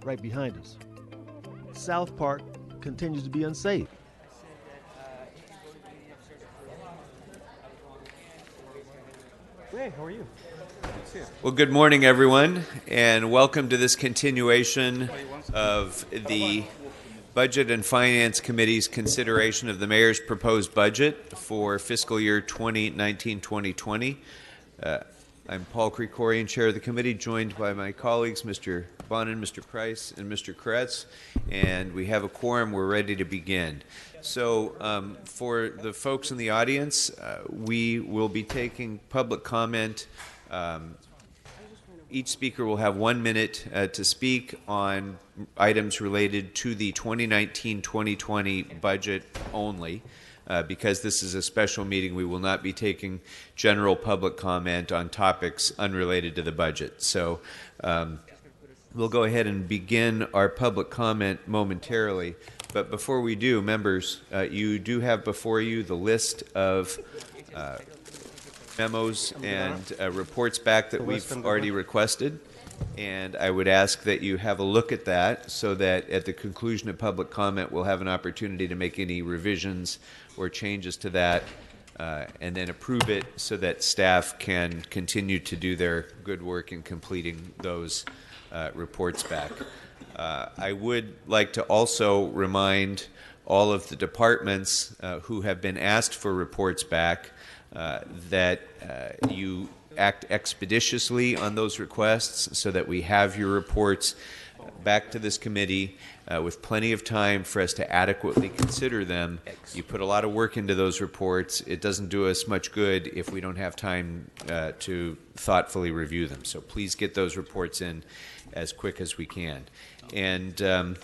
right behind us. South Park continues to be unsafe. Hey, how are you? Well, good morning, everyone, and welcome to this continuation of the Budget and Finance Committee's consideration of the Mayor's proposed budget for fiscal year 2019-2020. I'm Paul Krikorian, Chair of the Committee, joined by my colleagues, Mr. Bonin, Mr. Price, and Mr. Kretz, and we have a quorum. We're ready to begin. So for the folks in the audience, we will be taking public comment. Each speaker will have 1 minute to speak on items related to the 2019-2020 budget only. Because this is a special meeting, we will not be taking general public comment on topics unrelated to the budget. So we'll go ahead and begin our public comment momentarily. But before we do, members, you do have before you the list of memos and reports back that we've already requested. And I would ask that you have a look at that so that at the conclusion of public comment, we'll have an opportunity to make any revisions or changes to that and then approve it so that staff can continue to do their good work in completing those reports back. I would like to also remind all of the departments who have been asked for reports back that you act expeditiously on those requests so that we have your reports back to this committee with plenty of time for us to adequately consider them. You put a lot of work into those reports. It doesn't do us much good if we don't have time to thoughtfully review them. So please get those reports in as quick as we can. And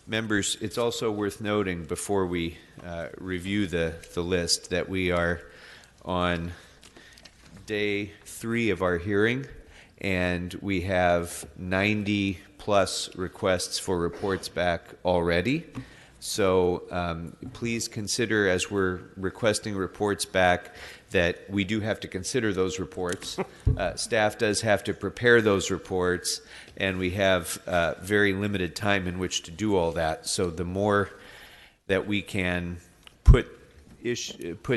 members, it's also worth noting before we review the list that we are on day 3 of our hearing, and we have 90 plus requests for reports back already. So please consider, as we're requesting reports back, that we do have to consider those reports. Staff does have to prepare those reports, and we have very limited time in which to do all that. So the more that we can put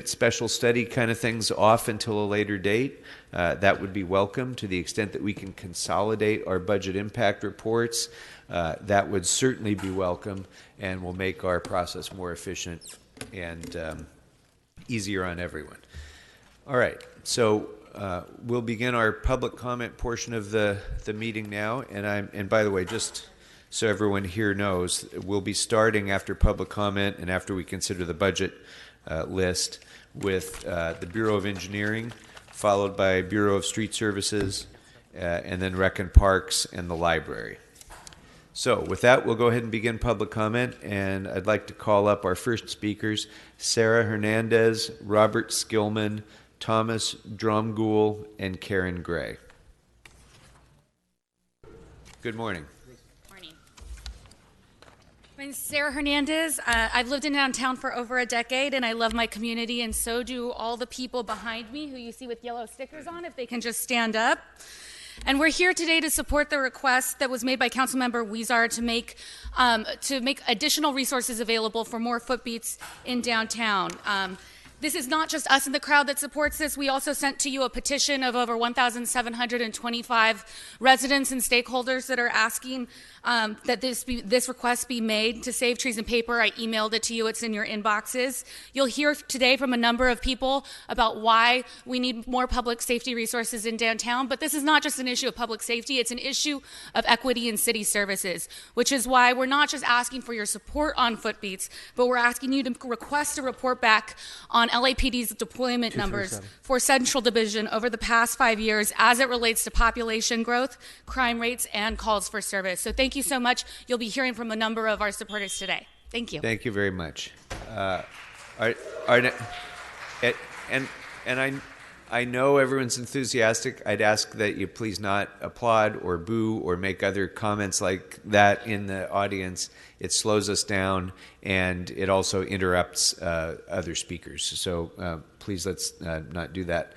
special study kind of things off until a later date, that would be welcome. To the extent that we can consolidate our budget impact reports, that would certainly be welcome and will make our process more efficient and easier on everyone. All right, so we'll begin our public comment portion of the meeting now. And by the way, just so everyone here knows, we'll be starting after public comment and after we consider the budget list with the Bureau of Engineering, followed by Bureau of Street Services, and then Rec and Parks and the Library. So with that, we'll go ahead and begin public comment, and I'd like to call up our first speakers, Sarah Hernandez, Robert Skillman, Thomas Dromgoole, and Karen Gray. Good morning. My name is Sarah Hernandez. I've lived in downtown for over a decade, and I love my community, and so do all the people behind me who you see with yellow stickers on, if they can just stand up. And we're here today to support the request that was made by Councilmember Huizar to make additional resources available for more footbeats in downtown. This is not just us in the crowd that supports this. We also sent to you a petition of over 1,725 residents and stakeholders that are asking that this request be made to save trees and paper. I emailed it to you. It's in your inboxes. You'll hear today from a number of people about why we need more public safety resources in downtown. But this is not just an issue of public safety. It's an issue of equity in city services, which is why we're not just asking for your support on footbeats, but we're asking you to request a report back on LAPD's deployment numbers for Central Division over the past 5 years as it relates to population growth, crime rates, and calls for service. So thank you so much. You'll be hearing from a number of our supporters today. Thank you. Thank you very much. I know everyone's enthusiastic. I'd ask that you please not applaud or boo or make other comments like that in the audience. It slows us down, and it also interrupts other speakers. So please let's not do that.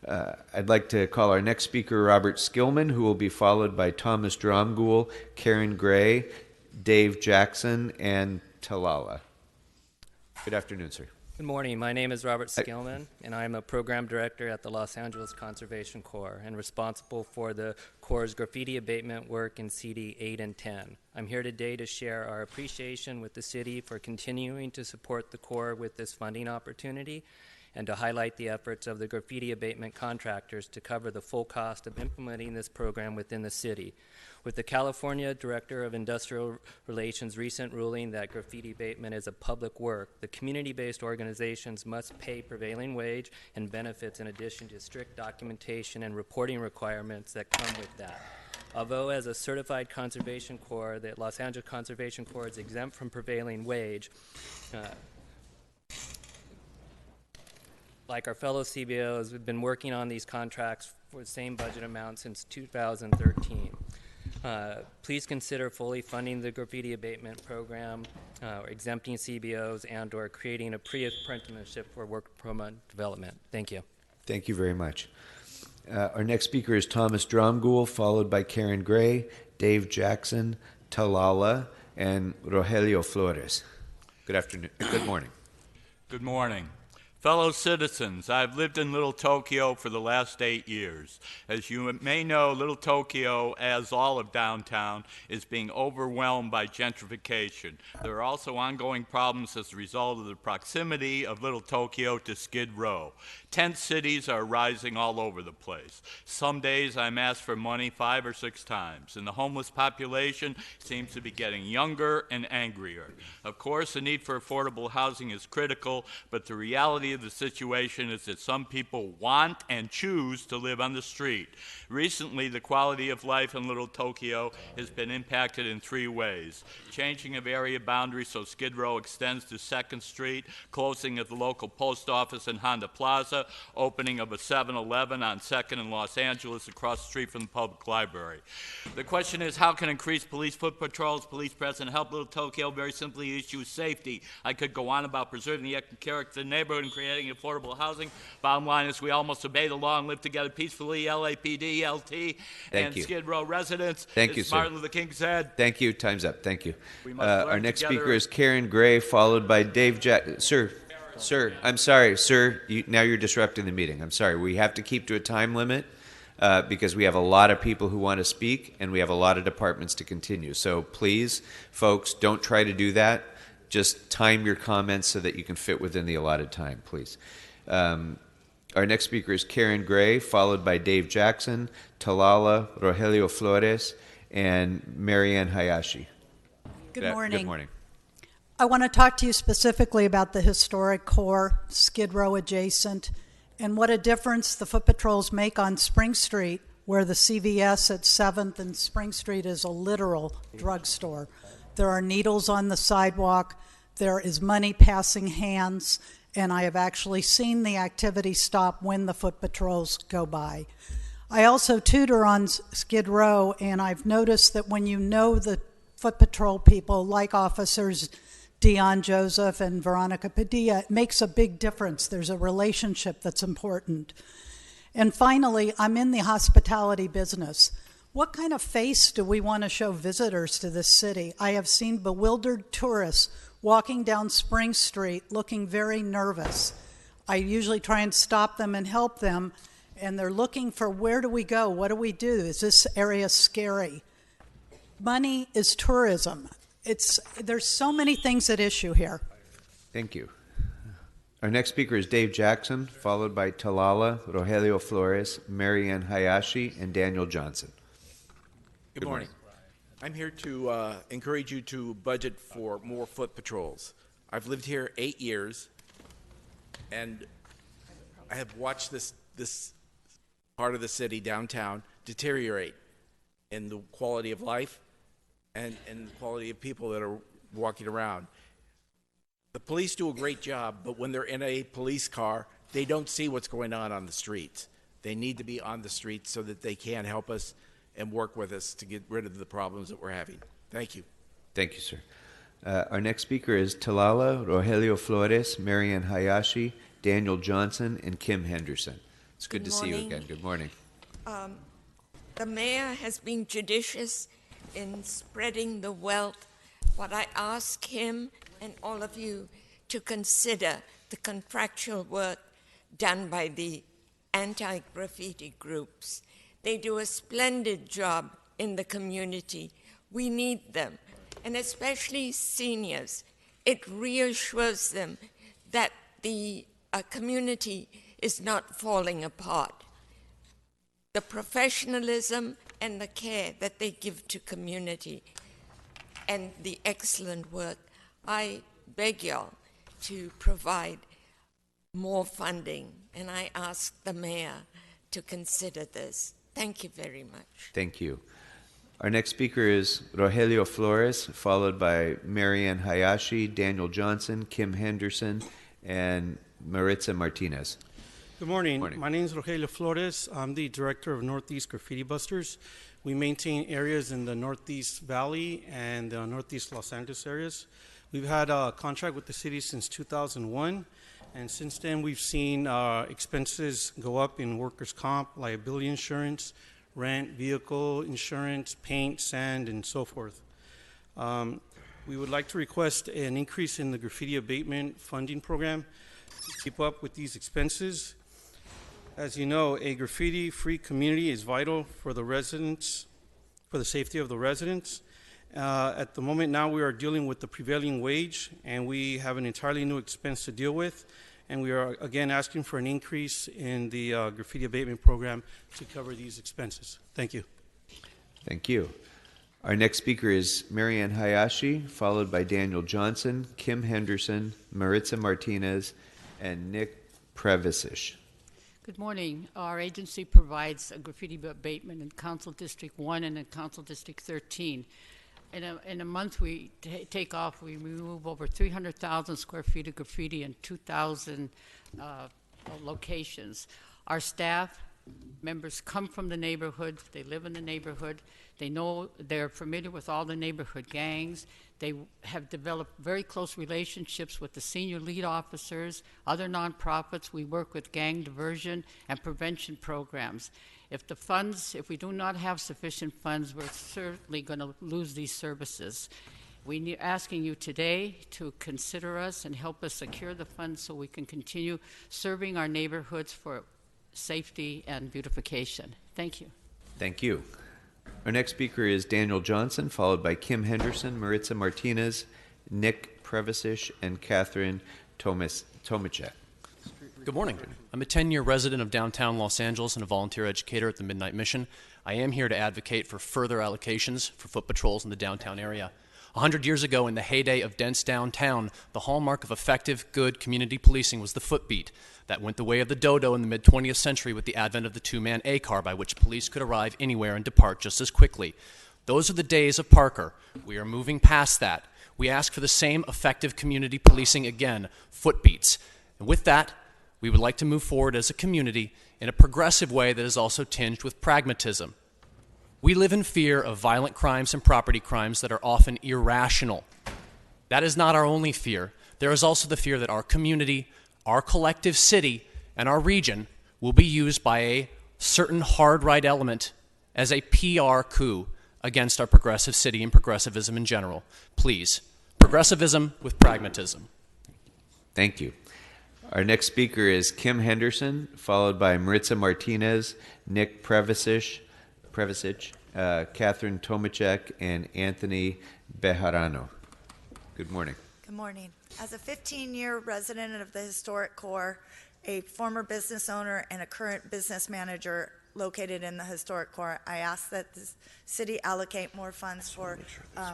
I'd like to call our next speaker Robert Skillman, who will be followed by Thomas Dromgoole, Karen Gray, Dave Jackson, and Talala. Good afternoon, sir. Good morning. My name is Robert Skillman, and I'm a program director at the Los Angeles Conservation Corps and responsible for the Corps' graffiti abatement work in CD 8 and 10. I'm here today to share our appreciation with the city for continuing to support the Corps with this funding opportunity and to highlight the efforts of the graffiti abatement contractors to cover the full cost of implementing this program within the city. With the California Director of Industrial Relations' recent ruling that graffiti abatement is a public work, the community-based organizations must pay prevailing wage and benefits in addition to strict documentation and reporting requirements that come with that. Although as a certified conservation corps, the Los Angeles Conservation Corps is exempt from prevailing wage, like our fellow CBOs, we've been working on these contracts for the same budget amount since 2013. Please consider fully funding the graffiti abatement program, or exempting CBOs, and/or creating a pre-apprenticeship for work program development. Thank you. Thank you very much. Our next speaker is Thomas Dromgoole, followed by Karen Gray, Dave Jackson, Talala, and Rogelio Flores. Good afternoon. Good morning. Good morning. Fellow citizens, I've lived in Little Tokyo for the last 8 years. As you may know, Little Tokyo, as all of downtown, is being overwhelmed by gentrification. There are also ongoing problems as a result of the proximity of Little Tokyo to Skid Row. Tent cities are rising all over the place. Some days I'm asked for money 5 or 6 times, and the homeless population seems to be getting younger and angrier. Of course, the need for affordable housing is critical, but the reality of the situation is that some people want and choose to live on the street. Recently, the quality of life in Little Tokyo has been impacted in 3 ways. Changing of area boundaries so Skid Row extends to 2nd Street, closing of the local post office in Honda Plaza, opening of a 7-Eleven on 2nd in Los Angeles across the street from the public library. The question is, how can increased police foot patrols, police presence help Little Tokyo? Very simply, the issue is safety. I could go on about preserving the ethnic character of the neighborhood and creating affordable housing. Bottom line is we all must obey the law and live together peacefully. LAPD, LT, and Skid Row residents. Thank you, as sir. Martin Luther King said. Thank you. Time's up. Thank you. We must learn our next together. speaker is Karen Gray, followed by Dave Jackson. Sir, I'm sorry, sir. Now you're disrupting the meeting. I'm sorry. We have to keep to a time limit because we have a lot of people who want to speak, and we have a lot of departments to continue. So please, folks, don't try to do that. Just time your comments so that you can fit within the allotted time, please. Our next speaker is Karen Gray, followed by Dave Jackson, Talala, Rogelio Flores, and Marianne Hayashi. Good morning. Good morning. I want to talk to you specifically about the historic core, Skid Row adjacent, and what a difference the foot patrols make on Spring Street, where the CVS at 7th and Spring Street is a literal drugstore. There are needles on the sidewalk, there is money passing hands, and I have actually seen the activity stop when the foot patrols go by. I also tutor on Skid Row, and I've noticed that when you know the foot patrol people, like officers Dion Joseph and Veronica Padilla, it makes a big difference. There's a relationship that's important. And finally, I'm in the hospitality business. What kind of face do we want to show visitors to this city? I have seen bewildered tourists walking down Spring Street looking very nervous. I usually try and stop them and help them, and they're looking for, where do we go? What do we do? Is this area scary? Money is tourism. There's so many things at issue here. Thank you. Our next speaker is Dave Jackson, followed by Talala, Rogelio Flores, Marianne Hayashi, and Daniel Johnson. Good morning. I'm here to encourage you to budget for more foot patrols. I've lived here 8 years, and I have watched this part of the city, downtown, deteriorate in the quality of life and the quality of people that are walking around. The police do a great job, but when they're in a police car, they don't see what's going on the streets. They need to be on the streets so that they can help us and work with us to get rid of the problems that we're having. Thank you. Thank you, sir. Our next speaker is Talala, Rogelio Flores, Marianne Hayashi, Daniel Johnson, and Kim Henderson. It's good to see you again. Good morning. The mayor has been judicious in spreading the wealth. What I ask him and all of you to consider the contractual work done by the anti-graffiti groups. They do a splendid job in the community. We need them, and especially seniors. It reassures them that the community is not falling apart. The professionalism and the care that they give to community and the excellent work, I beg y'all to provide more funding, and I ask the mayor to consider this. Thank you very much. Thank you. Our next speaker is Rogelio Flores, followed by Marianne Hayashi, Daniel Johnson, Kim Henderson, and Maritza Martinez. Good morning. My name is Rogelio Flores. I'm the director of Northeast Graffiti Busters. We maintain areas in the Northeast Valley and the Northeast Los Angeles areas. We've had a contract with the city since 2001, and since then we've seen expenses go up in workers' comp, liability insurance, rent, vehicle insurance, paint, sand, and so forth. We would like to request an increase in the graffiti abatement funding program to keep up with these expenses. As you know, a graffiti-free community is vital for the residents, for the safety of the residents. At the moment now, we are dealing with the prevailing wage, and we have an entirely new expense to deal with. And we are, again, asking for an increase in the graffiti abatement program to cover these expenses. Thank you. Thank you. Our next speaker is Marianne Hayashi, followed by Daniel Johnson, Kim Henderson, Maritza Martinez, and Nick Previsish. Good morning. Our agency provides a graffiti abatement in Council District 1 and in Council District 13. In a month we take off, we remove over 300,000 square feet of graffiti in 2,000 locations. Our staff members come from the neighborhood, they live in the neighborhood, they're familiar with all the neighborhood gangs, they have developed very close relationships with the senior lead officers, other nonprofits. We work with gang diversion and prevention programs. If we do not have sufficient funds, we're certainly going to lose these services. We're asking you today to consider us and help us secure the funds so we can continue serving our neighborhoods for safety and beautification. Thank you. Thank you. Our next speaker is Daniel Johnson, followed by Kim Henderson, Maritza Martinez, Nick Previsish, and Catherine Tomachek. Good morning. I'm a 10-year resident of downtown Los Angeles and a volunteer educator at the Midnight Mission. I am here to advocate for further allocations for foot patrols in the downtown area. 100 years ago, in the heyday of dense downtown, the hallmark of effective, good community policing was the footbeat. That went the way of the dodo in the mid-20th century with the advent of the two-man A-car, by which police could arrive anywhere and depart just as quickly. Those are the days of Parker. We are moving past that. We ask for the same effective community policing again, footbeats. And with that, we would like to move forward as a community in a progressive way that is also tinged with pragmatism. We live in fear of violent crimes and property crimes that are often irrational. That is not our only fear. There is also the fear that our community, our collective city, and our region will be used by a certain hard-right element as a PR coup against our progressive city and progressivism in general. Please, progressivism with pragmatism. Thank you. Our next speaker is Kim Henderson, followed by Maritza Martinez, Nick Previsish, Catherine Tomachek, and Anthony Bejarano. Good morning. Good morning. As a 15-year resident of the Historic Core, a former business owner and a current business manager located in the Historic Core, I ask that the city allocate more funds for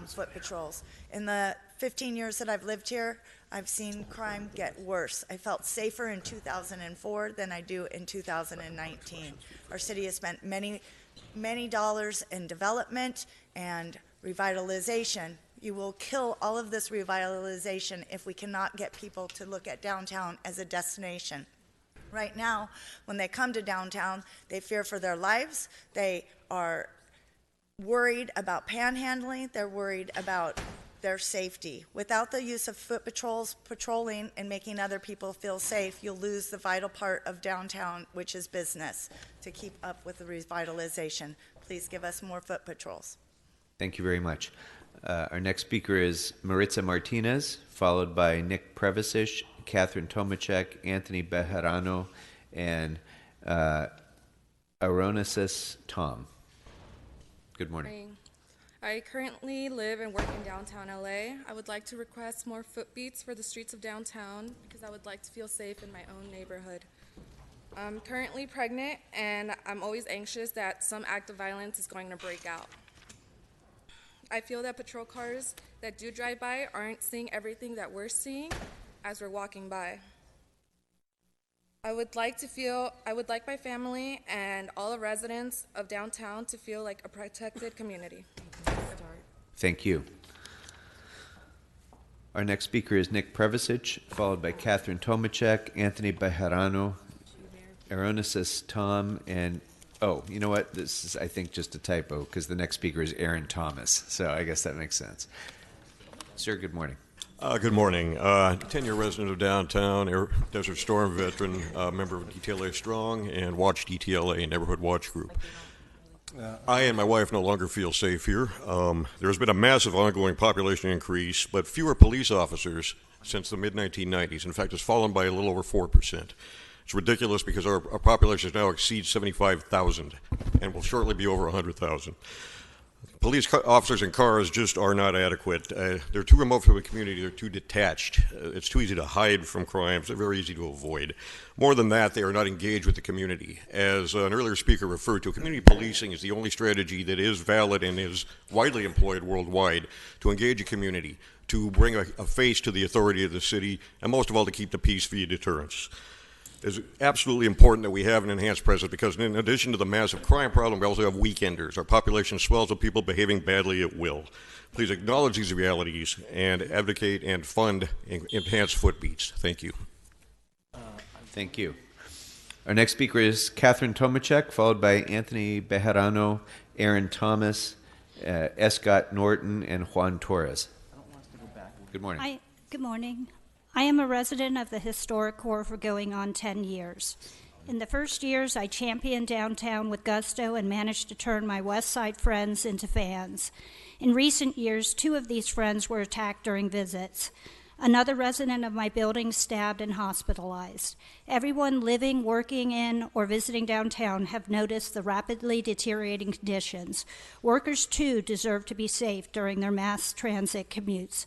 foot patrols. In the 15 years that I've lived here, I've seen crime get worse. I felt safer in 2004 than I do in 2019. Our city has spent many dollars in development and revitalization. You will kill all of this revitalization if we cannot get people to look at downtown as a destination. Right now, when they come to downtown, they fear for their lives. They are worried about panhandling. They're worried about their safety. Without the use of foot patrols patrolling and making other people feel safe, you'll lose the vital part of downtown, which is business, to keep up with the revitalization. Please give us more foot patrols. Thank you very much. Our next speaker is Maritza Martinez, followed by Nick Prevasic, Catherine Tomachek, Anthony Bejarano, and Aronesis Tom. Good morning. I currently live and work in downtown LA. I would like to request more footbeats for the streets of downtown because I would like to feel safe in my own neighborhood. I'm currently pregnant and I'm always anxious that some act of violence is going to break out. I feel that patrol cars that do drive by aren't seeing everything that we're seeing as we're walking by. I would like my family and all the residents of downtown to feel like a protected community. Thank you. Our next speaker is Nick Prevasic, followed by Catherine Tomachek, Anthony Bejarano, Aronesis Tom, and you know what? This is, I think, just a typo because the next speaker is Aaron Thomas. So I guess that makes sense. Sir, good morning. Good morning. 10-year resident of downtown, Desert Storm veteran, member of DTLA Strong, and Watch DTLA Neighborhood Watch Group. I and my wife no longer feel safe here. There's been a massive ongoing population increase, but fewer police officers since the mid-1990s. In fact, it's fallen by a little over 4%. It's ridiculous because our population now exceeds 75,000 and will shortly be over 100,000. Police officers and cars just are not adequate. They're too remote from the community. They're too detached. It's too easy to hide from crimes. They're very easy to avoid. More than that, they are not engaged with the community. As an earlier speaker referred to, community policing is the only strategy that is valid and is widely employed worldwide to engage a community, to bring a face to the authority of the city, and most of all, to keep the peace via deterrence. It's absolutely important that we have an enhanced presence because in addition to the massive crime problem, we also have weekenders. Our population swells with people behaving badly at will. Please acknowledge these realities and advocate and fund enhanced footbeats. Thank you. Thank you. Our next speaker is Catherine Tomachek, followed by Anthony Bejarano, Aaron Thomas, Escott Norton, and Juan Torres. Good morning. Good morning. I am a resident of the historic core for going on 10 years. In the first years, I championed downtown with gusto and managed to turn my West Side friends into fans. In recent years, 2 of these friends were attacked during visits. Another resident of my building stabbed and hospitalized. Everyone living, working in, or visiting downtown have noticed the rapidly deteriorating conditions. Workers, too, deserve to be safe during their mass transit commutes.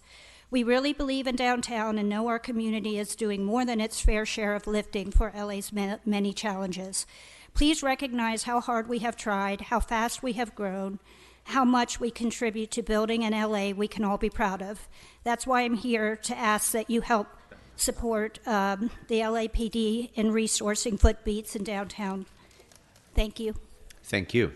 We really believe in downtown and know our community is doing more than its fair share of lifting for LA's many challenges. Please recognize how hard we have tried, how fast we have grown, how much we contribute to building an LA we can all be proud of. That's why I'm here to ask that you help support the LAPD in resourcing footbeats in downtown. Thank you. Thank you.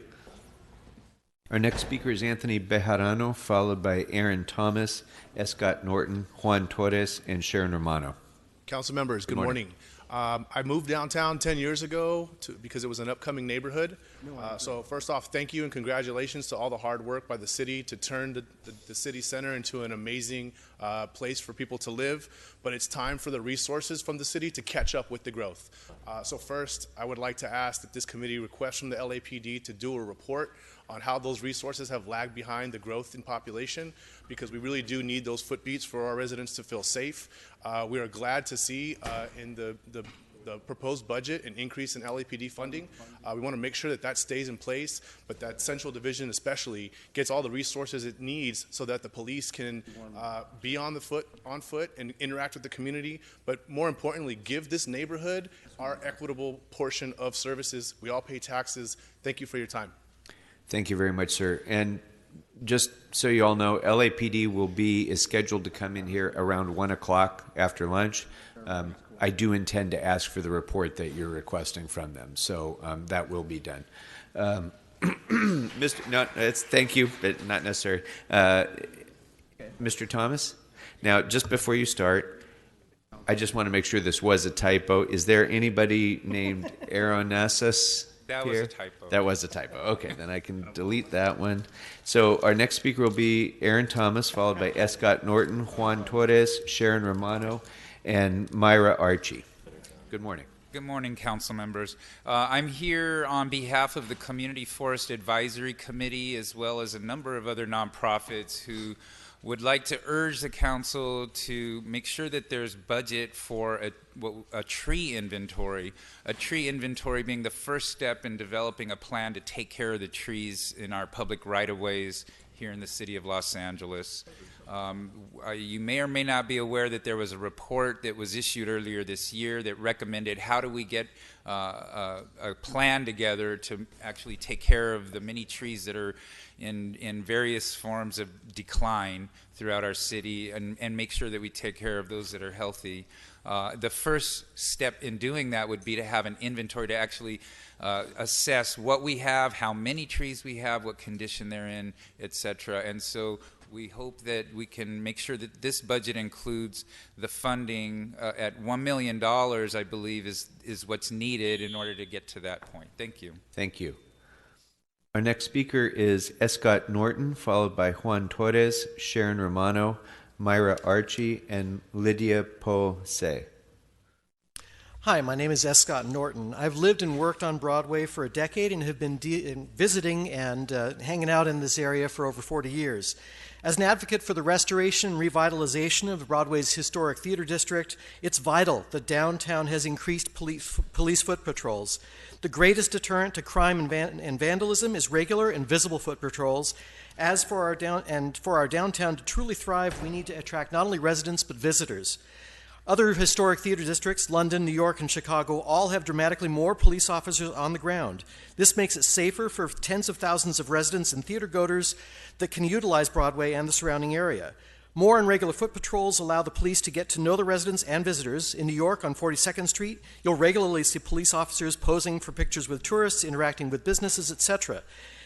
Our next speaker is Anthony Bejarano, followed by Aaron Thomas, Escott Norton, Juan Torres, and Sharon Romano. Council members, good morning. I moved downtown 10 years ago because it was an upcoming neighborhood. So first off, thank you and congratulations to all the hard work by the city to turn the city center into an amazing place for people to live. But it's time for the resources from the city to catch up with the growth. So first, I would like to ask that this committee request from the LAPD to do a report on how those resources have lagged behind the growth in population, because we really do need those footbeats for our residents to feel safe. We are glad to see in the proposed budget an increase in LAPD funding. We want to make sure that that stays in place, but that central division especially gets all the resources it needs so that the police can be on foot and interact with the community, but more importantly, give this neighborhood our equitable portion of services. We all pay taxes. Thank you for your time. Thank you very much, sir. And just so you all know, LAPD is scheduled to come in here around 1 o'clock after lunch. I do intend to ask for the report that you're requesting from them, so that will be done. Thank you, but not necessary. Mr. Thomas, now just before you start, I just want to make sure this was a typo. Is there anybody named Aronesis That was a typo. That was a typo. Okay, then I can delete that one. So our next speaker will be Aaron Thomas, followed by Scott Norton, Juan Torres, Sharon Romano, and Myra Archie. Good morning. Good morning, council members. I'm here on behalf of the Community Forest Advisory Committee, as well as a number of other nonprofits who would like to urge the council to make sure that there's budget for a tree inventory. A tree inventory being the first step in developing a plan to take care of the trees in our public right-of-ways here in the city of Los Angeles. You may or may not be aware that there was a report that was issued earlier this year that recommended how do we get a plan together to actually take care of the many trees that are in various forms of decline throughout our city and make sure that we take care of those that are healthy. The first step in doing that would be to have an inventory to actually assess what we have, how many trees we have, what condition they're in, etc. And so we hope that we can make sure that this budget includes the funding at $1 million, I believe, is what's needed in order to get to that point. Thank you. Thank you. Our next speaker is Scott Norton, followed by Juan Torres, Sharon Romano, Myra Archie, and Lydia Poe-Se. Hi, my name is Scott Norton. I've lived and worked on Broadway for a decade and have been visiting and hanging out in this area for over 40 years. As an advocate for the restoration and revitalization of Broadway's historic theater district, it's vital that downtown has increased police foot patrols. The greatest deterrent to crime and vandalism is regular and visible foot patrols. As for our downtown to truly thrive, we need to attract not only residents but visitors. Other historic theater districts, London, New York, and Chicago, all have dramatically more police officers on the ground. This makes it safer for tens of thousands of residents and theater-goers that can utilize Broadway and the surrounding area. More and regular foot patrols allow the police to get to know the residents and visitors. In New York, on 42nd Street, you'll regularly see police officers posing for pictures with tourists, interacting with businesses, etc.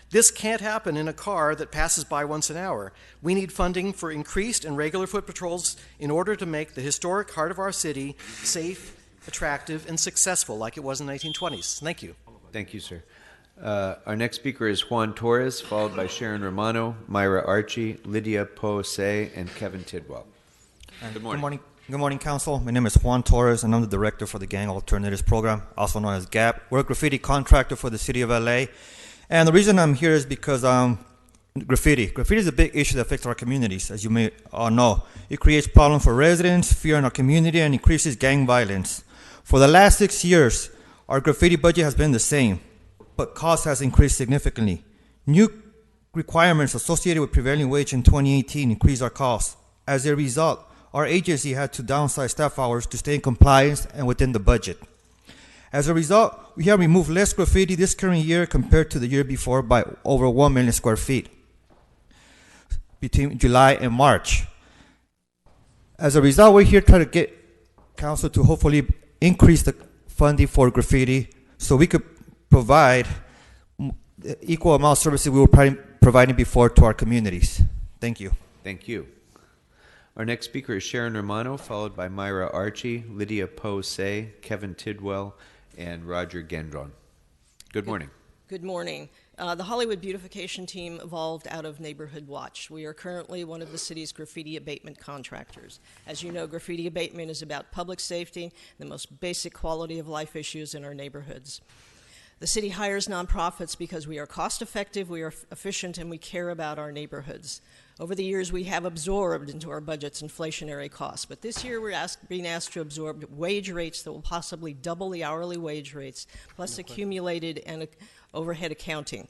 This can't happen in a car that passes by once an hour. We need funding for increased and regular foot patrols in order to make the historic heart of our city safe, attractive, and successful like it was in the 1920s. Thank you. Thank you, sir. Our next speaker is Juan Torres, followed by Sharon Romano, Myra Archie, Lydia Poe-Se, and Kevin Tidwell. Good morning. Good morning, Council. My name is Juan Torres, and I'm the Director for the Gang Alternatives Program, also known as GAP. We're a graffiti contractor for the City of LA. And the reason I'm here is because graffiti. Graffiti is a big issue that affects our communities, as you may all know. It creates problems for residents, fear in our community, and increases gang violence. For the last 6 years, our graffiti budget has been the same, but cost has increased significantly. New requirements associated with prevailing wage in 2018 increased our costs. As a result, our agency had to downsize staff hours to stay in compliance and within the budget. As a result, we have removed less graffiti this current year compared to the year before by over 1 million square feet between July and March. As a result, we're here trying to get council to hopefully increase the funding for graffiti so we could provide the equal amount of services we were providing before to our communities. Thank you. Thank you. Our next speaker is Sharon Romano, followed by Myra Archie, Lydia Poe-Se, Kevin Tidwell, and Roger Gendron. Good morning. Good morning. The Hollywood Beautification Team evolved out of Neighborhood Watch. We are currently one of the city's graffiti abatement contractors. As you know, graffiti abatement is about public safety, the most basic quality of life issues in our neighborhoods. The city hires nonprofits because we are cost effective, we are efficient, and we care about our neighborhoods. Over the years, we have absorbed into our budgets inflationary costs, but this year we're being asked to absorb wage rates that will possibly double the hourly wage rates, plus accumulated and overhead accounting.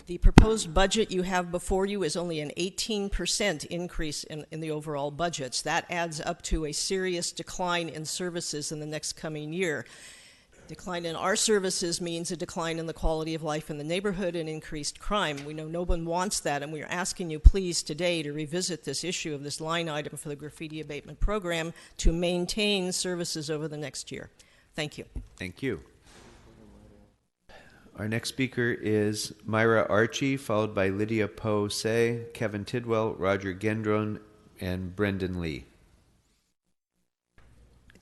The proposed budget you have before you is only an 18% increase in the overall budgets. That adds up to a serious decline in services in the next coming year. Decline in our services means a decline in the quality of life in the neighborhood and increased crime. We know no one wants that, and we are asking you please today to revisit this issue of this line item for the graffiti abatement program to maintain services over the next year. Thank you. Thank you. Our next speaker is Myra Archie, followed by Lydia Poe-Se, Kevin Tidwell, Roger Gendron, and Brendan Lee.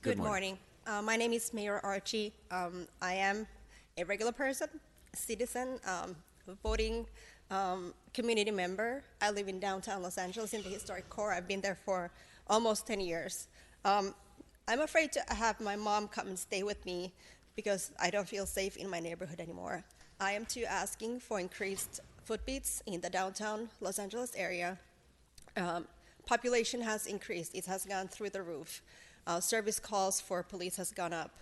Good morning. My name is Mayor Archie. I am a regular person, a citizen, voting community member. I live in downtown Los Angeles in the historic core. I've been there for almost 10 years. I'm afraid to have my mom come and stay with me because I don't feel safe in my neighborhood anymore. I am too asking for increased footbeats in the downtown Los Angeles area. Population has increased. It has gone through the roof. Service calls for police has gone up.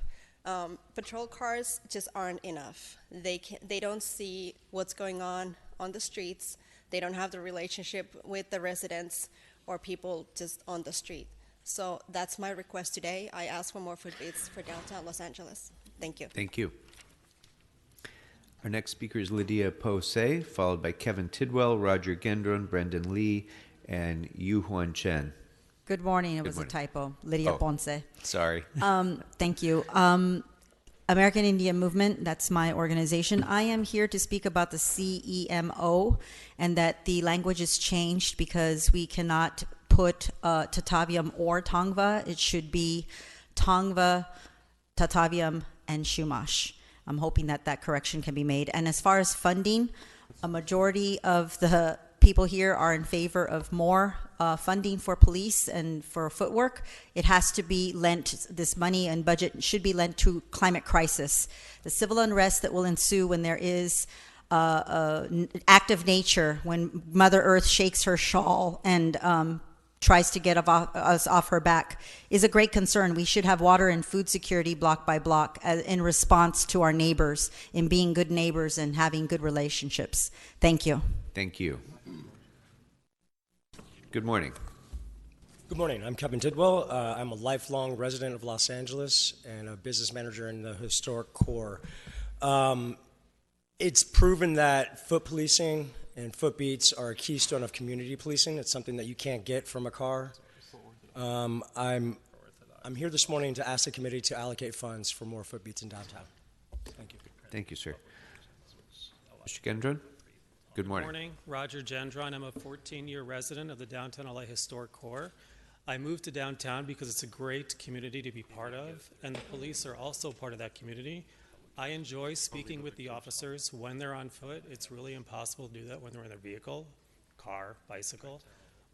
Patrol cars just aren't enough. They don't see what's going on the streets. They don't have the relationship with the residents or people just on the street. So that's my request today. I ask for more footbeats for downtown Los Angeles. Thank you. Thank you. Our next speaker is Lydia Posey, followed by Kevin Tidwell, Roger Gendron, Brendan Lee, and Yu Huan Chen. Good morning. It was a typo. Lydia Ponce. Sorry. Thank you. American Indian Movement, that's my organization. I am here to speak about the CEMO and that the language is changed because we cannot put Tataviam or Tongva. It should be Tongva, Tataviam, and Shumash. I'm hoping that that correction can be made. And as far as funding, a majority of the people here are in favor of more funding for police and for footwork. It has to be lent, this money and budget should be lent to climate crisis. The civil unrest that will ensue when there is act of nature, when Mother Earth shakes her shawl and tries to get us off her back, is a great concern. We should have water and food security block by block in response to our neighbors, in being good neighbors and having good relationships. Thank you. Thank you. Good morning. Good morning. I'm Kevin Didwell. I'm a lifelong resident of Los Angeles and a business manager in the historic core. It's proven that foot policing and footbeats are a keystone of community policing. It's something that you can't get from a car. I'm here this morning to ask the committee to allocate funds for more footbeats in downtown. Thank you. Thank you, sir. Mr. Gendron? Good morning. Good morning. Roger Gendron. I'm a 14-year resident of the Downtown LA Historic Core. I moved to downtown because it's a great community to be part of, and the police are also part of that community. I enjoy speaking with the officers when they're on foot. It's really impossible to do that when they're in their vehicle, car, bicycle.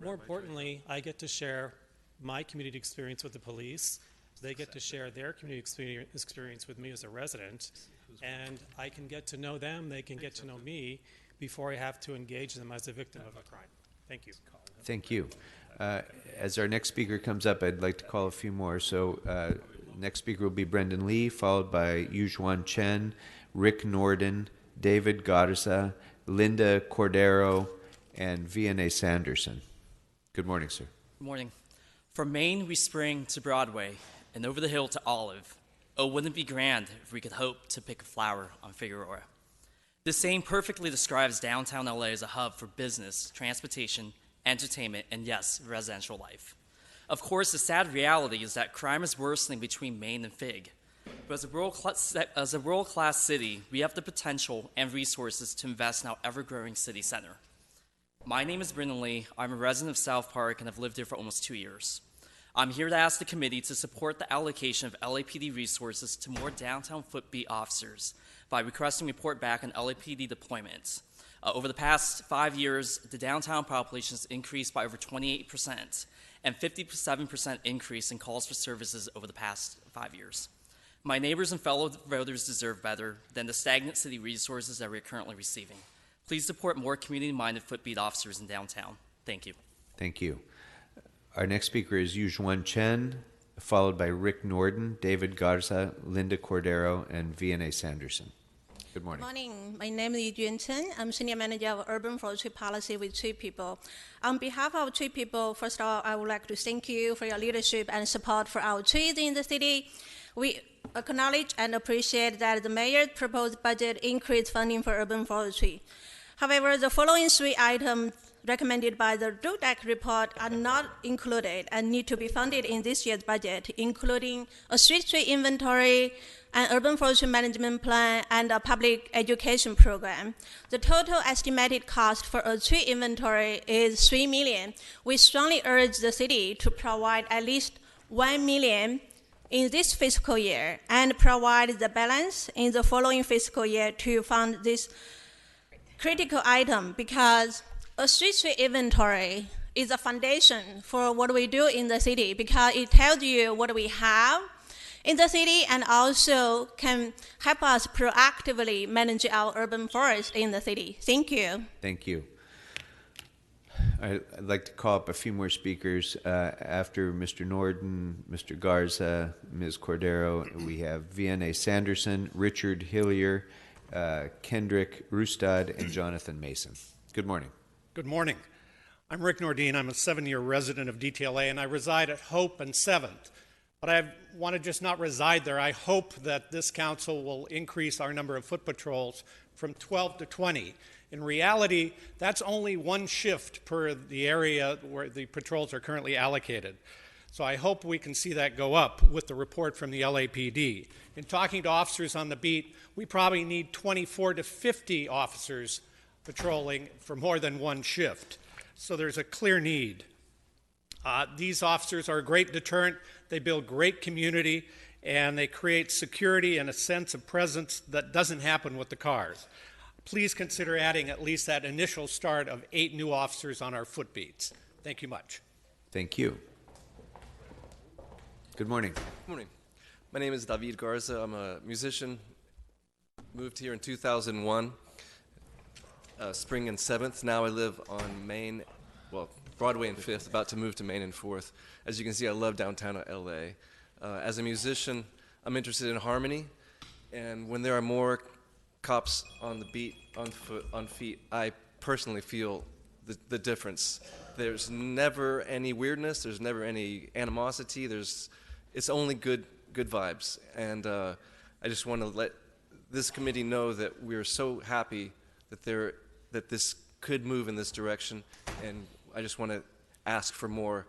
More importantly, I get to share my community experience with the police. They get to share their community experience with me as a resident, and I can get to know them, they can get to know me before I have to engage them as a victim of a crime. Thank you. Thank you. As our next speaker comes up, I'd like to call a few more. So next speaker will be Brendan Lee, followed by Yujuan Chen, Rick Norden, David Garza, Linda Cordero, and Vianney Sanderson. Good morning, sir. Good morning. From Main we spring to Broadway, and over the hill to Olive. Oh, wouldn't it be grand if we could hope to pick a flower on Figueroa? This saying perfectly describes downtown LA as a hub for business, transportation, entertainment, and yes, residential life. Of course, the sad reality is that crime is worsening between Main and Fig. But as a world-class city, we have the potential and resources to invest in our ever-growing city center. My name is Brendan Lee. I'm a resident of South Park and have lived here for almost 2 years. I'm here to ask the committee to support the allocation of LAPD resources to more downtown footbeat officers by requesting a report back on LAPD deployments. Over the past 5 years, the downtown population has increased by over 28% and 57% increase in calls for services over the past 5 years. My neighbors and fellow voters deserve better than the stagnant city resources that we're currently receiving. Please support more community-minded footbeat officers in downtown. Thank you. Thank you. Our next speaker is Yujuan Chen, followed by Rick Norden, David Garza, Linda Cordero, and Vianney Sanderson. Good morning. Good morning. My name is Yujuan Chen. I'm Senior Manager of Urban Forestry Policy with Tree People. On behalf of Tree People, first of all, I would like to thank you for your leadership and support for our trees in the city. We acknowledge and appreciate that the mayor's proposed budget increased funding for urban forestry. However, the following 3 items recommended by the DUDAC report are not included and need to be funded in this year's budget, including a street tree inventory, an urban forestry management plan, and a public education program. The total estimated cost for a tree inventory is $3 million. We strongly urge the city to provide at least $1 million in this fiscal year and provide the balance in the following fiscal year to fund this critical item, because a street inventory is a foundation for what we do in the city, because it tells you what we have in the city and also can help us proactively manage our urban forest in the city. Thank you. Thank you. I'd like to call up a few more speakers. After Mr. Norden, Mr. Garza, Ms. Cordero, we have Vianney Sanderson, Richard Hillier, Kendrick Rustad, and Jonathan Mason. Good morning. Good morning. I'm Rick Nordine. I'm a 7-year resident of DTLA, and I reside at Hope and 7th. But I want to just not reside there. I hope that this council will increase our number of foot patrols from 12 to 20. In reality, that's only one shift per the area where the patrols are currently allocated. So I hope we can see that go up with the report from the LAPD. In talking to officers on the beat, we probably need 24 to 50 officers patrolling for more than one shift. So there's a clear need. These officers are a great deterrent. They build great community, and they create security and a sense of presence that doesn't happen with the cars. Please consider adding at least that initial start of 8 new officers on our foot beats. Thank you much. Thank you. Good morning. Good morning. My name is David Garza. I'm a musician. Moved here in 2001, spring and 7th. Now I live on Main, well, Broadway and 5th, about to move to Main and 4th. As you can see, I love downtown LA. As a musician, I'm interested in harmony, and when there are more cops on the beat, on foot, on feet, I personally feel the difference. There's never any weirdness, there's never any animosity, it's only good vibes. And I just want to let this committee know that we're so happy that this could move in this direction, and I just want to ask for more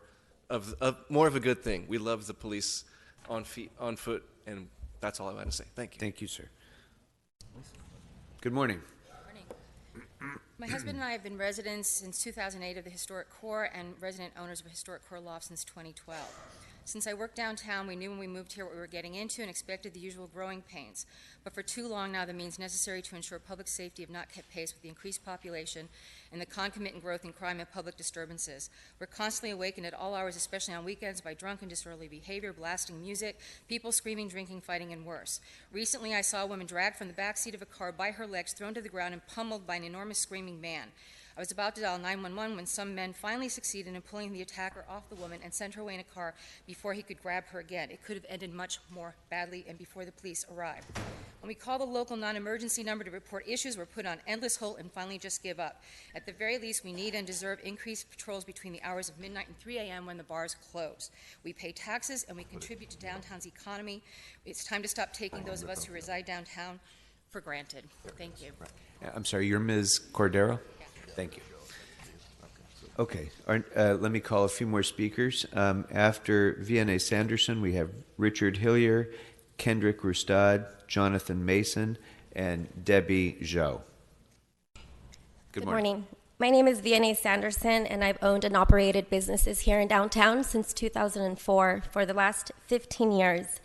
of a good thing. We love the police on feet, on foot, and that's all I want to say. Thank you. Thank you, sir. Good morning. My husband and I have been residents since 2008 of the Historic Core and resident owners of a Historic Core loft since 2012. Since I worked downtown, we knew when we moved here what we were getting into and expected the usual growing pains. But for too long now, the means necessary to ensure public safety have not kept pace with the increased population and the concomitant growth in crime and public disturbances. We're constantly awakened at all hours, especially on weekends, by drunken, disorderly behavior, blasting music, people screaming, drinking, fighting, and worse. Recently, I saw a woman dragged from the back seat of a car by her legs, thrown to the ground, and pummeled by an enormous screaming man. I was about to dial 911 when some men finally succeeded in pulling the attacker off the woman and sent her away in a car before he could grab her again. It could have ended much more badly and before the police arrived. When we called the local non-emergency number to report issues, we're put on endless hold and finally just give up. At the very least, we need and deserve increased patrols between the hours of midnight and 3 a.m. when the bars close. We pay taxes and we contribute to downtown's economy. It's time to stop taking those of us who reside downtown for granted. Thank you. I'm sorry, you're Ms. Cordero? Thank you. Okay, let me call a few more speakers. After Vianney Sanderson, we have Richard Hillier, Kendrick Rustad, Jonathan Mason, and Debbie Zhou. Good morning. My name is Vianney Sanderson, and I've owned and operated businesses here in downtown since 2004 for the last 15 years.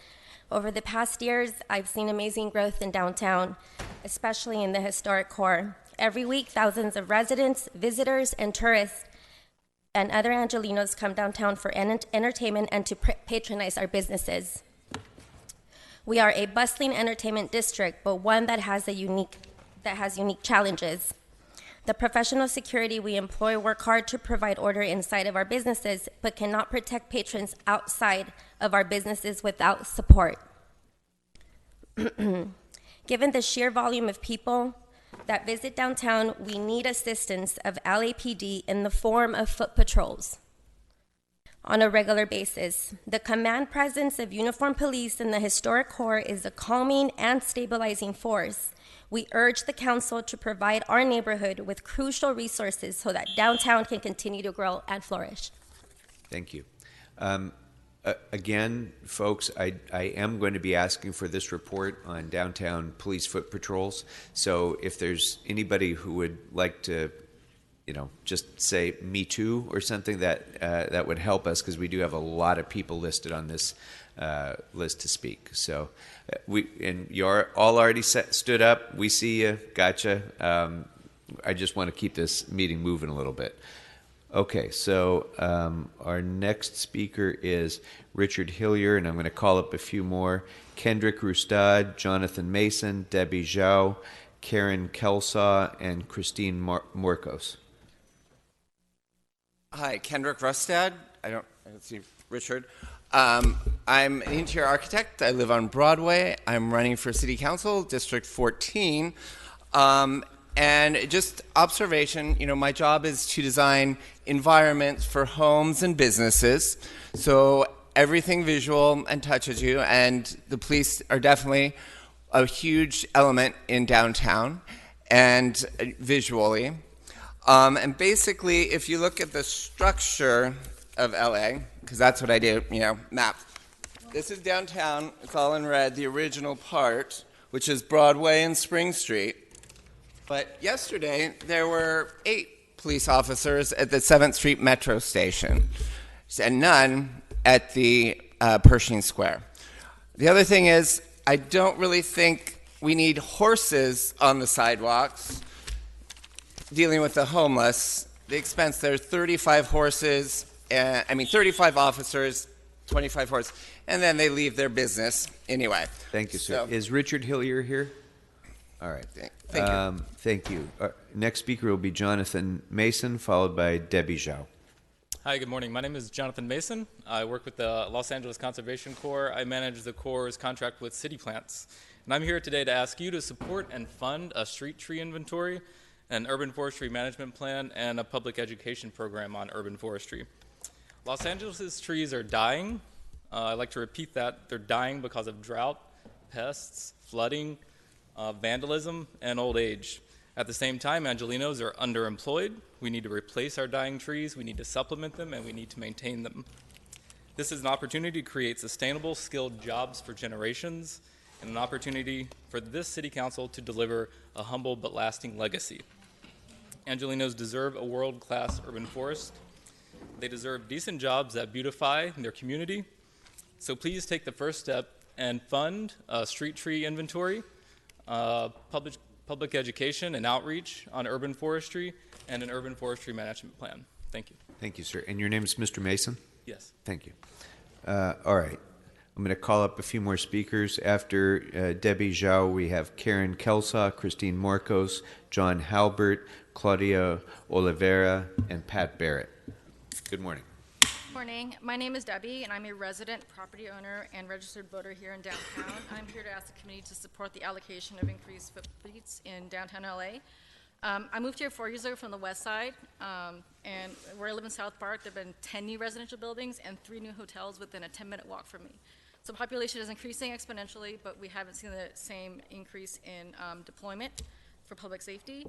Over the past years, I've seen amazing growth in downtown, especially in the historic core. Every week, thousands of residents, visitors, and tourists and other Angelenos come downtown for entertainment and to patronize our businesses. We are a bustling entertainment district, but one that has unique challenges. The professional security we employ work hard to provide order inside of our businesses, but cannot protect patrons outside of our businesses without support. Given the sheer volume of people that visit downtown, we need assistance of LAPD in the form of foot patrols on a regular basis. The command presence of uniformed police in the historic core is a calming and stabilizing force. We urge the council to provide our neighborhood with crucial resources so that downtown can continue to grow and flourish. Thank you. Again, folks, I am going to be asking for this report on downtown police foot patrols. So if there's anybody who would like to just say "Me Too" or something that would help us, because we do have a lot of people listed on this list to speak. So you're all already stood up. We see you. Gotcha. I just want to keep this meeting moving a little bit. Okay, so our next speaker is Richard Hillier, and I'm going to call up a few more. Kendrick Rustad, Jonathan Mason, Debbie Zhao, Karen Kelsaw, and Christine Morcos. Hi, Kendrick Rustad. I don't see Richard. I'm an interior architect. I live on Broadway. I'm running for City Council, District 14. And just observation, my job is to design environments for homes and businesses. So everything visual and touches you, and the police are definitely a huge element in downtown and visually. And basically, if you look at the structure of LA, because that's what I do, map. This is downtown. It's all in red, the original part, which is Broadway and Spring Street. But yesterday, there were 8 police officers at the 7th Street Metro Station, and none at the Pershing Square. The other thing is, I don't really think we need horses on the sidewalks dealing with the homeless. The expense, there's 35 horses, 35 officers, 25 horses, and then they leave their business anyway. Thank you, sir. Is Richard Hillier here? All right. Thank you. Thank you. Next speaker will be Jonathan Mason, followed by Debbie Zhao. Hi, good morning. My name is Jonathan Mason. I work with the Los Angeles Conservation Corps. I manage the Corps' contract with city plants. And I'm here today to ask you to support and fund a street tree inventory, an urban forestry management plan, and a public education program on urban forestry. Los Angeles' trees are dying. I'd like to repeat that. They're dying because of drought, pests, flooding, vandalism, and old age. At the same time, Angelenos are underemployed. We need to replace our dying trees, we need to supplement them, and we need to maintain them. This is an opportunity to create sustainable, skilled jobs for generations, and an opportunity for this City Council to deliver a humble but lasting legacy. Angelenos deserve a world-class urban forest. They deserve decent jobs that beautify their community. So please take the first step and fund a street tree inventory, public education and outreach on urban forestry, and an urban forestry management plan. Thank you. Thank you, sir. And your name is Mr. Mason? Yes. Thank you. All right. I'm going to call up a few more speakers. After Debbie Zhao, we have Karen Kelsaw, Christine Morcos, John Halbert, Claudia Oliveira, and Pat Barrett. Good morning. Morning. My name is Debbie, and I'm a resident, property owner, and registered voter here in downtown. I'm here to ask the committee to support the allocation of increased footprints in downtown LA. I moved here 4 years ago from the west side, and where I live in South Park, there have been 10 new residential buildings and 3 new hotels within a 10-minute walk from me. So population is increasing exponentially, but we haven't seen the same increase in deployment for public safety.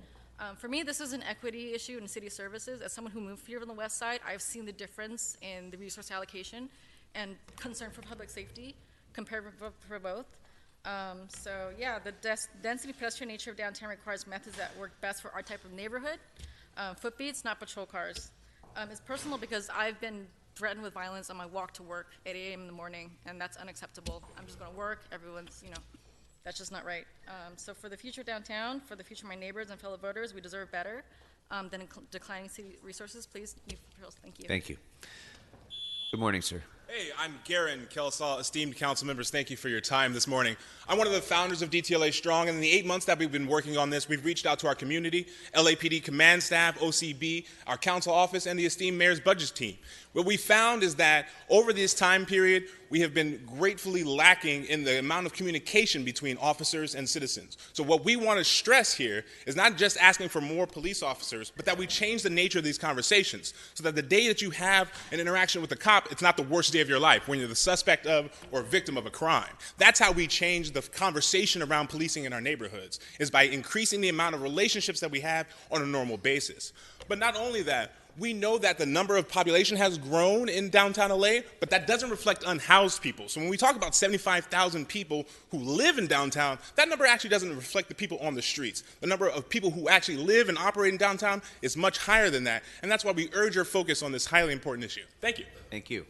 For me, this is an equity issue in city services. As someone who moved here from the west side, I've seen the difference in the resource allocation and concern for public safety compared for both. So yeah, the density pedestrian nature of downtown requires methods that work best for our type of neighborhood. Footbeats, not patrol cars. It's personal because I've been threatened with violence on my walk to work at 8 a.m. in the morning, and that's unacceptable. I'm just going to work. Everyone's, that's just not right. So for the future downtown, for the future of my neighbors and fellow voters, we deserve better than declining city resources. Please, thank you. Thank you. Good morning, sir. Hey, I'm Garen Kelsaw. Esteemed council members, thank you for your time this morning. I'm one of the founders of DTLA Strong, and in the 8 months that we've been working on this, we've reached out to our community, LAPD command staff, OCB, our council office, and the esteemed mayor's budget team. What we found is that over this time period, we have been gratefully lacking in the amount of communication between officers and citizens. So what we want to stress here is not just asking for more police officers, but that we change the nature of these conversations so that the day that you have an interaction with a cop, it's not the worst day of your life when you're the suspect of or victim of a crime. That's how we change the conversation around policing in our neighborhoods, is by increasing the amount of relationships that we have on a normal basis. But not only that, We know that the number of population has grown in downtown LA, but that doesn't reflect unhoused people. So when we talk about 75,000 people who live in downtown, that number actually doesn't reflect the people on the streets. The number of people who actually live and operate in downtown is much higher than that, and that's why we urge your focus on this highly important issue. Thank you. Thank you.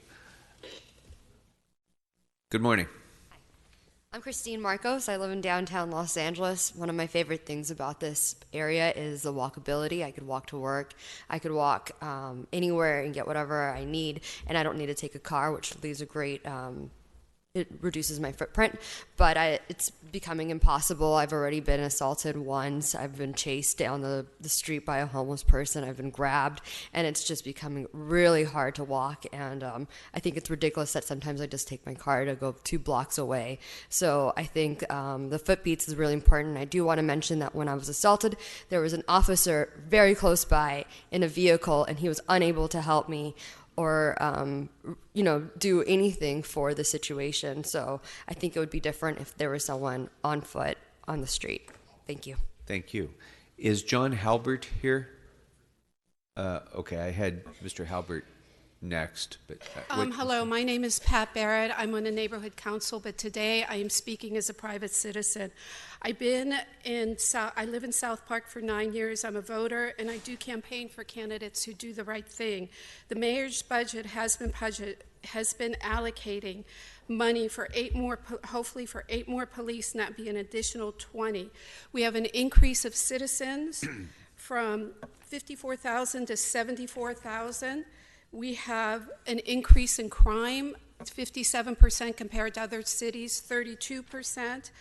Good morning. I'm Christine Marcos. I live in downtown Los Angeles. One of my favorite things about this area is the walkability. I could walk to work. I could walk anywhere and get whatever I need, and I don't need to take a car, which leaves a great it reduces my footprint, but it's becoming impossible. I've already been assaulted once. I've been chased down the street by a homeless person. I've been grabbed, and it's just becoming really hard to walk, and I think it's ridiculous that sometimes I just take my car to go 2 blocks away. So I think the foot beats is really important. I do want to mention that when I was assaulted, there was an officer very close by in a vehicle, and he was unable to help me or do anything for the situation. So I think it would be different if there was someone on foot on the street. Thank you. Thank you. Is John Halbert here? Okay, I had Mr. Halbert next. But hello, my name is Pat Barrett. I'm on the neighborhood council, but today I am speaking as a private citizen. I live in South Park for 9 years. I'm a voter, and I do campaign for candidates who do the right thing. The mayor's budget has been allocating money for hopefully for 8 more police, and that'd be an additional 20. We have an increase of citizens from 54,000 to 74,000. We have an increase in crime, 57% compared to other cities, 32%.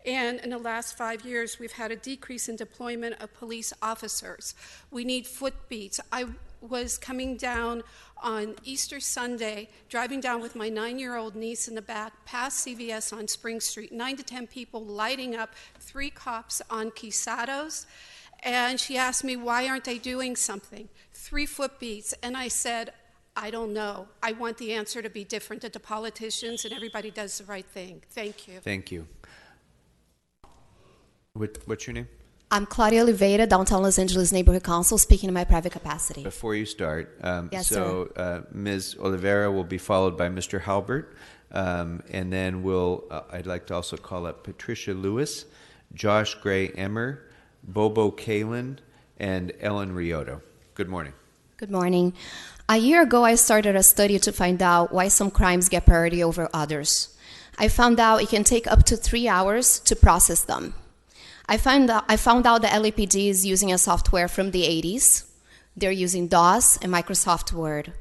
And in the last 5 years, we've had a decrease in deployment of police officers. We need foot beats. I was coming down on Easter Sunday, driving down with my 9-year-old niece in the back, past CVS on Spring Street, 9 to 10 people lighting up, 3 cops on Quisados. And she asked me, why aren't they doing something? 3 foot beats. And I said, I don't know. I want the answer to be different, that the politicians and everybody does the right thing. Thank you. Thank you. What's your name? I'm Claudia Oliveira, Downtown Los Angeles Neighborhood Council, speaking in my private capacity. Before you start, Yes, Ms. Oliveira will be followed by Mr. Halbert, and then I'd like to also call up Patricia Lewis, Josh Gray Emmer, Bobo Kalin, and Ellen Riotto. Good morning. Good morning. A year ago, I started a study to find out why some crimes get priority over others. I found out it can take up to 3 hours to process them. I found out that LAPD is using a software from the 80s. They're using DOS and Microsoft Word.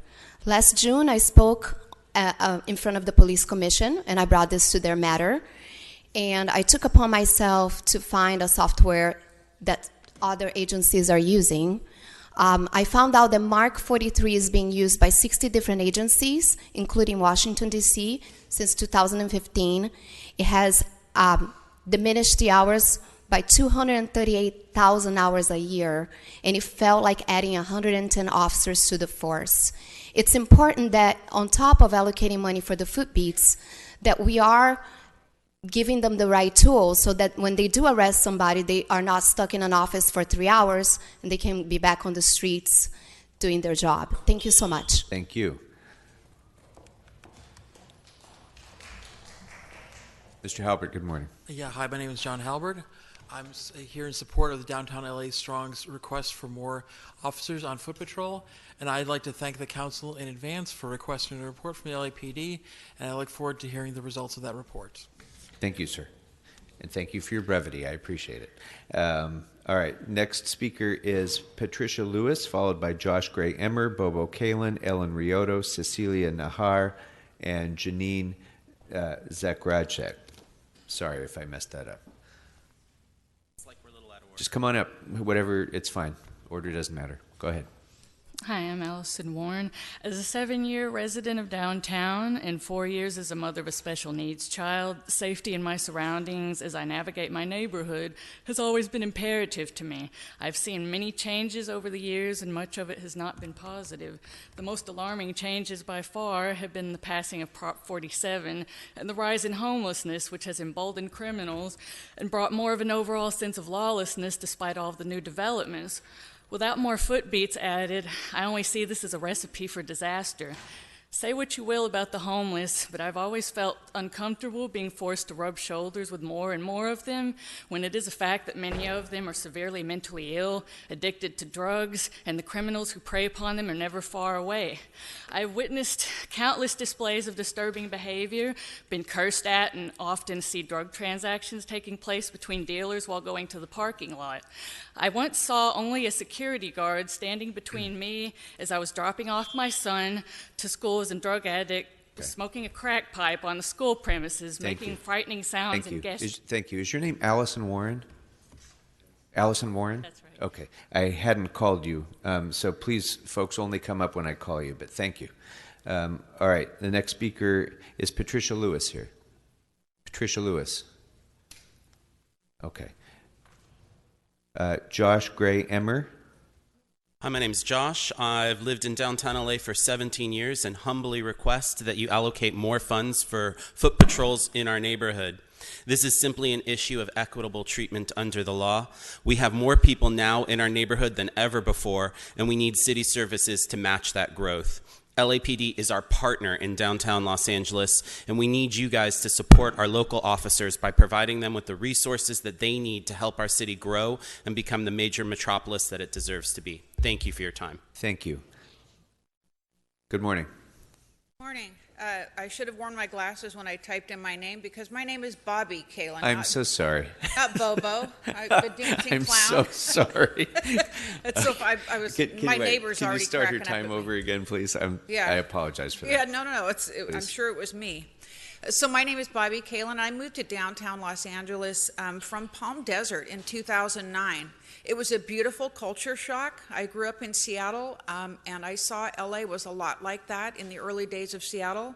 Last June, I spoke in front of the police commission, and I brought this to their matter. And I took upon myself to find a software that other agencies are using. I found out that Mark 43 is being used by 60 different agencies, including Washington, D.C., since 2015. It has diminished the hours by 238,000 hours a year, and it felt like adding 110 officers to the force. It's important that on top of allocating money for the foot beats, that we are giving them the right tools so that when they do arrest somebody, they are not stuck in an office for 3 hours and they can be back on the streets doing their job. Thank you so much. Thank you. Mr. Halbert, good morning. Yeah, hi, my name is John Halbert. I'm here in support of the Downtown LA Strong's request for more officers on foot patrol, and I'd like to thank the council in advance for requesting a report from the LAPD, and I look forward to hearing the results of that report. Thank you, sir. And thank you for your brevity. I appreciate it. All right, next speaker is Patricia Lewis, followed by Josh Gray Emmer, Bobo Kalin, Ellen Riotto, Cecilia Nahar, and Janine Zakrajcek. Sorry if I messed that up. It's like we're a little out of order. Just come on up. Whatever, it's fine. Order doesn't matter. Go ahead. Hi, I'm Allison Warren. As a 7-year resident of downtown and 4 years as a mother of a special needs child, safety in my surroundings as I navigate my neighborhood has always been imperative to me. I've seen many changes over the years, and much of it has not been positive. The most alarming changes by far have been the passing of Prop 47 and the rise in homelessness, which has emboldened criminals and brought more of an overall sense of lawlessness despite all of the new developments. Without more footbeats added, I only see this as a recipe for disaster. Say what you will about the homeless, but I've always felt uncomfortable being forced to rub shoulders with more and more of them, when it is a fact that many of them are severely mentally ill, addicted to drugs, and the criminals who prey upon them are never far away. I've witnessed countless displays of disturbing behavior, been cursed at, and often see drug transactions taking place between dealers while going to the parking lot. I once saw only a security guard standing between me as I was dropping off my son to school as a drug addict, smoking a crack pipe on the school premises, making frightening sounds and gestures. Thank you. Is your name Allison Warren? Allison Warren? That's right. Okay. I hadn't called you, so please, folks, only come up when I call you, but thank you. All right. The next speaker is Patricia Lewis here. Patricia Lewis. Okay. Josh Gray Emmer. Hi, my name is Josh. I've lived in downtown LA for 17 years and humbly request that you allocate more funds for foot patrols in our neighborhood. This is simply an issue of equitable treatment under the law. We have more people now in our neighborhood than ever before, and we need city services to match that growth. LAPD is our partner in downtown Los Angeles, and we need you guys to support our local officers by providing them with the resources that they need to help our city grow and become the major metropolis that it deserves to be. Thank you for your time. Thank you. Good morning. Morning. I should have worn my glasses when I typed in my name because my name is Bobby Kalin. I'm so sorry. Not Bobo. The dancing I'm clown. so sorry. So I was. My neighbor's can already you start cracking your time up at over me. again, please? Yeah. I apologize for that. Yeah, no. I'm sure it was me. So my name is Bobby Kalin. I moved to downtown Los Angeles from Palm Desert in 2009. It was a beautiful culture shock. I grew up in Seattle, and I saw LA was a lot like that in the early days of Seattle.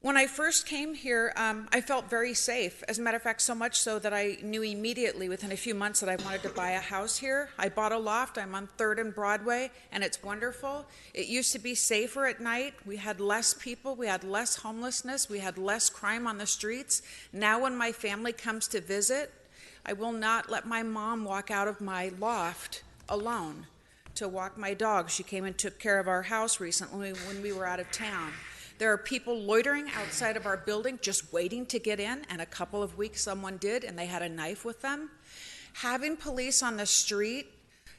When I first came here, I felt very safe. As a matter of fact, so much so that I knew immediately within a few months that I wanted to buy a house here. I bought a loft. I'm on 3rd and Broadway, and it's wonderful. It used to be safer at night. We had less people. We had less homelessness. We had less crime on the streets. Now when my family comes to visit, I will not let my mom walk out of my loft alone to walk my dog. She came and took care of our house recently when we were out of town. There are people loitering outside of our building just waiting to get in, and a couple of weeks someone did, and they had a knife with them. Having police on the street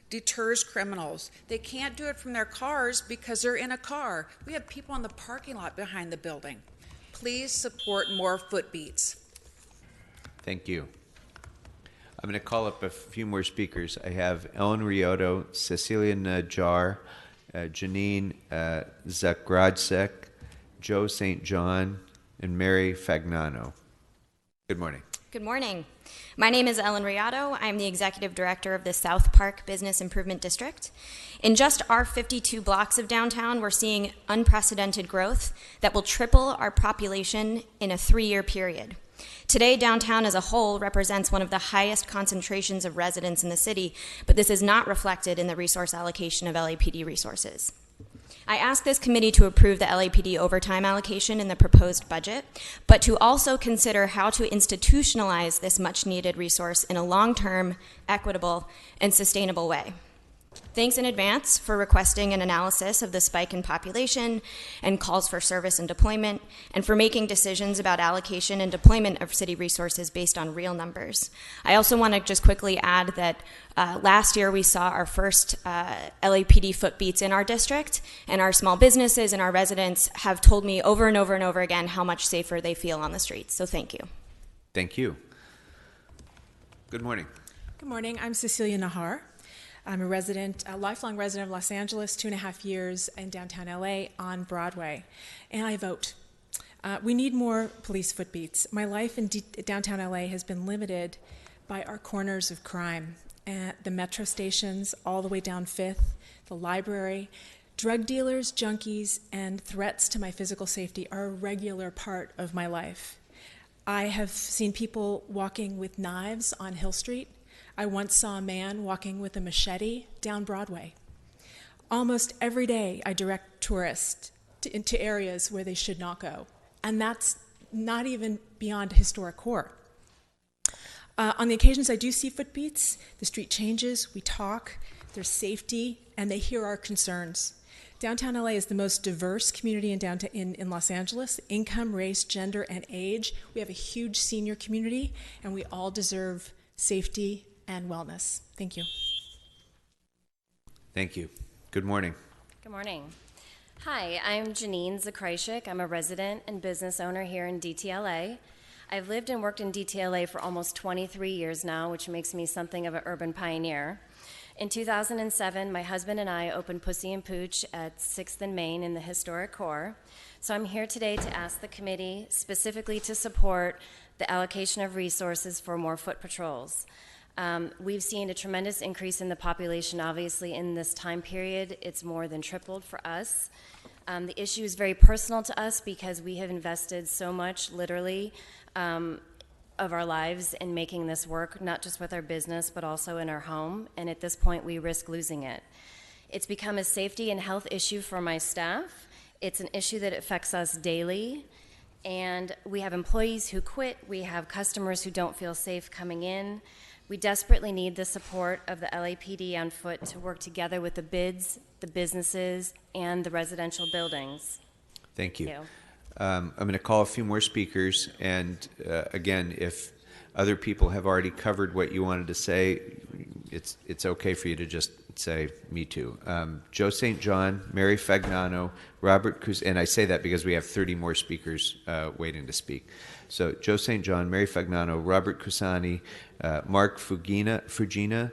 deters criminals. They can't do it from their cars because they're in a car. We have people in the parking lot behind the building. Please support more footbeats. Thank you. I'm going to call up a few more speakers. I have Ellen Riotto, Cecilia Najjar, Janine Zagradsek, Joe St. John, and Mary Fagnano. Good morning. Good morning. My name is Ellen Riotto. I'm the Executive Director of the South Park Business Improvement District. In just our 52 blocks of downtown, we're seeing unprecedented growth that will triple our population in a 3-year period. Today, downtown as a whole represents one of the highest concentrations of residents in the city, but this is not reflected in the resource allocation of LAPD resources. I ask this committee to approve the LAPD overtime allocation in the proposed budget, but to also consider how to institutionalize this much-needed resource in a long-term, equitable, and sustainable way. Thanks in advance for requesting an analysis of the spike in population and calls for service and deployment, and for making decisions about allocation and deployment of city resources based on real numbers. I also want to just quickly add that last year we saw our first LAPD footbeats in our district, and our small businesses and our residents have told me over and over and over again how much safer they feel on the streets. So thank you. Thank you. Good morning. Good morning. I'm Cecilia Nahar. I'm a lifelong resident of Los Angeles, 2.5 years in downtown LA on Broadway, and I vote. We need more police footbeats. My life in downtown LA has been limited by our corners of crime, the metro stations all the way down 5th, the library. Drug dealers, junkies, and threats to my physical safety are a regular part of my life. I have seen people walking with knives on Hill Street. I once saw a man walking with a machete down Broadway. Almost every day I direct tourists into areas where they should not go, and that's not even beyond historic core. On the occasions I do see footbeats, the street changes, we talk, there's safety, and they hear our concerns. Downtown LA is the most diverse community in Los Angeles, income, race, gender, and age. We have a huge senior community, and we all deserve safety and wellness. Thank you. Thank you. Good morning. Good morning. Hi, I'm Janine Zakryshik. I'm a resident and business owner here in DTLA. I've lived and worked in DTLA for almost 23 years now, which makes me something of an urban pioneer. In 2007, my husband and I opened Pussy and Pooch at 6th and Main in the historic core. So I'm here today to ask the committee specifically to support the allocation of resources for more foot patrols. We've seen a tremendous increase in the population, obviously, in this time period. It's more than tripled for us. The issue is very personal to us because we have invested so much, literally, of our lives in making this work, not just with our business, but also in our home, and at this point, we risk losing it. It's become a safety and health issue for my staff. It's an issue that affects us daily, and we have employees who quit. We have customers who don't feel safe coming in. We desperately need the support of the LAPD on foot to work together with the bids, the businesses, and the residential buildings. Thank you. I'm going to call a few more speakers, and again, if other people have already covered what you wanted to say, it's okay for you to just say, me too. Joe St. John, Mary Fagnano, Robert Cus, and I say that because we have 30 more speakers waiting to speak. So Joe St. John, Mary Fagnano, Robert Casani, Mark Fugina,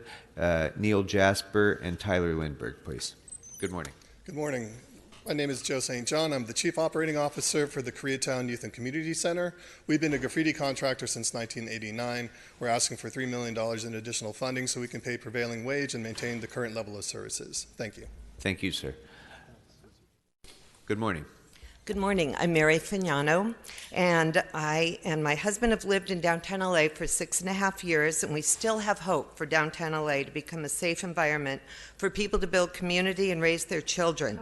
Neil Jasper, and Tyler Lindbergh, please. Good morning. Good morning. My name is Joe St. John. I'm the Chief Operating Officer for the Koreatown Youth and Community Center. We've been a graffiti contractor since 1989. We're asking for $3 million in additional funding so we can pay prevailing wage and maintain the current level of services. Thank you. Thank you, sir. Good morning. Good morning. I'm Mary Fagnano, and I and my husband have lived in downtown LA for 6.5 years, and we still have hope for downtown LA to become a safe environment for people to build community and raise their children.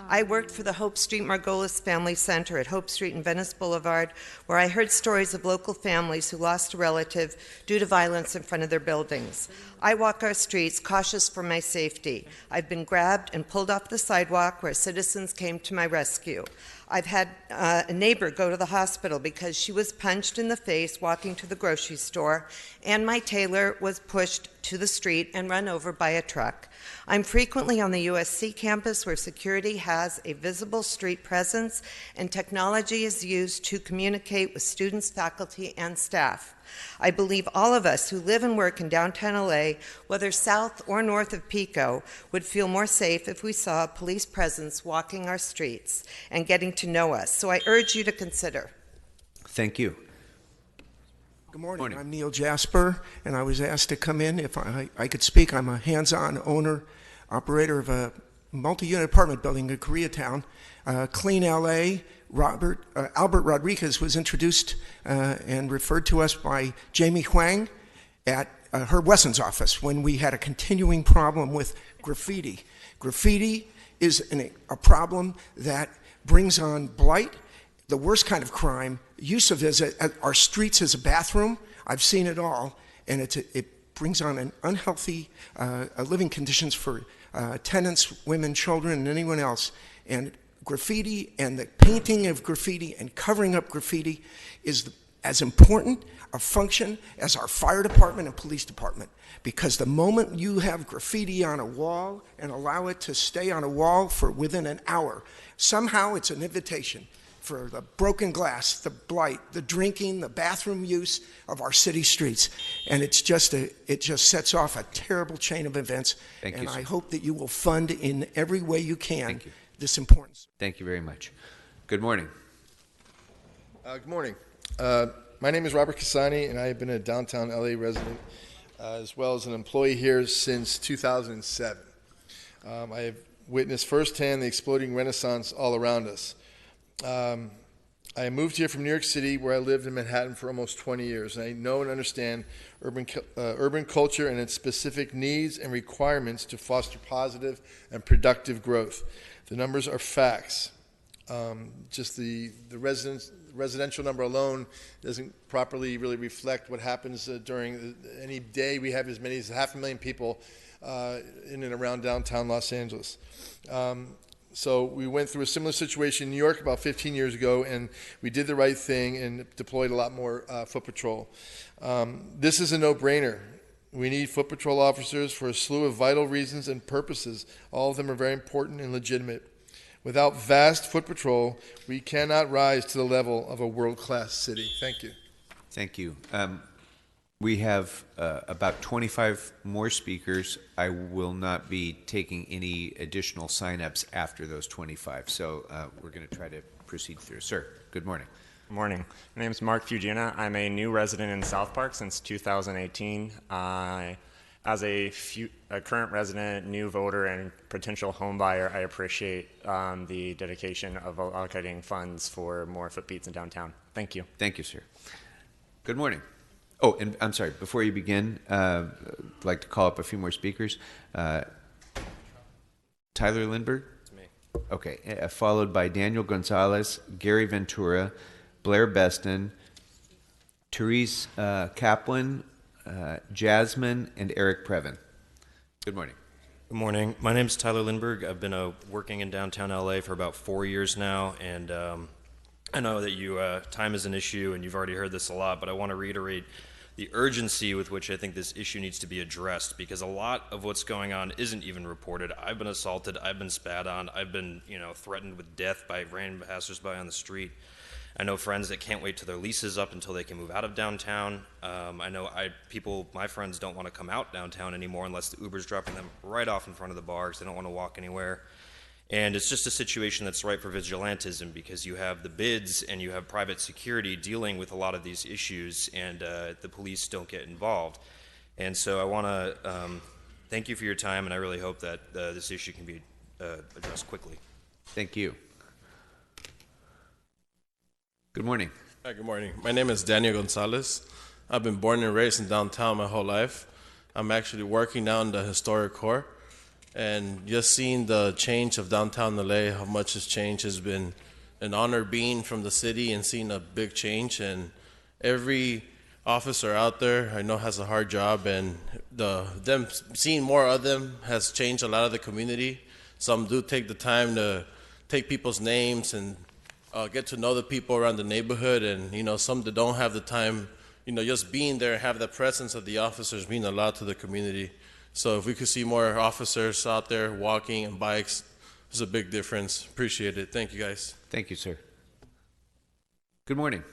I worked for the Hope Street Margolis Family Center at Hope Street and Venice Boulevard, where I heard stories of local families who lost a relative due to violence in front of their buildings. I walk our streets cautious for my safety. I've been grabbed and pulled off the sidewalk where citizens came to my rescue. I've had a neighbor go to the hospital because she was punched in the face walking to the grocery store, and my tailor was pushed to the street and run over by a truck. I'm frequently on the USC campus where security has a visible street presence and technology is used to communicate with students, faculty, and staff. I believe all of us who live and work in downtown LA, whether south or north of Pico, would feel more safe if we saw a police presence walking our streets and getting to know us. So I urge you to consider. Thank you. Good morning. I'm Neil Jasper, and I was asked to come in if I could speak. I'm a hands-on owner, operator of a multi-unit apartment building in Koreatown. Clean LA. Albert Rodriguez was introduced and referred to us by Jamie Huang at Herb Wesson's office when we had a continuing problem with graffiti. Graffiti is a problem that brings on blight, the worst kind of crime, use of our streets as a bathroom. I've seen it all, and it brings on an unhealthy living conditions for tenants, women, children, and anyone else. And graffiti and the painting of graffiti and covering up graffiti is as important a function as our fire department and police department, because the moment you have graffiti on a wall and allow it to stay on a wall for within an hour, somehow it's an invitation for the broken glass, the blight, the drinking, the bathroom use of our city streets. And it just sets off a terrible chain of events. Thank you, and sir. I hope that you will fund in every way you can this importance. Thank you very much. Good morning. Good morning. My name is Robert Casani, and I have been a downtown LA resident as well as an employee here since 2007. I have witnessed firsthand the exploding renaissance all around us. I moved here from New York City, where I lived in Manhattan for almost 20 years, and I know and understand urban culture and its specific needs and requirements to foster positive and productive growth. The numbers are facts. Just the residential number alone doesn't properly really reflect what happens during any day. We have as many as 500,000 people in and around downtown Los Angeles. So we went through a similar situation in New York about 15 years ago, and we did the right thing and deployed a lot more foot patrol. This is a no-brainer. We need foot patrol officers for a slew of vital reasons and purposes. All of them are very important and legitimate. Without vast foot patrol, we cannot rise to the level of a world-class city. Thank you. Thank you. We have about 25 more speakers. I will not be taking any additional sign-ups after those 25, so we're going to try to proceed through. Sir, good morning. Good morning. My name is Mark Fugina. I'm a new resident in South Park since 2018. As a current resident, new voter, and potential home buyer, I appreciate the dedication of allocating funds for more footbeats in downtown. Thank you. Thank you, sir. Good morning. Oh, and I'm sorry, before you begin, I'd like to call up a few more speakers. Tyler Lindbergh? It's me. Okay, followed by Daniel Gonzalez, Gary Ventura, Blair Beston, Therese Kaplan, Jasmine, and Eric Previn. Good morning. Good morning. My name's Tyler Lindbergh. I've been working in downtown LA for about 4 years now, and I know that time is an issue, and you've already heard this a lot, but I want to reiterate the urgency with which I think this issue needs to be addressed, because a lot of what's going on isn't even reported. I've been assaulted, I've been spat on, I've been threatened with death by random passersby on the street. I know friends that can't wait till their lease is up until they can move out of downtown. I know my friends don't want to come out downtown anymore unless the Uber's dropping them right off in front of the bar because they don't want to walk anywhere. And it's just a situation that's ripe for vigilantism because you have the bids and you have private security dealing with a lot of these issues, and the police don't get involved. And so I want to thank you for your time, and I really hope that this issue can be addressed quickly. Thank you. Good morning. Hi, good morning. My name is Daniel Gonzalez. I've been born and raised in downtown my whole life. I'm actually working now in the historic core, and just seeing the change of downtown LA, how much has changed, has been an honor being from the city and seeing a big change. And every officer out there I know has a hard job, and them seeing more of them has changed a lot of the community. Some do take the time to take people's names and get to know the people around the neighborhood, and some that don't have the time, just being there, have the presence of the officers mean a lot to the community. So if we could see more officers out there walking and bikes, there's a big difference. Appreciate it. Thank you, guys. Thank you, sir. Good morning.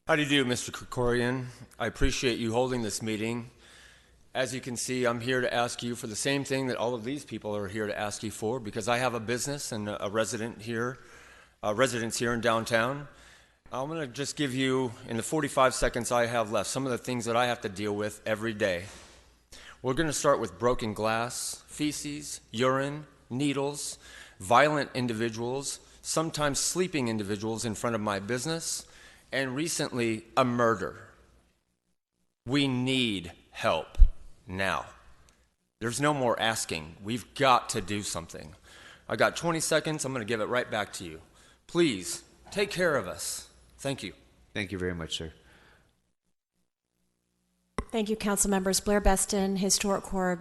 How do you do, Mr. Krikorian? I appreciate you holding this meeting. As you can see, I'm here to ask you for the same thing that all of these people are here to ask you for, because I have a business and a residence here in downtown. I'm going to just give you, in the 45 seconds I have left, some of the things that I have to deal with every day. We're going to start with broken glass, feces, urine, needles, violent individuals, sometimes sleeping individuals in front of my business, and recently a murder. We need help now. There's no more asking. We've got to do something. I got 20 seconds. I'm going to give it right back to you. Please, take care of us. Thank you. Thank you very much, sir. Thank you, council members. Blair Beston, Historic Core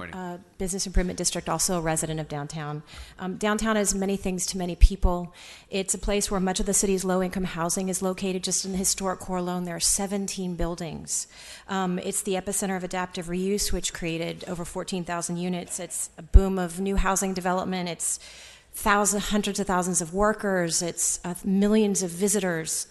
Business Improvement District, also a resident of downtown. Downtown is many things to many people. It's a place where much of the city's low-income housing is located. Just in the Historic Core alone, there are 17 buildings. It's the epicenter of adaptive reuse, which created over 14,000 units. It's a boom of new housing development. It's hundreds of thousands of workers. It's millions of visitors.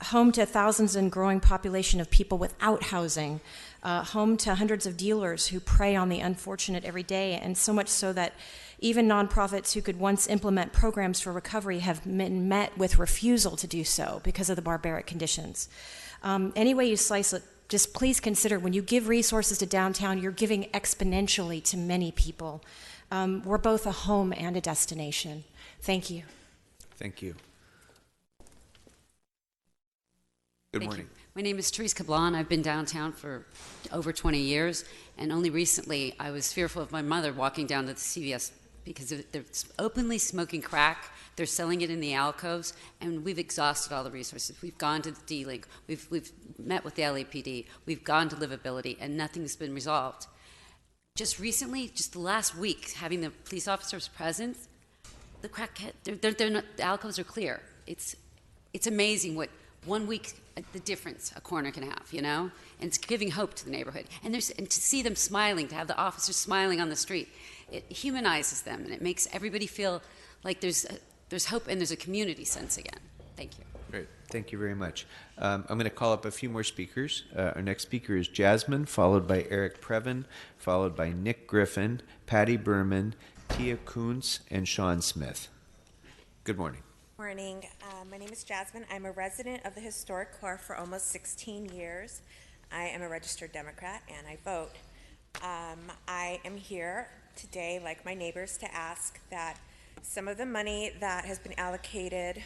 Home to thousands and growing population of people without housing, home to hundreds of dealers who prey on the unfortunate every day, and so much so that even nonprofits who could once implement programs for recovery have been met with refusal to do so because of the barbaric conditions. Any way you slice it, just please consider when you give resources to downtown, you're giving exponentially to many people. We're both a home and a destination. Thank you. Thank you. Good morning. My name is Therese Kablan. I've been downtown for over 20 years, and only recently I was fearful of my mother walking down to the CVS because they're openly smoking crack. They're selling it in the alcoves, and we've exhausted all the resources. We've gone to the D-Link. We've met with the LAPD. We've gone to livability, and nothing's been resolved. Just recently, just the last week, having the police officers present, the crackhead, the alcoves are clear. It's amazing what 1 week the difference a corner can have, you know, and it's giving hope to the neighborhood. And to see them smiling, to have the officers smiling on the street, it humanizes them, and it makes everybody feel like there's hope and there's a community sense again. Thank you. Great. Thank you very much. I'm going to call up a few more speakers. Our next speaker is Jasmine, followed by Eric Previn, followed by Nick Griffin, Patty Berman, Tia Kuntz, and Sean Smith. Good morning. Morning. My name is Jasmine. I'm a resident of the Historic Core for almost 16 years. I am a registered Democrat and I vote. I am here today, like my neighbors, to ask that some of the money that has been allocated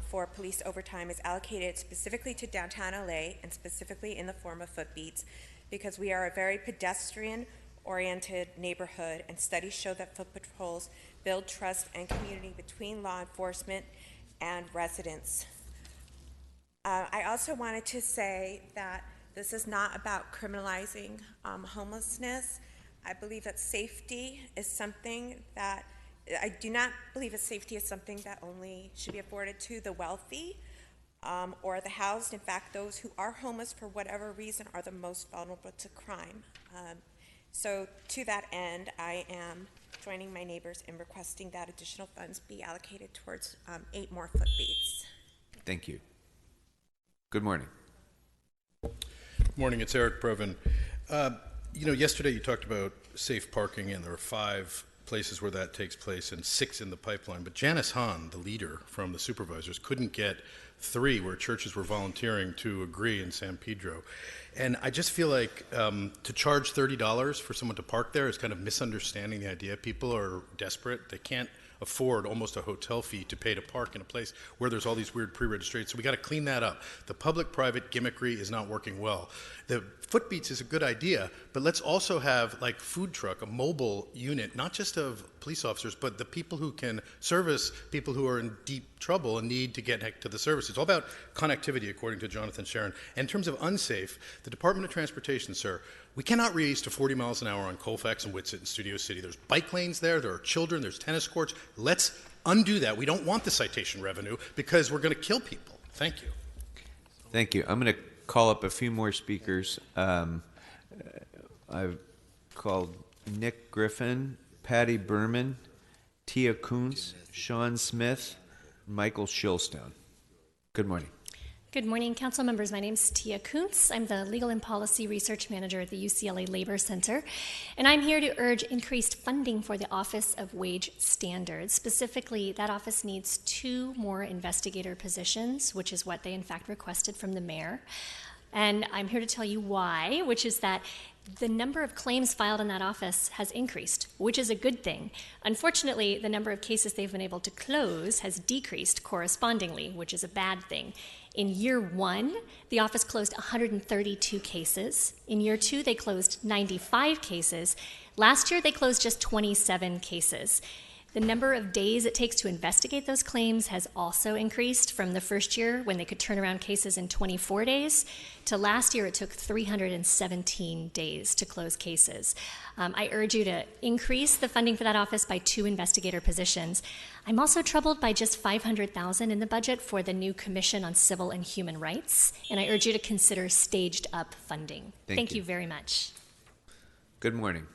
for police overtime is allocated specifically to downtown LA and specifically in the form of footbeats, because we are a very pedestrian-oriented neighborhood, and studies show that foot patrols build trust and community between law enforcement and residents. I also wanted to say that this is not about criminalizing homelessness. I believe that safety is something that I do not believe that safety is something that only should be afforded to the wealthy or the housed. In fact, those who are homeless for whatever reason are the most vulnerable to crime. So to that end, I am joining my neighbors in requesting that additional funds be allocated towards 8 more footbeats. Thank you. Good morning. Good morning. It's Eric Previn. Yesterday you talked about safe parking, and there are 5 places where that takes place and 6 in the pipeline. But Janice Hahn, the leader from the supervisors, couldn't get 3 where churches were volunteering to agree in San Pedro. And I just feel like to charge $30 for someone to park there is kind of misunderstanding the idea. People are desperate. They can't afford almost a hotel fee to pay to park in a place where there's all these weird pre-registrations. So we got to clean that up. The public-private gimmickry is not working well. The footbeats is a good idea, but let's also have like food truck, a mobile unit, not just of police officers, but the people who can service people who are in deep trouble and need to get to the service. It's all about connectivity, according to Jonathan Sharon. And in terms of unsafe, the Department of Transportation, sir, we cannot raise to 40 miles an hour on Colfax and Whitsett in Studio City. There's bike lanes there are children, there's tennis courts. Let's undo that. We don't want the citation revenue because we're going to kill people. Thank you. Thank you. I'm going to call up a few more speakers. I've called Nick Griffin, Patty Berman, Tia Kuntz, Sean Smith, Michael Shilstone. Good morning. Good morning, council members. My name is Tia Kuntz. I'm the Legal and Policy Research Manager at the UCLA Labor Center, and I'm here to urge increased funding for the Office of Wage Standards. Specifically, that office needs 2 more investigator positions, which is what they in fact requested from the mayor. And I'm here to tell you why, which is that the number of claims filed in that office has increased, which is a good thing. Unfortunately, the number of cases they've been able to close has decreased correspondingly, which is a bad thing. In year 1, the office closed 132 cases. In year 2, they closed 95 cases. Last year, they closed just 27 cases. The number of days it takes to investigate those claims has also increased from the first year, when they could turn around cases in 24 days, to last year it took 317 days to close cases. I urge you to increase the funding for that office by 2 investigator positions. I'm also troubled by just $500,000 in the budget for the new Commission on Civil and Human Rights, and I urge you to consider staged up funding. Thank you very much. Good morning.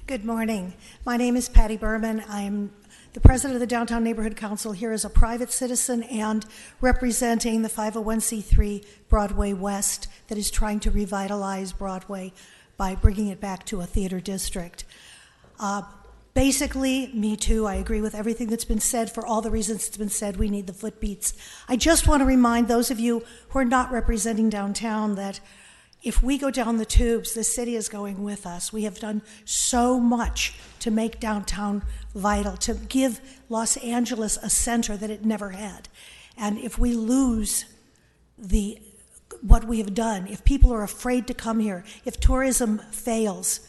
Good morning. My name is Patty Berman. I'm the president of the Downtown Neighborhood Council here as a private citizen and representing the 501c3 Broadway West that is trying to revitalize Broadway by bringing it back to a theater district. Basically, me too, I agree with everything that's been said. For all the reasons it's been said, we need the footbeats. I just want to remind those of you who are not representing downtown that if we go down the tubes, the city is going with us. We have done so much to make downtown vital, to give Los Angeles a center that it never had. And if we lose what we have done, if people are afraid to come here, if tourism fails,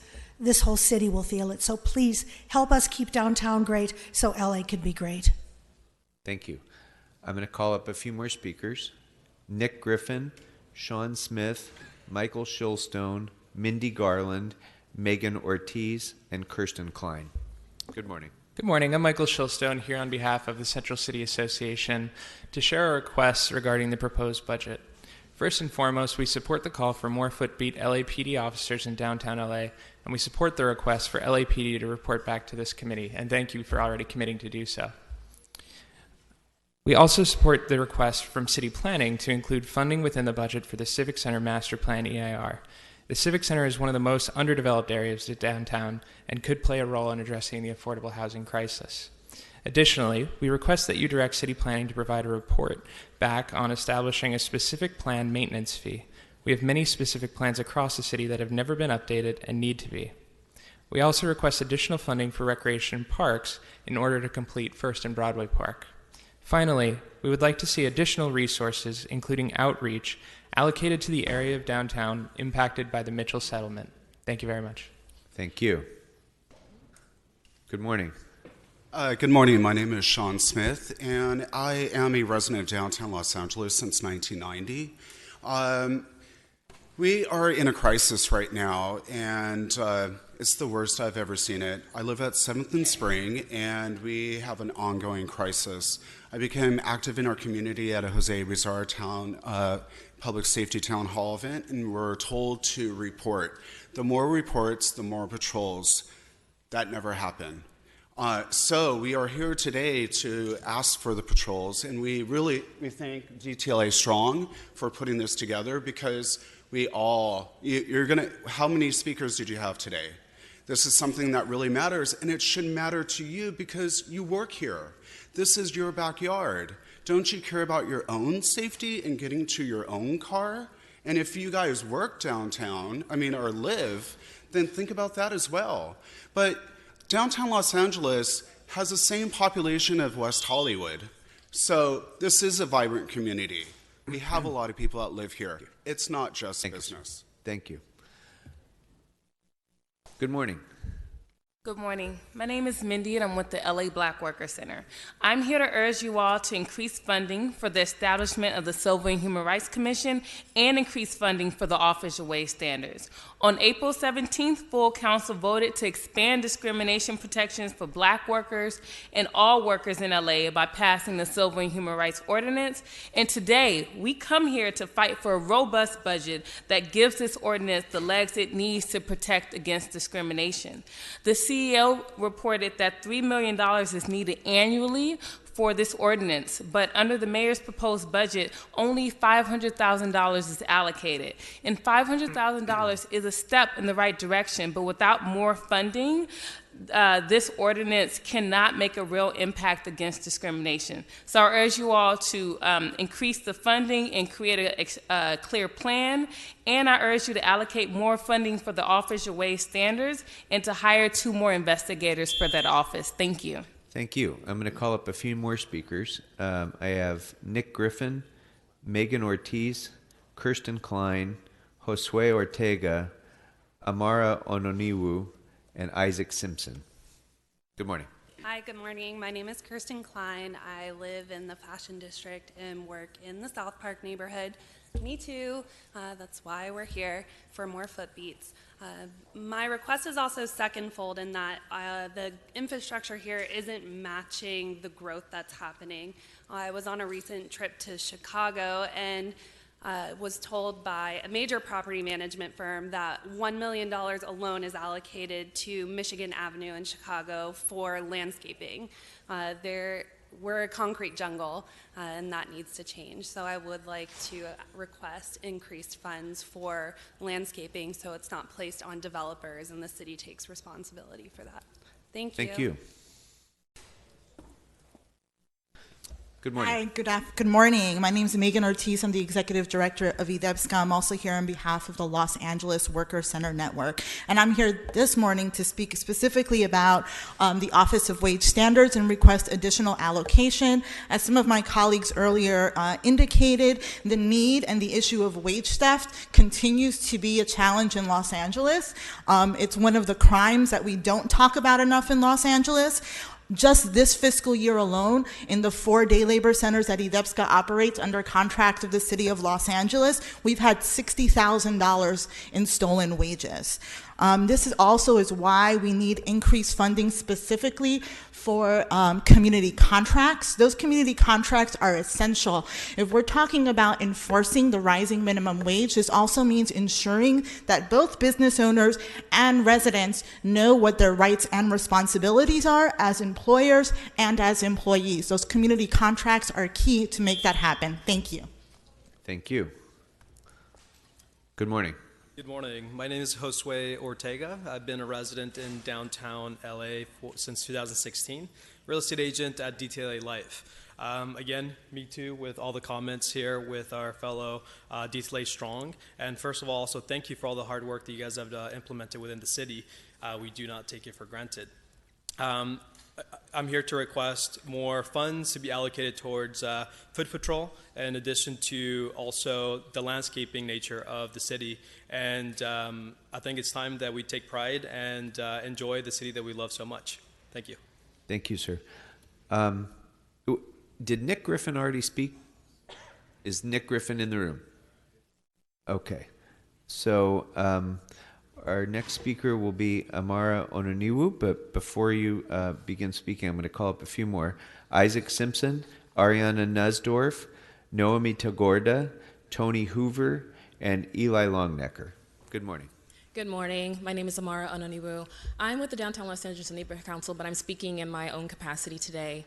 this whole city will feel it. So please help us keep downtown great so LA can be great. Thank you. I'm going to call up a few more speakers. Nick Griffin, Sean Smith, Michael Shulstone, Mindy Garland, Megan Ortiz, and Kirsten Klein. Good morning. Good morning. I'm Michael Shulstone here on behalf of the Central City Association to share our requests regarding the proposed budget. First and foremost, we support the call for more footbeat LAPD officers in downtown LA, and we support the request for LAPD to report back to this committee, and thank you for already committing to do so. We also support the request from City Planning to include funding within the budget for the Civic Center Master Plan EIR. The Civic Center is one of the most underdeveloped areas of downtown and could play a role in addressing the affordable housing crisis. Additionally, we request that you direct City Planning to provide a report back on establishing a specific plan maintenance fee. We have many specific plans across the city that have never been updated and need to be. We also request additional funding for recreation parks in order to complete First and Broadway Park. Finally, we would like to see additional resources, including outreach, allocated to the area of downtown impacted by the Mitchell settlement. Thank you very much. Thank you. Good morning. Good morning. My name is Sean Smith, and I am a resident of downtown Los Angeles since 1990. We are in a crisis right now, and it's the worst I've ever seen it. I live at 7th and Spring, and we have an ongoing crisis. I became active in our community at a Jose Rizar Town Public Safety Town Hall event, and we're told to report. The more reports, the more patrols. That never happened. So we are here today to ask for the patrols, and we thank DTLA Strong for putting this together, because how many speakers did you have today? This is something that really matters, and it should matter to you because you work here. This is your backyard. Don't you care about your own safety and getting to your own car? And if you guys work downtown, or live, then think about that as well. But downtown Los Angeles has the same population of West Hollywood. So this is a vibrant community. We have a lot of people that live here. It's not just business. Thank you. Good morning. Good morning. My name is Mindy, and I'm with the LA Black Worker Center. I'm here to urge you all to increase funding for the establishment of the Civil and Human Rights Commission and increase funding for the Office of Wage Standards. On April 17th, full council voted to expand discrimination protections for Black workers and all workers in LA by passing the Civil and Human Rights Ordinance. And today, we come here to fight for a robust budget that gives this ordinance the legs it needs to protect against discrimination. The CEO reported that $3 million is needed annually for this ordinance, but under the mayor's proposed budget, only $500,000 is allocated. And $500,000 is a step in the right direction, but without more funding, this ordinance cannot make a real impact against discrimination. So I urge you all to increase the funding and create a clear plan, and I urge you to allocate more funding for the Office of Wage Standards and to hire 2 more investigators for that office. Thank you. Thank you. I'm going to call up a few more speakers. I have Nick Griffin, Megan Ortiz, Kirsten Klein, Josue Ortega, Amara Ononiwu, and Isaac Simpson. Good morning. Hi, good morning. My name is Kirsten Klein. I live in the Fashion District and work in the South Park neighborhood. Me too. That's why we're here, for more footbeats. My request is also secondfold in that the infrastructure here isn't matching the growth that's happening. I was on a recent trip to Chicago and was told by a major property management firm that $1 million alone is allocated to Michigan Avenue in Chicago for landscaping. We're a concrete jungle, and that needs to change. So I would like to request increased funds for landscaping so it's not placed on developers and the city takes responsibility for that. Thank you. Thank you. Good morning. Hi, good morning. My name is Megan Ortiz. I'm the Executive Director of EDEBSCA. I'm also here on behalf of the Los Angeles Worker Center Network. And I'm here this morning to speak specifically about the Office of Wage Standards and request additional allocation. As some of my colleagues earlier indicated, the need and the issue of wage theft continues to be a challenge in Los Angeles. It's one of the crimes that we don't talk about enough in Los Angeles. Just this fiscal year alone, in the 4 day labor centers that EDEBSCA operates under contract of the city of Los Angeles, we've had $60,000 in stolen wages. This is also why we need increased funding specifically for community contracts. Those community contracts are essential. If we're talking about enforcing the rising minimum wage, this also means ensuring that both business owners and residents know what their rights and responsibilities are as employers and as employees. Those community contracts are key to make that happen. Thank you. Thank you. Good morning. Good morning. My name is Josue Ortega. I've been a resident in downtown LA since 2016, real estate agent at DTLA Life. Again, me too, with all the comments here with our fellow DTLA Strong. And first of all, also thank you for all the hard work that you guys have implemented within the city. We do not take it for granted. I'm here to request more funds to be allocated towards foot patrol, in addition to also the landscaping nature of the city. And I think it's time that we take pride and enjoy the city that we love so much. Thank you. Thank you, sir. Did Nick Griffin already speak? Is Nick Griffin in the room? Okay. So our next speaker will be Amara Ononiwu, but before you begin speaking, I'm going to call up a few more. Isaac Simpson, Ariana Nussdorf, Noemi Tagorda, Tony Hoover, and Eli Longnecker. Good morning. Good morning. My name is Amara Ononiwu. I'm with the Downtown Los Angeles Neighborhood Council, but I'm speaking in my own capacity today.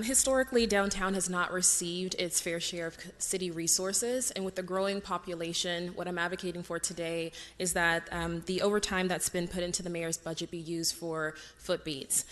Historically, downtown has not received its fair share of city resources, and with the growing population, what I'm advocating for today is that the overtime that's been put into the mayor's budget be used for footbeats.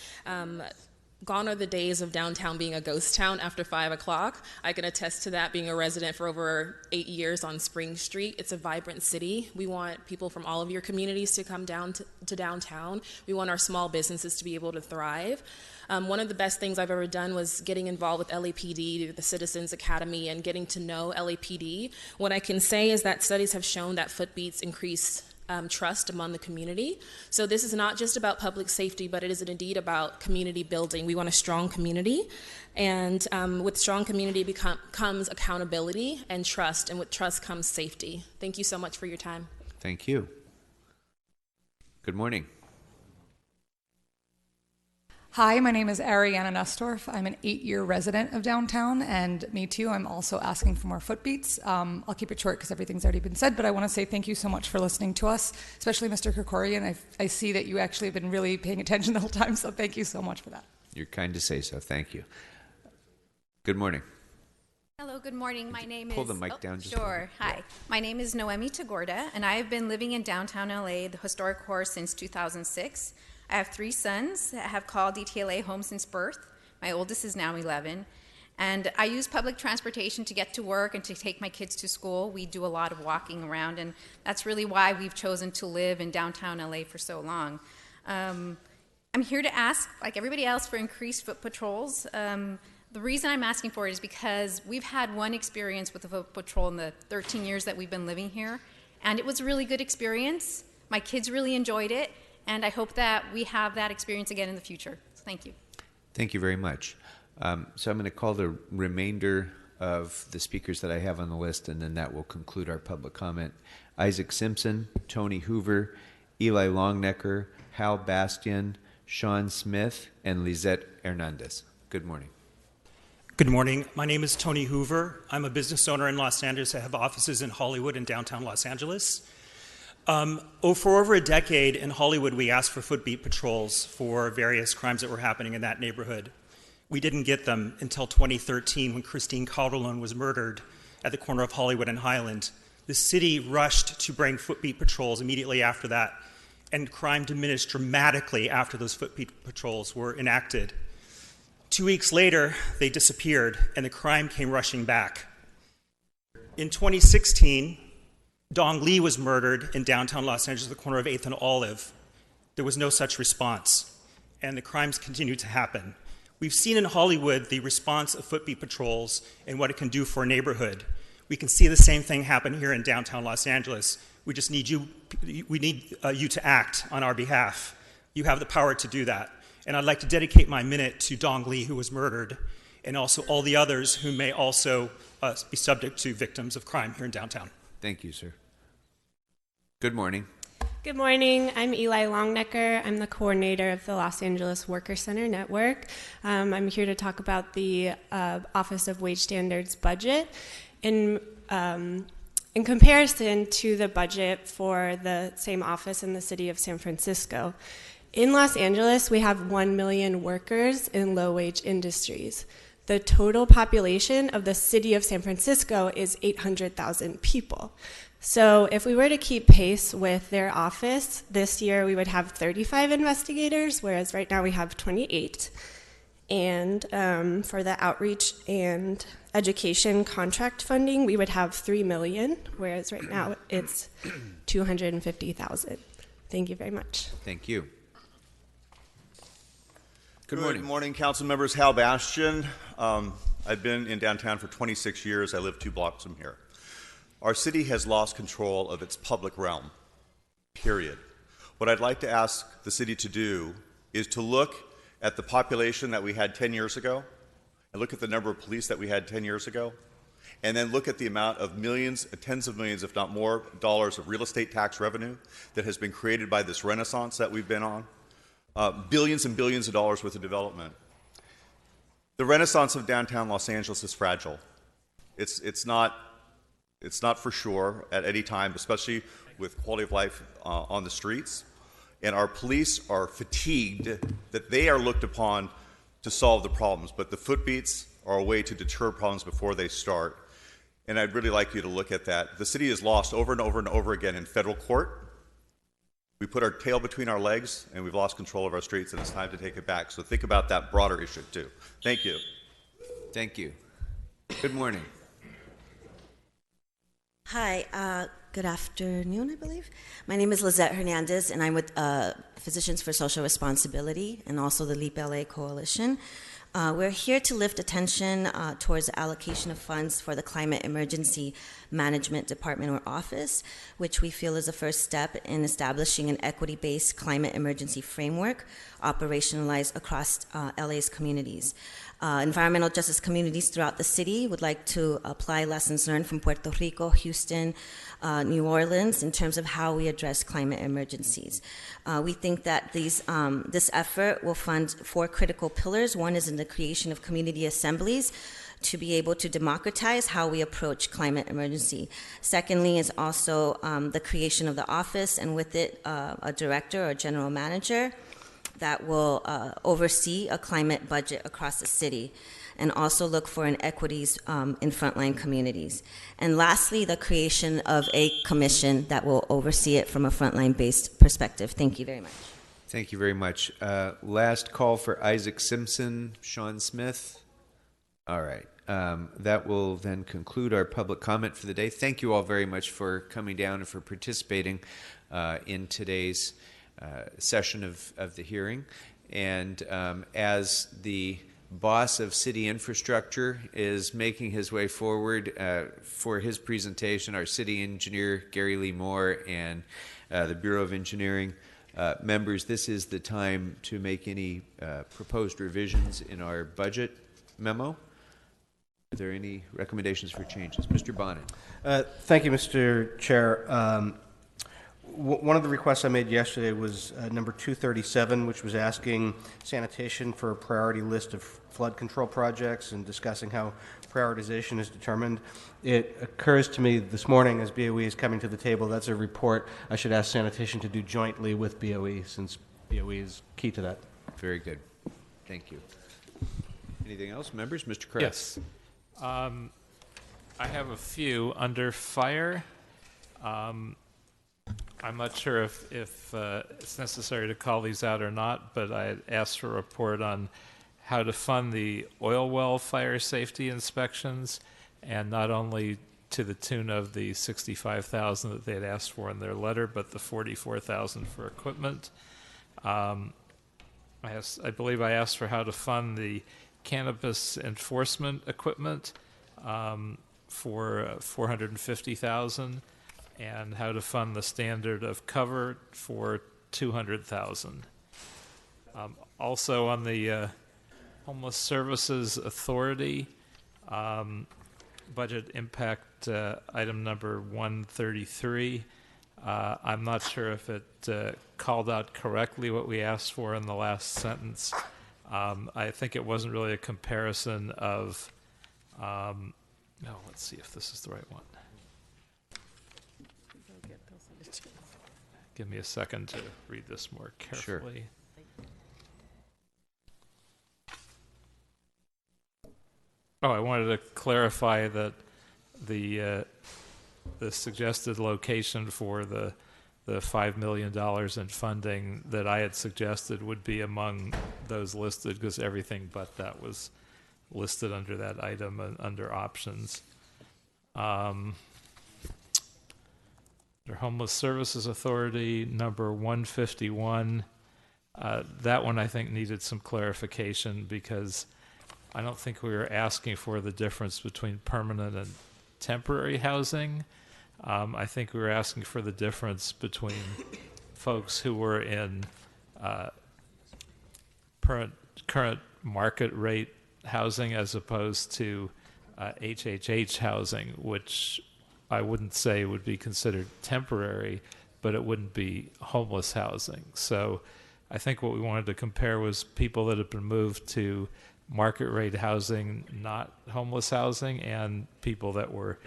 Gone are the days of downtown being a ghost town after 5 o'clock. I can attest to that, being a resident for over 8 years on Spring Street. It's a vibrant city. We want people from all of your communities to come down to downtown. We want our small businesses to be able to thrive. One of the best things I've ever done was getting involved with LAPD, the Citizens Academy, and getting to know LAPD. What I can say is that studies have shown that footbeats increase trust among the community. So this is not just about public safety, but it is indeed about community building. We want a strong community, and with strong community comes accountability and trust, and with trust comes safety. Thank you so much for your time. Thank you. Good morning. Hi, my name is Ariana Nussdorf. I'm an 8-year resident of downtown, and me too, I'm also asking for more footbeats. I'll keep it short because everything's already been said, but I want to say thank you so much for listening to us, especially Mr. Krikorian. I see that you actually have been really paying attention the whole time, so thank you so much for that. You're kind to say so. Thank you. Good morning. Hello, good morning. My name is... Pull the mic down just Sure. Hi. My name is Noemi Tagorda, and I have been living in downtown LA, the historic core, since 2006. I have 3 sons that have called DTLA home since birth. My oldest is now 11. And I use public transportation to get to work and to take my kids to school. We do a lot of walking around, and that's really why we've chosen to live in downtown LA for so long. I'm here to ask, like everybody else, for increased foot patrols. The reason I'm asking for it is because we've had one experience with the foot patrol in the 13 years that we've been living here, and it was a really good experience. My kids really enjoyed it. And I hope that we have that experience again in the future. So thank you. Thank you very much. So I'm going to call the remainder of the speakers that I have on the list, and then that will conclude our public comment. Isaac Simpson, Tony Hoover, Eli Longnecker, Hal Bastian, Sean Smith, and Lizette Hernandez. Good morning. Good morning. My name is Tony Hoover. I'm a business owner in Los Angeles. I have offices in Hollywood and downtown Los Angeles. For over a decade in Hollywood, we asked for footbeat patrols for various crimes that were happening in that neighborhood. We didn't get them until 2013 when Christine Calderone was murdered at the corner of Hollywood and Highland. The city rushed to bring footbeat patrols immediately after that, and crime diminished dramatically after those footbeat patrols were enacted. 2 weeks later, they disappeared, and the crime came rushing back. In 2016, Dong Lee was murdered in downtown Los Angeles at the corner of 8th and Olive. There was no such response, and the crimes continued to happen. We've seen in Hollywood the response of footbeat patrols and what it can do for a neighborhood. We can see the same thing happen here in downtown Los Angeles. We just need you to act on our behalf. You have the power to do that. And I'd like to dedicate my minute to Dong Lee, who was murdered, and also all the others who may also be subject to victims of crime here in downtown. Thank you, sir. Good morning. Good morning. I'm Eli Longnecker. I'm the coordinator of the Los Angeles Worker Center Network. I'm here to talk about the Office of Wage Standards budget. In comparison to the budget for the same office in the city of San Francisco, in Los Angeles, we have 1 million workers in low-wage industries. The total population of the city of San Francisco is 800,000 people. So if we were to keep pace with their office, this year we would have 35 investigators, whereas right now we have 28. And for the outreach and education contract funding, we would have $3 million, whereas right now it's $250,000. Thank you very much. Thank you. Good morning, council members. Hal Bastian. I've been in downtown for 26 years. I live 2 blocks from here. Our city has lost control of its public realm, period. What I'd like to ask the city to do is to look at the population that we had 10 years ago, and look at the number of police that we had 10 years ago, and then look at the amount of millions, tens of millions, if not more, dollars of real estate tax revenue that has been created by this renaissance that we've been on. Billions and billions of dollars worth of development. The renaissance of downtown Los Angeles is fragile. It's not for sure at any time, especially with quality of life on the streets. And our police are fatigued that they are looked upon to solve the problems, but the footbeats are a way to deter problems before they start. And I'd really like you to look at that. The city has lost over and over and over again in federal court. We put our tail between our legs, and we've lost control of our streets, and it's time to take it back. So think about that broader issue, too. Thank you. Thank you. Good morning. Hi, good afternoon, I believe. My name is Lizette Hernandez, and I'm with Physicians for Social Responsibility and also the LEAP LA Coalition. We're here to lift attention towards the allocation of funds for the Climate Emergency Management Department or Office, which we feel is a first step in establishing an equity-based climate emergency framework operationalized across LA's communities. Environmental justice communities throughout the city would like to apply lessons learned from Puerto Rico, Houston, New Orleans in terms of how we address climate emergencies. We think that this effort will fund 4 critical pillars. One is in the creation of community assemblies to be able to democratize how we approach climate emergency. Secondly is also the creation of the office, and with it a director or general manager that will oversee a climate budget across the city, and also look for inequities in frontline communities. And lastly, the creation of a commission that will oversee it from a frontline-based perspective. Thank you very much. Thank you very much. Last call for Isaac Simpson, Sean Smith. All right. That will then conclude our public comment for the day. Thank you all very much for coming down and for participating in today's session of the hearing. And as the boss of city infrastructure is making his way forward for his presentation, our city engineer, Gary Lee Moore, and the Bureau of Engineering members, this is the time to make any proposed revisions in our budget memo. Are there any recommendations for changes? Mr. Bonnet. Thank you, Mr. Chair. One of the requests I made yesterday was number 237, which was asking sanitation for a priority list of flood control projects and discussing how prioritization is determined. It occurs to me this morning as BOE is coming to the table, that's a report I should ask sanitation to do jointly with BOE, since BOE is key to that. Very good. Thank you. Anything else, members? Mr. Kress. Yes. I have a few. Under fire, I'm not sure if it's necessary to call these out or not, but I asked for a report on how to fund the oil well fire safety inspections, and not only to the tune of the $65,000 that they had asked for in their letter, but the $44,000 for equipment. I believe I asked for how to fund the cannabis enforcement equipment for $450,000, and how to fund the standard of cover for $200,000. Also on the Homeless Services Authority, budget impact item number 133. I'm not sure if it called out correctly what we asked for in the last sentence. I think it wasn't really a comparison of, let's see if this is the right one. Give me a second to read this more carefully. Oh, I wanted to clarify that the suggested location for the $5 million in funding that I had suggested would be among those listed, because everything but that was listed under that item under options. Under Homeless Services Authority, number 151, that one I think needed some clarification, because I don't think we were asking for the difference between permanent and temporary housing. I think we were asking for the difference between folks who were in current market rate housing as opposed to HHH housing, which I wouldn't say would be considered temporary, but it wouldn't be homeless housing. So I think what we wanted to compare was people that had been moved to market rate housing, not homeless housing, and people that were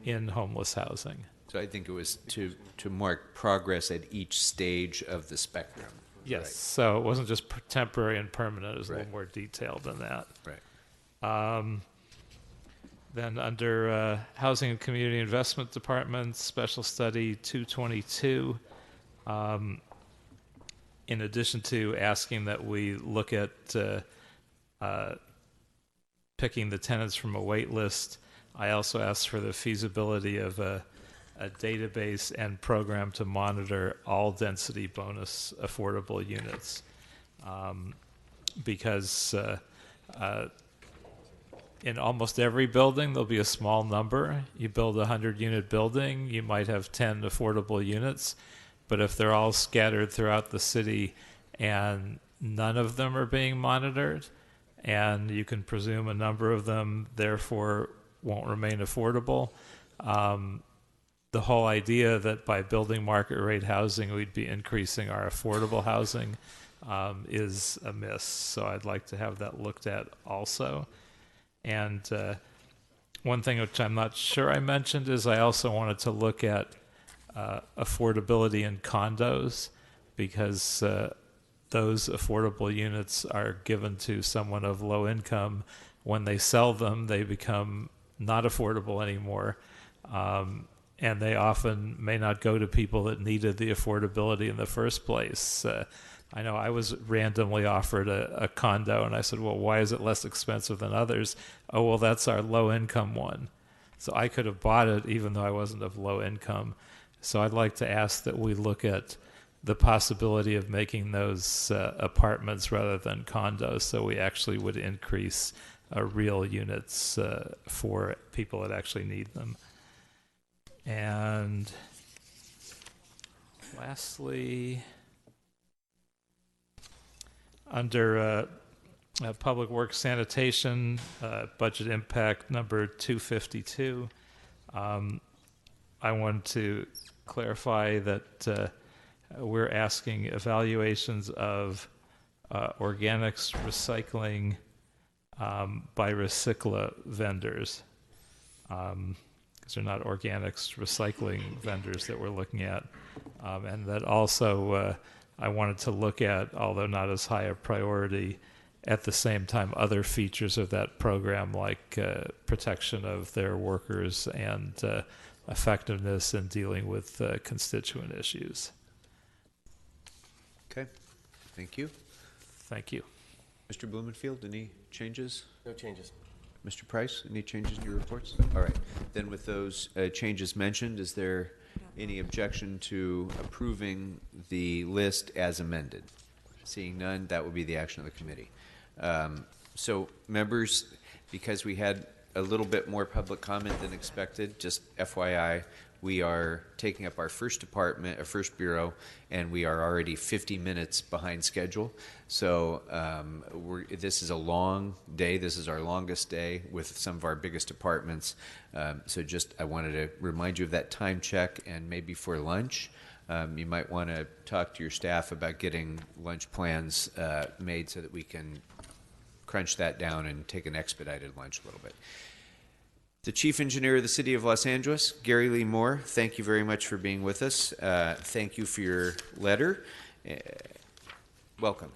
in homeless housing. So I think it was to mark progress at each stage of the spectrum. Yes, right. So it wasn't just temporary and permanent. It was a little more detailed than that. Right. Then under Housing and Community Investment Department, Special Study 222, in addition to asking that we look at picking the tenants from a wait list, I also asked for the feasibility of a database and program to monitor all density bonus affordable units, because in almost every building there'll be a small number. You build a 100-unit building, you might have 10 affordable units, but if they're all scattered throughout the city and none of them are being monitored, and you can presume a number of them therefore won't remain affordable, the whole idea that by building market rate housing we'd be increasing our affordable housing is a miss. So I'd like to have that looked at also. And one thing which I'm not sure I mentioned is I also wanted to look at affordability in condos, because those affordable units are given to someone of low income. When they sell them, they become not affordable anymore. And they often may not go to people that needed the affordability in the first place. I know I was randomly offered a condo, and I said, well, why is it less expensive than others? Oh, well, that's our low-income one. So I could have bought it even though I wasn't of low income. So I'd like to ask that we look at the possibility of making those apartments rather than condos, so we actually would increase real units for people that actually need them. And lastly, under Public Works Sanitation, budget impact number 252, I wanted to clarify that we're asking evaluations of organics recycling by Recycla vendors, because they're not organics recycling vendors that we're looking at. And that also I wanted to look at, although not as high a priority, at the same time other features of that program, like protection of their workers and effectiveness in dealing with constituent issues. Okay, thank you. Thank you. Mr. Blumenfield, any changes? No changes. Mr. Price, any changes in your reports? All right. Then with those changes mentioned, is there any objection to approving the list as amended? Seeing none, that will be the action of the committee. So members, because we had a little bit more public comment than expected, just FYI, we are taking up our first department, our first bureau, and we are already 50 minutes behind schedule. So this is a long day. This is our longest day with some of our biggest departments. So just I wanted to remind you of that time check, and maybe for lunch, you might want to talk to your staff about getting lunch plans made so that we can crunch that down and take an expedited lunch a little bit. The Chief Engineer of the City of Los Angeles, Gary Lee Moore, thank you very much for being with us. Thank you for your letter. Welcome.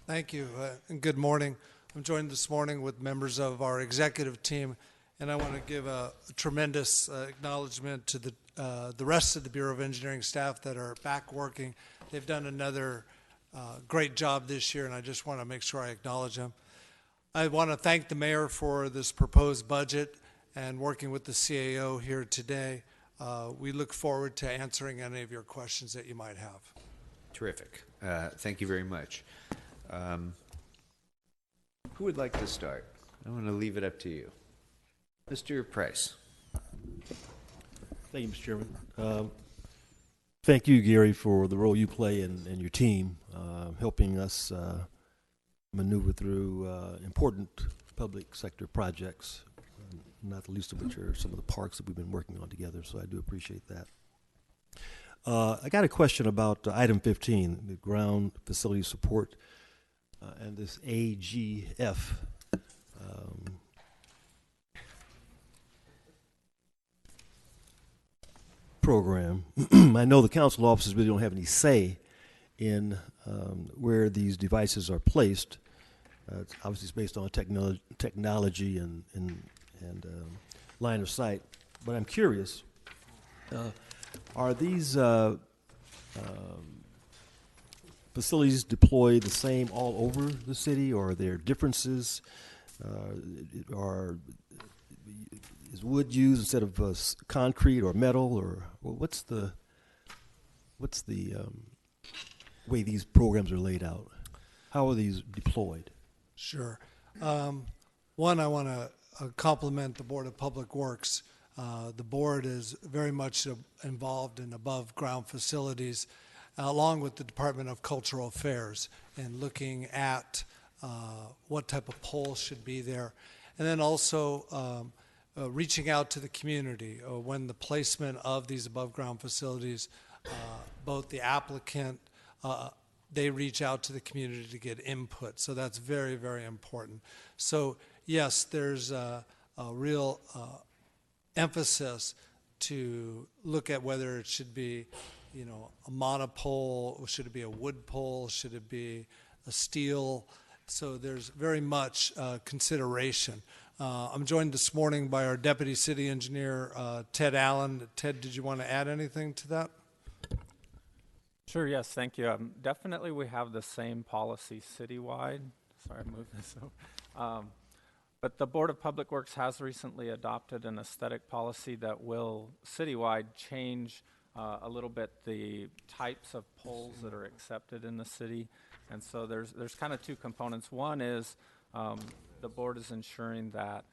Thank you, and good morning. I'm joined this morning with members of our executive team, and I want to give a tremendous acknowledgement to the rest of the Bureau of Engineering staff that are back working. They've done another great job this year, and I just want to make sure I acknowledge them. I want to thank the mayor for this proposed budget and working with the CAO here today. We look forward to answering any of your questions that you might have. Terrific. Thank you very much. Who would like to start? I want to leave it up to you. Mr. Price. Thank you, Mr. Chairman. Thank you, Gary, for the role you play and your team, helping us maneuver through important public sector projects, not the least of which are some of the parks that we've been working on together, so I do appreciate that. I got a question about item 15, the ground facility support, and this AGF. Program. I know the council officers really don't have any say in where these devices are placed. It's obviously, it's based on technology and line of sight. But I'm curious, are these facilities deployed the same all over the city, or are there differences? Is wood used instead of concrete or metal, or what's the way these programs are laid out? How are these deployed? Sure. One, I want to compliment the Board of Public Works. The board is very much involved in above ground facilities, along with the Department of Cultural Affairs, and looking at what type of poles should be there. And then also reaching out to the community when the placement of these above ground facilities, both the applicant, they reach out to the community to get input. So that's very, very important. So yes, there's a real emphasis to look at whether it should be, you know, a monopole, or should it be a wood pole, should it be a steel? So there's very much consideration. I'm joined this morning by our Deputy City Engineer, Ted Allen. Ted, did you want to add anything to that? Sure, yes, thank you. Definitely we have the same policy citywide. Sorry, I moved this over. But the Board of Public Works has recently adopted an aesthetic policy that will citywide change a little bit the types of poles that are accepted in the city. And so there's kind of two components. One is the board is ensuring that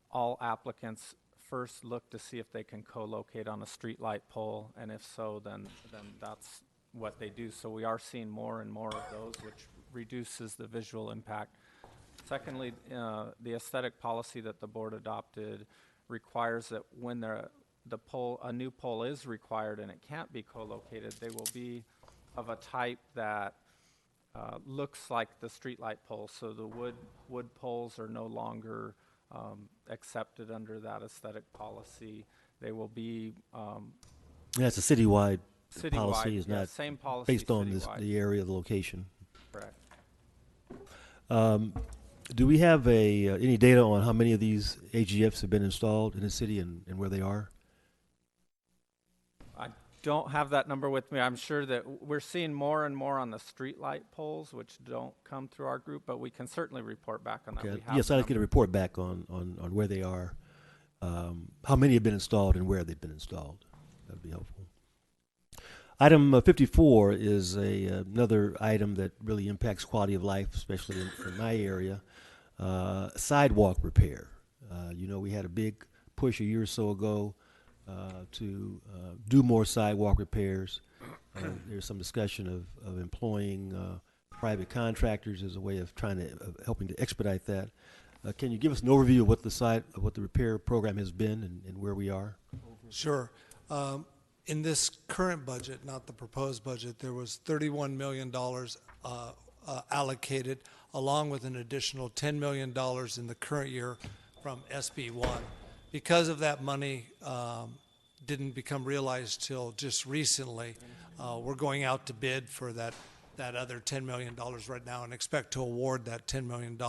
all applicants first look to see if they can co-locate on a streetlight pole, and if so, then that's what they do. So we are seeing more and more of those, which reduces the visual impact. Secondly, the aesthetic policy that the board adopted requires that when a new pole is required and it can't be co-located, they will be of a type that looks like the streetlight pole. So the wood poles are no longer accepted under that aesthetic policy. They will be That's a citywide policy, is yeah, not same policy based on the area of the location. Correct. Do we have any data on how many of these AGFs have been installed in the city and where they are? don't have that number with me. I'm sure that we're seeing more and more on the streetlight poles, which don't come through our group, but we can certainly report back on that. Okay. We have Yes, I'd like to get a report back on where they are, how many have been installed, and where they've been installed. That would be helpful. Item 54 is another item that really impacts quality of life, especially in my area, sidewalk repair. You know, we had a big push a year or so ago to do more sidewalk repairs. There's some discussion of employing private contractors as a way of helping to expedite that. Can you give us an overview of what the repair program has been and where we are? Sure. In this current budget, not the proposed budget, there was $31 million allocated, along with an additional $10 million in the current year from SB1. Because of that money didn't become realized till just recently, we're going out to bid for that other $10 million right now and expect to award that $10 million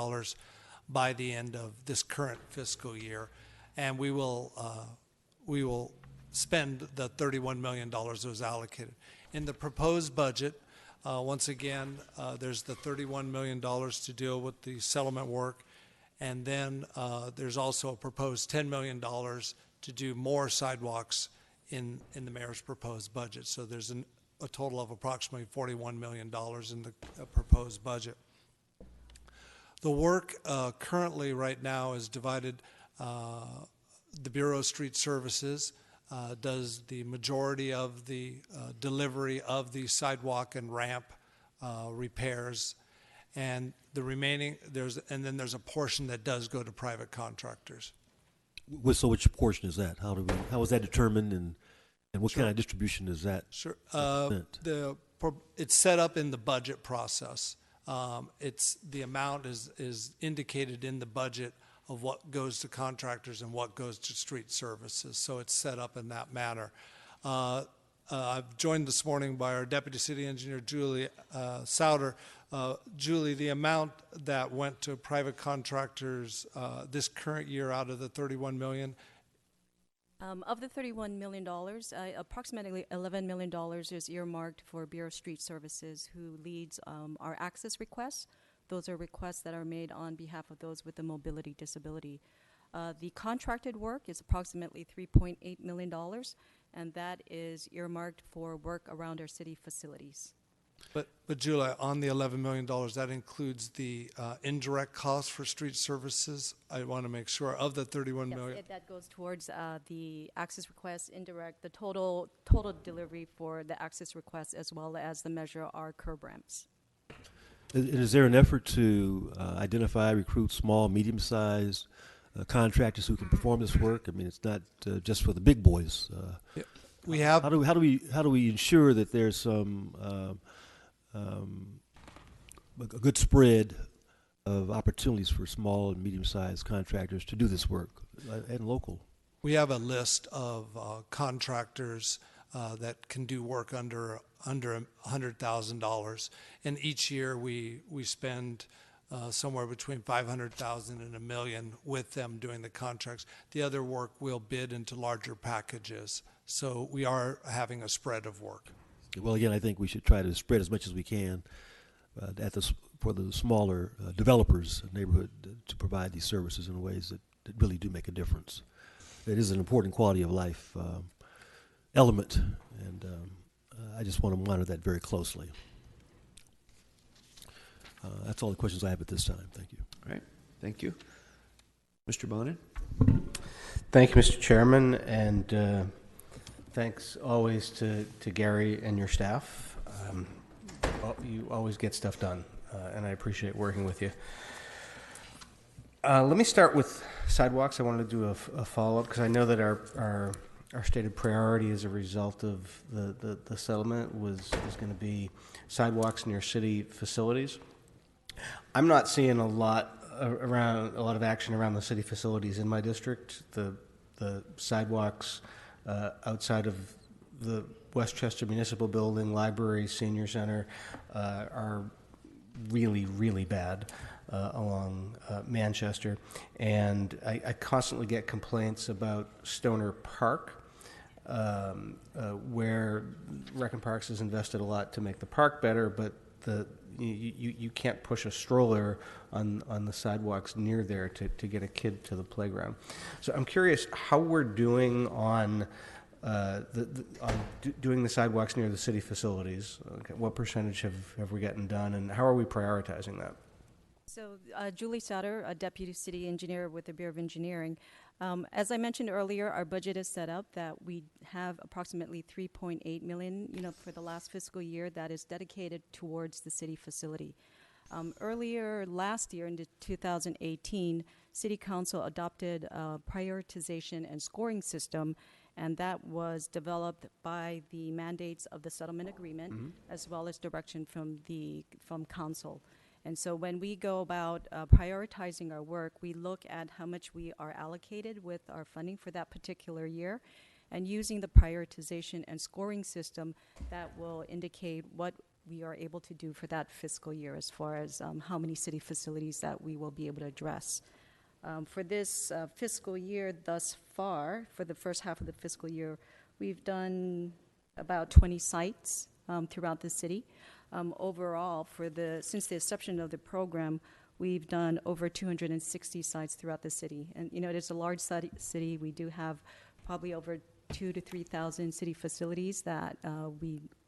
by the end of this current fiscal year. And we will spend the $31 million that was allocated. In the proposed budget, once again, there's the $31 million to deal with the settlement work. And then there's also a proposed $10 million to do more sidewalks in the mayor's proposed budget. So there's a total of approximately $41 million in the proposed budget. The work currently right now is divided. The Bureau of Street Services does the majority of the delivery of the sidewalk and ramp repairs. And the remaining, then there's a portion that does go to private contractors. So which portion is that? How is that determined, and what kind of distribution is that? Sure. It's set up in the budget process. The amount is indicated in the budget of what goes to contractors and what goes to street services. So it's set up in that manner. I've joined this morning by our Deputy City Engineer, Julie Souter. Julie, the amount that went to private contractors this current year out of the $31 million? Of the $31 million, approximately $11 million is earmarked for Bureau of Street Services, who leads our access requests. Those are requests that are made on behalf of those with a mobility disability. The contracted work is approximately $3.8 million, and that is earmarked for work around our city facilities. But Julia, on the $11 million, that includes the indirect costs for street services. I want to make sure of the $31 million. That goes towards the access request, indirect, the total delivery for the access request, as well as the measure our curb ramps. Is there an effort to identify, recruit small, medium-sized contractors who can perform this work? I mean, it's not just for the big boys. Yeah, we have. How do we ensure that there's some a good spread of opportunities for small and medium-sized contractors to do this work and local? We have a list of contractors that can do work under $100,000, and each year we spend somewhere between $500,000 and $1 million with them doing the contracts. The other work we'll bid into larger packages, so we are having a spread of work. Well, again, I think we should try to spread as much as we can for the smaller developers neighborhood to provide these services in ways that really do make a difference. It is an important quality of life element, and I just want to monitor that very closely. That's all the questions I have at this time. Thank you. All right. Thank you. Mr. Bonin? Thank you, Mr. Chairman, and thanks always to Gary and your staff. You always get stuff done, and I appreciate working with you. Let me start with sidewalks. I wanted to do a follow-up because I know that our stated priority as a result of the settlement was going to be sidewalks near city facilities. I'm not seeing a lot of action around the city facilities in my district. The sidewalks outside of the Westchester Municipal Building, Library, Senior Center are really, really bad along Manchester. And I constantly get complaints about Stoner Park. where Rec and Parks has invested a lot to make the park better, but you can't push a stroller on the sidewalks near there to get a kid to the playground. So I'm curious how we're doing on doing the sidewalks near the city facilities. Okay, what percentage have we gotten done, and how are we prioritizing that? So Julie Sauter, a deputy city engineer with the Bureau of Engineering. As I mentioned earlier, our budget is set up that we have approximately $3.8 million, for the last fiscal year that is dedicated towards the city facility. Earlier last year, in 2018, City Council adopted a prioritization and scoring system, and that was developed by the mandates of the settlement agreement, as well as direction from Council. And so when we go about prioritizing our work, we look at how much we are allocated with our funding for that particular year, and using the prioritization and scoring system that will indicate what we are able to do for that fiscal year as far as how many city facilities that we will be able to address. For this fiscal year thus far, for the first half of the fiscal year, we've done about 20 sites throughout the city. Overall, since the inception of the program, we've done over 260 sites throughout the city. And, it is a large city. We do have probably over 2,000 to 3,000 city facilities that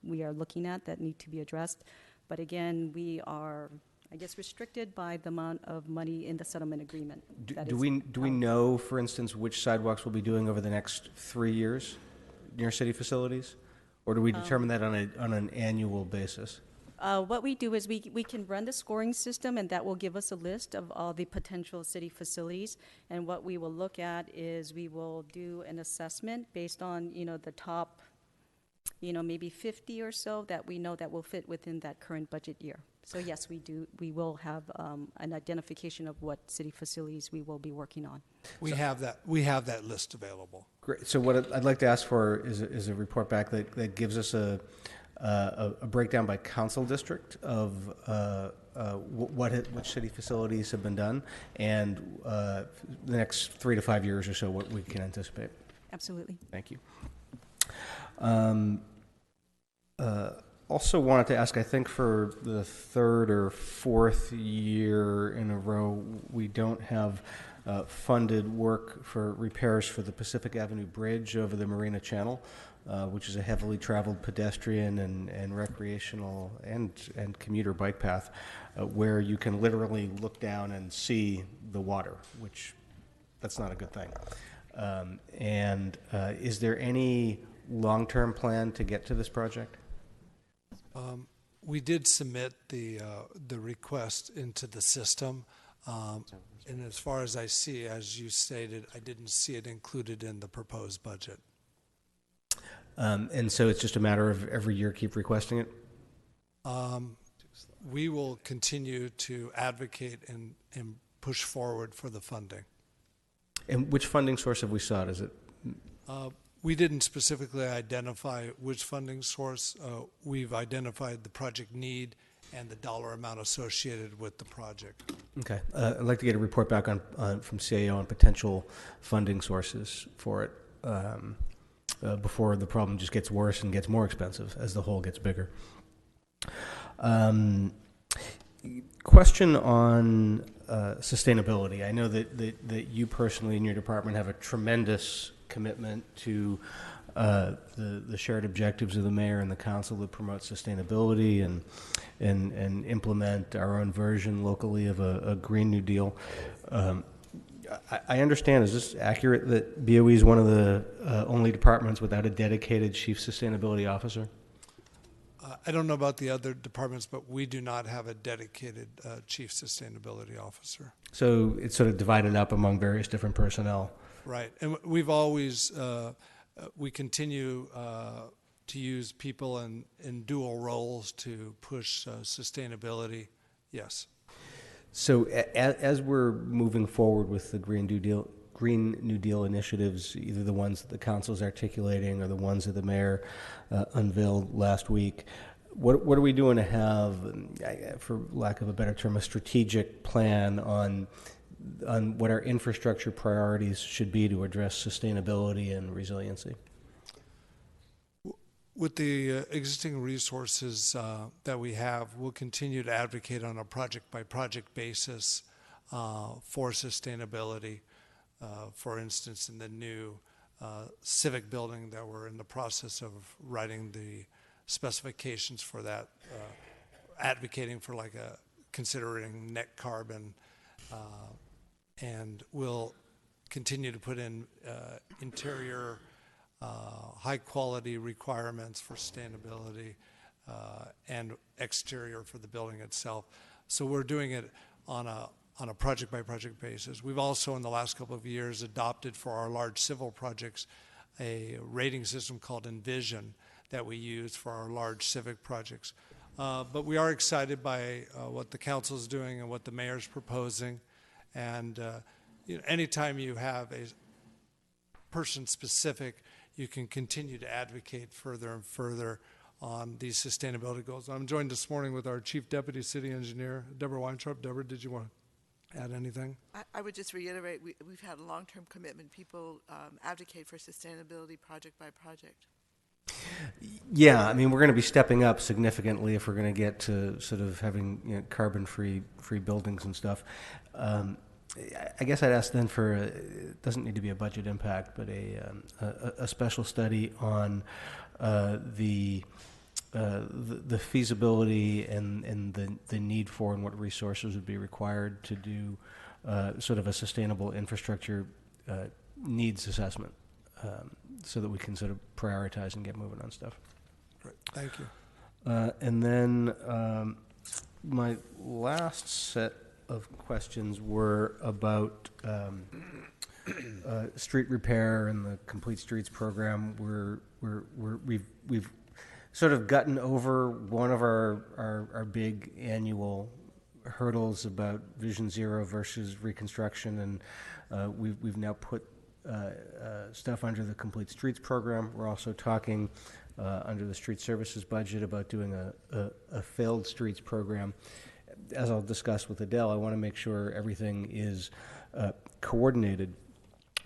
we are looking at that need to be addressed. But again, we are, I guess, restricted by the amount of money in the settlement agreement. Do we know, for instance, which sidewalks we'll be doing over the next 3 years near city facilities? Or do we determine that on an annual basis? What we do is we can run the scoring system, and that will give us a list of all the potential city facilities. And what we will look at is we will do an assessment based on, the top, maybe 50 or so that we know that will fit within that current budget year. So yes, we will have an identification of what city facilities we will be working on. We have that list available. Great. So what I'd like to ask for is a report back that gives us a breakdown by council district of which city facilities have been done, and the next 3 to 5 years or so what we can anticipate. Absolutely. Thank you. Also wanted to ask, I think for the third or fourth year in a row, we don't have funded work for repairs for the Pacific Avenue Bridge over the Marina Channel, which is a heavily traveled pedestrian and recreational and commuter bike path, where you can literally look down and see the water, which that's not a good thing. Is there any long-term plan to get to this project? We did submit the request into the system, and as far as I see, as you stated, I didn't see it included in the proposed budget. And so it's just a matter of every year keep requesting it? We will continue to advocate and push forward for the funding. And which funding source have we sought? Is it? We didn't specifically identify which funding source. We've identified the project need and the dollar amount associated with the project. Okay. I'd like to get a report back on from CAO on potential funding sources for it before the problem just gets worse and gets more expensive as the hole gets bigger. Question on sustainability. I know that you personally in your department have a tremendous commitment to the shared objectives of the mayor and the council that promote sustainability and implement our own version locally of a Green New Deal. I understand, is this accurate, that BOE is one of the only departments without a dedicated chief sustainability officer? I don't know about the other departments, but we do not have a dedicated chief sustainability officer. So it's sort of divided up among various different personnel. Right, and we've always, we continue to use people in dual roles to push sustainability, yes. So as we're moving forward with the Green New Deal initiatives, either the ones that the council is articulating or the ones that the mayor unveiled last week, what are we doing to have, for lack of a better term, a strategic plan on what our infrastructure priorities should be to address sustainability and resiliency? with the existing resources that we have, we'll continue to advocate on a project-by-project basis for sustainability. For instance, in the new Civic building that we're in the process of writing the specifications for that, advocating for considering net carbon, and we'll continue to put in interior high-quality requirements for sustainability and exterior for the building itself. So we're doing it on a project-by-project basis. We've also, in the last couple of years, adopted for our large civil projects a rating system called Envision that we use for our large civic projects. But we are excited by what the council is doing and what the mayor's proposing. And anytime you have a person-specific, you can continue to advocate further and further on these sustainability goals. I'm joined this morning with our Chief Deputy City Engineer, Deborah Weintraub. Deborah, did you want to add anything? I would just reiterate, we've had a long-term commitment. People advocate for sustainability project by project. Yeah, I mean, we're going to be stepping up significantly if we're going to get to sort of having carbon-free buildings and stuff. I guess I'd ask then for, it doesn't need to be a budget impact, but a special study on the feasibility and the need for and what resources would be required to do sort of a sustainable infrastructure needs assessment, so that we can sort of prioritize and get moving on stuff. Great, thank you. And then my last set of questions were about street repair and the Complete Streets program. We've sort of gotten over one of our big annual hurdles about Vision Zero versus reconstruction, and we've now put stuff under the Complete Streets program. We're also talking under the street services budget about doing a failed streets program. As I'll discuss with Adele, I want to make sure everything is coordinated.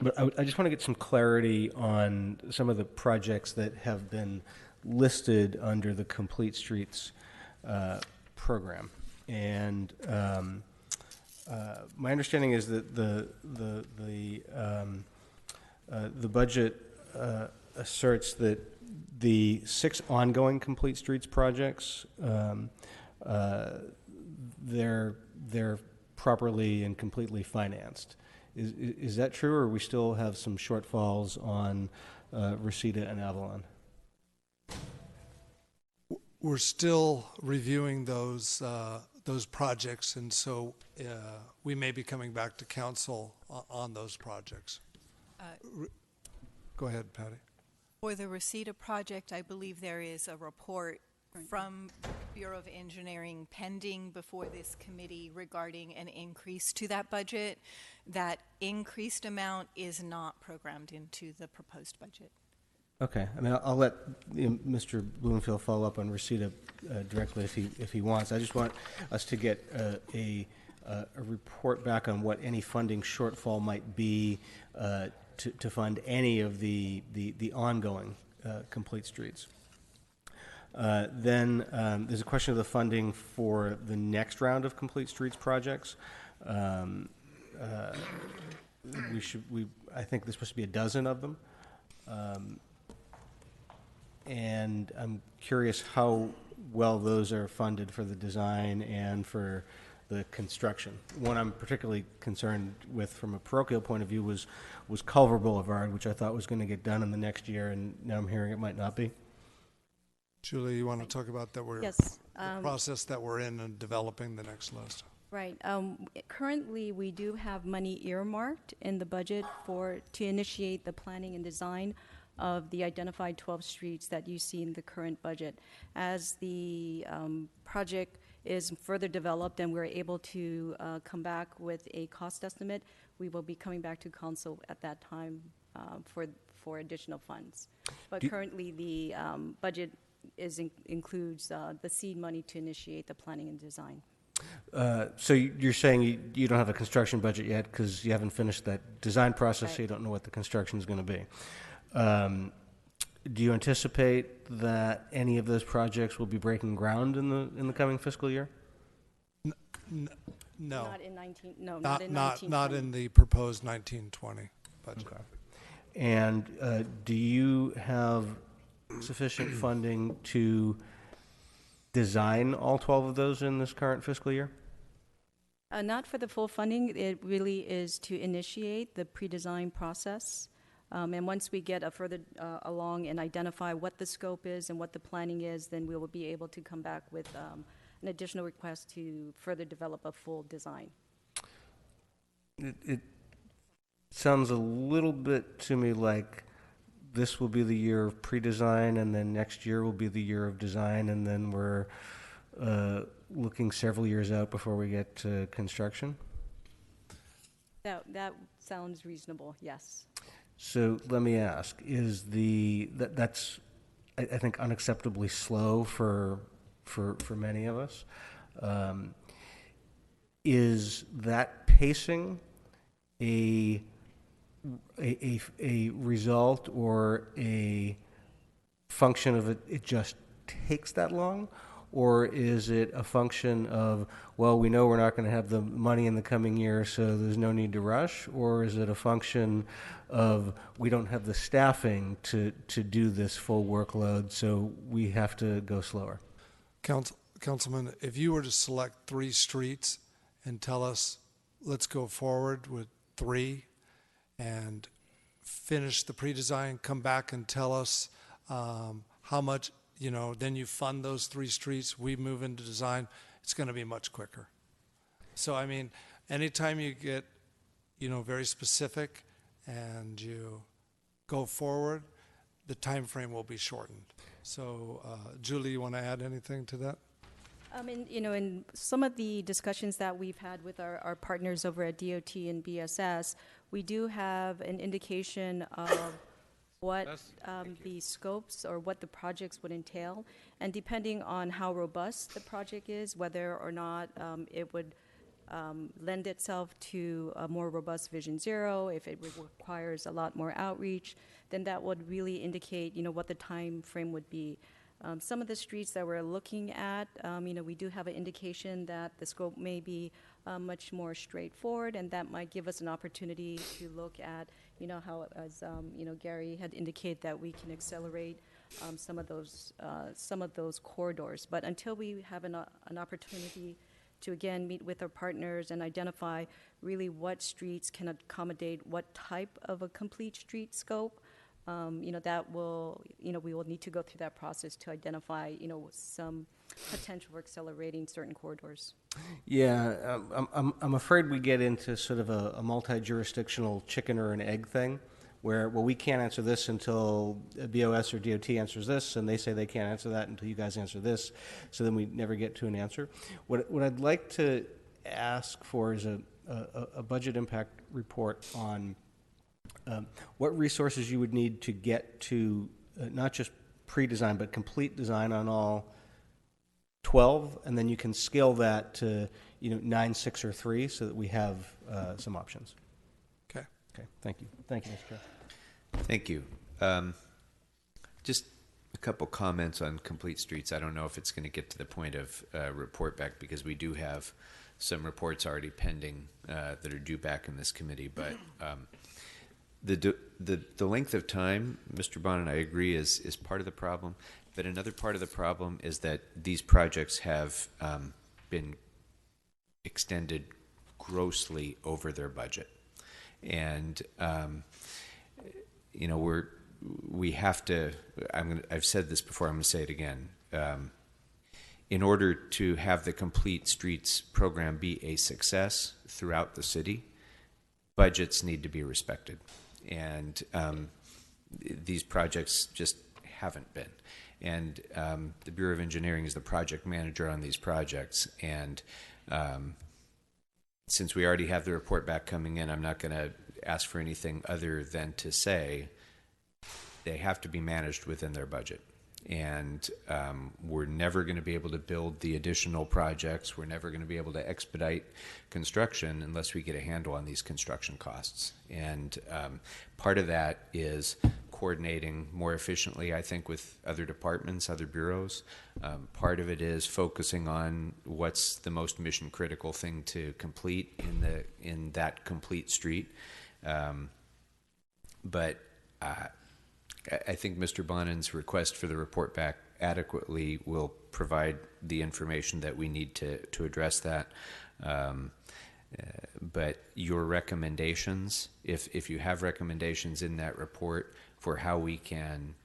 But I just want to get some clarity on some of the projects that have been listed under the Complete Streets program. And my understanding is that the budget asserts that the 6 ongoing Complete Streets projects, they're properly and completely financed. Is that true, or we still have some shortfalls on Reseda and Avalon? We're still reviewing those projects, and so we may be coming back to council on those projects. Go ahead, Patty. For the Reseda project, I believe there is a report from Bureau of Engineering pending before this committee regarding an increase to that budget. That increased amount is not programmed into the proposed budget. Okay. I mean, I'll let Mr. Bloomfield follow up on Reseda directly if he wants. I just want us to get a report back on what any funding shortfall might be to fund any of the ongoing Complete Streets. Then there's a question of the funding for the next round of Complete Streets projects. I think there's supposed to be a dozen of them. And I'm curious how well those are funded for the design and for the construction. One I'm particularly concerned with from a parochial point of view was Culver Boulevard, which I thought was going to get done in the next year, and now I'm hearing it might not be. Julie, you want to talk about that? Yes. The process that we're in and developing the next list. Right. Currently, we do have money earmarked in the budget to initiate the planning and design of the identified 12 streets that you see in the current budget. As the project is further developed and we're able to come back with a cost estimate, we will be coming back to council at that time for additional funds. But currently, the budget includes the seed money to initiate the planning and design. So you're saying you don't have a construction budget yet because you haven't finished that design process, right. So you don't know what the construction is going to be. do you anticipate that any of those projects will be breaking ground in the coming fiscal year? No. Not in 19. No, not in 19. Not in the proposed 1920 budget. Okay. And do you have sufficient funding to design all 12 of those in this current fiscal year? Not for the full funding. It really is to initiate the pre-design process. And once we get further along and identify what the scope is and what the planning is, then we will be able to come back with an additional request to further develop a full design. It sounds a little bit to me like this will be the year of pre-design, and then next year will be the year of design, and then we're looking several years out before we get to construction. That sounds reasonable, yes. So let me ask, is that's I think unacceptably slow for many of us. Is that pacing a result or a function of it just takes that long? Or is it a function of, well, we know we're not going to have the money in the coming year, so there's no need to rush? Or is it a function of we don't have the staffing to do this full workload, so we have to go slower? Councilman, if you were to select 3 streets and tell us, let's go forward with 3 and finish the pre-design, come back and tell us how much, then you fund those 3 streets, we move into design, it's going to be much quicker. So, I mean, anytime you get, very specific and you go forward, the time frame will be shortened. So, Julie, you want to add anything to that? In some of the discussions that we've had with our partners over at DOT and BSS, we do have an indication of what the scopes or what the projects would entail. And depending on how robust the project is, whether or not it would lend itself to a more robust Vision Zero, if it requires a lot more outreach, then that would really indicate, what the time frame would be. Some of the streets that we're looking at, we do have an indication that the scope may be much more straightforward, and that might give us an opportunity to look at, how, as Gary had indicated, that we can accelerate some of those corridors. But until we have an opportunity to again meet with our partners and identify really what streets can accommodate what type of a complete street scope, that will, we will need to go through that process to identify, some potential for accelerating certain corridors. Yeah, I'm afraid we get into sort of a multi-jurisdictional chicken or an egg thing, where, well, we can't answer this until BOS or DOT answers this, and they say they can't answer that until you guys answer this, so then we never get to an answer. What I'd like to ask for is a budget impact report on what resources you would need to get to not just pre-design, but complete design on all 12, and then you can scale that to 9, 6, or 3, so that we have some options. Okay. Okay. Thank you. Thank you, Mr. Chair. Thank you. Just a couple comments on complete streets. I don't know if it's going to get to the point of report back, because we do have some reports already pending that are due back in this committee, but. The length of time, Mr. Bond and I agree, is part of the problem. But another part of the problem is that these projects have been extended grossly over their budget, and we have to. I've said this before. I'm going to say it again. In order to have the Complete Streets program be a success throughout the city, budgets need to be respected. And these projects just haven't been. And the Bureau of Engineering is the project manager on these projects. And since we already have the report back coming in, I'm not going to ask for anything other than to say they have to be managed within their budget. And we're never going to be able to build the additional projects. We're never going to be able to expedite construction unless we get a handle on these construction costs. And part of that is coordinating more efficiently, I think, with other departments, other bureaus. Part of it is focusing on what's the most mission critical thing to complete in that complete street. But I think Mr. Bonin's request for the report back adequately will provide the information that we need to address that. But your recommendations, if you have recommendations in that report for how we can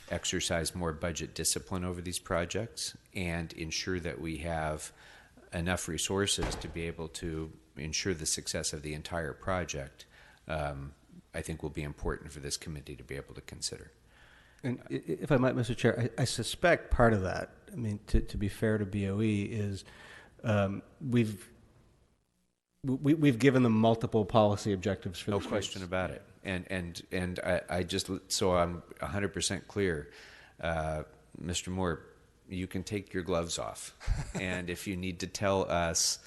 exercise more budget discipline over these projects and ensure that we have enough resources to be able to ensure the success of the entire project, I think will be important for this committee to be able to consider. And if I might, Mr. Chair, I suspect part of that, I mean, to be fair to BOE, is we've given them multiple policy objectives for no the question streets. about it. And I just, so I'm 100% clear, Mr. Moore, you can take your gloves off. And if you need to tell us,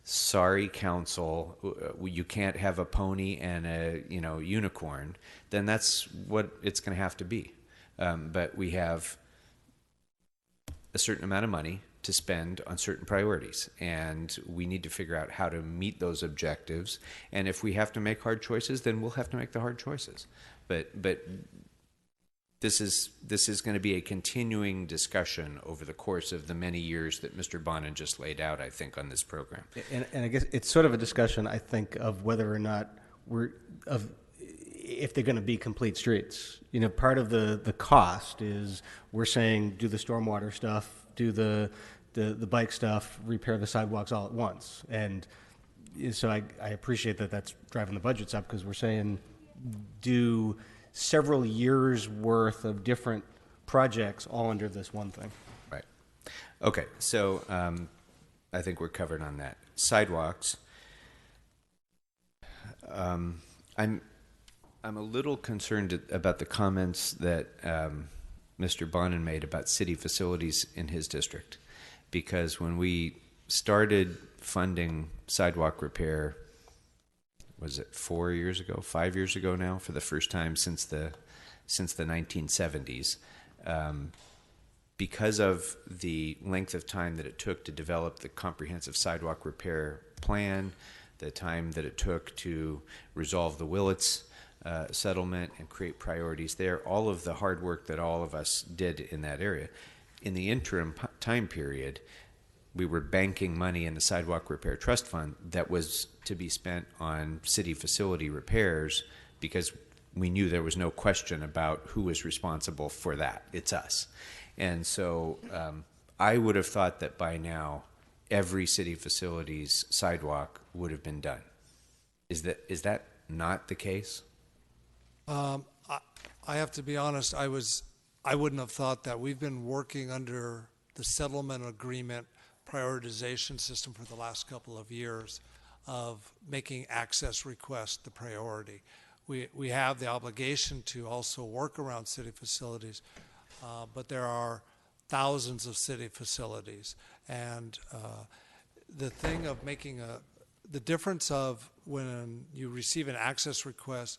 sorry, council, you can't have a pony and a unicorn, then that's what it's going to have to be. But we have a certain amount of money to spend on certain priorities, and we need to figure out how to meet those objectives. And if we have to make hard choices, then we'll have to make the hard choices. But this is going to be a continuing discussion over the course of the many years that Mr. Bonin just laid out, I think, on this program. And I guess it's sort of a discussion, I think, of whether or not if they're going to be complete streets. Part of the cost is we're saying do the stormwater stuff, do the bike stuff, repair the sidewalks all at once. And so I appreciate that that's driving the budgets up, because we're saying do several years worth of different projects all under this one thing. Right. Okay. So I think we're covered on that. Sidewalks. I'm a little concerned about the comments that Mr. Bonin made about city facilities in his district, because when we started funding sidewalk repair, was it 4 years ago, 5 years ago now, for the first time since the 1970s, because of the length of time that it took to develop the comprehensive sidewalk repair plan, the time that it took to resolve the Willits settlement and create priorities there, all of the hard work that all of us did in that area. In the interim time period, we were banking money in the Sidewalk Repair Trust Fund that was to be spent on city facility repairs, because we knew there was no question about who was responsible for that. It's us. And so I would have thought that by now every city facility's sidewalk would have been done. Is that not the case? I have to be honest, I wouldn't have thought that. We've been working under the settlement agreement prioritization system for the last couple of years of making access requests the priority. We have the obligation to also work around city facilities, but there are thousands of city facilities. And the thing of making the difference of when you receive an access request,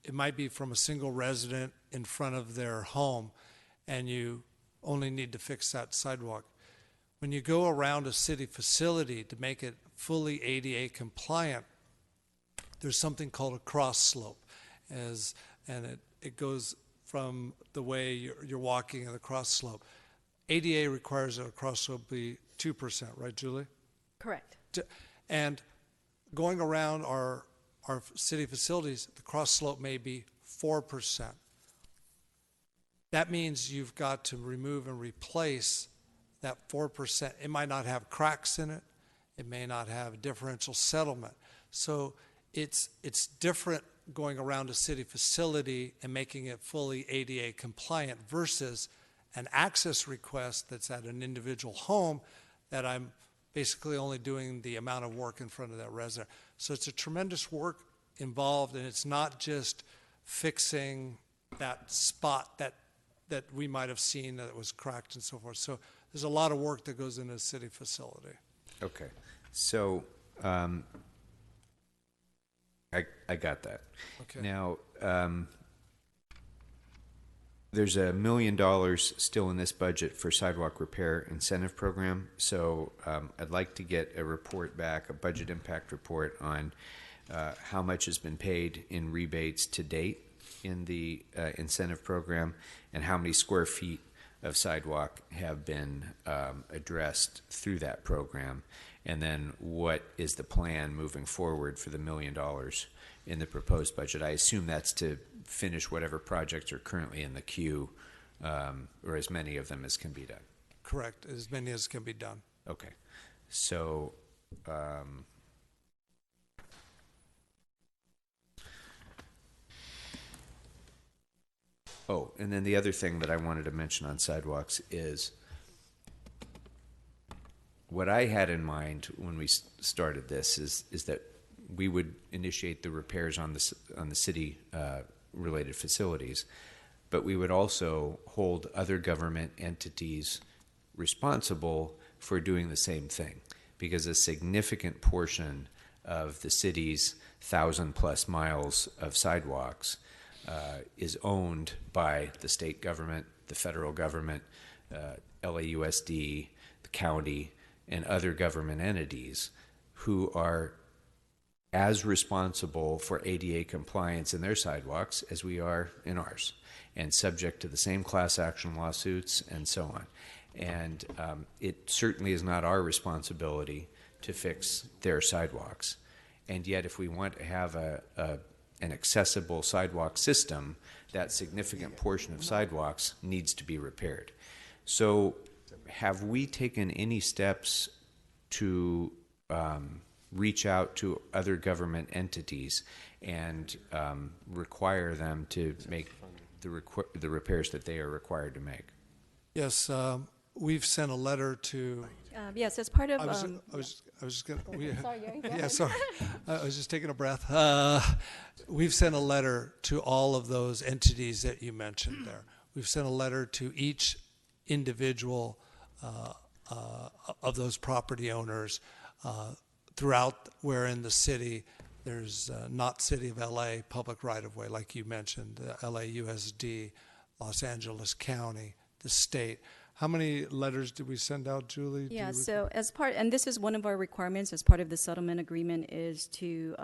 it might be from a single resident in front of their home, and you only need to fix that sidewalk. When you go around a city facility to make it fully ADA compliant, there's something called a cross slope, and it goes from the way you're walking in the cross slope. ADA requires that a cross slope be 2%, right, Julie? Correct. And going around our city facilities, the cross slope may be 4%. That means you've got to remove and replace that 4%. It might not have cracks in it. It may not have differential settlement. So it's different going around a city facility and making it fully ADA compliant versus an access request that's at an individual home that I'm basically only doing the amount of work in front of that resident. So it's a tremendous work involved, and it's not just fixing that spot that we might have seen that was cracked and so forth. So there's a lot of work that goes into a city facility. Okay. So I got that. Okay. Now, there's $1 million still in this budget for sidewalk repair incentive program. So I'd like to get a report back, a budget impact report on how much has been paid in rebates to date in the incentive program, and how many square feet of sidewalk have been addressed through that program, and then what is the plan moving forward for the $1 million in the proposed budget. I assume that's to finish whatever projects are currently in the queue, or as many of them as can be done. Correct, as many as can be done. Okay, so oh, and then the other thing that I wanted to mention on sidewalks is what I had in mind when we started this is that we would initiate the repairs on the city related facilities, but we would also hold other government entities responsible for doing the same thing, because a significant portion of the city's 1,000+ miles of sidewalks is owned by the state government, the federal government, LAUSD, the county, and other government entities who are as responsible for ADA compliance in their sidewalks as we are in ours, and subject to the same class action lawsuits and so on. And it certainly is not our responsibility to fix their sidewalks. And yet, if we want to have an accessible sidewalk system, that significant portion of sidewalks needs to be repaired. So have we taken any steps to reach out to other government entities and require them to make the repairs that they are required to make? Yes, we've sent a letter to. Yes, as part of. I was just going to. Sorry, Gary. Yeah, sorry. I was just taking a breath. We've sent a letter to all of those entities that you mentioned there. We've sent a letter to each individual of those property owners throughout where in the city there's not City of LA public right-of-way, like you mentioned, LAUSD, Los Angeles County, the state. How many letters did we send out, Julie? Yeah, so as part, and this is one of our requirements as part of the settlement agreement, is to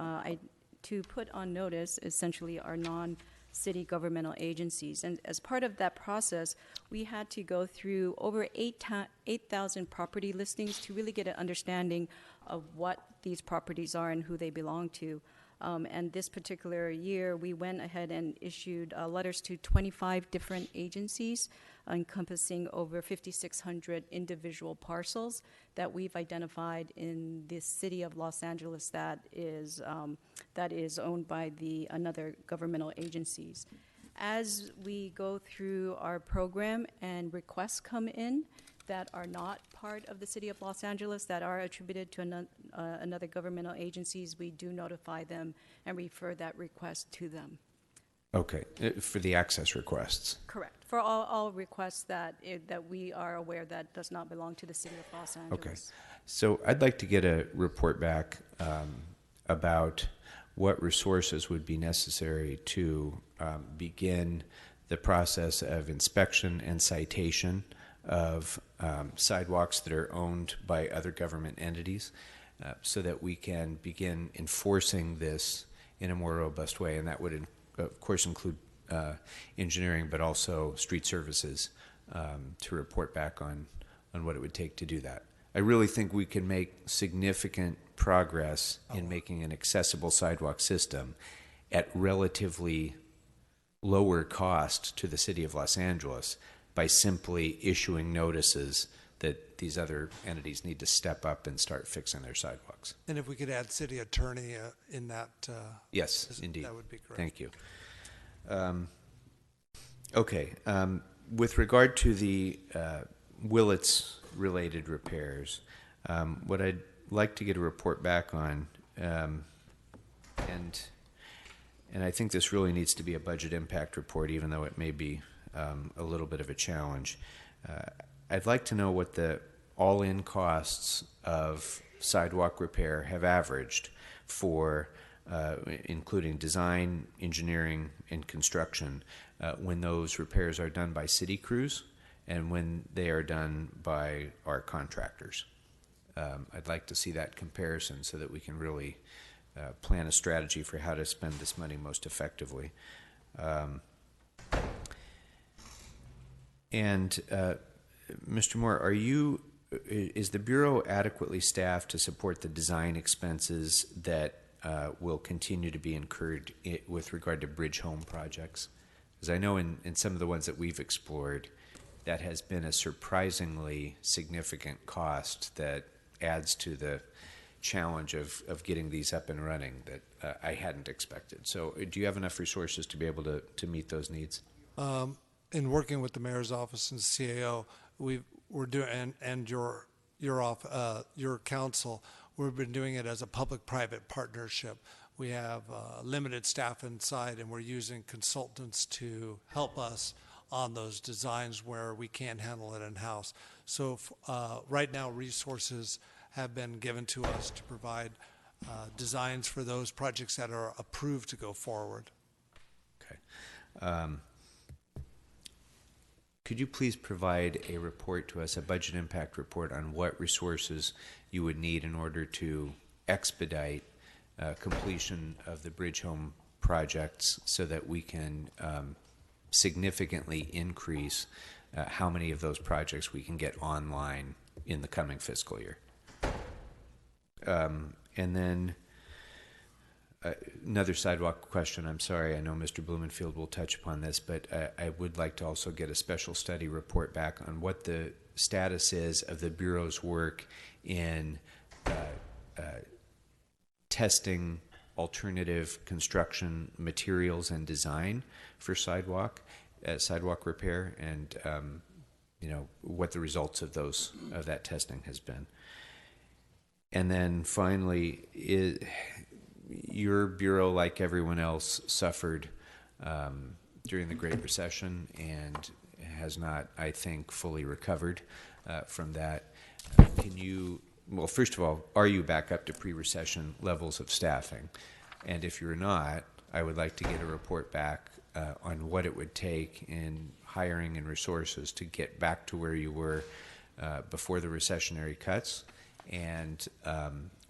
put on notice essentially our non-city governmental agencies. And as part of that process, we had to go through over 8,000 property listings to really get an understanding of what these properties are and who they belong to. And this particular year, we went ahead and issued letters to 25 different agencies, encompassing over 5,600 individual parcels that we've identified in the city of Los Angeles that is owned by another governmental agencies. As we go through our program and requests come in that are not part of the city of Los Angeles, that are attributed to another governmental agencies, we do notify them and refer that request to them. Okay, for the access requests. Correct. For all requests that we are aware that does not belong to the city of Los Angeles. Okay, so I'd like to get a report back about what resources would be necessary to begin the process of inspection and citation of sidewalks that are owned by other government entities, so that we can begin enforcing this in a more robust way. And that would, of course, include engineering, but also street services, to report back on what it would take to do that. I really think we can make significant progress in making an accessible sidewalk system at relatively lower cost to the city of Los Angeles by simply issuing notices that these other entities need to step up and start fixing their sidewalks. And if we could add city attorney in that. Yes, indeed. That would be great. Thank you. Okay. With regard to the Willits-related repairs, what I'd like to get a report back on, and I think this really needs to be a budget impact report, even though it may be a little bit of a challenge. I'd like to know what the all-in costs of sidewalk repair have averaged for including design, engineering, and construction, when those repairs are done by city crews and when they are done by our contractors. I'd like to see that comparison so that we can really plan a strategy for how to spend this money most effectively. Mr. Moore, is the Bureau adequately staffed to support the design expenses that will continue to be incurred with regard to bridge home projects? Because I know in some of the ones that we've explored, that has been a surprisingly significant cost that adds to the challenge of getting these up and running that I hadn't expected. So do you have enough resources to be able to meet those needs? In working with the mayor's office and CAO, we're doing, and your council, we've been doing it as a public-private partnership. We have limited staff inside, and we're using consultants to help us on those designs where we can't handle it in-house. So right now, resources have been given to us to provide designs for those projects that are approved to go forward. Okay. Could you please provide a report to us, a budget impact report, on what resources you would need in order to expedite completion of the bridge home projects so that we can significantly increase how many of those projects we can get online in the coming fiscal year? And then another sidewalk question. I'm sorry, I know Mr. Blumenfield will touch upon this, but I would like to also get a special study report back on what the status is of the Bureau's work in testing alternative construction materials and design for sidewalk repair, and what the results of that testing has been. And then finally, your Bureau, like everyone else, suffered during the Great Recession and has not, I think, fully recovered from that. Well, first of all, are you back up to pre-recession levels of staffing? And if you're not, I would like to get a report back on what it would take in hiring and resources to get back to where you were before the recessionary cuts, and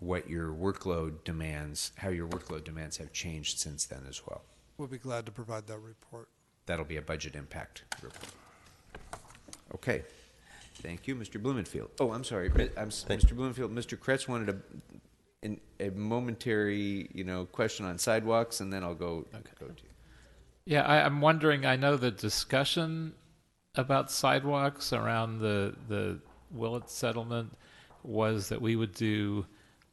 what your workload demands, how your workload demands have changed since then as well. We'll be glad to provide that report. That'll be a budget impact report. Okay. Thank you, Mr. Blumenfield. Oh, I'm sorry, Mr. Blumenfield. Mr. Kretz wanted a momentary, question on sidewalks, and then I'll go to you. Yeah, I'm wondering. I know the discussion about sidewalks around the Willett settlement was that we would do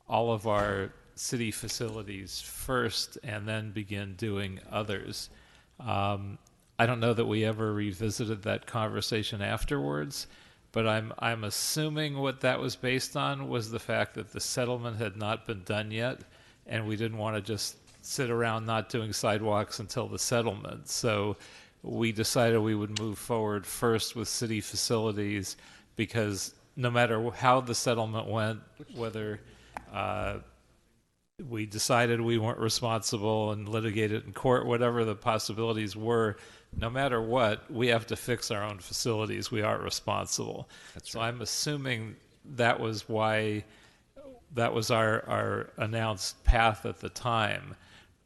all of our city facilities first and then begin doing others. I don't know that we ever revisited that conversation afterwards, but I'm assuming what that was based on was the fact that the settlement had not been done yet, and we didn't want to just sit around not doing sidewalks until the settlement. So we decided we would move forward first with city facilities, because no matter how the settlement went, whether we decided we weren't responsible and litigated in court, whatever the possibilities were, no matter what, we have to fix our own facilities. We aren't responsible. That's right. So I'm assuming that was why that was our announced path at the time.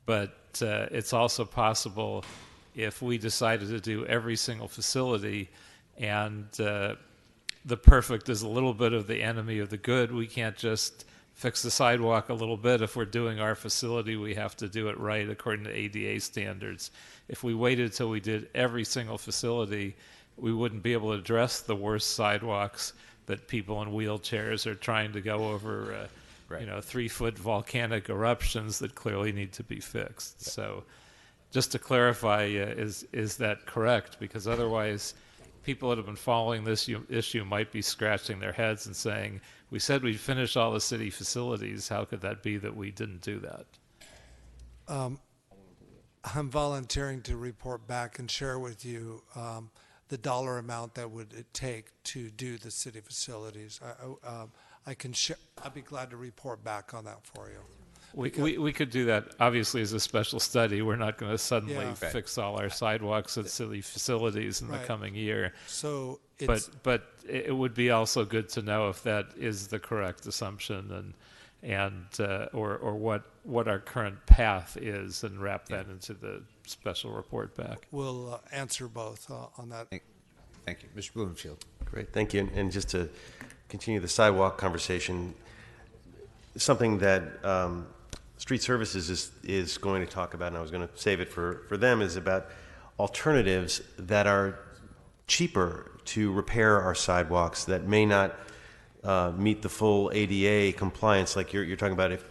But it's also possible if we decided to do every single facility, and the perfect is a little bit of the enemy of the good. We can't just fix the sidewalk a little bit. If we're doing our facility, we have to do it right according to ADA standards. If we waited till we did every single facility, we wouldn't be able to address the worst sidewalks that people in wheelchairs are trying to go over, 3-foot volcanic eruptions that clearly need to be fixed. Yeah. So just to clarify, is that correct? Because otherwise, people that have been following this issue might be scratching their heads and saying, we said we'd finish all the city facilities. How could that be that we didn't do that? I'm volunteering to report back and share with you the dollar amount that would it take to do the city facilities. I'd be glad to report back on that for you. We could do that, obviously, as a special study. We're not going to suddenly fix all our sidewalks at city facilities in the coming year. So but it would be also good to know if that is the correct assumption or what our current path is, and wrap that into the special report back. We'll answer both on that. Thank you. Mr. Bloomfield. Great, thank you. And just to continue the sidewalk conversation, something that Street Services is going to talk about, and I was going to save it for them, is about alternatives that are cheaper to repair our sidewalks that may not meet the full ADA compliance. Like you're talking about, if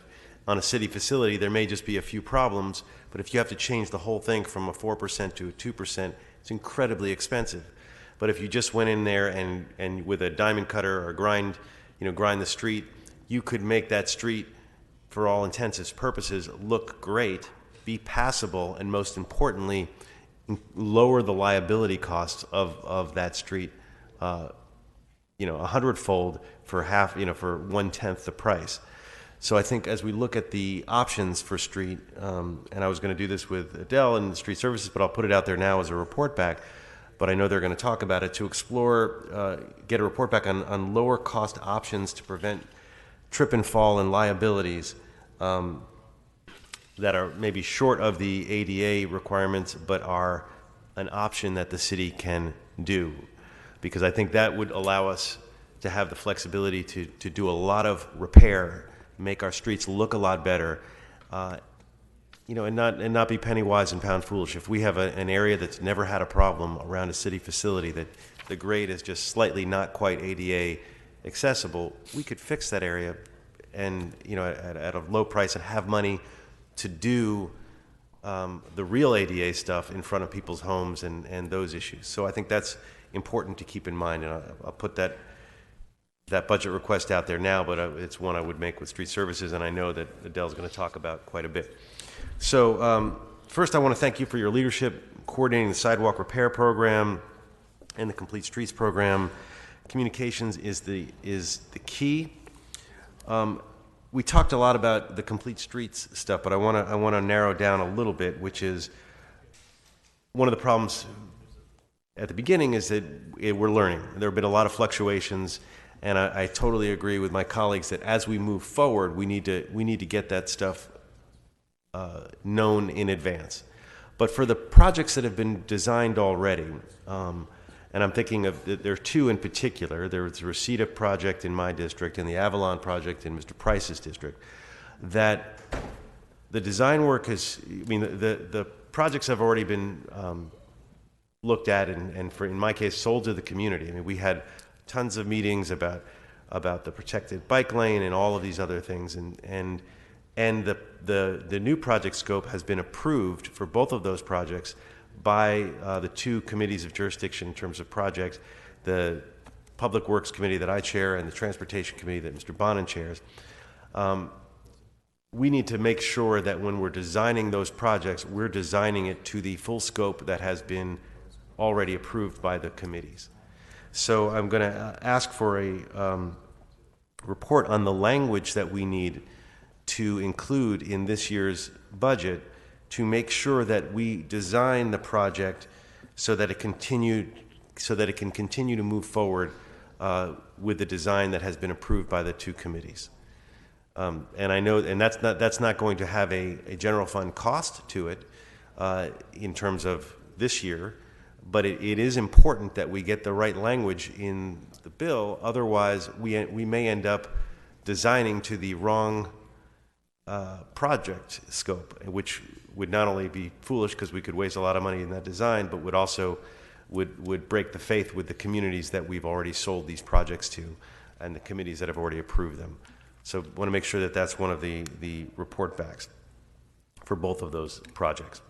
on a city facility there may just be a few problems, but if you have to change the whole thing from a 4% to a 2%, it's incredibly expensive. But if you just went in there and with a diamond cutter or grind the street, you could make that street, for all intents and purposes, look great, be passable, and most importantly, lower the liability costs of that street, 100-fold for half, for 1/10 the price. So I think as we look at the options for street, and I was going to do this with Adele and the Street Services, but I'll put it out there now as a report back. But I know they're going to talk about it, to explore, get a report back on lower cost options to prevent trip and fall and liabilities that are maybe short of the ADA requirements, but are an option that the city can do. Because I think that would allow us to have the flexibility to do a lot of repair, make our streets look a lot better, and not be penny wise and pound foolish. If we have an area that's never had a problem around a city facility, that the grade is just slightly not quite ADA accessible, we could fix that area and at a low price and have money to do the real ADA stuff in front of people's homes and those issues. So I think that's important to keep in mind, and I'll put that budget request out there now, but it's one I would make with Street Services, and I know that Adele's going to talk about quite a bit. So first I want to thank you for your leadership coordinating the sidewalk repair program and the Complete Streets program. Communications is the key. We talked a lot about the Complete Streets stuff, but I want to narrow down a little bit, which is one of the problems at the beginning is that we're learning. There have been a lot of fluctuations, and I totally agree with my colleagues that as we move forward, we need to get that stuff known in advance. But for the projects that have been designed already, and I'm thinking of, there are two in particular. There's the Reseda project in my district and the Avalon project in Mr. Price's district, that the design work the projects have already been looked at and in my case, sold to the community. I mean, we had tons of meetings about the protected bike lane and all of these other things, and the new project scope has been approved for both of those projects by the two committees of jurisdiction in terms of projects, the Public Works Committee that I chair and the Transportation Committee that Mr. Bonin chairs. We need to make sure that when we're designing those projects, we're designing it to the full scope that has been already approved by the committees. So I'm going to ask for a report on the language that we need to include in this year's budget to make sure that we design the project so that it can continue to move forward with the design that has been approved by the two committees. And I know, and that's not going to have a general fund cost to it in terms of this year, but it is important that we get the right language in the bill. Otherwise, we may end up designing to the wrong project scope, which would not only be foolish because we could waste a lot of money in that design, but would also would break the faith with the communities that we've already sold these projects to and the committees that have already approved them. So I want to make sure that that's one of the report backs for both of those projects.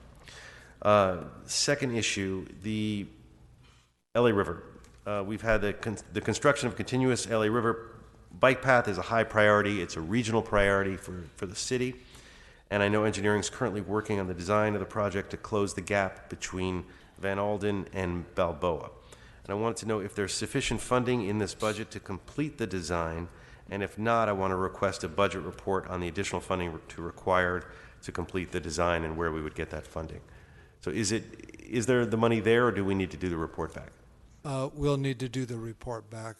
Second issue, the LA River. We've had the construction of continuous LA River bike path is a high priority. It's a regional priority for the city. And I know engineering is currently working on the design of the project to close the gap between Van Alden and Balboa. And I wanted to know if there's sufficient funding in this budget to complete the design And if not, I want to request a budget report on the additional funding required to complete the design and where we would get that funding. So is there the money there, or do we need to do the report back? We'll need to do the report back.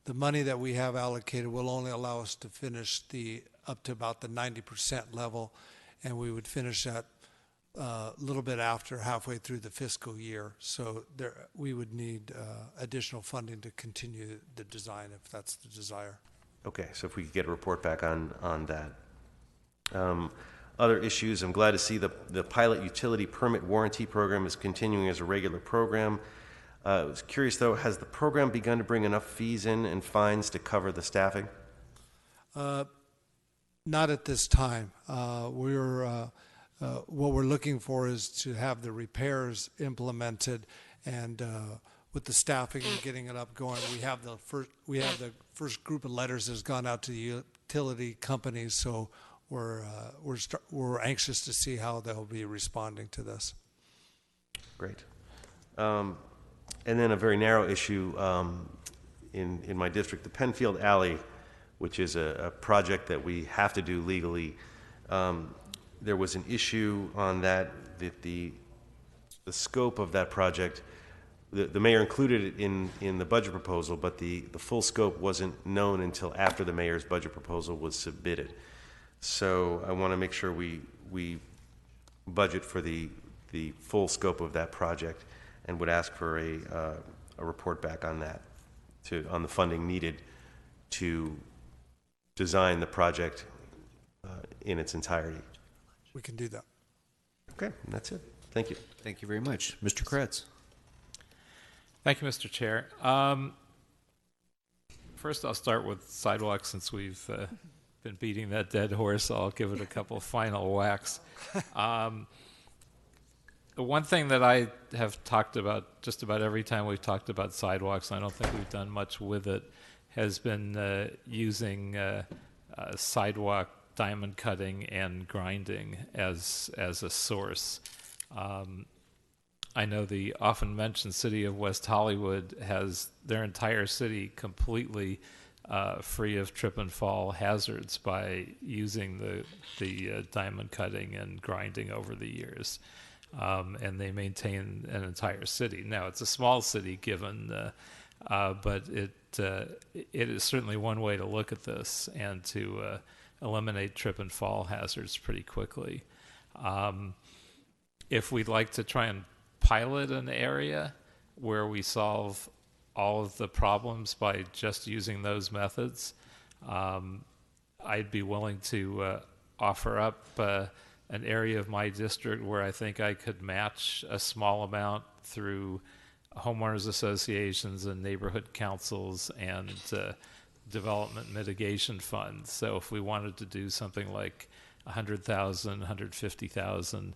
The money that we have allocated will only allow us to finish up to about the 90% level, and we would finish that a little bit after, halfway through the fiscal year. So we would need additional funding to continue the design if that's the desire. Okay, so if we could get a report back on that. Other issues, I'm glad to see the pilot utility permit warranty program is continuing as a regular program. I was curious though, has the program begun to bring enough fees in and fines to cover the staffing? Not at this time. What we're looking for is to have the repairs implemented, and with the staffing and getting it up going, we have the first group of letters that's gone out to the utility companies. So we're anxious to see how they'll be responding to this. Great. And then a very narrow issue in my district, the Penfield Alley, which is a project that we have to do legally. There was an issue on that the scope of that project, the mayor included it in the budget proposal, but the full scope wasn't known until after the mayor's budget proposal was submitted. So I want to make sure we budget for the full scope of that project, and would ask for a report back on that, on the funding needed to design the project in its entirety. We can do that. Okay, that's it. Thank you. Thank you very much. Mr. Kretz. Thank you, Mr. Chair. First, I'll start with sidewalks, since we've been beating that dead horse. I'll give it a couple final whacks. The one thing that I have talked about just about every time we've talked about sidewalks, and I don't think we've done much with it, has been using sidewalk diamond cutting and grinding as a source. I know the often mentioned city of West Hollywood has their entire city completely free of trip and fall hazards by using the diamond cutting and grinding over the years. And they maintain an entire city. Now, it's a small city given, but it is certainly one way to look at this and to eliminate trip and fall hazards pretty quickly. If we'd like to try and pilot an area where we solve all of the problems by just using those methods, I'd be willing to offer up an area of my district where I think I could match a small amount through homeowners associations and neighborhood councils and development mitigation funds. So if we wanted to do something like 100,000, 150,000,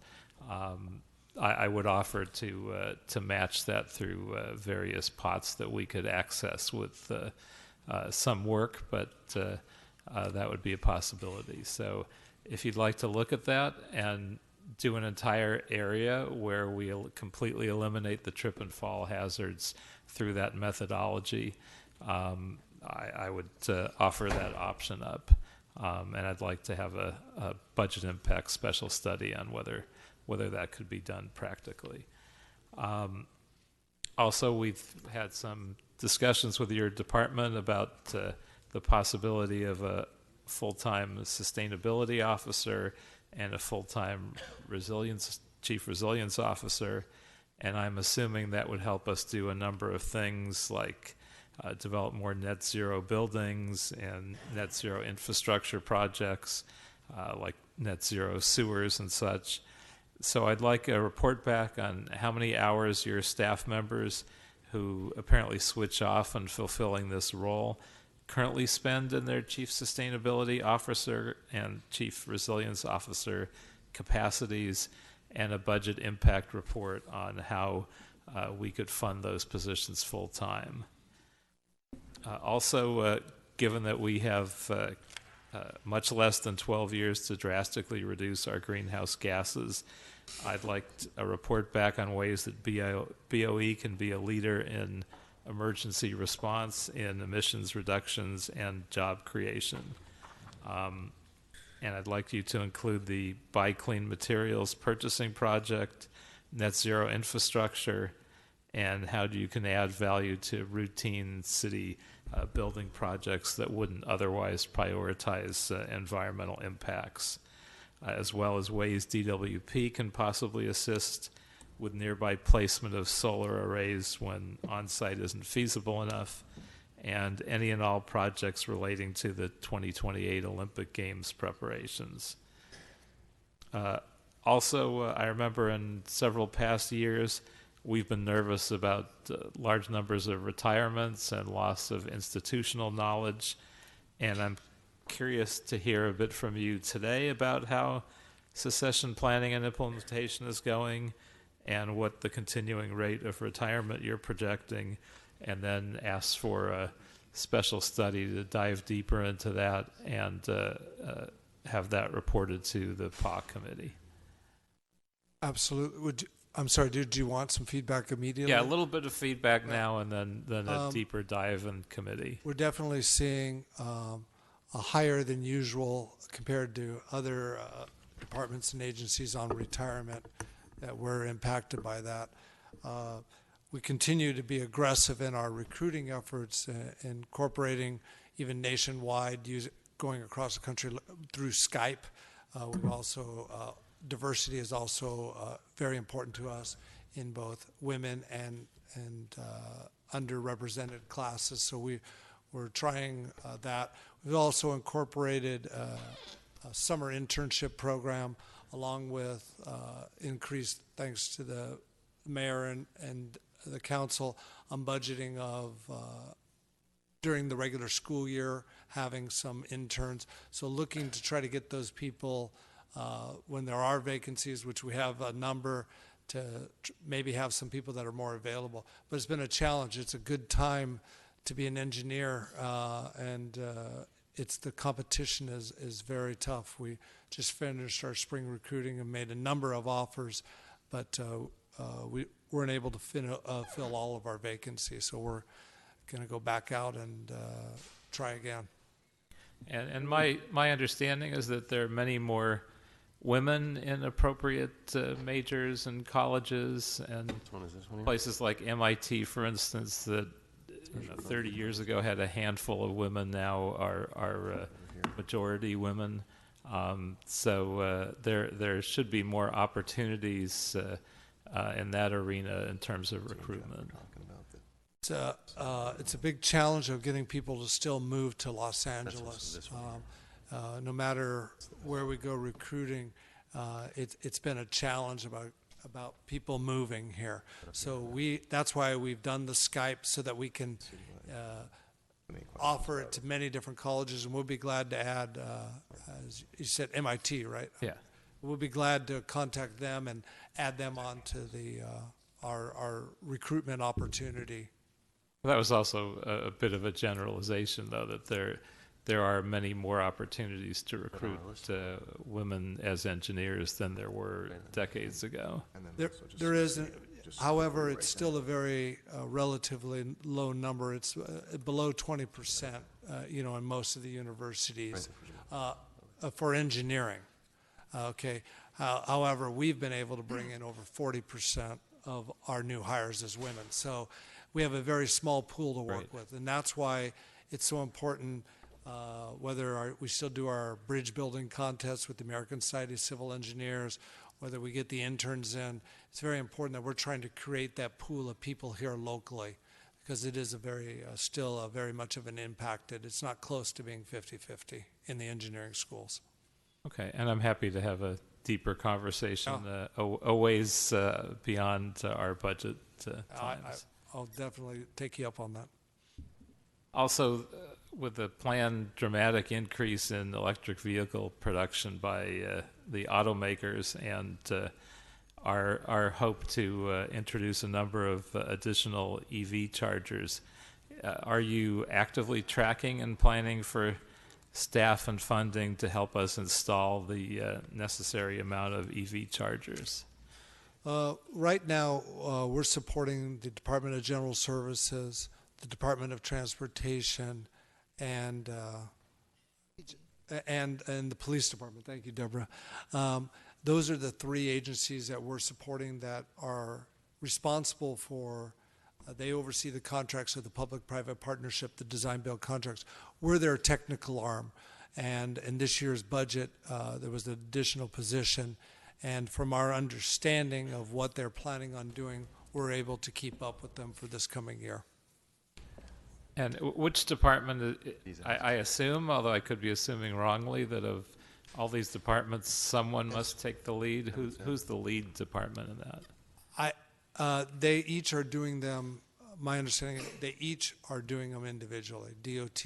I would offer to match that through various pots that we could access with some work, but that would be a possibility. So if you'd like to look at that and do an entire area where we completely eliminate the trip and fall hazards through that methodology, I would offer that option up. And I'd like to have a budget impact special study on whether that could be done practically. Also, we've had some discussions with your department about the possibility of a full-time sustainability officer and a full-time chief resilience officer, and I'm assuming that would help us do a number of things like develop more net zero buildings and net zero infrastructure projects like net zero sewers and such. So I'd like a report back on how many hours your staff members who apparently switch off on fulfilling this role currently spend in their chief sustainability officer and chief resilience officer capacities, and a budget impact report on how we could fund those positions full time. Also, given that we have much less than 12 years to drastically reduce our greenhouse gases, I'd like a report back on ways that BOE can be a leader in emergency response in emissions reductions and job creation. And I'd like you to include the Buy Clean Materials Purchasing Project, net zero infrastructure, and how you can add value to routine city building projects that wouldn't otherwise prioritize environmental impacts, as well as ways DWP can possibly assist with nearby placement of solar arrays when on-site isn't feasible enough, and any and all projects relating to the 2028 Olympic Games preparations. Also, I remember in several past years, we've been nervous about large numbers of retirements and loss of institutional knowledge, and I'm curious to hear a bit from you today about how succession planning and implementation is going and what the continuing rate of retirement you're projecting, and then ask for a special study to dive deeper into that and have that reported to the PA committee. Absolutely. I'm sorry, did you want some feedback immediately? Yeah, a little bit of feedback now and then a deeper dive in committee. We're definitely seeing a higher than usual compared to other departments and agencies on retirement that were impacted by that. We continue to be aggressive in our recruiting efforts, incorporating even nationwide, going across the country through Skype. We've also diversity is also very important to us in both women and underrepresented classes. So we're trying that. We've also incorporated a summer internship program, along with increased, thanks to the mayor and the council, on budgeting of during the regular school year, having some interns. So looking to try to get those people when there are vacancies, which we have a number, to maybe have some people that are more available. But it's been a challenge. It's a good time to be an engineer, and it's the competition is very tough. We just finished our spring recruiting and made a number of offers, but we weren't able to fill all of our vacancies. So we're going to go back out and try again. And my understanding is that there are many more women in appropriate majors and colleges, and places like MIT, for instance, that 30 years ago had a handful of women, now are majority women. So there should be more opportunities in that arena in terms of recruitment. It's a big challenge of getting people to still move to Los Angeles. No matter where we go recruiting, it's been a challenge about people moving here. So that's why we've done the Skype, so that we can offer it to many different colleges, and we'll be glad to add, as you said, MIT, right? Yeah. We'll be glad to contact them and add them on to our recruitment opportunity. Well, that was also a bit of a generalization, though, that there are many more opportunities to recruit women as engineers than there were decades ago. There is, however, it's still a very relatively low number. It's below 20%, in most of the universities for engineering. Okay. However, we've been able to bring in over 40% of our new hires as women. So we have a very small pool to work with, and that's why it's so important. Whether we still do our bridge building contests with the American Society of Civil Engineers, whether we get the interns in, it's very important that we're trying to create that pool of people here locally, because it is still very much of an impacted. It's not close to being 50-50 in the engineering schools. Okay, and I'm happy to have a deeper conversation a ways beyond our budget times. I'll definitely take you up on that. Also, with the planned dramatic increase in electric vehicle production by the automakers and our hope to introduce a number of additional EV chargers, are you actively tracking and planning for staff and funding to help us install the necessary amount of EV chargers? Right now, we're supporting the Department of General Services, the Department of Transportation, and the police department. Thank you, Deborah. Those are the three agencies that we're supporting that are responsible for. They oversee the contracts of the public-private partnership, the design-build contracts. We're their technical arm. And in this year's budget, there was an additional position. And from our understanding of what they're planning on doing, we're able to keep up with them for this coming year. And which department, I assume, although I could be assuming wrongly, that of all these departments, someone must take the lead? Who's the lead department in that? They each are doing them, my understanding, they each are doing them individually. DOT,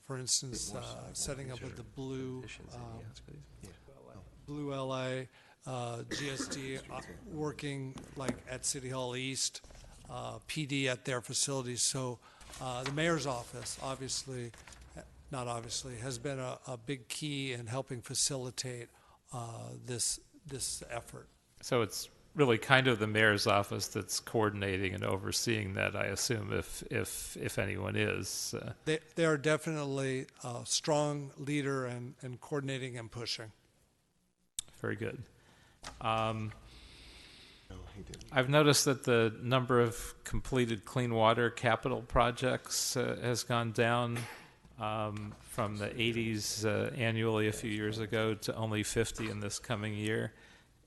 for instance, setting up with the Blue LA, GSD working like at City Hall East, PD at their facilities. So the mayor's office, has been a big key in helping facilitate this effort. So it's really kind of the mayor's office that's coordinating and overseeing that, I assume, if anyone is. They are definitely a strong leader and coordinating and pushing. Very good. I've noticed that the number of completed clean water capital projects has gone down from the 80s annually a few years ago to only 50 in this coming year.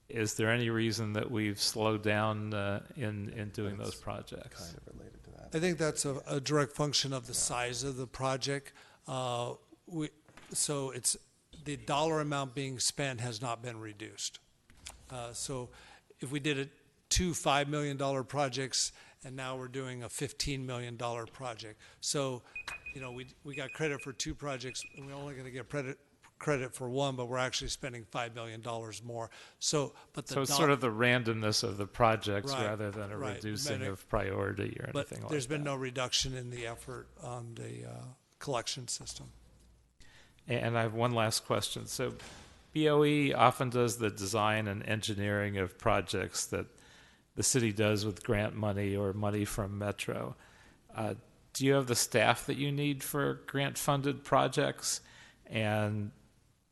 Is there any reason that we've slowed down in doing those projects? Kind of related to that. I think that's a direct function of the size of the project. So it's the dollar amount being spent has not been reduced. So if we did two $5 million projects and now we're doing a $15 million project. So, we got credit for two projects and we're only going to get credit for one, but we're actually spending $5 million more. So it's sort of the randomness of the projects rather than a right. reducing of priority or anything like that. There's been no reduction in the effort on the collection system. And I have one last question. So BOE often does the design and engineering of projects that the city does with grant money or money from Metro. Do you have the staff that you need for grant-funded projects? And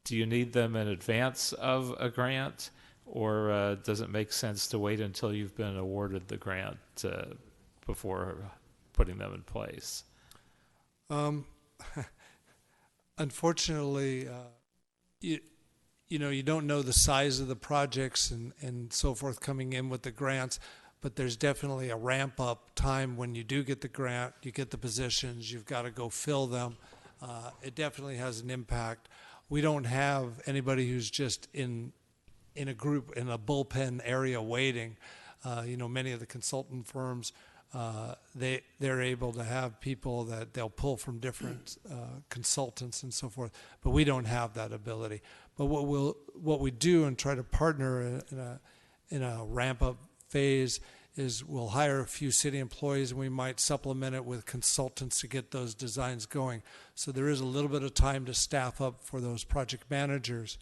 do you need them in advance of a grant? Or does it make sense to wait until you've been awarded the grant before putting them in place? Unfortunately, you don't know the size of the projects and so forth coming in with the grants, but there's definitely a ramp up time when you do get the grant, you get the positions, you've got to go fill them. It definitely has an impact. We don't have anybody who's just in a group in a bullpen area waiting. Many of the consultant firms, they're able to have people that they'll pull from different consultants and so forth, but we don't have that ability. But what we do and try to partner in a ramp up phase is we'll hire a few city employees and we might supplement it with consultants to get those designs going. So there is a little bit of time to staff up for those project managers.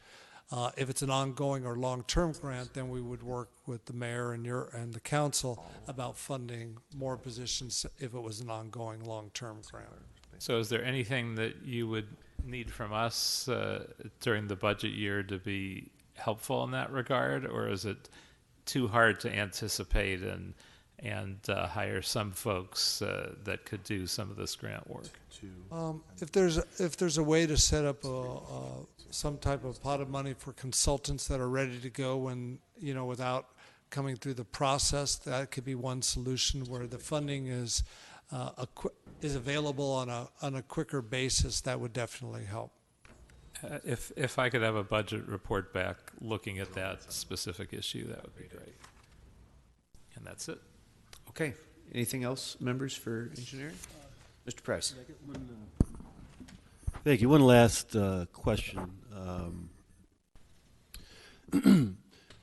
If it's an ongoing or long-term grant, then we would work with the mayor and the council about funding more positions if it was an ongoing long-term grant. So is there anything that you would need from us during the budget year to be helpful in that regard, or is it too hard to anticipate and hire some folks that could do some of this grant work? If there's a way to set up some type of pot of money for consultants that are ready to go and without coming through the process, that could be one solution where the funding is available on a quicker basis. That would definitely help. If I could have a budget report back looking at that specific issue, that would be great. And that's it. Okay. Anything else, members, for engineering? Mr. Price. Thank you. One last question.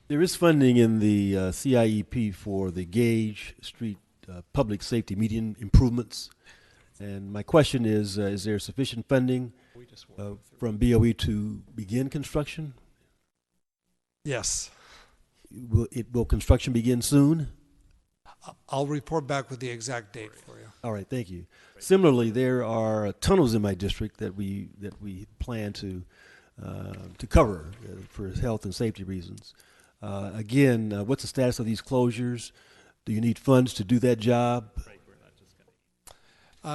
There is funding in the CIEP for the Gage Street public safety median improvements. And my question is there sufficient funding from BOE to begin construction? Yes. Will construction begin soon? I'll report back with the exact date for you. All right, thank you. Similarly, there are tunnels in my district that we plan to cover for health and safety reasons. Again, what's the status of these closures? Do you need funds to do that job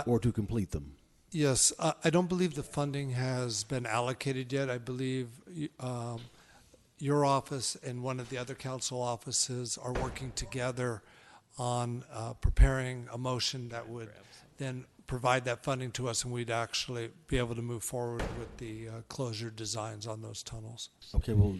or to complete them? Yes, I don't believe the funding has been allocated yet. I believe your office and one of the other council offices are working together on preparing a motion that would then provide that funding to us, and we'd actually be able to move forward with the closure designs on those tunnels. Okay, well,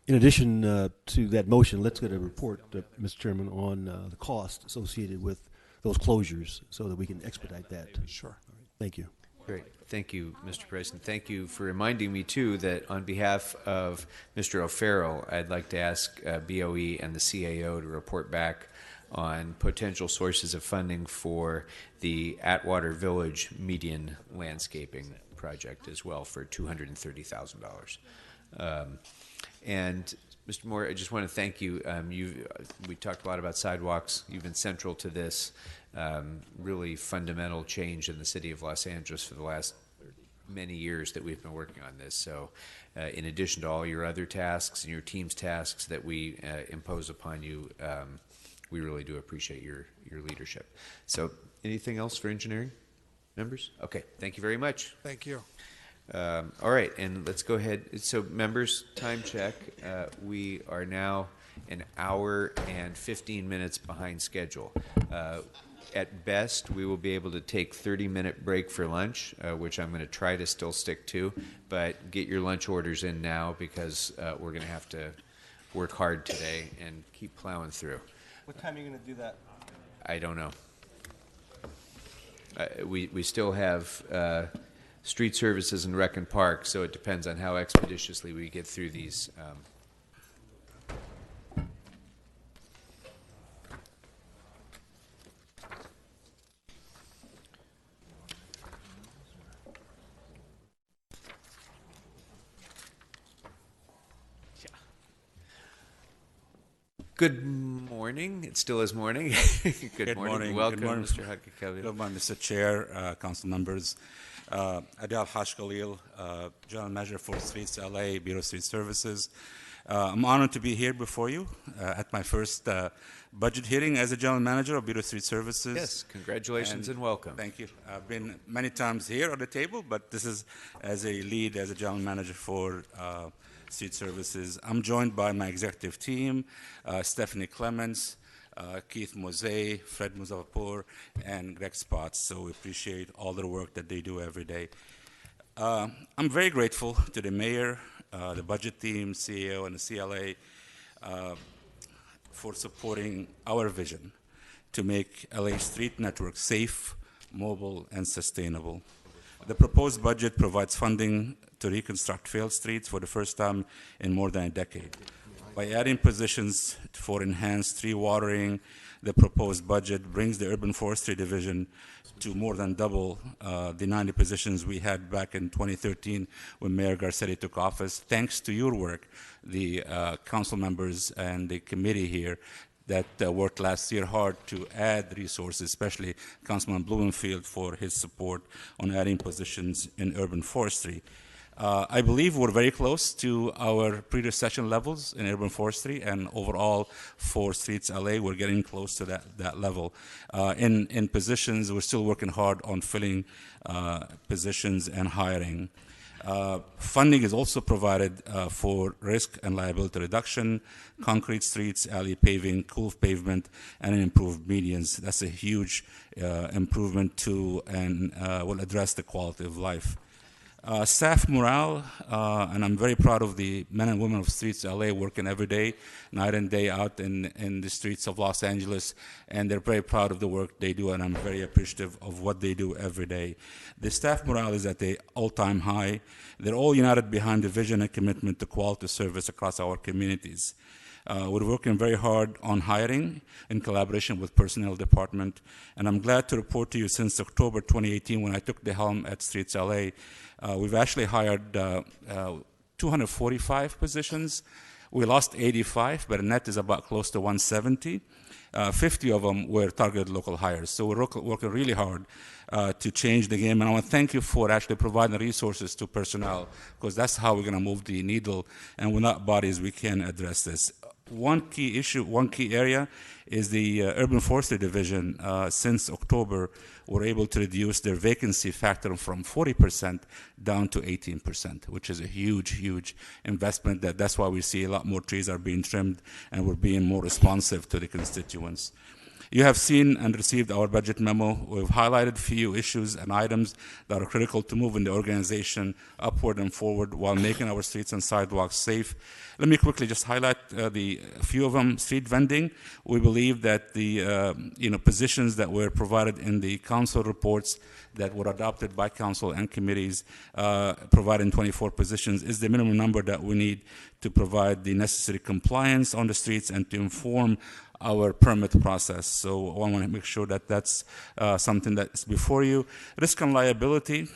in addition to that motion, let's get a report, Mr. Chairman, on the cost associated with those closures so that we can expedite that. Sure. All right, thank you. Great. Thank you, Mr. President. Thank you for reminding me, too, that on behalf of Mr. O'Farrell, I'd like to ask BOE and the CAO to report back on potential sources of funding for the Atwater Village median landscaping project as well for $230,000. And Mr. Moore, I just want to thank you. We talked a lot about sidewalks. You've been central to this really fundamental change in the city of Los Angeles for the last many years that we've been working on this. So in addition to all your other tasks and your team's tasks that we impose upon you, we really do appreciate your leadership. So anything else for engineering members? Okay, thank you very much. Thank you. All right, and let's go ahead. So members, time check. We are now an hour and 15 minutes behind schedule. At best, we will be able to take 30-minute break for lunch, which I'm going to try to still stick to, but get your lunch orders in now because we're going to have to work hard today and keep plowing through. What time are you going to do that? I don't know. We still have street services in Rec and Park, so it depends on how expeditiously we get through these. Good morning. It still is morning. Good morning. Welcome, Good morning. Mr. Hakikabi. Good morning, Mr. Chair, council members. Adel Haj Khalil, General Manager for Streets LA, Bureau of Street Services. I'm honored to be here before you at my first budget hearing as a General Manager of Bureau of Street Services. Yes, congratulations and welcome. Thank you. I've been many times here on the table, but this is as a lead, as a General Manager for Street Services. I'm joined by my executive team, Stephanie Clements, Keith Mosey, Fred Muzaffarpour, and Greg Spots. So we appreciate all the work that they do every day. I'm very grateful to the mayor, the budget team, CEO, and the CLA for supporting our vision to make LA street network safe, mobile, and sustainable. The proposed budget provides funding to reconstruct failed streets for the first time in more than a decade. By adding positions for enhanced tree watering, the proposed budget brings the Urban Forestry Division to more than double the 90 positions we had back in 2013 when Mayor Garcetti took office. Thanks to your work, the council members and the committee here that worked last year hard to add resources, especially Councilman Blumenfield for his support on adding positions in urban forestry. I believe we're very close to our pre-recession levels in urban forestry, and overall for Streets LA, we're getting close to that level. In positions, we're still working hard on filling positions and hiring. Funding is also provided for risk and liability reduction, concrete streets, alley paving, cool pavement, and improved medians. That's a huge improvement too, and will address the quality of life. Staff morale, and I'm very proud of the men and women of Streets LA working every day, night and day out in the streets of Los Angeles, and they're very proud of the work they do, and I'm very appreciative of what they do every day. The staff morale is at the all-time high. They're all united behind the vision and commitment to quality service across our communities. We're working very hard on hiring in collaboration with personnel department, and I'm glad to report to you since October 2018 when I took the helm at Streets LA, we've actually hired 245 positions, We lost 85, but the net is about close to 170. 50 of them were targeted local hires. So we're working really hard to change the game. And I want to thank you for actually providing resources to personnel, because that's how we're going to move the needle. And without bodies, we can address this. One key issue, one key area is the Urban Forestry Division. Since October, we're able to reduce their vacancy factor from 40% down to 18%, which is a huge, huge investment. That's why we see a lot more trees are being trimmed, and we're being more responsive to the constituents. You have seen and received our budget memo. We've highlighted few issues and items that are critical to moving the organization upward and forward while making our streets and sidewalks safe. Let me quickly just highlight a few of them. Street vending. We believe that the positions that were provided in the council reports that were adopted by council and committees, providing 24 positions, is the minimum number that we need to provide the necessary compliance on the streets and to inform our permit process. So I want to make sure that that's something that's before you. Risk and liability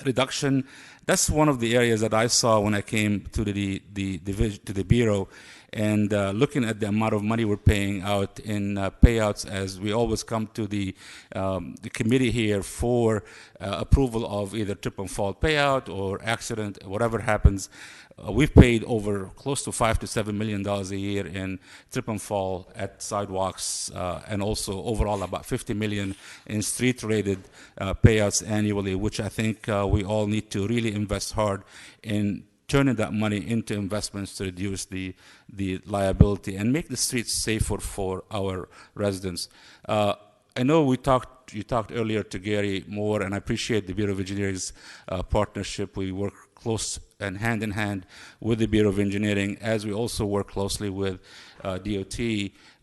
reduction. That's one of the areas that I saw when I came to the Bureau, and looking at the amount of money we're paying out in payouts, as we always come to the committee here for approval of either trip and fall payout or accident, whatever happens. We've paid over close to $5 to $7 million a year in trip and fall at sidewalks, and also overall about $50 million in street-rated payouts annually, which I think we all need to really invest hard in turning that money into investments to reduce the liability and make the streets safer for our residents. I know you talked earlier to Gary Moore, and I appreciate the Bureau of Engineers partnership. We work close and hand in hand with the Bureau of Engineering, as we also work closely with DOT.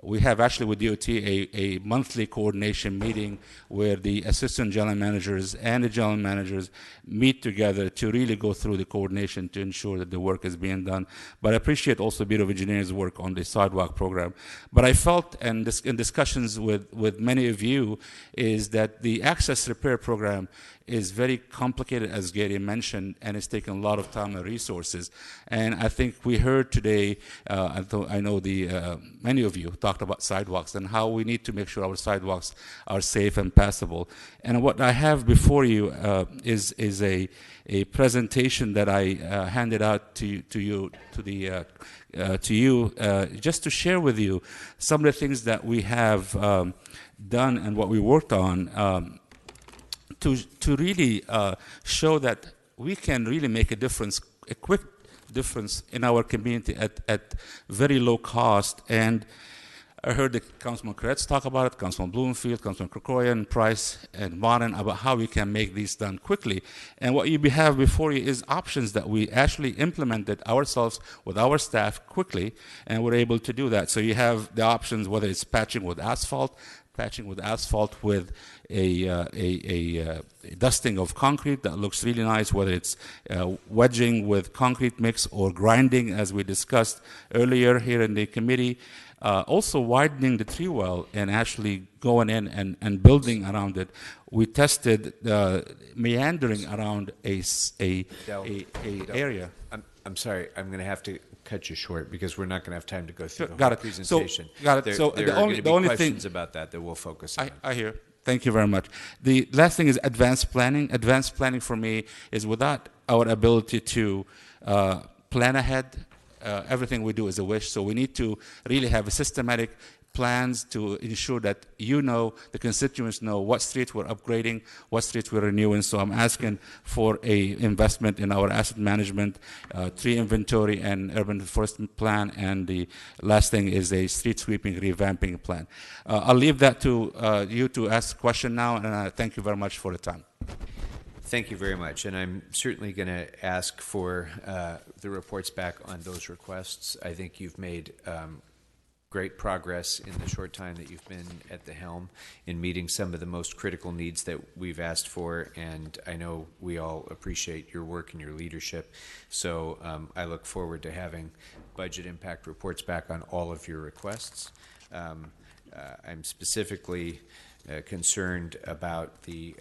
We have actually with DOT a monthly coordination meeting where the assistant general managers and the general managers meet together to really go through the coordination to ensure that the work is being done. But I appreciate also Bureau of Engineers' work on the sidewalk program. But I felt, and in discussions with many of you, is that the access repair program is very complicated, as Gary mentioned, and it's taken a lot of time and resources. And I think we heard today, I know many of you talked about sidewalks and how we need to make sure our sidewalks are safe and passable. And what I have before you is a presentation that I handed out to you just to share with you some of the things that we have done and what we worked on. To really show that we can really make a difference, a quick difference in our community at very low cost. And I heard the Councilman Kretz talk about it, Councilman Bloomfield, Councilman Krokoyan, Price, and Martin, about how we can make these done quickly. And what you have before you is options that we actually implemented ourselves with our staff quickly, and we're able to do that. So you have the options, whether it's patching with asphalt with a dusting of concrete that looks really nice, whether it's wedging with concrete mix or grinding, as we discussed earlier here in the committee. Also widening the tree well and actually going in and building around it. We tested meandering around a area. I'm sorry, I'm going to have to cut you short because we're not going to have time to go through the Got whole it. presentation. There are going to be only questions about that we'll focus on. I hear. Thank you very much. The last thing is advanced planning. Advanced planning for me is without our ability to plan ahead, everything we do is a wish. So we need to really have a systematic plans to ensure that the constituents know what streets we're upgrading, what streets we're renewing. So I'm asking for a investment in our asset management, tree inventory and urban forest plan, and the last thing is a street sweeping revamping plan. I'll leave that to you to ask a question now, and thank you very much for the time. Thank you very much, and I'm certainly going to ask for the reports back on those requests. I think you've made great progress in the short time that you've been at the helm in meeting some of the most critical needs that we've asked for, and I know we all appreciate your work and your leadership. So I look forward to having budget impact reports back on all of your requests. I'm specifically concerned about the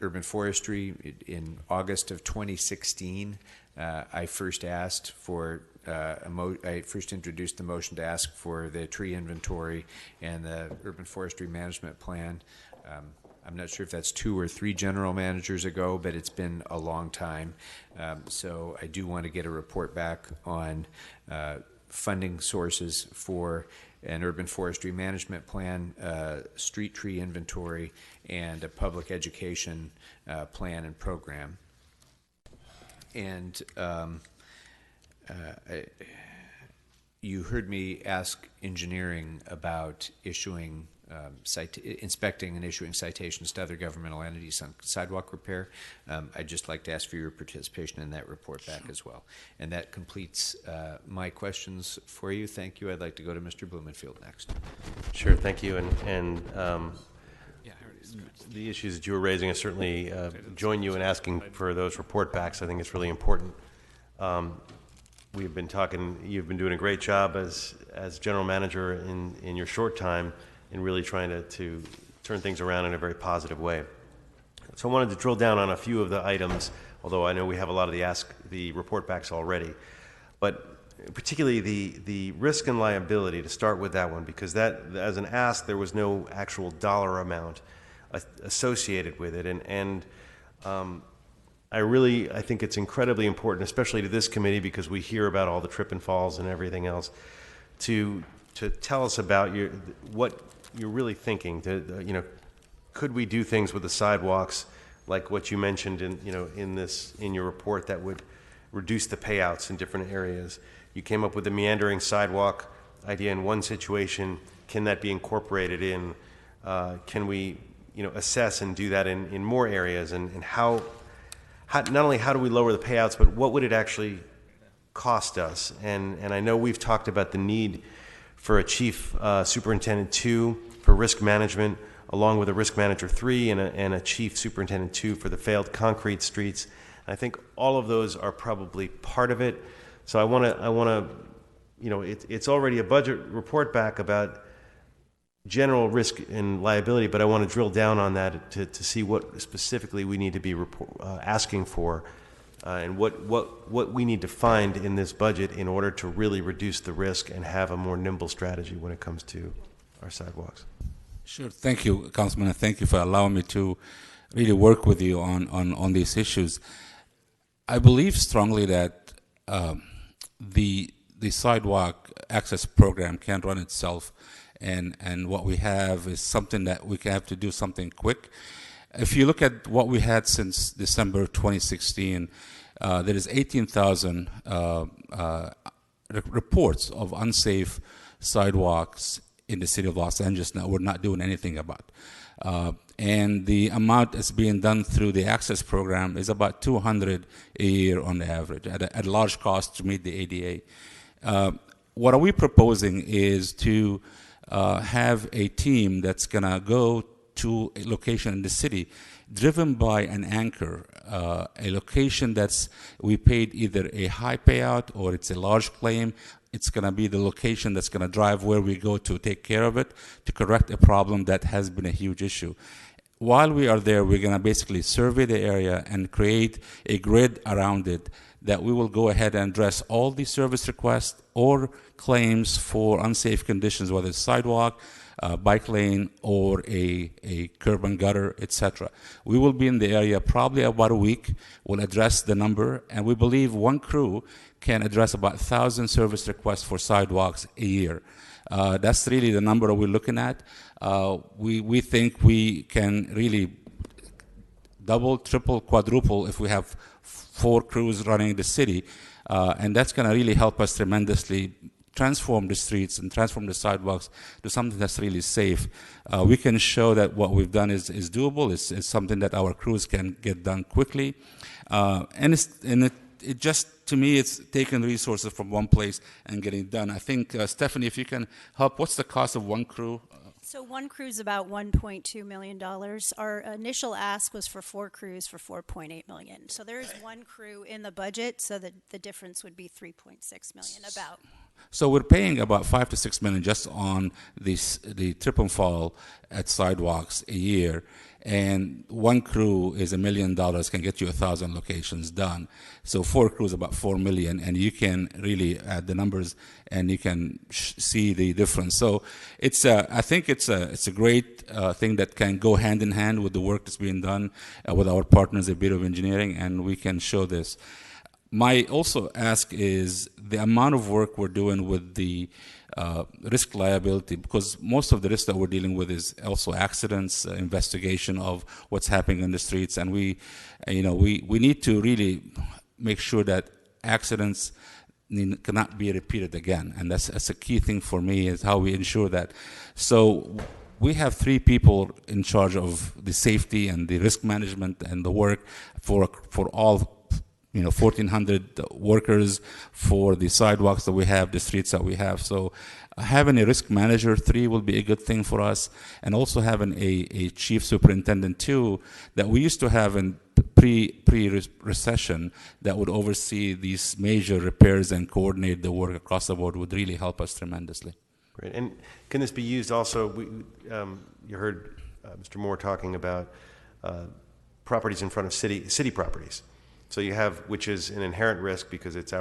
urban forestry. In August of 2016, I first asked for I first introduced the motion to ask for the tree inventory and the urban forestry management plan. I'm not sure if that's 2 or 3 general managers ago, but it's been a long time. So I do want to get a report back on funding sources for an urban forestry management plan, street tree inventory, and a public education plan and program. And you heard me ask engineering about issuing inspecting and issuing citations to other governmental entities on sidewalk repair. I'd just like to ask for your participation in that report back as well. And that completes my questions for you. Thank you. I'd like to go to Mr. Blumenfield next. Sure, thank you. And the issues that you were raising, I certainly join you in asking for those report backs. I think it's really important. We've been talking, you've been doing a great job as general manager in your short time in really trying to turn things around in a very positive way. So I wanted to drill down on a few of the items, although I know we have a lot of the report backs already, but particularly the risk and liability, to start with that one, because that, as an ask, there was no actual dollar amount associated with it, and I think it's incredibly important, especially to this committee, because we hear about all the trip and falls and everything else, to tell us about what you're really thinking. Could we do things with the sidewalks, like what you mentioned in your report, that would reduce the payouts in different areas? You came up with the meandering sidewalk idea in one situation. Can that be incorporated in? Can we assess and do that in more areas? And how not only how do we lower the payouts, but what would it actually cost us? And I know we've talked about the need for a chief superintendent 2 for risk management, along with a risk manager 3 and a chief superintendent 2 for the failed concrete streets. I think all of those are probably part of it. So I want to, it's already a budget report back about general risk and liability, but I want to drill down on that to see what specifically we need to be asking for, and what we need to find in this budget in order to really reduce the risk and have a more nimble strategy when it comes to our sidewalks. Sure. Thank you, Councilman, and thank you for allowing me to really work with you on these issues. I believe strongly that the sidewalk access program can't run itself, and what we have is something that we have to do something quick. If you look at what we had since December 2016, there is 18,000 reports of unsafe sidewalks in the city of Los Angeles that we're not doing anything about. And the amount that's being done through the access program is about 200 a year on average, at a large cost to meet the ADA. What are we proposing is to have a team that's going to go to a location in the city driven by an anchor, a location that's we paid either a high payout or it's a large claim. It's going to be the location that's going to drive where we go to take care of it, to correct a problem that has been a huge issue. While we are there, we're going to basically survey the area and create a grid around it that we will go ahead and address all the service requests or claims for unsafe conditions, whether it's sidewalk, bike lane, or a curb and gutter, etc. We will be in the area probably about a week. We'll address the number, and we believe one crew can address about 1,000 service requests for sidewalks a year. That's really the number we're looking at. We think we can really double, triple, quadruple if we have 4 crews running the city, and that's going to really help us tremendously transform the streets and transform the sidewalks to something that's really safe. We can show that what we've done is doable. It's something that our crews can get done quickly, and it just, to me, it's taking resources from one place and getting it done. I think, Stephanie, if you can help, what's the cost of one crew? So one crew's about $1.2 million. Our initial ask was for 4 crews for $4.8 million. So there is one crew in the budget, so that the difference would be $3.6 million about. So we're paying about $5 to $6 million just on the trip and fall at sidewalks a year. and one crew is $1 million, can get you 1,000 locations done. So 4 crews about 4 million, and you can really add the numbers and you can see the difference. So I think it's a great thing that can go hand in hand with the work that's being done with our partners at Bureau of Engineering, and we can show this. My also ask is the amount of work we're doing with the risk liability, because most of the risk that we're dealing with is also accidents, investigation of what's happening in the streets, and we need to really make sure that accidents cannot be repeated again, and that's a key thing for me, is how we ensure that. So we have 3 people in charge of the safety and the risk management and the work for all 1,400 workers for the sidewalks that we have, the streets that we have. So having a risk manager, 3, will be a good thing for us, and also having a chief superintendent, 2, that we used to have in pre-recession that would oversee these major repairs and coordinate the work across the board would really help us tremendously. Great. And can this be used also, you heard Mr. Moore talking about properties in front of city properties. So you have, which is an inherent risk because it's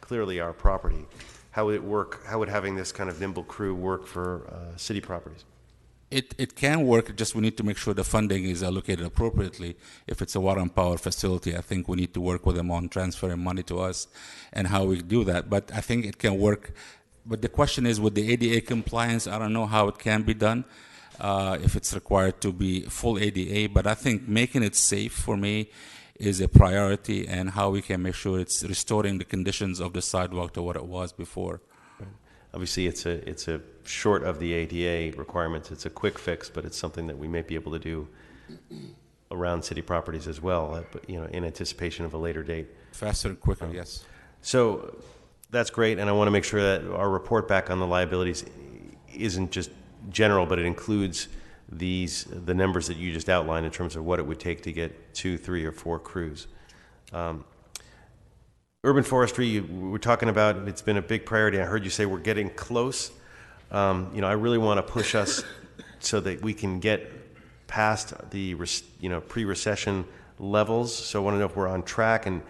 clearly our property. How would it work? How would having this kind of nimble crew work for city properties? It can work, just we need to make sure the funding is allocated appropriately. If it's a water and power facility, I think we need to work with them on transferring money to us and how we do that. But I think it can work. But the question is, with the ADA compliance, I don't know how it can be done, if it's required to be full ADA. But I think making it safe for me is a priority, and how we can make sure it's restoring the conditions of the sidewalk to what it was before. Right. Obviously, it's a short of the ADA requirements. It's a quick fix, but it's something that we may be able to do around city properties as well, but, in anticipation of a later date. Faster and quicker, yes. So that's great, and I want to make sure that our report back on the liabilities isn't just general, but it includes the numbers that you just outlined in terms of what it would take to get 2, 3, or 4 crews. Urban forestry, we're talking about, it's been a big priority. I heard you say we're getting close. I really want to push us so that we can get past the pre-recession levels. So I want to know if we're on track, and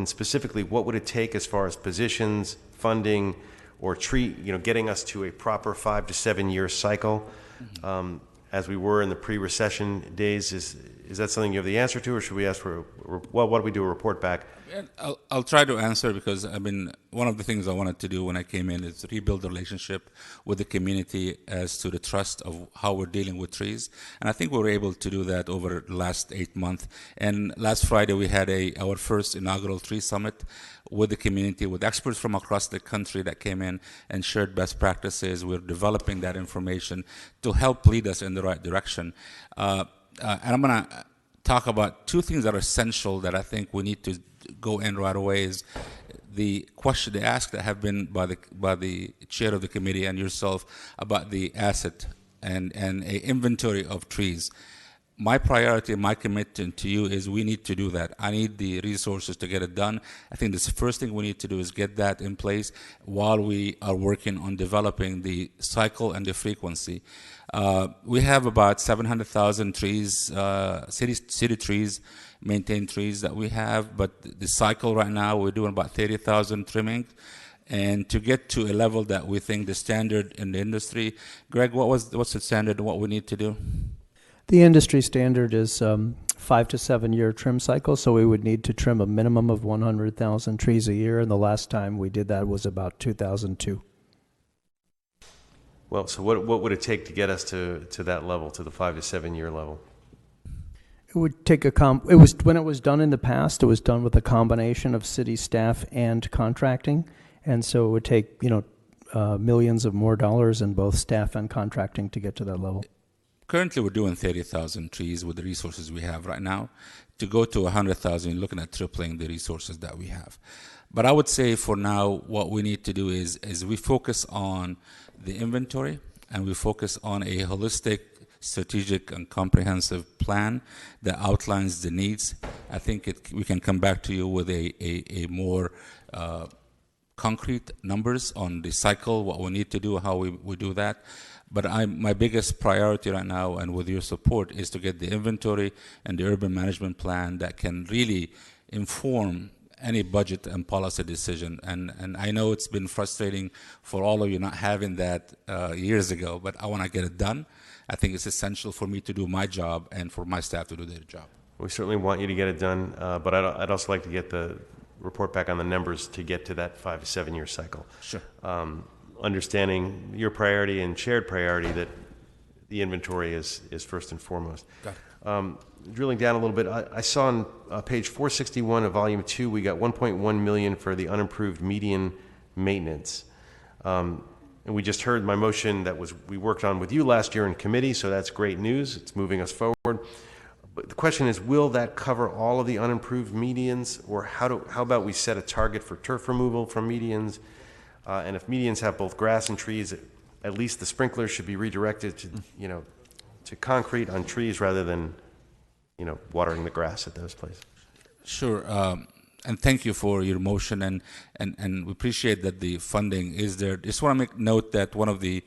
specifically, what would it take as far as positions, funding, or getting us to a proper 5 to 7 year cycle, as we were in the pre-recession days? Is that something you have the answer to, or should we ask for? What do we do? A report back? I'll try to answer, because one of the things I wanted to do when I came in is rebuild the relationship with the community as to the trust of how we're dealing with trees, and I think we were able to do that over the last 8 months. And last Friday we had our first inaugural tree summit with the community, with experts from across the country that came in and shared best practices. We're developing that information to help lead us in the right direction. And I'm going to talk about 2 things that are essential that I think we need to go in right away. Is the ask that have been by the chair of the committee and yourself about the asset and a inventory of trees. My priority, my commitment to you is we need to do that. I need the resources to get it done. I think the first thing we need to do is get that in place while we are working on developing the cycle and the frequency. We have about 700,000 trees, city trees, maintained trees that we have, but the cycle right now, we're doing about 30,000 trimming. And to get to a level that we think the standard in the industry, Greg, what's the standard and what we need to do? The industry standard is 5 to 7 year trim cycle, so we would need to trim a minimum of 100,000 trees a year, and the last time we did that was about 2002. Well, so what would it take to get us to that level, to the 5 to 7 year level? It would take when it was done in the past, it was done with a combination of city staff and contracting, and so it would take millions of more dollars in both staff and contracting to get to that level. Currently, we're doing 30,000 trees with the resources we have right now. To go to 100,000, you're looking at tripling the resources that we have. But I would say for now, what we need to do is we focus on the inventory, and we focus on a holistic, strategic, and comprehensive plan that outlines the needs. I think we can come back to you with a more concrete numbers on the cycle, what we need to do, how we do that. But my biggest priority right now, and with your support, is to get the inventory and the urban management plan that can really inform any budget and policy decision. And I know it's been frustrating for all of you not having that years ago, but I want to get it done. I think it's essential for me to do my job and for my staff to do their job. We certainly want you to get it done, but I'd also like to get the report back on the numbers to get to that 5 to 7 year cycle. Sure. Understanding your priority and shared priority that the inventory is first and foremost. Got it. Drilling down a little bit, I saw on page 461 of volume 2, we got 1.1 million for the unimproved median maintenance. And we just heard my motion that we worked on with you last year in committee, so that's great news. It's moving us forward. But the question is, will that cover all of the unimproved medians, or how about we set a target for turf removal from medians? And if medians have both grass and trees, at least the sprinklers should be redirected to concrete on trees rather than, watering the grass at those places. Sure. And thank you for your motion, and we appreciate that the funding is there. Just want to make note that one of the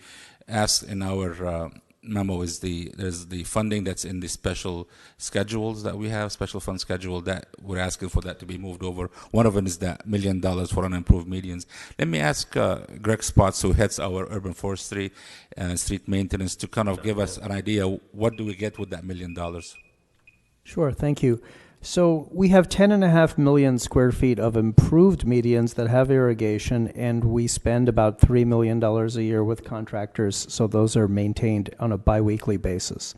asks in our memo is there's the funding that's in the special schedules that we have, special fund schedule, that we're asking for that to be moved over. One of them is that $1 million for unimproved medians. Let me ask Greg Spots, who heads our urban forestry and street maintenance, to kind of give us an idea, what do we get with that $1 million? Sure, thank you. So we have 10.5 million square feet of improved medians that have irrigation, and we spend about $3 million a year with contractors, so those are maintained on a biweekly basis.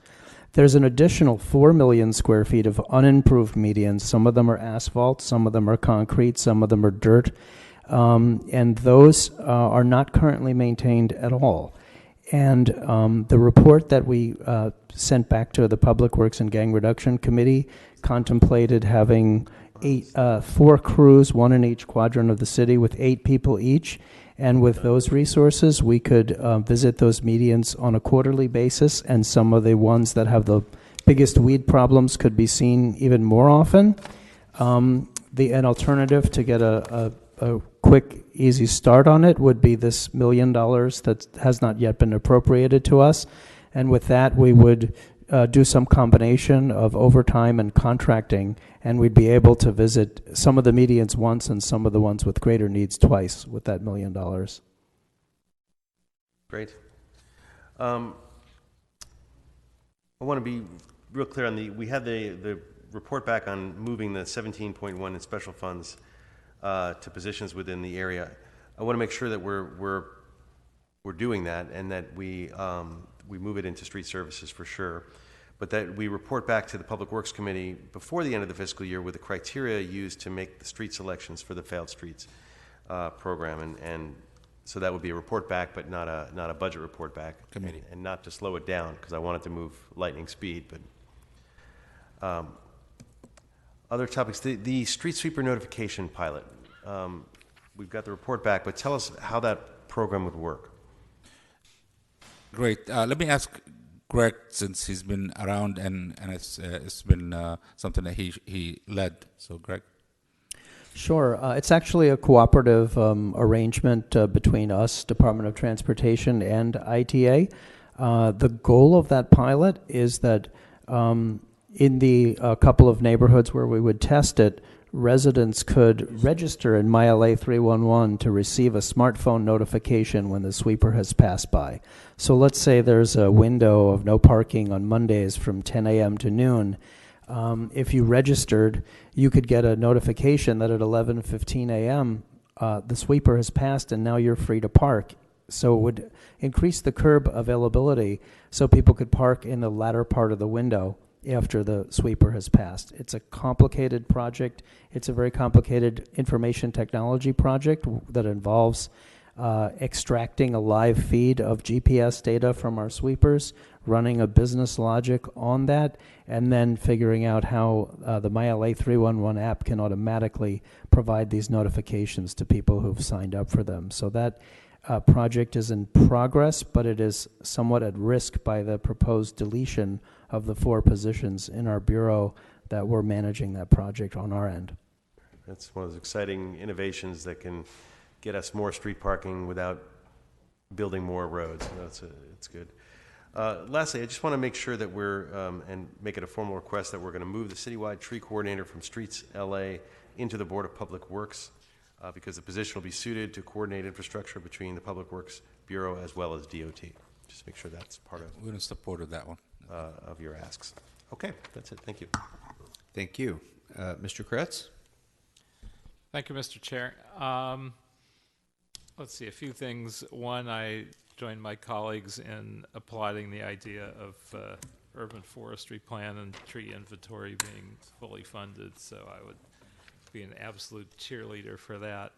There's an additional 4 million square feet of unimproved medians. Some of them are asphalt, some of them are concrete, some of them are dirt, and those are not currently maintained at all. And the report that we sent back to the Public Works and Gang Reduction Committee contemplated having 4 crews, 1 in each quadrant of the city, with 8 people each. And with those resources, we could visit those medians on a quarterly basis, and some of the ones that have the biggest weed problems could be seen even more often. An alternative to get a quick, easy start on it would be this $1 million that has not yet been appropriated to us. And with that, we would do some combination of overtime and contracting, and we'd be able to visit some of the medians once and some of the ones with greater needs twice with that $1 million. Great. I want to be real clear on we had the report back on moving the 17.1 in special funds to positions within the area. I want to make sure that we're doing that, and that we move it into street services for sure, but that we report back to the Public Works Committee before the end of the fiscal year with the criteria used to make the street selections for the failed streets program, and so that would be a report back, but not a budget report back, and not to slow it down, because I want it to move lightning speed. But other topics, the street sweeper notification pilot. We've got the report back, but tell us how that program would work. Great. Let me ask Greg, since he's been around and it's been something that he led. So, Greg. Sure. It's actually a cooperative arrangement between us, Department of Transportation, and ITA. The goal of that pilot is that in the couple of neighborhoods where we would test it, residents could register in MyLA 311 to receive a smartphone notification when the sweeper has passed by. So let's say there's a window of no parking on Mondays from 10 a.m. to noon. If you registered, you could get a notification that at 11:15 a.m. The sweeper has passed and now you're free to park. So it would increase the curb availability so people could park in the latter part of the window after the sweeper has passed. It's a complicated project. It's a very complicated information technology project that involves extracting a live feed of GPS data from our sweepers, running a business logic on that, and then figuring out how the MyLA 311 app can automatically provide these notifications to people who've signed up for them. So that project is in progress, but it is somewhat at risk by the proposed deletion of the 4 positions in our bureau that we're managing that project on our end. That's one of those exciting innovations that can get us more street parking without building more roads. It's good. Lastly, I just want to make sure that we're, and make it a formal request that we're going to move the citywide tree coordinator from Streets LA into the Board of Public Works, because the position will be suited to coordinate infrastructure between the Public Works Bureau as well as DOT. Just make sure that's part of. We're in support of that one. Of your asks. Okay, that's it. Thank you. Thank you. Mr. Kretz? Thank you, Mr. Chair. Let's see, a few things. One, I joined my colleagues in applauding the idea of urban forestry plan and tree inventory being fully funded, so I would be an absolute cheerleader for that.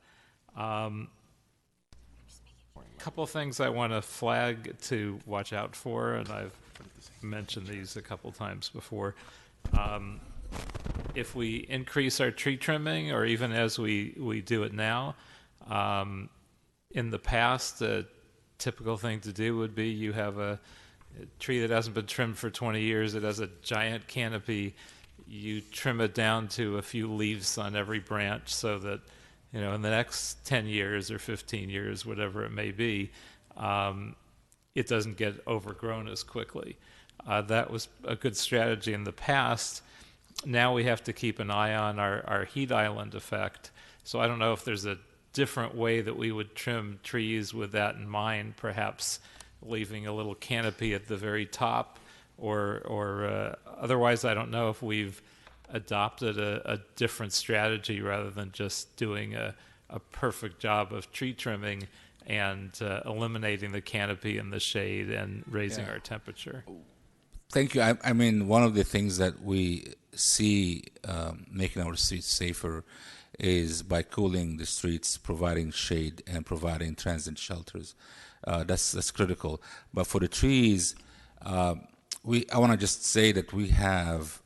A couple of things I want to flag to watch out for, and I've mentioned these a couple times before. If we increase our tree trimming, or even as we do it now, in the past, a typical thing to do would be you have a tree that hasn't been trimmed for 20 years. It has a giant canopy. You trim it down to a few leaves on every branch so that, in the next 10 years or 15 years, whatever it may be, it doesn't get overgrown as quickly. That was a good strategy in the past. Now we have to keep an eye on our heat island effect. So I don't know if there's a different way that we would trim trees with that in mind, perhaps leaving a little canopy at the very top, or otherwise I don't know if we've adopted a different strategy rather than just doing a perfect job of tree trimming and eliminating the canopy and the shade and raising our temperature. Thank you. I mean, one of the things that we see making our streets safer is by cooling the streets, providing shade, and providing transit shelters. That's critical. But for the trees, I want to just say that we have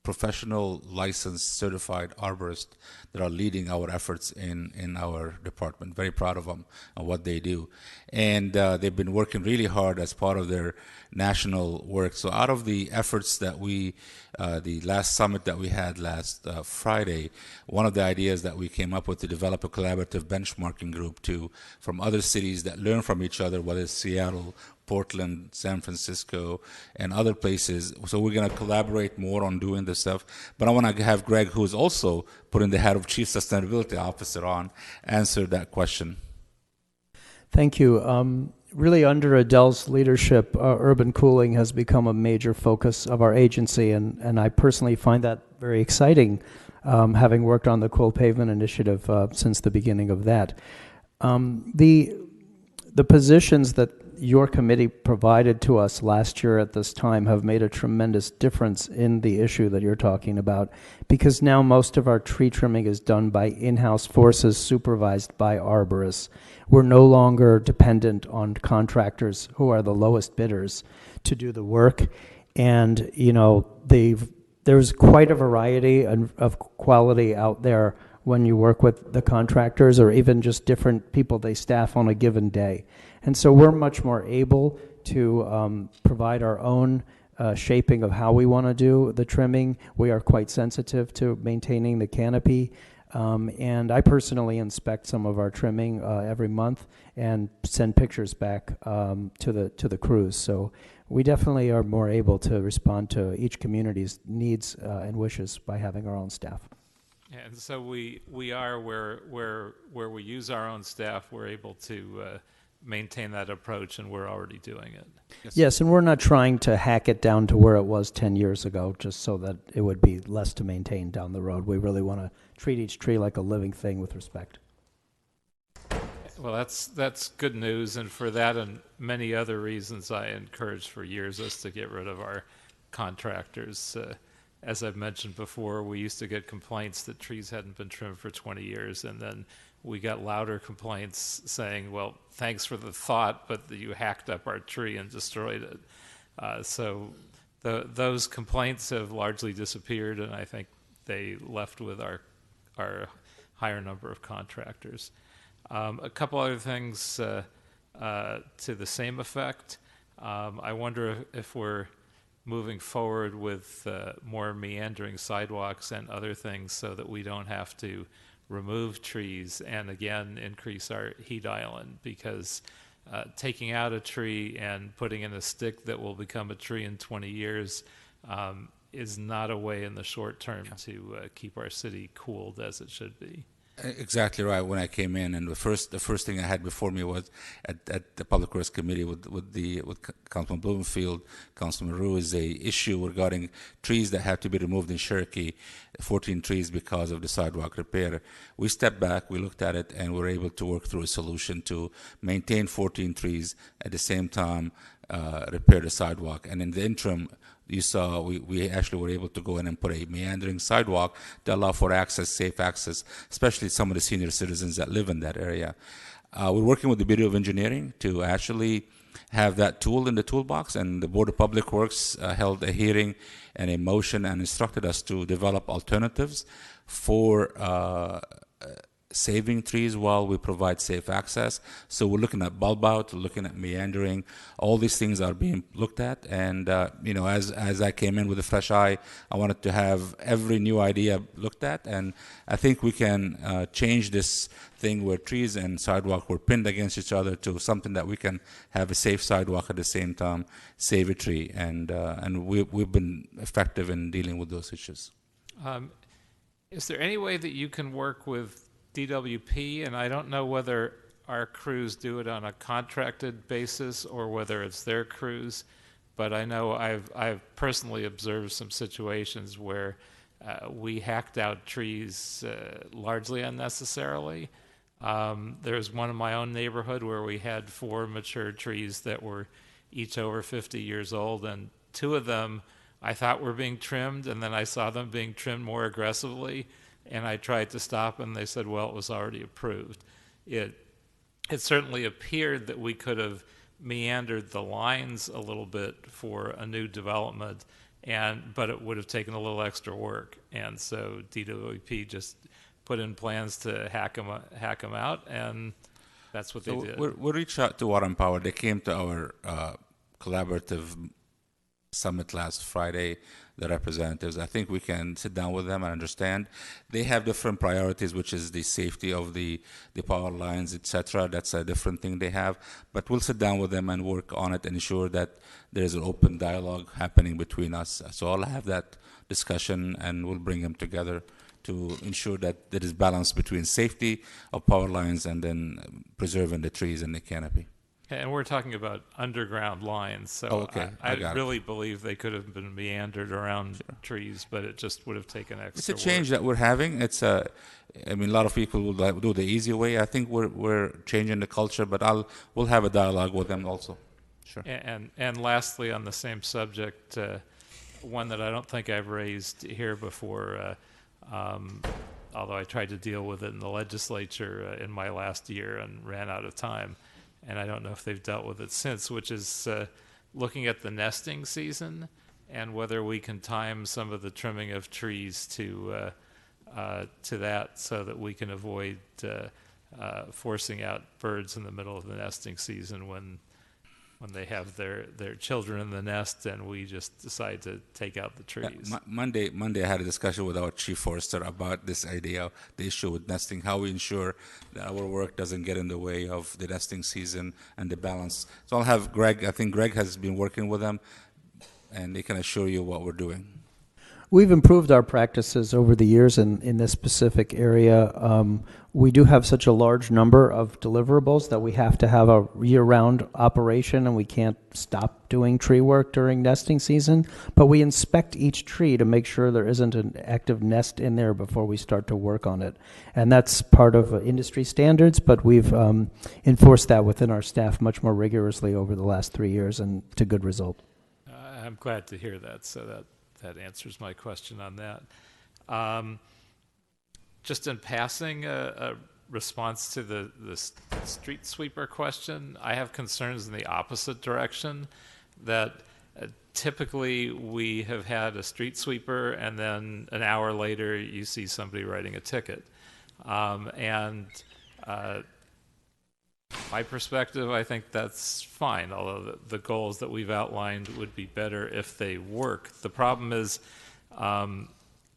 professional, licensed, certified arborists that are leading our efforts in our department. Very proud of them and what they do. And they've been working really hard as part of their national work. So out of the efforts that the last summit that we had last Friday, one of the ideas that we came up with to develop a collaborative benchmarking group from other cities that learn from each other, whether it's Seattle, Portland, San Francisco, and other places. So we're going to collaborate more on doing this stuff. But I want to have Greg, who's also putting the hat of Chief Sustainability Officer on, answer that question. Thank you. Really, under Adele's leadership, urban cooling has become a major focus of our agency, and I personally find that very exciting, having worked on the Cool Pavement Initiative since the beginning of that. The positions that your committee provided to us last year at this time have made a tremendous difference in the issue that you're talking about, because now most of our tree trimming is done by in-house forces supervised by arborists. We're no longer dependent on contractors who are the lowest bidders to do the work. And, there's quite a variety of quality out there when you work with the contractors, or even just different people they staff on a given day. And so we're much more able to provide our own shaping of how we want to do the trimming. We are quite sensitive to maintaining the canopy. And I personally inspect some of our trimming every month and send pictures back to the crews. So we definitely are more able to respond to each community's needs and wishes by having our own staff. And so we are where we use our own staff, we're able to maintain that approach, and we're already doing it. Yes, and we're not trying to hack it down to where it was 10 years ago, just so that it would be less to maintain down the road. We really want to treat each tree like a living thing with respect. Well, that's good news, and for that and many other reasons, I encouraged for years us to get rid of our contractors. As I've mentioned before, we used to get complaints that trees hadn't been trimmed for 20 years, and then we got louder complaints saying, well, thanks for the thought, but you hacked up our tree and destroyed it. So those complaints have largely disappeared, and I think they left with our higher number of contractors. A couple other things to the same effect. I wonder if we're moving forward with more meandering sidewalks and other things so that we don't have to remove trees and again increase our heat island, because taking out a tree and putting in a stick that will become a tree in 20 years is not a way in the short term to keep our city cooled as it should be. Exactly right. When I came in, and the first thing I had before me was at the Public Works Committee with Councilman Blumenfield, Councilman Rue, is a issue regarding trees that have to be removed in Cherokee, 14 trees because of the sidewalk repair. We stepped back, we looked at it, and were able to work through a solution to maintain 14 trees at the same time repair the sidewalk. And in the interim, you saw we actually were able to go in and put a meandering sidewalk to allow for access, safe access, especially some of the senior citizens that live in that area. We're working with the Bureau of Engineering to actually have that tool in the toolbox, and the Board of Public Works held a hearing and a motion and instructed us to develop alternatives for saving trees while we provide safe access. So we're looking at bulb out, we're looking at meandering. All these things are being looked at, and as I came in with a fresh eye, I wanted to have every new idea looked at, and I think we can change this thing where trees and sidewalk were pinned against each other to something that we can have a safe sidewalk at the same time, save a tree, and we've been effective in dealing with those issues. Is there any way that you can work with DWP, and I don't know whether our crews do it on a contracted basis or whether it's their crews, but I know I've personally observed some situations where we hacked out trees largely unnecessarily. There's one in my own neighborhood where we had 4 mature trees that were each over 50 years old, and 2 of them I thought were being trimmed, and then I saw them being trimmed more aggressively. And I tried to stop, and they said, well, it was already approved. It certainly appeared that we could have meandered the lines a little bit for a new development, but it would have taken a little extra work. And so DWP just put in plans to hack them out, and that's what they did. We reached out to Water and Power. They came to our collaborative summit last Friday, the representatives. I think we can sit down with them and understand. They have different priorities, which is the safety of the power lines, etc. That's a different thing they have. But we'll sit down with them and work on it and ensure that there's an open dialogue happening between us. So I'll have that discussion, and we'll bring them together to ensure that there is balance between safety of power lines and then preserving the trees and the canopy. And we're talking about underground lines, so I really believe they could have been meandered around trees, but it just would have taken extra It's a change that we're having. A lot of people will do the easy way. I think we're changing the culture, but we'll have a dialogue with them also. Sure. And lastly, on the same subject, one that I don't think I've raised here before, although I tried to deal with it in the legislature in my last year and ran out of time. And I don't know if they've dealt with it since, which is looking at the nesting season and whether we can time some of the trimming of trees to that so that we can avoid forcing out birds in the middle of the nesting season when they have their children in the nest and we just decide to take out the trees. Monday I had a discussion with our chief forester about this idea, the issue with nesting, how we ensure that our work doesn't get in the way of the nesting season and the balance. So I'll have Greg. I think Greg has been working with them, and they can assure you what we're doing. We've improved our practices over the years in this specific area. We do have such a large number of deliverables that we have to have a year-round operation, and we can't stop doing tree work during nesting season. But we inspect each tree to make sure there isn't an active nest in there before we start to work on it. And that's part of industry standards, but we've enforced that within our staff much more rigorously over the last 3 years, and to good result. I'm glad to hear that, so that answers my question on that. Just in passing, a response to the street sweeper question, I have concerns in the opposite direction, that typically we have had a street sweeper and then an hour later you see somebody writing a ticket. My perspective, I think that's fine, although the goals that we've outlined would be better if they work. The problem is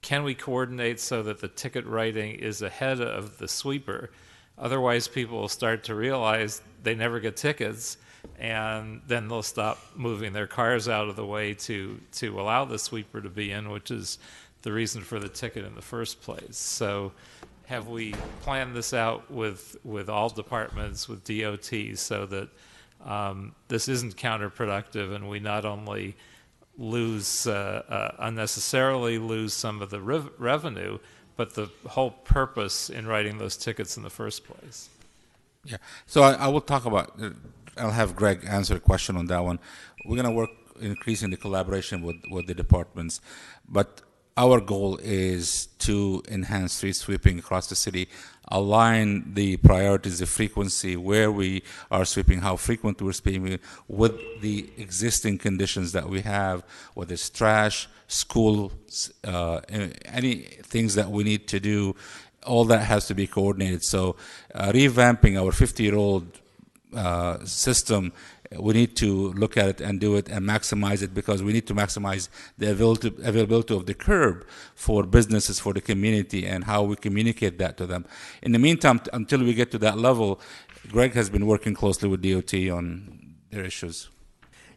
can we coordinate so that the ticket writing is ahead of the sweeper? Otherwise, people will start to realize they never get tickets, and then they'll stop moving their cars out of the way to allow the sweeper to be in, which is the reason for the ticket in the first place. So have we planned this out with all departments, with DOT, so that this isn't counterproductive and we not only lose unnecessarily lose some of the revenue, but the whole purpose in writing those tickets in the first place? Yeah. So I will talk about, I'll have Greg answer a question on that one. We're going to work increasing the collaboration with the departments, but our goal is to enhance street sweeping across the city, align the priorities, the frequency, where we are sweeping, how frequent we're sweeping, with the existing conditions that we have, whether it's trash, schools, any things that we need to do. All that has to be coordinated. So revamping our 50-year-old system, we need to look at it and do it and maximize it, because we need to maximize the availability of the curb for businesses, for the community, and how we communicate that to them. In the meantime, until we get to that level, Greg has been working closely with DOT on their issues.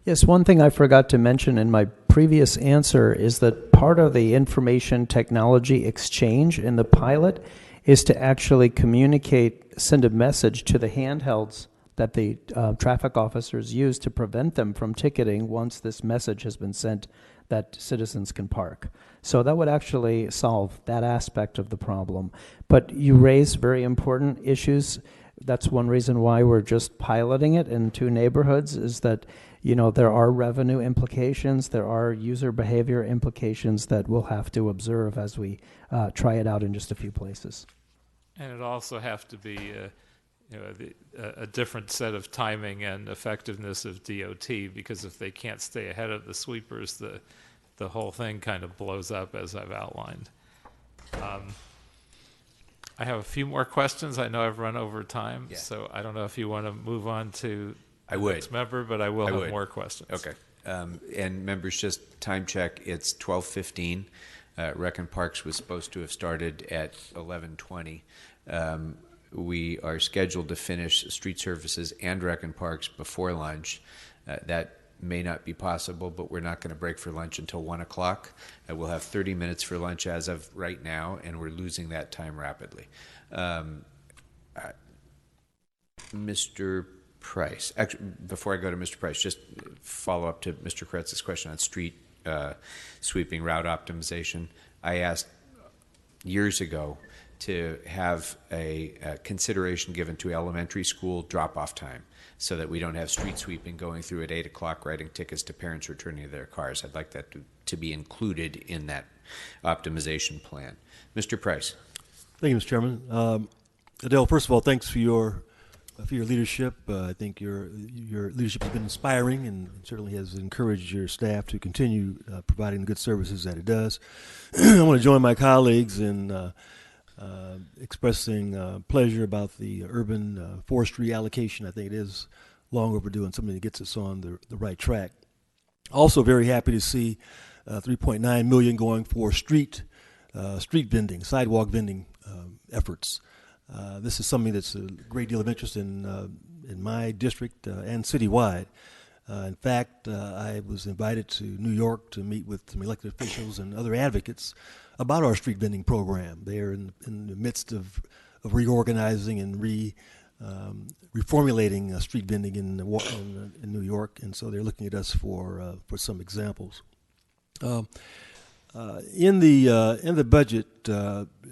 Yes, one thing I forgot to mention in my previous answer is that part of the information technology exchange in the pilot is to actually communicate, send a message to the handhelds that the traffic officers use to prevent them from ticketing once this message has been sent that citizens can park. So that would actually solve that aspect of the problem. But you raise very important issues. That's one reason why we're just piloting it in 2 neighborhoods, is that, you know, there are revenue implications, there are user behavior implications that we'll have to observe as we try it out in just a few places. And it also have to be a different set of timing and effectiveness of DOT, because if they can't stay ahead of the sweepers, the whole thing kind of blows up, as I've outlined. I have a few more questions. I know I've run over time, so I don't know if you want to move on to the next member, but I will have more questions. Okay. And members, just time check. It's 12:15. Rec and Parks was supposed to have started at 11:20. We are scheduled to finish street services and Rec and Parks before lunch. That may not be possible, but we're not going to break for lunch until 1 o'clock. We'll have 30 minutes for lunch as of right now, and we're losing that time rapidly. Mr. Price, actually, before I go to Mr. Price, just follow up to Mr. Kretz's question on street sweeping route optimization. I asked years ago to have a consideration given to elementary school drop-off time, so that we don't have street sweeping going through at 8 o'clock writing tickets to parents returning to their cars. I'd like that to be included in that optimization plan. Mr. Price. Thank you, Mr. Chairman. Adele, first of all, thanks for your leadership. I think your leadership has been inspiring and certainly has encouraged your staff to continue providing the good services that it does. I want to join my colleagues in expressing pleasure about the urban forestry allocation. I think it is long overdue and something that gets us on the right track. Also very happy to see $3.9 million going for street vending, sidewalk vending efforts. This is something that's a great deal of interest in my district and citywide. In fact, I was invited to New York to meet with some elected officials and other advocates about our street vending program. They are in the midst of reorganizing and reformulating street vending in New York, and so they're looking at us for some examples. In the budget,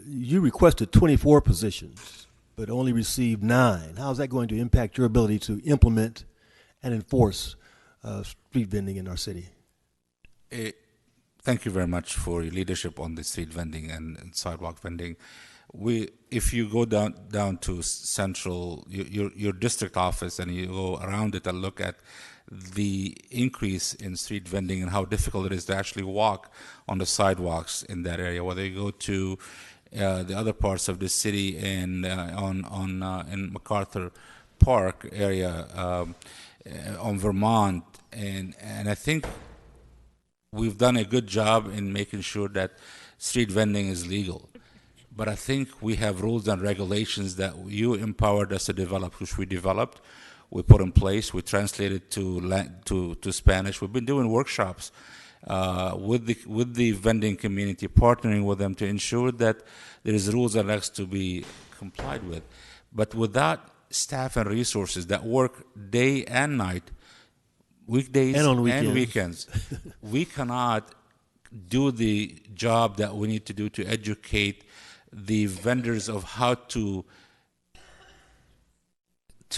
you requested 24 positions, but only received 9. How is that going to impact your ability to implement and enforce street vending in our city? Thank you very much for your leadership on the street vending and sidewalk vending. If you go down to central, your district office, and you go around it and look at the increase in street vending and how difficult it is to actually walk on the sidewalks in that area, whether you go to the other parts of the city and in MacArthur Park area, on Vermont, and I think we've done a good job in making sure that street vending is legal. But I think we have rules and regulations that you empowered us to develop, which we developed, we put in place, we translated to Spanish. We've been doing workshops with the vending community, partnering with them to ensure that there is rules and regs to be complied with. But without staff and resources that work day and night, weekdays and on weekends, we cannot do the job that we need to do to educate the vendors of how to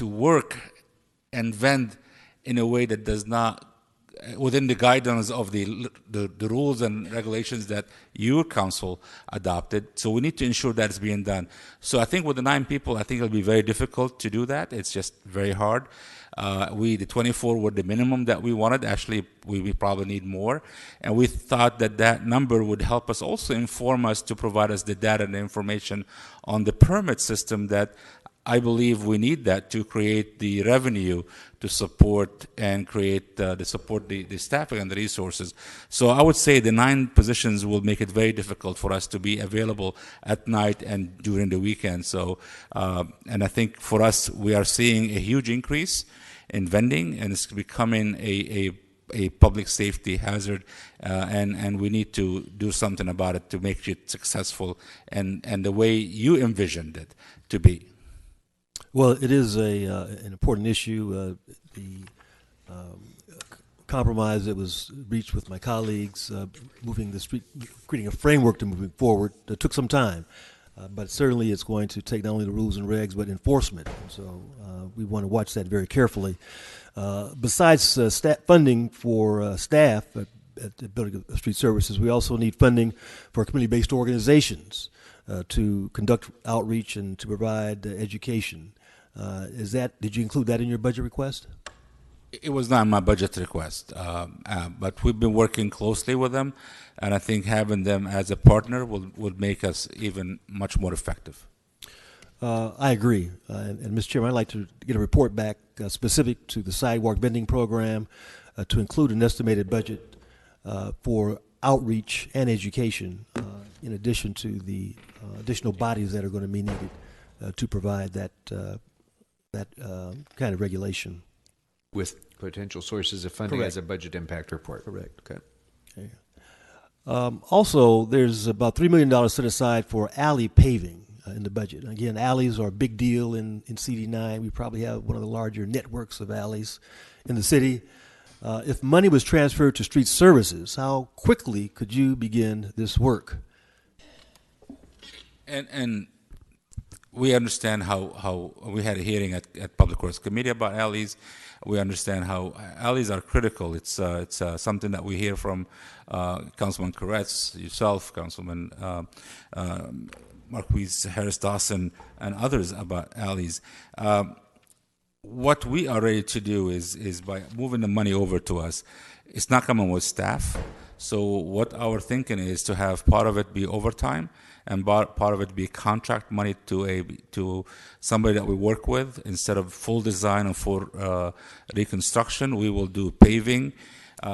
work and vend in a way that does not, within the guidance of the rules and regulations that your council adopted. So we need to ensure that it's being done. So I think with the 9 people, I think it'll be very difficult to do that. It's just very hard. The 24 were the minimum that we wanted. Actually, we probably need more. And we thought that number would help us also inform us to provide us the data and the information on the permit system that I believe we need that to create the revenue to support and create the staffing and the resources. So I would say the 9 positions will make it very difficult for us to be available at night and during the weekend. So, and I think for us, we are seeing a huge increase in vending, and it's becoming a public safety hazard, and we need to do something about it to make it successful and the way you envisioned it to be. Well, it is an important issue. The compromise that was reached with my colleagues, moving the street, creating a framework to moving forward, took some time. But certainly it's going to take not only the rules and regs, but enforcement. So we want to watch that very carefully. Besides funding for staff at the Building of Street Services, we also need funding for community-based organizations to conduct outreach and to provide education. Did you include that in your budget request? It was not my budget request, but we've been working closely with them, and I think having them as a partner would make us even much more effective. I agree. And Mr. Chairman, I'd like to get a report back specific to the Sidewalk vending program to include an estimated budget for outreach and education in addition to the additional bodies that are going to be needed to provide that kind of regulation. With potential sources of funding Correct. as a budget impact report. Correct. Okay. Also, there's about $3 million set aside for alley paving in the budget. Again, alleys are a big deal in CD9. We probably have one of the larger networks of alleys in the city. If money was transferred to street services, how quickly could you begin this work? And we understand how we had a hearing at Public Works Committee about alleys. We understand how alleys are critical. It's something that we hear from Councilman Koretz, yourself, Councilman Marquise Harris Dawson, and others about alleys. What we are ready to do is by moving the money over to us, it's not coming with staff. So what our thinking is to have part of it be overtime and part of it be contract money to somebody that we work with. Instead of full design and full reconstruction, we will do paving.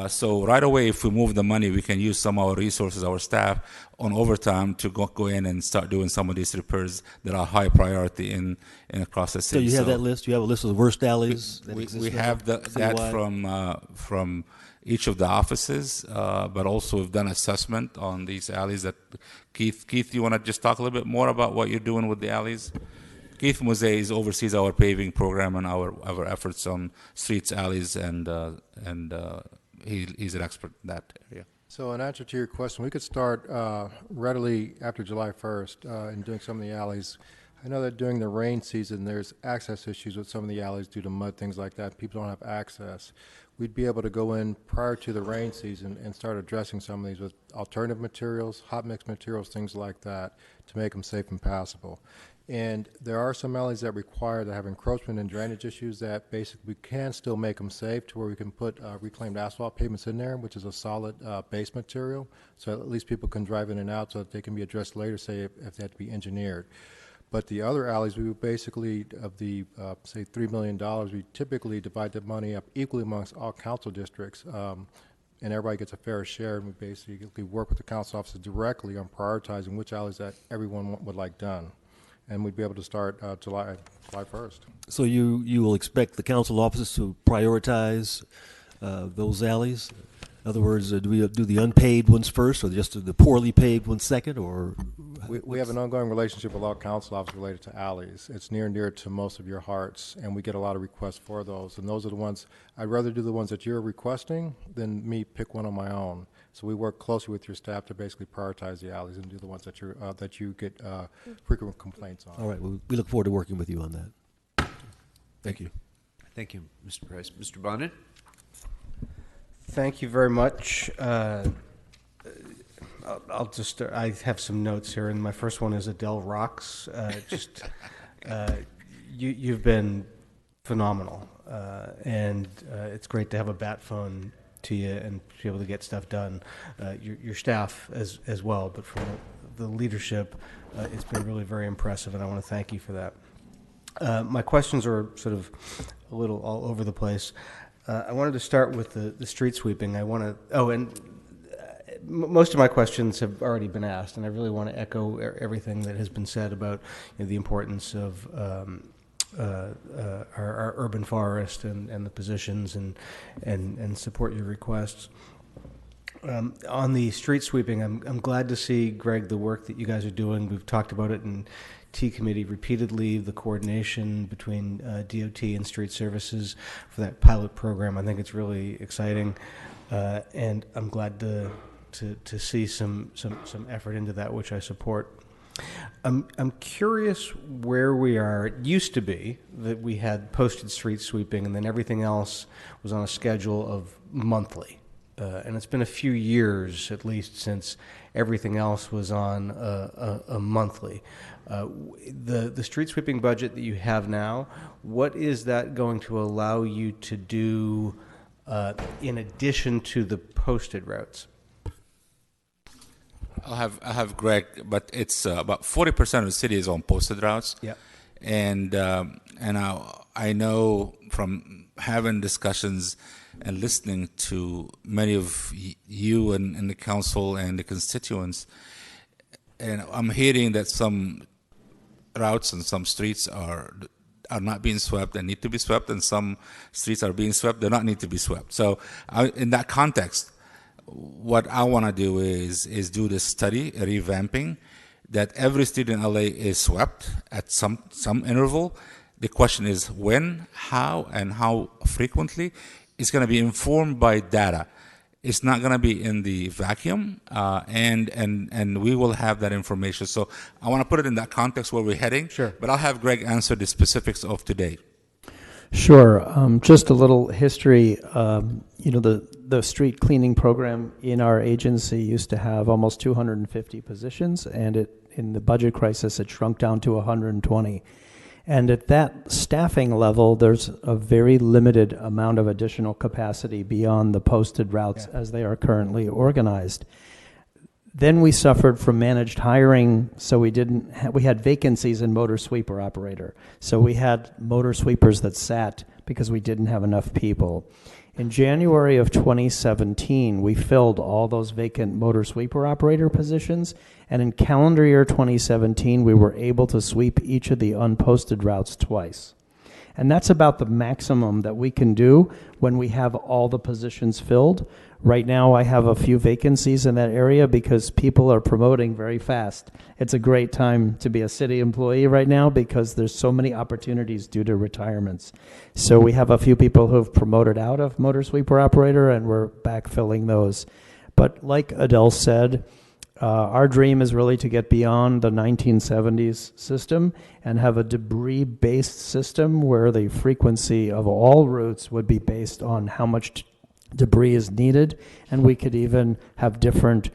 So right away, if we move the money, we can use some of our resources, our staff, on overtime to go in and start doing some of these repairs that are high priority in across the city. So you have that list? You have a list of the worst alleys that exist We now, have that from each of the offices, but also we've done assessment on these alleys. That Keith, you want to just talk a little bit more about what you're doing with the alleys? Keith Mosais oversees our paving program and our efforts on streets, alleys, and he's an expert in that area. So in answer to your question, we could start readily after July 1st in doing some of the alleys. I know that during the rain season, there's access issues with some of the alleys due to mud, things like that. People don't have access. We'd be able to go in prior to the rain season and start addressing some of these with alternative materials, hot mix materials, things like that, to make them safe and passable. And there are some alleys that require to have encroachment and drainage issues that basically we can still make them safe to where we can put reclaimed asphalt pavements in there, which is a solid base material, so at least people can drive in and out so that they can be addressed later, say if they have to be engineered. But the other alleys, we would basically, of the, say, $3 million, we typically divide the money up equally amongst all council districts. and everybody gets a fair share, and we basically work with the council officers directly on prioritizing which alleys that everyone would like done. And we'd be able to start July 1st. So you will expect the council officers to prioritize those alleys? In other words, do we do the unpaid ones first, or just the poorly paid ones second, or? We have an ongoing relationship with all council officers related to alleys. It's near and dear to most of your hearts, and we get a lot of requests for those. And those are the ones, I'd rather do the ones that you're requesting than me pick one on my own. So we work closely with your staff to basically prioritize the alleys and do the ones that you get frequent complaints on. All right, well, we look forward to working with you on that. Thank you. Thank you, Mr. Price. Mr. Bonnet? Thank you very much. I'll just, I have some notes here, and my first one is Adele Rocks. You've been phenomenal, and it's great to have a bat phone to you and be able to get stuff done. Your staff as well, but from the leadership, it's been really very impressive, and I want to thank you for that. My questions are sort of a little all over the place. I wanted to start with the street sweeping. Most of my questions have already been asked, and I really want to echo everything that has been said about the importance of our urban forest and the positions and support your requests. On the street sweeping, I'm glad to see, Greg, the work that you guys are doing. We've talked about it in T Committee repeatedly, the coordination between DOT and street services for that pilot program. I think it's really exciting, and I'm glad to see some effort into that, which I support. I'm curious where we are. It used to be that we had posted street sweeping, and then everything else was on a schedule of monthly. And it's been a few years, at least, since everything else was on a monthly. The street sweeping budget that you have now, what is that going to allow you to do in addition to the posted routes? I'll have Greg, but it's about 40% of the city is on posted routes. Yeah. And I know from having discussions and listening to many of you and the council and the constituents, and I'm hearing that some routes and some streets are not being swept and need to be swept, and some streets are being swept, they don't need to be swept. So in that context, what I want to do is do this study, revamping, that every street in LA is swept at some interval. The question is when, how, and how frequently. It's going to be informed by data. It's not going to be in the vacuum, and we will have that information. So I want to put it in that context where we're heading. Sure. But I'll have Greg answer the specifics of today. Sure. Just a little history. The street cleaning program in our agency used to have almost 250 positions, and in the budget crisis, it shrunk down to 120. And at that staffing level, there's a very limited amount of additional capacity beyond the posted routes as they are currently organized. Then we suffered from managed hiring, so we had vacancies in motor sweeper operator. So we had motor sweepers that sat because we didn't have enough people. In January of 2017, we filled all those vacant motor sweeper operator positions, and in calendar year 2017, we were able to sweep each of the unposted routes twice. And that's about the maximum that we can do when we have all the positions filled. Right now, I have a few vacancies in that area because people are promoting very fast. It's a great time to be a city employee right now because there's so many opportunities due to retirements. So we have a few people who have promoted out of motor sweeper operator, and we're backfilling those. But like Adele said, our dream is really to get beyond the 1970s system and have a debris-based system where the frequency of all routes would be based on how much debris is needed, and we could even have different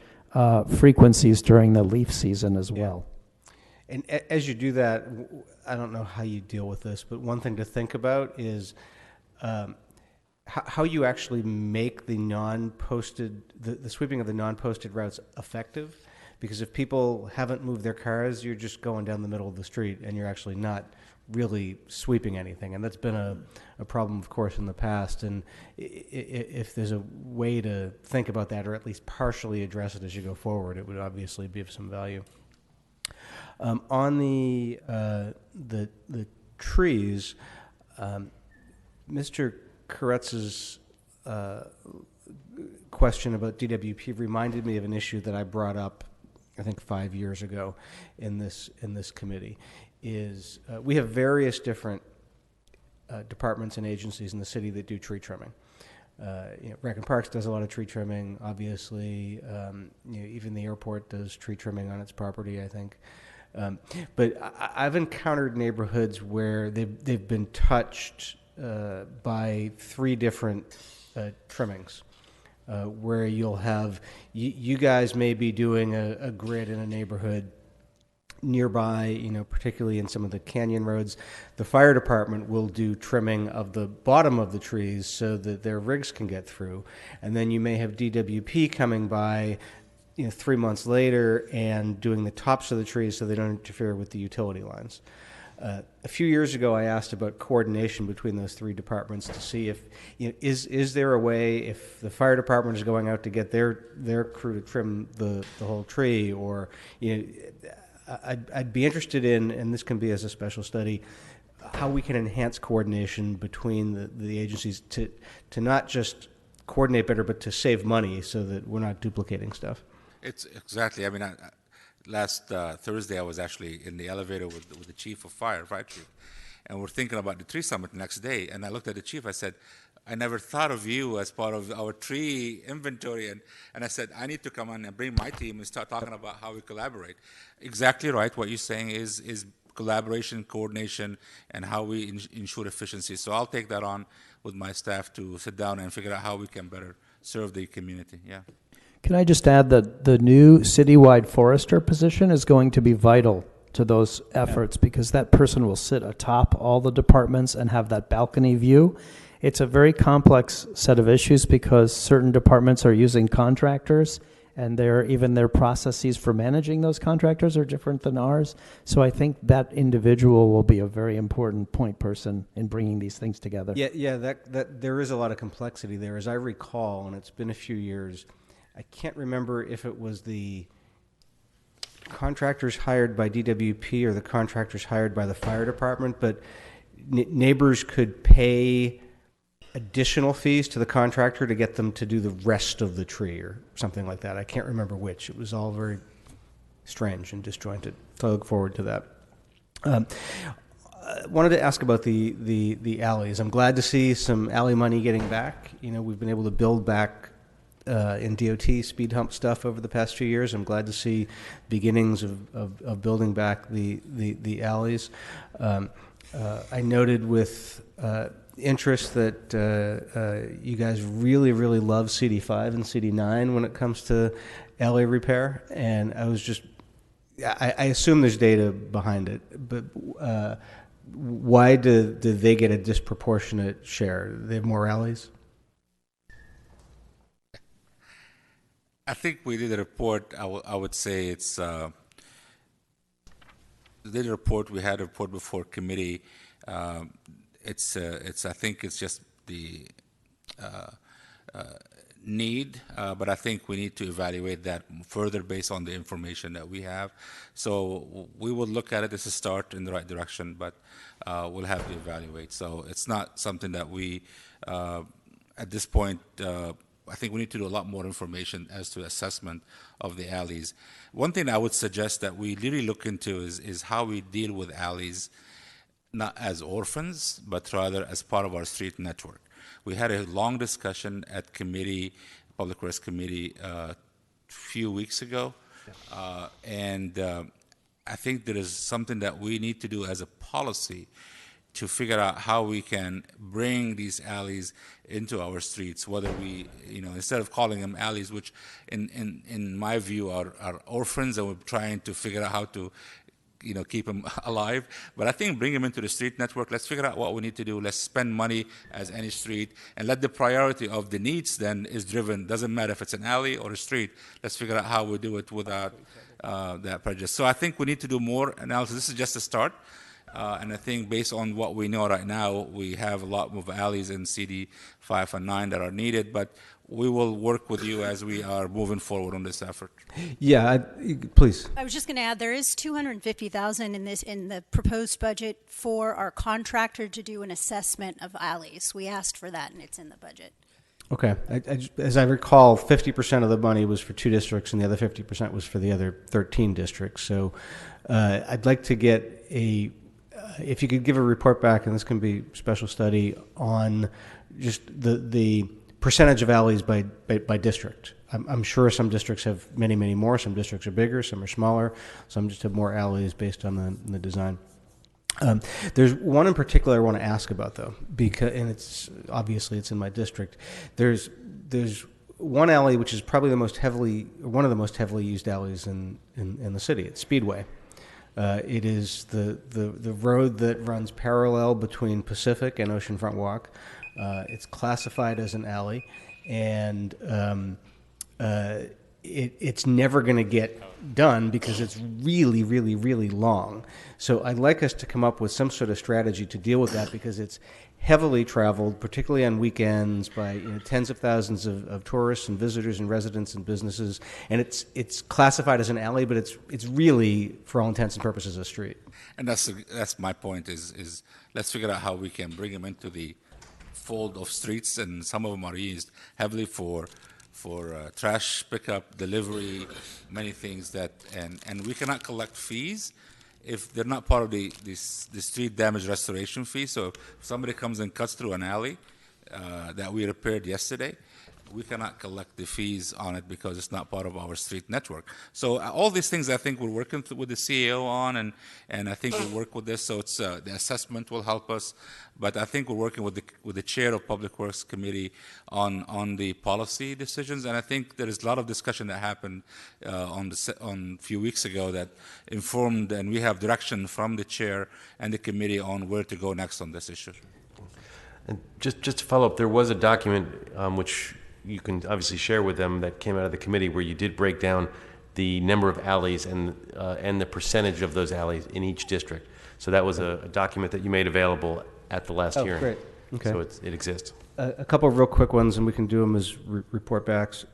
frequencies during the leaf season as well. And as you do that, I don't know how you deal with this, but one thing to think about is how you actually make the non-posted, the sweeping of the non-posted routes effective. Because if people haven't moved their cars, you're just going down the middle of the street and you're actually not really sweeping anything, and that's been a problem, of course, in the past. And if there's a way to think about that, or at least partially address it as you go forward, it would obviously be of some value. On the trees, Mr. Koretz's question about DWP reminded me of an issue that I brought up, I think 5 years ago, in this committee. Is we have various different departments and agencies in the city that do tree trimming. Rec and Parks does a lot of tree trimming, obviously. Even the airport does tree trimming on its property, I think. But I've encountered neighborhoods where they've been touched by 3 different trimmings, where you'll have, you guys may be doing a grid in a neighborhood nearby, particularly in some of the canyon roads. The fire department will do trimming of the bottom of the trees so that their rigs can get through. And then you may have DWP coming by 3 months later and doing the tops of the trees so they don't interfere with the utility lines. A few years ago, I asked about coordination between those 3 departments to see if, is there a way, if the fire department is going out to get their crew to trim the whole tree, or, I'd be interested in, and this can be as a special study, how we can enhance coordination between the agencies to not just coordinate better, but to save money so that we're not duplicating stuff. It's exactly. I mean, last Thursday I was actually in the elevator with the chief of fire chief, and we're thinking about the tree summit the next day. And I looked at the chief. I said, I never thought of you as part of our tree inventory. And I said, I need to come on and bring my team and start talking about how we collaborate. Exactly right. What you're saying is collaboration, coordination, and how we ensure efficiency. So I'll take that on with my staff to sit down and figure out how we can better serve the community. Yeah. Can I just add that the new citywide forester position is going to be vital to those efforts, because that person will sit atop all the departments and have that balcony view. It's a very complex set of issues because certain departments are using contractors, and their processes for managing those contractors are different than ours. So I think that individual will be a very important point person in bringing these things together. Yeah, that there is a lot of complexity there. As I recall, and it's been a few years, I can't remember if it was the contractors hired by DWP or the contractors hired by the fire department, but neighbors could pay additional fees to the contractor to get them to do the rest of the tree or something like that. I can't remember which. It was all very strange and disjointed. So I look forward to that. Wanted to ask about the alleys. I'm glad to see some alley money getting back. We've been able to build back in DOT speed hump stuff over the past few years. I'm glad to see beginnings of building back the alleys. I noted with interest that you guys really, really love CD5 and CD9 when it comes to alley repair, and I was just, I assume there's data behind it, but why do they get a disproportionate share? They have more alleys? I think we did a report. I would say it's did a report. We had a report before committee. It's I think it's just the need, but I think we need to evaluate that further based on the information that we have. So we will look at it as a start in the right direction, but we'll have to evaluate. So it's not something that we at this point. I think we need to do a lot more information as to assessment of the alleys. One thing I would suggest that we really look into is how we deal with alleys, not as orphans, but rather as part of our street network. We had a long discussion at committee, Public Works Committee, a few weeks ago, and I think there is something that we need to do as a policy to figure out how we can bring these alleys into our streets, whether we, instead of calling them alleys, which in my view are orphans, and we're trying to figure out how to, keep them alive. But I think bring them into the street network. Let's figure out what we need to do. Let's spend money as any street, and let the priority of the needs then is driven. Doesn't matter if it's an alley or a street. Let's figure out how we do it without that prejudice. So I think we need to do more analysis. This is just a start. And I think based on what we know right now, we have a lot of alleys in CD 5 and 9 that are needed, but we will work with you as we are moving forward on this effort. Yeah, please. I was just going to add, there is $250,000 in the proposed budget for our contractor to do an assessment of alleys. We asked for that, and it's in the budget. Okay. As I recall, 50% of the money was for 2 districts, and the other 50% was for the other 13 districts. So I'd like to get if you could give a report back, and this can be special study, on just the percentage of alleys by district. I'm sure some districts have many, many more. Some districts are bigger, some are smaller. Some just have more alleys based on the design. There's one in particular I want to ask about, though, and it's in my district. There's one alley which is probably one of the most heavily used alleys in the city. It's Speedway. It is the road that runs parallel between Pacific and Oceanfront Walk. It's classified as an alley, and it's never going to get done because it's really, really, really long. So I'd like us to come up with some sort of strategy to deal with that, because it's heavily traveled, particularly on weekends, by tens of thousands of tourists and visitors and residents and businesses. And it's classified as an alley, but it's really, for all intents and purposes, a street. And that's my point. Is let's figure out how we can bring them into the fold of streets, and some of them are used heavily for trash pickup, delivery, many things that, and we cannot collect fees if they're not part of the street damage restoration fee. So if somebody comes and cuts through an alley that we repaired yesterday, we cannot collect the fees on it because it's not part of our street network. So all these things I think we're working with the CEO on, and I think we'll work with this. So it's the assessment will help us, but I think we're working with the chair of Public Works Committee on the policy decisions. And I think there is a lot of discussion that happened on a few weeks ago that informed, and we have direction from the chair and the committee on where to go next on this issue. And just to follow up, there was a document which you can obviously share with them that came out of the committee where you did break down the number of alleys and the percentage of those alleys in each district. So that was a document that you made available at the last hearing. Great. Okay. So it exists. A couple of real quick ones, and we can do them as report backs.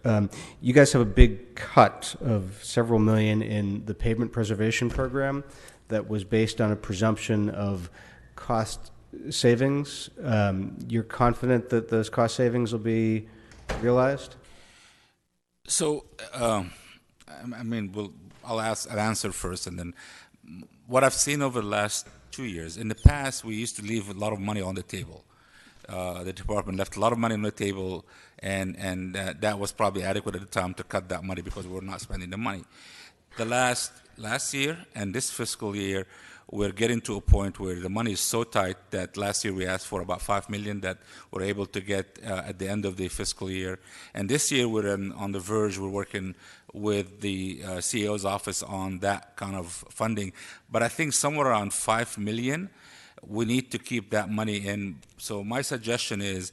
You guys have a big cut of several million in the pavement preservation program that was based on a presumption of cost savings. You're confident that those cost savings will be realized? So, I'll answer first, and then what I've seen over the last 2 years. In the past, we used to leave a lot of money on the table. The department left a lot of money on the table, and that was probably adequate at the time to cut that money because we were not spending the money. The last year and this fiscal year, we're getting to a point where the money is so tight that last year we asked for about $5 million that we're able to get at the end of the fiscal year. And this year we're on the verge, we're working with the CEO's office on that kind of funding. But I think somewhere around $5 million, we need to keep that money in. So my suggestion is,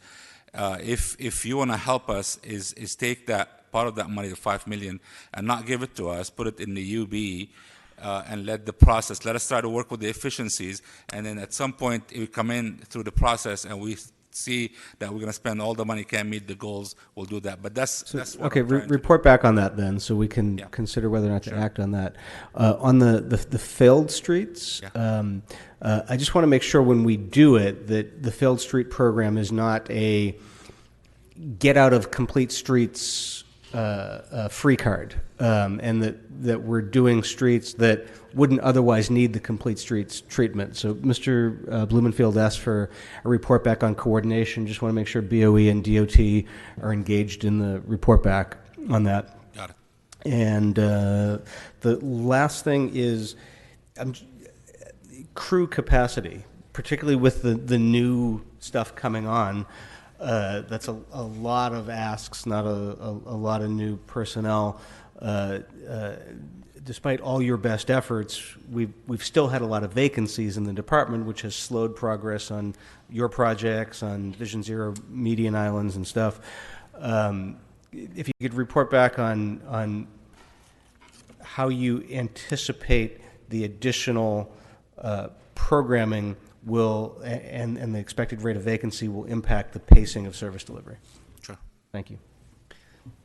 if you want to help us, is take that part of that money, the $5 million, and not give it to us, put it in the UB, and let us try to work with the efficiencies, and then at some point we come in through the process and we see that we're going to spend all the money, can't meet the goals, we'll do that. But that's what okay. Report back on that then, so we can consider whether or not to act on that. On the failed streets, I just want to make sure when we do it that the failed street program is not a get out of complete streets free card, and that we're doing streets that wouldn't otherwise need the complete streets treatment. So Mr. Blumenfield asked for a report back on coordination. Just want to make sure BOE and DOT are engaged in the report back on that. Got it. And the last thing is crew capacity, particularly with the new stuff coming on. That's a lot of asks, not a lot of new personnel. Despite all your best efforts, we've still had a lot of vacancies in the department, which has slowed progress on your projects, on Vision Zero median islands and stuff. If you could report back on how you anticipate the additional programming will and the expected rate of vacancy will impact the pacing of service delivery. Sure. Thank you.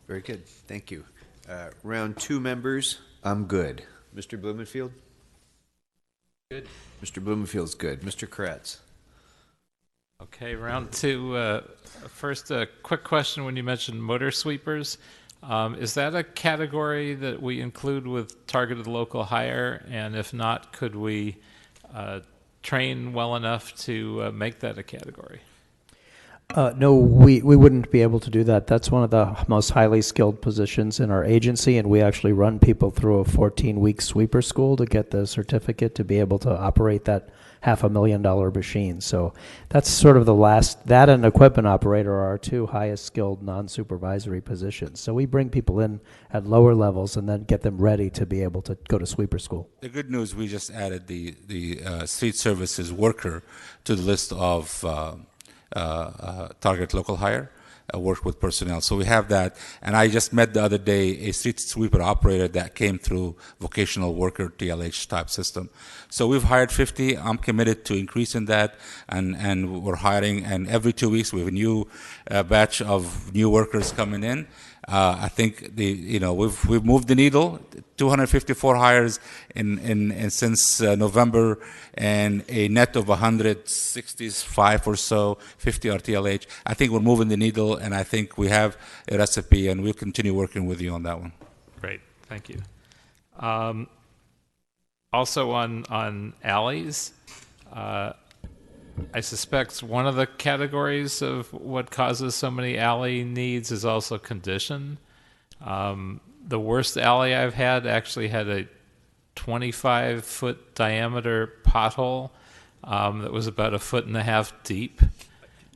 Very good. Thank you. Round 2 members, I'm good. Mr. Blumenfield? Good. Mr. Blumenfield's good. Mr. Kretz? Okay, round 2. First, a quick question when you mentioned motor sweepers. Is that a category that we include with targeted local hire? And if not, could we train well enough to make that a category? No, we wouldn't be able to do that. That's one of the most highly skilled positions in our agency, and we actually run people through a 14-week sweeper school to get the certificate to be able to operate that $500,000 machine. So that's sort of the last, that and equipment operator are our 2 highest skilled non-supervisory positions. So we bring people in at lower levels and then get them ready to be able to go to sweeper school. The good news, we just added the street services worker to the list of target local hire, work with personnel. So we have that. And I just met the other day a street sweeper operator that came through vocational worker TLH type system. So we've hired 50. I'm committed to increasing that, and we're hiring. And every 2 weeks we have a new batch of new workers coming in. I think we've moved the needle. 254 hires in since November, and a net of 165 or so, 50 RTLH. I think we're moving the needle, and I think we have a recipe, and we'll continue working with you on that one. Great, thank you. Also on alleys, I suspect one of the categories of what causes so many alley needs is also condition. The worst alley I've had actually had a 25-foot diameter pothole that was about 1.5 feet deep.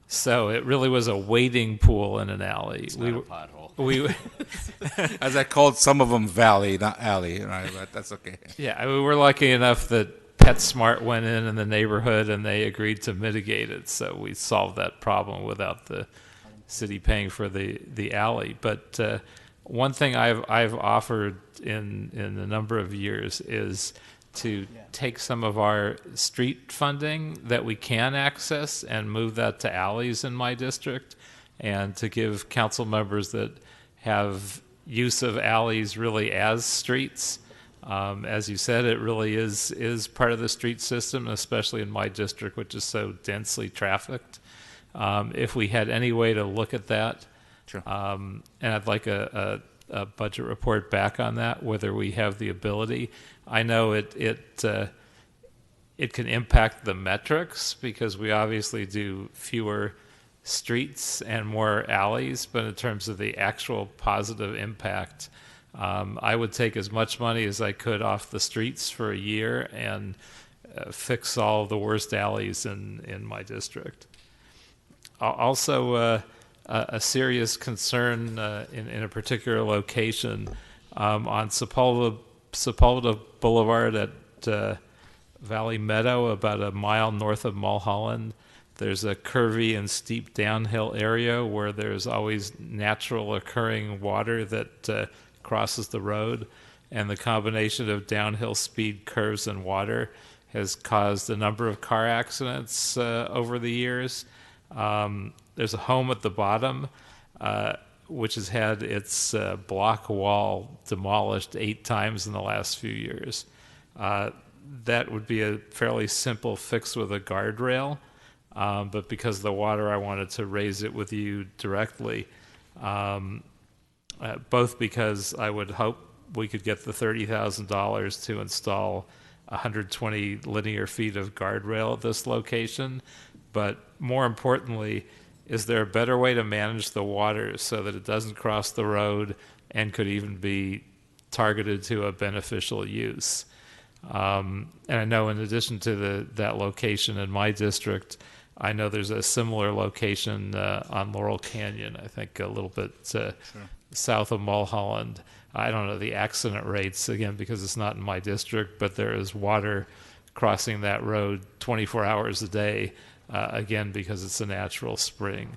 So it really was a wading pool in an alley. It's not a pothole. As I called some of them valley, not alley, right? But that's okay. Yeah, we were lucky enough that PetSmart went in the neighborhood and they agreed to mitigate it. So we solved that problem without the city paying for the alley. But one thing I've offered in a number of years is to take some of our street funding that we can access and move that to alleys in my district, and to give council members that have use of alleys really as streets. As you said, it really is part of the street system, especially in my district, which is so densely trafficked. If we had any way to look at that, sure. And I'd like a budget report back on that, whether we have the ability. I know it can impact the metrics because we obviously do fewer streets and more alleys, but in terms of the actual positive impact, I would take as much money as I could off the streets for a year and fix all the worst alleys in my district. Also, a serious concern in a particular location on Sepulveda Boulevard at Valley Meadow, about a mile north of Mulholland. There's a curvy and steep downhill area where there's always natural occurring water that crosses the road, and the combination of downhill speed curves and water has caused a number of car accidents over the years. There's a home at the bottom which has had its block wall demolished 8 times in the last few years. That would be a fairly simple fix with a guardrail, but because of the water, I wanted to raise it with you directly, both because I would hope we could get the $30,000 to install 120 linear feet of guardrail at this location, but more importantly, is there a better way to manage the water so that it doesn't cross the road and could even be targeted to a beneficial use? And I know in addition to that location in my district, I know there's a similar location on Laurel Canyon, I think a little bit south of Mulholland. I don't know the accident rates, again, because it's not in my district, but there is water crossing that road 24 hours a day, again, because it's a natural spring.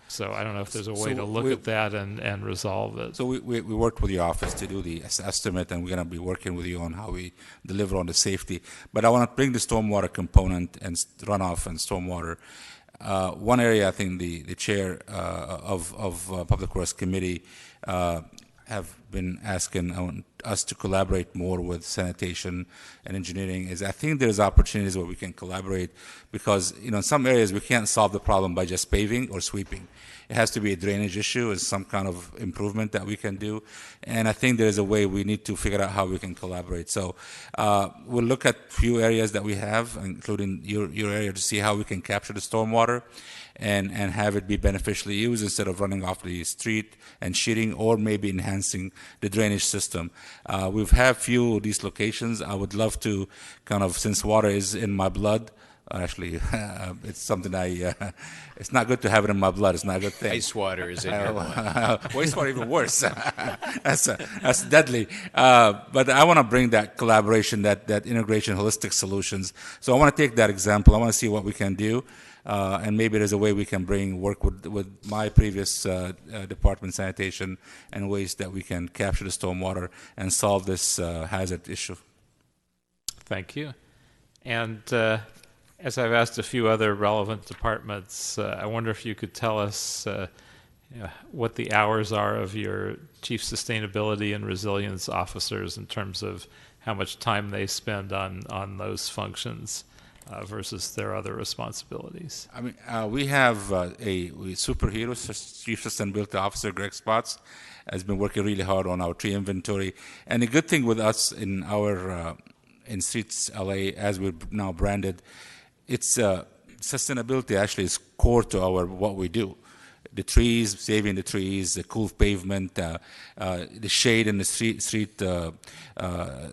So I don't know if there's a way to look at that and resolve it. So we worked with your office to do the estimate, and we're going to be working with you on how we deliver on the safety. But I want to bring the stormwater component and runoff and stormwater. One area I think the chair of Public Works Committee have been asking us to collaborate more with sanitation and engineering is I think there's opportunities where we can collaborate because, in some areas we can't solve the problem by just paving or sweeping. It has to be a drainage issue, is some kind of improvement that we can do. And I think there's a way we need to figure out how we can collaborate. So we'll look at a few areas that we have, including your area, to see how we can capture the stormwater and have it be beneficially used instead of running off the street and sheeting, or maybe enhancing the drainage system. We've had few of these locations. I would love to since water is in my blood, actually, it's something it's not good to have it in my blood. It's not a good thing. Ice water is in your blood. Wastewater even worse. That's deadly. But I want to bring that collaboration, that integration, holistic solutions. So I want to take that example. I want to see what we can do. And maybe there's a way we can work with my previous department, sanitation and waste, that we can capture the stormwater and solve this hazard issue. Thank you. And as I've asked a few other relevant departments, I wonder if you could tell us what the hours are of your Chief Sustainability and Resilience officers in terms of how much time they spend on those functions versus their other responsibilities. I mean, we have a superhero, Chief Sustainability Officer Greg Spots, has been working really hard on our tree inventory. And the good thing with us in our in Streets LA, as we're now branded, it's sustainability actually is core to what we do. The trees, saving the trees, the cool pavement, the shade in the street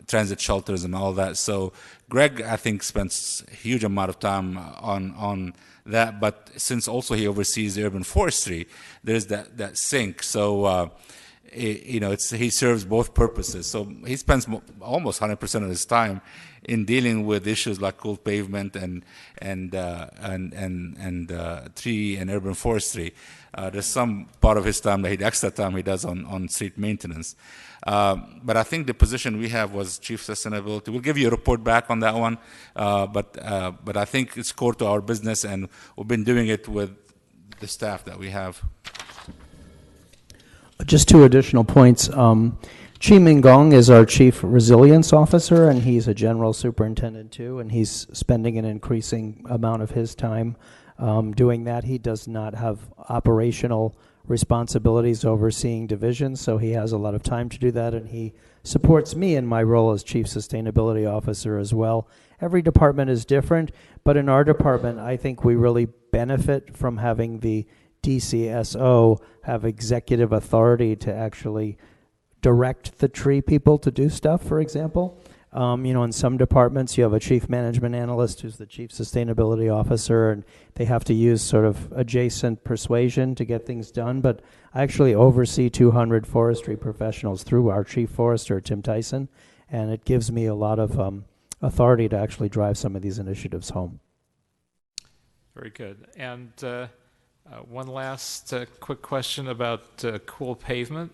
transit shelters and all that. So Greg, I think, spends a huge amount of time on that. But since also he oversees the urban forestry, there's that sync. So he serves both purposes. So he spends almost 100% of his time in dealing with issues like cool pavement and tree and urban forestry. There's some part of his time extra time he does on street maintenance. But I think the position we have was Chief Sustainability. We'll give you a report back on that one. But I think it's core to our business, and we've been doing it with the staff that we have. Just two additional points. Chi Mingong is our Chief Resilience Officer, and he's a General Superintendent too, and he's spending an increasing amount of his time doing that. He does not have operational responsibilities overseeing divisions, so he has a lot of time to do that, and he supports me in my role as Chief Sustainability Officer as well. Every department is different, but in our department, I think we really benefit from having the DCSO have executive authority to actually direct the tree people to do stuff, for example. In some departments, you have a chief management analyst who's the chief sustainability officer, and they have to use sort of adjacent persuasion to get things done. But I actually oversee 200 forestry professionals through our chief forester, Tim Tyson, and it gives me a lot of authority to actually drive some of these initiatives home. Very good. And one last quick question about cool pavement.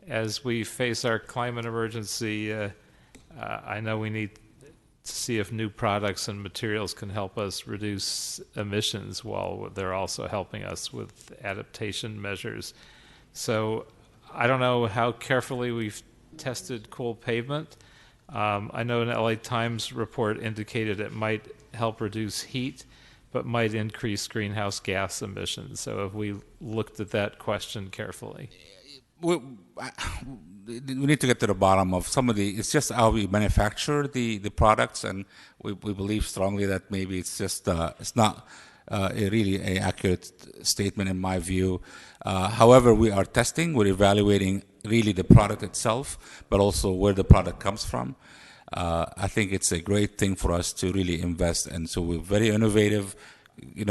As we face our climate emergency, I know we need to see if new products and materials can help us reduce emissions while they're also helping us with adaptation measures. So I don't know how carefully we've tested cool pavement. I know an LA Times report indicated it might help reduce heat, but might increase greenhouse gas emissions. So have we looked at that question carefully? We need to get to the bottom of some of it's just how we manufacture the products, and we believe strongly that maybe it's just it's not a really an accurate statement in my view. However, we are testing, we're evaluating really the product itself, but also where the product comes from. I think it's a great thing for us to really invest, and so we're very innovative,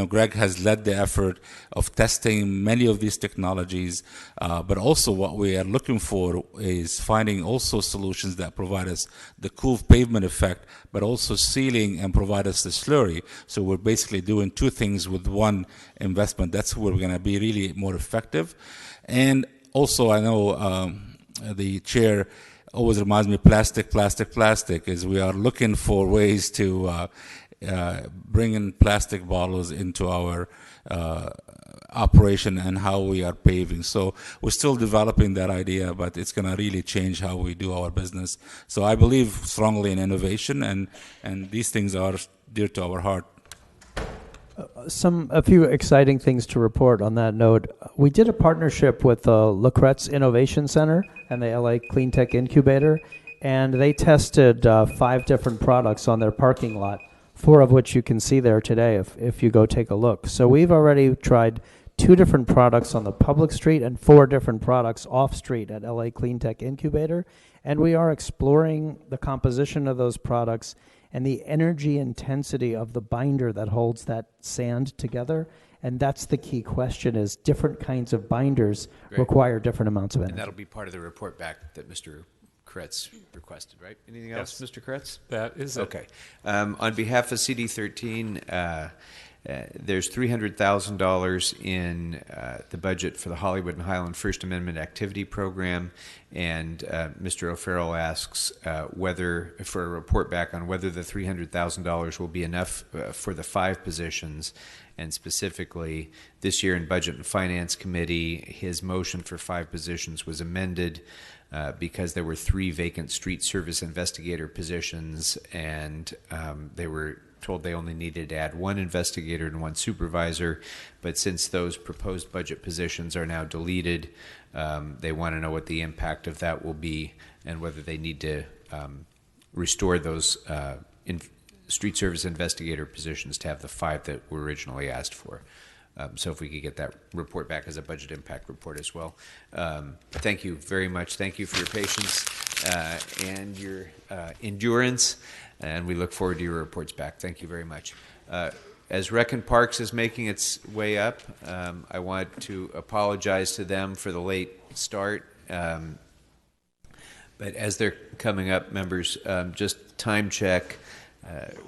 Greg has led the effort of testing many of these technologies, but also what we are looking for is finding also solutions that provide us the cool pavement effect, but also sealing and provide us the slurry. So we're basically doing two things with one investment. That's where we're going to be really more effective. And also, I know the chair always reminds me, plastic, is we are looking for ways to bring in plastic bottles into our operation and how we are paving. So we're still developing that idea, but it's going to really change how we do our business. So I believe strongly in innovation, and these things are dear to our heart. A few exciting things to report on that note. We did a partnership with the Lacretz Innovation Center and the LA Clean Tech Incubator, and they tested 5 different products on their parking lot, 4 of which you can see there today if you go take a look. So we've already tried 2 different products on the public street and 4 different products off street at LA Clean Tech Incubator, and we are exploring the composition of those products and the energy intensity of the binder that holds that sand together. And that's the key question, is different kinds of binders require different amounts of energy. And that'll be part of the report back that Mr. Kretz requested, right? Anything else, Mr. Kretz? That is it. Okay. On behalf of CD13, there's $300,000 in the budget for the Hollywood and Highland First Amendment Activity Program, and Mr. O'Farrell asks for a report back on whether the $300,000 will be enough for the 5 positions, and specifically this year in Budget and Finance Committee, his motion for 5 positions was amended because there were 3 vacant street service investigator positions, and they were told they only needed to add 1 investigator and 1 supervisor, but since those proposed budget positions are now deleted, they want to know what the impact of that will be and whether they need to restore those street service investigator positions to have the 5 that were originally asked for. So if we could get that report back as a budget impact report as well. Thank you very much. Thank you for your patience and your endurance, and we look forward to your reports back. Thank you very much. As Rec and Parks is making its way up, I want to apologize to them for the late start. But as they're coming up, members, just time check.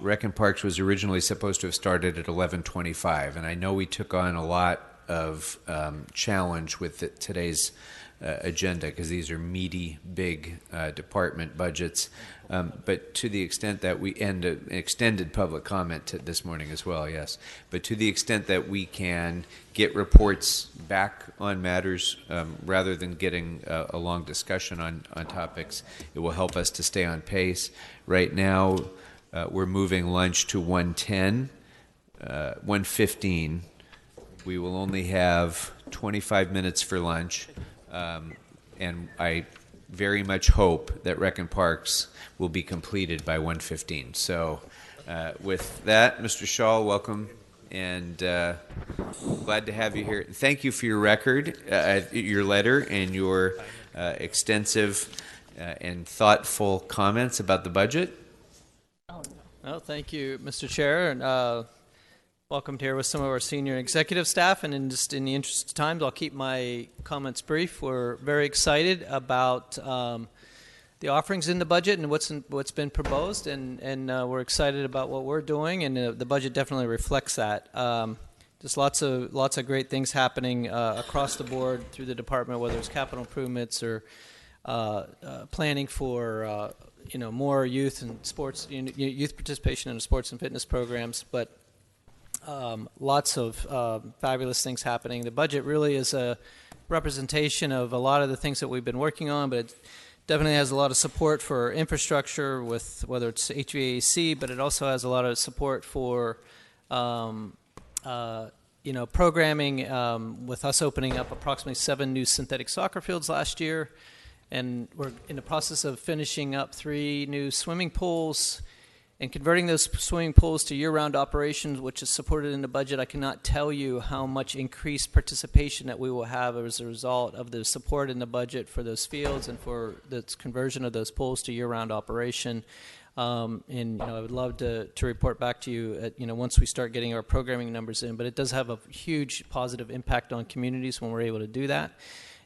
Rec and Parks was originally supposed to have started at 11:25, and I know we took on a lot of challenge with today's agenda because these are meaty, big department budgets. But to the extent that we extended public comment this morning as well, yes. But to the extent that we can get reports back on matters rather than getting a long discussion on topics, it will help us to stay on pace. Right now, we're moving lunch to 1:10, 1:15. We will only have 25 minutes for lunch, and I very much hope that Rec and Parks will be completed by 1:15. So with that, Mr. Shaw, welcome, and glad to have you here. Thank you for your record, your letter, and your extensive and thoughtful comments about the budget. Well, thank you, Mr. Chair, and welcome here with some of our senior executive staff. And in the interest of time, I'll keep my comments brief. We're very excited about the offerings in the budget and what's been proposed, and we're excited about what we're doing, and the budget definitely reflects that. Just lots of great things happening across the board through the department, whether it's capital improvements or planning for more youth and sports, youth participation in the sports and fitness programs, but lots of fabulous things happening. The budget really is a representation of a lot of the things that we've been working on, but it definitely has a lot of support for infrastructure, with whether it's HVAC, but it also has a lot of support for programming, with us opening up approximately 7 new synthetic soccer fields last year. And we're in the process of finishing up 3 new swimming pools and converting those swimming pools to year-round operations, which is supported in the budget. I cannot tell you how much increased participation that we will have as a result of the support in the budget for those fields and for the conversion of those pools to year-round operation. And I would love to report back to you at, once we start getting our programming numbers in. But it does have a huge positive impact on communities when we're able to do that.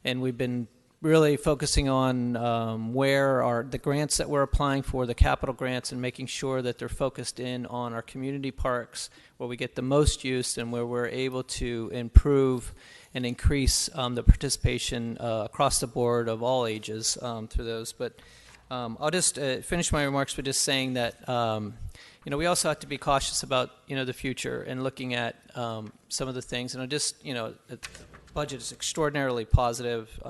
And we've been really focusing on where are the grants that we're applying for, the capital grants, and making sure that they're focused in on our community parks where we get the most use and where we're able to improve and increase the participation across the board of all ages through those. But I'll just finish my remarks by just saying that we also have to be cautious about the future and looking at some of the things. And the budget is extraordinarily positive.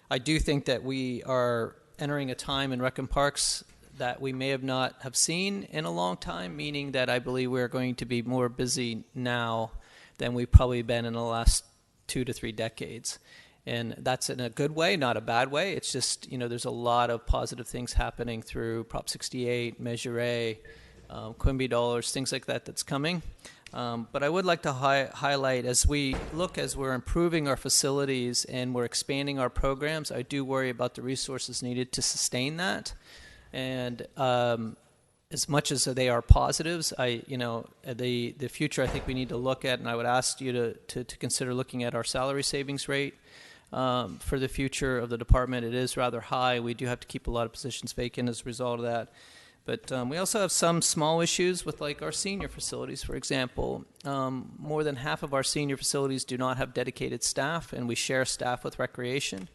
I do think that we are entering a time in Rec and Parks that we may not have seen in a long time, meaning that I believe we're going to be more busy now than we've probably been in the last 2 to 3 decades. And that's in a good way, not a bad way. It's just, there's a lot of positive things happening through Prop 68, Measure A, Quimby dollars, things like that that's coming. But I would like to highlight, as we're improving our facilities and we're expanding our programs, I do worry about the resources needed to sustain that. And as much as they are positives, the future I think we need to look at, and I would ask you to consider looking at our salary savings rate for the future of the department. It is rather high. We do have to keep a lot of positions vacant as a result of that. But we also have some small issues with our senior facilities, for example. More than half of our senior facilities do not have dedicated staff, and we share staff with recreation,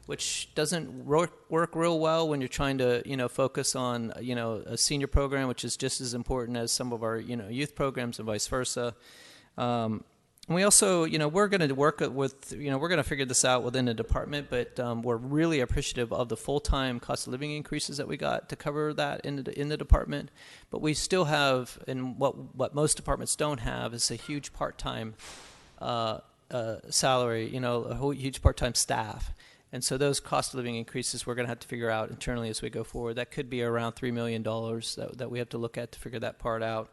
which doesn't work real well when you're trying to focus on a senior program, which is just as important as some of our youth programs and vice versa. And we also, we're going to work with, we're going to figure this out within the department, but we're really appreciative of the full-time cost of living increases that we got to cover that in the department. But we still have, and what most departments don't have, is a huge part-time salary, a whole huge part-time staff. And so those cost of living increases we're going to have to figure out internally as we go forward. That could be around $3 million that we have to look at to figure that part out.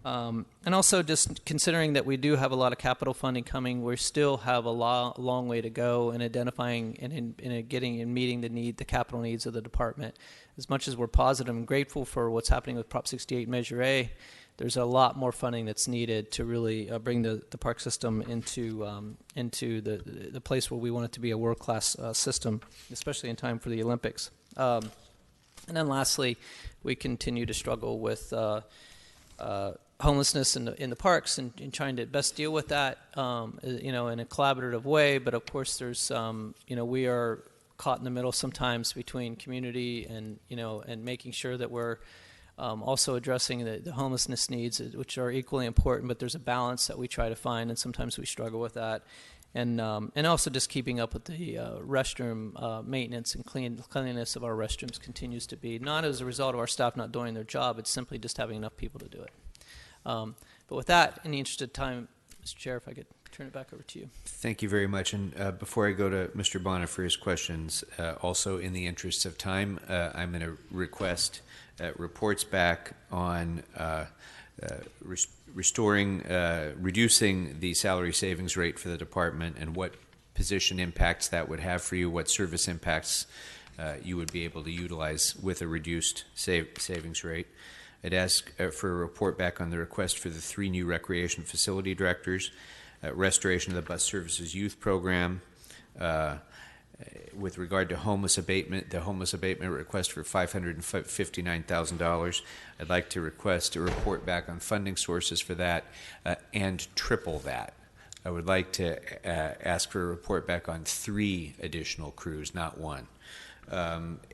And also just considering that we do have a lot of capital funding coming, we still have a long way to go in identifying and in getting and meeting the capital needs of the department. As much as we're positive and grateful for what's happening with Prop 68 Measure A, there's a lot more funding that's needed to really bring the park system into the place where we want it to be a world-class system, especially in time for the Olympics. And then lastly, we continue to struggle with homelessness in the parks and trying to best deal with that, in a collaborative way. But of course, there's we are caught in the middle sometimes between community and making sure that we're also addressing the homelessness needs, which are equally important, but there's a balance that we try to find, and sometimes we struggle with that. And also just keeping up with the restroom maintenance and cleanliness of our restrooms continues to be, not as a result of our staff not doing their job, it's simply just having enough people to do it. But with that, in the interest of time, Mr. Chair, if I could turn it back over to you. Thank you very much. And before I go to Mr. Bonner for his questions, also in the interest of time, I'm going to request reports back on reducing the salary savings rate for the department and what position impacts that would have for you, what service impacts you would be able to utilize with a reduced savings rate. I'd ask for a report back on the request for the 3 new recreation facility directors, restoration of the bus services youth program, with regard to homeless abatement, the homeless abatement request for $559,000. I'd like to request a report back on funding sources for that and triple that. I would like to ask for a report back on 3 additional crews, not 1.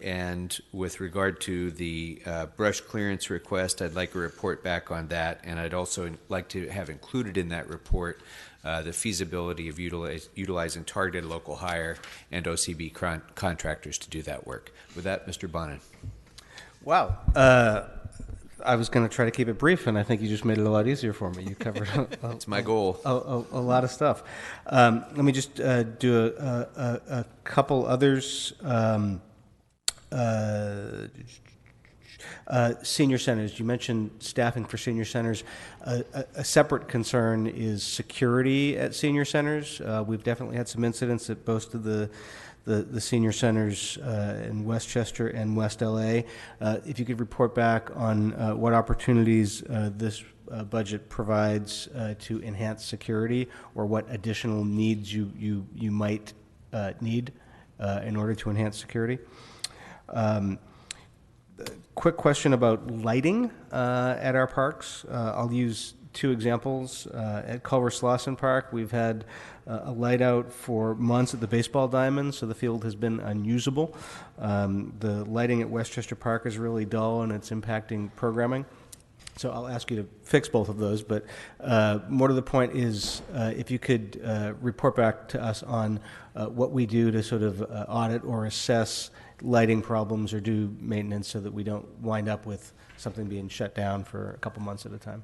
And with regard to the brush clearance request, I'd like a report back on that, and I'd also like to have included in that report the feasibility of utilizing targeted local hire and OCB contractors to do that work. With that, Mr. Bonin. Wow. I was going to try to keep it brief, and I think you just made it a lot easier for me. You covered it's my goal. A lot of stuff. Let me just do a couple others. Senior centers. You mentioned staffing for senior centers. A separate concern is security at senior centers. We've definitely had some incidents at both of the the senior centers in Westchester and West LA. If you could report back on what opportunities this budget provides to enhance security, or what additional needs you might need in order to enhance security. Quick question about lighting at our parks. I'll use two examples. At Culver Slauson Park, we've had a light out for months at the baseball diamond, so the field has been unusable. The lighting at Westchester Park is really dull, and it's impacting programming. So I'll ask you to fix both of those, but more to the point is if you could report back to us on what we do to sort of audit or assess lighting problems or do maintenance so that we don't wind up with something being shut down for a couple months at a time.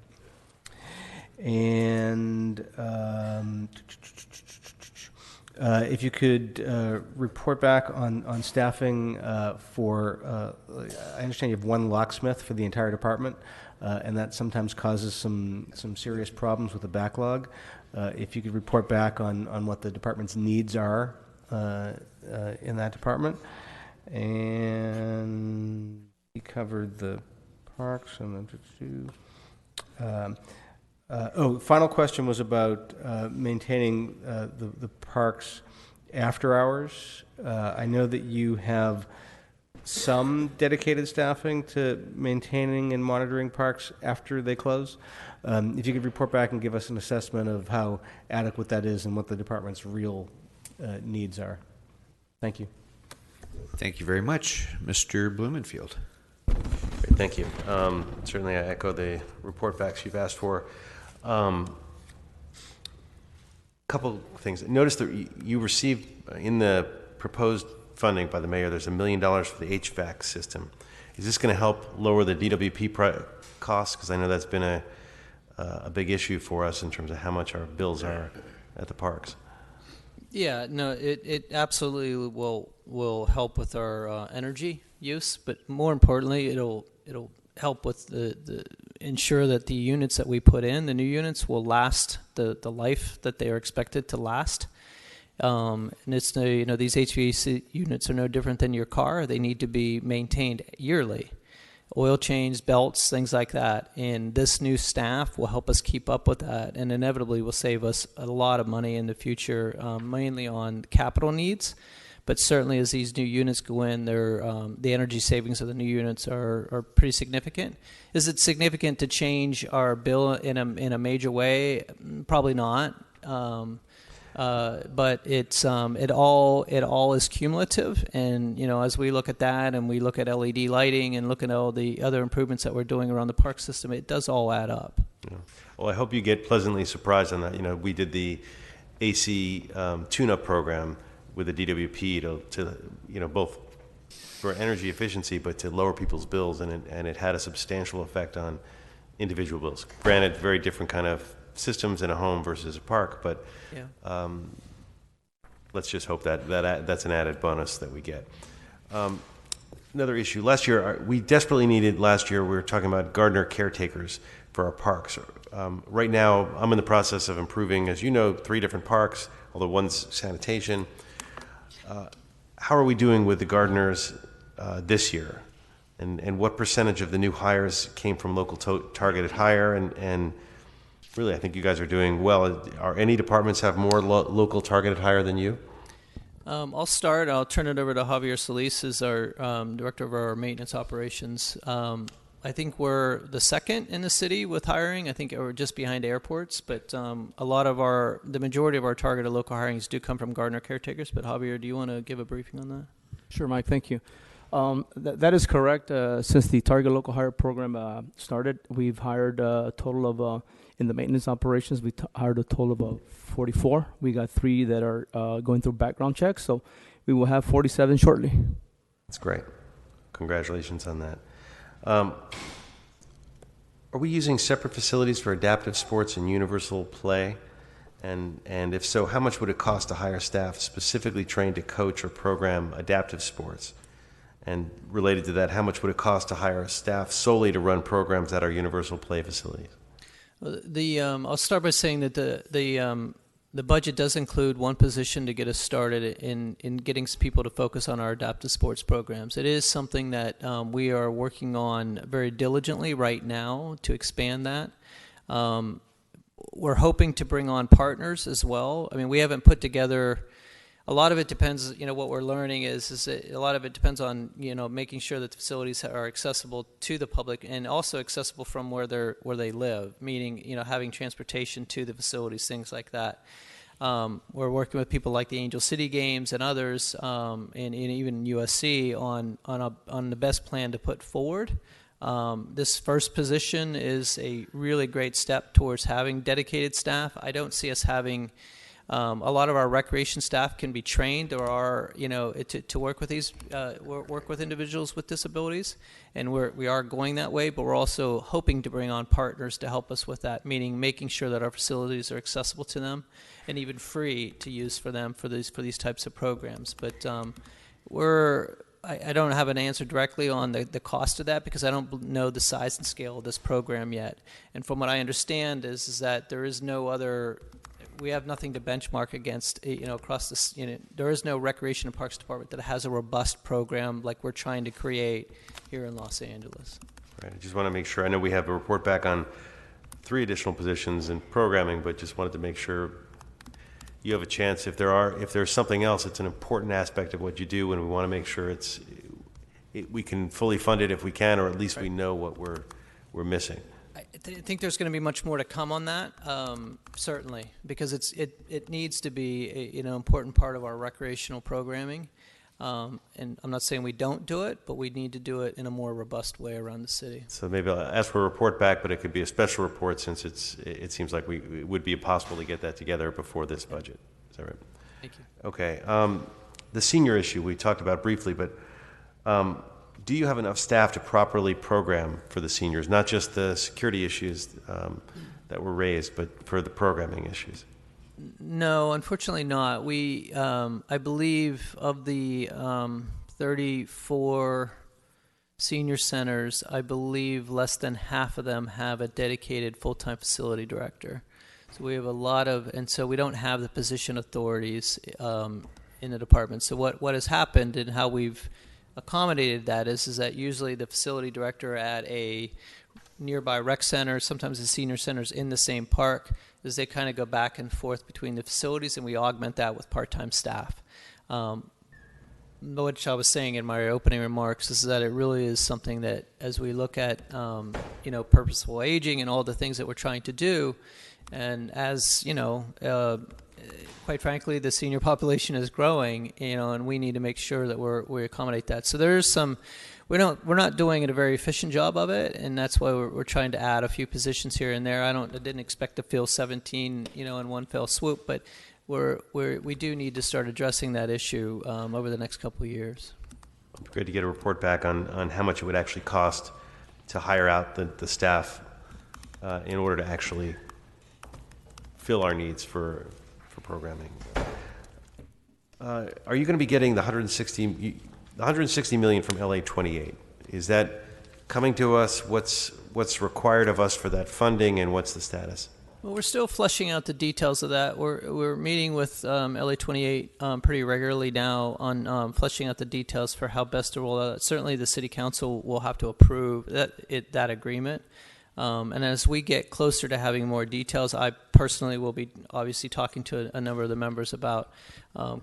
And if you could report back on staffing for, I understand you have one locksmith for the entire department, and that sometimes causes some serious problems with the backlog. If you could report back on what the department's needs are in that department. And we covered the parks and the final question was about maintaining the parks after hours. I know that you have some dedicated staffing to maintaining and monitoring parks after they close. If you could report back and give us an assessment of how adequate that is and what the department's real needs are. Thank you. Thank you very much. Mr. Blumenfield. Great, thank you. Certainly I echo the report backs you've asked for. Couple things. Notice that you received in the proposed funding by the mayor, there's $1 million for the HVAC system. Is this going to help lower the DWP costs? Because I know that's been a big issue for us in terms of how much our bills are at the parks. Yeah, no, it absolutely will help with our energy use, but more importantly, it'll help with the ensure that the units that we put in, the new units, will last the life that they are expected to last. And it's these HVAC units are no different than your car. They need to be maintained yearly. Oil change, belts, things like that. And this new staff will help us keep up with that, and inevitably will save us a lot of money in the future, mainly on capital needs. But certainly as these new units go in, the energy savings of the new units are pretty significant. Is it significant to change our bill in a major way? Probably not. But it all is cumulative, and as we look at that and we look at LED lighting and look at all the other improvements that we're doing around the park system, it does all add up. Yeah. Well, I hope you get pleasantly surprised on that. We did the AC tune-up program with the DWP to both for energy efficiency, but to lower people's bills, and it had a substantial effect on individual bills. Granted, very different kind of systems in a home versus a park, but yeah. Let's just hope that's an added bonus that we get. Another issue. Last year, we desperately needed, we were talking about gardener caretakers for our parks. Right now, I'm in the process of improving, as you know, 3 different parks, although one's sanitation. How are we doing with the gardeners this year? And what percentage of the new hires came from local targeted hire? And really, I think you guys are doing well. Are any departments have more local targeted hire than you? I'll start. I'll turn it over to Javier Solis, who's our director of our maintenance operations. I think we're the second in the city with hiring. I think we're just behind airports, but the majority of our targeted local hirings do come from gardener caretakers. But Javier, do you want to give a briefing on that? Sure, Mike. Thank you. That is correct. Since the Target Local Hire Program started, we've hired a total of, in the maintenance operations, we hired a total of 44. We got 3 that are going through background checks, so we will have 47 shortly. That's great. Congratulations on that. Are we using separate facilities for adaptive sports and universal play? And if so, how much would it cost to hire staff specifically trained to coach or program adaptive sports? And related to that, how much would it cost to hire staff solely to run programs at our universal play facilities? I'll start by saying that the budget does include one position to get us started in getting people to focus on our adaptive sports programs. It is something that we are working on very diligently right now to expand that. We're hoping to bring on partners as well. I mean, we haven't put together. A lot of it depends. What we're learning is that a lot of it depends on making sure that the facilities are accessible to the public and also accessible from where they live. Meaning, having transportation to the facilities, things like that. We're working with people like the Angel City Games and others, and even USC on the best plan to put forward. This first position is a really great step towards having dedicated staff. I don't see us having a lot of our recreation staff can be trained or are to work with these work with individuals with disabilities, and we are going that way. But we're also hoping to bring on partners to help us with that, meaning making sure that our facilities are accessible to them and even free to use for them for these types of programs. But I don't have an answer directly on the cost of that because I don't know the size and scale of this program yet. And from what I understand is that there is no other. We have nothing to benchmark against, across this. There is no Recreation and Parks Department that has a robust program like we're trying to create here in Los Angeles. Right. I just want to make sure. I know we have a report back on 3 additional positions in programming, but just wanted to make sure you have a chance. If there's something else, it's an important aspect of what you do, and we want to make sure we can fully fund it if we can, or at least we know what we're missing. I think there's going to be much more to come on that, certainly, because it needs to be an important part of our recreational programming. And I'm not saying we don't do it, but we need to do it in a more robust way around the city. So maybe I'll ask for a report back, but it could be a special report since it seems like it would be impossible to get that together before this budget. Is that right? Thank you. Okay. The senior issue we talked about briefly, but do you have enough staff to properly program for the seniors, not just the security issues that were raised, but for the programming issues? No, unfortunately not. We, I believe, of the 34 senior centers, I believe less than half of them have a dedicated full-time facility director. So we have a lot and so we don't have the position authorities in the department. So what has happened and how we've accommodated that is that usually the facility director at a nearby rec center, sometimes the senior centers in the same park, is they kind of go back and forth between the facilities, and we augment that with part-time staff. Which I was saying in my opening remarks is that it really is something that, as we look at purposeful aging and all the things that we're trying to do, and as quite frankly, the senior population is growing, and we need to make sure that we accommodate that. So there's some. We're not doing a very efficient job of it, and that's why we're trying to add a few positions here and there. I didn't expect to fill 17, in one fell swoop, but we do need to start addressing that issue over the next couple of years. Great to get a report back on how much it would actually cost to hire out the staff in order to actually fill our needs for programming. Are you going to be getting the $160 million from LA 28? Is that coming to us? What's required of us for that funding, and what's the status? Well, we're still fleshing out the details of that. We're meeting with LA 28 pretty regularly now on fleshing out the details for how best to roll out. Certainly, the City Council will have to approve that agreement. And as we get closer to having more details, I personally will be obviously talking to a number of the members about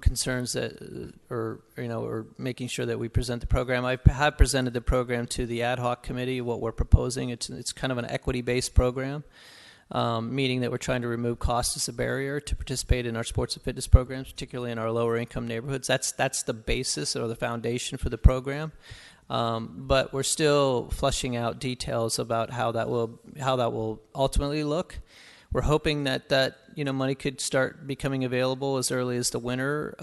concerns that, or making sure that we present the program. I have presented the program to the ad hoc committee, what we're proposing. It's kind of an equity-based program, meaning that we're trying to remove cost as a barrier to participate in our sports and fitness programs, particularly in our lower-income neighborhoods. That's the basis or the foundation for the program. But we're still fleshing out details about how that will ultimately look. We're hoping that money could start becoming available as early as the winter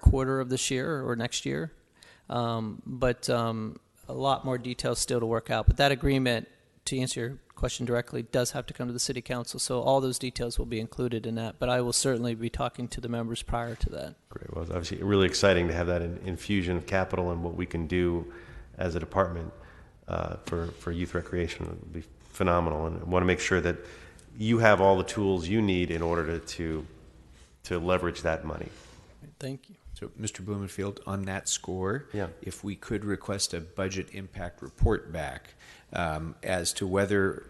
quarter of this year or next year. But a lot more details still to work out. But that agreement, to answer your question directly, does have to come to the City Council. So all those details will be included in that. But I will certainly be talking to the members prior to that. Great. Well, it's obviously really exciting to have that infusion of capital and what we can do as a department for youth recreation. It would be phenomenal. And I want to make sure that you have all the tools you need in order to to leverage that money. Thank you. So, Mr. Blumenfield, on that score, yeah, if we could request a budget impact report back as to whether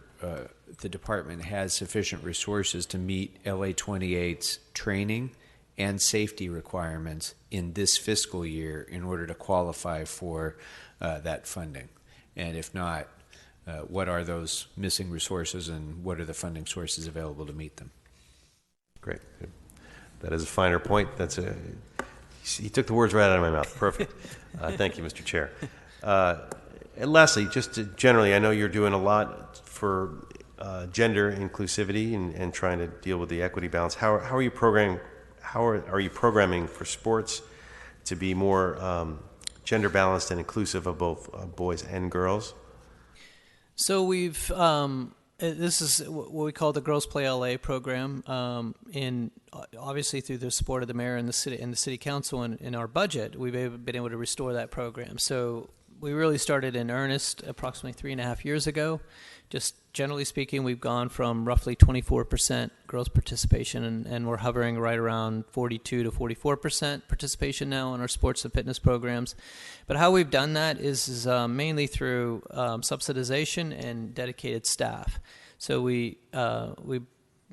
the department has sufficient resources to meet LA 28's training and safety requirements in this fiscal year in order to qualify for that funding. And if not, what are those missing resources and what are the funding sources available to meet them? Great. That is a finer point. He took the words right out of my mouth. Perfect. Thank you, Mr. Chair. And lastly, just generally, I know you're doing a lot for gender inclusivity and trying to deal with the equity balance. How are you programming? How are you programming for sports to be more gender balanced and inclusive of both boys and girls? So we've this is what we call the Girls Play LA program, and obviously through the support of the mayor and the city council and in our budget, we've been able to restore that program. So we really started in earnest approximately 3.5 years ago. Just generally speaking, we've gone from roughly 24% girls participation, and we're hovering right around 42 to 44% participation now in our sports and fitness programs. But how we've done that is mainly through subsidization and dedicated staff. So we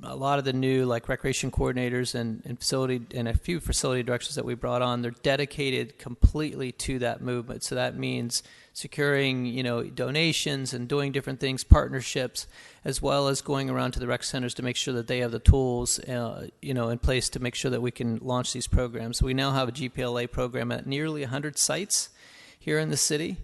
a lot of the new like recreation coordinators and facility and a few facility directors that we brought on, they're dedicated completely to that movement. So that means securing, donations and doing different things, partnerships, as well as going around to the rec centers to make sure that they have the tools, in place to make sure that we can launch these programs. So we now have a GPLA program at nearly 100 sites here in the city.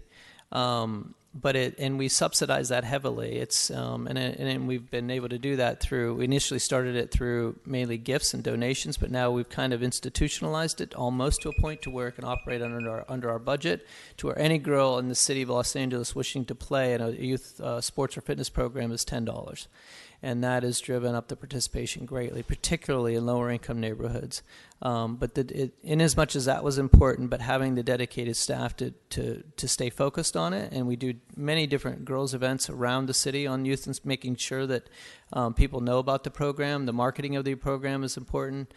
And we subsidize that heavily. It's and we've been able to do that through. We initially started it through mainly gifts and donations, but now we've kind of institutionalized it almost to a point to where it can operate under our budget, to where any girl in the city of Los Angeles wishing to play in a youth sports or fitness program is $10. And that has driven up the participation greatly, particularly in lower income neighborhoods. In as much as that was important, but having the dedicated staff to stay focused on it, and we do many different girls events around the city on youth and making sure that people know about the program. The marketing of the program is important.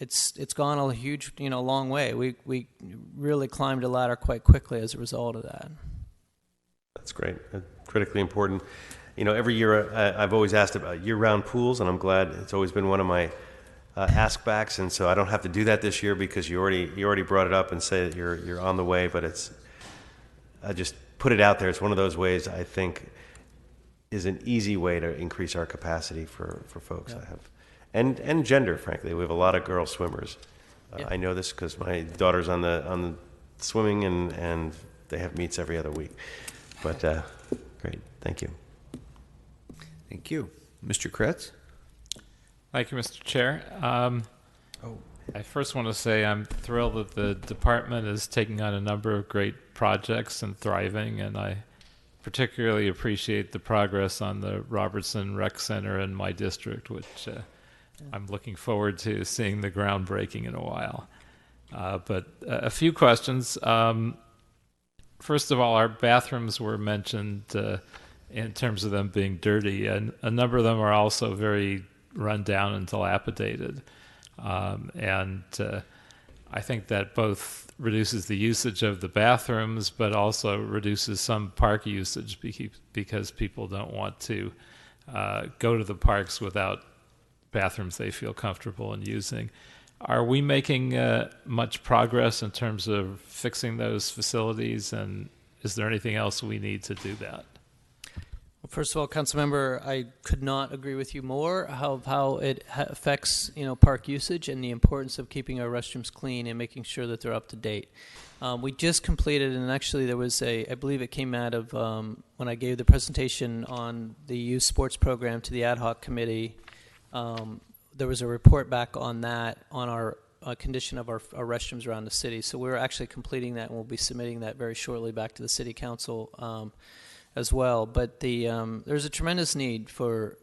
It's gone a huge, long way. We really climbed a ladder quite quickly as a result of that. That's great. Critically important. Every year I've always asked about year-round pools, and I'm glad it's always been one of my ask-backs, and so I don't have to do that this year because you already brought it up and say that you're on the way. But I just put it out there. It's one of those ways I think is an easy way to increase our capacity for folks. Yeah. I have, and gender. Frankly, we have a lot of girl swimmers. Yeah. I know this because my daughter's on the swimming, and they have meets every other week. But great, thank you. Thank you. Mr. Kretz? Thank you, Mr. Chair. I first want to say I'm thrilled that the department is taking on a number of great projects and thriving, and I particularly appreciate the progress on the Robertson Rec Center in my district, which I'm looking forward to seeing the groundbreaking in a while. But a few questions. First of all, our bathrooms were mentioned in terms of them being dirty, and a number of them are also very run down and dilapidated. I think that both reduces the usage of the bathrooms, but also reduces some park usage because people don't want to go to the parks without bathrooms they feel comfortable in using. Are we making much progress in terms of fixing those facilities, and is there anything else we need to do that? Well, first of all, Councilmember, I could not agree with you more how it affects park usage and the importance of keeping our restrooms clean and making sure that they're up to date. We just completed, and actually there was I believe it came out of when I gave the presentation on the youth sports program to the ad hoc committee. There was a report back on that, on our condition of our restrooms around the city. So we're actually completing that, and we'll be submitting that very shortly back to the city council as well. But there's a tremendous need for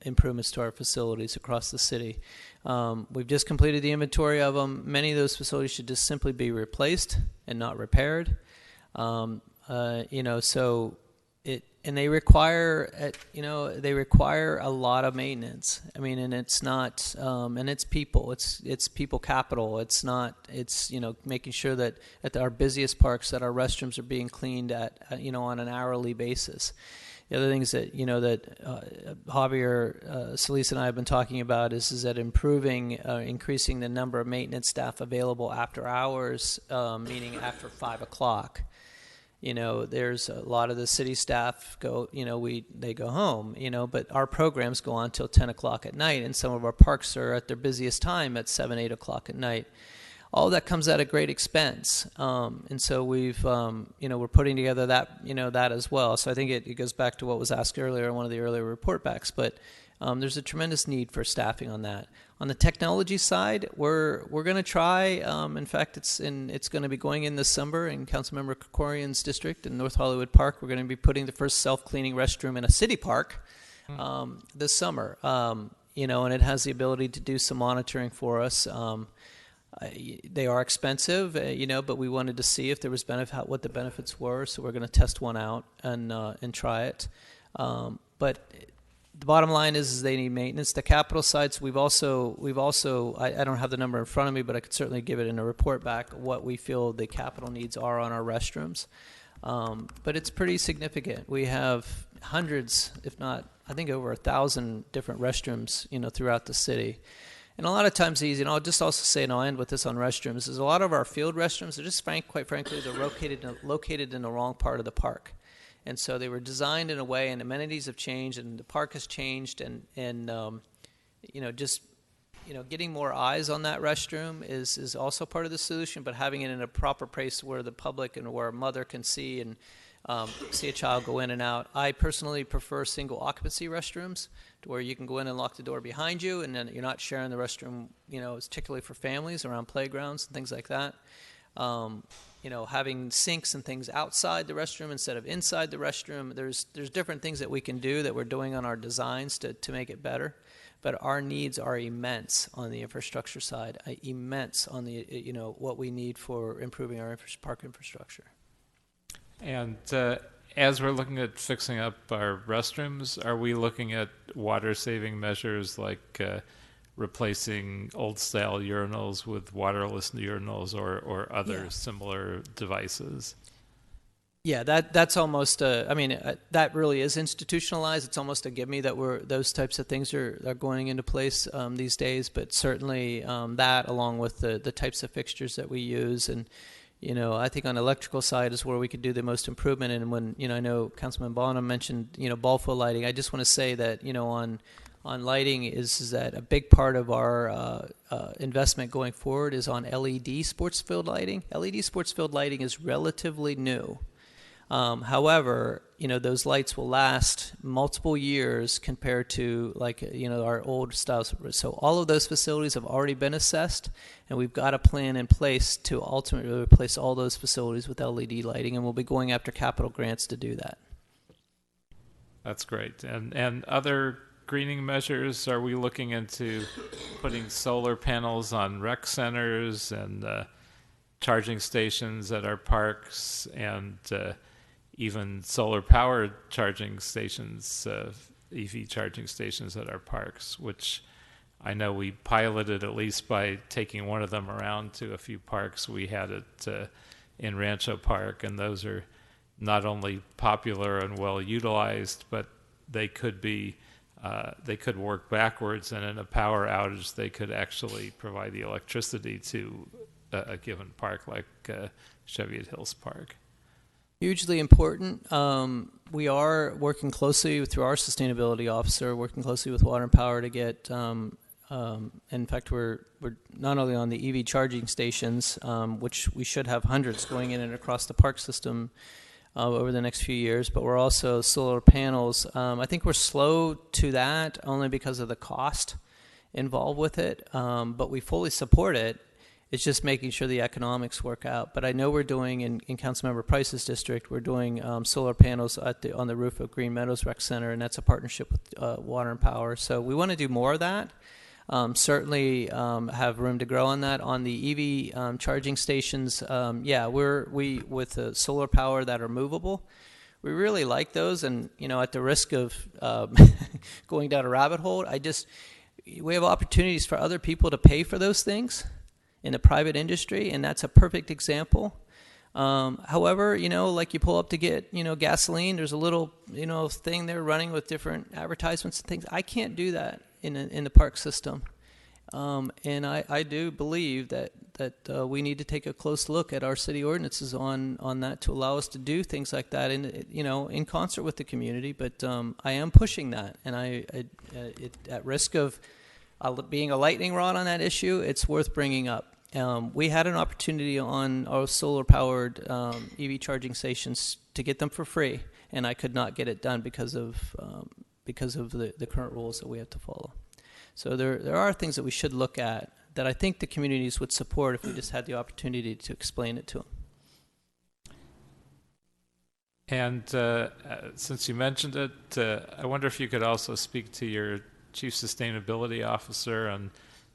improvements to our facilities across the city. We've just completed the inventory of them. Many of those facilities should just simply be replaced and not repaired. they require, they require a lot of maintenance. I mean, and it's not, and it's people. It's people capital. It's not. It's making sure that at our busiest parks that our restrooms are being cleaned at on an hourly basis. The other things that Javier Solis and I have been talking about is that increasing the number of maintenance staff available after hours, meaning after 5 o'clock. There's a lot of the city staff they go home, but our programs go on till 10 o'clock at night, and some of our parks are at their busiest time at 7, 8 o'clock at night. All that comes at a great expense, and so we've, we're putting together that, that as well. So I think it goes back to what was asked earlier in one of the earlier report backs. But there's a tremendous need for staffing on that. On the technology side, we're going to try. In fact, it's going to be going in this summer in Councilmember Krikorian's district in North Hollywood Park. We're going to be putting the first self-cleaning restroom in a city park this summer. And it has the ability to do some monitoring for us. They are expensive, but we wanted to see if there was what the benefits were. So we're going to test one out and try it. But the bottom line is they need maintenance. The capital sides, we've also I don't have the number in front of me, but I could certainly give it in a report back what we feel the capital needs are on our restrooms. But it's pretty significant. We have hundreds, if not, I think over 1,000 different restrooms, throughout the city. And a lot of times these, I'll just also say, and I'll end with this on restrooms, is a lot of our field restrooms are just quite frankly, they're located in the wrong part of the park. And so they were designed in a way, and amenities have changed, and the park has changed, and getting more eyes on that restroom is also part of the solution, but having it in a proper place where the public and where a mother can see and see a child go in and out. I personally prefer single occupancy restrooms to where you can go in and lock the door behind you, and then you're not sharing the restroom, particularly for families around playgrounds and things like that. Having sinks and things outside the restroom instead of inside the restroom. There's different things that we can do that we're doing on our designs to make it better. But our needs are immense on the infrastructure side, immense on the, what we need for improving our park infrastructure. And as we're looking at fixing up our restrooms, are we looking at water-saving measures like replacing old-style urinals with waterless urinals or other similar devices? Yeah, that's almost, that really is institutionalized. It's almost a give me that those types of things are going into place these days, but certainly that along with the types of fixtures that we use. And I think on the electrical side is where we could do the most improvement. And when, I know Councilman Bonham mentioned, Balfour lighting. I just want to say that, on lighting is that a big part of our investment going forward is on LED sports field lighting. LED sports field lighting is relatively new. However, those lights will last multiple years compared to our old styles. So all of those facilities have already been assessed, and we've got a plan in place to ultimately replace all those facilities with LED lighting, and we'll be going after capital grants to do that. That's great. And other greening measures, are we looking into putting solar panels on rec centers and charging stations at our parks and even solar-powered charging stations, EV charging stations at our parks, which I know we piloted at least by taking one of them around to a few parks. We had it in Rancho Park, and those are not only popular and well-utilized, but they could be they could work backwards, and in a power outage, they could actually provide the electricity to a given park like Cheviot Hills Park. Hugely important. We are working closely through our sustainability officer, working closely with Water and Power to get. In fact, we're not only on the EV charging stations, which we should have hundreds going in and across the park system over the next few years, but we're also solar panels. I think we're slow to that only because of the cost involved with it, but we fully support it. It's just making sure the economics work out. But I know we're doing in Councilmember Price's district, we're doing solar panels on the roof of Green Meadows Rec Center, and that's a partnership with Water and Power. So we want to do more of that. Certainly have room to grow on that. On the EV charging stations, we with solar power that are movable, we really like those. And, at the risk of going down a rabbit hole, we have opportunities for other people to pay for those things in the private industry, and that's a perfect example. However, like you pull up to get, gasoline, there's a little, thing there running with different advertisements and things. I can't do that in the park system. And I do believe that we need to take a close look at our city ordinances on that to allow us to do things like that in concert with the community. But I am pushing that, and at risk of being a lightning rod on that issue, it's worth bringing up. We had an opportunity on our solar-powered EV charging stations to get them for free, and I could not get it done because of the current rules that we have to follow. So there are things that we should look at that I think the communities would support if we just had the opportunity to explain it to them. And since you mentioned it, I wonder if you could also speak to your Chief Sustainability Officer and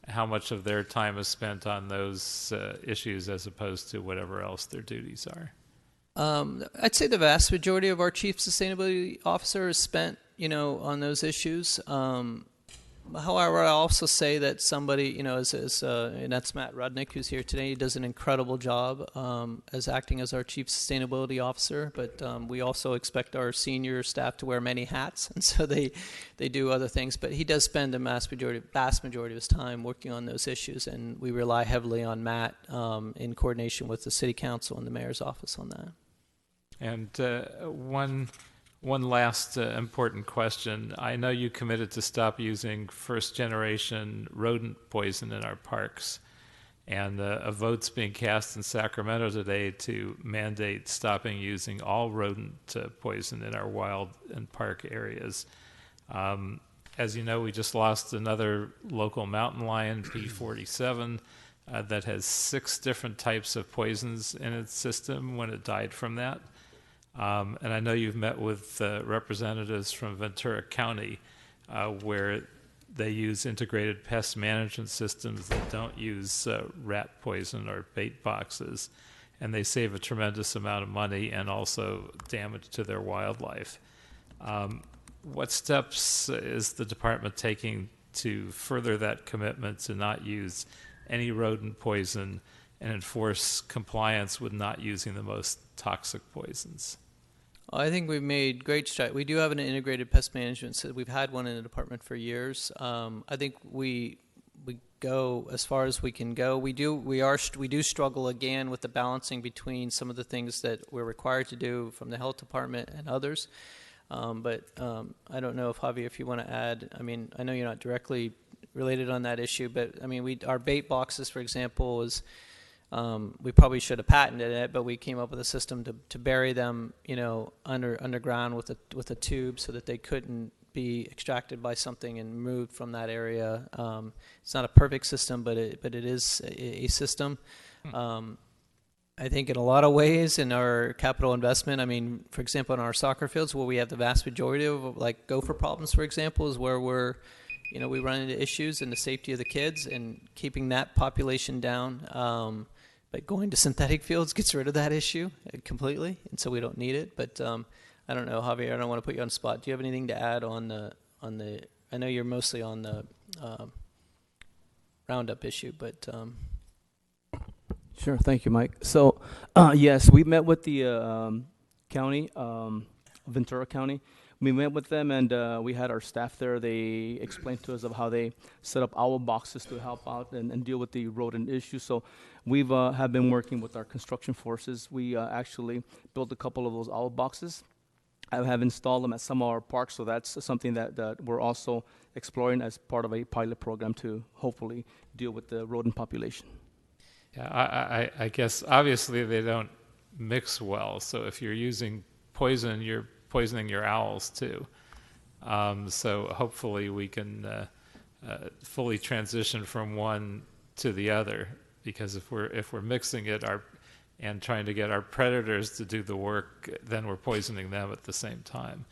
how much of their time is spent on those issues as opposed to whatever else their duties are. I'd say the vast majority of our Chief Sustainability Officer is spent, on those issues. However, I also say that somebody, and that's Matt Rudnick, who's here today. He does an incredible job as acting as our Chief Sustainability Officer, but we also expect our senior staff to wear many hats, and so they do other things. But he does spend the vast majority of his time working on those issues, and we rely heavily on Matt in coordination with the City Council and the Mayor's office on that. And one last important question. I know you committed to stop using first-generation rodent poison in our parks, and a vote's being cast in Sacramento today to mandate stopping using all rodent poison in our wild and park areas. As you know, we just lost another local mountain lion, P47, that has 6 different types of poisons in its system when it died from that. And I know you've met with representatives from Ventura County where they use integrated pest management systems that don't use rat poison or bait boxes, and they save a tremendous amount of money and also damage to their wildlife. What steps is the department taking to further that commitment to not use any rodent poison and enforce compliance with not using the most toxic poisons? I think we've made great strides. We do have an integrated pest management system. We've had one in the department for years. I think we go as far as we can go. We do struggle again with the balancing between some of the things that we're required to do from the health department and others. But I don't know if Javier, if you want to add. I mean, I know you're not directly related on that issue, but I mean, our bait boxes, for example, is. We probably should have patented it, but we came up with a system to bury them, underground with a tube so that they couldn't be extracted by something and moved from that area. It's not a perfect system, but it is a system. I think in a lot of ways in our capital investment, I mean, for example, in our soccer fields where we have the vast majority of like gopher problems, for example, is where we run into issues in the safety of the kids and keeping that population down. But going to synthetic fields gets rid of that issue completely, and so we don't need it. But I don't know, Javier, I don't want to put you on the spot. Do you have anything to add on the? I know you're mostly on the Roundup issue, but. Sure, thank you, Mike. So, yes, we met with the county, Ventura County. We met with them, and we had our staff there. They explained to us of how they set up owl boxes to help out and deal with the rodent issue. So we've have been working with our construction forces. We actually built a couple of those owl boxes. I have installed them at some of our parks, so that's something that we're also exploring as part of a pilot program to hopefully deal with the rodent population. Yeah, I guess obviously they don't mix well, so if you're using poison, you're poisoning your owls too. So hopefully we can fully transition from one to the other, because if we're mixing it and trying to get our predators to do the work, then we're poisoning them at the same time.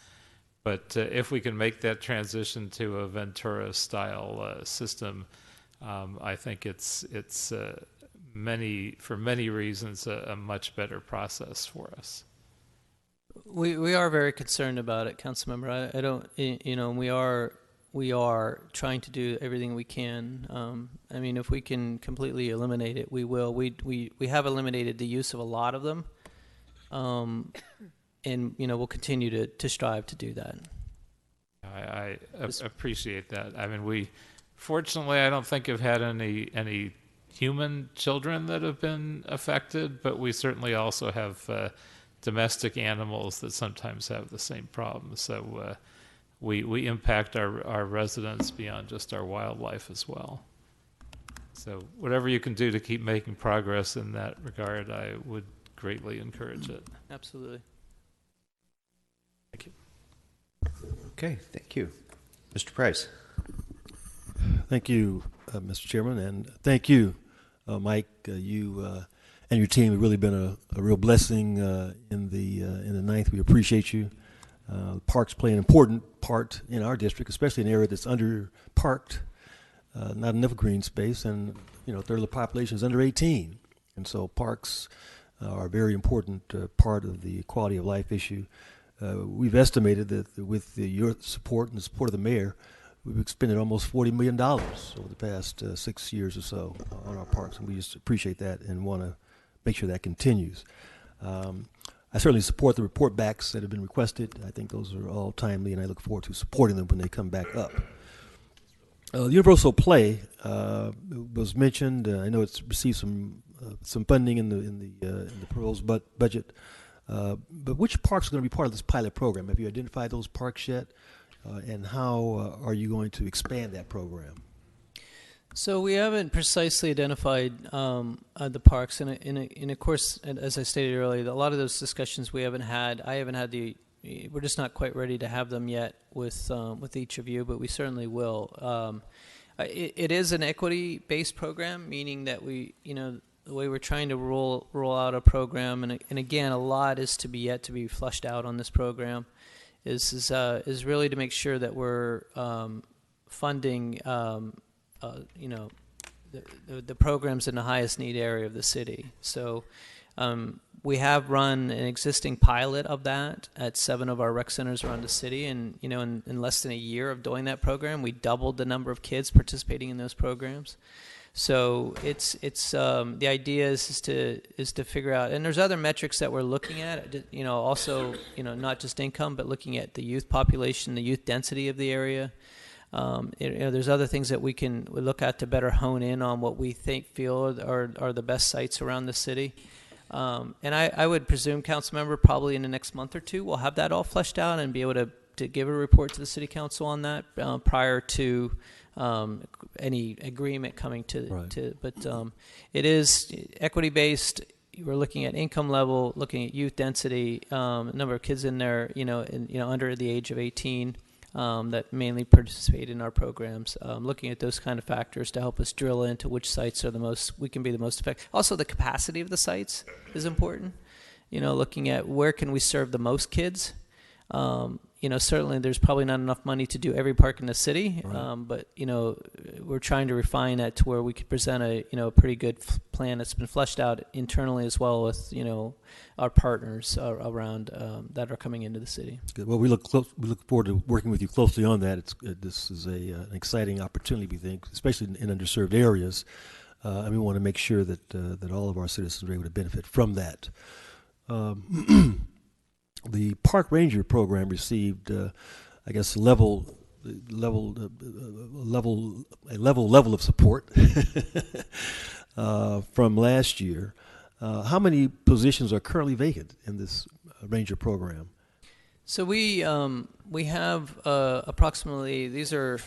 But if we can make that transition to a Ventura style system, I think it's for many reasons a much better process for us. We are very concerned about it, Councilmember. I don't, you know, we are trying to do everything we can. I mean, if we can completely eliminate it, we will. We have eliminated the use of a lot of them, and you know, we'll continue to strive to do that. I appreciate that. I mean, fortunately, I don't think have had any human children that have been affected, but we certainly also have domestic animals that sometimes have the same problem. So we impact our residents beyond just our wildlife as well. So whatever you can do to keep making progress in that regard, I would greatly encourage it. Absolutely. Thank you. Okay, thank you. Mr. Price. Thank you, Mr. Chairman, and thank you, Mike. You and your team have really been a real blessing in the ninth. We appreciate you. Parks play an important part in our district, especially in an area that's under-parked, not enough green space, and you know, a third of the population is under 18. And so parks are a very important part of the quality of life issue. We've estimated that with your support and the support of the mayor, we've expended almost $40 million over the past 6 years or so on our parks, and we just appreciate that and want to make sure that continues. I certainly support the report backs that have been requested. I think those are all timely, and I look forward to supporting them when they come back up. Universal Play was mentioned. I know it's received some funding in the proposed budget. But which parks are going to be part of this pilot program? Have you identified those parks yet? And how are you going to expand that program? So we haven't precisely identified the parks, and of course, as I stated earlier, a lot of those discussions we haven't had. I haven't had we're just not quite ready to have them yet with each of you, but we certainly will. It is an equity-based program, meaning that the way we're trying to roll out a program, and again, a lot is yet to be flushed out on this program, is really to make sure that we're funding the programs in the highest need area of the city. So we have run an existing pilot of that at 7 of our rec centers around the city, and in less than a year of doing that program, we doubled the number of kids participating in those programs. So it's the idea is to figure out, and there's other metrics that we're looking at, also not just income, but looking at the youth population, the youth density of the area. There's other things that we look at to better hone in on what we feel are the best sites around the city. And I would presume, Councilmember, probably in the next month or two, we'll have that all fleshed out and be able to give a report to the City Council on that prior to any agreement coming to. But it is equity-based. We're looking at income level, looking at youth density, number of kids in there, under the age of 18. That mainly participate in our programs, looking at those kind of factors to help us drill into which sites are we can be the most effective. Also, the capacity of the sites is important. Looking at where can we serve the most kids. Certainly there's probably not enough money to do every park in the city, right. But we're trying to refine that to where we could present a pretty good plan that's been fleshed out internally as well with our partners around that are coming into the city. Good. Well, we look forward to working with you closely on that. This is an exciting opportunity, we think, especially in underserved areas, and we want to make sure that all of our citizens are able to benefit from that. The Park Ranger program received, I guess, a level of support from last year. How many positions are currently vacant in this Ranger program? So we have approximately. These are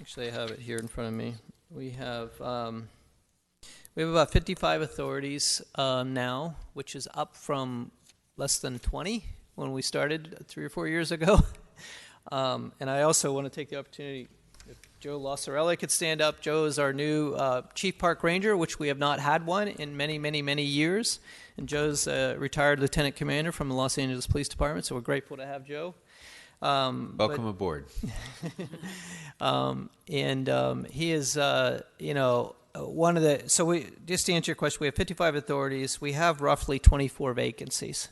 actually, I have it here in front of me. We have about 55 authorities now, which is up from less than 20 when we started 3 or 4 years ago. And I also want to take the opportunity, if Joe Lassarelli could stand up. Joe is our new Chief Park Ranger, which we have not had one in many, many, many years. And Joe's a retired Lieutenant Commander from the Los Angeles Police Department, so we're grateful to have Joe. Welcome aboard. He is, one of the, just to answer your question, we have 55 authorities. We have roughly 24 vacancies.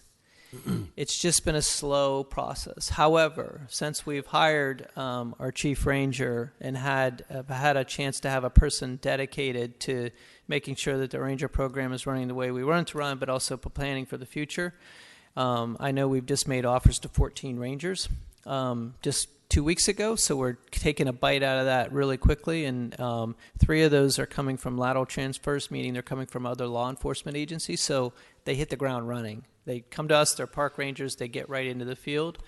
It's just been a slow process. However, since we've hired our chief ranger and had a chance to have a person dedicated to making sure that the ranger program is running the way we want it to run, but also planning for the future, I know we've just made offers to 14 rangers just 2 weeks ago, so we're taking a bite out of that really quickly, and 3 of those are coming from lateral transfers, meaning they're coming from other law enforcement agencies, so they hit the ground running. They come to us, they're park rangers, they get right into the field.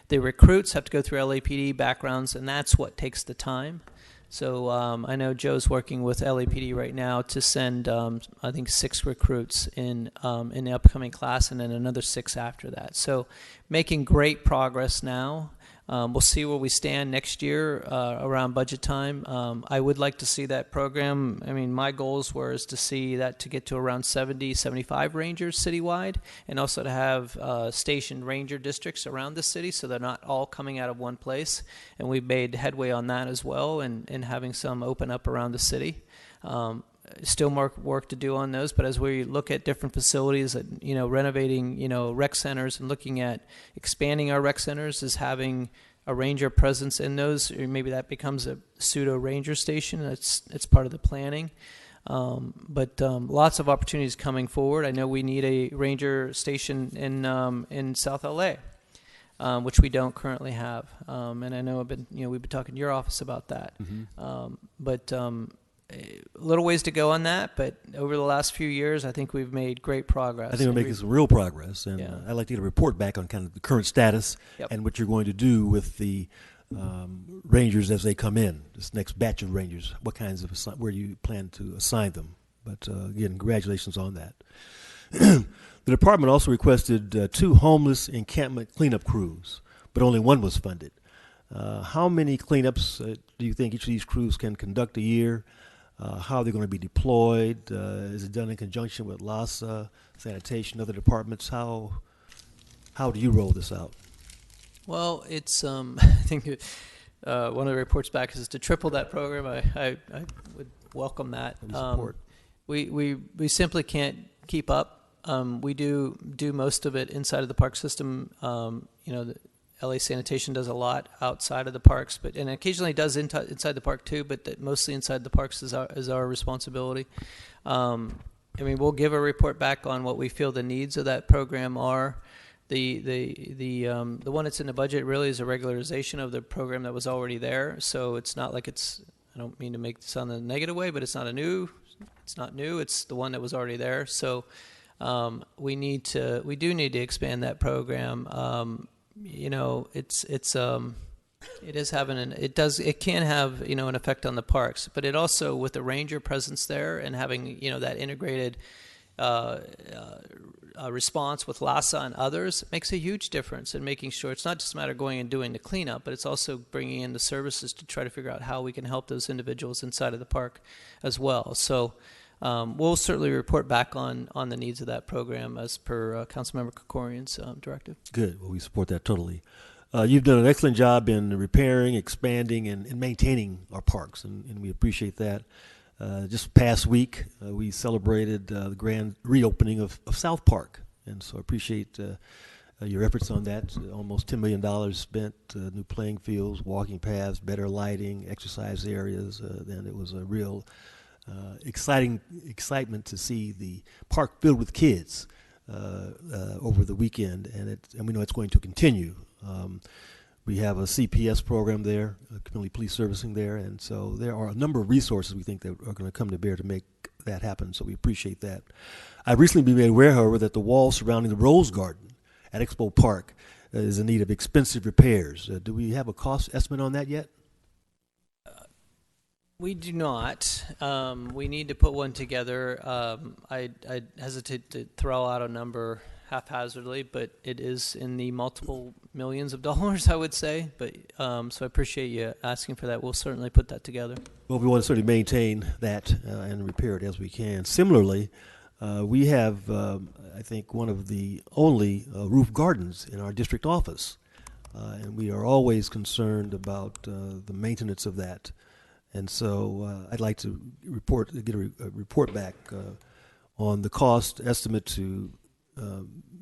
The recruits have to go through LAPD backgrounds, and that's what takes the time. So I know Joe's working with LAPD right now to send, I think, 6 recruits in the upcoming class, and then another 6 after that. So making great progress now. We'll see where we stand next year around budget time. I would like to see that program. I mean, my goals were to see that to get to around 70, 75 rangers citywide, and also to have stationed ranger districts around the city so they're not all coming out of one place. And we've made headway on that as well, and having some open up around the city. Still more work to do on those, but as we look at different facilities, renovating, rec centers and looking at expanding our rec centers, is having a ranger presence in those, or maybe that becomes a pseudo ranger station. It's part of the planning. But lots of opportunities coming forward. I know we need a ranger station in South LA, which we don't currently have. And I know we've been talking to your office about that. Mm-hmm. A little ways to go on that, but over the last few years, I think we've made great progress. I think we're making some real progress, and I'd like to get a report back on kind of the current status and what you're going to do with the rangers as they come in, this next batch of rangers, what kinds of, where you plan to assign them. But again, congratulations on that. The department also requested 2 homeless encampment cleanup crews, but only 1 was funded. How many cleanups do you think each of these crews can conduct a year? How are they going to be deployed? Is it done in conjunction with LASA, sanitation, other departments? How do you roll this out? Well, it's I think one of the reports back is to triple that program. I would welcome that. We simply can't keep up. We do most of it inside of the park system. The LA Sanitation does a lot outside of the parks, and occasionally does inside the park too, but mostly inside the parks is our responsibility. We'll give a report back on what we feel the needs of that program are. The one that's in the budget really is a regularization of the program that was already there. So it's not like it's, I don't mean to make this sound in a negative way, but it's not new. It's the one that was already there. So we do need to expand that program. It can have an effect on the parks, but it also, with the ranger presence there and having that integrated response with LASA and others, makes a huge difference in making sure it's not just a matter of going and doing the cleanup, but it's also bringing in the services to try to figure out how we can help those individuals inside of the park as well. So we'll certainly report back on the needs of that program as per Councilmember Krikorian's directive. Good. Well, we support that totally. You've done an excellent job in repairing, expanding, and maintaining our parks, and we appreciate that. Just past week, we celebrated the grand reopening of South Park, and so I appreciate your efforts on that. Almost $10 million spent, new playing fields, walking paths, better lighting, exercise areas. Then it was a real excitement to see the park filled with kids over the weekend, and we know it's going to continue. We have a CPS program there, community police servicing there, and so there are a number of resources we think that are going to come to bear to make that happen, so we appreciate that. I've recently been made aware, however, that the wall surrounding the Rose Garden at Expo Park is in need of expensive repairs. Do we have a cost estimate on that yet? We do not. We need to put one together. I hesitate to throw out a number haphazardly, but it is in the multiple millions of dollars, I would say. But so I appreciate you asking for that. We'll certainly put that together. Well, we want to certainly maintain that and repair it as we can. Similarly, we have, I think, one of the only roof gardens in our district office, and we are always concerned about the maintenance of that. And so I'd like to get a report back on the cost estimate to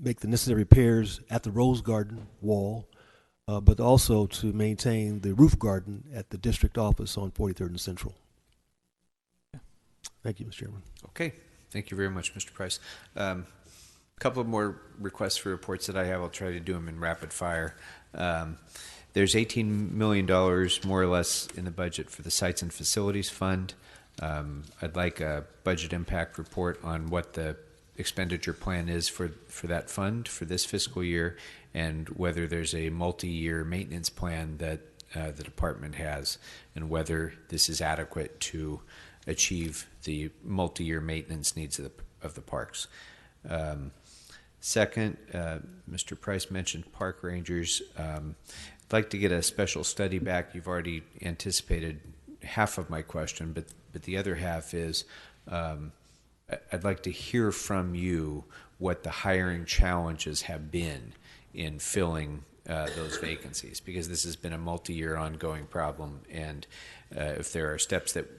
make the necessary repairs at the Rose Garden wall, but also to maintain the roof garden at the district office on 43rd and Central. Thank you, Mr. Chairman. Okay. Thank you very much, Mr. Price. A couple of more requests for reports that I have. I'll try to do them in rapid fire. There's $18 million, more or less, in the budget for the Sites and Facilities Fund. I'd like a budget impact report on what the expenditure plan is for that fund for this fiscal year, and whether there's a multi-year maintenance plan that the department has, and whether this is adequate to achieve the multi-year maintenance needs of the parks. Second, Mr. Price mentioned park rangers. I'd like to get a special study back. You've already anticipated half of my question, but the other half is I'd like to hear from you what the hiring challenges have been in filling those vacancies, because this has been a multi-year ongoing problem, and if there are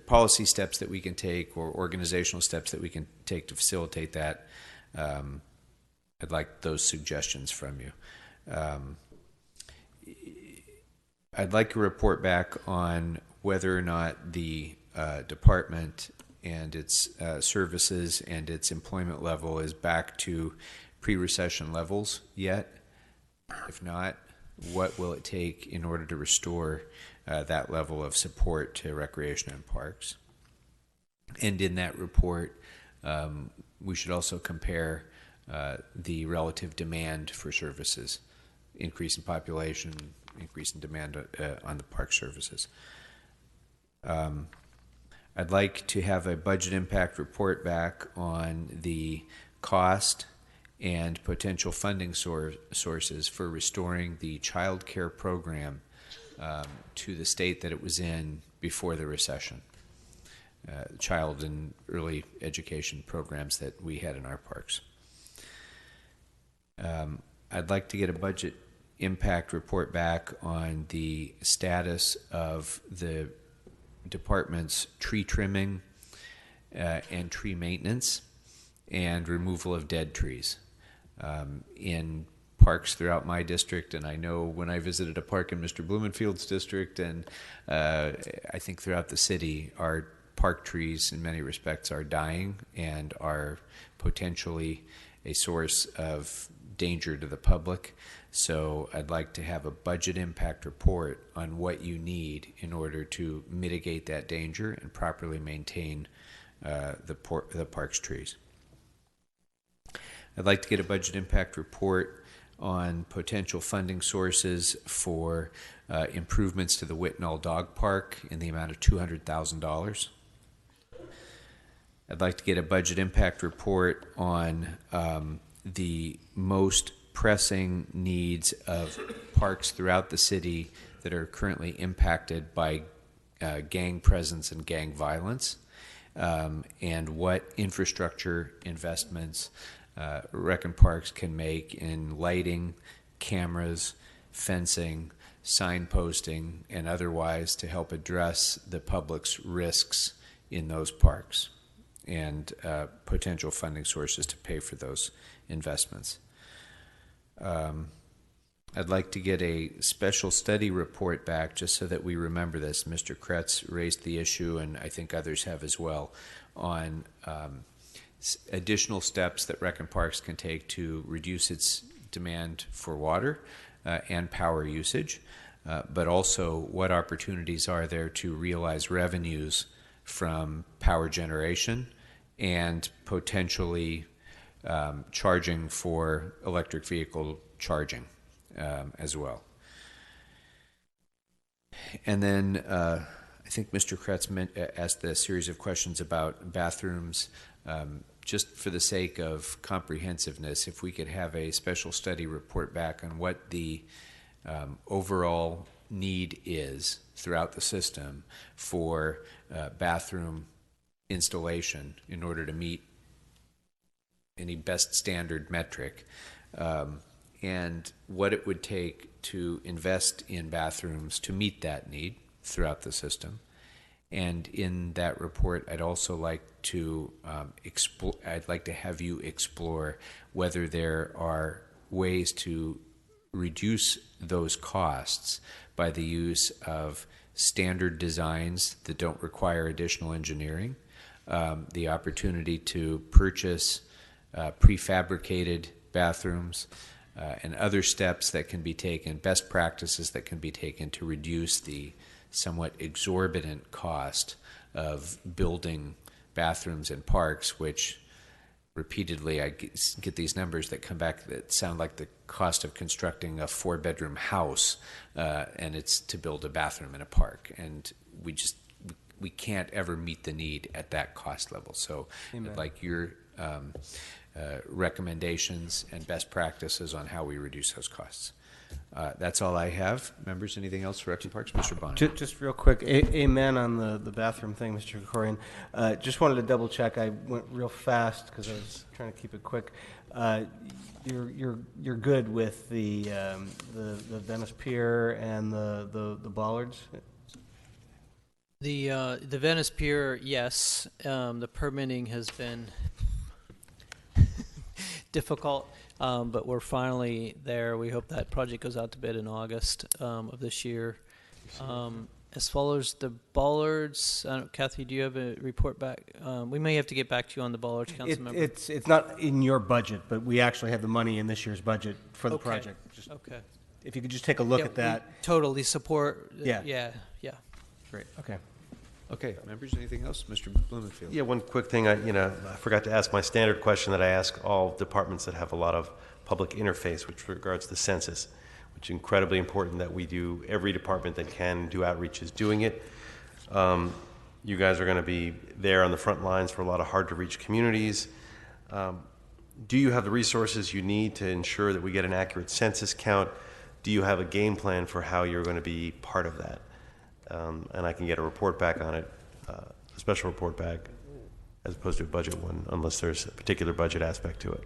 policy steps that we can take, or organizational steps that we can take to facilitate that, I'd like those suggestions from you. I'd like a report back on whether or not the department and its services and its employment level is back to pre-recession levels yet. If not, what will it take in order to restore that level of support to recreation and parks? And in that report, we should also compare the relative demand for services, increase in population, increase in demand on the park services. I'd like to have a budget impact report back on the cost and potential funding sources for restoring the child care program to the state that it was in before the recession. Child and early education programs that we had in our parks. I'd like to get a budget impact report back on the status of the department's tree trimming and tree maintenance and removal of dead trees in parks throughout my district. And I know when I visited a park in Mr. Blumenfield's district, and I think throughout the city, our park trees in many respects are dying and are potentially a source of danger to the public. So I'd like to have a budget impact report on what you need in order to mitigate that danger and properly maintain the park's trees. I'd like to get a budget impact report on potential funding sources for improvements to the Whitnall Dog Park in the amount of $200,000. I'd like to get a budget impact report on the most pressing needs of parks throughout the city that are currently impacted by gang presence and gang violence, and what infrastructure investments Rec and Parks can make in lighting, cameras, fencing, signposting, and otherwise to help address the public's risks in those parks, and potential funding sources to pay for those investments. I'd like to get a special study report back just so that we remember this. Mr. Kretz raised the issue, and I think others have as well, on additional steps that Rec and Parks can take to reduce its demand for water and power usage, but also what opportunities are there to realize revenues from power generation and potentially charging for electric vehicle charging as well. And then I think Mr. Kretz asked a series of questions about bathrooms. Just for the sake of comprehensiveness, if we could have a special study report back on what the overall need is throughout the system for bathroom installation in order to meet any best standard metric, and what it would take to invest in bathrooms to meet that need throughout the system, And in that report, I'd also like to I'd like to have you explore whether there are ways to reduce those costs by the use of standard designs that don't require additional engineering, the opportunity to purchase prefabricated bathrooms, and other steps that can be taken, best practices that can be taken to reduce the somewhat exorbitant cost of building bathrooms in parks, which repeatedly I get these numbers that come back that sound like the cost of constructing a 4-bedroom house, and it's to build a bathroom in a park. And we can't ever meet the need at that cost level. So Amen. I'd like your recommendations and best practices on how we reduce those costs. That's all I have. Members, anything else for Recs and Parks? Mr. Bonner. Just real quick, amen on the bathroom thing, Mr. Krikorian. Just wanted to double check. I went real fast because I was trying to keep it quick. You're good with the Venice Pier and the bollards? The Venice Pier, yes. The permitting has been difficult, but we're finally there. We hope that project goes out to bid in August of this year. As far as the bollards, Kathy, do you have a report back? We may have to get back to you on the bollards, Councilmember. It's not in your budget, but we actually have the money in this year's budget for the project. Okay. If you could just take a look at that. We totally support. Yeah. Great. Okay. Okay, members, anything else? Mr. Blumenfield. Yeah, one quick thing. I forgot to ask my standard question that I ask all departments that have a lot of public interface, which regards the census, which is incredibly important that we do. Every department that can do outreach is doing it. You guys are going to be there on the front lines for a lot of hard-to-reach communities. Do you have the resources you need to ensure that we get an accurate census count? Do you have a game plan for how you're going to be part of that? And I can get a report back on it, a special report back, as opposed to a budget one, unless there's a particular budget aspect to it.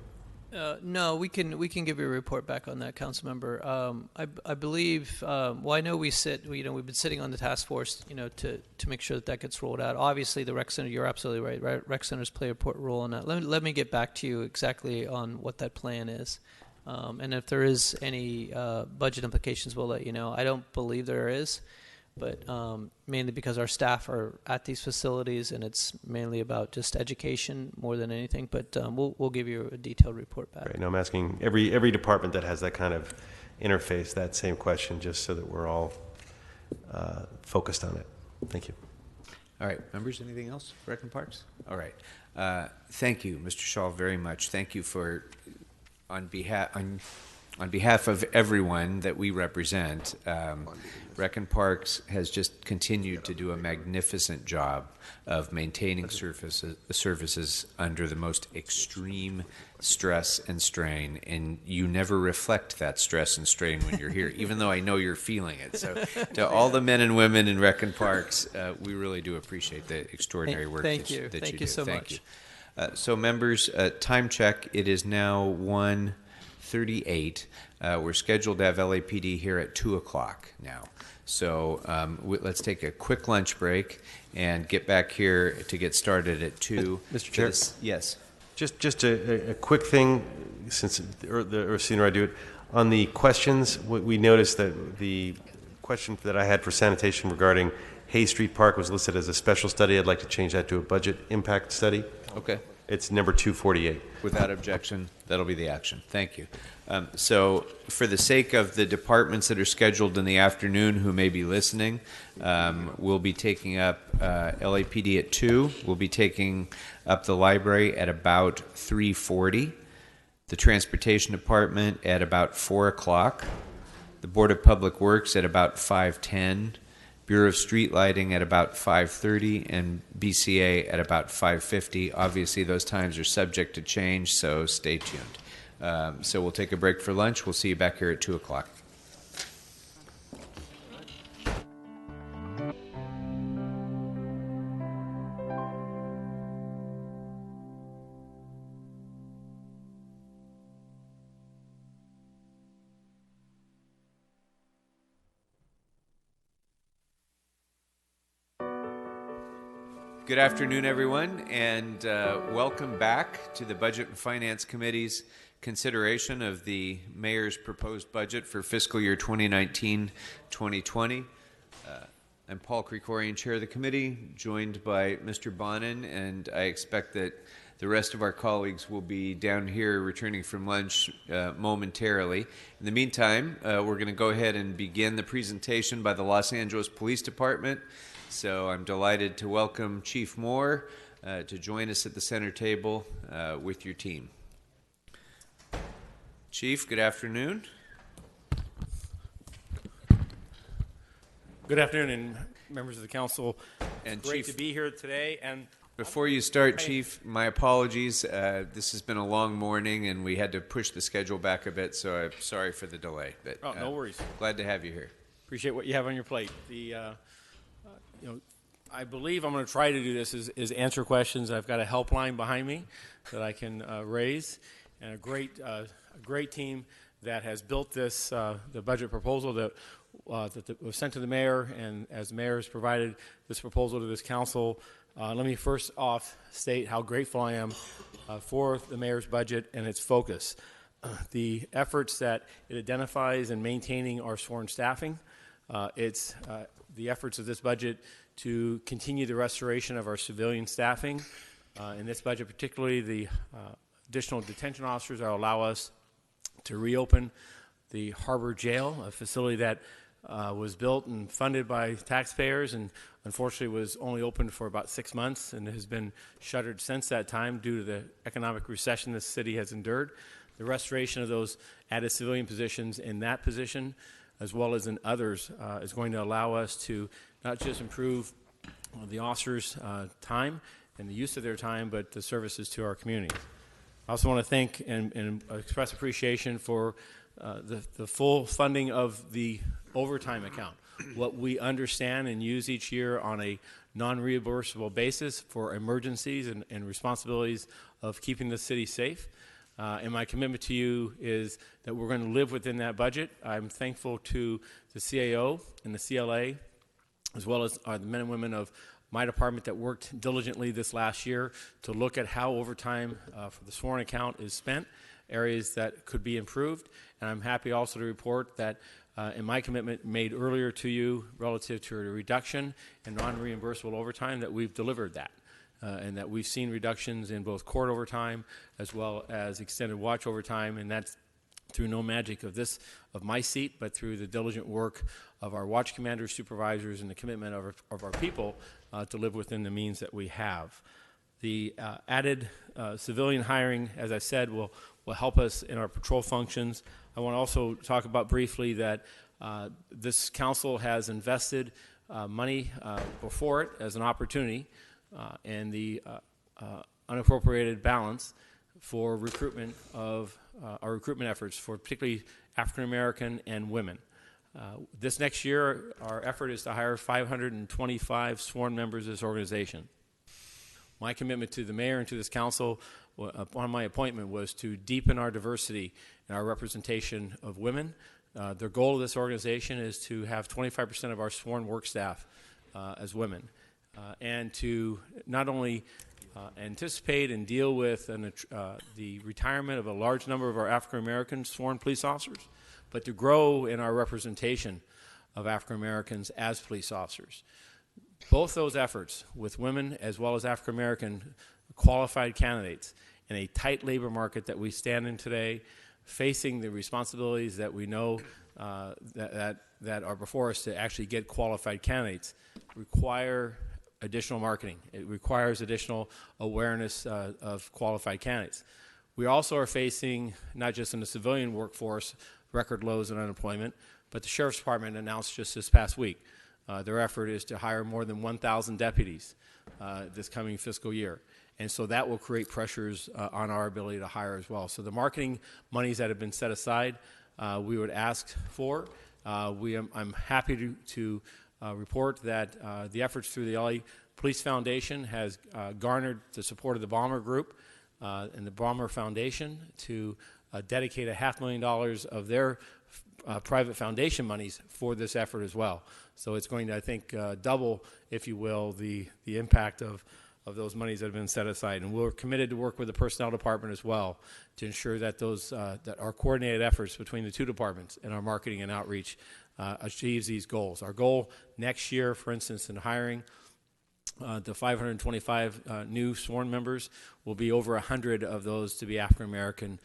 No, we can give you a report back on that, Councilmember. I believe. Well, I know we've been sitting on the task force, to make sure that gets rolled out. Obviously, the rec center. You're absolutely right. Right, rec centers play a important role in that. Let me get back to you exactly on what that plan is, and if there is any budget implications, we'll let you know. I don't believe there is. But mainly because our staff are at these facilities, and it's mainly about just education more than anything. But we'll give you a detailed report back. Right. Now I'm asking every department that has that kind of interface that same question, just so that we're all focused on it. Thank you. All right, members, anything else for Rec and Parks? All right. Thank you, Mr. Shaw, very much. Thank you for, on behalf of everyone that we represent, Rec and Parks has just continued to do a magnificent job of maintaining services under the most extreme stress and strain, and you never reflect that stress and strain when you're here, even though I know you're feeling it. So to all the men and women in Rec and Parks, we really do appreciate the extraordinary work that you do. Thank you so much. So members, time check. It is now 1:38. We're scheduled to have LAPD here at 2 o'clock now. So let's take a quick lunch break and get back here to get started at 2. Mr. Chair? Yes. Just a quick thing, or sooner I do it. On the questions, we noticed that the question that I had for sanitation regarding Hay Street Park was listed as a special study. I'd like to change that to a budget impact study. Okay. It's number 248. Without objection, that'll be the action. Thank you. So for the sake of the departments that are scheduled in the afternoon who may be listening, we'll be taking up LAPD at 2. We'll be taking up the library at about 3:40, the Transportation Department at about 4 o'clock, the Board of Public Works at about 5:10, Bureau of Street Lighting at about 5:30, and BCA at about 5:50. Obviously, those times are subject to change, so stay tuned. So we'll take a break for lunch. We'll see you back here at 2 o'clock. Good afternoon, everyone, and welcome back to the Budget and Finance Committee's consideration of the Mayor's proposed budget for fiscal year 2019-2020. I'm Paul Krikorian, Chair of the Committee, joined by Mr. Bonin, and I expect that the rest of our colleagues will be down here returning from lunch momentarily. In the meantime, we're going to go ahead and begin the presentation by the Los Angeles Police Department. So I'm delighted to welcome Chief Moore to join us at the center table with your team. Chief, good afternoon. Good afternoon, members of the council. And great Chief, to be here today. And before you start, Chief, my apologies. This has been a long morning, and we had to push the schedule back a bit, so I'm sorry for the delay. But no worries. Glad to have you here. Appreciate what you have on your plate. I believe I'm going to try to do this is answer questions. I've got a helpline behind me that I can raise, and a great team that has built this the budget proposal that was sent to the mayor, and as the mayor has provided this proposal to this council. Let me first off state how grateful I am for the mayor's budget and its focus. The efforts that it identifies in maintaining our sworn staffing, it's the efforts of this budget to continue the restoration of our civilian staffing. In this budget, particularly the additional detention officers that will allow us to reopen the Harbor Jail, a facility that was built and funded by taxpayers and unfortunately was only opened for about 6 months and has been shuttered since that time due to the economic recession this city has endured. The restoration of those added civilian positions in that position, as well as in others, is going to allow us to not just improve the officers' time and the use of their time, but the services to our community. I also want to thank and express appreciation for the full funding of the overtime account, what we understand and use each year on a non-reimbursable basis for emergencies and responsibilities of keeping the city safe. And my commitment to you is that we're going to live within that budget. I'm thankful to the CAO and the CLA, as well as the men and women of my department that worked diligently this last year to look at how overtime for the sworn account is spent, areas that could be improved. And I'm happy also to report that in my commitment made earlier to you relative to a reduction in non-reimbursable overtime, that we've delivered that. And that we've seen reductions in both court overtime as well as extended watch overtime, and that's through no magic of my seat, but through the diligent work of our watch commanders, supervisors, and the commitment of our people to live within the means that we have. The added civilian hiring, as I said, will help us in our patrol functions. I want to also talk about briefly that this council has invested money before it as an opportunity and the unappropriated balance for recruitment of our recruitment efforts for particularly African American and women. This next year, our effort is to hire 525 sworn members of this organization. My commitment to the mayor and to this council upon my appointment was to deepen our diversity and our representation of women. The goal of this organization is to have 25% of our sworn work staff as women. And to not only anticipate and deal with the retirement of a large number of our African American sworn police officers, but to grow in our representation of African Americans as police officers. Both those efforts, with women as well as African American qualified candidates in a tight labor market that we stand in today, facing the responsibilities that we know that are before us to actually get qualified candidates, require additional marketing. It requires additional awareness of qualified candidates. We also are facing, not just in the civilian workforce, record lows in unemployment, but the Sheriff's Department announced just this past week their effort is to hire more than 1,000 deputies this coming fiscal year. And so that will create pressures on our ability to hire as well. So the marketing monies that have been set aside, we would ask for. I'm happy to report that the efforts through the LA Police Foundation has garnered the support of the Bomber Group and the Bomber Foundation to dedicate $500,000 of their private foundation monies for this effort as well. So it's going to, I think, double, if you will, the impact of those monies that have been set aside. And we're committed to work with the personnel department as well to ensure that that our coordinated efforts between the two departments and our marketing and outreach achieves these goals. Our goal next year, for instance, in hiring the 525 new sworn members, will be over 100 of those to be African American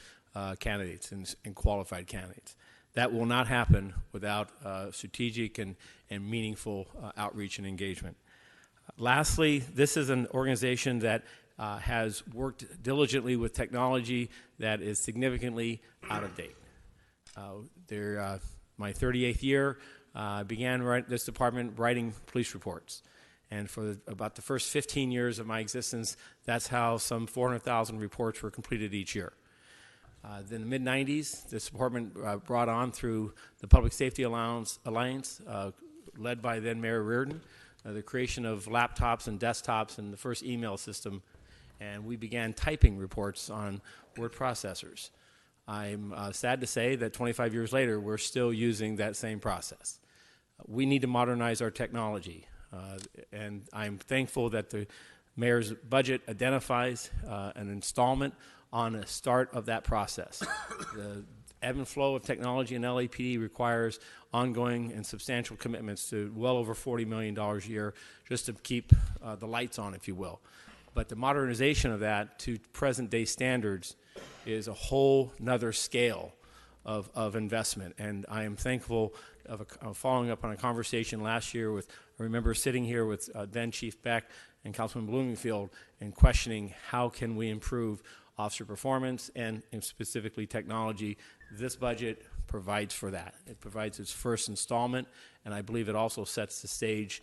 candidates and qualified candidates. That will not happen without strategic and meaningful outreach and engagement. Lastly, this is an organization that has worked diligently with technology that is significantly out of date. My 38th year, began this department writing police reports. And for about the first 15 years of my existence, that's how some 400,000 reports were completed each year. In the mid-90s, this department brought on through the Public Safety Alliance, led by then Mayor Reardon, the creation of laptops and desktops and the first email system, and we began typing reports on word processors. I'm sad to say that 25 years later, we're still using that same process. We need to modernize our technology, and I'm thankful that the mayor's budget identifies an installment on the start of that process. The ebb and flow of technology in LAPD requires ongoing and substantial commitments to well over $40 million a year just to keep the lights on, if you will. But the modernization of that to present-day standards is a whole nother scale of investment. And I am thankful of following up on a conversation last year with, I remember sitting here with then Chief Beck and Councilman Bloomingfield and questioning how can we improve officer performance and specifically technology. This budget provides for that. It provides its first installment, and I believe it also sets the stage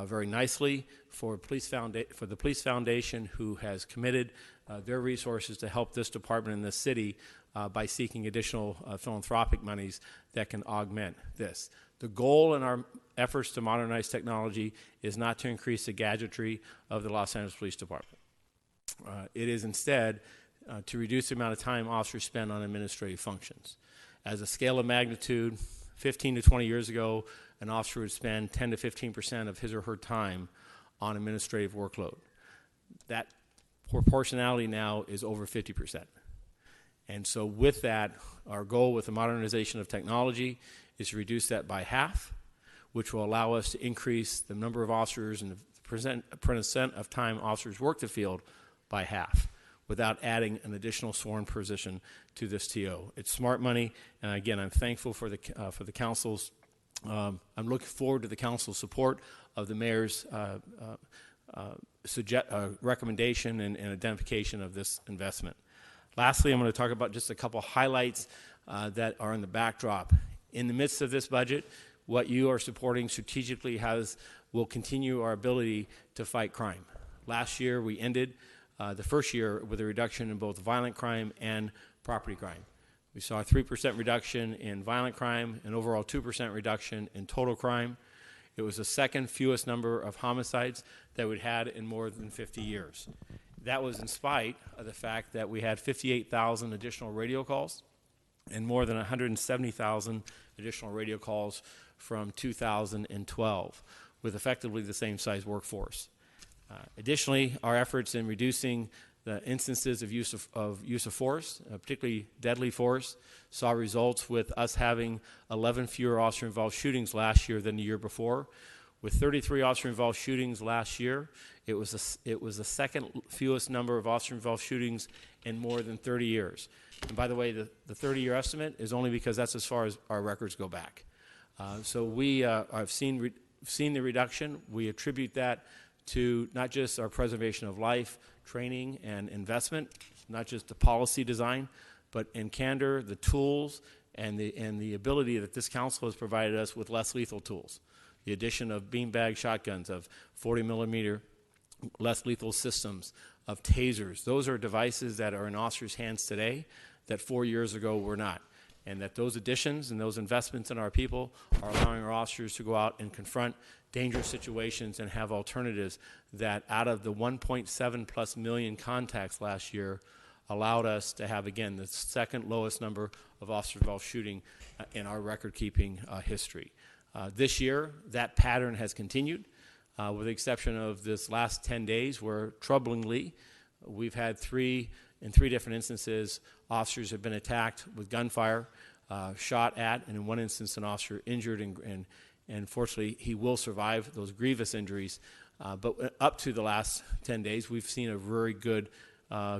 very nicely for the Police Foundation, who has committed their resources to help this department in this city by seeking additional philanthropic monies that can augment this. The goal in our efforts to modernize technology is not to increase the gadgetry of the Los Angeles Police Department. It is instead to reduce the amount of time officers spend on administrative functions. As a scale of magnitude, 15 to 20 years ago, an officer would spend 10 to 15% of his or her time on administrative workload. That proportionality now is over 50%. And so with that, our goal with the modernization of technology is to reduce that by half, which will allow us to increase the number of officers and the percent of time officers work the field by half, without adding an additional sworn position to this TO. It's smart money, and again, I'm thankful for the council's. I'm looking forward to the council's support of the mayor's recommendation and identification of this investment. Lastly, I'm going to talk about just a couple highlights that are in the backdrop. In the midst of this budget, what you are supporting strategically will continue our ability to fight crime. Last year, we ended the first year with a reduction in both violent crime and property crime. We saw a 3% reduction in violent crime, an overall 2% reduction in total crime. It was the second fewest number of homicides that we'd had in more than 50 years. That was in spite of the fact that we had 58,000 additional radio calls and more than 170,000 additional radio calls from 2012, with effectively the same size workforce. Additionally, our efforts in reducing the instances of use of force, particularly deadly force, saw results with us having 11 fewer officer-involved shootings last year than the year before. With 33 officer-involved shootings last year, it was the second fewest number of officer-involved shootings in more than 30 years. And by the way, the 30-year estimate is only because that's as far as our records go back. So we have seen the reduction. We attribute that to not just our preservation of life, training, and investment, not just the policy design, but in candor, the tools and the ability that this council has provided us with less lethal tools. The addition of beanbag shotguns, of 40 millimeter less lethal systems, of tasers. Those are devices that are in officers' hands today that 4 years ago were not. And that those additions and those investments in our people are allowing our officers to go out and confront dangerous situations and have alternatives that out of the 1.7+ million contacts last year, allowed us to have, again, the second lowest number of officer-involved shooting in our record-keeping history. This year, that pattern has continued, with the exception of this last 10 days where, troublingly, we've had in three different instances, officers have been attacked with gunfire, shot at, and in one instance, an officer injured, and fortunately, he will survive those grievous injuries. But up to the last 10 days, we've seen a very good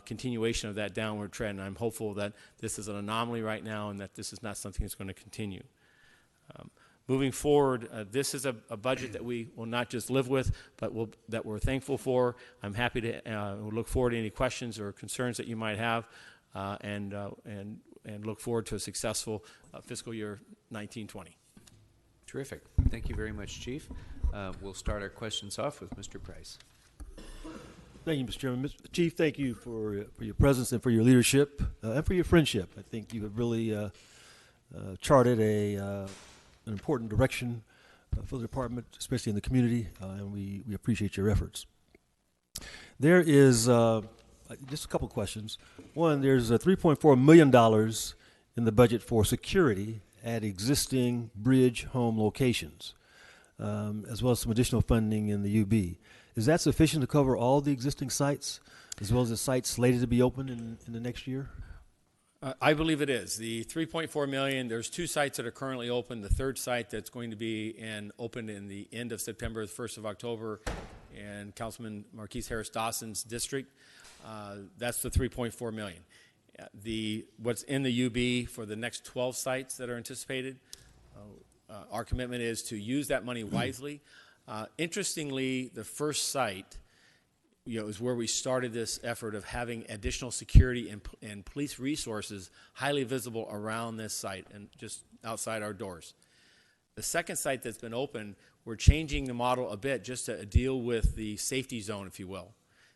continuation of that downward trend. And I'm hopeful that this is an anomaly right now and that this is not something that's going to continue. Moving forward, this is a budget that we will not just live with, but that we're thankful for. I'm happy to look forward to any questions or concerns that you might have, and look forward to a successful fiscal year 1920. Terrific. Thank you very much, Chief. We'll start our questions off with Mr. Price. Thank you, Mr. Chairman. Chief, thank you for your presence and for your leadership and for your friendship. I think you have really charted an important direction for the department, especially in the community, and we appreciate your efforts. There is just a couple questions. One, there's $3.4 million in the budget for security at existing bridge home locations, as well as some additional funding in the UB. Is that sufficient to cover all the existing sites, as well as the sites slated to be open in the next year? I believe it is. The $3.4 million, there's two sites that are currently open. The third site that's going to be opened in the end of September, the 1st of October, in Councilman Marquise Harris Dawson's district. That's the $3.4 million. What's in the UB for the next 12 sites that are anticipated, our commitment is to use that money wisely. Interestingly, the first site is where we started this effort of having additional security and police resources highly visible around this site and just outside our doors. The second site that's been open, we're changing the model a bit just to deal with the safety zone, if you will.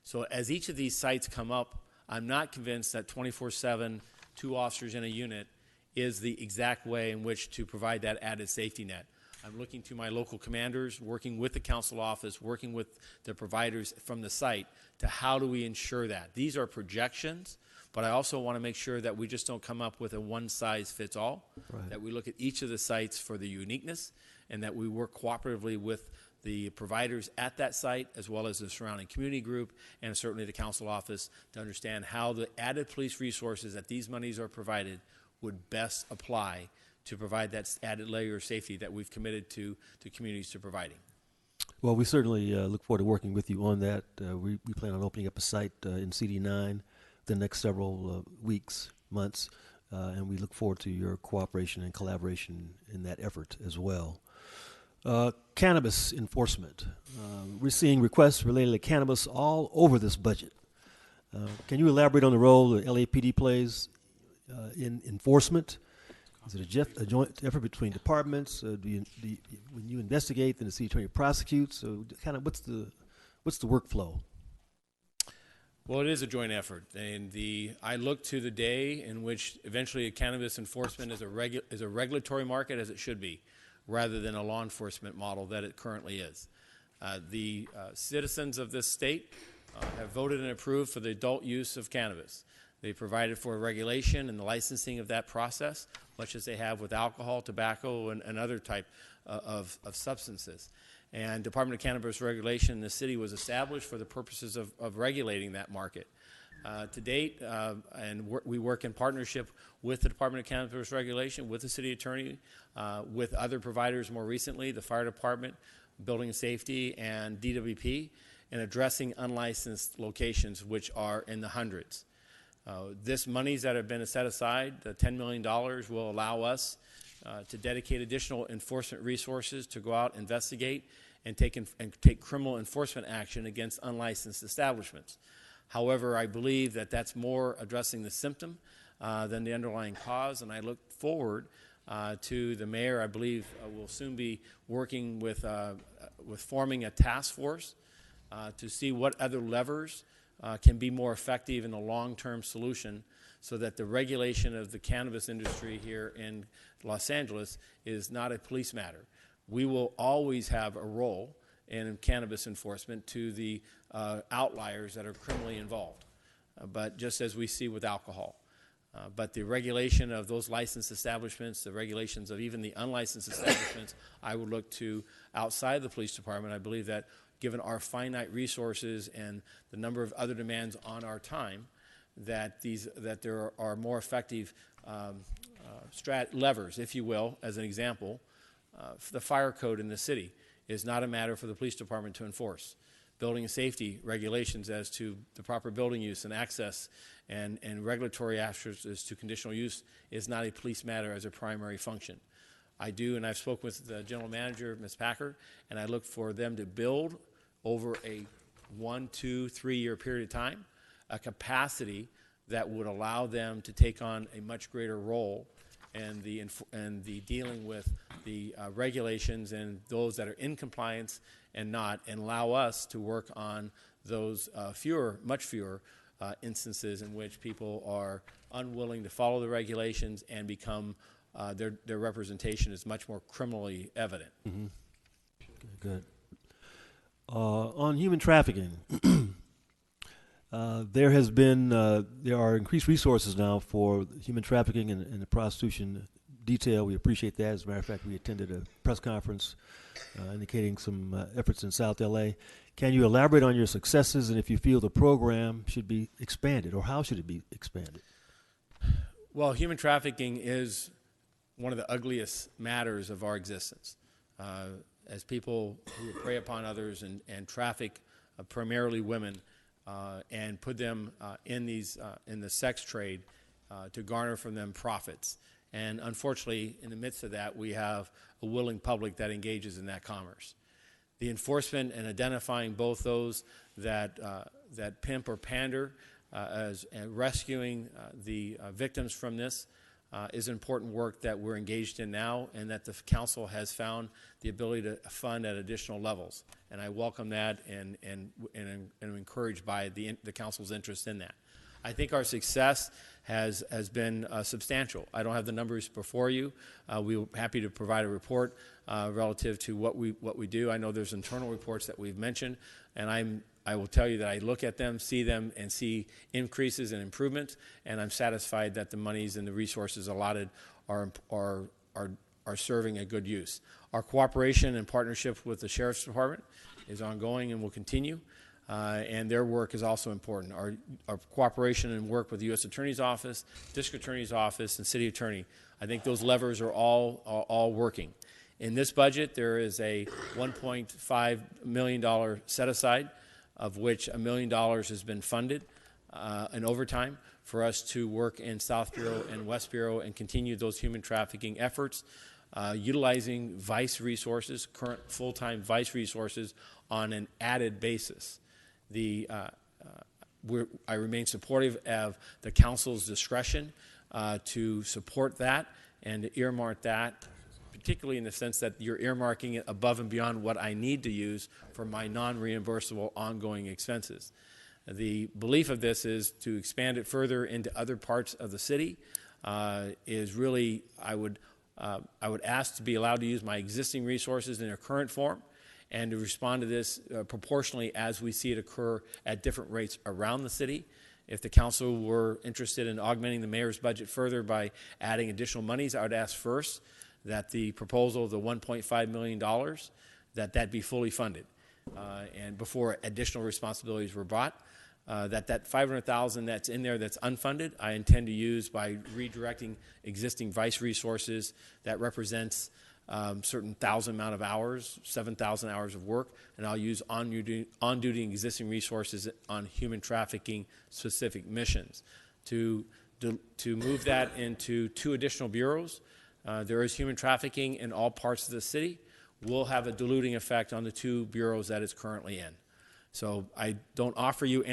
So as each of these sites come up, I'm not convinced that 24/7, 2 officers in a unit is the exact way in which to provide that added safety net. I'm looking to my local commanders, working with the council office, working with the providers from the site to how do we ensure that. These are projections, but I also want to make sure that we just don't come up with a one-size-fits-all, that we look at each of the sites for the uniqueness, and that we work cooperatively with the providers at that site, as well as the surrounding community group, and certainly the council office, to understand how the added police resources that these monies are provided would best apply to provide that added layer of safety that we've committed to communities to providing. Well, we certainly look forward to working with you on that. We plan on opening up a site in CD9 the next several weeks, months, and we look forward to your cooperation and collaboration in that effort as well. Cannabis enforcement. We're seeing requests related to cannabis all over this budget. Can you elaborate on the role the LAPD plays in enforcement? Is it a joint effort between departments? When you investigate, then the city attorney prosecutes? So kind of what's the workflow? Well, it is a joint effort, and I look to the day in which eventually cannabis enforcement is a regulatory market, as it should be, rather than a law enforcement model that it currently is. The citizens of this state have voted and approved for the adult use of cannabis. They provided for regulation and the licensing of that process, much as they have with alcohol, tobacco, and other type of substances. And Department of Cannabis Regulation in the city was established for the purposes of regulating that market. To date, we work in partnership with the Department of Cannabis Regulation, with the city attorney, with other providers more recently, the fire department, building and safety, and DWP, in addressing unlicensed locations, which are in the hundreds. This monies that have been set aside, the $10 million, will allow us to dedicate additional enforcement resources to go out, investigate, and take criminal enforcement action against unlicensed establishments. However, I believe that that's more addressing the symptom than the underlying cause, and I look forward to the mayor. I believe will soon be working with forming a task force to see what other levers can be more effective in a long-term solution, so that the regulation of the cannabis industry here in Los Angeles is not a police matter. We will always have a role in cannabis enforcement to the outliers that are criminally involved. but just as we see with alcohol. But the regulation of those licensed establishments, the regulations of even the unlicensed establishments, I would look to outside the police department. I believe that given our finite resources and the number of other demands on our time, that there are more effective levers, if you will, as an example. The fire code in the city is not a matter for the police department to enforce. Building and safety regulations as to the proper building use and access and regulatory actions as to conditional use is not a police matter as a primary function. I do, and I've spoken with the general manager, Ms. Packard, and I look for them to build over a 1, 2, 3 year period of time a capacity that would allow them to take on a much greater role in the dealing with the regulations and those that are in compliance and not, and allow us to work on those much fewer instances in which people are unwilling to follow the regulations and become their representation is much more criminally evident. Mm-hmm. Good. On human trafficking, there are increased resources now for human trafficking and the prostitution detail. We appreciate that. As a matter of fact, we attended a press conference indicating some efforts in South LA. Can you elaborate on your successes and if you feel the program should be expanded, or how should it be expanded? Well, human trafficking is one of the ugliest matters of our existence. As people who prey upon others and traffic primarily women and put them in the sex trade to garner from them profits. And unfortunately, in the midst of that, we have a willing public that engages in that commerce. The enforcement and identifying both those that pimp or pander and rescuing the victims from this is important work that we're engaged in now, and that the council has found the ability to fund at additional levels. And I welcome that and am encouraged by the council's interest in that. I think our success has been substantial. I don't have the numbers before you. We're happy to provide a report relative to what we do. I know there's internal reports that we've mentioned, and I will tell you that I look at them, see them, and see increases and improvements, and I'm satisfied that the monies and the resources allotted are serving a good use. Our cooperation and partnership with the Sheriff's Department is ongoing and will continue, and their work is also important. Our cooperation and work with the U.S. Attorney's Office, District Attorney's Office, and City Attorney, I think those levers are all working. In this budget, there is a $1.5 million set-aside, of which $1 million has been funded in overtime for us to work in South Bureau and West Bureau and continue those human trafficking efforts, utilizing vice resources, current full-time vice resources, on an added basis. I remain supportive of the council's discretion to support that and to earmark that, particularly in the sense that you're earmarking it above and beyond what I need to use for my non-reimbursable ongoing expenses. The belief of this is to expand it further into other parts of the city. Is really, I would ask to be allowed to use my existing resources in their current form and to respond to this proportionally as we see it occur at different rates around the city. If the council were interested in augmenting the mayor's budget further by adding additional monies, I would ask first that the proposal of the $1.5 million, that be fully funded. And before additional responsibilities were brought, that $500,000 that's in there that's unfunded, I intend to use by redirecting existing vice resources that represents certain 1,000 amount of hours, 7,000 hours of work, and I'll use on-duty existing resources on human trafficking specific missions. To move that into 2 additional bureaus, there is human trafficking in all parts of the city. Will have a diluting effect on the 2 bureaus that it's currently in. So I don't offer you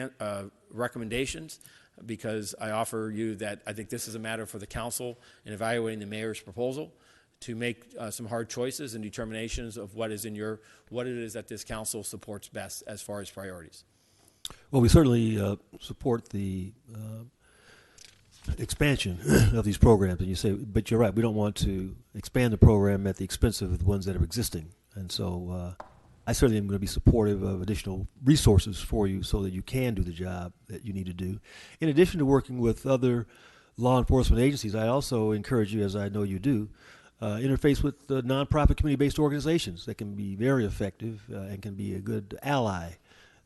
recommendations because I offer you that I think this is a matter for the council in evaluating the mayor's proposal to make some hard choices and determinations of what it is that this council supports best as far as priorities. Well, we certainly support the expansion of these programs, and you say, but you're right, we don't want to expand the program at the expense of the ones that are existing, and so I certainly am going to be supportive of additional resources for you so that you can do the job that you need to do. In addition to working with other law enforcement agencies, I also encourage you, as I know you do, interface with the nonprofit community-based organizations that can be very effective and can be a good ally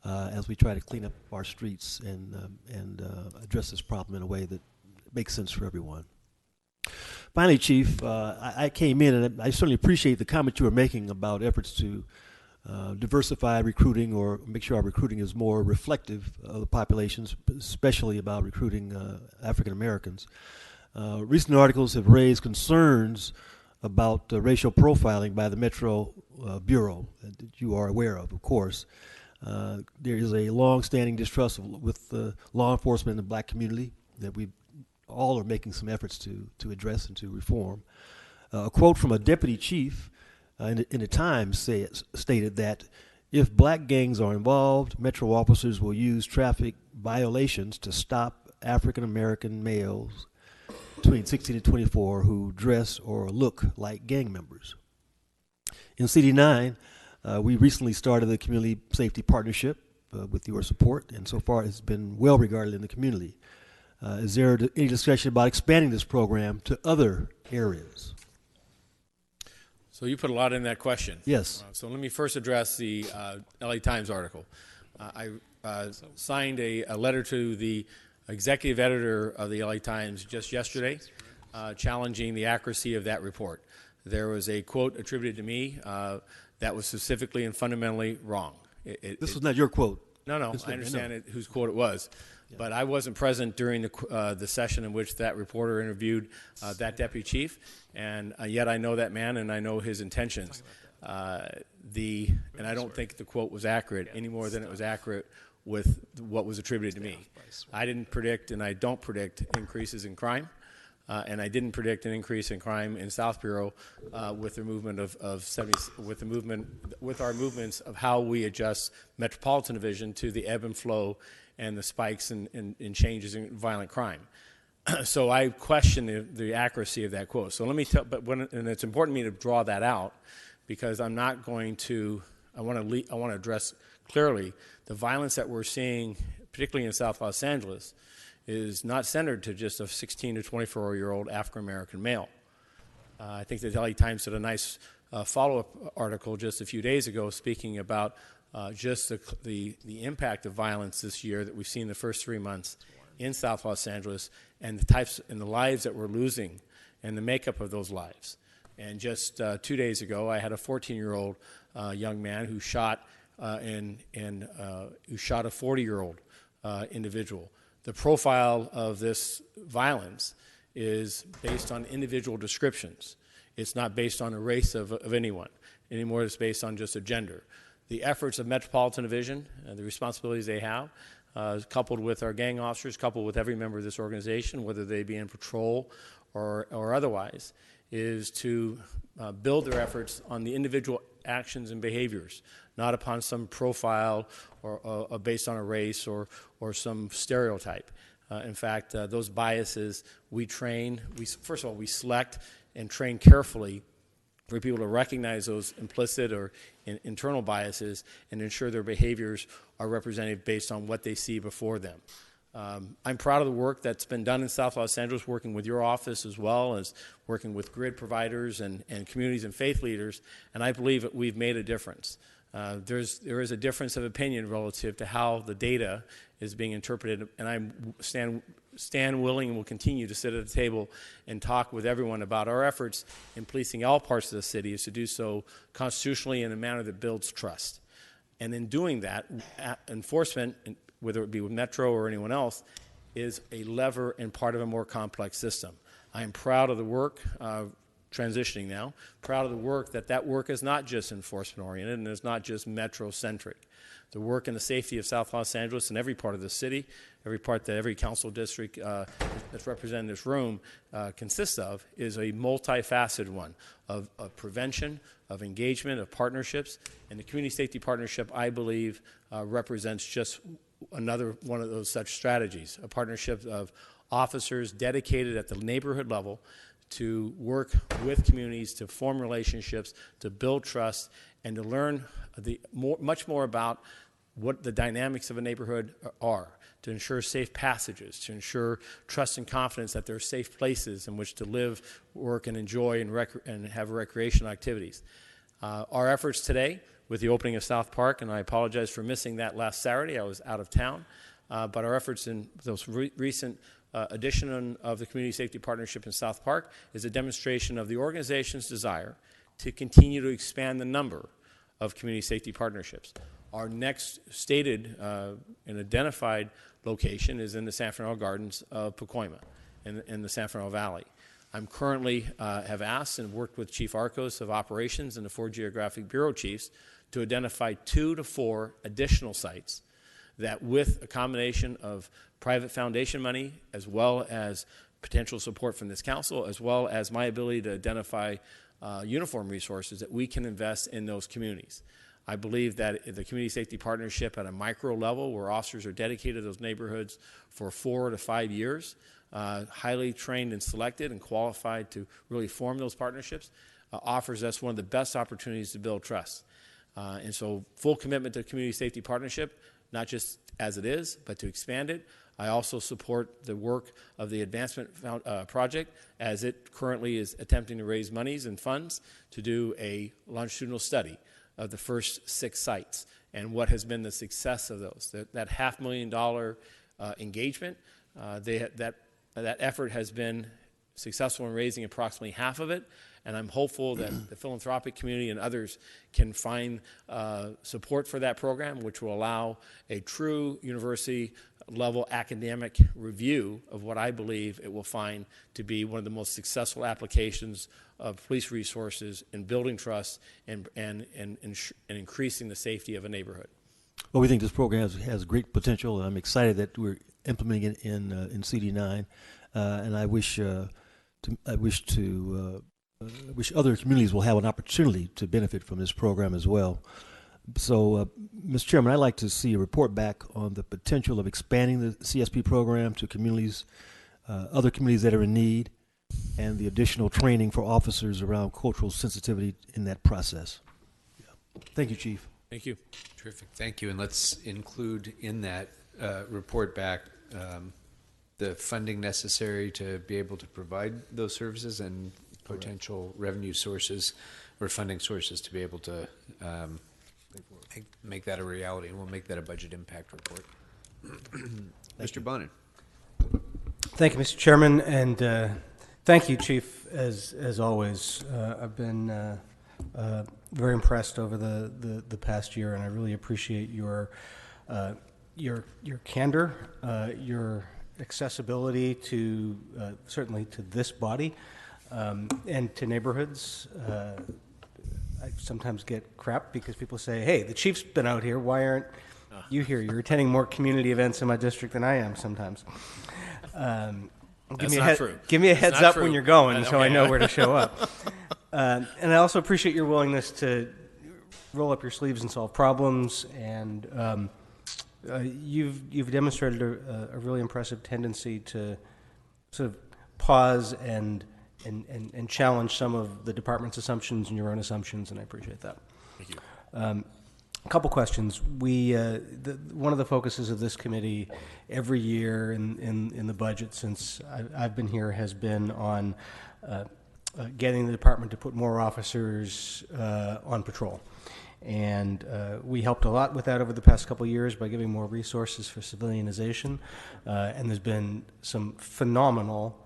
as we try to clean up our streets and address this problem in a way that makes sense for everyone. Finally, Chief, I came in and I certainly appreciate the comment you were making about efforts to diversify recruiting or make sure our recruiting is more reflective of the populations, especially about recruiting African Americans. Recent articles have raised concerns about racial profiling by the Metro Bureau that you are aware of course. There is a long-standing distrust with law enforcement in the black community that we all are making some efforts to address and to reform. A quote from a deputy chief in the Times stated that if black gangs are involved, Metro officers will use traffic violations to stop African American males between 16 and 24 who dress or look like gang members. In CD9, we recently started the Community Safety Partnership with your support, and so far it's been well regarded in the community. Is there any discussion about expanding this program to other areas? So you put a lot in that question. Yes. So let me first address the LA Times article. I signed a letter to the executive editor of the LA Times just yesterday challenging the accuracy of that report. There was a quote attributed to me that was specifically and fundamentally wrong. This was not your quote. No, I understand whose quote it was. Yeah. But I wasn't present during the session in which that reporter interviewed that deputy chief, and yet I know that man and I know his intentions. And I don't think the quote was accurate any more than it was accurate with what was attributed to me. I didn't predict, and I don't predict increases in crime, and I didn't predict an increase in crime in South Bureau with the movement with our movements of how we adjust Metropolitan Division to the ebb and flow and the spikes and changes in violent crime. So I question the accuracy of that quote. So let me tell, and it's important to me to draw that out because I'm not going to. I want to address clearly the violence that we're seeing, particularly in South Los Angeles, is not centered to just a 16 to 24-year-old African American male. I think the LA Times did a nice follow-up article just a few days ago speaking about just the impact of violence this year that we've seen the first 3 months in South Los Angeles and the types and the lives that we're losing and the makeup of those lives. And just 2 days ago, I had a 14-year-old young man who shot who shot a 40-year-old individual. The profile of this violence is based on individual descriptions. It's not based on a race of anyone anymore. It's based on just a gender. The efforts of Metropolitan Division and the responsibilities they have, coupled with our gang officers, coupled with every member of this organization, whether they be in patrol or otherwise, is to build their efforts on the individual actions and behaviors, not upon some profile or based on a race or some stereotype. In fact, those biases we train. First of all, we select and train carefully for people to recognize those implicit or internal biases and ensure their behaviors are represented based on what they see before them. I'm proud of the work that's been done in South Los Angeles, working with your office as well as working with grid providers and communities and faith leaders, and I believe that we've made a difference. There is a difference of opinion relative to how the data is being interpreted, and I stand willing and will continue to sit at the table and talk with everyone about our efforts in policing all parts of the city is to do so constitutionally in a manner that builds trust. And in doing that, enforcement, whether it be with Metro or anyone else, is a lever and part of a more complex system. I am proud of the work, transitioning now, proud of the work that work is not just enforcement-oriented and is not just Metro-centric. The work in the safety of South Los Angeles and every part of the city, every part that every council district that's represented in this room consists of, is a multifaceted one of prevention, of engagement, of partnerships. And the Community Safety Partnership, I believe, represents just another one of those such strategies, a partnership of officers dedicated at the neighborhood level to work with communities, to form relationships, to build trust, and to learn much more about what the dynamics of a neighborhood are, to ensure safe passages, to ensure trust and confidence that there are safe places in which to live, work, and enjoy and have recreational activities. Our efforts today with the opening of South Park, and I apologize for missing that last Saturday, I was out of town, but our efforts in those recent addition of the Community Safety Partnership in South Park is a demonstration of the organization's desire to continue to expand the number of community safety partnerships. Our next stated and identified location is in the San Fernando Gardens of Pacoima in the San Fernando Valley. I'm currently have asked and worked with Chief Arcos of Operations and the 4 Geographic Bureau Chiefs to identify 2 to 4 additional sites that, with a combination of private foundation money as well as potential support from this council, as well as my ability to identify uniform resources, that we can invest in those communities. I believe that the Community Safety Partnership at a micro level, where officers are dedicated to those neighborhoods for 4 to 5 years, highly trained and selected and qualified to really form those partnerships, offers us one of the best opportunities to build trust. And so full commitment to Community Safety Partnership, not just as it is, but to expand it. I also support the work of the Advancement Project, as it currently is attempting to raise monies and funds to do a longitudinal study of the first 6 sites and what has been the success of those. That $500,000 engagement, that effort has been successful in raising approximately half of it, and I'm hopeful that the philanthropic community and others can find support for that program, which will allow a true university-level academic review of what I believe it will find to be one of the most successful applications of police resources in building trust and increasing the safety of a neighborhood. Well, we think this program has great potential, and I'm excited that we're implementing it in CD9, and I wish other communities will have an opportunity to benefit from this program as well. So, Mr. Chairman, I'd like to see a report back on the potential of expanding the CSP program to communities, other communities that are in need, and the additional training for officers around cultural sensitivity in that process. Yeah. Thank you, Chief. Thank you. Terrific. Thank you. And let's include in that report back the funding necessary to be able to provide those services and potential revenue sources or funding sources to be able to make that a reality. And we'll make that a budget impact report. Mr. Bonin. Thank you, Mr. Chairman, and thank you, Chief, as always. I've been very impressed over the past year, and I really appreciate your candor, your accessibility to certainly to this body and to neighborhoods. I sometimes get crap because people say, "Hey, the chief's been out here. Why aren't you here? You're attending more community events in my district than I am sometimes." Give me a heads up when you're going, so I know where to show up. And I also appreciate your willingness to roll up your sleeves and solve problems. And you've demonstrated a really impressive tendency to sort of pause and challenge some of the department's assumptions and your own assumptions, and I appreciate that. Thank you. A couple questions. One of the focuses of this committee every year in the budget since I've been here has been on getting the department to put more officers on patrol. And we helped a lot with that over the past couple of years by giving more resources for civilianization. And there's been some phenomenal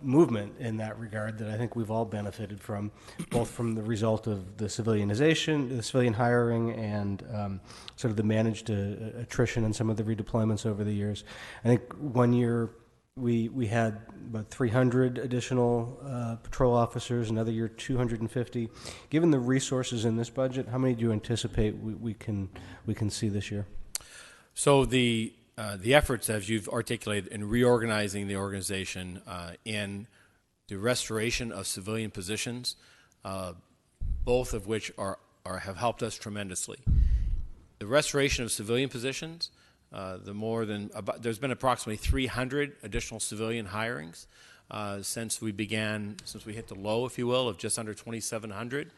movement in that regard that I think we've all benefited from, both from the result of the civilianization, the civilian hiring, and sort of the managed attrition and some of the redeployments over the years. I think 1 year we had about 300 additional patrol officers, another year 250. Given the resources in this budget, how many do you anticipate we can see this year? So the efforts, as you've articulated, in reorganizing the organization in the restoration of civilian positions, both of which have helped us tremendously. The restoration of civilian positions, there's been approximately 300 additional civilian hirings since we hit the low, if you will, of just under 2,700.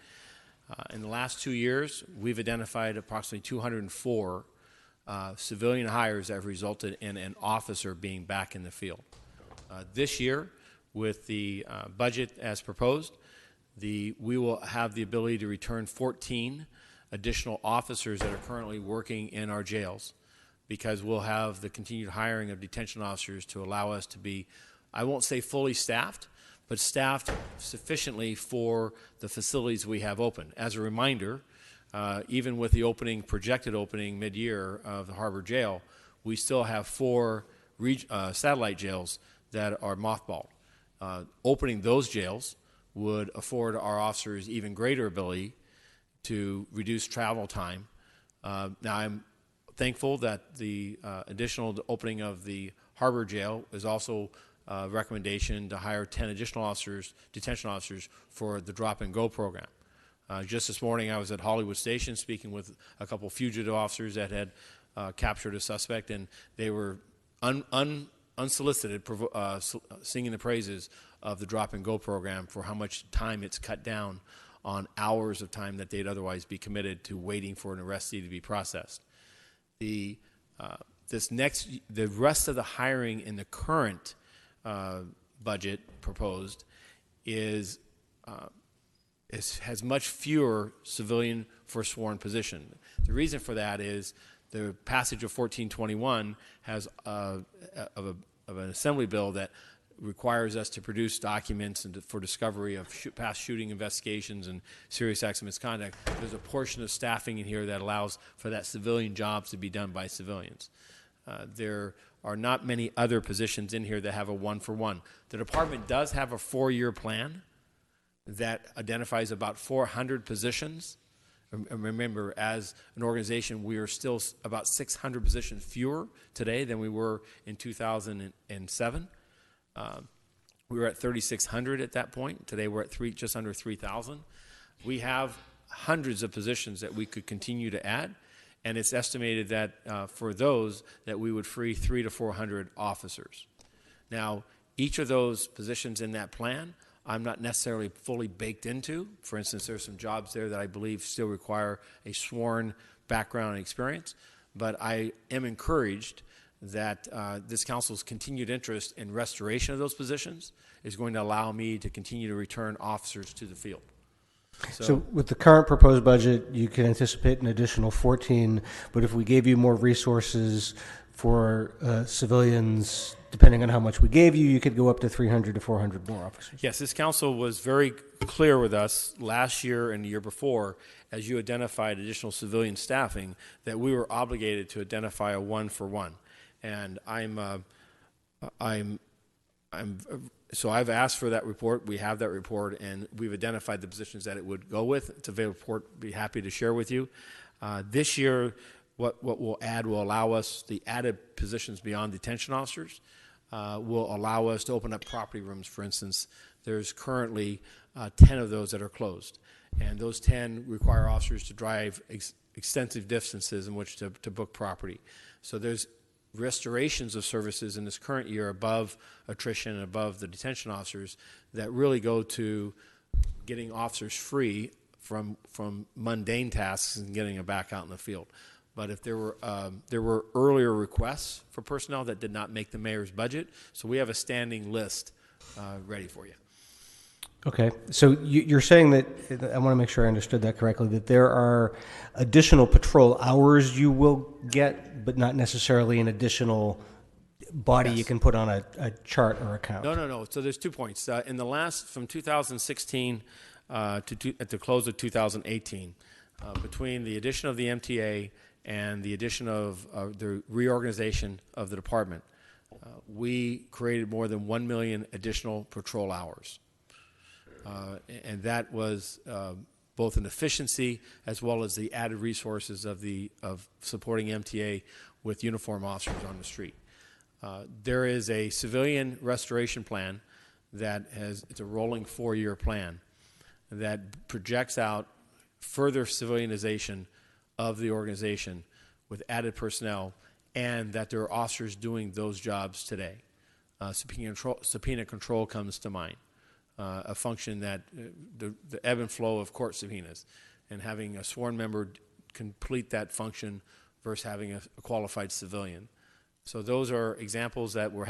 In the last 2 years, we've identified approximately 204 civilian hires that have resulted in an officer being back in the field. This year, with the budget as proposed, we will have the ability to return 14 additional officers that are currently working in our jails, because we'll have the continued hiring of detention officers to allow us to be, I won't say fully staffed, but staffed sufficiently for the facilities we have open. As a reminder, even with the projected opening mid-year of the Harbor Jail, we still have 4 satellite jails that are mothballed. Opening those jails would afford our officers even greater ability to reduce travel time. Now, I'm thankful that the additional opening of the Harbor Jail is also a recommendation to hire 10 additional officers, detention officers, for the drop-and-go program. Just this morning, I was at Hollywood Station speaking with a couple fugitive officers that had captured a suspect, and they were unsolicited singing the praises of the drop-and-go program for how much time it's cut down on hours of time that they'd otherwise be committed to waiting for an arrestee to be processed. The rest of the hiring in the current budget proposed has much fewer civilian forsworn position. The reason for that is the passage of 1421 has of an assembly bill that requires us to produce documents for discovery of past shooting investigations and serious acts of misconduct. There's a portion of staffing in here that allows for that civilian jobs to be done by civilians. There are not many other positions in here that have a one-for-one. The department does have a 4-year plan that identifies about 400 positions. Remember, as an organization, we are still about 600 positions fewer today than we were in 2007. We were at 3,600 at that point. Today we're at just under 3,000. We have hundreds of positions that we could continue to add, and it's estimated that for those that we would free 300 to 400 officers. Now, each of those positions in that plan, I'm not necessarily fully baked into. For instance, there's some jobs there that I believe still require a sworn background and experience, but I am encouraged that this council's continued interest in restoration of those positions is going to allow me to continue to return officers to the field. So with the current proposed budget, you can anticipate an additional 14, but if we gave you more resources for civilians, depending on how much we gave you, you could go up to 300 to 400 more officers. Yes, this council was very clear with us last year and the year before, as you identified additional civilian staffing, that we were obligated to identify a one-for-one. And so I've asked for that report. We have that report, and we've identified the positions that it would go with. It's a available report. Be happy to share with you. This year, what we'll add will allow us the added positions beyond detention officers. Will allow us to open up property rooms. For instance, there's currently 10 of those that are closed, and those 10 require officers to drive extensive distances in which to book property. So there's restorations of services in this current year above attrition and above the detention officers that really go to getting officers free from mundane tasks and getting them back out in the field. But if there were earlier requests for personnel that did not make the mayor's budget, so we have a standing list ready for you. Okay, so you're saying that, I want to make sure I understood that correctly, that there are additional patrol hours you will get, but not necessarily an additional body you can put on a chart or account. No. So there's 2 points. In the last, from 2016 at the close of 2018, between the addition of the MTA and the addition of the reorganization of the department, we created more than 1 million additional patrol hours. And that was both an efficiency as well as the added resources of supporting MTA with uniform officers on the street. There is a civilian restoration plan it's a rolling 4-year plan that projects out further civilianization of the organization with added personnel, and that there are officers doing those jobs today. subpoena control comes to mind, a function that the ebb and flow of court subpoenas, and having a sworn member complete that function versus having a qualified civilian. So those are examples that would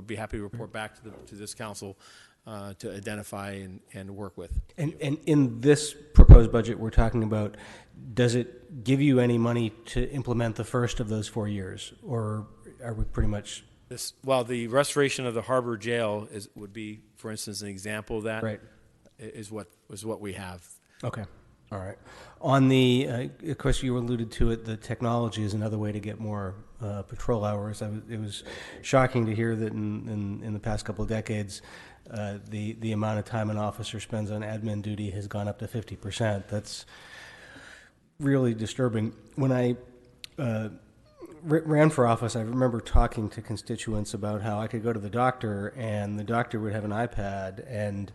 be happy to report back to this council to identify and work with. And in this proposed budget we're talking about, does it give you any money to implement the first of those 4 years, or are we pretty much? Well, the restoration of the Harbor Jail would be, for instance, an example of that. Right. Is what we have. Okay. All right. On the, of course, you alluded to it, the technology is another way to get more patrol hours. It was shocking to hear that in the past couple of decades, the amount of time an officer spends on admin duty has gone up to 50%. That's really disturbing. When I ran for office, I remember talking to constituents about how I could go to the doctor and the doctor would have an iPad, and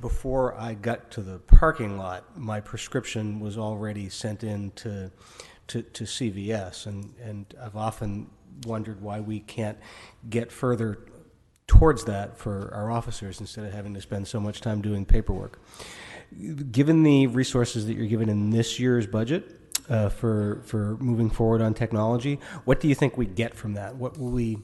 before I got to the parking lot, my prescription was already sent in to CVS, and I've often wondered why we can't get further towards that for our officers instead of having to spend so much time doing paperwork. Given the resources that you're given in this year's budget for moving forward on technology, what do you think we get from that? What will we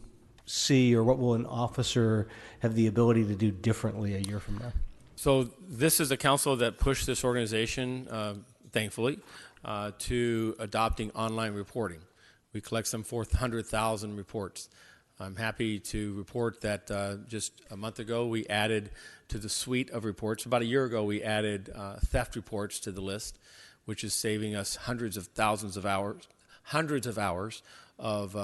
see, or what will an officer have the ability to do differently a year from now? So this is a council that pushed this organization, thankfully, to adopting online reporting. We collect some 400,000 reports. I'm happy to report that just a month ago we added to the suite of reports. About a year ago we added theft reports to the list, which is saving us hundreds of hours of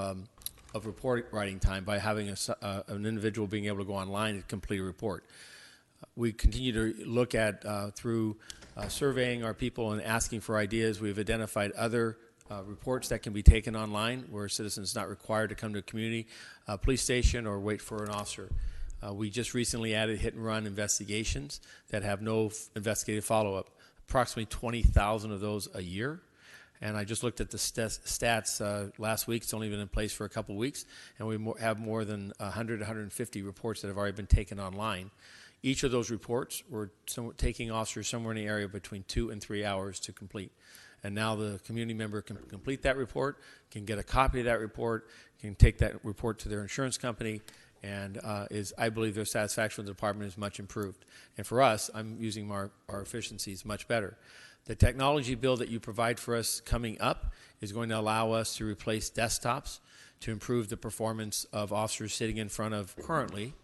report writing time by having an individual being able to go online and complete a report. We continue to look at, through surveying our people and asking for ideas, we've identified other reports that can be taken online where citizens not required to come to a community police station or wait for an officer. We just recently added hit and run investigations that have no investigative follow-up, approximately 20,000 of those a year. And I just looked at the stats last week. It's only been in place for a couple weeks, and we have more than 100, 150 reports that have already been taken online. Each of those reports were taking officers somewhere in the area between 2 and 3 hours to complete. And now the community member can complete that report, can get a copy of that report, can take that report to their insurance company, and I believe their satisfaction with the department is much improved. And for us, I'm using our efficiencies much better. The technology bill that you provide for us coming up is going to allow us to replace desktops to improve the performance of officers sitting in front of currently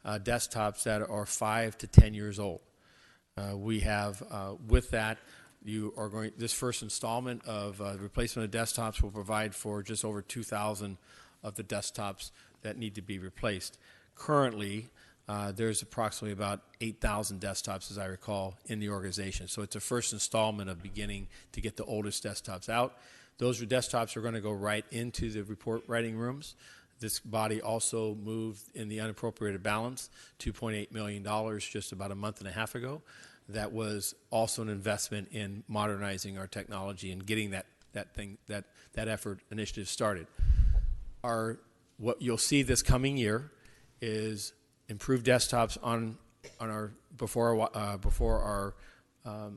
desktops that are 5 to 10 years old. We have, with that, this first installment of replacement of desktops will provide for just over 2,000 of the desktops that need to be replaced. Currently, there's approximately about 8,000 desktops, as I recall, in the organization. So it's a first installment of beginning to get the oldest desktops out. Those desktops are going to go right into the report writing rooms. This body also moved in the unappropriated balance, $2.8 million just about a month and a half ago. That was also an investment in modernizing our technology and getting that effort initiative started. What you'll see this coming year is improved desktops on our before our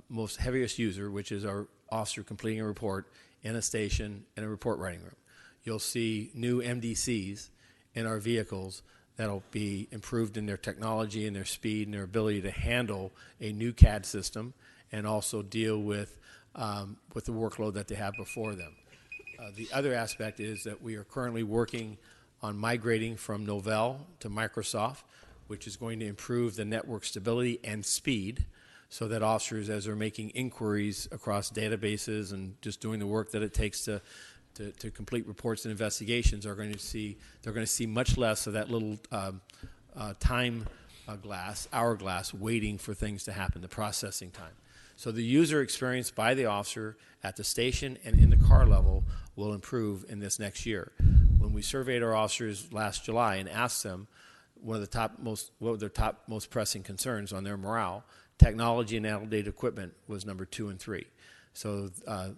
most heaviest user, which is our officer completing a report in a station in a report writing room. You'll see new MDCs in our vehicles that'll be improved in their technology and their speed and their ability to handle a new CAD system and also deal with the workload that they have before them. The other aspect is that we are currently working on migrating from Novell to Microsoft, which is going to improve the network stability and speed so that officers, as they're making inquiries across databases and just doing the work that it takes to complete reports and investigations, they're going to see much less of that little hourglass waiting for things to happen, the processing time. So the user experience by the officer at the station and in the car level will improve in this next year. When we surveyed our officers last July and asked them what were their top most pressing concerns on their morale, technology and outdated equipment was number 2 and 3. So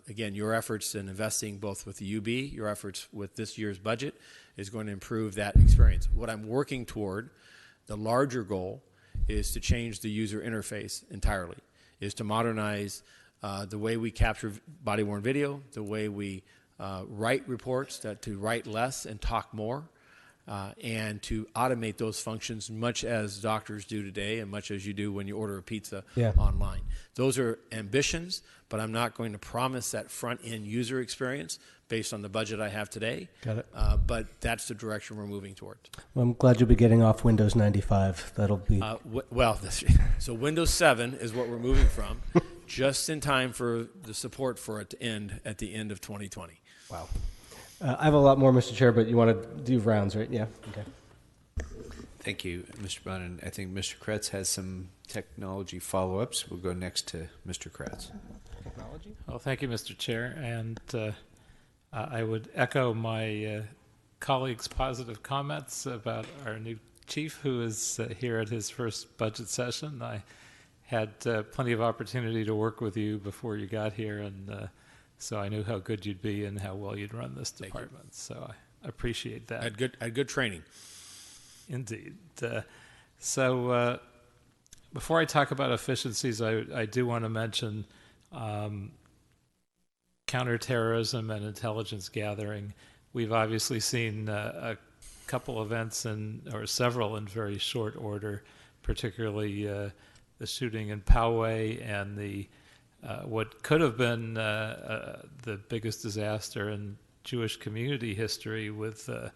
again, your efforts in investing both with the UB, your efforts with this year's budget is going to improve that experience. What I'm working toward, the larger goal, is to change the user interface entirely, is to modernize the way we capture body-worn video, the way we write reports, to write less and talk more, and to automate those functions much as doctors do today and much as you do when you order a pizza online. Those are ambitions, but I'm not going to promise that front-end user experience based on the budget I have today. Got it. But that's the direction we're moving towards. Well, I'm glad you'll be getting off Windows 95. That'll be... So Windows 7 is what we're moving from, just in time for the support for it to end at the end of 2020. Wow. I have a lot more, Mr. Chair, but you want to do rounds, right? Yeah. Okay. Thank you, Mr. Bonin. I think Mr. Kretz has some technology follow-ups. We'll go next to Mr. Kretz. Technology? Well, thank you, Mr. Chair. And I would echo my colleagues' positive comments about our new chief, who is here at his first budget session. I had plenty of opportunity to work with you before you got here, and so I knew how good you'd be and how well you'd run this department. So I appreciate that. Had good training. Indeed. So before I talk about efficiencies, I do want to mention counterterrorism and intelligence gathering. We've obviously seen a couple events or several in very short order, particularly the shooting in Poway and the what could have been the biggest disaster in Jewish community history with a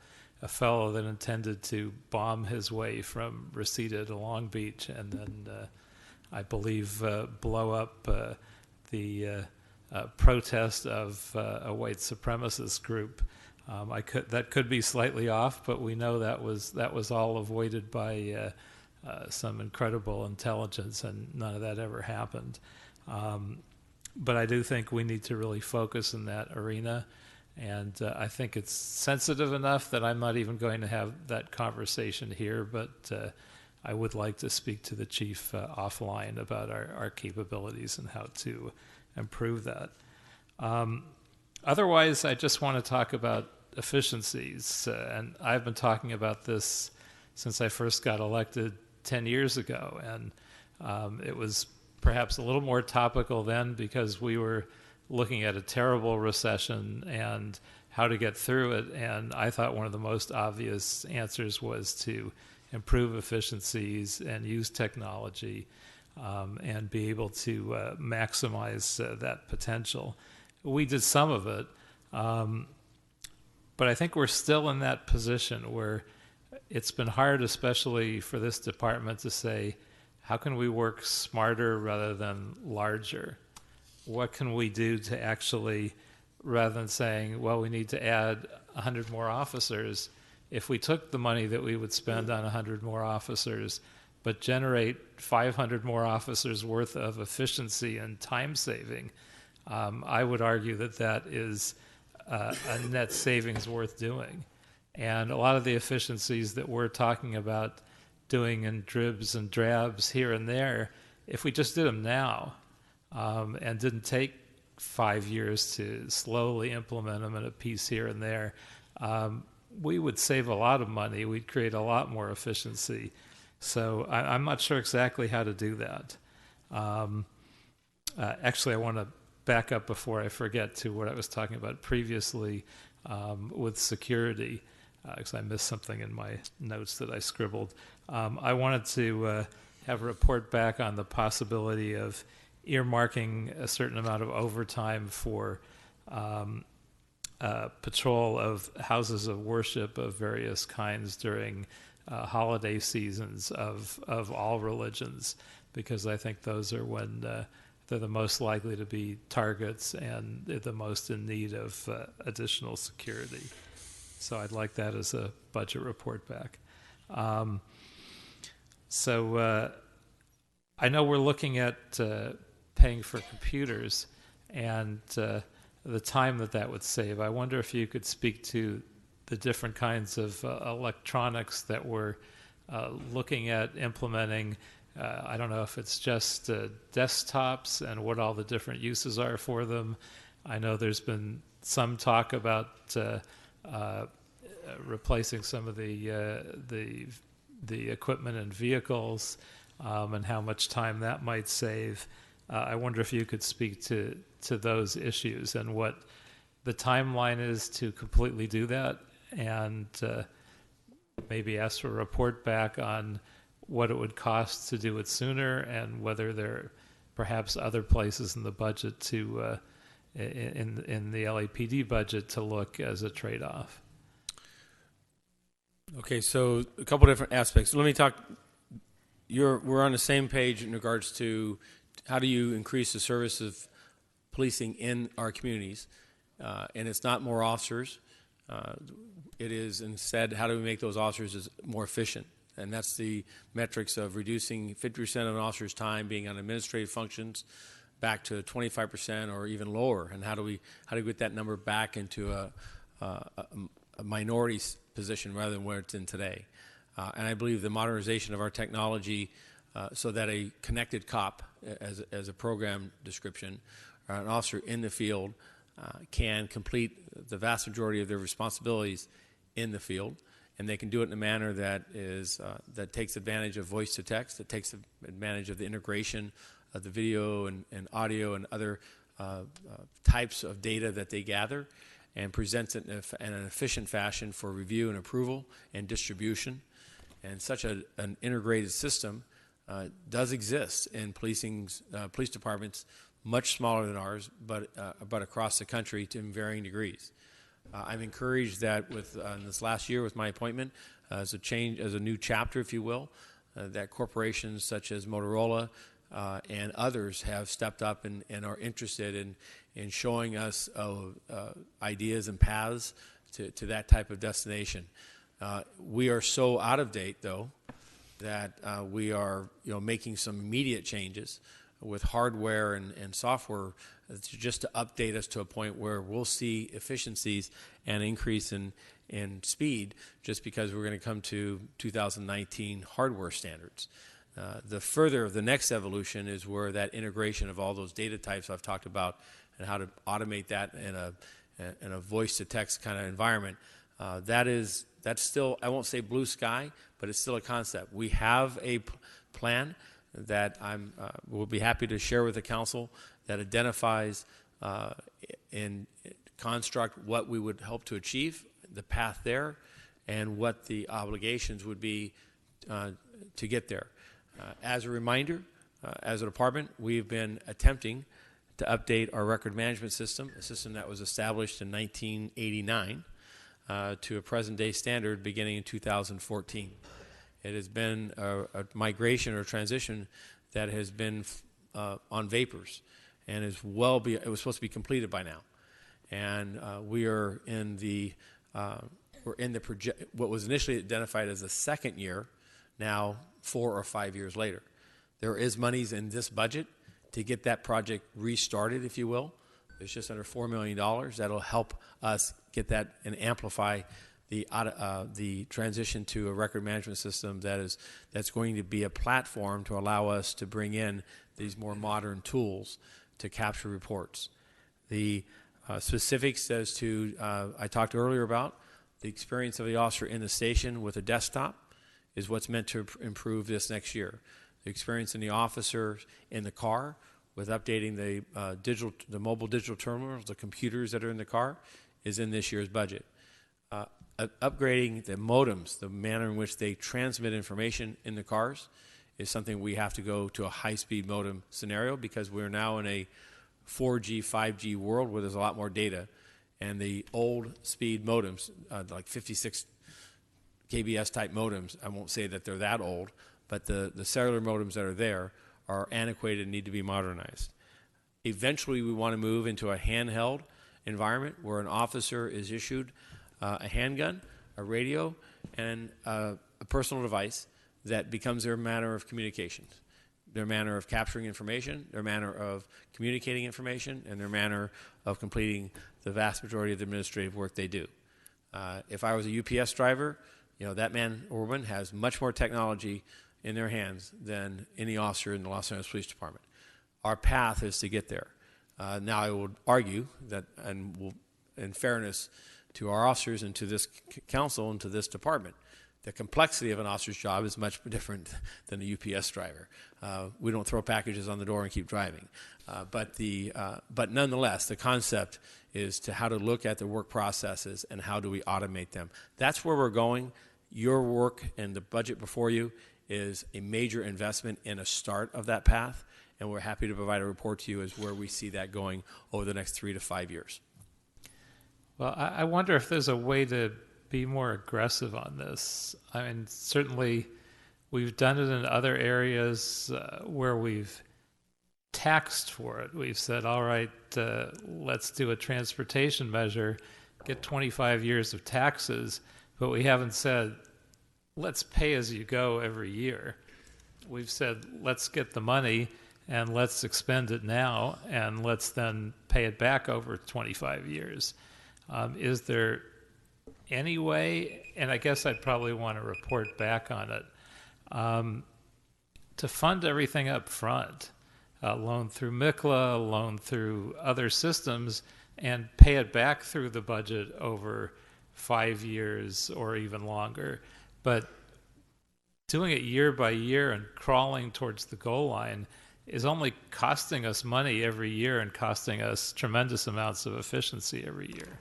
fellow that intended to bomb his way from Reseda to Long Beach and then, I believe, blow up the protest of a white supremacist group. That could be slightly off, but we know that was all avoided by some incredible intelligence, and none of that ever happened. But I do think we need to really focus in that arena, and I think it's sensitive enough that I'm not even going to have that conversation here, but I would like to speak to the chief offline about our capabilities and how to improve that. Otherwise, I just want to talk about efficiencies, and I've been talking about this since I first got elected 10 years ago, and it was perhaps a little more topical then because we were looking at a terrible recession and how to get through it, and I thought one of the most obvious answers was to improve efficiencies and use technology and be able to maximize that potential. We did some of it, but I think we're still in that position where it's been hard, especially for this department, to say, how can we work smarter rather than larger? What can we do to actually, rather than saying, well, we need to add 100 more officers, if we took the money that we would spend on 100 more officers, but generate 500 more officers worth of efficiency and time saving, I would argue that that is a net savings worth doing. And a lot of the efficiencies that we're talking about doing in dribs and drabs here and there, if we just did them now and didn't take 5 years to slowly implement them in a piece here and there, we would save a lot of money. We'd create a lot more efficiency. So I'm not sure exactly how to do that. Actually, I want to back up before I forget to what I was talking about previously with security, because I missed something in my notes that I scribbled. I wanted to have a report back on the possibility of earmarking a certain amount of overtime for patrol of houses of worship of various kinds during holiday seasons of all religions, because I think those are when they're the most likely to be targets and they're the most in need of additional security. So I'd like that as a budget report back. So I know we're looking at paying for computers and the time that would save. I wonder if you could speak to the different kinds of electronics that we're looking at implementing I don't know if it's just desktops and what all the different uses are for them. I know there's been some talk about replacing some of the equipment and vehicles, and how much time that might save. I wonder if you could speak to those issues and what the timeline is to completely do that, and maybe ask for a report back on what it would cost to do it sooner, and whether there are perhaps other places in the budget to in the LAPD budget to look as a trade-off. Okay, so a couple different aspects. Let me talk. We're on the same page in regards to how do you increase the service of policing in our communities, and it's not more officers. It is instead how do we make those officers more efficient, and that's the metrics of reducing 50% of an officer's time being on administrative functions back to 25% or even lower, and how do we get that number back into a minority position rather than where it's in today. And I believe the modernization of our technology so that a connected cop, as a program description, or an officer in the field can complete the vast majority of their responsibilities in the field, and they can do it in a manner that is that takes advantage of voice to text, that takes advantage of the integration of the video and audio and other types of data that they gather, and presents it in an efficient fashion for review and approval and distribution. And such an integrated system does exist in police departments much smaller than ours, but across the country to varying degrees. I'm encouraged that with this last year with my appointment as a new chapter, if you will, that corporations such as Motorola and others have stepped up and are interested in showing us ideas and paths to that type of destination. We are so out of date, though, that we are making some immediate changes with hardware and software just to update us to a point where we'll see efficiencies and increase in speed, just because we're going to come to 2019 hardware standards. The next evolution is where that integration of all those data types I've talked about and how to automate that in a voice-to-text kind of environment. That's still, I won't say blue sky, but it's still a concept. We have a plan that will be happy to share with the council that identifies in construct what we would hope to achieve, the path there, and what the obligations would be to get there. As a reminder, as a department, we've been attempting to update our record management system, a system that was established in 1989, to a present-day standard beginning in 2014. It has been a migration or transition that has been on vapors, and it was supposed to be completed by now. And we are in what was initially identified as the second year, now 4 or 5 years later. There is monies in this budget to get that project restarted, if you will. It's just under $4 million. That'll help us get that and amplify the transition to a record management system that's going to be a platform to allow us to bring in these more modern tools to capture reports. The specifics as to, I talked earlier about, the experience of the officer in the station with a desktop is what's meant to improve this next year. The experience in the officer in the car with updating the mobile digital terminals, the computers that are in the car, is in this year's budget. Upgrading the modems, the manner in which they transmit information in the cars, is something we have to go to a high-speed modem scenario, because we're now in a 4G, 5G world where there's a lot more data. And the old speed modems, like 56 KBS type modems, I won't say that they're that old, but the cellular modems that are there are antiquated and need to be modernized. Eventually, we want to move into a handheld environment where an officer is issued a handgun, a radio, and a personal device that becomes their manner of communication, their manner of capturing information, their manner of communicating information, and their manner of completing the vast majority of the administrative work they do. If I was a UPS driver, that man or woman has much more technology in their hands than any officer in the Los Angeles Police Department. Our path is to get there. Now, I would argue that, in fairness to our officers and to this council and to this department, the complexity of an officer's job is much different than a UPS driver. We don't throw packages on the door and keep driving. But nonetheless, the concept is to how to look at the work processes and how do we automate them. That's where we're going. Your work and the budget before you is a major investment in a start of that path, and we're happy to provide a report to you as where we see that going over the next 3 to 5 years. Well, I wonder if there's a way to be more aggressive on this. I mean, certainly we've done it in other areas where we've taxed for it. We've said, all right, let's do a transportation measure, get 25 years of taxes, but we haven't said, let's pay as you go every year. We've said, let's get the money and let's expend it now, and let's then pay it back over 25 years. Is there any way, and I guess I'd probably want to report back on it, to fund everything up front, loan through MICLA, loan through other systems, and pay it back through the budget over 5 years or even longer. But doing it year by year and crawling towards the goal line is only costing us money every year and costing us tremendous amounts of efficiency every year.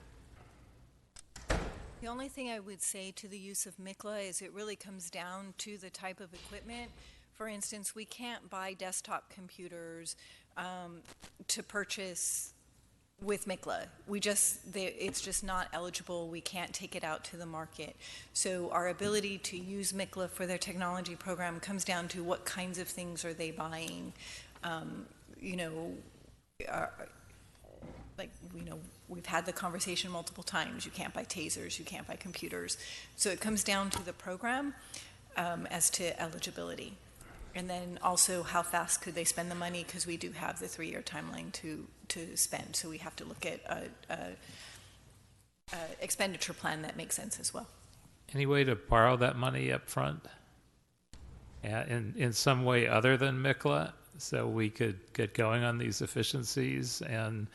The only thing I would say to the use of MICLA is it really comes down to the type of equipment. For instance, we can't buy desktop computers to purchase with MICLA. It's just not eligible. We can't take it out to the market. So our ability to use MICLA for their technology program comes down to what kinds of things are they buying. We've had the conversation multiple times. You can't buy tasers, you can't buy computers. So it comes down to the program as to eligibility. And then also how fast could they spend the money, because we do have the 3-year timeline to spend. So we have to look at a expenditure plan that makes sense as well. Any way to borrow that money up front in some way other than MICLA, so we could get going on these efficiencies and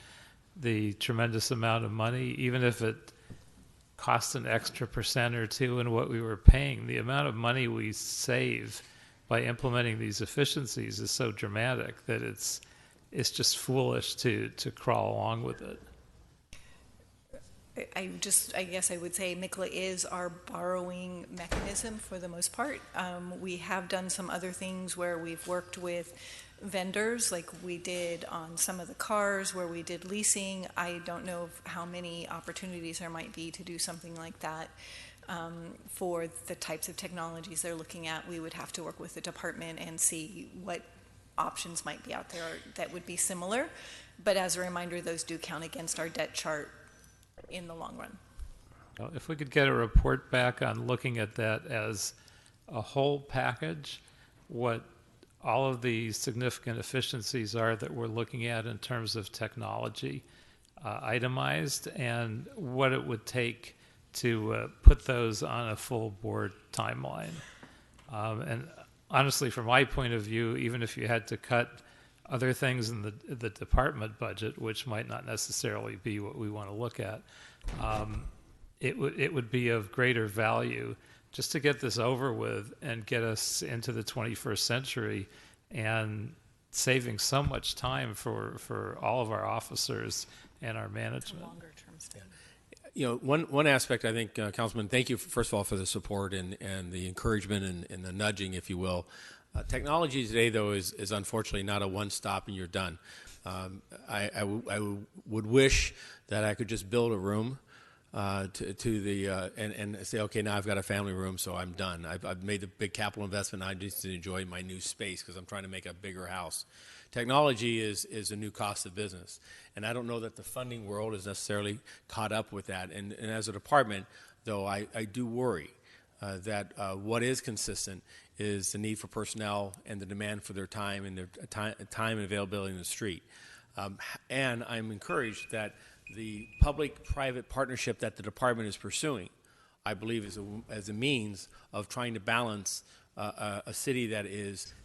the tremendous amount of money, even if it cost an extra % or 2 in what we were paying? The amount of money we save by implementing these efficiencies is so dramatic that it's just foolish to crawl along with it. I guess I would say MICLA is our borrowing mechanism for the most part. We have done some other things where we've worked with vendors, like we did on some of the cars where we did leasing. I don't know how many opportunities there might be to do something like that. For the types of technologies they're looking at, we would have to work with the department and see what options might be out there that would be similar. But as a reminder, those do count against our debt chart in the long run. Well, if we could get a report back on looking at that as a whole package, what all of the significant efficiencies are that we're looking at in terms of technology, itemized, and what it would take to put those on a full board timeline. And honestly, from my point of view, even if you had to cut other things in the department budget, which might not necessarily be what we want to look at, it would be of greater value just to get this over with and get us into the 21st century and saving so much time for all of our officers and our management. One aspect, I think, Councilman, thank you, first of all, for the support and the encouragement and the nudging, if you will. Technology today, though, is unfortunately not a one-stop and you're done. I would wish that I could just build a room and say, okay, now I've got a family room, so I'm done. I've made the big capital investment. I just enjoy my new space because I'm trying to make a bigger house. Technology is a new cost of business, and I don't know that the funding world is necessarily caught up with that. And as a department, though, I do worry that what is consistent is the need for personnel and the demand for their time and their time and availability in the street. And I'm encouraged that the public-private partnership that the department is pursuing, I believe, is a means of trying to balance a city that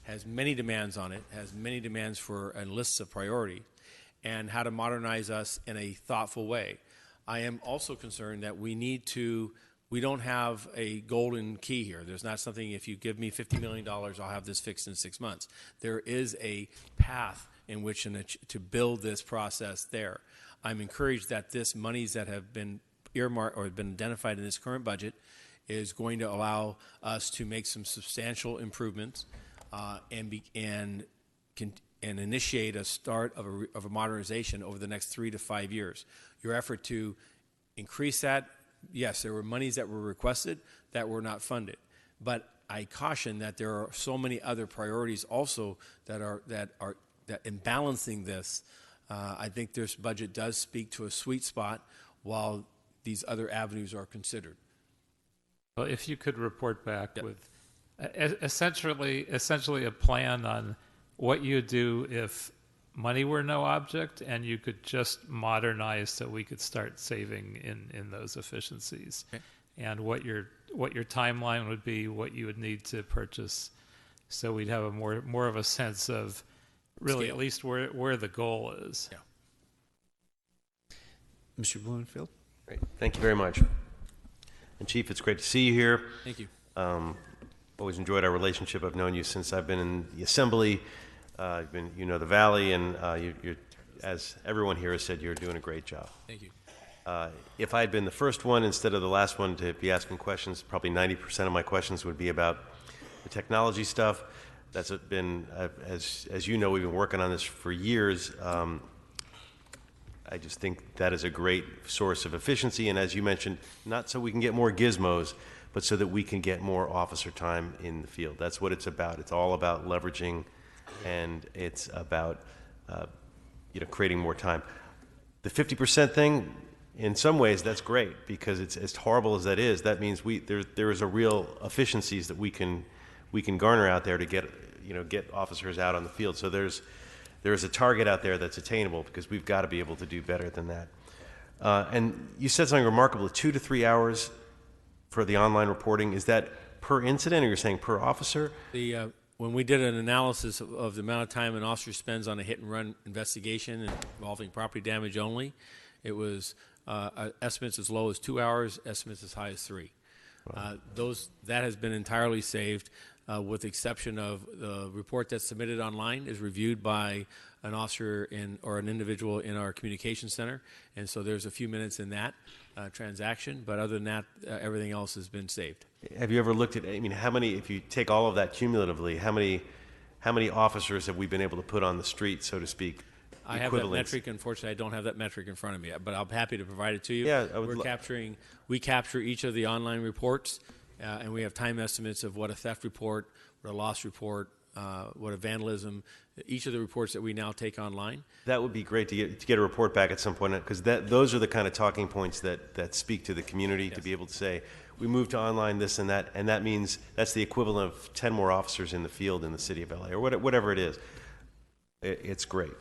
has many demands on it, has many demands for and lists of priority, and how to modernize us in a thoughtful way. I am also concerned that we don't have a golden key here. There's not something, if you give me $50 million, I'll have this fixed in 6 months. There is a path in which to build this process there. I'm encouraged that this monies that have been earmarked or been identified in this current budget is going to allow us to make some substantial improvements and initiate a start of a modernization over the next 3 to 5 years. Your effort to increase that, yes, there were monies that were requested that were not funded, but I caution that there are so many other priorities also that in balancing this, I think this budget does speak to a sweet spot while these other avenues are considered. Well, if you could report back with essentially a plan on what you would do if money were no object and you could just modernize so we could start saving in those efficiencies, okay, and what your timeline would be, what you would need to purchase, so we'd have a more of a sense of really scale, at least where the goal is. Yeah. Mr. Bloomfield. Great. Thank you very much. And Chief, it's great to see you here. Thank you. Always enjoyed our relationship. I've known you since I've been in the Assembly. You know the Valley, and you're, as everyone here has said, you're doing a great job. Thank you. If I had been the first one instead of the last one to be asking questions, probably 90% of my questions would be about the technology stuff. That's been, as you know, we've been working on this for years. I just think that is a great source of efficiency, and as you mentioned, not so we can get more gizmos, but so that we can get more officer time in the field. That's what it's about. It's all about leveraging, and it's about creating more time. The 50% thing, in some ways, that's great, because it's as horrible as that is. That means there is a real efficiencies that we can garner out there to get officers out on the field. So there's a target out there that's attainable, because we've got to be able to do better than that. And you said something remarkable: 2 to 3 hours for the online reporting. Is that per incident, or you're saying per officer? When we did an analysis of the amount of time an officer spends on a hit-and-run investigation involving property damage only, it was estimates as low as 2 hours, estimates as high as 3. Wow. That has been entirely saved, with the exception of the report that's submitted online is reviewed by an officer or an individual in our communication center, and so there's a few minutes in that transaction, but other than that, everything else has been saved. Have you ever looked at, how many, if you take all of that cumulatively, how many officers have we been able to put on the street, so to speak? I have that metric. Unfortunately, I don't have that metric in front of me, but I'm happy to provide it to you. Yeah, we capture each of the online reports, and we have time estimates of what a theft report, what a loss report, what a vandalism, each of the reports that we now take online. That would be great to get a report back at some point, because those are the kind of talking points that speak to the community. Yes. To be able to say, we moved to online this and that means that's the equivalent of 10 more officers in the field in the city of LA, or whatever it is. It's great.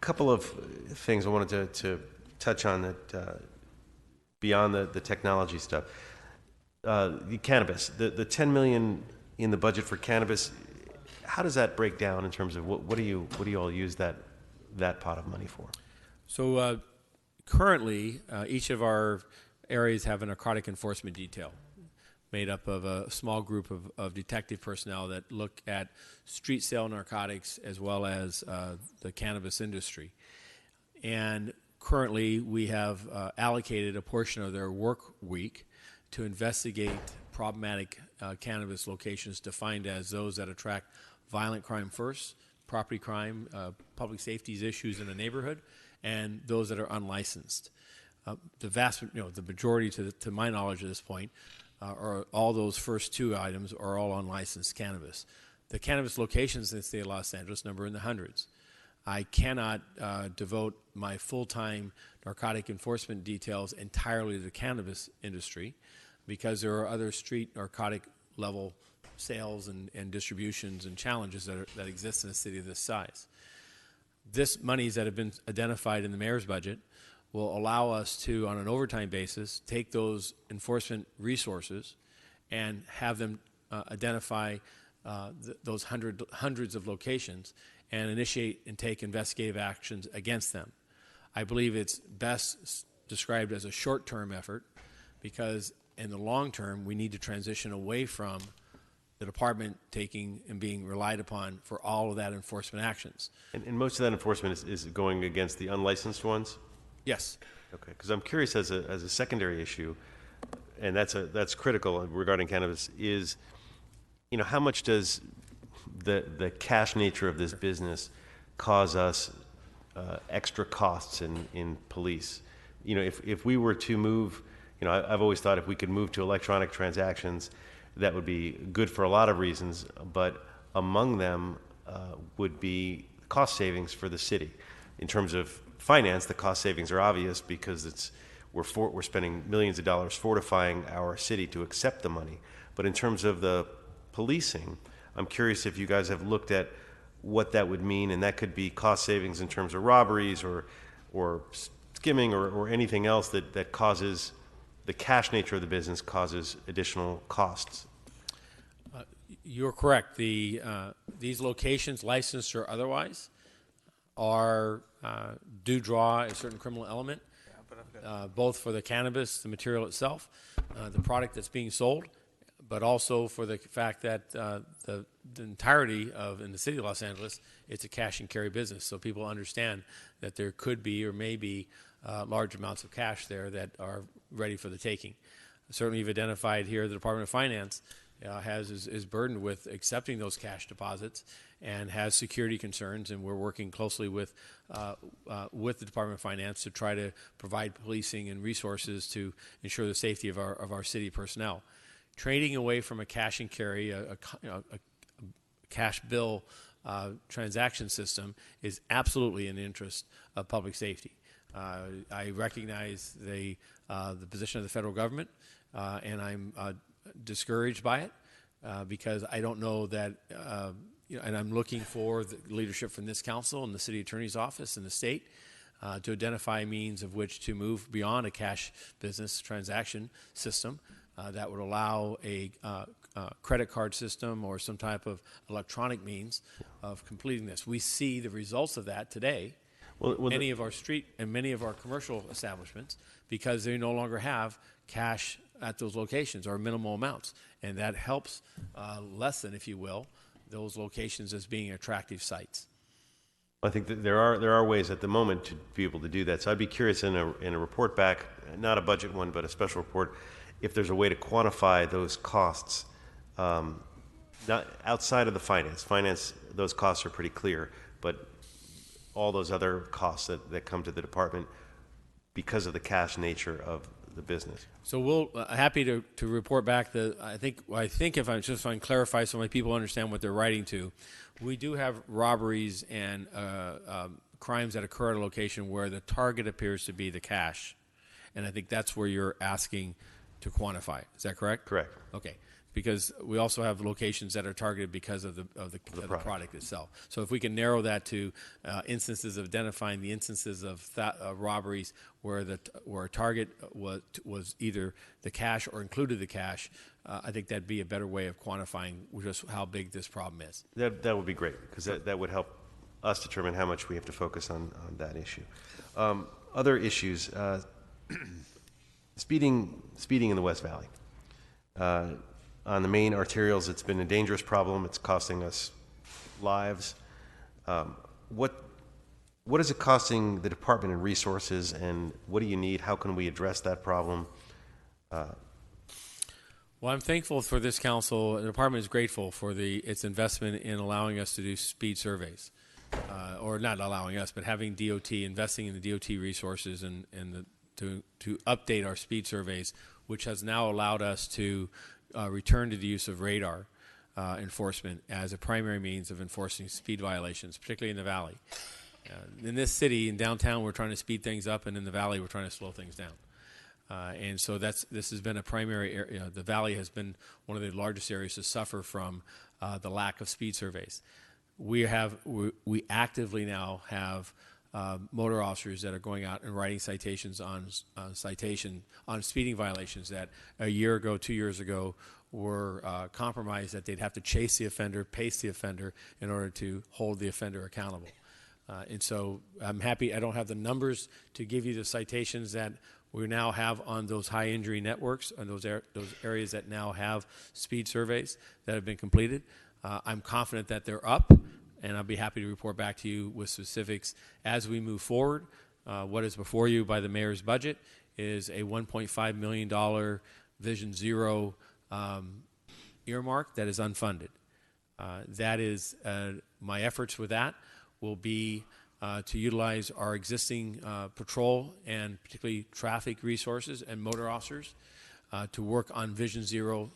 Couple of things I wanted to touch on that beyond the technology stuff. The cannabis, the $10 million in the budget for cannabis, how does that break down in terms of what do you all use that pot of money for? So currently, each of our areas have a narcotic enforcement detail made up of a small group of detective personnel that look at street sale narcotics as well as the cannabis industry. And currently, we have allocated a portion of their work week to investigate problematic cannabis locations defined as those that attract violent crime first, property crime, public safety issues in a neighborhood, and those that are unlicensed. The majority, to my knowledge at this point, or all those first two items are all unlicensed cannabis. The cannabis locations in the state of Los Angeles number in the hundreds. I cannot devote my full-time narcotic enforcement details entirely to the cannabis industry, because there are other street narcotic level sales and distributions and challenges that exist in a city of this size. This monies that have been identified in the mayor's budget will allow us to, on an overtime basis, take those enforcement resources and have them identify those hundreds of locations and initiate and take investigative actions against them. I believe it's best described as a short-term effort because in the long term, we need to transition away from the department taking and being relied upon for all of that enforcement actions. And most of that enforcement is going against the unlicensed ones? Yes. Okay, because I'm curious as a secondary issue, and that's critical regarding cannabis, is, how much does the cash nature of this business cause us extra costs in police? If we were to move, I've always thought if we could move to electronic transactions, that would be good for a lot of reasons, but among them would be cost savings for the city. In terms of finance, the cost savings are obvious because we're spending millions of dollars fortifying our city to accept the money. But in terms of the policing, I'm curious if you guys have looked at what that would mean, and that could be cost savings in terms of robberies or skimming or anything else that causes the cash nature of the business causes additional costs. You're correct. These locations, licensed or otherwise, do draw a certain criminal element, both for the cannabis, the material itself, the product that's being sold, but also for the fact that the entirety in the city of Los Angeles, it's a cash and carry business. So people understand that there could be or may be large amounts of cash there that are ready for the taking. Certainly, you've identified here the Department of Finance is burdened with accepting those cash deposits and has security concerns, and we're working closely with the Department of Finance to try to provide policing and resources to ensure the safety of our city personnel. Trading away from a cash and carry, a cash bill transaction system is absolutely in the interest of public safety. I recognize the position of the federal government, and I'm discouraged by it because I don't know that, and I'm looking for the leadership from this council and the city attorney's office and the state to identify means of which to move beyond a cash business transaction system that would allow a credit card system or some type of electronic means of completing this. We see the results of that today. Many of our street and many of our commercial establishments, because they no longer have cash at those locations or minimal amounts, and that helps lessen, if you will, those locations as being attractive sites. I think that there are ways at the moment to be able to do that. So I'd be curious in a report back, not a budget one, but a special report, if there's a way to quantify those costs, not outside of the finance. Finance, those costs are pretty clear, but all those other costs that come to the department because of the cash nature of the business. So we'll happy to report back I think if I can clarify so many people understand what they're writing to, we do have robberies and crimes that occur at a location where the target appears to be the cash, and I think that's where you're asking to quantify. Is that correct? Correct. Okay. Because we also have locations that are targeted because of the product itself. So if we can narrow that to instances of identifying the instances of robberies where a target was either the cash or included the cash, I think that'd be a better way of quantifying just how big this problem is. That would be great because that would help us determine how much we have to focus on that issue. Other issues, speeding in the West Valley. On the main arterials, it's been a dangerous problem. It's costing us lives. What is it costing the department in resources, and what do you need? How can we address that problem? Well, I'm thankful for this council. The department is grateful for its investment in allowing us to do speed surveys, or not allowing us, but having DOT, investing in the DOT resources and to update our speed surveys, which has now allowed us to return to the use of radar enforcement as a primary means of enforcing speed violations, particularly in the valley. In this city, in downtown, we're trying to speed things up, and in the valley, we're trying to slow things down. And so this has been a primary area. The valley has been one of the largest areas to suffer from the lack of speed surveys. We actively now have motor officers that are going out and writing citations on speeding violations that a year ago, 2 years ago, were compromised, that they'd have to chase the offender, pace the offender in order to hold the offender accountable. And so I'm happy. I don't have the numbers to give you the citations that we now have on those high injury networks, on those areas that now have speed surveys that have been completed. I'm confident that they're up, and I'll be happy to report back to you with specifics as we move forward. What is before you by the mayor's budget is a $1.5 million Vision Zero earmark that is unfunded. That is my efforts with that will be to utilize our existing patrol and particularly traffic resources and motor officers to work on Vision Zero,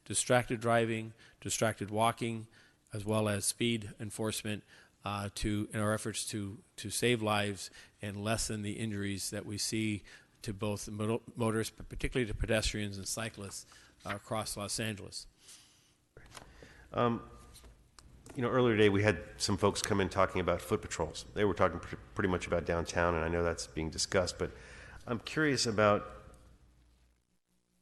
distracted driving, distracted walking, as well as speed enforcement in our efforts to save lives and lessen the injuries that we see to both motorists, but particularly to pedestrians and cyclists across Los Angeles. Earlier today we had some folks come in talking about foot patrols. They were talking pretty much about downtown, and I know that's being discussed, but I'm curious about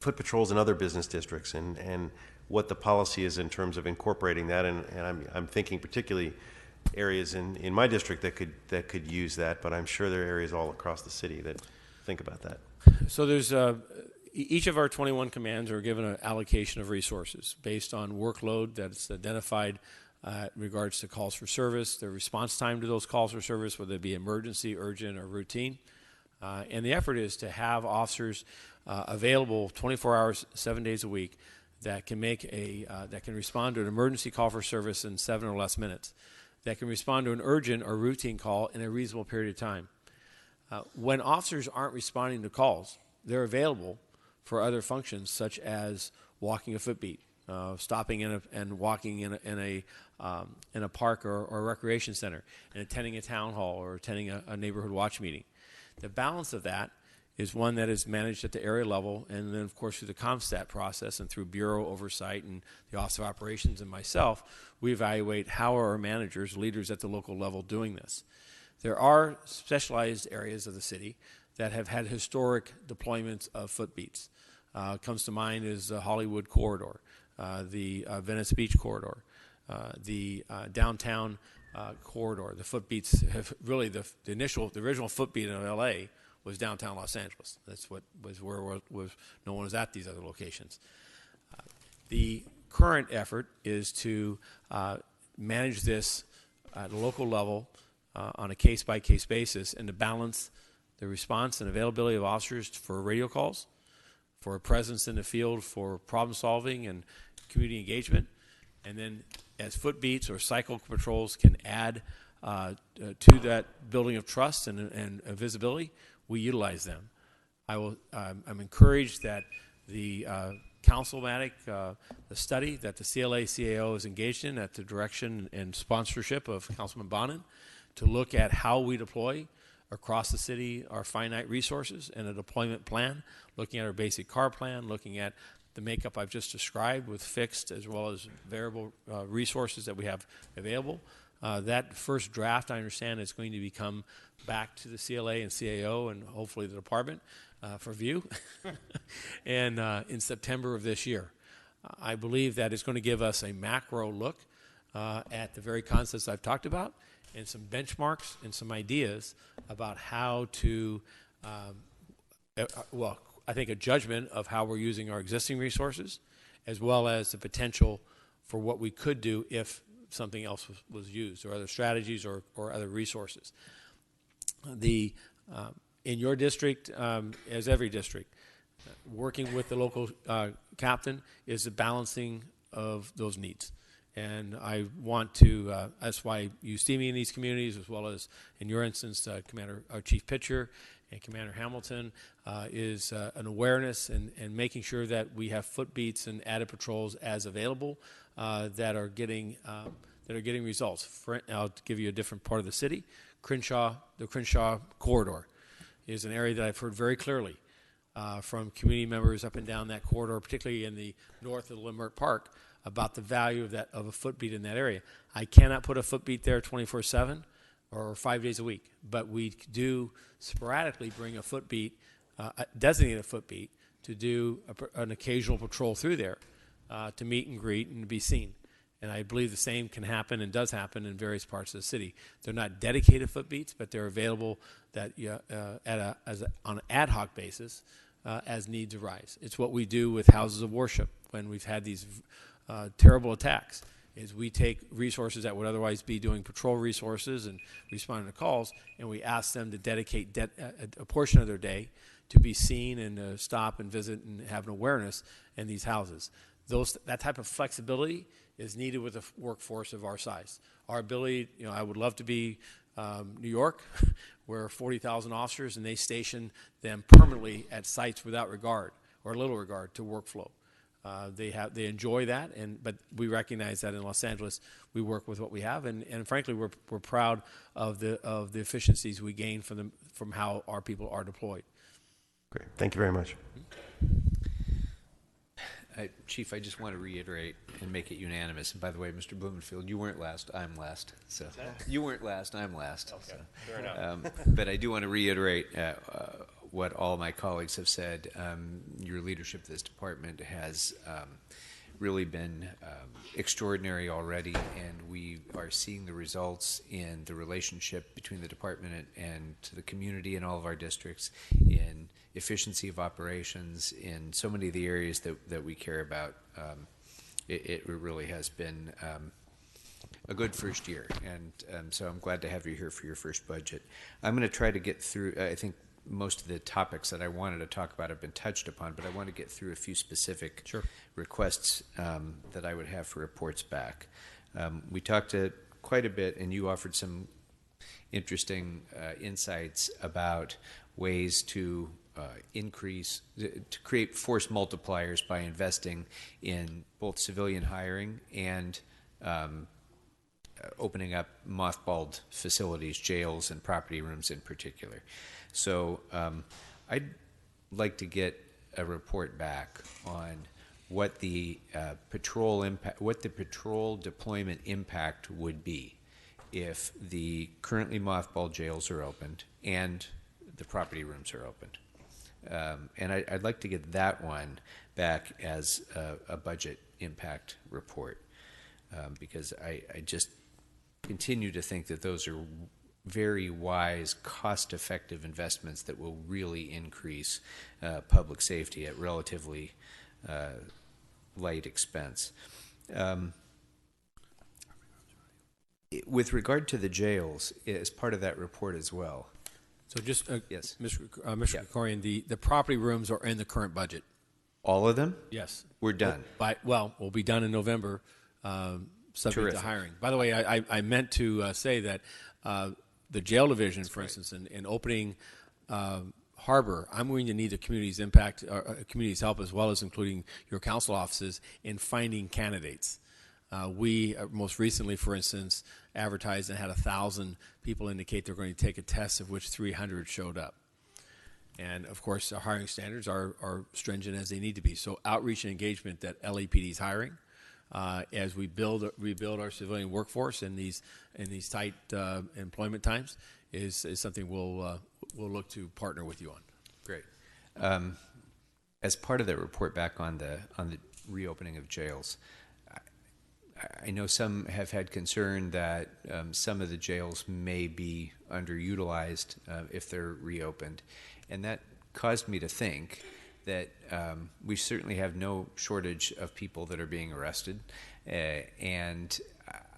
foot patrols in other business districts and what the policy is in terms of incorporating that. And I'm thinking particularly areas in my district that could use that, but I'm sure there are areas all across the city that think about that. So there's each of our 21 commands are given an allocation of resources based on workload that's identified in regards to calls for service, the response time to those calls for service, whether it be emergency, urgent, or routine. And the effort is to have officers available 24 hours, 7 days a week that can that can respond to an emergency call for service in 7 or less minutes, that can respond to an urgent or routine call in a reasonable period of time. When officers aren't responding to calls, they're available for other functions such as walking a footbeat, stopping and walking in a park or a recreation center, and attending a town hall or attending a neighborhood watch meeting. The balance of that is one that is managed at the area level, and then, of course, through the ComStat process and through bureau oversight and the Office of Operations and myself, we evaluate how are our managers, leaders at the local level doing this. There are specialized areas of the city that have had historic deployments of footbeats. Comes to mind is the Hollywood corridor, the Venice Beach corridor, the downtown corridor. The footbeats have really the original footbeat in LA was downtown Los Angeles. That's what was where no one was at these other locations. The current effort is to manage this at a local level on a case-by-case basis and to balance the response and availability of officers for radio calls, for a presence in the field for problem solving and community engagement, and then as footbeats or cycle patrols can add to that building of trust and visibility, we utilize them. I'm encouraged that the Councilmatic, the study that the CLA-CAO is engaged in at the direction and sponsorship of Councilman Bonin to look at how we deploy across the city our finite resources and a deployment plan, looking at our basic car plan, looking at the makeup I've just described with fixed as well as variable resources that we have available. That first draft, I understand, is going to become back to the CLA and CAO and hopefully the department for view and in September of this year. I believe that is going to give us a macro look at the very concepts I've talked about and some benchmarks and some ideas about how to, I think a judgment of how we're using our existing resources as well as the potential for what we could do if something else was used or other strategies or other resources. In your district, as every district, working with the local captain is the balancing of those needs. And I want to, that's why you see me in these communities, as well as in your instance, our Chief Pitcher and Commander Hamilton, is an awareness and making sure that we have footbeats and added patrols as available that are getting results. I'll give you a different part of the city. The Crenshaw corridor is an area that I've heard very clearly from community members up and down that corridor, particularly in the north of the Limerick Park, about the value of a footbeat in that area. I cannot put a footbeat there 24/7 or 5 days a week, but we do sporadically bring a footbeat, designate a footbeat to do an occasional patrol through there. to meet and greet and to be seen. And I believe the same can happen and does happen in various parts of the city. They're not dedicated foot beats, but they're available that on an ad hoc basis as needs arise. It's what we do with houses of worship when we've had these terrible attacks. Is we take resources that would otherwise be doing patrol resources and responding to calls, and we ask them to dedicate a portion of their day to be seen and stop and visit and have an awareness in these houses. That type of flexibility is needed with a workforce of our size. Our ability, I would love to be New York, where 40,000 officers, and they station them permanently at sites without regard or little regard to workflow. They enjoy that, but we recognize that in Los Angeles we work with what we have, and frankly we're proud of the efficiencies we gain from how our people are deployed. Great, thank you very much. Chief, I just want to reiterate and make it unanimous. And by the way, Mr. Blumenfield, you weren't last, I'm last. So you weren't last, I'm last. Okay, so. Fair enough. But I do want to reiterate what all my colleagues have said. Your leadership of this department has really been extraordinary already, and we are seeing the results in the relationship between the department and to the community in all of our districts, in efficiency of operations, in so many of the areas that we care about. It really has been a good first year, and so I'm glad to have you here for your first budget. I'm going to try to get through, I think most of the topics that I wanted to talk about have been touched upon, but I want to get through a few specific requests that I would have for reports back. We talked quite a bit, and you offered some interesting insights about ways to to create force multipliers by investing in both civilian hiring and opening up mothballed facilities, jails, and property rooms in particular. So I'd like to get a report back on what the patrol deployment impact would be if the currently mothballed jails are opened and the property rooms are opened. And I'd like to get that one back as a budget impact report, because I just continue to think that those are very wise, cost-effective investments that will really increase public safety at relatively light expense. With regard to the jails, as part of that report as well. So just, yes, Mr. Krikorian, the property rooms are in the current budget. All of them? Yes. We're done. We'll be done in November, subject to hiring. By the way, I meant to say that the jail division, for instance, in opening Harbor, I'm going to need the community's community's help, as well as including your council offices, in finding candidates. We most recently, for instance, advertised and had 1,000 people indicate they're going to take a test, of which 300 showed up. And of course, our hiring standards are stringent as they need to be. So outreach and engagement that LAPD is hiring, as we rebuild our civilian workforce in these tight employment times, is something we'll look to partner with you on. Great. As part of the report back on the reopening of jails, I know some have had concern that some of the jails may be underutilized if they're reopened, and that caused me to think that we certainly have no shortage of people that are being arrested, and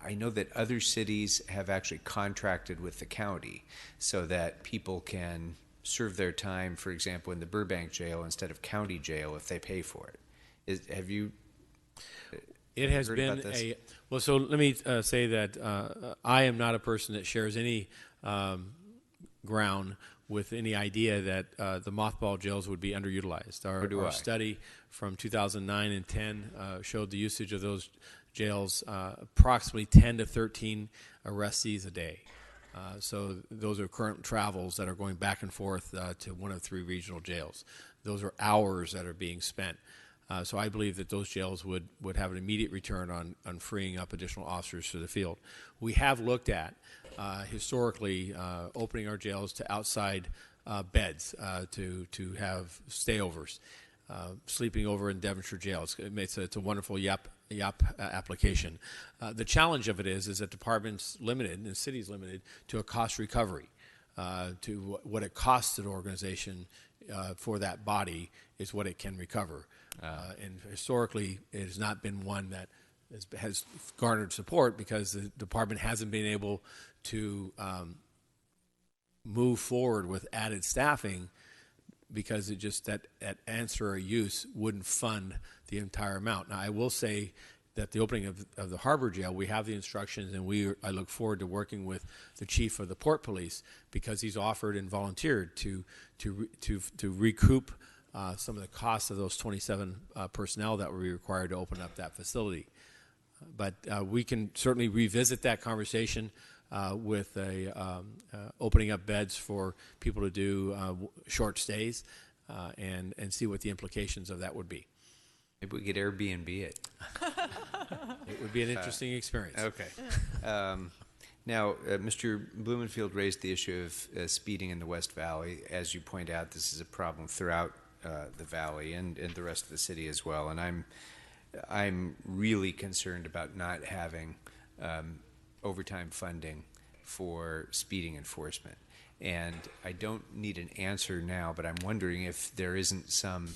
I know that other cities have actually contracted with the county so that people can serve their time, for example, in the Burbank jail instead of county jail if they pay for it. Have you It has been well, so let me say that I am not a person that shares any ground with any idea that the mothball jails would be underutilized. Our study from 2009 and 10 showed the usage of those jails approximately 10 to 13 arrestees a day. So those are current travels that are going back and forth to one of 3 regional jails. Those are hours that are being spent. So I believe that those jails would have an immediate return on freeing up additional officers for the field. We have looked at historically opening our jails to outside beds to have stayovers. sleeping over in Devonshire Jail. It's a wonderful YAP application. The challenge of it is that department's limited and the city's limited to a cost recovery. To what it costs an organization for that body is what it can recover. And historically, it has not been one that has garnered support because the department hasn't been able to move forward with added staffing because it just that ancillary use wouldn't fund the entire amount. Now, I will say that the opening of the Harbor Jail, we have the instructions, and I look forward to working with the chief of the Port Police because he's offered and volunteered to recoup some of the costs of those 27 personnel that will be required to open up that facility. But we can certainly revisit that conversation with opening up beds for people to do short stays and see what the implications of that would be. Maybe we could Airbnb it. It would be an interesting experience. Okay. Now, Mr. Blumenfield raised the issue of speeding in the West Valley. As you point out, this is a problem throughout the valley and the rest of the city as well. And I'm really concerned about not having overtime funding for speeding enforcement. And I don't need an answer now, but I'm wondering if there isn't some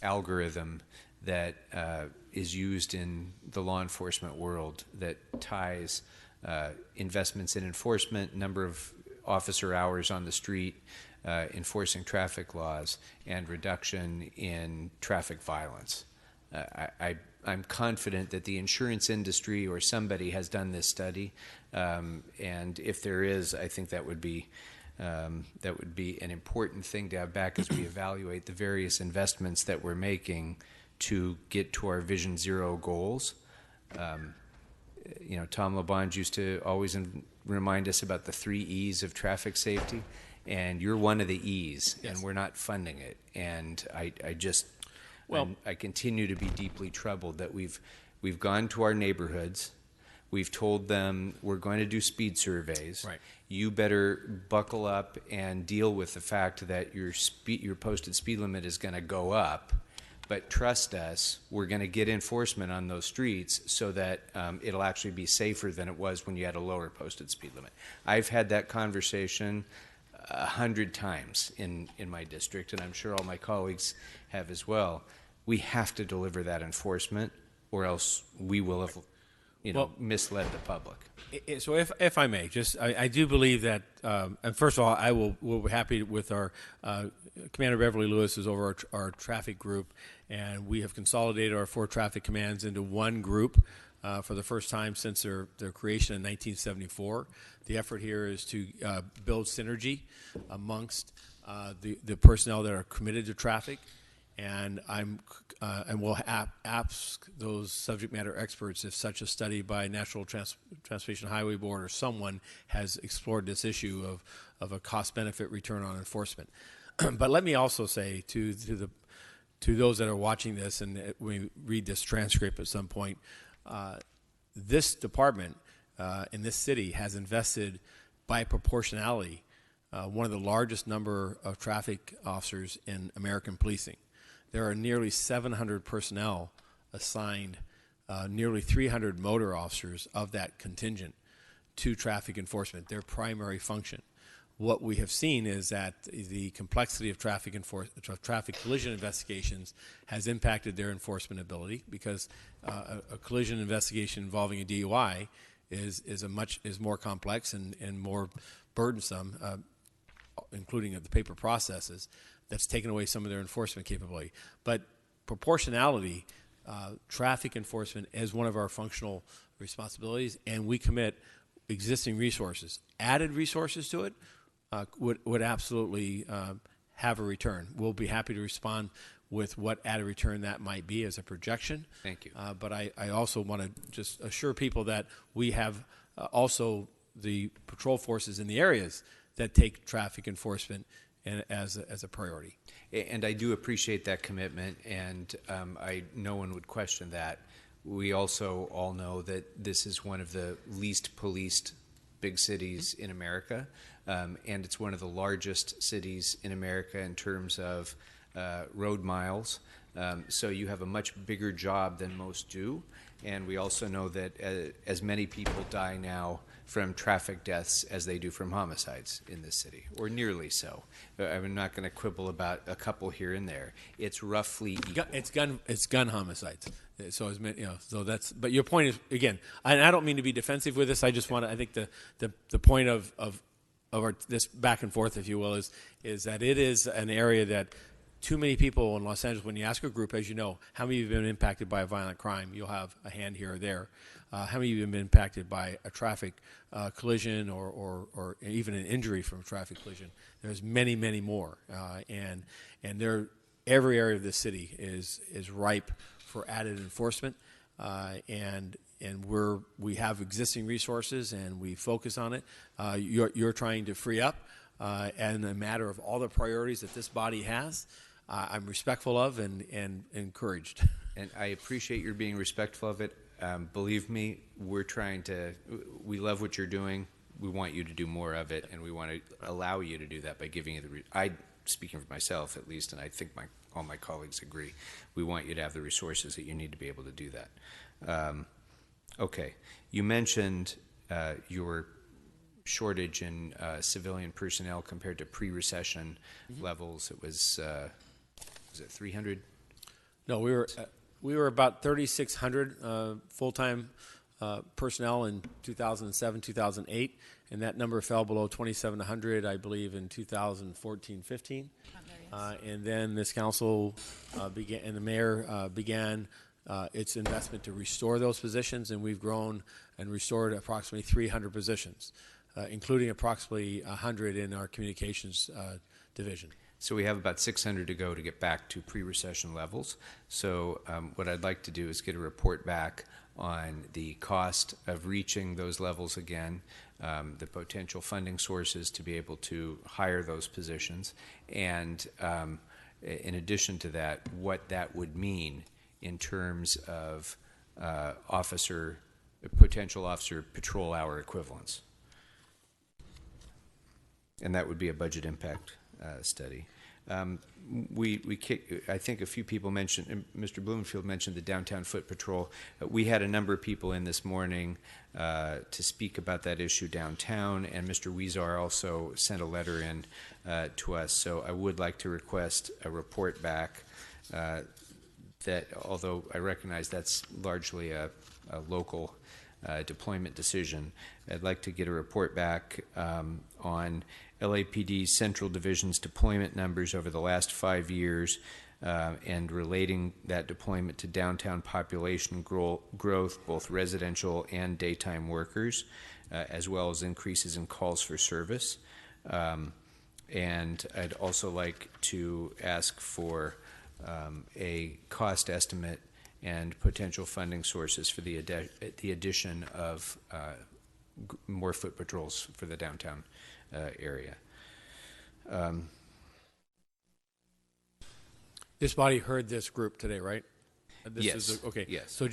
algorithm that is used in the law enforcement world that ties investments in enforcement, number of officer hours on the street, enforcing traffic laws, and reduction in traffic violence. I'm confident that the insurance industry or somebody has done this study, and if there is, I think that would be an important thing to have back as we evaluate the various investments that we're making to get to our Vision Zero goals. Tom LeBonge used to always remind us about the 3 E's of traffic safety, and you're one of the E's, yes. And we're not funding it. And I continue to be deeply troubled that we've gone to our neighborhoods, we've told them we're going to do speed surveys. Right. You better buckle up and deal with the fact that your posted speed limit is going to go up. But trust us, we're going to get enforcement on those streets so that it'll actually be safer than it was when you had a lower posted speed limit. I've had that conversation 100 times in my district, and I'm sure all my colleagues have as well. We have to deliver that enforcement, or else we will have misled the public. So if I may, I do believe that, and first of all, we'll be happy with our Commander Beverly Lewis is over our traffic group, and we have consolidated our 4 traffic commands into one group for the first time since their creation in 1974. The effort here is to build synergy amongst the personnel that are committed to traffic, and we'll ask those subject matter experts if such a study by National Transportation Highway Board or someone has explored this issue of a cost-benefit return on enforcement. But let me also say to those that are watching this and we read this transcript at some point, this department in this city has invested by proportionality one of the largest number of traffic officers in American policing. There are nearly 700 personnel assigned, nearly 300 motor officers of that contingent to traffic enforcement, their primary function. What we have seen is that the complexity of traffic collision investigations has impacted their enforcement ability because a collision investigation involving a DUI is more complex and more burdensome, including the paper processes. That's taken away some of their enforcement capability. But proportionality, traffic enforcement is one of our functional responsibilities, and we commit existing resources. Added resources to it would absolutely have a return. We'll be happy to respond with what added return that might be as a projection. Thank you. But I also want to just assure people that we have also the patrol forces in the areas that take traffic enforcement as a priority. And I do appreciate that commitment, and no one would question that. We also all know that this is one of the least policed big cities in America, and it's one of the largest cities in America in terms of road miles. So you have a much bigger job than most do. And we also know that as many people die now from traffic deaths as they do from homicides in this city, or nearly so. I'm not going to quibble about a couple here and there. It's roughly equal. It's gun homicides. So as many, so that's. But your point is, again, and I don't mean to be defensive with this. I just want to. I think the point of our this back and forth, if you will, is that it is an area that too many people in Los Angeles, when you ask a group, as you know, how many of you have been impacted by a violent crime, you'll have a hand here or there. How many of you have been impacted by a traffic collision or even an injury from a traffic collision? There's many, many more. And every area of the city is ripe for added enforcement. And we have existing resources and we focus on it. You're trying to free up, and a matter of all the priorities that this body has. I'm respectful of and encouraged. And I appreciate your being respectful of it. Believe me, we love what you're doing. We want you to do more of it, and we want to allow you to do that by giving you speaking for myself at least, and I think all my colleagues agree, we want you to have the resources that you need to be able to do that. Okay, you mentioned your shortage in civilian personnel compared to pre-recession levels. It was it 300? No, we were about 3,600 full-time personnel in 2007, 2008, and that number fell below 2,700, I believe, in 2014-15. And then this council began, and the mayor began its investment to restore those positions, and we've grown and restored approximately 300 positions, including approximately 100 in our communications division. So we have about 600 to go to get back to pre-recession levels. So what I'd like to do is get a report back on the cost of reaching those levels again, the potential funding sources to be able to hire those positions, and in addition to that, what that would mean in terms of potential officer patrol hour equivalents. And that would be a budget impact study. I think a few people mentioned, Mr. Blumenfield mentioned the downtown foot patrol. We had a number of people in this morning to speak about that issue downtown, and Mr. Weezar also sent a letter in to us. So I would like to request a report back that, although I recognize that's largely a local deployment decision, I'd like to get a report back on LAPD's Central Division's deployment numbers over the last 5 years and relating that deployment to downtown population growth, both residential and daytime workers, as well as increases in calls for service. And I'd also like to ask for a cost estimate and potential funding sources for the addition of more foot patrols for the downtown area. This body heard this group today, right? Yes. Okay. Yes. So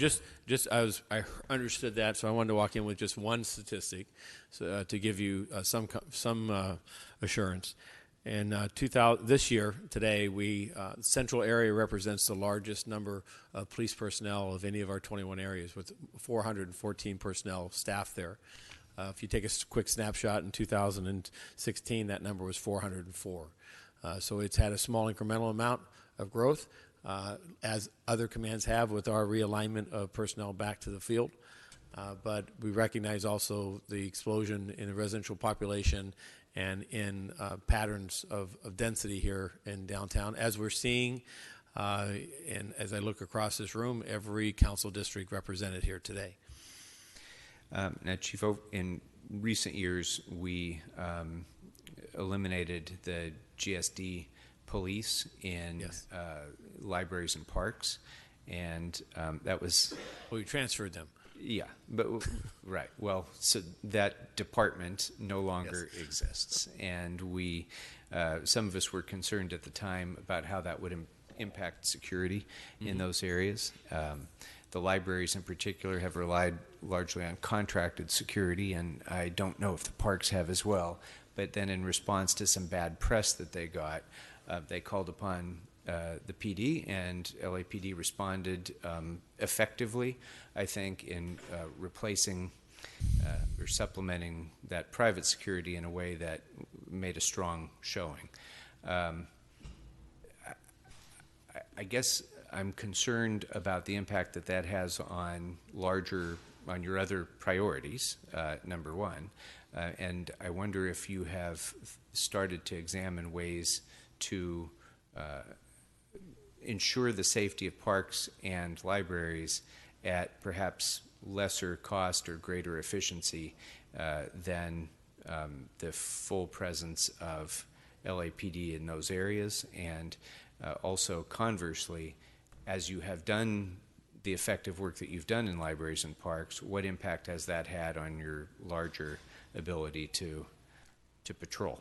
I understood that, so I wanted to walk in with just one statistic, so, to give you some assurance. And this year, today, Central area represents the largest number of police personnel of any of our 21 areas, with 414 personnel staff there. If you take a quick snapshot in 2016, that number was 404. So it's had a small incremental amount of growth, as other commands have with our realignment of personnel back to the field. But we recognize also the explosion in the residential population and in patterns of density here in downtown, as we're seeing, and as I look across this room, every council district represented here today. Now, Chief, in recent years, we eliminated the GSD police in libraries and parks, and that was... Well, we transferred them. Yeah, but right. Well, so that department no longer exists, and we, some of us were concerned at the time about how that would impact security in those areas. The libraries in particular have relied largely on contracted security, and I don't know if the parks have as well. But then in response to some bad press that they got, they called upon the PD, and LAPD responded effectively, I think, in replacing or supplementing that private security in a way that made a strong showing. I guess I'm concerned about the impact that that has on your other priorities, number one. And I wonder if you have started to examine ways to ensure the safety of parks and libraries at perhaps lesser cost or greater efficiency than the full presence of LAPD in those areas. And also conversely, as you have done the effective work that you've done in libraries and parks, what impact has that had on your larger ability to patrol?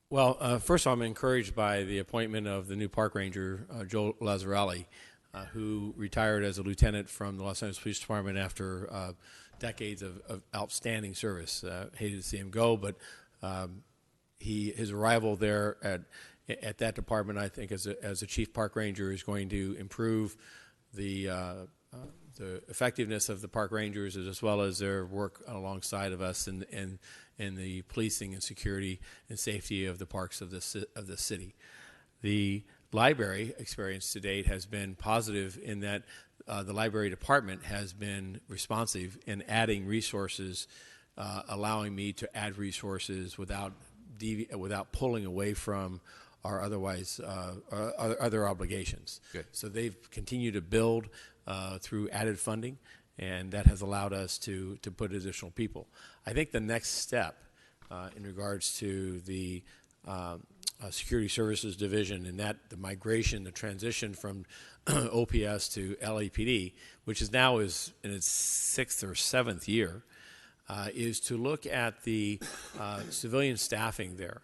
Well, first of all, I'm encouraged by the appointment of the new park ranger, Joe Lazzarelli, who retired as a lieutenant from the Los Angeles Police Department after decades of outstanding service. Hated to see him go, but his arrival there at that department, I think, as a chief park ranger, is going to improve the effectiveness of the park rangers as well as their work alongside of us in the policing and security and safety of the parks of the city. The library experience to date has been positive in that the library department has been responsive in adding resources, allowing me to add resources without pulling away from our other obligations. Good. So they've continued to build through added funding, and that has allowed us to put additional people. I think the next step in regards to the Security Services Division and that the migration, the transition from OPS to LAPD, which is now in its 6th or 7th year, is to look at the civilian staffing there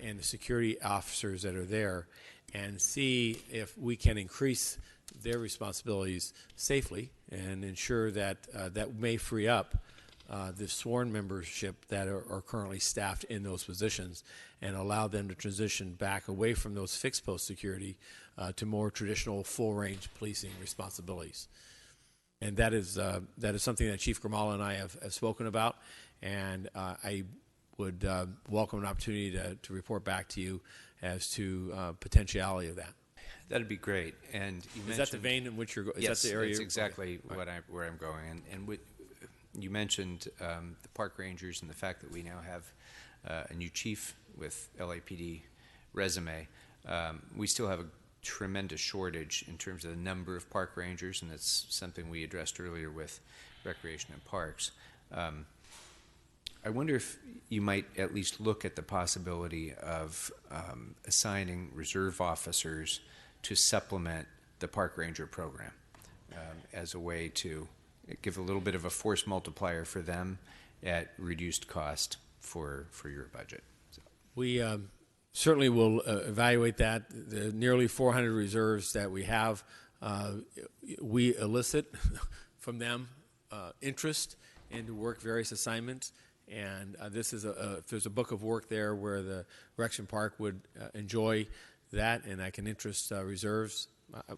and the security officers that are there and see if we can increase their responsibilities safely and ensure that that may free up the sworn membership that are currently staffed in those positions and allow them to transition back away from those fixed post security to more traditional full range policing responsibilities. And that is something that Chief Grimala and I have spoken about, and I would welcome an opportunity to report back to you as to potentiality of that. That'd be great. And you is that the vein in which you're going? Yes, that the area? That's exactly where I'm going. And you mentioned the park rangers and the fact that we now have a new chief with LAPD resume. We still have a tremendous shortage in terms of the number of park rangers, and that's something we addressed earlier with Recreation and Parks. I wonder if you might at least look at the possibility of assigning reserve officers to supplement the park ranger program as a way to give a little bit of a force multiplier for them at reduced cost for your budget. So. We certainly will evaluate that. The nearly 400 reserves that we have, we elicit from them interest and to work various assignments. And this is there's a book of work there where the Rection Park would enjoy that, and I can interest reserves. I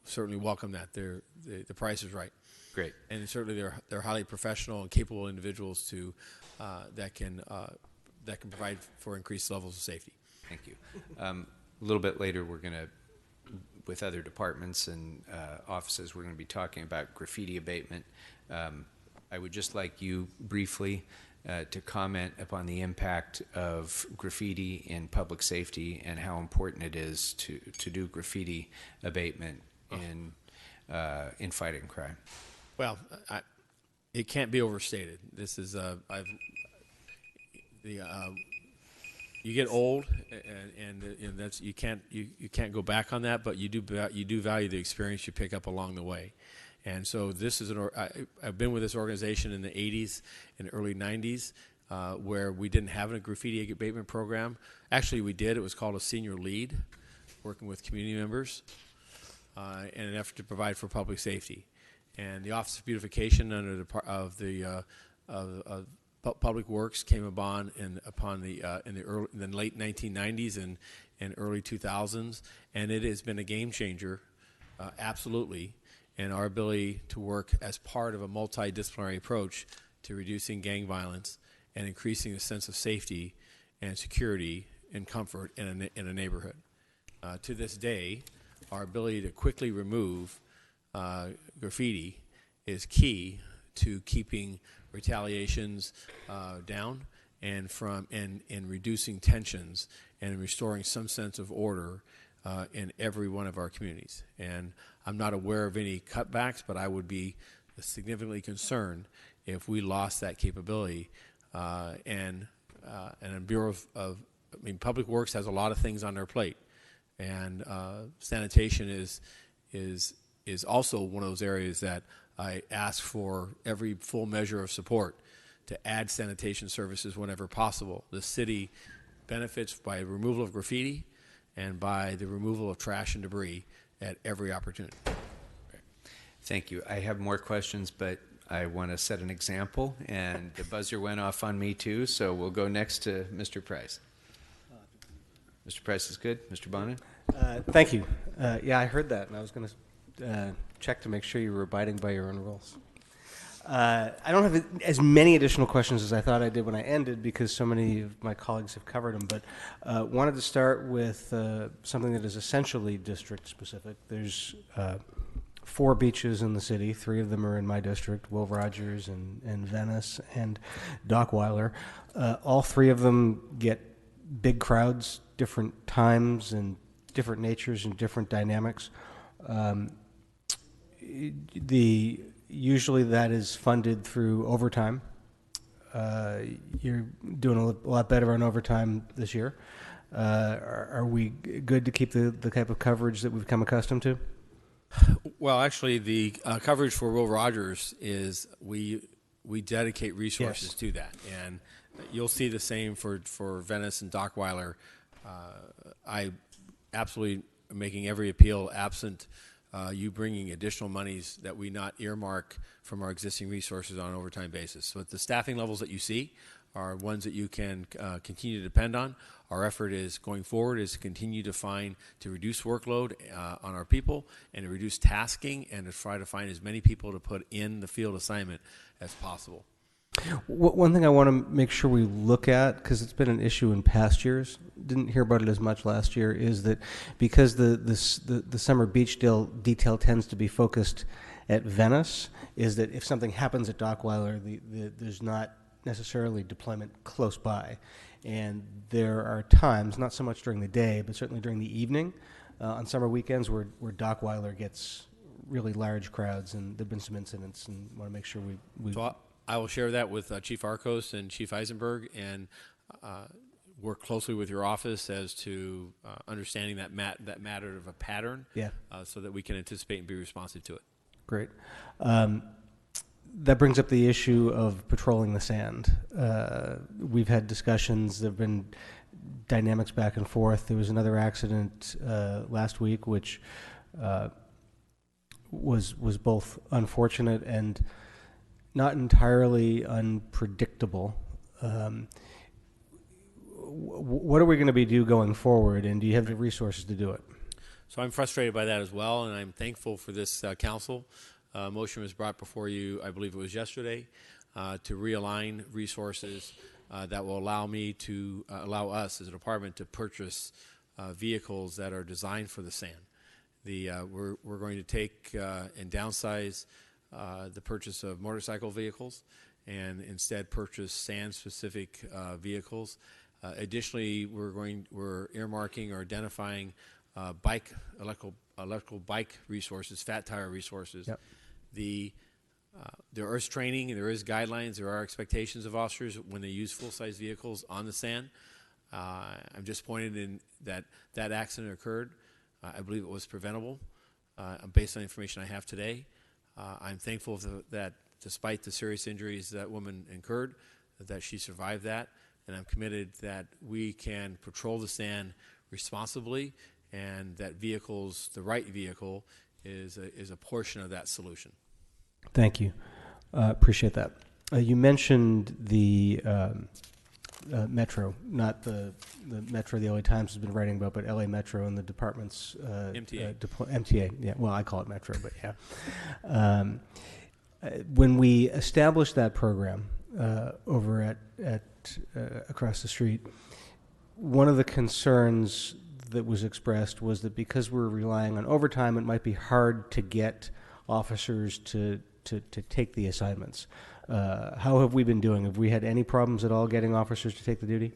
certainly welcome that. The price is right. Great. And certainly they're highly professional and capable individuals that can provide for increased levels of safety. Thank you. A little bit later, we're going to, with other departments and offices, we're going to be talking about graffiti abatement. I would just like you briefly to comment upon the impact of graffiti in public safety and how important it is to do graffiti abatement in fighting crime. Well, it can't be overstated. This is you get old, and that's you can't go back on that. But you do value the experience you pick up along the way. And so this is I've been with this organization in the 80s and early 90s where we didn't have a graffiti abatement program. Actually, we did. It was called a senior lead, working with community members in an effort to provide for public safety. And the Office of Beautification under the Public Works came upon in the late 1990s and and early 2000s, and it has been a game changer, absolutely, in our ability to work as part of a multidisciplinary approach to reducing gang violence and increasing a sense of safety and security and comfort in a neighborhood. To this day, our ability to quickly remove graffiti is key to keeping retaliations down and reducing tensions and restoring some sense of order in every one of our communities. And I'm not aware of any cutbacks, but I would be significantly concerned if we lost that capability. And a Bureau Public Works has a lot of things on their plate, and sanitation is also one of those areas that I ask for every full measure of support to add sanitation services whenever possible. The city benefits by removal of graffiti and by the removal of trash and debris at every opportunity. Thank you. I have more questions, but I want to set an example, and the buzzer went off on me too, so we'll go next to Mr. Price. Mr. Price is good. Mr. Bonin? Thank you. Yeah, I heard that, and I was going to check to make sure you were abiding by your own rules. I don't have as many additional questions as I thought I did when I ended, because so many of my colleagues have covered them, but wanted to start with something that is essentially district-specific. There's 4 beaches in the city. 3 of them are in my district, Will Rogers and Venice and Dockweiler. All 3 of them get big crowds, different times and different natures and different dynamics. Usually that is funded through overtime. You're doing a lot better on overtime this year. Are we good to keep the type of coverage that we've come accustomed to? Well, actually, the coverage for Will Rogers is we dedicate resources to that, and you'll see the same for Venice and Dockweiler. I absolutely am making every appeal absent you bringing additional monies that we not earmark from our existing resources on an overtime basis. So the staffing levels that you see are ones that you can continue to depend on. Our effort is going forward is to continue to reduce workload on our people and to reduce tasking and to try to find as many people to put in the field assignment as possible. One thing I want to make sure we look at, because it's been an issue in past years, didn't hear about it as much last year, is that because the summer beach detail tends to be focused at Venice, is that if something happens at Dockweiler, there's not necessarily deployment close by. And there are times, not so much during the day, but certainly during the evening, on summer weekends where Dockweiler gets really large crowds, and there have been some incidents, and want to make sure we So I will share that with Chief Arcos and Chief Eisenberg, and work closely with your office as to understanding that matter of a pattern, so that we can anticipate and be responsive to it. Great. That brings up the issue of patrolling the sand. We've had discussions. There have been dynamics back and forth. There was another accident last week, which was both unfortunate and not entirely unpredictable. What are we going to do going forward, and do you have the resources to do it? So I'm frustrated by that as well, and I'm thankful for this council. Motion was brought before you, I believe it was yesterday, to realign resources that will allow us as a department to purchase vehicles that are designed for the sand. We're going to take and downsize the purchase of motorcycle vehicles and instead purchase sand-specific vehicles. Additionally, we're earmarking or identifying electrical bike resources, fat tire resources. Yep. There is training, there is guidelines, there are expectations of officers when they use full-size vehicles on the sand. I'm disappointed in that accident occurred. I believe it was preventable based on the information I have today. I'm thankful that despite the serious injuries that woman incurred, that she survived that, and I'm committed that we can patrol the sand responsibly, and that the right vehicle is a portion of that solution. Thank you. Appreciate that. You mentioned the Metro, not the Metro the LA Times has been writing about, but LA Metro and the department's MTA. MTA. Yeah, well, I call it Metro, but yeah. When we established that program over at across the street, one of the concerns that was expressed was that because we're relying on overtime, it might be hard to get officers to take the assignments. How have we been doing? Have we had any problems at all getting officers to take the duty?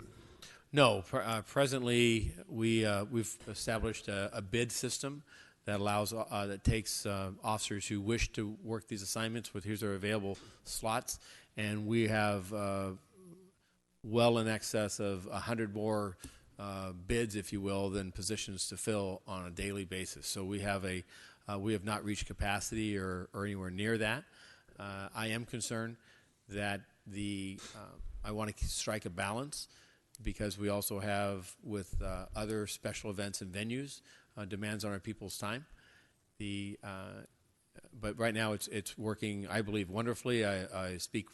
No. Presently, we've established a bid system that allows that takes officers who wish to work these assignments with here's their available slots, and we have well in excess of 100 more bids, if you will, than positions to fill on a daily basis. So we have not reached capacity or anywhere near that. I am concerned that I want to strike a balance because we also have with other special events and venues demands on our people's time. But right now it's working, I believe, wonderfully. I speak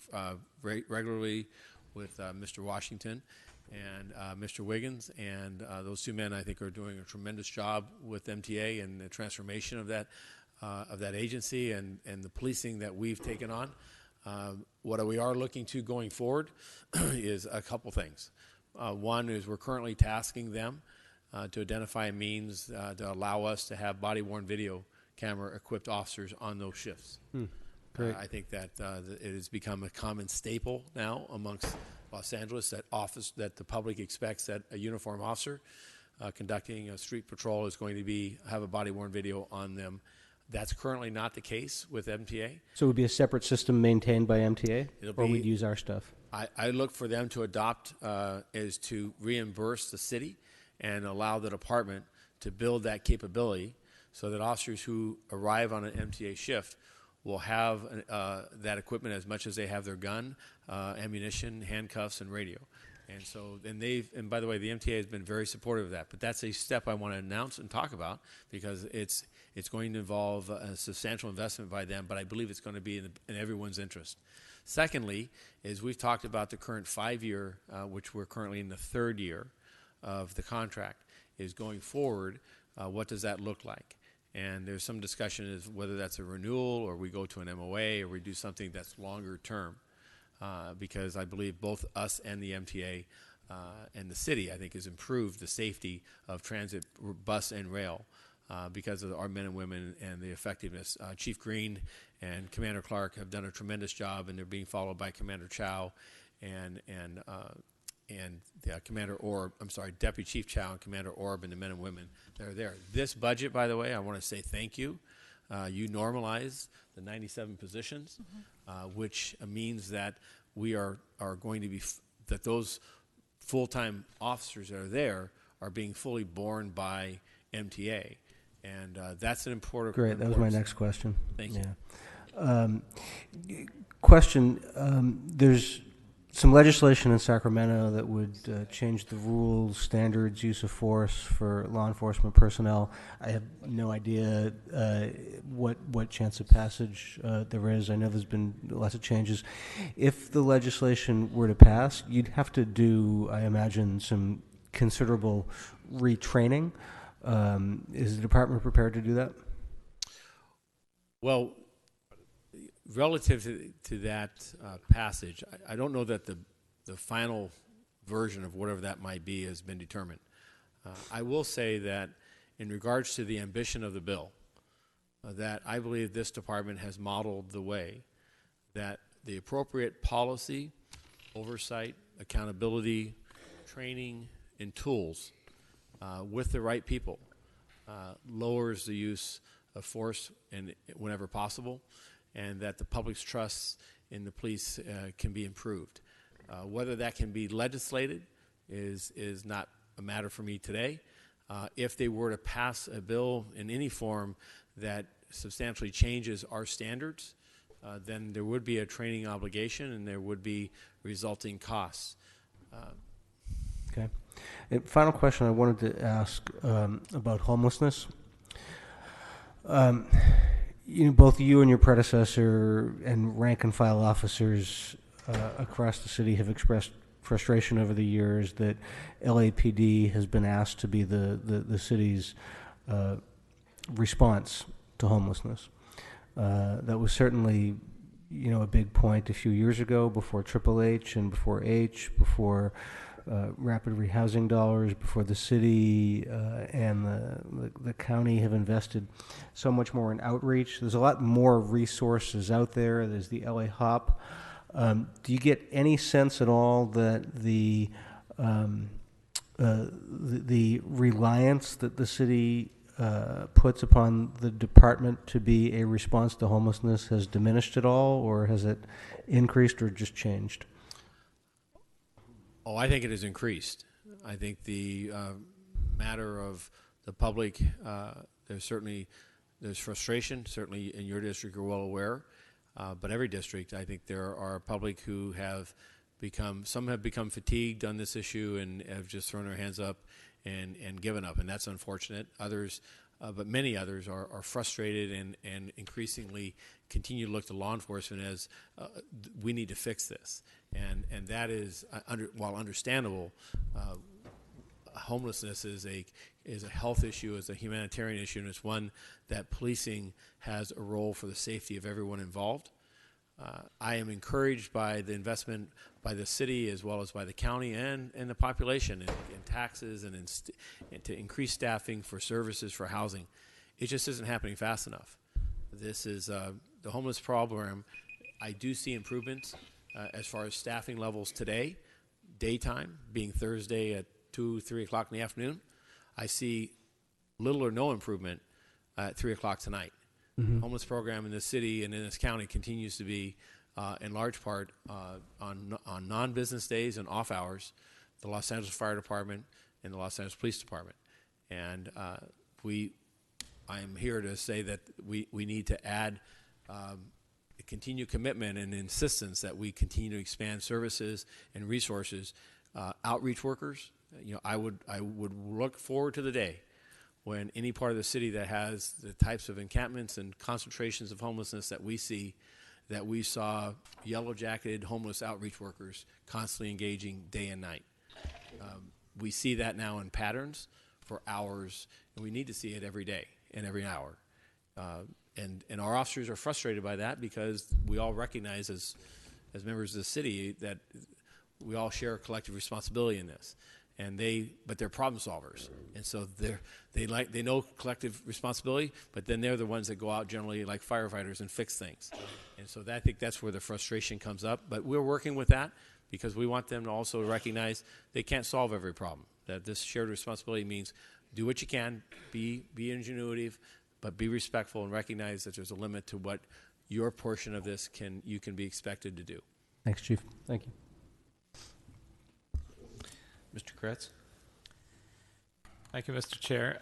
regularly with Mr. Washington and Mr. Wiggins, and those two men I think are doing a tremendous job with MTA and the transformation of that agency and the policing that we've taken on. What we are looking to going forward is a couple things. One is we're currently tasking them to identify a means to allow us to have body-worn video camera-equipped officers on those shifts. Great. I think that it has become a common staple now amongst Los Angeles that the public expects that a uniformed officer conducting a street patrol is going to have a body-worn video on them. That's currently not the case with MTA. So it would be a separate system maintained by MTA, or we'd use our stuff? I look for them to adopt is to reimburse the city and allow the department to build that capability so that officers who arrive on an MTA shift will have that equipment as much as they have their gun, ammunition, handcuffs, and radio. And so, and by the way, the MTA has been very supportive of that. But that's a step I want to announce and talk about because it's going to involve a substantial investment by them, but I believe it's going to be in everyone's interest. Secondly, is we've talked about the current 5-year, which we're currently in the 3rd year of the contract, is going forward, what does that look like? And there's some discussion as whether that's a renewal or we go to an MOA or we do something that's longer term. Because I believe both us and the MTA and the city, I think, has improved the safety of transit, bus and rail because of our men and women and the effectiveness. Chief Green and Commander Clark have done a tremendous job, and they're being followed by Commander Chow and Commander Orb. I'm sorry, Deputy Chief Chow and Commander Orb and the men and women that are there. This budget, by the way, I want to say thank you. You normalize the 97 positions, which means that we are going to be that those full-time officers that are there are being fully borne by MTA, and that's an important. Great, that was my next question. Thank you. Question: there's some legislation in Sacramento that would change the rules, standards, use of force for law enforcement personnel. I have no idea what chance of passage there is. I know there's been lots of changes. If the legislation were to pass, you'd have to do, I imagine, some considerable retraining. Is the department prepared to do that? Well, relative to that passage, I don't know that the final version of whatever that might be has been determined. I will say that in regards to the ambition of the bill, that I believe this department has modeled the way that the appropriate policy, oversight, accountability, training, and tools with the right people lowers the use of force whenever possible, and that the public's trust in the police can be improved. Whether that can be legislated is not a matter for me today. If they were to pass a bill in any form that substantially changes our standards, then there would be a training obligation and there would be resulting costs. Okay. And final question I wanted to ask about homelessness. Both you and your predecessor and rank and file officers across the city have expressed frustration over the years that LAPD has been asked to be the city's response to homelessness. That was certainly, a big point a few years ago, before Triple H and before H, before rapid rehousing dollars, before the city and the county have invested so much more in outreach. There's a lot more resources out there. There's the LA Hop. Do you get any sense at all that the reliance that the city puts upon the department to be a response to homelessness has diminished at all, or has it increased or just changed? Oh, I think it has increased. I think the matter of the public, there's frustration. Certainly in your district, you're well aware. But every district, I think there are public who have some have become fatigued on this issue and have just thrown their hands up and given up, and that's unfortunate. Others, but many others are frustrated and increasingly continue to look to law enforcement as we need to fix this, and that is while understandable. Homelessness is a health issue, is a humanitarian issue, and it's one that policing has a role for the safety of everyone involved. I am encouraged by the investment by the city as well as by the county and the population in taxes and to increase staffing for services for housing. It just isn't happening fast enough. This is the homeless problem. I do see improvements as far as staffing levels today, daytime being Thursday at 2, 3 o'clock in the afternoon. I see little or no improvement at 3 o'clock tonight. Mm-hmm. The homeless program in this city and in this county continues to be, in large part, on non-business days and off hours, the Los Angeles Fire Department and the Los Angeles Police Department. And I am here to say that we need to add continued commitment and insistence that we continue to expand services and resources. Outreach workers, I would look forward to the day when any part of the city that has the types of encampments and concentrations of homelessness that we see, that we saw yellow-jacketed homeless outreach workers constantly engaging day and night. We see that now in patterns for hours, and we need to see it every day and every hour. And our officers are frustrated by that because we all recognize as members of the city that we all share a collective responsibility in this. But they're problem solvers, and so they know collective responsibility. But then they're the ones that go out generally like firefighters and fix things, and so I think that's where the frustration comes up. But we're working with that because we want them to also recognize they can't solve every problem. That this shared responsibility means do what you can, be ingenuitive, but be respectful and recognize that there's a limit to what your portion of this you can be expected to do. Thanks, Chief. Thank you. Mr. Kretz. Thank you, Mr. Chair.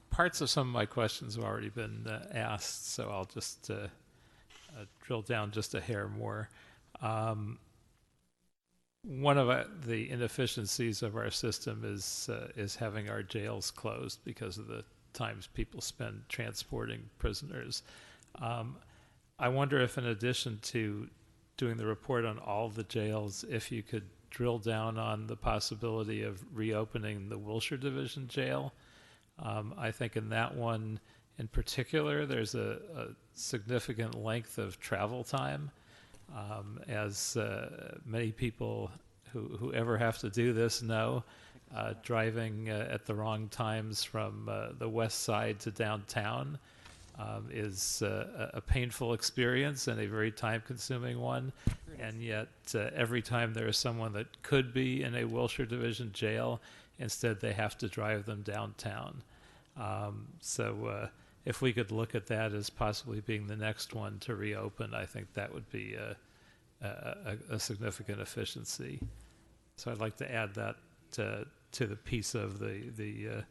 Parts of some of my questions have already been asked, so I'll just drill down just a hair more. One of the inefficiencies of our system is having our jails closed because of the times people spend transporting prisoners. I wonder if, in addition to doing the report on all the jails, if you could drill down on the possibility of reopening the Wilshire Division Jail. I think in that one in particular, there's a significant length of travel time, as many people who ever have to do this know. Driving at the wrong times from the west side to downtown is a painful experience and a very time-consuming one. And yet, every time there is someone that could be in a Wilshire Division jail, instead they have to drive them downtown. So if we could look at that as possibly being the next one to reopen, I think that would be a significant efficiency. So I'd like to add that to the piece of the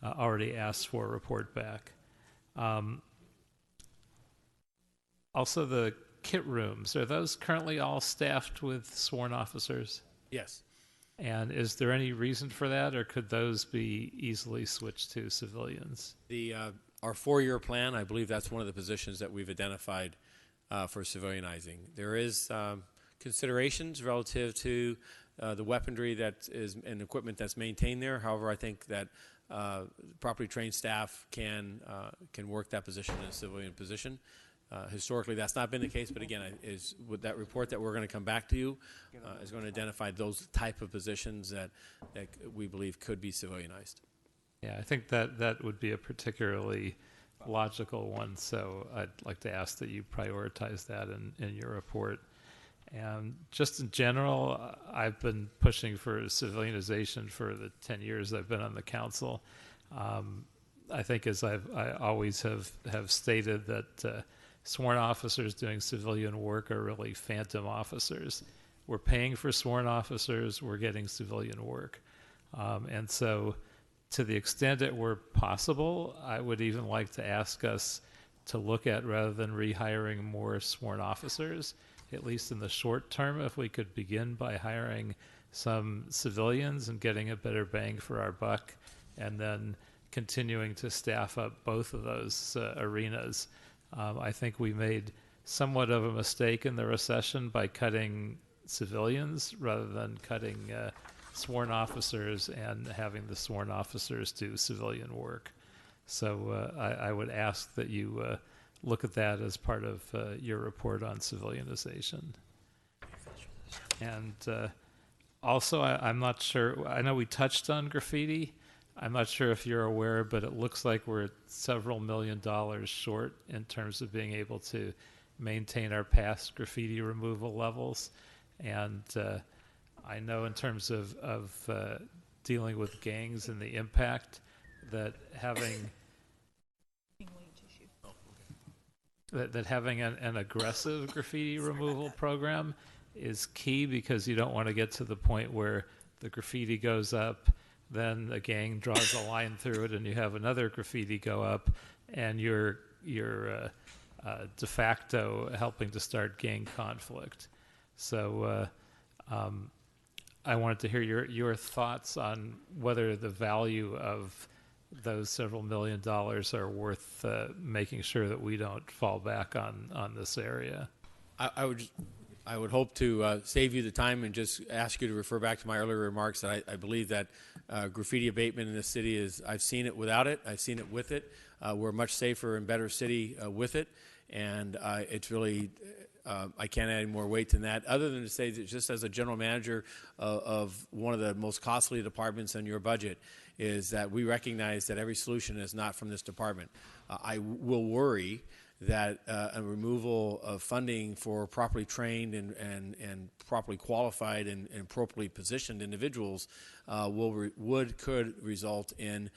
already asked for report back. Also, the kit rooms, are those currently all staffed with sworn officers? Yes. And is there any reason for that, or could those be easily switched to civilians? Our 4-year plan, I believe that's one of the positions that we've identified for civilianizing. There is considerations relative to the weaponry that is and equipment that's maintained there. However, I think that properly trained staff can work that position in a civilian position. Historically, that's not been the case, but again, is with that report that we're going to come back to you is going to identify those type of positions that we believe could be civilianized. Yeah, I think that would be a particularly logical one, so I'd like to ask that you prioritize that in your report. And just in general, I've been pushing for civilianization for the 10 years I've been on the council. I think as I always have stated that sworn officers doing civilian work are really phantom officers. We're paying for sworn officers, we're getting civilian work. And so to the extent it were possible, I would even like to ask us to look at, rather than rehiring more sworn officers, at least in the short term, if we could begin by hiring some civilians and getting a better bang for our buck, and then continuing to staff up both of those arenas. I think we made somewhat of a mistake in the recession by cutting civilians rather than cutting sworn officers and having the sworn officers do civilian work. So I would ask that you look at that as part of your report on civilianization. And also, I'm not sure, I know we touched on graffiti. I'm not sure if you're aware, but it looks like we're several $1 million short in terms of being able to maintain our past graffiti removal levels. And I know in terms of dealing with gangs and the impact that having that having an aggressive graffiti removal program is key, because you don't want to get to the point where the graffiti goes up, then a gang draws a line through it, and you have another graffiti go up, and you're de facto helping to start gang conflict. So I wanted to hear your thoughts on whether the value of those several $1 million are worth making sure that we don't fall back on this area. I would hope to save you the time and just ask you to refer back to my earlier remarks that I believe that graffiti abatement in this city is, I've seen it without it, I've seen it with it. We're a much safer and better city with it, and it's really, I can't add any more weight than that, other than to say that just as a general manager of one of the most costly departments in your budget, is that we recognize that every solution is not from this department. I will worry that a removal of funding for properly trained and properly qualified and appropriately positioned individuals could result in,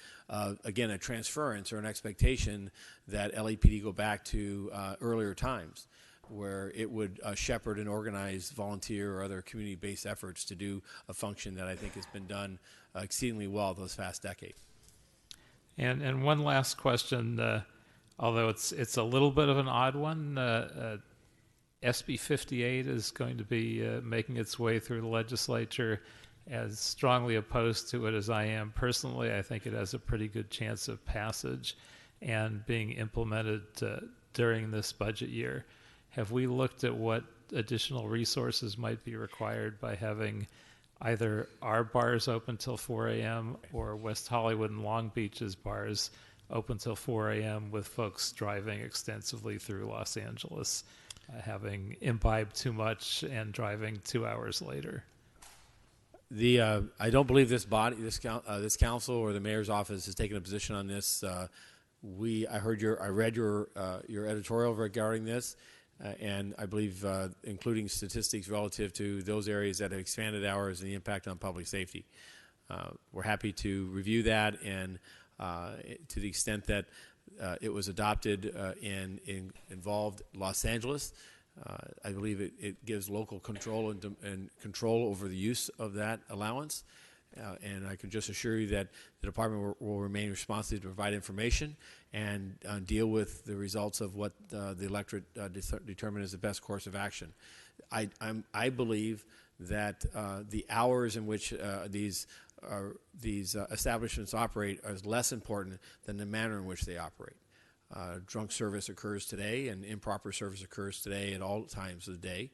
again, a transference or an expectation that LAPD go back to earlier times, where it would shepherd and organize volunteer or other community-based efforts to do a function that I think has been done exceedingly well this past decade. And one last question, although it's a little bit of an odd one. SB 58 is going to be making its way through the legislature. As strongly opposed to it as I am personally, I think it has a pretty good chance of passage and being implemented during this budget year. Have we looked at what additional resources might be required by having either our bars open till 4 a.m. or West Hollywood and Long Beach's bars open till 4 a.m. with folks driving extensively through Los Angeles, having imbibed too much and driving 2 hours later? I don't believe this body, this council or the mayor's office has taken a position on this. I read your editorial regarding this. And I believe including statistics relative to those areas that have expanded hours and the impact on public safety. We're happy to review that, and to the extent that it was adopted and involved Los Angeles, I believe it gives local control and control over the use of that allowance. And I can just assure you that the department will remain responsive to provide information and deal with the results of what the electorate determine is the best course of action. I believe that the hours in which these establishments operate is less important than the manner in which they operate. Drunk service occurs today, and improper service occurs today at all times of the day.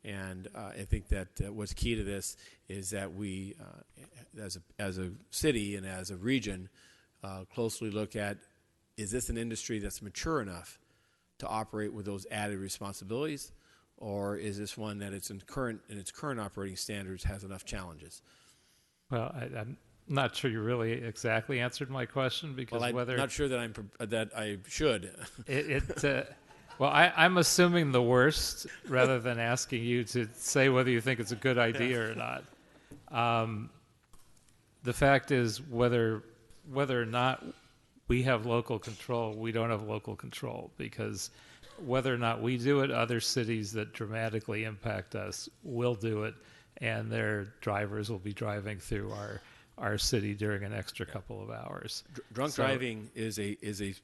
And I think that what's key to this is that we, as a city and as a region, closely look at, is this an industry that's mature enough to operate with those added responsibilities, or is this one that it's in its current operating standards has enough challenges? Well, I'm not sure you really exactly answered my question, because I'm not sure that I should. Well, I'm assuming the worst rather than asking you to say whether you think it's a good idea or not. The fact is, whether or not we have local control, we don't have local control, because whether or not we do it, other cities that dramatically impact us will do it, and their drivers will be driving through our city during an extra couple of hours. Drunk driving is a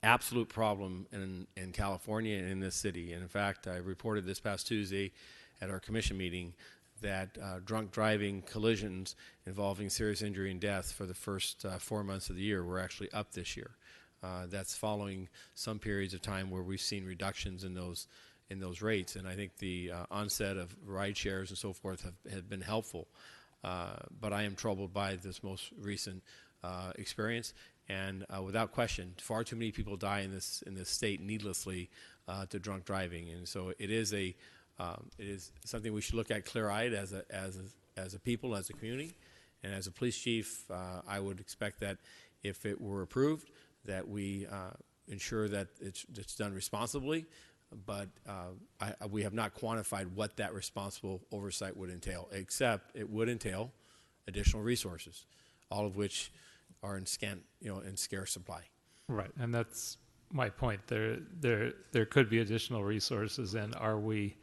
absolute problem in California and in this city. And in fact, I reported this past Tuesday at our commission meeting that drunk driving collisions involving serious injury and death for the first 4 months of the year were actually up this year. That's following some periods of time where we've seen reductions in those rates. And I think the onset of ride shares and so forth have been helpful. But I am troubled by this most recent experience. And without question, far too many people die in this state needlessly to drunk driving, and so it is something we should look at clear-eyed as a people, as a community, and as a police chief. I would expect that if it were approved, that we ensure that it's done responsibly. But we have not quantified what that responsible oversight would entail, except it would entail additional resources, all of which are in scarce supply. Right, and that's my point. There could be additional resources, and are we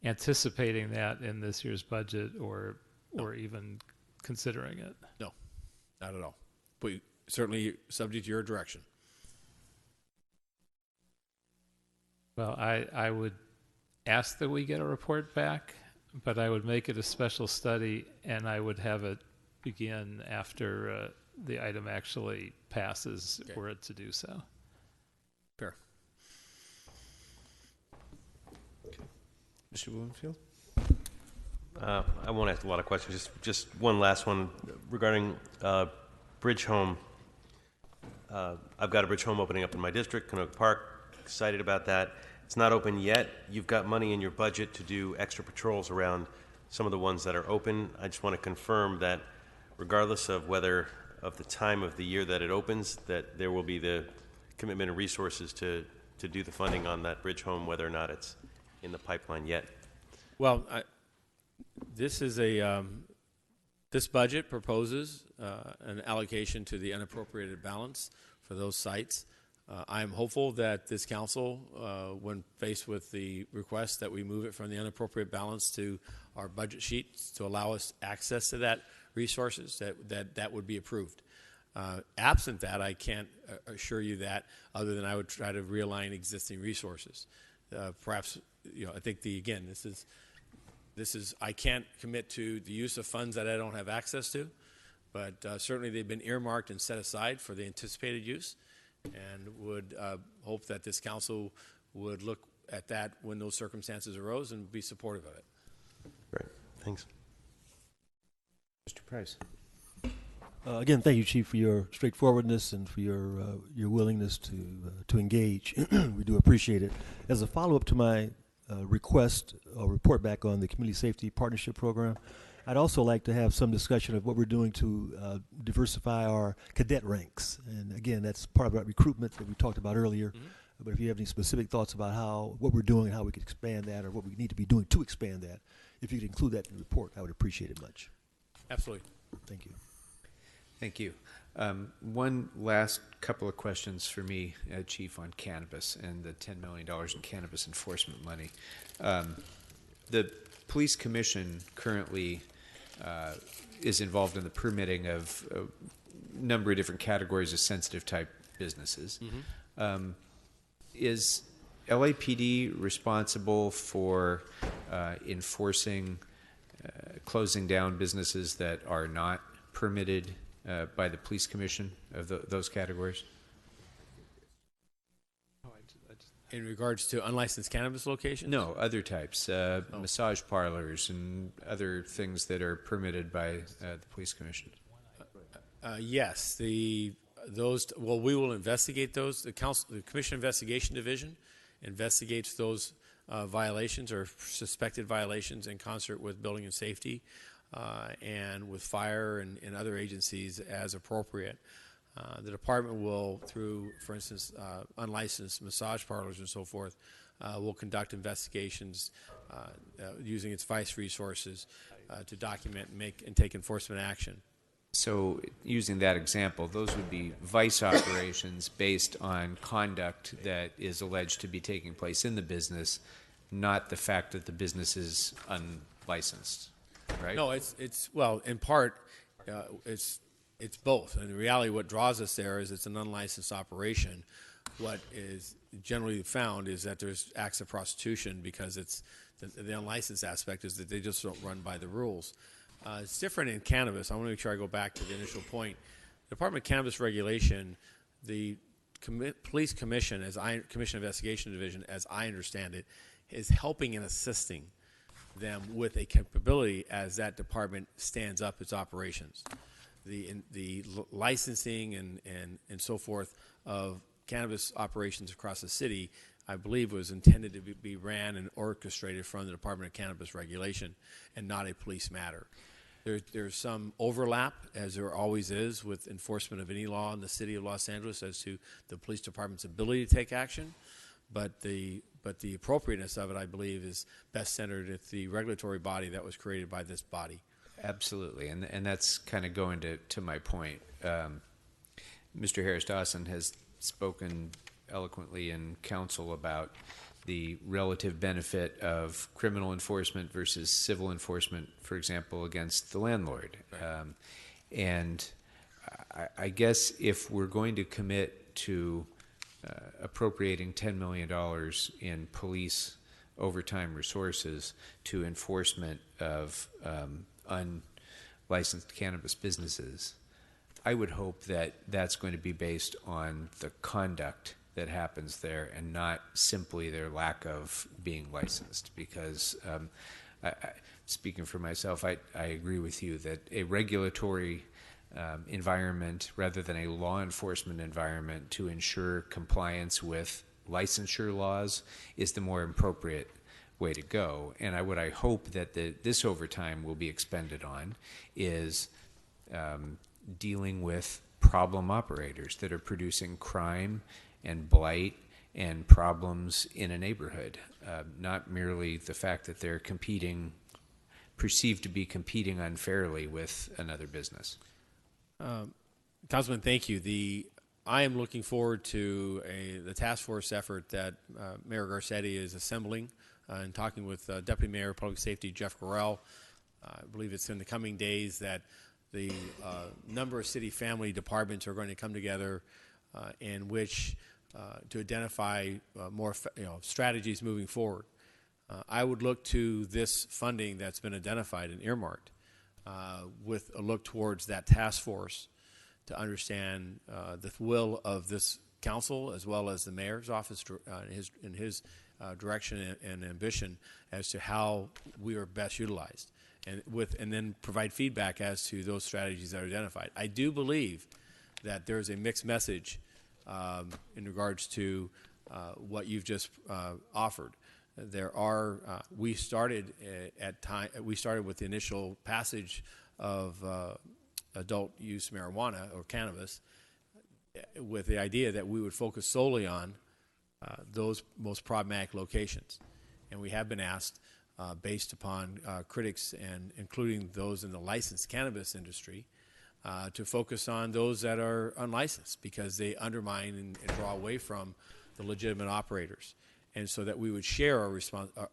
anticipating that in this year's budget, or even considering it? No, not at all. But certainly subject to your direction. Well, I would ask that we get a report back, but I would make it a special study, and I would have it begin after the item actually passes, were it to do so. Fair. Mr. Bloomfield? I won't ask a lot of questions. Just one last one regarding Bridge Home. I've got a Bridge Home opening up in my district, Canoga Park. Excited about that. It's not open yet. You've got money in your budget to do extra patrols around some of the ones that are open. I just want to confirm that regardless of the time of the year that it opens, that there will be the commitment and resources to do the funding on that Bridge Home, whether or not it's in the pipeline yet. Well, this budget proposes an allocation to the unappropriated balance for those sites. I am hopeful that this council, when faced with the request that we move it from the unappropriate balance to our budget sheet to allow us access to that resources, that would be approved. Absent that, I can't assure you that, other than I would try to realign existing resources. Perhaps, I think this is I can't commit to the use of funds that I don't have access to, but certainly they've been earmarked and set aside for the anticipated use, and would hope that this council would look at that when those circumstances arose and be supportive of it. Great, thanks. Mr. Price. Again, thank you, Chief, for your straightforwardness and for your willingness to engage. We do appreciate it. As a follow-up to my request or report back on the Community Safety Partnership Program, I'd also like to have some discussion of what we're doing to diversify our cadet ranks. And again, that's part of that recruitment that we talked about earlier. Mm-hmm. But if you have any specific thoughts about what we're doing and how we could expand that, or what we need to be doing to expand that, if you could include that in the report, I would appreciate it much. Absolutely. Thank you. Thank you. One last couple of questions for me, Chief, on cannabis and the $10 million in cannabis enforcement money. The Police Commission currently is involved in the permitting of a number of different categories of sensitive type businesses. Mm-hmm. Is LAPD responsible for enforcing closing down businesses that are not permitted by the Police Commission of those categories? In regards to unlicensed cannabis locations? No, other types, massage parlors and other things that are permitted by the police commission. Yes, we will investigate those. The Commission Investigation Division investigates those violations or suspected violations in concert with Building and Safety and with Fire and other agencies as appropriate. The department will, through, for instance, unlicensed massage parlors and so forth, will conduct investigations using its vice resources to document and take enforcement action. So, using that example, those would be vice operations based on conduct that is alleged to be taking place in the business, not the fact that the business is unlicensed, right? No, well, in part, it's both. And in reality, what draws us there is it's an unlicensed operation. What is generally found is that there's acts of prostitution because it's the unlicensed aspect is that they just don't run by the rules. It's different in cannabis. I want to make sure I go back to the initial point. The Department of Cannabis Regulation, the Police Commission, Commission Investigation Division, as I understand it, is helping and assisting them with a capability as that department stands up its operations. The licensing and so forth of cannabis operations across the city, I believe, was intended to be ran and orchestrated from the Department of Cannabis Regulation and not a police matter. There's some overlap, as there always is, with enforcement of any law in the city of Los Angeles as to the police department's ability to take action, but the appropriateness of it, I believe, is best centered at the regulatory body that was created by this body. Absolutely, and that's kind of going to my point. Mr. Harris Dawson has spoken eloquently in council about the relative benefit of criminal enforcement versus civil enforcement, for example, against the landlord. Right. And I guess if we're going to commit to appropriating $10 million in police overtime resources to enforcement of unlicensed cannabis businesses, I would hope that that's going to be based on the conduct that happens there and not simply their lack of being licensed. Because speaking for myself, I agree with you that a regulatory environment rather than a law enforcement environment to ensure compliance with licensure laws is the more appropriate way to go. And what I hope that this overtime will be expended on is dealing with problem operators that are producing crime and blight and problems in a neighborhood, not merely the fact that they're perceived to be competing unfairly with another business. Councilman, thank you. I am looking forward to the task force effort that Mayor Garcetti is assembling and talking with Deputy Mayor of Public Safety Jeff Gorell. I believe it's in the coming days that the number of city family departments are going to come together in which to identify more strategies moving forward. I would look to this funding that's been identified and earmarked with a look towards that task force to understand the will of this council as well as the mayor's office in his direction and ambition as to how we are best utilized, and then provide feedback as to those strategies that are identified. I do believe that there's a mixed message in regards to what you've just offered. There are we started with the initial passage of adult use marijuana or cannabis with the idea that we would focus solely on those most problematic locations, and we have been asked, based upon critics and including those in the licensed cannabis industry, to focus on those that are unlicensed because they undermine and draw away from the legitimate operators, and so that we would share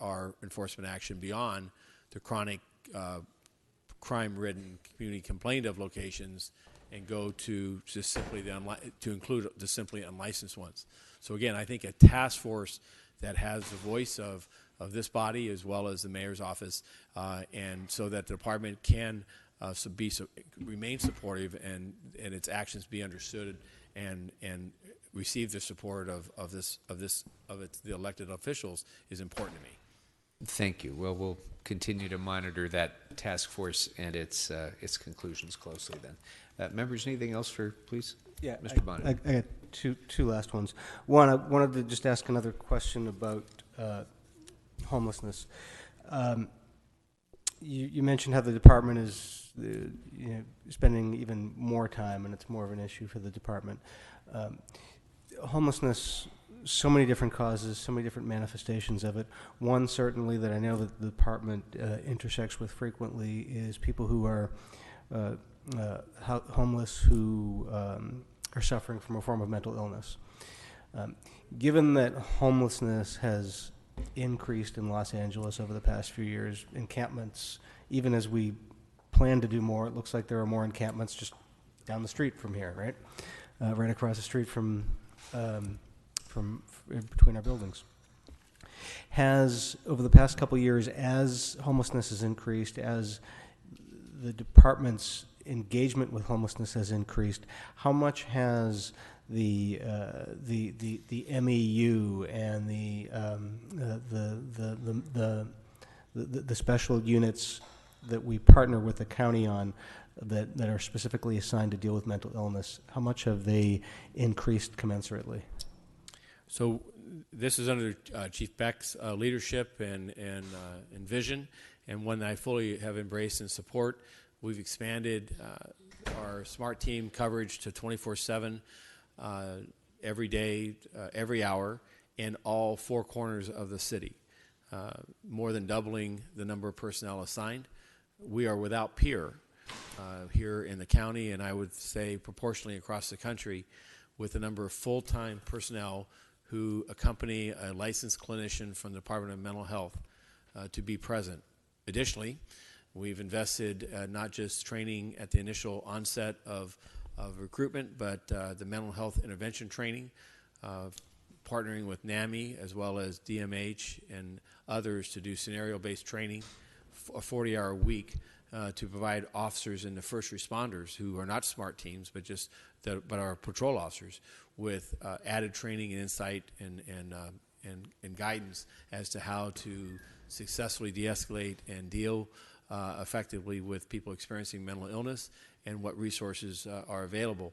our enforcement action beyond the chronic crime-ridden, community complained of locations and go to just simply to include the simply unlicensed ones. So again, I think a task force that has the voice of this body as well as the mayor's office, and so that the department can remain supportive and its actions be understood and receive the support of the elected officials is important to me. Thank you. Well, we'll continue to monitor that task force and its conclusions closely then. Members, anything else please? Yeah, Mr. Bonnet. I got two last ones. One, I wanted to just ask another question about homelessness. You mentioned how the department is spending even more time, and it's more of an issue for the department. Homelessness, so many different causes, so many different manifestations of it. One, certainly, that I know that the department intersects with frequently is people who are homeless who are suffering from a form of mental illness. Given that homelessness has increased in Los Angeles over the past few years, encampments, even as we plan to do more, it looks like there are more encampments just down the street from here, right? Right across the street from between our buildings. Has, over the past couple of years, as homelessness has increased, as the department's engagement with homelessness has increased, how much has the MEU and the special units that we partner with the county on that are specifically assigned to deal with mental illness, how much have they increased commensurately? So this is under Chief Beck's leadership and vision, and one that I fully have embraced and support. We've expanded our SMART team coverage to 24/7, every day, every hour, in all four corners of the city, more than doubling the number of personnel assigned. We are without peer here in the county, and I would say proportionally across the country, with the number of full-time personnel who accompany a licensed clinician from the Department of Mental Health to be present. Additionally, we've invested not just training at the initial onset of recruitment, but the mental health intervention training, partnering with NAMI as well as DMH and others to do scenario-based training, a 40-hour week to provide officers and the first responders who are not SMART teams, but are patrol officers with added training and insight and guidance as to how to successfully de-escalate and deal effectively with people experiencing mental illness and what resources are available,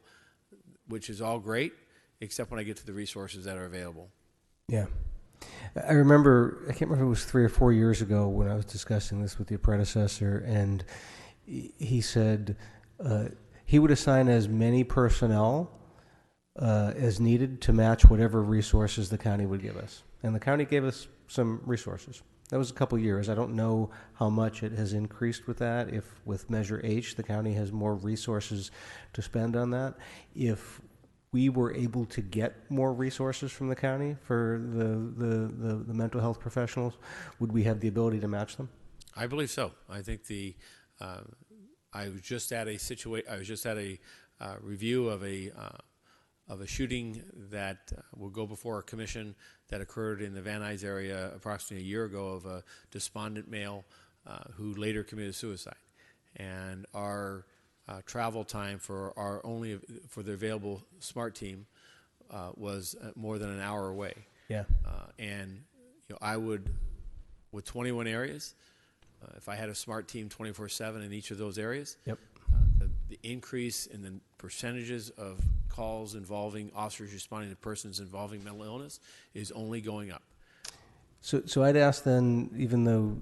which is all great, except when I get to the resources that are available. Yeah. I can't remember if it was 3 or 4 years ago when I was discussing this with your predecessor, and he said he would assign as many personnel as needed to match whatever resources the county would give us. And the county gave us some resources. That was a couple years. I don't know how much it has increased with that. If with Measure H, the county has more resources to spend on that. If we were able to get more resources from the county for the mental health professionals, would we have the ability to match them? I believe so. I think I was just at a review of a shooting that will go before a commission that occurred in the Van Nuys area approximately a year ago of a despondent male who later committed suicide. And our travel time for the available SMART team was more than an hour away. Yeah. And I would, with 21 areas, if I had a SMART team 24/7 in each of those areas, yep. The increase in the percentages of calls involving officers responding to persons involving mental illness is only going up. So I'd ask then, even though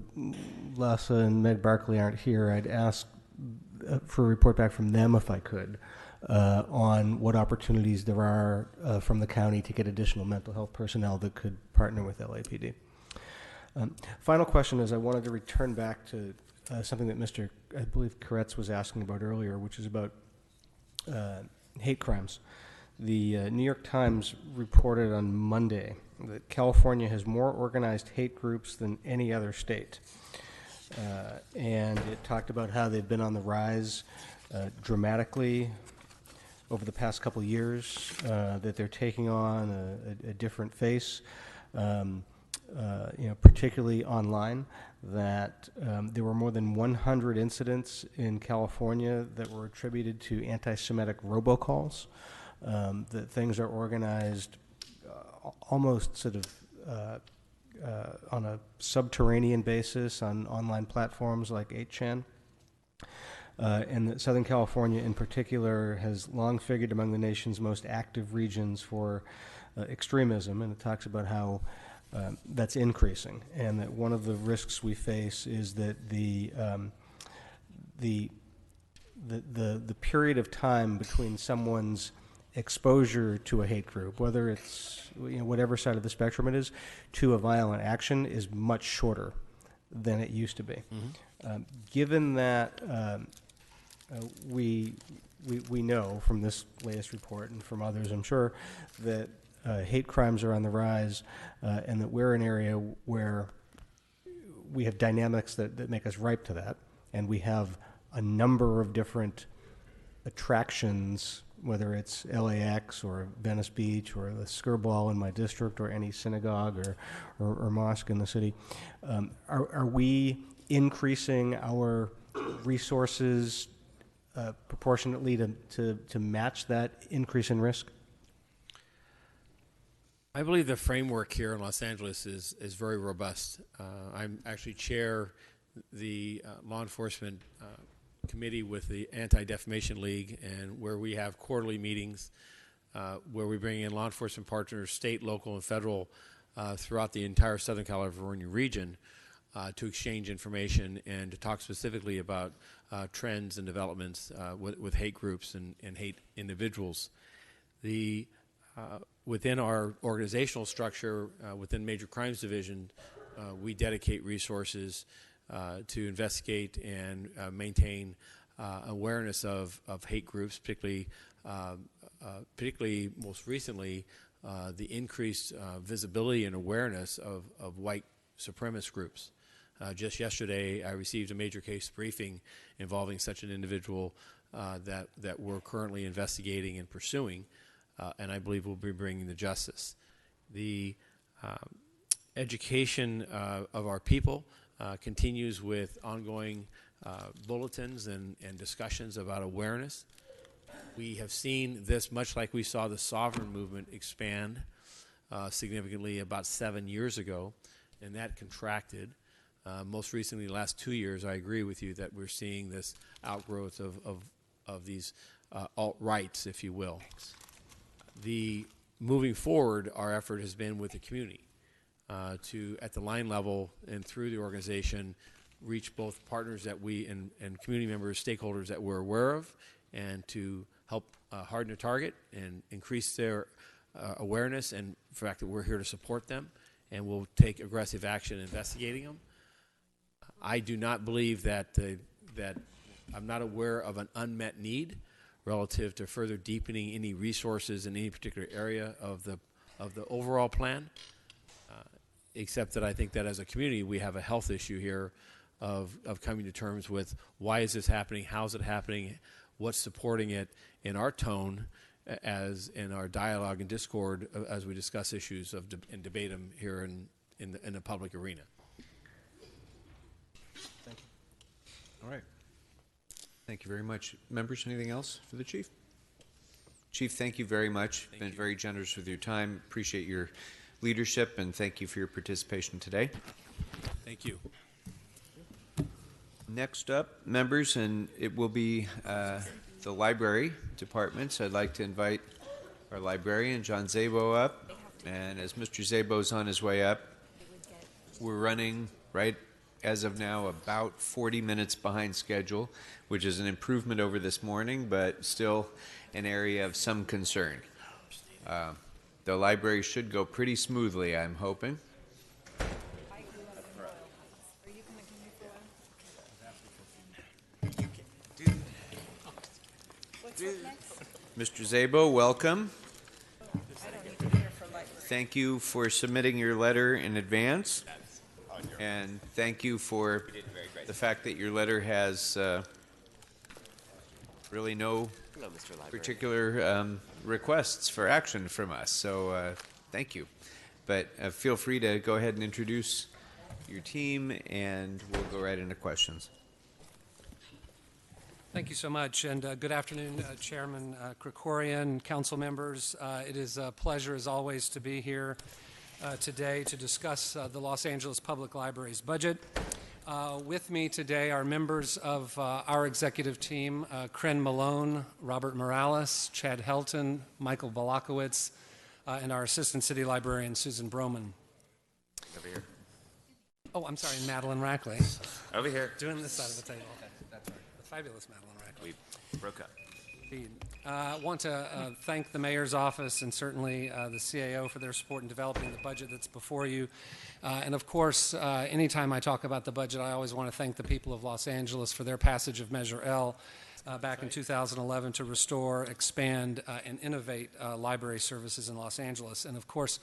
Lassa and Meg Barkley aren't here, I'd ask for a report back from them, if I could, on what opportunities there are from the county to get additional mental health personnel that could partner with LAPD. Final question is I wanted to return back to something that Mr. I believe Koretz was asking about earlier, which is about hate crimes. The New York Times reported on Monday that California has more organized hate groups than any other state. And it talked about how they've been on the rise dramatically over the past couple of years, that they're taking on a different face, particularly online, that there were more than 100 incidents in California that were attributed to anti-Semitic robocalls, that things are organized almost sort of on a subterranean basis on online platforms like 8chan. And that Southern California in particular has long figured among the nation's most active regions for extremism, and it talks about how that's increasing, and that one of the risks we face is that the period of time between someone's exposure to a hate group, whether it's whatever side of the spectrum it is, to a violent action is much shorter than it used to be. Mm-hmm. Given that we know from this latest report and from others, I'm sure, that hate crimes are on the rise, and that we're an area where we have dynamics that make us ripe to that, and we have a number of different attractions, whether it's LAX or Venice Beach or the Skirball in my district or any synagogue or mosque in the city. Are we increasing our resources proportionately to match that increase in risk? I believe the framework here in Los Angeles is very robust. I'm actually chair the law enforcement committee with the Anti-Defamation League, and where we have quarterly meetings where we bring in law enforcement partners, state, local, and federal throughout the entire Southern California region to exchange information and to talk specifically about trends and developments with hate groups and hate individuals. Within our organizational structure, within Major Crimes Division, we dedicate resources to investigate and maintain awareness of hate groups, particularly most recently the increased visibility and awareness of white supremacist groups. Just yesterday, I received a major case briefing involving such an individual that we're currently investigating and pursuing, and I believe we'll be bringing to justice. The education of our people continues with ongoing bulletins and discussions about awareness. We have seen this, much like we saw the sovereign movement expand significantly about 7 years ago, and that contracted. Most recently, the last 2 years, I agree with you that we're seeing this outgrowth of these alt-rights, if you will. Moving forward, our effort has been with the community to, at the line level and through the organization, reach both partners that we and community members, stakeholders that we're aware of, and to help harden a target and increase their awareness and the fact that we're here to support them, and we'll take aggressive action investigating them. I do not believe that I'm not aware of an unmet need relative to further deepening any resources in any particular area of the overall plan, except that I think that as a community we have a health issue here of coming to terms with why is this happening, how is it happening, what's supporting it, in our tone as in our dialogue and discord as we discuss issues and debate them here in the public arena. Thank you. All right. Thank you very much. Members, anything else for the Chief? Chief, thank you very much. You've been very generous with your time. Appreciate your leadership, and thank you for your participation today. Thank you. Next up, members, and it will be the library department. So I'd like to invite our librarian, John Szabo, up. And as Mr. Szabo's on his way up, we're running, right as of now, about 40 minutes behind schedule, which is an improvement over this morning, but still an area of some concern. The library should go pretty smoothly, I'm hoping. Mr. Szabo, welcome. Thank you for submitting your letter in advance, and thank you for the fact that your letter has really no particular requests for action from us, so thank you. But feel free to go ahead and introduce your team, and we'll go right into questions. Thank you so much, and good afternoon, Chairman Krikorian, council members. It is a pleasure, as always, to be here today to discuss the Los Angeles Public Library's budget. With me today are members of our executive team, Kren Malone, Robert Morales, Chad Helton, Michael Balakowitz, and our Assistant City Librarian, Susan Broman. Over here. Oh, I'm sorry, Madeline Rackley. Over here. Doing this side of the table. That's right. The fabulous Madeline Rackley. We broke up. Indeed. I want to thank the mayor's office and certainly the CAO for their support in developing the budget that's before you. And of course, anytime I talk about the budget, I always want to thank the people of Los Angeles for their passage of Measure L back in 2011 to restore, expand, and innovate library services in Los Angeles. And of course,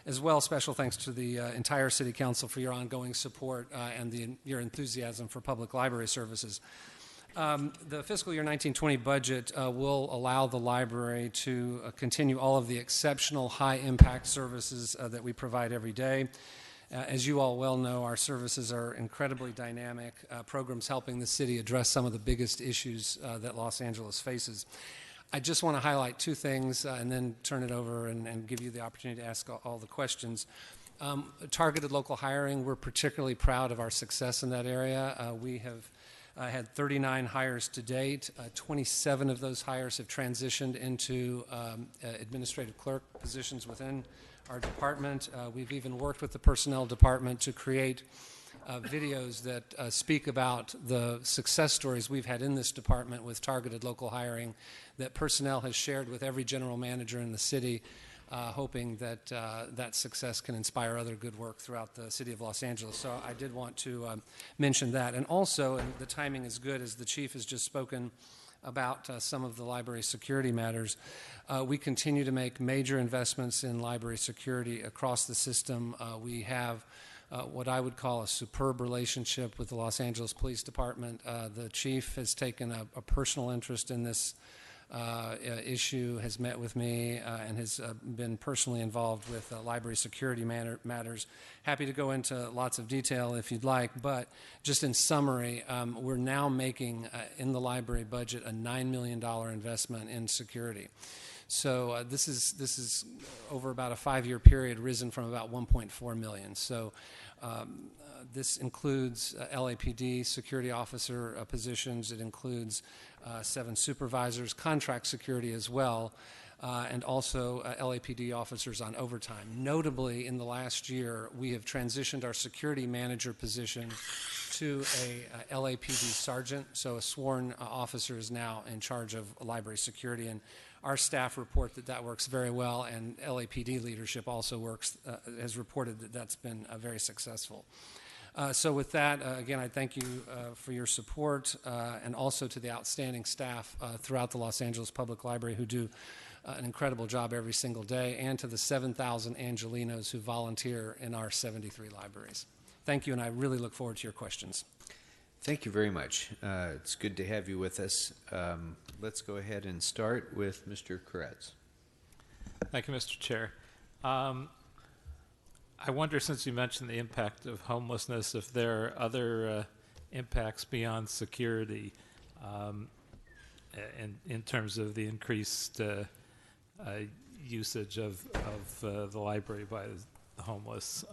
as well, special thanks to the entire City Council for your ongoing support and your enthusiasm for public library services. The fiscal year 1920 budget will allow the library to continue all of the exceptional high-impact services that we provide every day. As you all well know, our services are incredibly dynamic, programs helping the city address some of the biggest issues that Los Angeles faces. I just want to highlight two things and then turn it over and give you the opportunity to ask all the questions. Targeted local hiring, we're particularly proud of our success in that area. We have had 39 hires to date. 27 of those hires have transitioned into administrative clerk positions within our department. We've even worked with the personnel department to create videos that speak about the success stories we've had in this department with targeted local hiring that personnel has shared with every general manager in the city, hoping that that success can inspire other good work throughout the city of Los Angeles. So I did want to mention that. And also, and the timing is good, as the chief has just spoken about some of the library security matters, we continue to make major investments in library security across the system. We have what I would call a superb relationship with the Los Angeles Police Department. The chief has taken a personal interest in this issue, has met with me and has been personally involved with library security matters. Happy to go into lots of detail if you'd like, but just in summary, we're now making in the library budget a $9 million investment in security. So this is over about a 5-year period risen from about 1.4 million. So this includes LAPD security officer positions. It includes 7 supervisors, contract security as well, and also LAPD officers on overtime. Notably, in the last year, we have transitioned our security manager position to a LAPD sergeant, so a sworn officer is now in charge of library security, and our staff report that that works very well, and LAPD leadership also has reported that that's been very successful. So with that, again, I thank you for your support and also to the outstanding staff throughout the Los Angeles Public Library who do an incredible job every single day, and to the 7,000 Angelinos who volunteer in our 73 libraries. Thank you, and I really look forward to your questions. Thank you very much. It's good to have you with us. Let's go ahead and start with Mr. Koretz. Thank you, Mr. Chair. I wonder, since you mentioned the impact of homelessness, if there are other impacts beyond security in terms of the increased usage of the library by the homeless.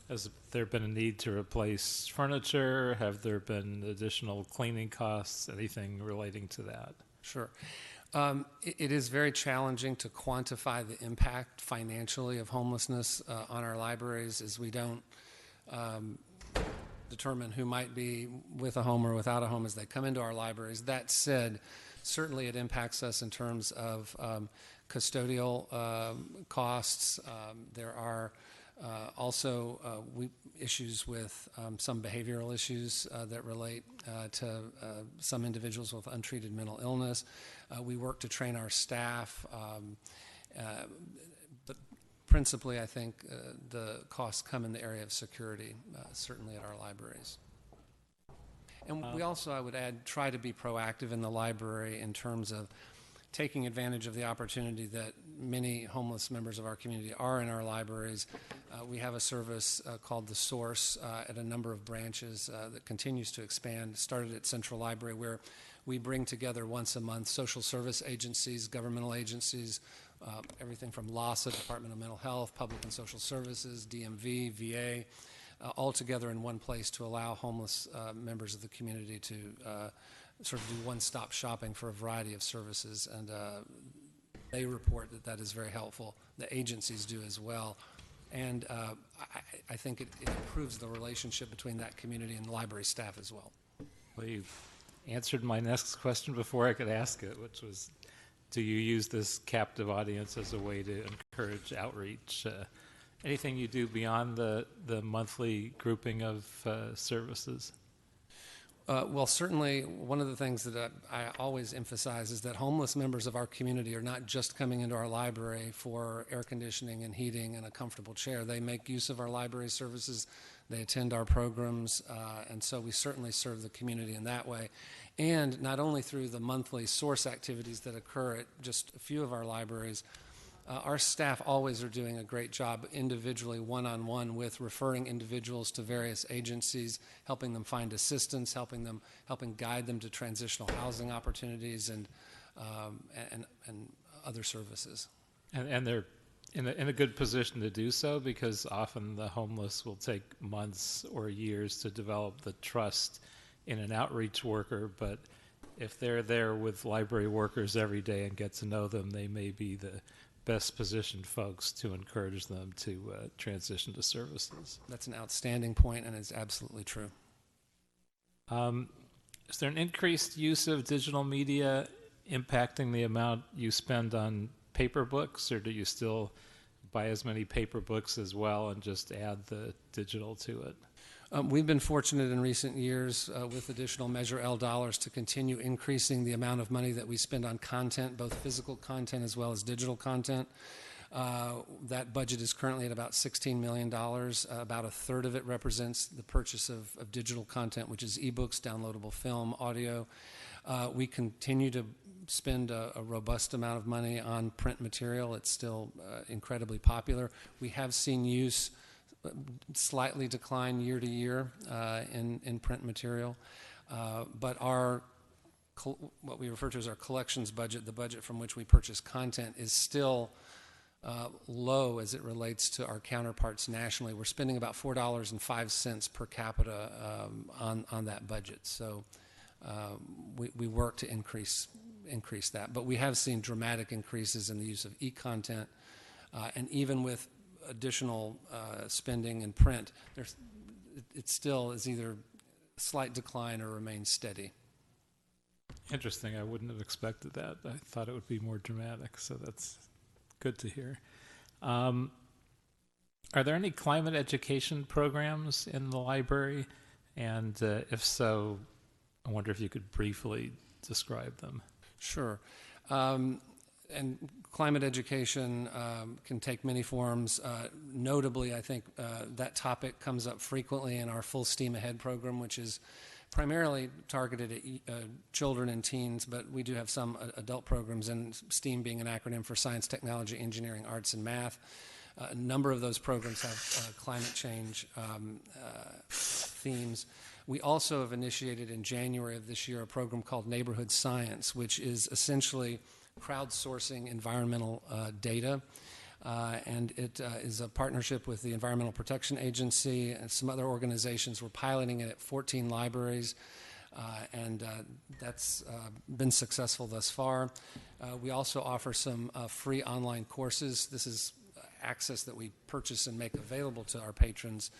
Has there been a need to replace furniture? Have there been additional cleaning costs? Anything relating to that? Sure. It is very challenging to quantify the impact financially of homelessness on our libraries, as we don't determine who might be with a home or without a home as they come into our libraries. That said, certainly it impacts us in terms of custodial costs. There are also issues with some behavioral issues that relate to some individuals with untreated mental illness. We work to train our staff, but principally I think the costs come in the area of security, certainly at our libraries. And we also, I would add, try to be proactive in the library in terms of taking advantage of the opportunity that many homeless members of our community are in our libraries. We have a service called The Source at a number of branches that continues to expand. Started at Central Library, where we bring together once a month social service agencies, governmental agencies, everything from LASA, Department of Mental Health, Public and Social Services, DMV, VA, all together in one place to allow homeless members of the community to sort of do one-stop shopping for a variety of services. And they report that that is very helpful. The agencies do as well. And I think it improves the relationship between that community and the library staff as well. Well, you've answered my next question before I could ask it, which was, do you use this captive audience as a way to encourage outreach? Anything you do beyond the monthly grouping of services? Well, certainly one of the things that I always emphasize is that homeless members of our community are not just coming into our library for air conditioning and heating and a comfortable chair. They make use of our library services. They attend our programs, and so we certainly serve the community in that way. And not only through the monthly source activities that occur at just a few of our libraries, our staff always are doing a great job individually, one-on-one, with referring individuals to various agencies, helping them find assistance, helping guide them to transitional housing opportunities and other services. And they're in a good position to do so, because often the homeless will take months or years to develop the trust in an outreach worker, but if they're there with library workers every day and get to know them, they may be the best positioned folks to encourage them to transition to services. That's an outstanding point, and it's absolutely true. Is there an increased use of digital media impacting the amount you spend on paper books, or do you still buy as many paper books as well and just add the digital to it? We've been fortunate in recent years with additional Measure L dollars to continue increasing the amount of money that we spend on content, both physical content as well as digital content. That budget is currently at about $16 million. About a third of it represents the purchase of digital content, which is ebooks, downloadable film, audio. We continue to spend a robust amount of money on print material. It's still incredibly popular. We have seen use slightly decline year to year in print material, but what we refer to as our collections budget, the budget from which we purchase content, is still low as it relates to our counterparts nationally. We're spending about $4.05 per capita on that budget. So we work to increase that, but we have seen dramatic increases in the use of e-content, and even with additional spending in print, it still is either a slight decline or remains steady. Interesting. I wouldn't have expected that. I thought it would be more dramatic, so that's good to hear. Are there any climate education programs in the library? And if so, I wonder if you could briefly describe them. Sure. And climate education can take many forms. Notably, I think that topic comes up frequently in our Full Steam Ahead program, which is primarily targeted at children and teens, but we do have some adult programs, and STEAM being an acronym for Science, Technology, Engineering, Arts, and Math. A number of those programs have climate change themes. We also have initiated in January of this year a program called Neighborhood Science, which is essentially crowdsourcing environmental data, and it is a partnership with the Environmental Protection Agency and some other organizations. We're piloting it at 14 libraries, and that's been successful thus far. We also offer some free online courses. This is access that we purchase and make available to our patrons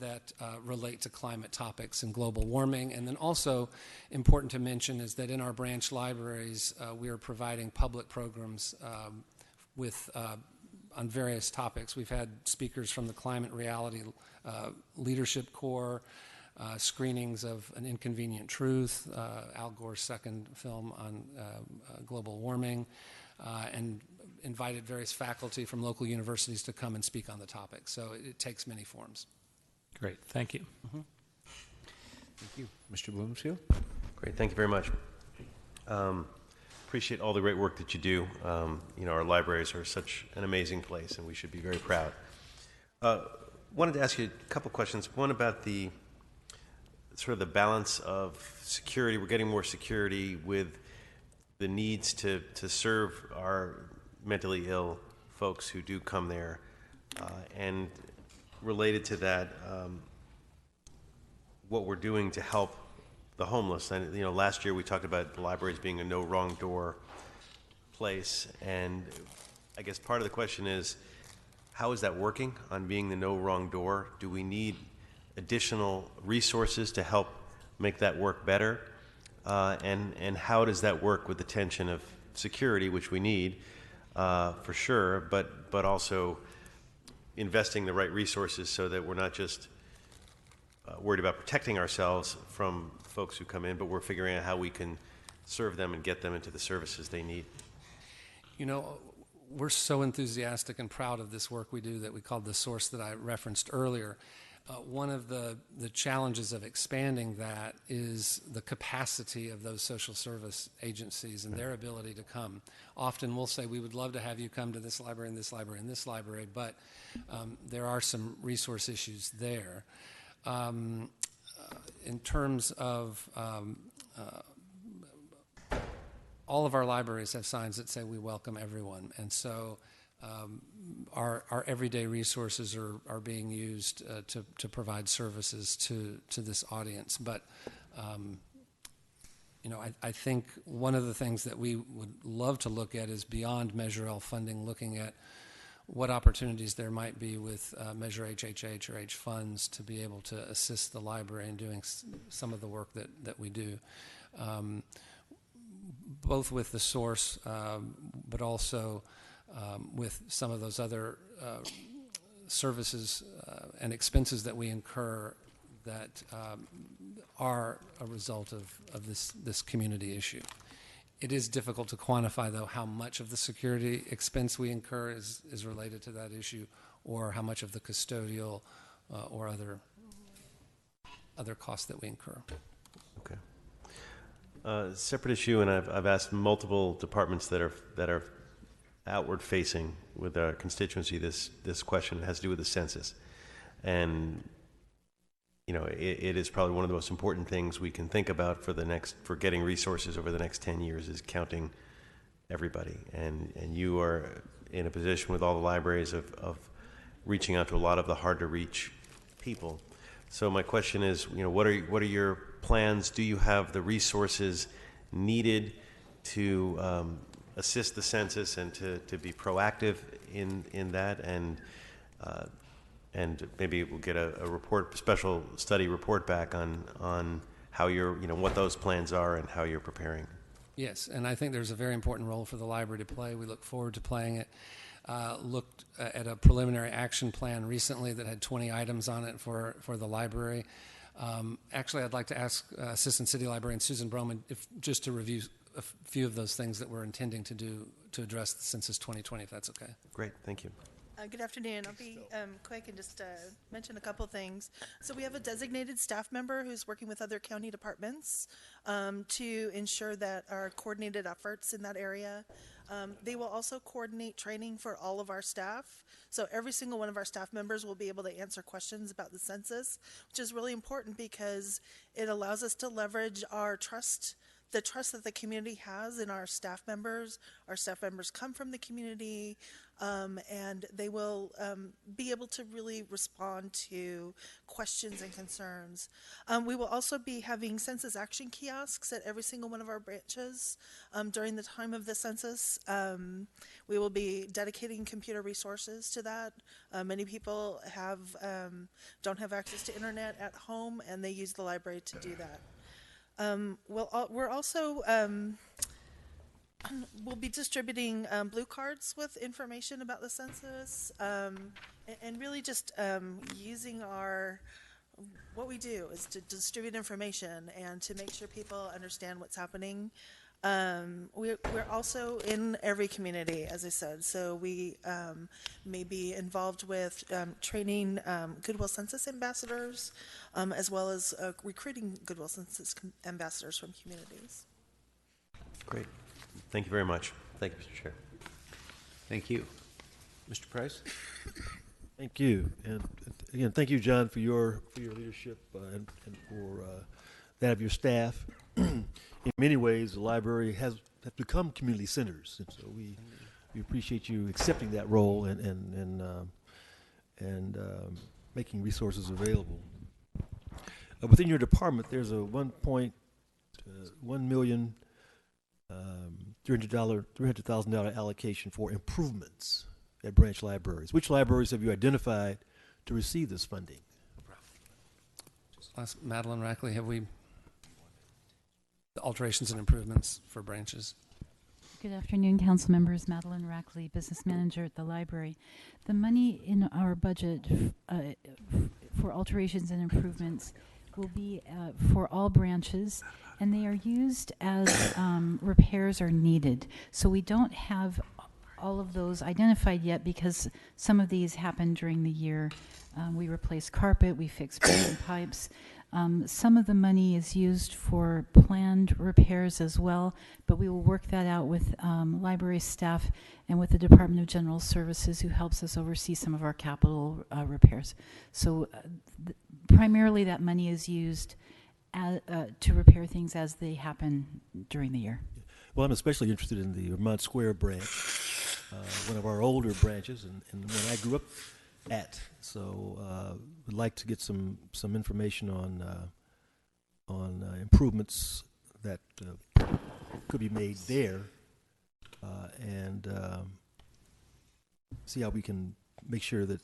that relate to climate topics and global warming. And then also important to mention is that in our branch libraries, we are providing public programs on various topics. We've had speakers from the Climate Reality Leadership Corps, screenings of An Inconvenient Truth, Al Gore's second film on global warming, and invited various faculty from local universities to come and speak on the topic. So it takes many forms. Great, thank you. Mm-hmm. Thank you. Mr. Bloomfield? Great, thank you very much. appreciate all the great work that you do. Our libraries are such an amazing place, and we should be very proud. Wanted to ask you a couple questions. One about the sort of the balance of security. We're getting more security with the needs to serve our mentally ill folks who do come there. And related to that, what we're doing to help the homeless. And last year we talked about the libraries being a no wrong door place, and I guess part of the question is, how is that working on being the no wrong door? Do we need additional resources to help make that work better? And how does that work with the tension of security, which we need for sure, but also investing the right resources so that we're not just worried about protecting ourselves from folks who come in, but we're figuring out how we can serve them and get them into the services they need. We're so enthusiastic and proud of this work we do that we called the source that I referenced earlier. One of the challenges of expanding that is the capacity of those social service agencies and their ability to come. Often we'll say, we would love to have you come to this library and this library and this library, but there are some resource issues there. In terms of all of our libraries have signs that say we welcome everyone, and so our everyday resources are being used to provide services to this audience. But I think one of the things that we would love to look at is beyond Measure L funding, looking at what opportunities there might be with Measure HHH or H funds to be able to assist the library in doing some of the work that we do, both with the source, but also with some of those other services and expenses that we incur that are a result of this community issue. It is difficult to quantify, though, how much of the security expense we incur is related to that issue, or how much of the custodial or other costs that we incur. Okay. Separate issue, and I've asked multiple departments that are outward facing with our constituency this question. It has to do with the census, and it is probably one of the most important things we can think about for getting resources over the next 10 years is counting everybody. And you are in a position with all the libraries of reaching out to a lot of the hard to reach people. So my question is, what are your plans? Do you have the resources needed to assist the census and to be proactive in that? And maybe we'll get a special study report back on how what those plans are and how you're preparing. Yes, and I think there's a very important role for the library to play. We look forward to playing it. Looked at a preliminary action plan recently that had 20 items on it for the library. Actually, I'd like to ask Assistant City Librarian Susan Broman just to review a few of those things that we're intending to do to address the Census 2020, if that's okay. Great, thank you. Good afternoon. I'll be quick and just mention a couple things. So we have a designated staff member who's working with other county departments to ensure that our coordinated efforts in that area. They will also coordinate training for all of our staff. So every single one of our staff members will be able to answer questions about the census, which is really important because it allows us to leverage our trust, the trust that the community has in our staff members. Our staff members come from the community, and they will be able to really respond to questions and concerns. We will also be having census action kiosks at every single one of our branches during the time of the census. We will be dedicating computer resources to that. Many people don't have access to internet at home, and they use the library to do that. We're also we'll be distributing blue cards with information about the census, and really just using what we do is to distribute information and to make sure people understand what's happening. We're also in every community, as I said, so we may be involved with training Goodwill Census ambassadors, as well as recruiting Goodwill Census ambassadors from communities. Great. Thank you very much. Thank you, Mr. Chair. Thank you. Mr. Price? Thank you. And again, thank you, John, for your leadership and for that of your staff. In many ways, the library has become community centers, and so we appreciate you accepting that role and making resources available. Within your department, there's a $300,000 allocation for improvements at branch libraries. Which libraries have you identified to receive this funding? Ask Madeline Rackley, have we the alterations and improvements for branches? Good afternoon, council members. Madeline Rackley, business manager at the library. The money in our budget for alterations and improvements will be for all branches, and they are used as repairs are needed. So we don't have all of those identified yet because some of these happen during the year. We replace carpet, we fix broken pipes. Some of the money is used for planned repairs as well, but we will work that out with library staff and with the Department of General Services, who helps us oversee some of our capital repairs. So primarily that money is used to repair things as they happen during the year. Well, I'm especially interested in the Vermont Square branch, one of our older branches, and one I grew up at. So would like to get some information on improvements that could be made there, and see how we can make sure that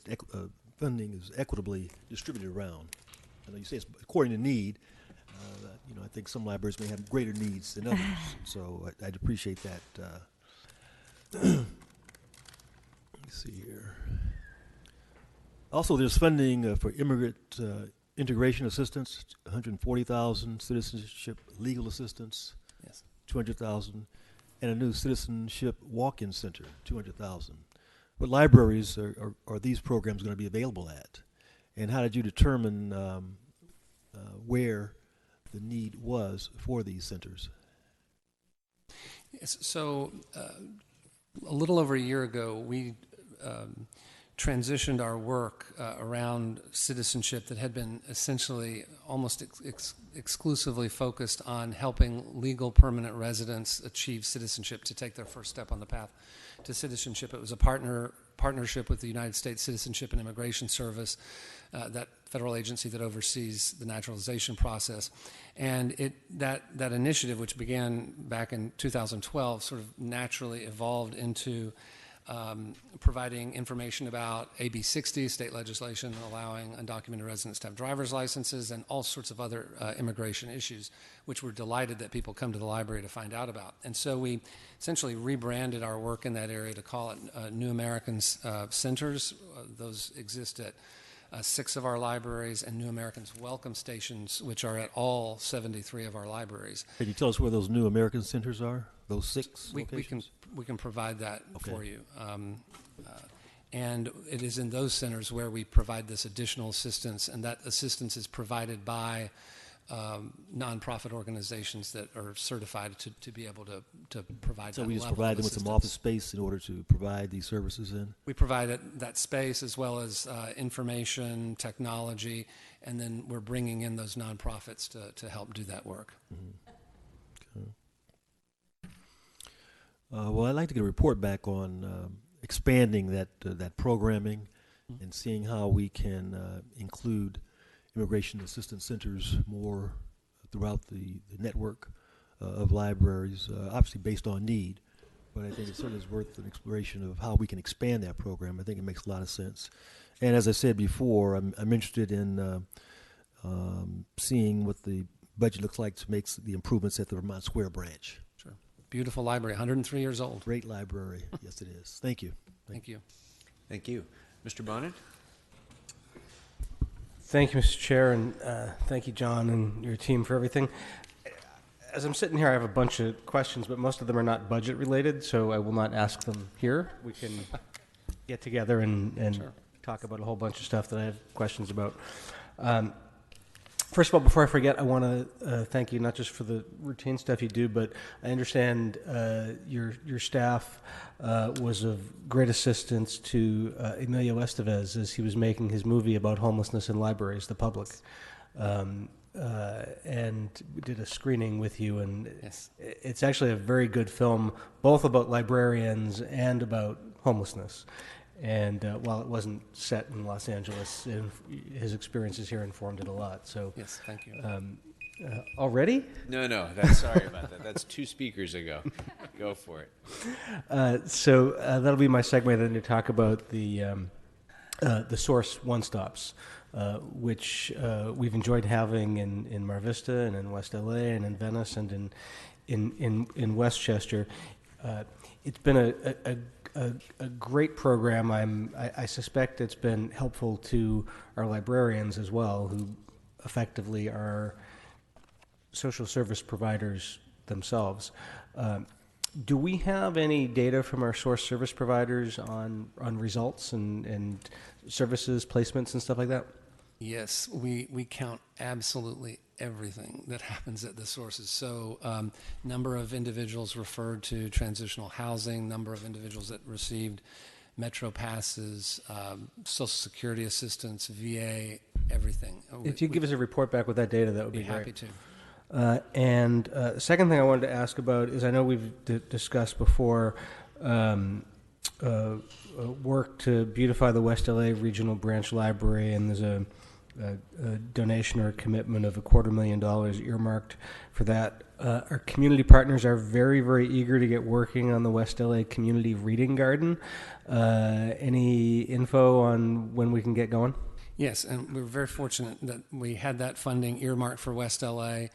funding is equitably distributed around. I know you say it's according to need. I think some libraries may have greater needs than others, so I'd appreciate that. Let me see here. Also, there's funding for immigrant integration assistance, $140,000, citizenship legal assistance, yes, $200,000, and a new citizenship walk-in center, $200,000. What libraries are these programs going to be available at? And how did you determine where the need was for these centers? Yes, so a little over a year ago, we transitioned our work around citizenship that had been essentially almost exclusively focused on helping legal permanent residents achieve citizenship, to take their first step on the path to citizenship. It was a partnership with the United States Citizenship and Immigration Service, that federal agency that oversees the naturalization process. And that initiative, which began back in 2012, sort of naturally evolved into providing information about AB 60, state legislation allowing undocumented residents to have driver's licenses, and all sorts of other immigration issues, which we're delighted that people come to the library to find out about. And so we essentially rebranded our work in that area to call it New Americans Centers. Those exist at 6 of our libraries, and New Americans Welcome Stations, which are at all 73 of our libraries. Can you tell us where those New American Centers are, those 6 locations? We can provide that for you. And it is in those centers where we provide this additional assistance, and that assistance is provided by nonprofit organizations that are certified to be able to provide that level of assistance. So we just provide them with some office space in order to provide these services in? We provide that space as well as information, technology, and then we're bringing in those nonprofits to help do that work. Mm-hmm. Okay. Well, I'd like to get a report back on expanding that programming and seeing how we can include immigration assistance centers more throughout the network of libraries, obviously based on need. But I think it certainly is worth an exploration of how we can expand that program. I think it makes a lot of sense. And as I said before, I'm interested in seeing what the budget looks like to make the improvements at the Vermont Square branch. Sure. Beautiful library, 103 years old. Great library. Yes, it is. Thank you. Thank you. Thank you. Mr. Bonnet? Thank you, Mr. Chair, and thank you, John, and your team for everything. As I'm sitting here, I have a bunch of questions, but most of them are not budget related, so I will not ask them here. We can get together and sure. talk about a whole bunch of stuff that I have questions about. First of all, before I forget, I want to thank you not just for the routine stuff you do, but I understand your staff was of great assistance to Emilio Estevez as he was making his movie about homelessness in libraries, The Public. And we did a screening with you, and Yes. it's actually a very good film, both about librarians and about homelessness. And while it wasn't set in Los Angeles, his experiences here informed it a lot. So, Yes, thank you. Already? No, that's sorry about that. That's 2 speakers ago. Go for it. So that'll be my segue then to talk about the Source one-stops, which we've enjoyed having in Mar Vista and in West LA and in Venice and in Westchester. It's been a great program. I suspect it's been helpful to our librarians as well, who effectively are social service providers themselves. Do we have any data from our source service providers on results and services, placements, and stuff like that? Yes, we count absolutely everything that happens at the sources. So number of individuals referred to transitional housing, number of individuals that received Metro passes, Social Security assistance, VA, everything. If you give us a report back with that data, that would be happy great. to. And second thing I wanted to ask about is I know we've discussed before work to beautify the West LA Regional Branch Library, and there's a donation or a commitment of $250,000 earmarked for that. Our community partners are very, very eager to get working on the West LA Community Reading Garden. Any info on when we can get going? Yes, and we're very fortunate that we had that funding earmarked for West LA.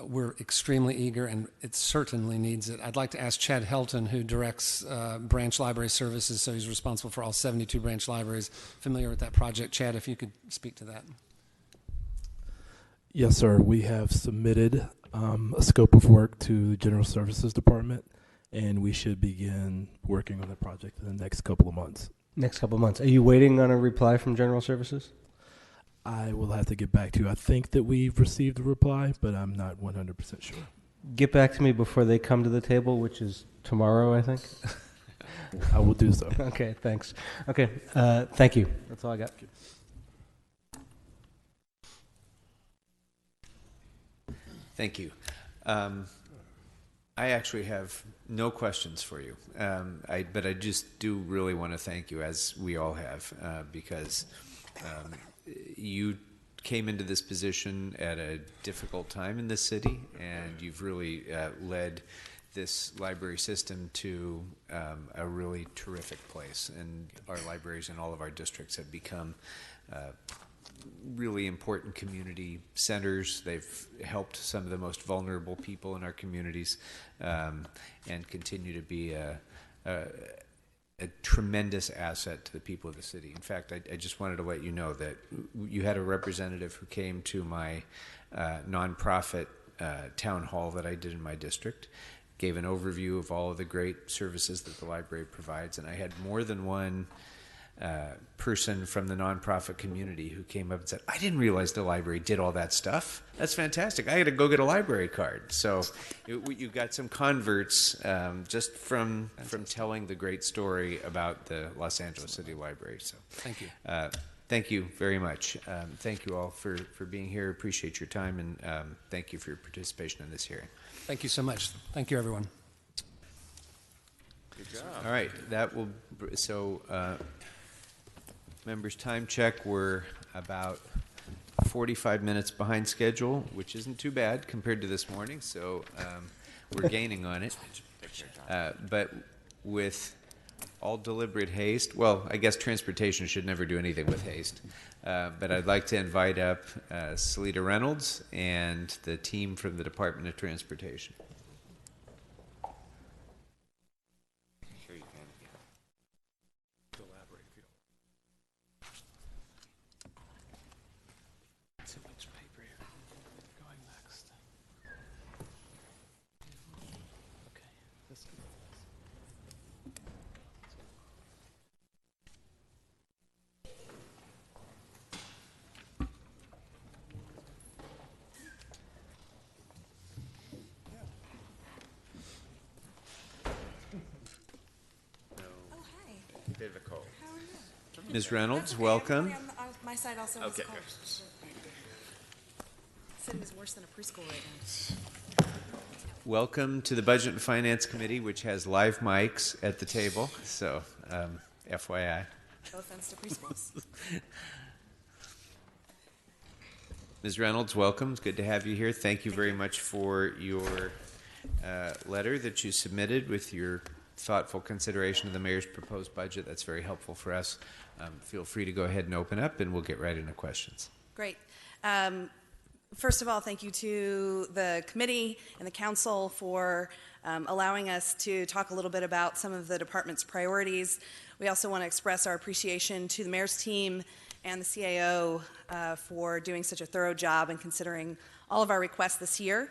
We're extremely eager, and it certainly needs it. I'd like to ask Chad Helton, who directs branch library services, so he's responsible for all 72 branch libraries, familiar with that project. Chad, if you could speak to that. Yes, sir. We have submitted a scope of work to the General Services Department, and we should begin working on the project in the next couple of months. Next couple of months. Are you waiting on a reply from General Services? I will have to get back to you. I think that we've received a reply, but I'm not 100% sure. Get back to me before they come to the table, which is tomorrow, I think. I will do so. Okay, thanks. Okay, thank you. That's all I got. Thank you. I actually have no questions for you, but I just do really want to thank you, as we all have, because you came into this position at a difficult time in this city, and you've really led this library system to a really terrific place. And our libraries in all of our districts have become really important community centers. They've helped some of the most vulnerable people in our communities, and continue to be a tremendous asset to the people of the city. In fact, I just wanted to let you know that you had a representative who came to my nonprofit town hall that I did in my district, gave an overview of all of the great services that the library provides, and I had more than one person from the nonprofit community who came up and said, I didn't realize the library did all that stuff. That's fantastic. I got to go get a library card. So you got some converts just from telling the great story about the Los Angeles City Library. So thank you. Thank you very much. Thank you all for being here. Appreciate your time, and thank you for your participation in this hearing. Thank you so much. Thank you, everyone. Good job. All right. Members, time check. We're about 45 minutes behind schedule, which isn't too bad compared to this morning, so we're gaining on it. But with all deliberate haste, well, I guess transportation should never do anything with haste, but I'd like to invite up Salita Reynolds and the team from the Department of Transportation. Civic. Ms. Reynolds, welcome. My side also has Okay. cold. City is worse than a preschool right now. Welcome to the Budget and Finance Committee, which has live mics at the table. So, FYI. No offense to preschools. Ms. Reynolds, welcome. It's good to have you here. Thank you very much for your letter that you submitted with your thoughtful consideration of the mayor's proposed budget. That's very helpful for us. Feel free to go ahead and open up, and we'll get right into questions. Great. First of all, thank you to the committee and the council for allowing us to talk a little bit about some of the department's priorities. We also want to express our appreciation to the mayor's team and the CAO for doing such a thorough job and considering all of our requests this year.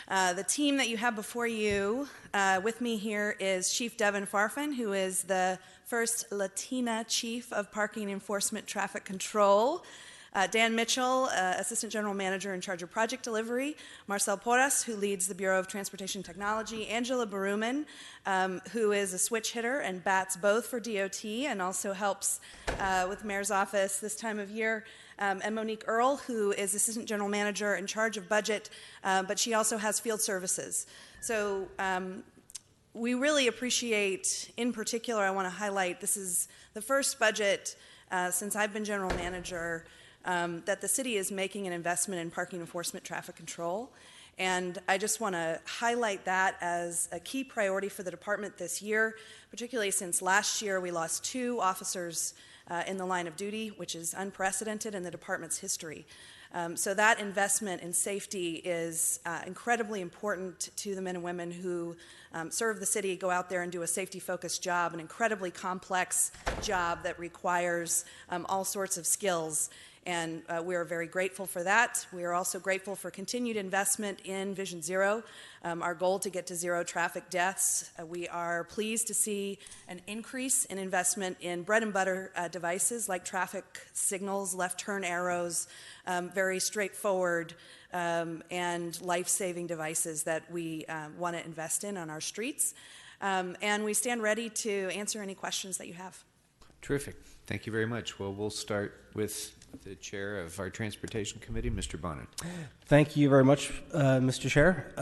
The team that you have before you with me here is Chief Devin Farfan, who is the first Latina Chief of Parking Enforcement Traffic Control. Dan Mitchell, Assistant General Manager in charge of project delivery. Marcel Porras, who leads the Bureau of Transportation Technology. Angela Baruman, who is a switch hitter and bats both for DOT and also helps with the mayor's office this time of year. And Monique Earle, who is Assistant General Manager in charge of budget, but she also has field services. So we really appreciate, in particular, I want to highlight, this is the first budget since I've been General Manager that the city is making an investment in parking enforcement traffic control. And I just want to highlight that as a key priority for the department this year, particularly since last year we lost 2 officers in the line of duty, which is unprecedented in the department's history. So that investment in safety is incredibly important to the men and women who serve the city, go out there and do a safety-focused job, an incredibly complex job that requires all sorts of skills. And we are very grateful for that. We are also grateful for continued investment in Vision Zero, our goal to get to 0 traffic deaths. We are pleased to see an increase in investment in bread and butter devices like traffic signals, left turn arrows, very straightforward and life-saving devices that we want to invest in on our streets. And we stand ready to answer any questions that you have. Terrific. Thank you very much. Well, we'll start with the chair of our Transportation Committee, Mr. Bonnet. Thank you very much, Mr. Chair.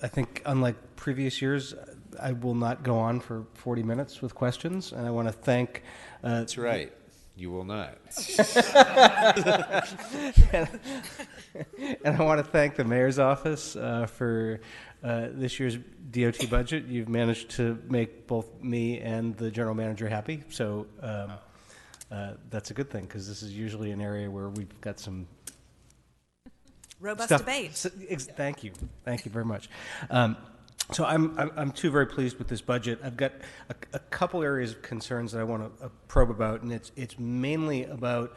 I think, unlike previous years, I will not go on for 40 minutes with questions, and I want to thank... That's right. You will not. And I want to thank the mayor's office for this year's DOT budget. You've managed to make both me and the general manager happy, so that's a good thing, because this is usually an area where we've got some robust stuff. debate. Thank you very much. So I'm too very pleased with this budget. I've got a couple areas of concerns that I want to probe about, and it's mainly about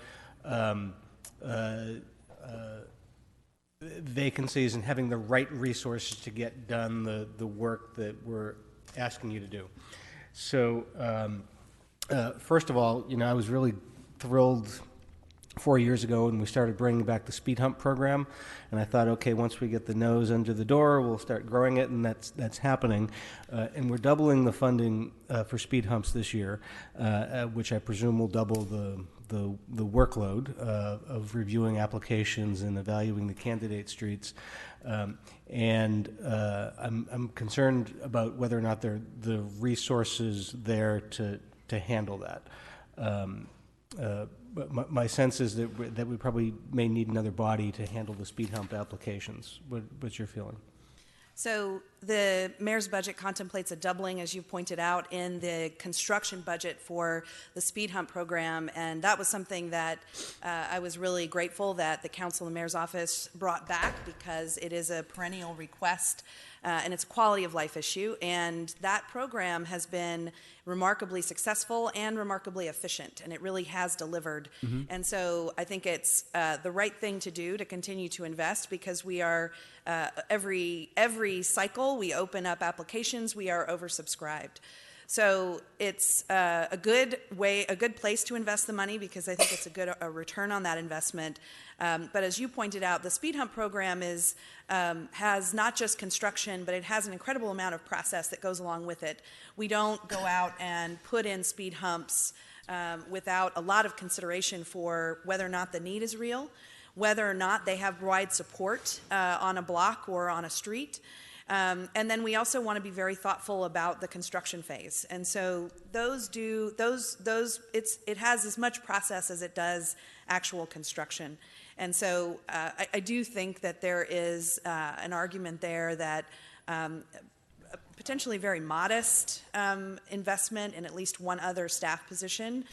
vacancies and having the right resources to get done the work that we're asking you to do. So first of all, I was really thrilled 4 years ago when we started bringing back the speed hump program, and I thought, okay, once we get the nose under the door, we'll start growing it, and that's happening. And we're doubling the funding for speed humps this year, which I presume will double the workload of reviewing applications and evaluating the candidate streets. And I'm concerned about whether or not there are the resources there to handle that. But my sense is that we probably may need another body to handle the speed hump applications. What's your feeling? So the mayor's budget contemplates a doubling, as you pointed out, in the construction budget for the speed hump program, and that was something that I was really grateful that the council and the mayor's office brought back, because it is a perennial request and it's a quality of life issue, and that program has been remarkably successful and remarkably efficient, and it really has delivered. Mm-hmm. And so I think it's the right thing to do to continue to invest, because we are every cycle we open up applications, we are oversubscribed. So it's a good place to invest the money because I think it's a return on that investment. But as you pointed out, the speed hump program has not just construction, but it has an incredible amount of process that goes along with it. We don't go out and put in speed humps without a lot of consideration for whether or not the need is real, whether or not they have wide support on a block or on a street. And then we also want to be very thoughtful about the construction phase. And so it has as much process as it does actual construction. And so I do think that there is an argument there that potentially very modest investment in at least one other staff position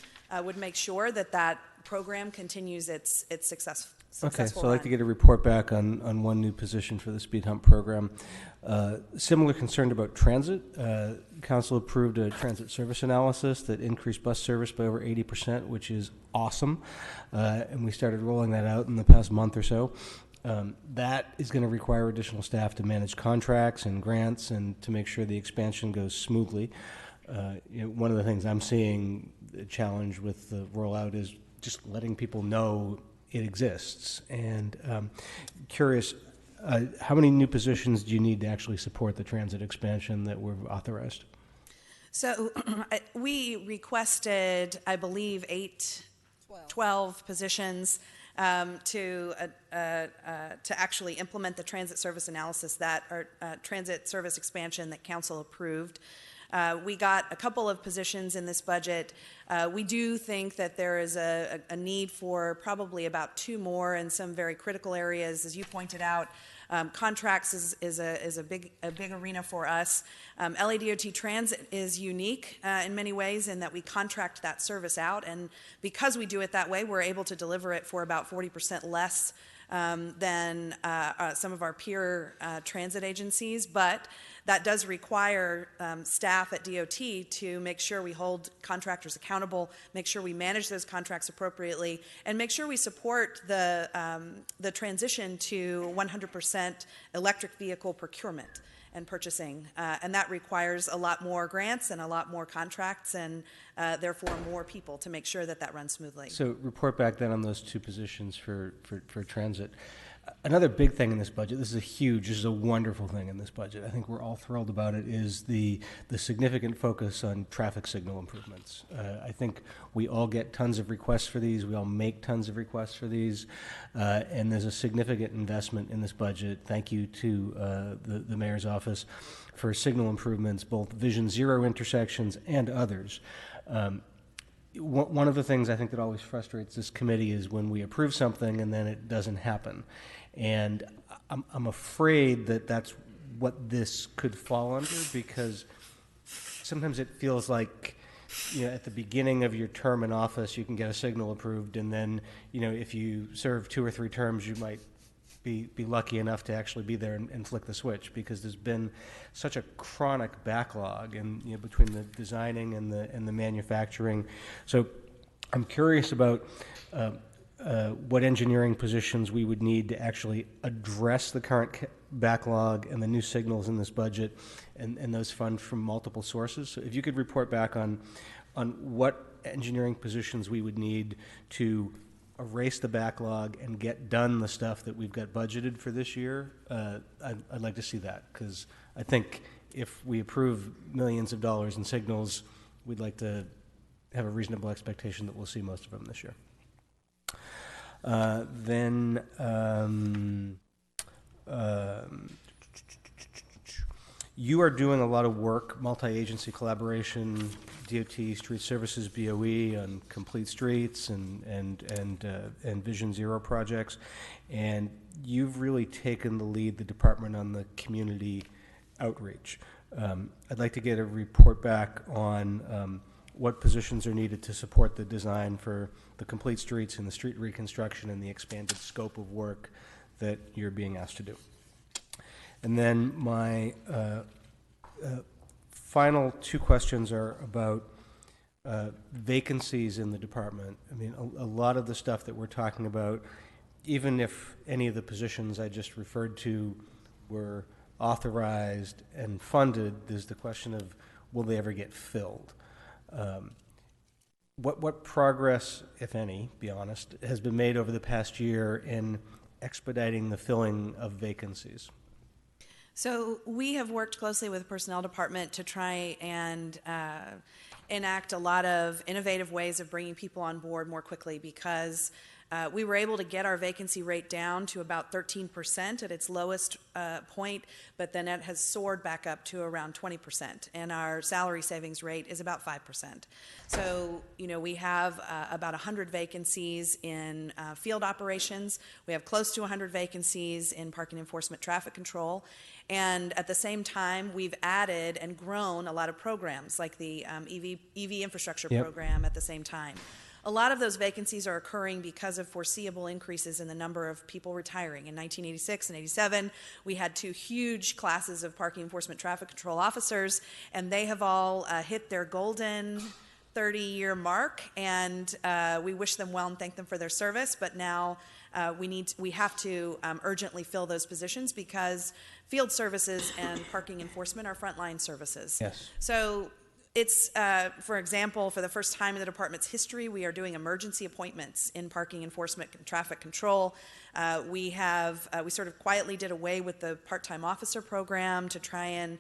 would make sure that program continues its successful Okay, so I'd run. like to get a report back on one new position for the speed hump program. Similar concern about transit. Council approved a transit service analysis that increased bus service by over 80%, which is awesome. And we started rolling that out in the past month or so. That is going to require additional staff to manage contracts and grants and to make sure the expansion goes smoothly. One of the things I'm seeing a challenge with the rollout is just letting people know it exists. And curious, how many new positions do you need to actually support the transit expansion that we've authorized? So we requested, I believe, 12 positions to actually implement the transit service analysis transit service expansion that council approved. We got a couple of positions in this budget. We do think that there is a need for probably about 2 more in some very critical areas. As you pointed out, contracts is a big arena for us. LADOT Transit is unique in many ways in that we contract that service out, and because we do it that way, we're able to deliver it for about 40% less than some of our peer transit agencies, but that does require staff at DOT to make sure we hold contractors accountable, make sure we manage those contracts appropriately, and make sure we support the transition to 100% electric vehicle procurement and purchasing. And that requires a lot more grants and a lot more contracts and therefore more people to make sure that runs smoothly. So report back then on those 2 positions for transit. Another big thing in this budget, this is a wonderful thing in this budget. I think we're all thrilled about it, is the significant focus on traffic signal improvements. I think we all get tons of requests for these. We all make tons of requests for these. And there's a significant investment in this budget. Thank you to the mayor's office for signal improvements, both Vision Zero intersections and others. One of the things I think that always frustrates this committee is when we approve something and then it doesn't happen. And I'm afraid that that's what this could fall under, because sometimes it feels like, at the beginning of your term in office, you can get a signal approved, and then, if you serve 2 or 3 terms, you might be lucky enough to actually be there and flick the switch, because there's been such a chronic backlog and between the designing and the manufacturing. So I'm curious about what engineering positions we would need to actually address the current backlog and the new signals in this budget, and those funds from multiple sources. So if you could report back on what engineering positions we would need to erase the backlog and get done the stuff that we've got budgeted for this year, I'd like to see that, because I think if we approve millions of dollars in signals, we'd like to have a reasonable expectation that we'll see most of them this year. You are doing a lot of work, multi-agency collaboration, DOT, Street Services, BOE, on complete streets and Vision Zero projects, and you've really taken the lead, the department, on the community outreach. I'd like to get a report back on what positions are needed to support the design for the complete streets and the street reconstruction and the expanded scope of work that you're being asked to do. And then my final 2 questions are about vacancies in the department. I mean, a lot of the stuff that we're talking about, even if any of the positions I just referred to were authorized and funded, there's the question of will they ever get filled? What progress, if any, be honest, has been made over the past year in expediting the filling of vacancies? So we have worked closely with the personnel department to try and enact a lot of innovative ways of bringing people on board more quickly, because we were able to get our vacancy rate down to about 13% at its lowest point, but then it has soared back up to around 20%, and our salary savings rate is about 5%. So, we have about 100 vacancies in field operations. We have close to 100 vacancies in parking enforcement, traffic control, and at the same time, we've added and grown a lot of programs, like the EV infrastructure program at the same time. A lot of those vacancies are occurring because of foreseeable increases in the number of people retiring. In 1986 and 87, we had 2 huge classes of parking enforcement traffic control officers, and they have all hit their golden 30-year mark, and we wish them well and thank them for their service, but now we have to urgently fill those positions, because field services and parking enforcement are frontline services. Yes. So it's, for example, for the first time in the department's history, we are doing emergency appointments in parking enforcement and traffic control. We sort of quietly did away with the part-time officer program to try and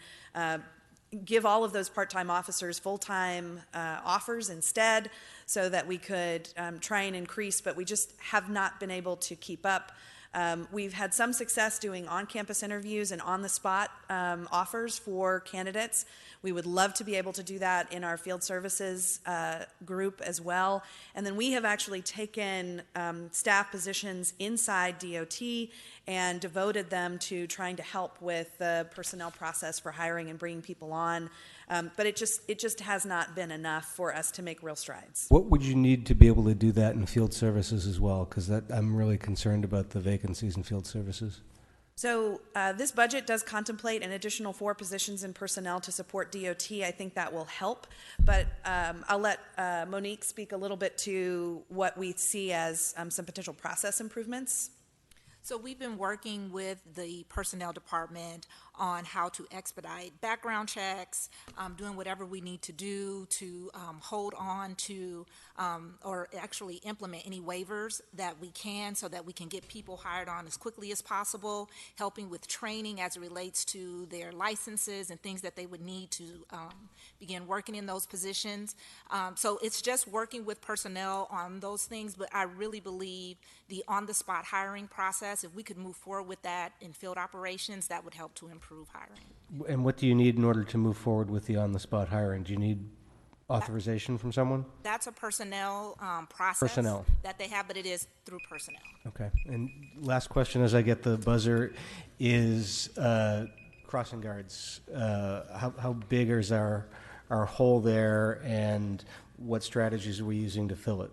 give all of those part-time officers full-time offers instead, so that we could try and increase, but we just have not been able to keep up. We've had some success doing on-campus interviews and on-the-spot offers for candidates. We would love to be able to do that in our field services group as well. And then we have actually taken staff positions inside DOT and devoted them to trying to help with the personnel process for hiring and bringing people on. But it just has not been enough for us to make real strides. What would you need to be able to do that in field services as well? Because I'm really concerned about the vacancies in field services. So this budget does contemplate an additional 4 positions in personnel to support DOT. I think that will help, but I'll let Monique speak a little bit to what we see as some potential process improvements. So we've been working with the personnel department on how to expedite background checks, doing whatever we need to do to hold on to or actually implement any waivers that we can, so that we can get people hired on as quickly as possible, helping with training as it relates to their licenses and things that they would need to begin working in those positions. So it's just working with personnel on those things, but I really believe the on-the-spot hiring process, if we could move forward with that in field operations, that would help to improve hiring. And what do you need in order to move forward with the on-the-spot hiring? Do you need authorization from someone? That's a personnel process that they have, but it is through personnel. Okay. And last question, as I get the buzzer, is crossing guards. How big is our hole there, and what strategies are we using to fill it?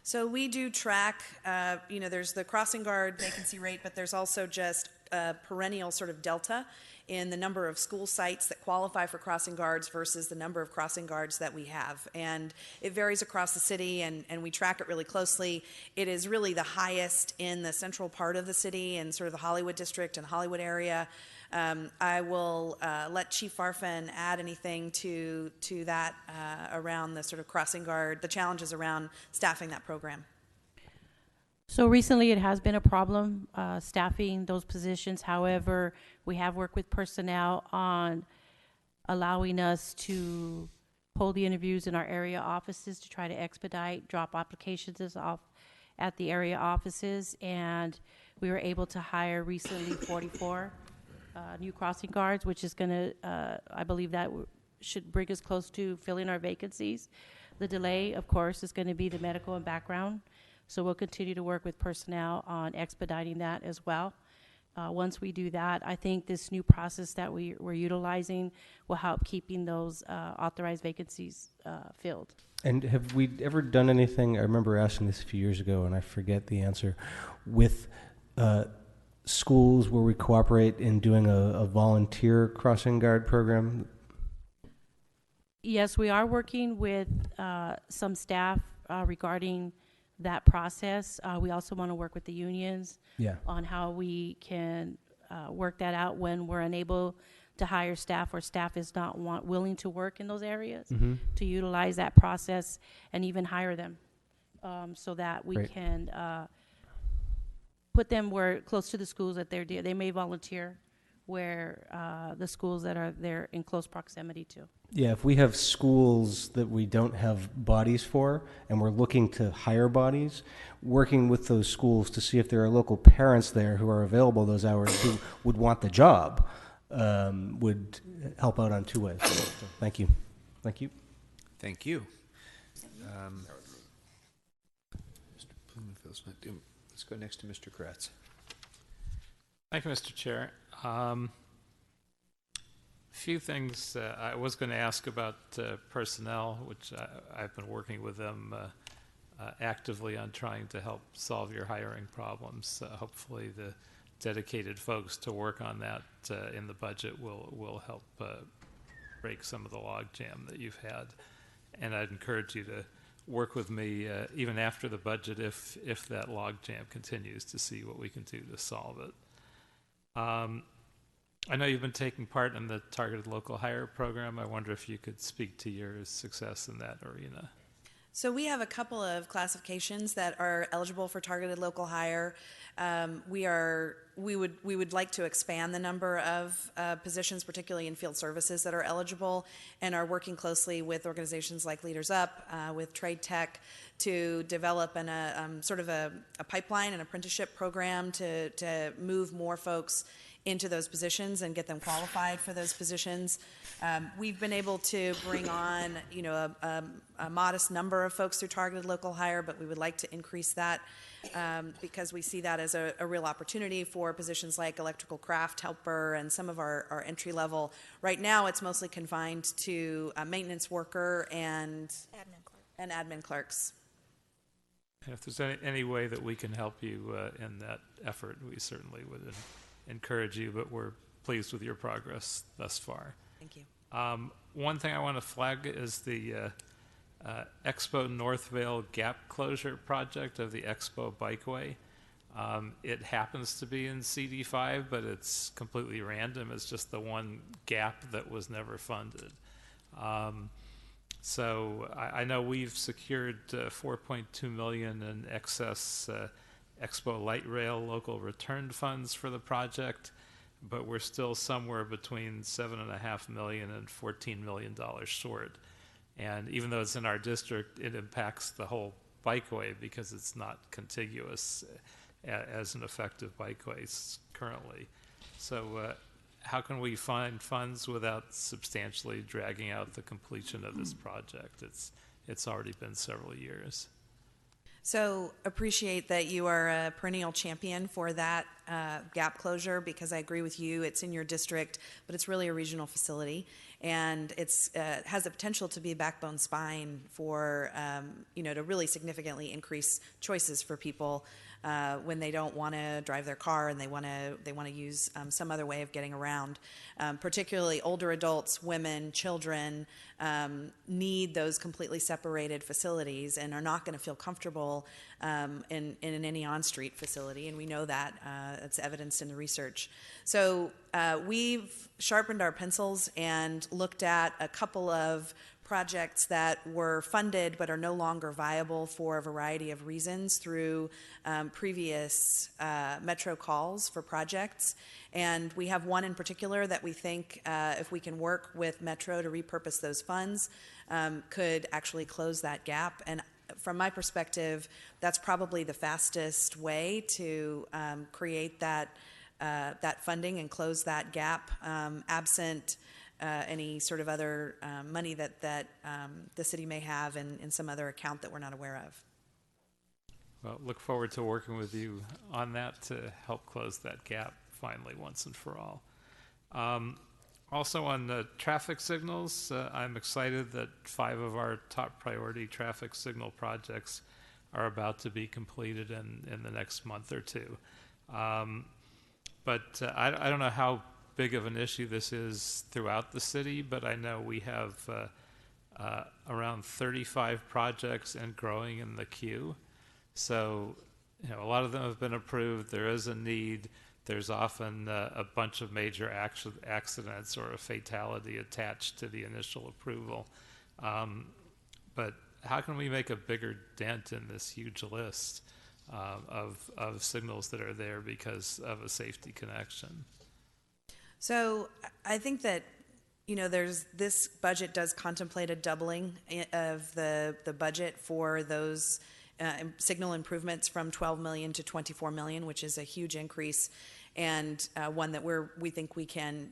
So we do track, there's the crossing guard vacancy rate, but there's also just a perennial sort of delta in the number of school sites that qualify for crossing guards versus the number of crossing guards that we have. And it varies across the city, and we track it really closely. It is really the highest in the central part of the city and sort of the Hollywood district and Hollywood area. I will let Chief Farfan add anything to that around the sort of crossing guard, the challenges around staffing that program. So recently it has been a problem staffing those positions. However, we have worked with personnel on allowing us to hold the interviews in our area offices to try to expedite, drop applications off at the area offices, and we were able to hire recently 44 new crossing guards, which is going to, I believe that should bring us close to filling our vacancies. The delay, of course, is going to be the medical and background. So we'll continue to work with personnel on expediting that as well. Once we do that, I think this new process that we're utilizing will help keeping those authorized vacancies filled. And have we ever done anything, I remember asking this a few years ago and I forget the answer, with schools where we cooperate in doing a volunteer crossing guard program? Yes, we are working with some staff regarding that process. We also want to work with the unions on how we can work that out when we're unable to hire staff or staff is not willing to work in those areas, Mm-hmm. to utilize that process and even hire them, so that we Great. can put them where close to the schools that they're dear. They may volunteer where the schools that are there in close proximity to. Yeah, if we have schools that we don't have bodies for and we're looking to hire bodies, working with those schools to see if there are local parents there who are available those hours who would want the job would help out on two ways. So, thank you. Thank you. Thank you. Mr. Blumenfeld's not doing. Let's go next to Mr. Kratz. Thank you, Mr. Chair. Few things I was going to ask about personnel, which I've been working with them actively on trying to help solve your hiring problems. Hopefully the dedicated folks to work on that in the budget will help break some of the logjam that you've had. And I'd encourage you to work with me even after the budget if that logjam continues, to see what we can do to solve it. I know you've been taking part in the Targeted Local Hire program. I wonder if you could speak to your success in that arena. So we have a couple of classifications that are eligible for targeted local hire. We would like to expand the number of positions, particularly in field services, that are eligible, and are working closely with organizations like Leaders Up, with Trade Tech, to develop sort of a pipeline, an apprenticeship program to move more folks into those positions and get them qualified for those positions. We've been able to bring on, a modest number of folks through targeted local hire, but we would like to increase that because we see that as a real opportunity for positions like electrical craft helper and some of our entry level. Right now, it's mostly confined to maintenance worker and admin clerks. And if there's any way that we can help you in that effort, we certainly would encourage you, but we're pleased with your progress thus far. Thank you. One thing I want to flag is the Expo Northvale gap closure project of the Expo Bikeway. It happens to be in CD5, but it's completely random. It's just the one gap that was never funded. So I know we've secured $4.2 million in excess Expo Light Rail local return funds for the project, but we're still somewhere between $7.5 million and $14 million short. And even though it's in our district, it impacts the whole bikeway because it's not contiguous as an effective bikeway currently. So how can we find funds without substantially dragging out the completion of this project? It's already been several years. So appreciate that you are a perennial champion for that gap closure, because I agree with you. It's in your district, but it's really a regional facility, and it's has the potential to be a backbone spine for to really significantly increase choices for people when they don't want to drive their car and they want to use some other way of getting around. Particularly older adults, women, children need those completely separated facilities and are not going to feel comfortable in any on-street facility, and we know that. It's evidenced in the research. So we've sharpened our pencils and looked at a couple of projects that were funded but are no longer viable for a variety of reasons through previous Metro calls for projects. And we have one in particular that we think if we can work with Metro to repurpose those funds could actually close that gap. And from my perspective, that's probably the fastest way to create that funding and close that gap, absent any sort of other money that the city may have in some other account that we're not aware of. Well, look forward to working with you on that to help close that gap finally once and for all. Also on the traffic signals, I'm excited that 5 of our top priority traffic signal projects are about to be completed in the next month or two. But I don't know how big of an issue this is throughout the city, but I know we have around 35 projects and growing in the queue. So, a lot of them have been approved. There is a need. there's often a bunch of major accidents or a fatality attached to the initial approval. But how can we make a bigger dent in this huge list of signals that are there because of a safety connection? So I think that, this budget does contemplate a doubling of the budget for those signal improvements from 12 million to 24 million, which is a huge increase, and one that we think we can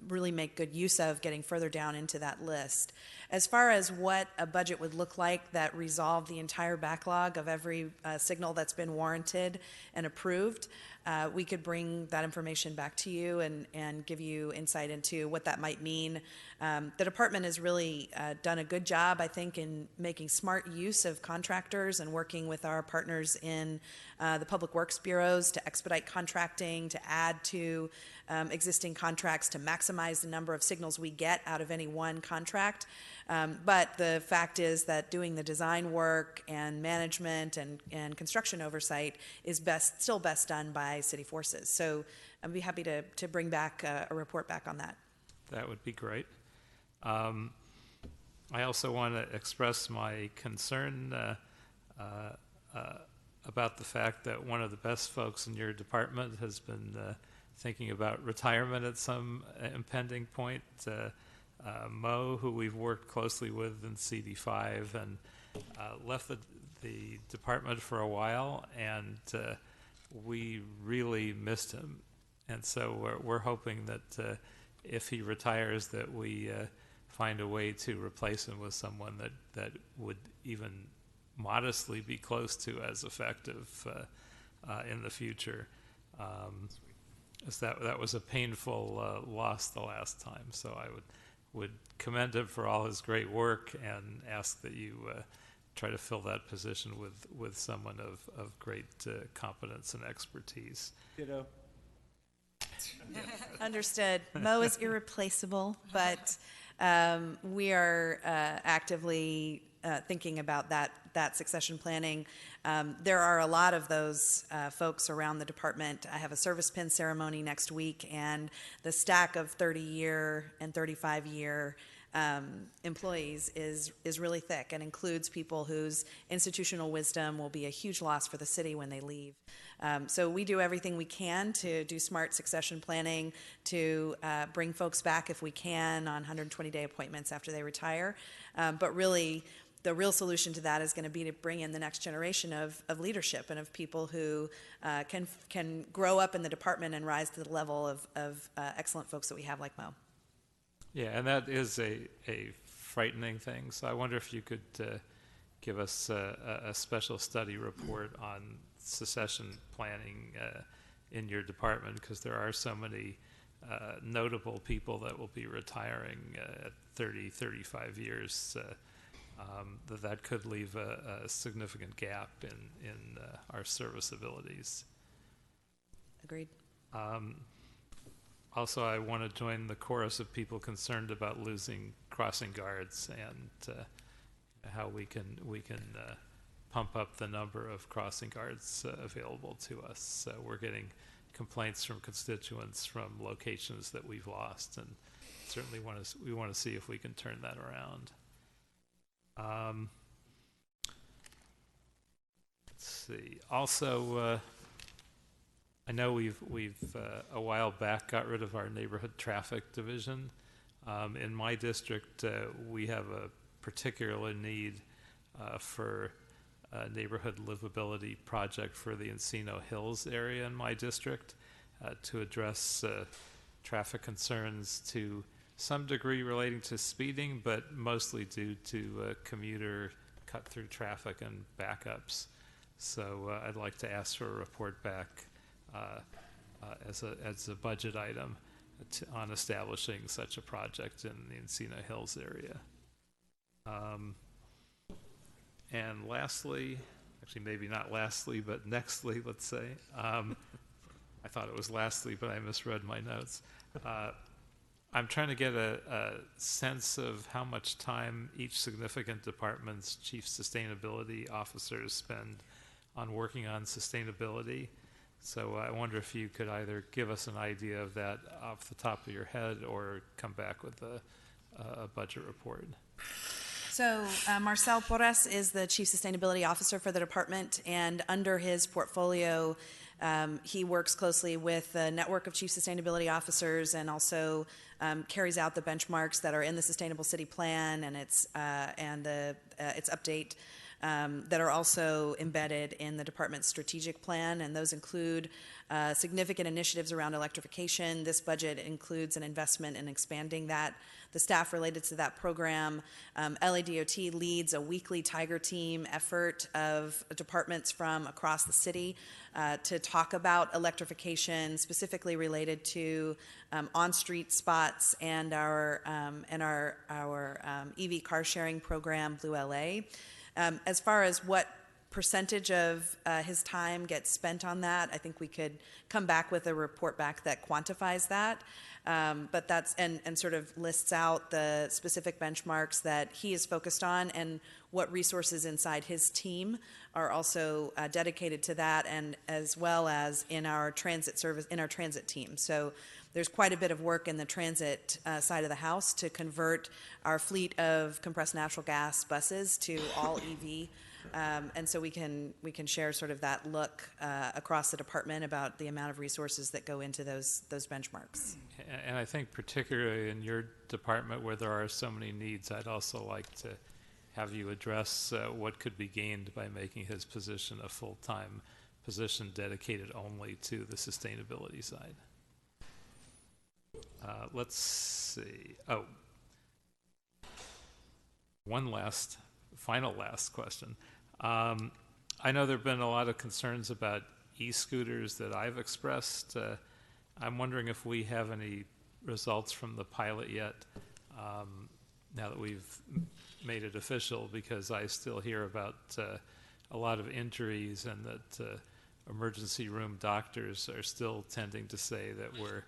really make good use of getting further down into that list. As far as what a budget would look like that resolved the entire backlog of every signal that's been warranted and approved, we could bring that information back to you and give you insight into what that might mean. The department has really done a good job, I think, in making smart use of contractors and working with our partners in the public works bureaus to expedite contracting, to add to existing contracts, to maximize the number of signals we get out of any one contract. But the fact is that doing the design work and management and construction oversight is still best done by city forces. So I'd be happy to bring back a report back on that. That would be great. I also want to express my concern about the fact that one of the best folks in your department has been thinking about retirement at some impending point. Mo, who we've worked closely with in CD5, and left the department for a while, and we really missed him. And so we're hoping that if he retires, that we find a way to replace him with someone that would even modestly be close to as effective in the future. That was a painful loss the last time. So I would commend him for all his great work and ask that you try to fill that position with someone of great competence and expertise. Ditto. Understood. Mo is irreplaceable, but we are actively thinking about that succession planning. There are a lot of those folks around the department. I have a service pin ceremony next week, and the stack of 30-year and 35-year employees is really thick and includes people whose institutional wisdom will be a huge loss for the city when they leave. So we do everything we can to do smart succession planning, to bring folks back if we can on 120-day appointments after they retire. But really, the real solution to that is going to be to bring in the next generation of leadership and of people who can grow up in the department and rise to the level of excellent folks that we have like Mo. Yeah, and that is a frightening thing. So I wonder if you could give us a special study report on succession planning in your department, because there are so many notable people that will be retiring at 30, 35 years. That could leave a significant gap in our serviceabilities. Agreed. Also, I want to join the chorus of people concerned about losing crossing guards and how we can pump up the number of crossing guards available to us. We're getting complaints from constituents from locations that we've lost, and certainly we want to see if we can turn that around. Let's see. Also, I know we've a while back got rid of our neighborhood traffic division. In my district, we have a particular need for a neighborhood livability project for the Encino Hills area in my district to address traffic concerns to some degree relating to speeding, but mostly due to commuter cut-through traffic and backups. So I'd like to ask for a report back as a budget item on establishing such a project in the Encino Hills area. And lastly, actually maybe not lastly, but nextly, let's say. I thought it was lastly, but I misread my notes. I'm trying to get a sense of how much time each significant department's chief sustainability officers spend on working on sustainability. So I wonder if you could either give us an idea of that off the top of your head or come back with a budget report. So Marcel Torres is the Chief Sustainability Officer for the department, and under his portfolio, he works closely with the network of Chief Sustainability Officers and also carries out the benchmarks that are in the Sustainable City Plan and its update that are also embedded in the department's strategic plan, and those include significant initiatives around electrification. This budget includes an investment in expanding the staff related to that program. LADOT leads a weekly Tiger Team effort of departments from across the city to talk about electrification, specifically related to on-street spots and our EV car sharing program, Blue LA. As far as what percentage of his time gets spent on that, I think we could come back with a report back that quantifies that. But that's and sort of lists out the specific benchmarks that he is focused on and what resources inside his team are also dedicated to that, and as well as in our transit team. So there's quite a bit of work in the transit side of the house to convert our fleet of compressed natural gas buses to all EV. And so we can share sort of that look across the department about the amount of resources that go into those benchmarks. And I think particularly in your department where there are so many needs, I'd also like to have you address what could be gained by making his position a full-time position dedicated only to the sustainability side. Let's see. Oh, one final question. I know there have been a lot of concerns about e-scooters that I've expressed. I'm wondering if we have any results from the pilot yet, now that we've made it official, because I still hear about a lot of injuries and that emergency room doctors are still tending to say that we're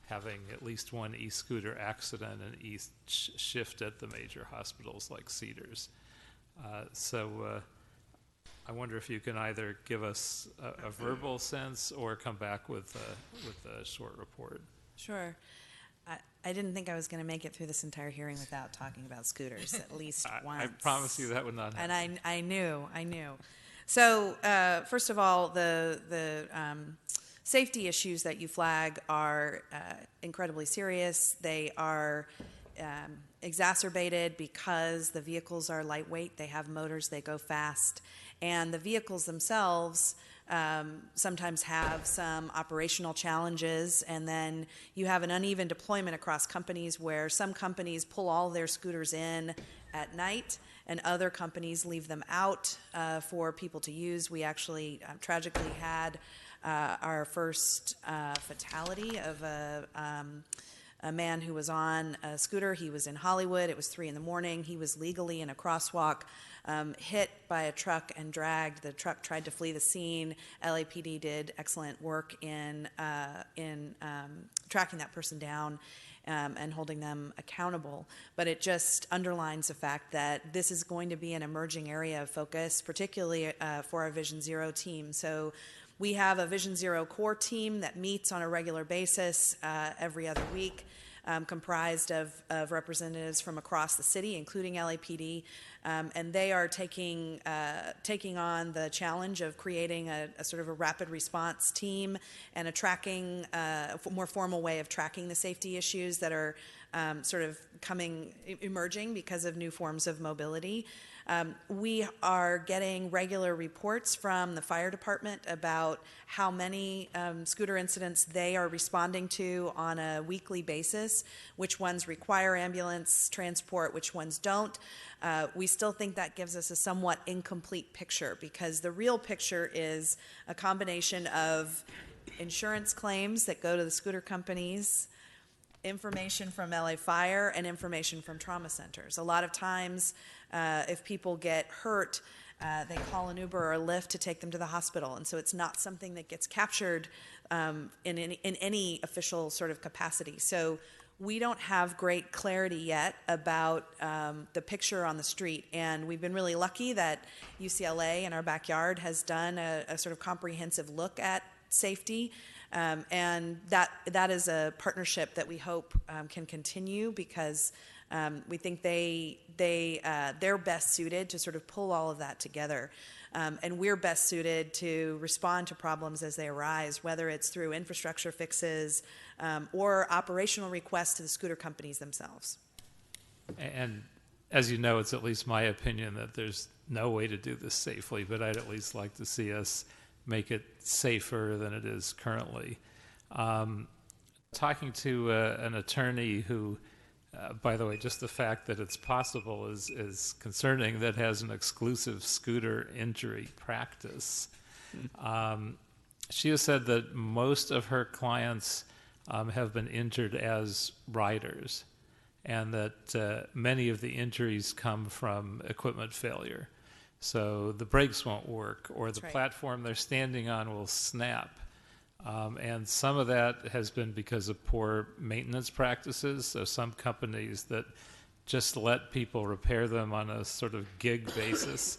having at least one e-scooter accident in each shift at the major hospitals like Cedars. So I wonder if you can either give us a verbal sense or come back with a short report. Sure. I didn't think I was going to make it through this entire hearing without talking about scooters at least once. I promise you that would not happen. And I knew. So first of all, the safety issues that you flag are incredibly serious. They are exacerbated because the vehicles are lightweight. They have motors. They go fast. And the vehicles themselves sometimes have some operational challenges, and then you have an uneven deployment across companies where some companies pull all their scooters in at night and other companies leave them out for people to use. We actually tragically had our first fatality of a man who was on a scooter. He was in Hollywood. It was 3 a.m. He was legally in a crosswalk, hit by a truck and dragged. The truck tried to flee the scene. LAPD did excellent work in tracking that person down and holding them accountable. But it just underlines the fact that this is going to be an emerging area of focus, particularly for our Vision Zero team. So we have a Vision Zero core team that meets on a regular basis every other week, comprised of representatives from across the city, including LAPD, and they are taking on the challenge of creating a sort of a rapid response team and a more formal way of tracking the safety issues that are sort of emerging because of new forms of mobility. We are getting regular reports from the fire department about how many scooter incidents they are responding to on a weekly basis, which ones require ambulance transport, which ones don't. We still think that gives us a somewhat incomplete picture, because the real picture is a combination of insurance claims that go to the scooter companies, information from LA Fire, and information from trauma centers. A lot of times, if people get hurt, they call an Uber or a Lyft to take them to the hospital, and so it's not something that gets captured in any official sort of capacity. So we don't have great clarity yet about the picture on the street, and we've been really lucky that UCLA in our backyard has done a sort of comprehensive look at safety. And that is a partnership that we hope can continue, because we think they're best suited to sort of pull all of that together. And we're best suited to respond to problems as they arise, whether it's through infrastructure fixes or operational requests to the scooter companies themselves. And as you know, it's at least my opinion that there's no way to do this safely, but I'd at least like to see us make it safer than it is currently. Talking to an attorney who, by the way, just the fact that it's possible is concerning, that has an exclusive scooter injury practice. She has said that most of her clients have been injured as riders, and that many of the injuries come from equipment failure. So the brakes won't work, or the platform they're standing on will snap. And some of that has been because of poor maintenance practices. So some companies that just let people repair them on a sort of gig basis,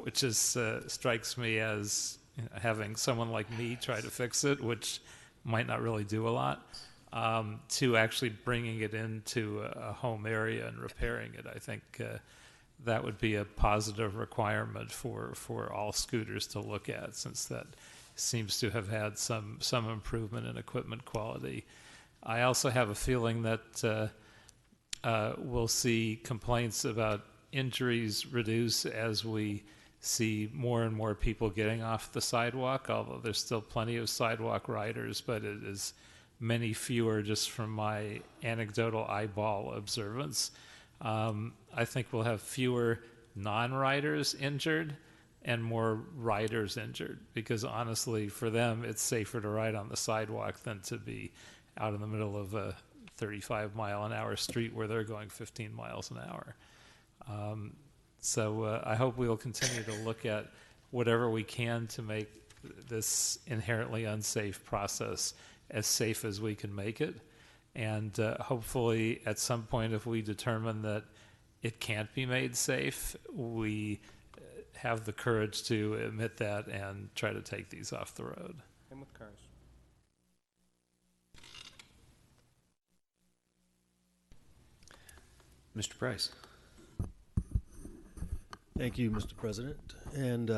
which is strikes me as having someone like me try to fix it, which might not really do a lot, to actually bringing it into a home area and repairing it. I think that would be a positive requirement for all scooters to look at, since that seems to have had some improvement in equipment quality. I also have a feeling that we'll see complaints about injuries reduce as we see more and more people getting off the sidewalk, although there's still plenty of sidewalk riders, but it is many fewer just from my anecdotal eyeball observance. I think we'll have fewer non-riders injured and more riders injured, because honestly, for them, it's safer to ride on the sidewalk than to be out in the middle of a 35-mile-an-hour street where they're going 15 miles an hour. So I hope we'll continue to look at whatever we can to make this inherently unsafe process as safe as we can make it. And hopefully at some point, if we determine that it can't be made safe, we have the courage to admit that and try to take these off the road. And with cars. Mr. Price. Thank you, Mr. President. And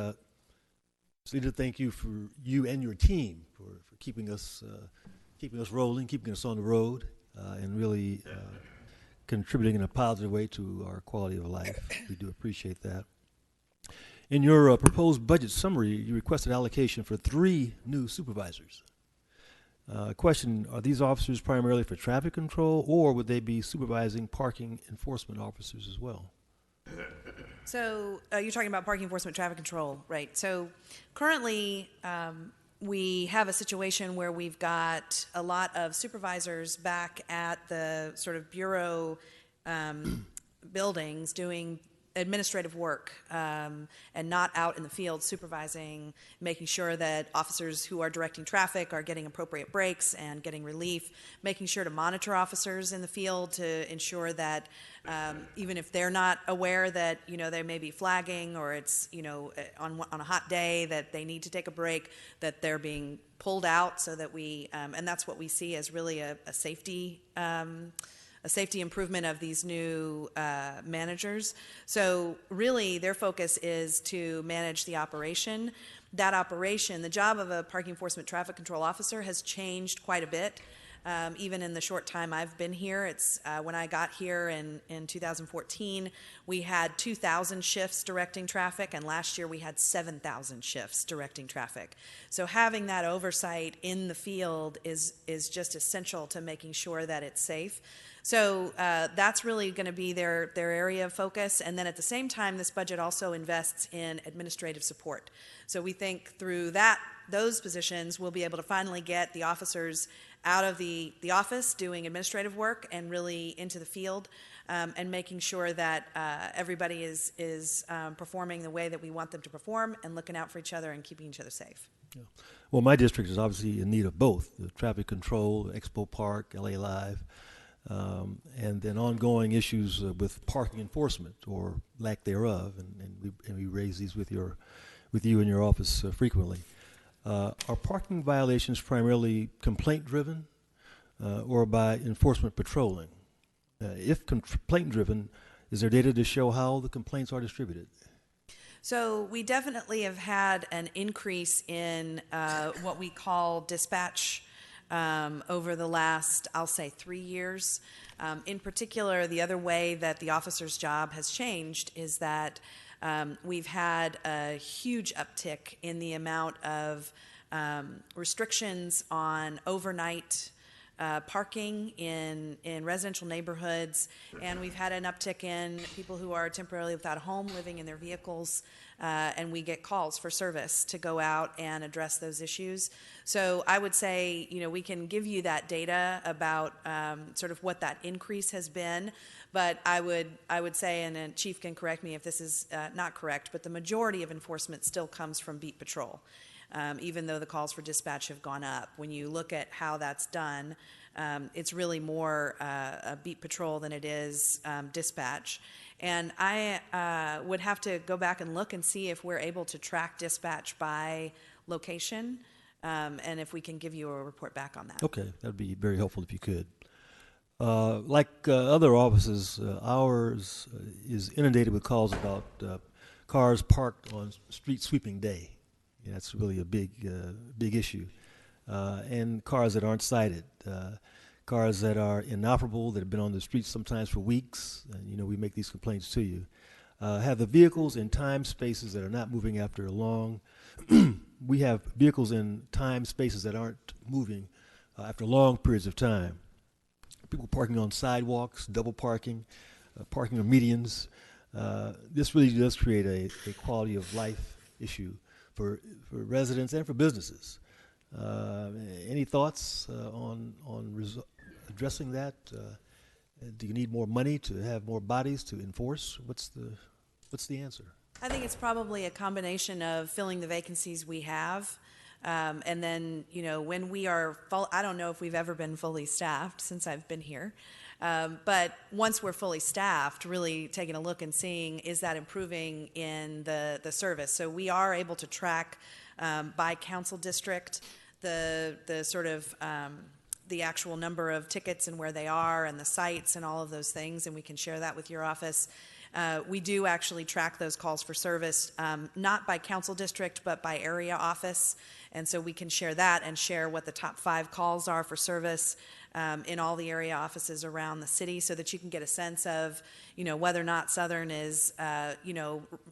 Lita, thank you for you and your team for keeping us rolling, keeping us on the road, and really contributing in a positive way to our quality of life. We do appreciate that. In your proposed budget summary, you requested allocation for 3 new supervisors. Question, are these officers primarily for traffic control, or would they be supervising parking enforcement officers as well? So you're talking about parking enforcement, traffic control, right? So currently we have a situation where we've got a lot of supervisors back at the sort of bureau buildings doing administrative work and not out in the field supervising, making sure that officers who are directing traffic are getting appropriate breaks and getting relief, making sure to monitor officers in the field to ensure that even if they're not aware that, they may be flagging, or it's, on a hot day that they need to take a break, that they're being pulled out so that we, and that's what we see as really a safety improvement of these new managers. So really their focus is to manage the operation. That operation, the job of a parking enforcement traffic control officer has changed quite a bit. Even in the short time I've been here, it's when I got here in 2014, we had 2,000 shifts directing traffic, and last year we had 7,000 shifts directing traffic. So having that oversight in the field is just essential to making sure that it's safe. So that's really going to be their area of focus. And then at the same time, this budget also invests in administrative support. So we think through those positions, we'll be able to finally get the officers out of the office doing administrative work and really into the field, and making sure that everybody is performing the way that we want them to perform and looking out for each other and keeping each other safe. Yeah. Well, my district is obviously in need of both, the traffic control, Expo Park, LA Live, and then ongoing issues with parking enforcement or lack thereof, and we raise these with you in your office frequently. Are parking violations primarily complaint-driven or by enforcement patrolling? If complaint-driven, is there data to show how the complaints are distributed? So we definitely have had an increase in what we call dispatch over the last, I'll say, 3 years. In particular, the other way that the officer's job has changed is that we've had a huge uptick in the amount of restrictions on overnight parking in residential neighborhoods, and we've had an uptick in people who are temporarily without a home living in their vehicles, and we get calls for service to go out and address those issues. So I would say, we can give you that data about sort of what that increase has been, but I would say, and Chief can correct me if this is not correct, but the majority of enforcement still comes from beat patrol. Even though the calls for dispatch have gone up. When you look at how that's done, it's really more a beat patrol than it is dispatch. And I would have to go back and look and see if we're able to track dispatch by location, and if we can give you a report back on that. Okay, that would be very helpful if you could. Like other offices, ours is inundated with calls about cars parked on street sweeping day. That's really a big issue. And cars that aren't cited, cars that are inoperable, that have been on the streets sometimes for weeks, and we make these complaints to you. Have the vehicles in time spaces that are not moving after long. We have vehicles in time spaces that aren't moving after long periods of time. People parking on sidewalks, double parking, parking on medians. This really does create a quality of life issue for residents and for businesses. Any thoughts on addressing that? Do you need more money to have more bodies to enforce? What's the answer? I think it's probably a combination of filling the vacancies we have, and then when we are full. I don't know if we've ever been fully staffed since I've been here. But once we're fully staffed, really taking a look and seeing, is that improving in the service? So we are able to track by council district the sort of the actual number of tickets and where they are and the sites and all of those things, and we can share that with your office. We do actually track those calls for service, not by council district, but by area office. And so we can share that and share what the top 5 calls are for service in all the area offices around the city, so that you can get a sense of, whether or not Southern is,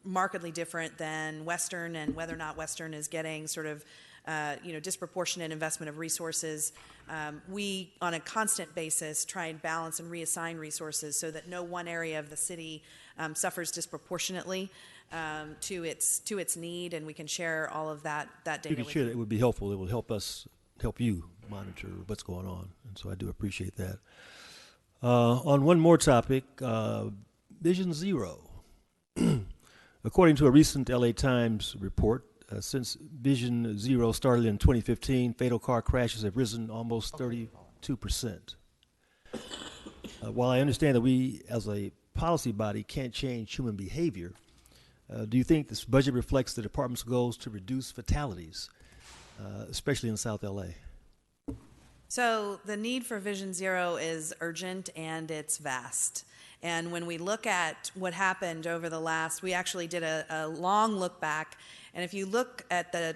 markedly different than Western, and whether or not Western is getting sort of, disproportionate investment of resources. We, on a constant basis, try and balance and reassign resources so that no one area of the city suffers disproportionately to its need, and we can share all of that data. You can share that. It would be helpful. It will help you monitor what's going on, and so I do appreciate that. On one more topic, Vision Zero. According to a recent LA Times report, since Vision Zero started in 2015, fatal car crashes have risen almost 32%. While I understand that we, as a policy body, can't change human behavior, do you think this budget reflects the department's goals to reduce fatalities, especially in South LA? So the need for Vision Zero is urgent, and it's vast. And when we look at what happened over the last, we actually did a long look back, and if you look at the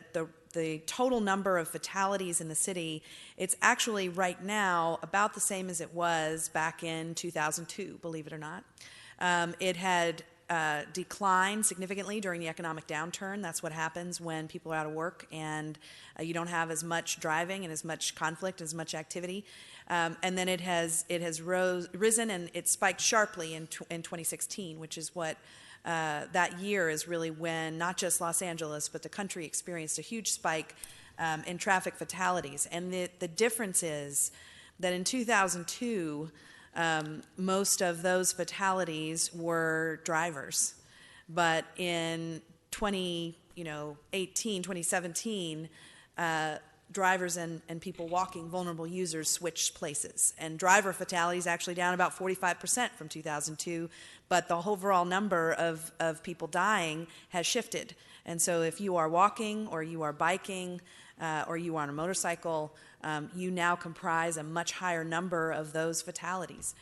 total number of fatalities in the city, it's actually right now about the same as it was back in 2002, believe it or not. It had declined significantly during the economic downturn. That's what happens when people are out of work and you don't have as much driving and as much conflict, as much activity. And then it has risen, and it spiked sharply in 2016, which is what that year is really when not just Los Angeles but the country experienced a huge spike in traffic fatalities. And the difference is that in 2002, most of those fatalities were drivers, but in 2017, drivers and people walking, vulnerable users, switch places. And driver fatalities actually down about 45% from 2002, but the overall number of people dying has shifted. And so if you are walking or you are biking or you are on a motorcycle, you now comprise a much higher number of those fatalities.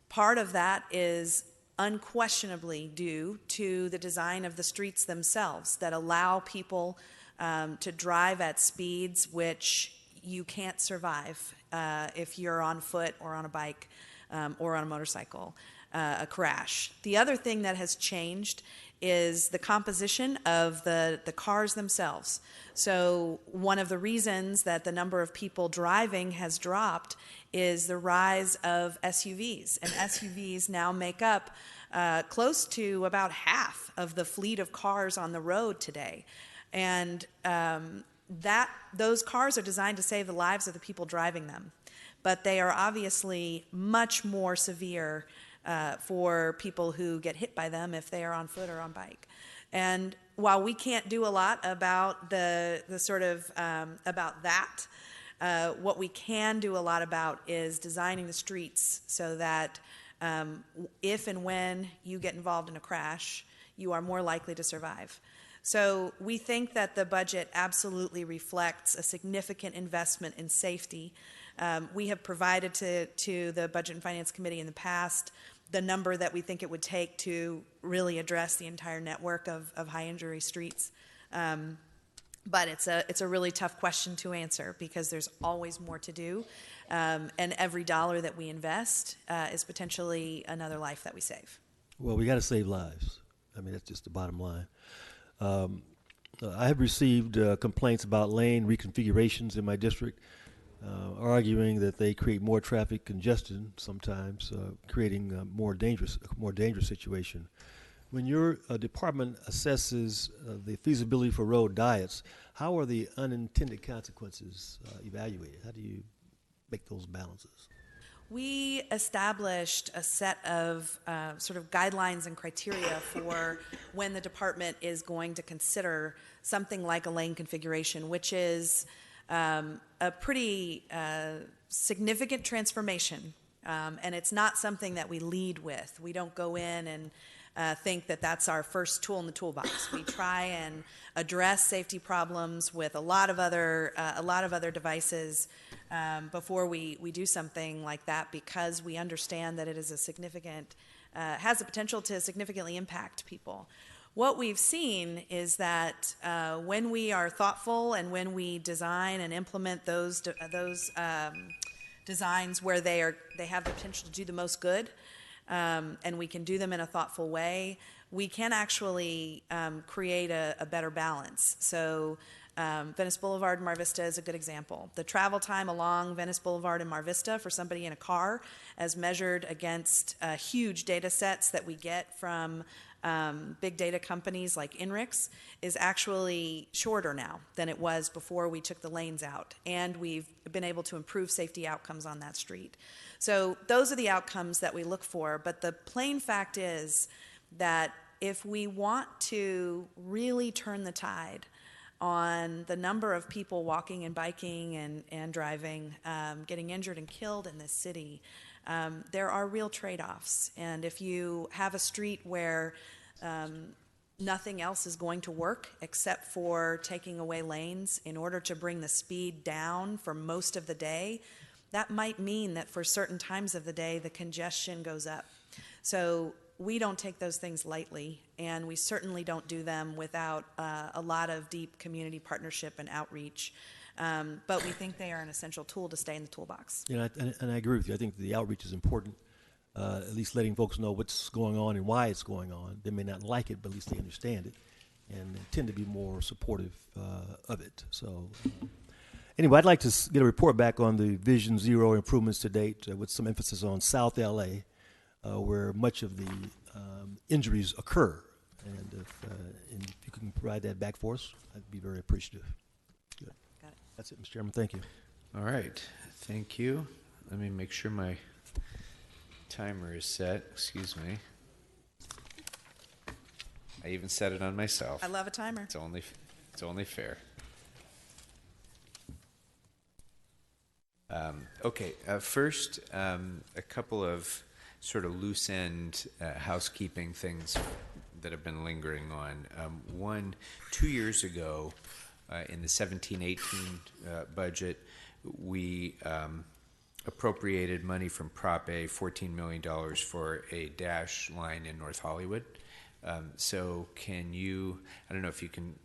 Part of that is unquestionably due to the design of the streets themselves that allow people to drive at speeds which you can't survive if you're on foot or on a bike or on a motorcycle, a crash. The other thing that has changed is the composition of the cars themselves. So one of the reasons that the number of people driving has dropped is the rise of SUVs. And SUVs now make up close to about half of the fleet of cars on the road today. And those cars are designed to save the lives of the people driving them. But they are obviously much more severe for people who get hit by them if they are on foot or on bike. And while we can't do a lot about the sort of about that, what we can do a lot about is designing the streets so that if and when you get involved in a crash, you are more likely to survive. So we think that the budget absolutely reflects a significant investment in safety. We have provided to the Budget and Finance Committee in the past the number that we think it would take to really address the entire network of high injury streets. But it's a really tough question to answer because there's always more to do. And every dollar that we invest is potentially another life that we save. Well, we got to save lives. I mean, that's just the bottom line. I have received complaints about lane reconfigurations in my district, arguing that they create more traffic congestion sometimes, creating a more dangerous situation. When your department assesses the feasibility for road diets, how are the unintended consequences evaluated? How do you make those balances? We established a set of sort of guidelines and criteria for when the department is going to consider something like a lane configuration, which is a pretty significant transformation. And it's not something that we lead with. We don't go in and think that that's our first tool in the toolbox. We try and address safety problems with a lot of other devices before we do something like that, because we understand that it is a significant, has the potential to significantly impact people. What we've seen is that when we are thoughtful and when we design and implement those designs where they have the potential to do the most good, and we can do them in a thoughtful way, we can actually create a better balance. So Venice Boulevard and Mar Vista is a good example. The travel time along Venice Boulevard and Mar Vista for somebody in a car, as measured against huge data sets that we get from big data companies like INRIX, is actually shorter now than it was before we took the lanes out. And we've been able to improve safety outcomes on that street. So those are the outcomes that we look for. But the plain fact is that if we want to really turn the tide on the number of people walking and biking and driving, getting injured and killed in this city, there are real trade-offs. And if you have a street where nothing else is going to work except for taking away lanes in order to bring the speed down for most of the day, that might mean that for certain times of the day, the congestion goes up. So we don't take those things lightly, and we certainly don't do them without a lot of deep community partnership and outreach. But we think they are an essential tool to stay in the toolbox. Yeah, and I agree with you. I think the outreach is important, at least letting folks know what's going on and why it's going on. They may not like it, but at least they understand it, and they tend to be more supportive of it. So anyway, I'd like to get a report back on the Vision Zero improvements to date with some emphasis on South LA, where much of the injuries occur. And if you can provide that back for us, I'd be very appreciative. Good. Got it. That's it, Mr. Chairman. Thank you. All right. Thank you. Let me make sure my timer is set. Excuse me. I even set it on myself. I love a timer. It's only fair. Okay, first, a couple of sort of loose end housekeeping things that have been lingering on. One, 2 years ago, in the 17-18 budget, we appropriated money from Prop A, $14 million for a dash line in North Hollywood. So can you, I don't know if you can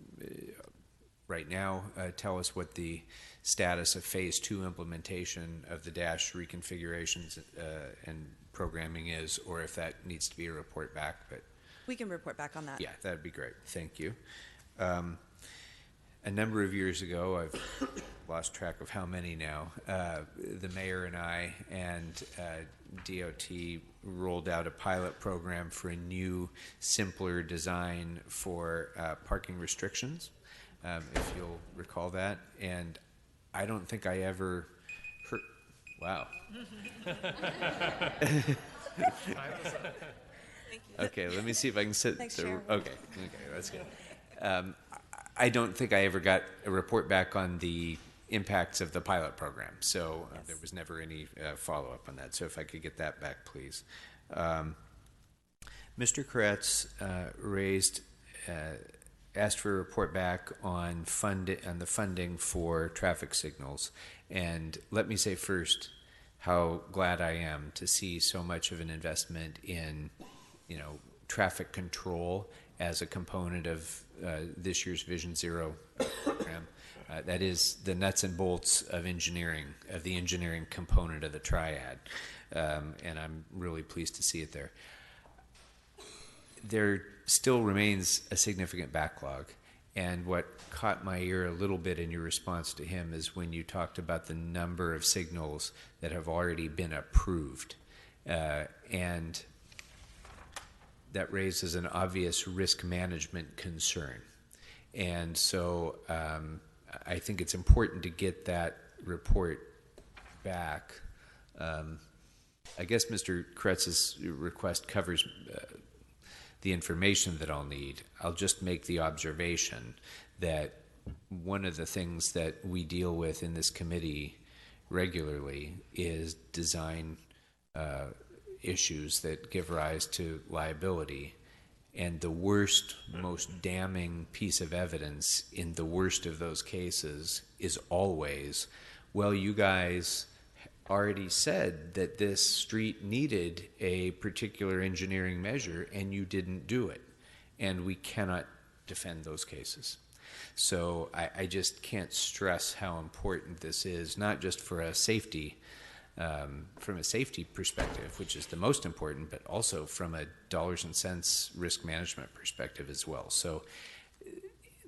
right now tell us what the status of Phase 2 implementation of the dash reconfigurations and programming is, or if that needs to be a report back. But we can report back on that. Yeah, that'd be great. Thank you. A number of years ago, I've lost track of how many now, the mayor and I and DOT rolled out a pilot program for a new, simpler design for parking restrictions, if you'll recall that. And I don't think I ever heard, wow. Okay, let me see if I can sit. Thanks, okay, that's good. I don't think I ever got a report back on the impacts of the pilot program, so there was never any follow-up on that. So if I could get that back, please. Mr. Koretz asked for a report back on the funding for traffic signals, and let me say first how glad I am to see so much of an investment in, traffic control as a component of this year's Vision Zero program. That is the nuts and bolts of engineering, of the engineering component of the triad, and I'm really pleased to see it there. There still remains a significant backlog, and what caught my ear a little bit in your response to him is when you talked about the number of signals that have already been approved, and that raises an obvious risk management concern. And so I think it's important to get that report back. I guess Mr. Koretz's request covers the information that I'll need. I'll just make the observation that one of the things that we deal with in this committee regularly is design issues that give rise to liability. And the worst, most damning piece of evidence in the worst of those cases is always, well, you guys already said that this street needed a particular engineering measure and you didn't do it. And we cannot defend those cases. So I just can't stress how important this is, not just for a safety from a safety perspective, which is the most important, but also from a dollars and cents risk management perspective as well. So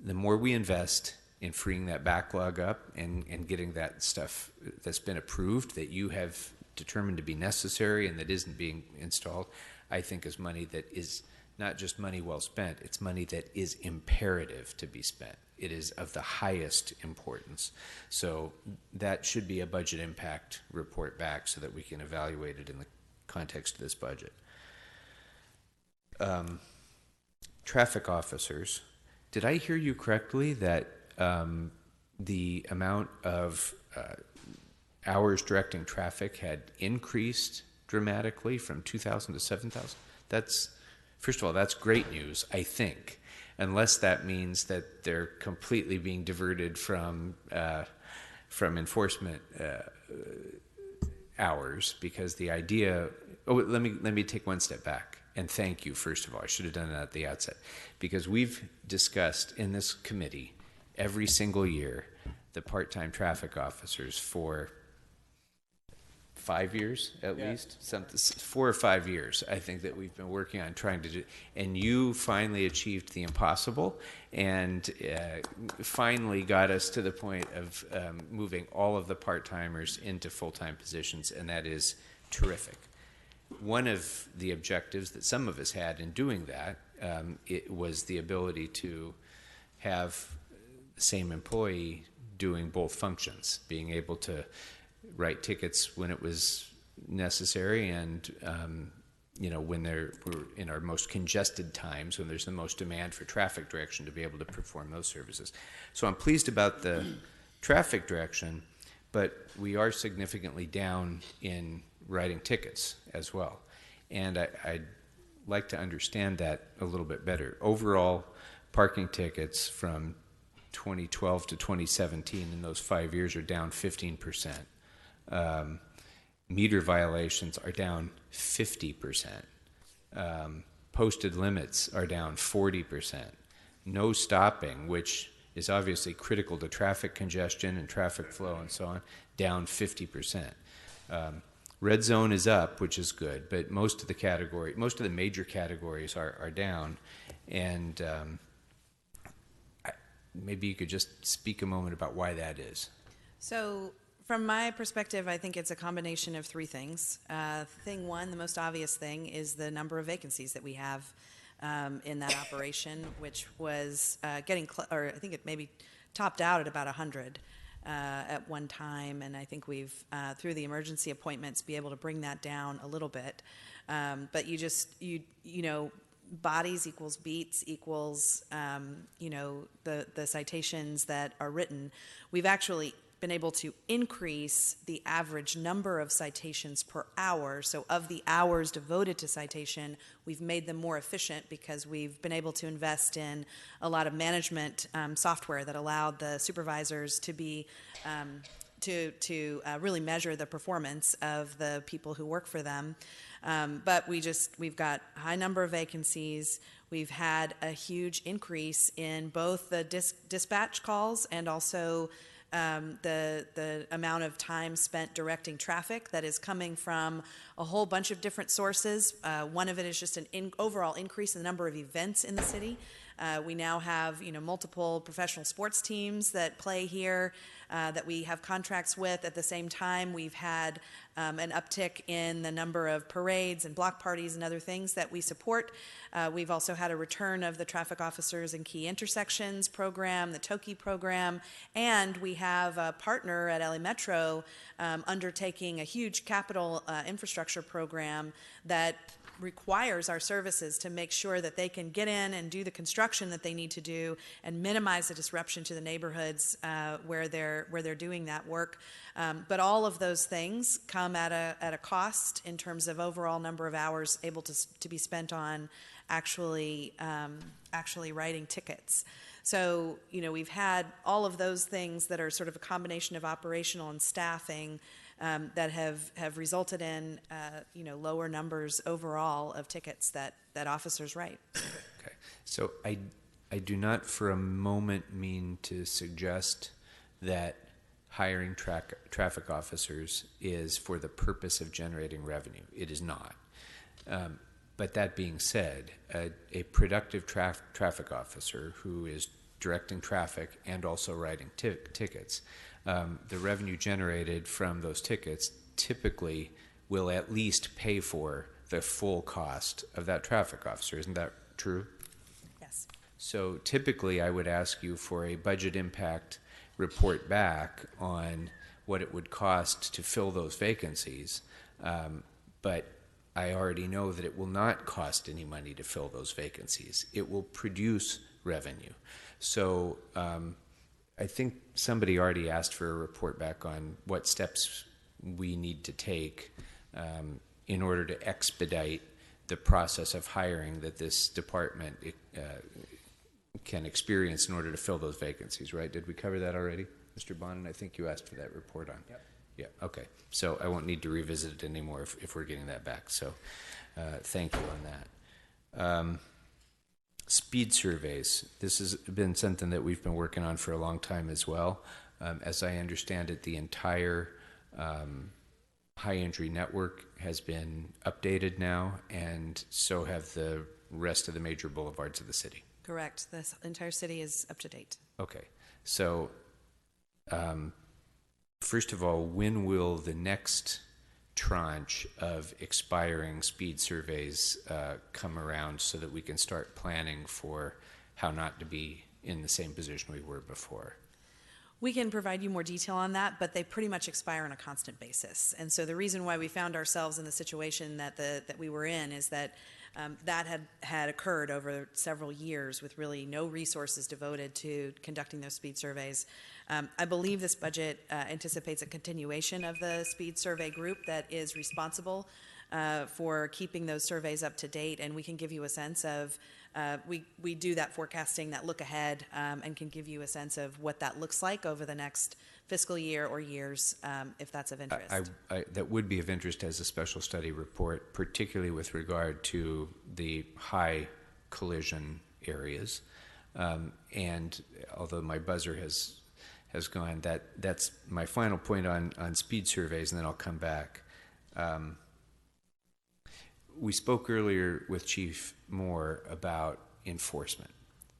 the more we invest in freeing that backlog up and getting that stuff that's been approved that you have determined to be necessary and that isn't being installed, I think is money that is not just money well spent, it's money that is imperative to be spent. It is of the highest importance. So that should be a budget impact report back so that we can evaluate it in the context of this budget. Traffic officers, did I hear you correctly that the amount of hours directing traffic had increased dramatically from 2,000 to 7,000? That's, first of all, that's great news, I think. Unless that means that they're completely being diverted from enforcement hours, because the idea. Oh, let me take one step back and thank you. First of all, I should have done that at the outset, because we've discussed in this committee every single year the part-time traffic officers for 5 years at least, 4 or 5 years, I think, that we've been working on trying to do, and you finally achieved the impossible and finally got us to the point of moving all of the part-timers into full-time positions, and that is terrific. One of the objectives that some of us had in doing that, it was the ability to have the same employee doing both functions, being able to write tickets when it was necessary, and when we're in our most congested times, when there's the most demand for traffic direction, to be able to perform those services. So I'm pleased about the traffic direction, but we are significantly down in writing tickets as well. And I'd like to understand that a little bit better. Overall, parking tickets from 2012 to 2017 in those 5 years are down 15%. Meter violations are down 50%. Posted limits are down 40%. No stopping, which is obviously critical to traffic congestion and traffic flow and so on, down 50%. Red zone is up, which is good, but most of the major categories are down. And maybe you could just speak a moment about why that is. So from my perspective, I think it's a combination of three things. Thing one, the most obvious thing, is the number of vacancies that we have in that operation, which was I think it maybe topped out at about 100 at one time, and I think we've, through the emergency appointments, be able to bring that down a little bit. But you know, bodies equals beats equals, the citations that are written. We've actually been able to increase the average number of citations per hour. So of the hours devoted to citation, we've made them more efficient because we've been able to invest in a lot of management software that allowed the supervisors to be to really measure the performance of the people who work for them. But we've got a high number of vacancies. We've had a huge increase in both the dispatch calls and also the amount of time spent directing traffic that is coming from a whole bunch of different sources. One of it is just an overall increase in the number of events in the city. We now have multiple professional sports teams that play here that we have contracts with. At the same time, we've had an uptick in the number of parades and block parties and other things that we support. We've also had a return of the traffic officers in key intersections program, the Toki program, and we have a partner at LA Metro undertaking a huge capital infrastructure program that requires our services to make sure that they can get in and do the construction that they need to do and minimize the disruption to the neighborhoods where they're doing that work. But all of those things come at a cost in terms of overall number of hours able to be spent on actually writing tickets. So we've had all of those things that are sort of a combination of operational and staffing that have resulted in lower numbers overall of tickets that officers write. Okay, so I do not for a moment mean to suggest that hiring traffic officers is for the purpose of generating revenue. It is not. But that being said, a productive traffic officer who is directing traffic and also writing tickets, the revenue generated from those tickets typically will at least pay for the full cost of that traffic officer. Isn't that true? Yes. So typically I would ask you for a budget impact report back on what it would cost to fill those vacancies, but I already know that it will not cost any money to fill those vacancies. It will produce revenue. So I think somebody already asked for a report back on what steps we need to take in order to expedite the process of hiring that this department can experience in order to fill those vacancies, right? Did we cover that already, Mr. Bonin? I think you asked for that report on. Yep. Yeah, okay. So I won't need to revisit it anymore if we're getting that back. So thank you on that. Speed surveys. This has been something that we've been working on for a long time as well. As I understand it, the entire high entry network has been updated now, and so have the rest of the major boulevards of the city. Correct. The entire city is up to date. Okay. So first of all, when will the next tranche of expiring speed surveys come around so that we can start planning for how not to be in the same position we were before? We can provide you more detail on that, but they pretty much expire on a constant basis. And so the reason why we found ourselves in the situation that we were in is that that had occurred over several years with really no resources devoted to conducting those speed surveys. I believe this budget anticipates a continuation of the speed survey group that is responsible for keeping those surveys up to date, and we can give you a sense of, we do that forecasting, that look ahead, and can give you a sense of what that looks like over the next fiscal year or years, if that's of interest. That would be of interest as a special study report, particularly with regard to the high collision areas. And although my buzzer has gone, that's my final point on speed surveys, and then I'll come back. We spoke earlier with Chief Moore about enforcement.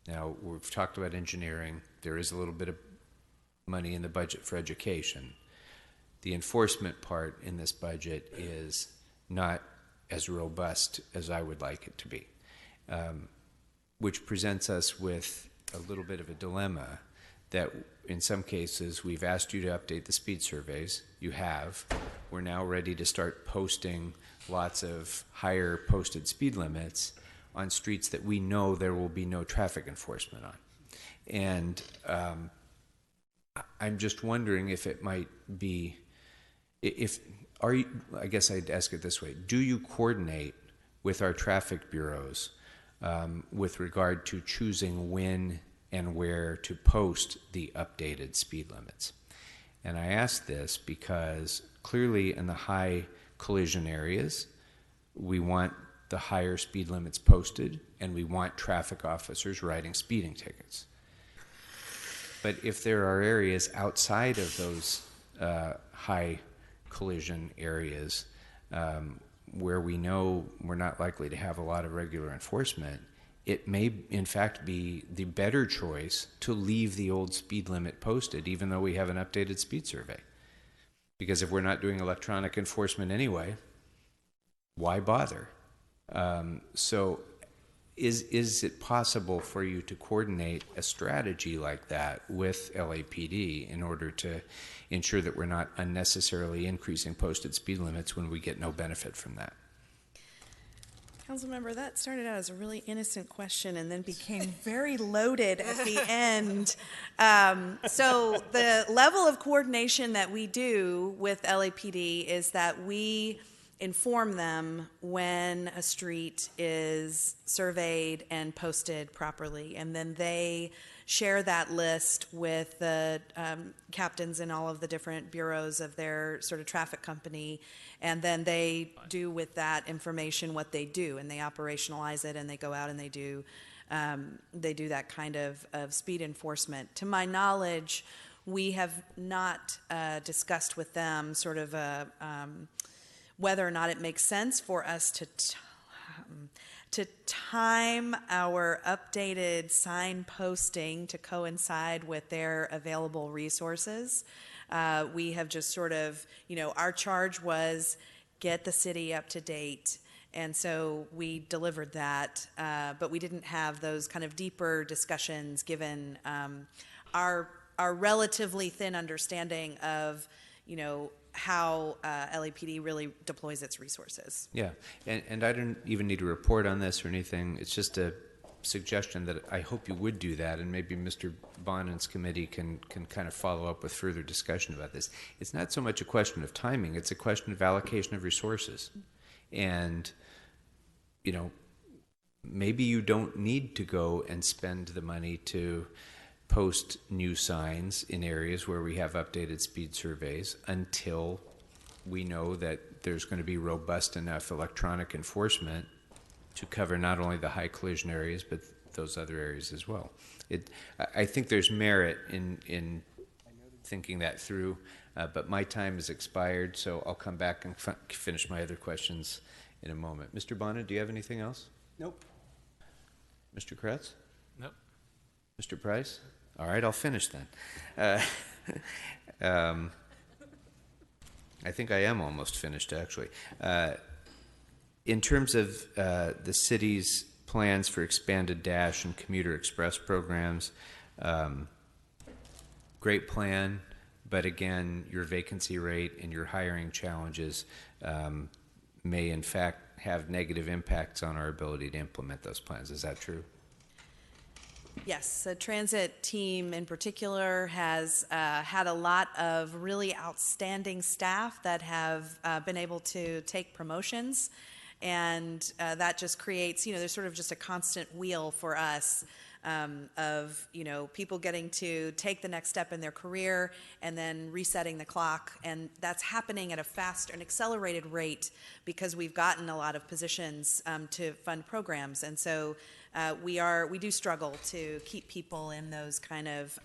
Now, we've talked about engineering. There is a little bit of money in the budget for education. The enforcement part in this budget is not as robust as I would like it to be, which presents us with a little bit of a dilemma that in some cases we've asked you to update the speed surveys. You have. We're now ready to start posting lots of higher posted speed limits on streets that we know there will be no traffic enforcement on. And I'm just wondering if it might be, I guess I'd ask it this way, do you coordinate with our traffic bureaus with regard to choosing when and where to post the updated speed limits? And I ask this because clearly in the high collision areas, we want the higher speed limits posted, and we want traffic officers writing speeding tickets. But if there are areas outside of those high collision areas where we know we're not likely to have a lot of regular enforcement, it may in fact be the better choice to leave the old speed limit posted, even though we have an updated speed survey. Because if we're not doing electronic enforcement anyway, why bother? So is it possible for you to coordinate a strategy like that with LAPD in order to ensure that we're not unnecessarily increasing posted speed limits when we get no benefit from that? Councilmember, that started out as a really innocent question and then became very loaded at the end. So the level of coordination that we do with LAPD is that we inform them when a street is surveyed and posted properly, and then they share that list with the captains in all of the different bureaus of their sort of traffic company, and then they do with that information what they do, and they operationalize it, and they go out and they do that kind of speed enforcement. To my knowledge, we have not discussed with them sort of whether or not it makes sense for us to time our updated sign posting to coincide with their available resources. We have just sort of, our charge was get the city up to date. And so we delivered that, but we didn't have those kind of deeper discussions given our relatively thin understanding of, how LAPD really deploys its resources. Yeah, and I don't even need to report on this or anything. It's just a suggestion that I hope you would do that, and maybe Mr. Bonin's committee can kind of follow up with further discussion about this. It's not so much a question of timing, it's a question of allocation of resources. And, maybe you don't need to go and spend the money to post new signs in areas where we have updated speed surveys until we know that there's going to be robust enough electronic enforcement to cover not only the high collision areas but those other areas as well. I think there's merit in thinking that through, but my time has expired, so I'll come back and finish my other questions in a moment. Mr. Bonin, do you have anything else? Nope. Mr. Kretz? Nope. Mr. Price? All right, I'll finish then. I think I am almost finished, actually. In terms of the city's plans for expanded Dash and Commuter Express programs, great plan, but again, your vacancy rate and your hiring challenges may in fact have negative impacts on our ability to implement those plans. Is that true? Yes, the transit team in particular has had a lot of really outstanding staff that have been able to take promotions, and that just creates, there's sort of just a constant wheel for us of, people getting to take the next step in their career and then resetting the clock, and that's happening at an accelerated rate because we've gotten a lot of positions to fund programs, and so we do struggle to keep people in those kind of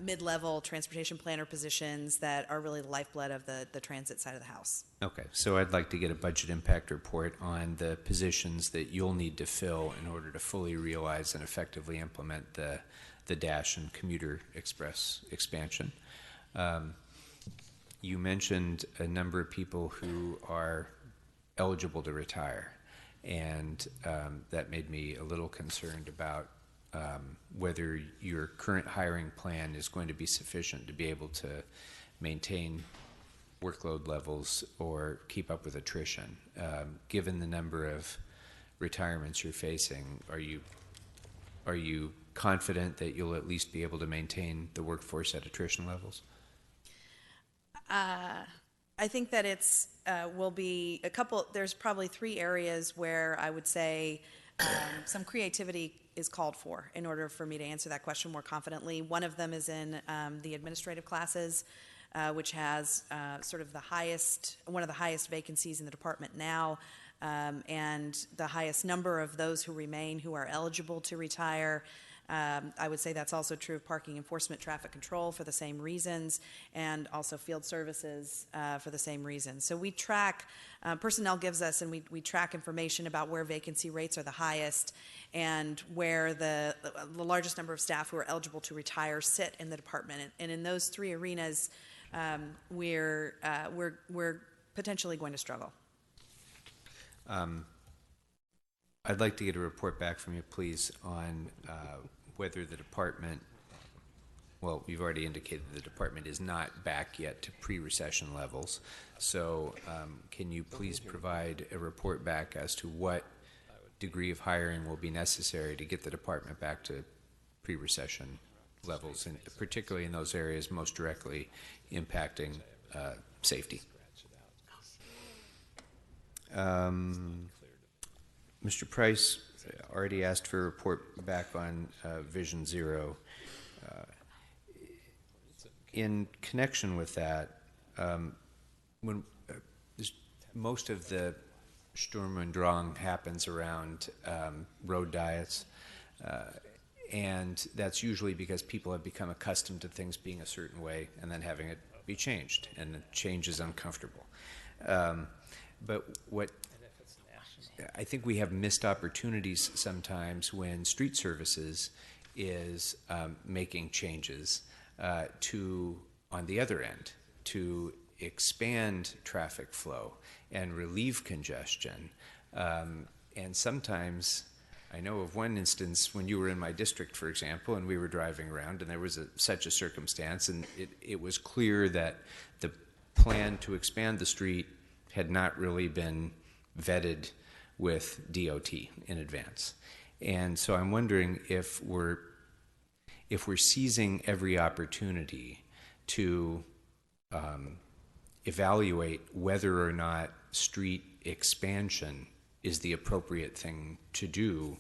mid-level transportation planner positions that are really the lifeblood of the transit side of the house. Okay, so I'd like to get a budget impact report on the positions that you'll need to fill in order to fully realize and effectively implement the Dash and Commuter Express expansion. You mentioned a number of people who are eligible to retire, and that made me a little concerned about whether your current hiring plan is going to be sufficient to be able to maintain workload levels or keep up with attrition. Given the number of retirements you're facing, are you confident that you'll at least be able to maintain the workforce at attrition levels? I think that will be there's probably 3 areas where I would say some creativity is called for in order for me to answer that question more confidently. One of them is in the administrative classes, which has sort of one of the highest vacancies in the department now, and the highest number of those who remain who are eligible to retire. I would say that's also true of parking enforcement, traffic control for the same reasons, and also field services for the same reasons. So we track, personnel gives us, and we track information about where vacancy rates are the highest and where the largest number of staff who are eligible to retire sit in the department. And in those 3 arenas, we're potentially going to struggle. I'd like to get a report back from you, please, on whether the department, well, you've already indicated the department is not back yet to pre-recession levels. So can you please provide a report back as to what degree of hiring will be necessary to get the department back to pre-recession levels, and particularly in those areas most directly impacting safety? Mr. Price already asked for a report back on Vision Zero. In connection with that, when most of the Sturm und Drang happens around road diets, and that's usually because people have become accustomed to things being a certain way and then having it be changed, and the change is uncomfortable. But what I think we have missed opportunities sometimes when street services is making changes on the other end, to expand traffic flow and relieve congestion. And sometimes, I know of one instance when you were in my district, for example, and we were driving around, and there was such a circumstance, and it was clear that the plan to expand the street had not really been vetted with DOT in advance. And so I'm wondering if we're seizing every opportunity to evaluate whether or not street expansion is the appropriate thing to do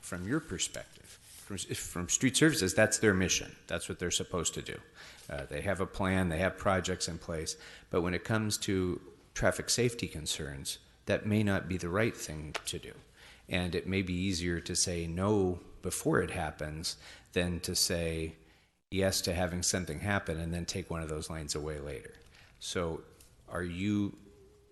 from your perspective. From street services, that's their mission. That's what they're supposed to do. They have a plan, they have projects in place, but when it comes to traffic safety concerns, that may not be the right thing to do. And it may be easier to say no before it happens than to say yes to having something happen and then take one of those lanes away later. So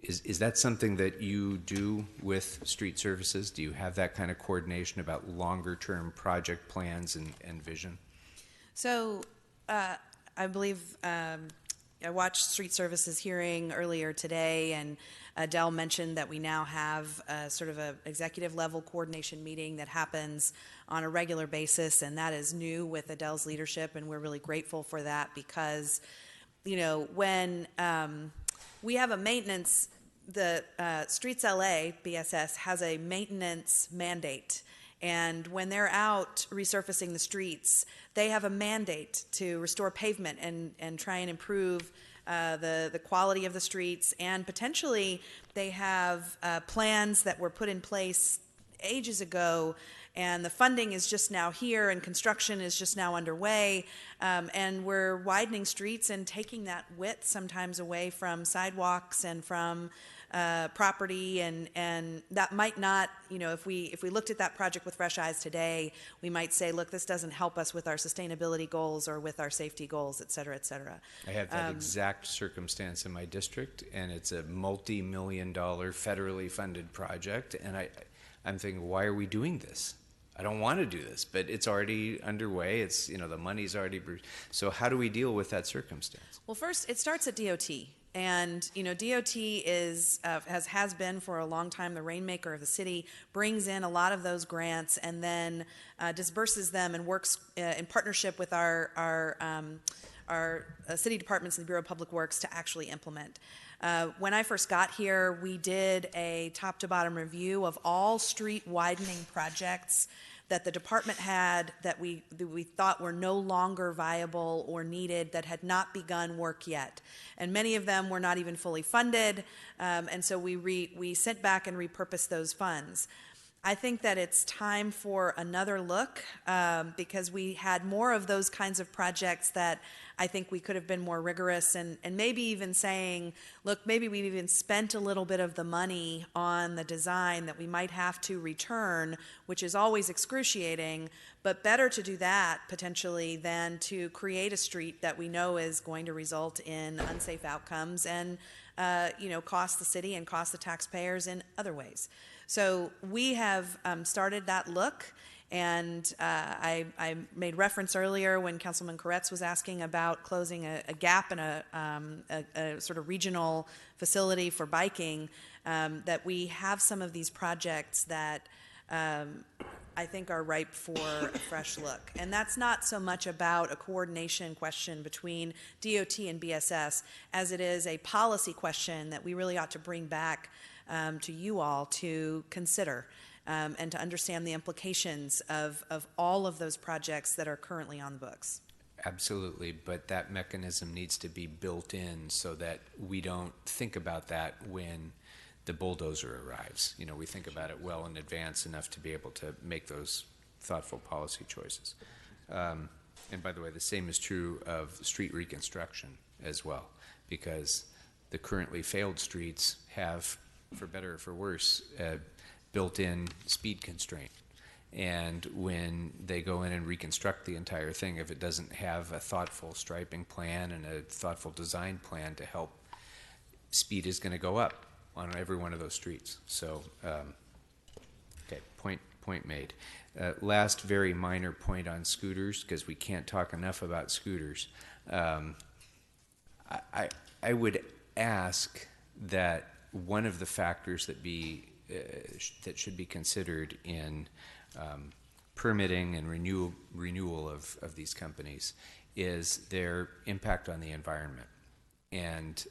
is that something that you do with street services? Do you have that kind of coordination about longer term project plans and vision? So I believe I watched street services hearing earlier today, and Adele mentioned that we now have sort of an executive level coordination meeting that happens on a regular basis, and that is new with Adele's leadership, and we're really grateful for that because, when we have a maintenance, the Streets LA, BSS, has a maintenance mandate. And when they're out resurfacing the streets, they have a mandate to restore pavement and try and improve the quality of the streets. And potentially they have plans that were put in place ages ago, and the funding is just now here and construction is just now underway, and we're widening streets and taking that width sometimes away from sidewalks and from property, and that might not, if we looked at that project with fresh eyes today, we might say, look, this doesn't help us with our sustainability goals or with our safety goals, et cetera, et cetera. I have that exact circumstance in my district, and it's a multi-million-dollar federally funded project, and I'm thinking, why are we doing this? I don't want to do this, but it's already underway. It's, the money's already, so how do we deal with that circumstance? Well, first, it starts at DOT. And, DOT is, has been for a long time the rainmaker of the city, brings in a lot of those grants and then disperses them and works in partnership with our city departments and the Bureau of Public Works to actually implement. When I first got here, we did a top-to-bottom review of all street widening projects that the department had that we thought were no longer viable or needed, that had not begun work yet. And many of them were not even fully funded, and so we sent back and repurposed those funds. I think that it's time for another look because we had more of those kinds of projects that I think we could have been more rigorous and maybe even saying, look, maybe we've even spent a little bit of the money on the design that we might have to return, which is always excruciating, but better to do that potentially than to create a street that we know is going to result in unsafe outcomes and cost the city and cost the taxpayers in other ways. So we have started that look, and I made reference earlier when Councilman Koretz was asking about closing a gap in a sort of regional facility for biking, that we have some of these projects that I think are ripe for a fresh look. And that's not so much about a coordination question between DOT and BSS as it is a policy question that we really ought to bring back to you all to consider and to understand the implications of all of those projects that are currently on the books. Absolutely, but that mechanism needs to be built in so that we don't think about that when the bulldozer arrives. We think about it well in advance enough to be able to make those thoughtful policy choices. And by the way, the same is true of street reconstruction as well, because the currently failed streets have, for better or for worse, built-in speed constraint. And when they go in and reconstruct the entire thing, if it doesn't have a thoughtful striping plan and a thoughtful design plan to help, speed is going to go up on every one of those streets. So, okay, point made. Last very minor point on scooters, because we can't talk enough about scooters. I would ask that one of the factors that should be considered in permitting and renewal of these companies is their impact on the environment. And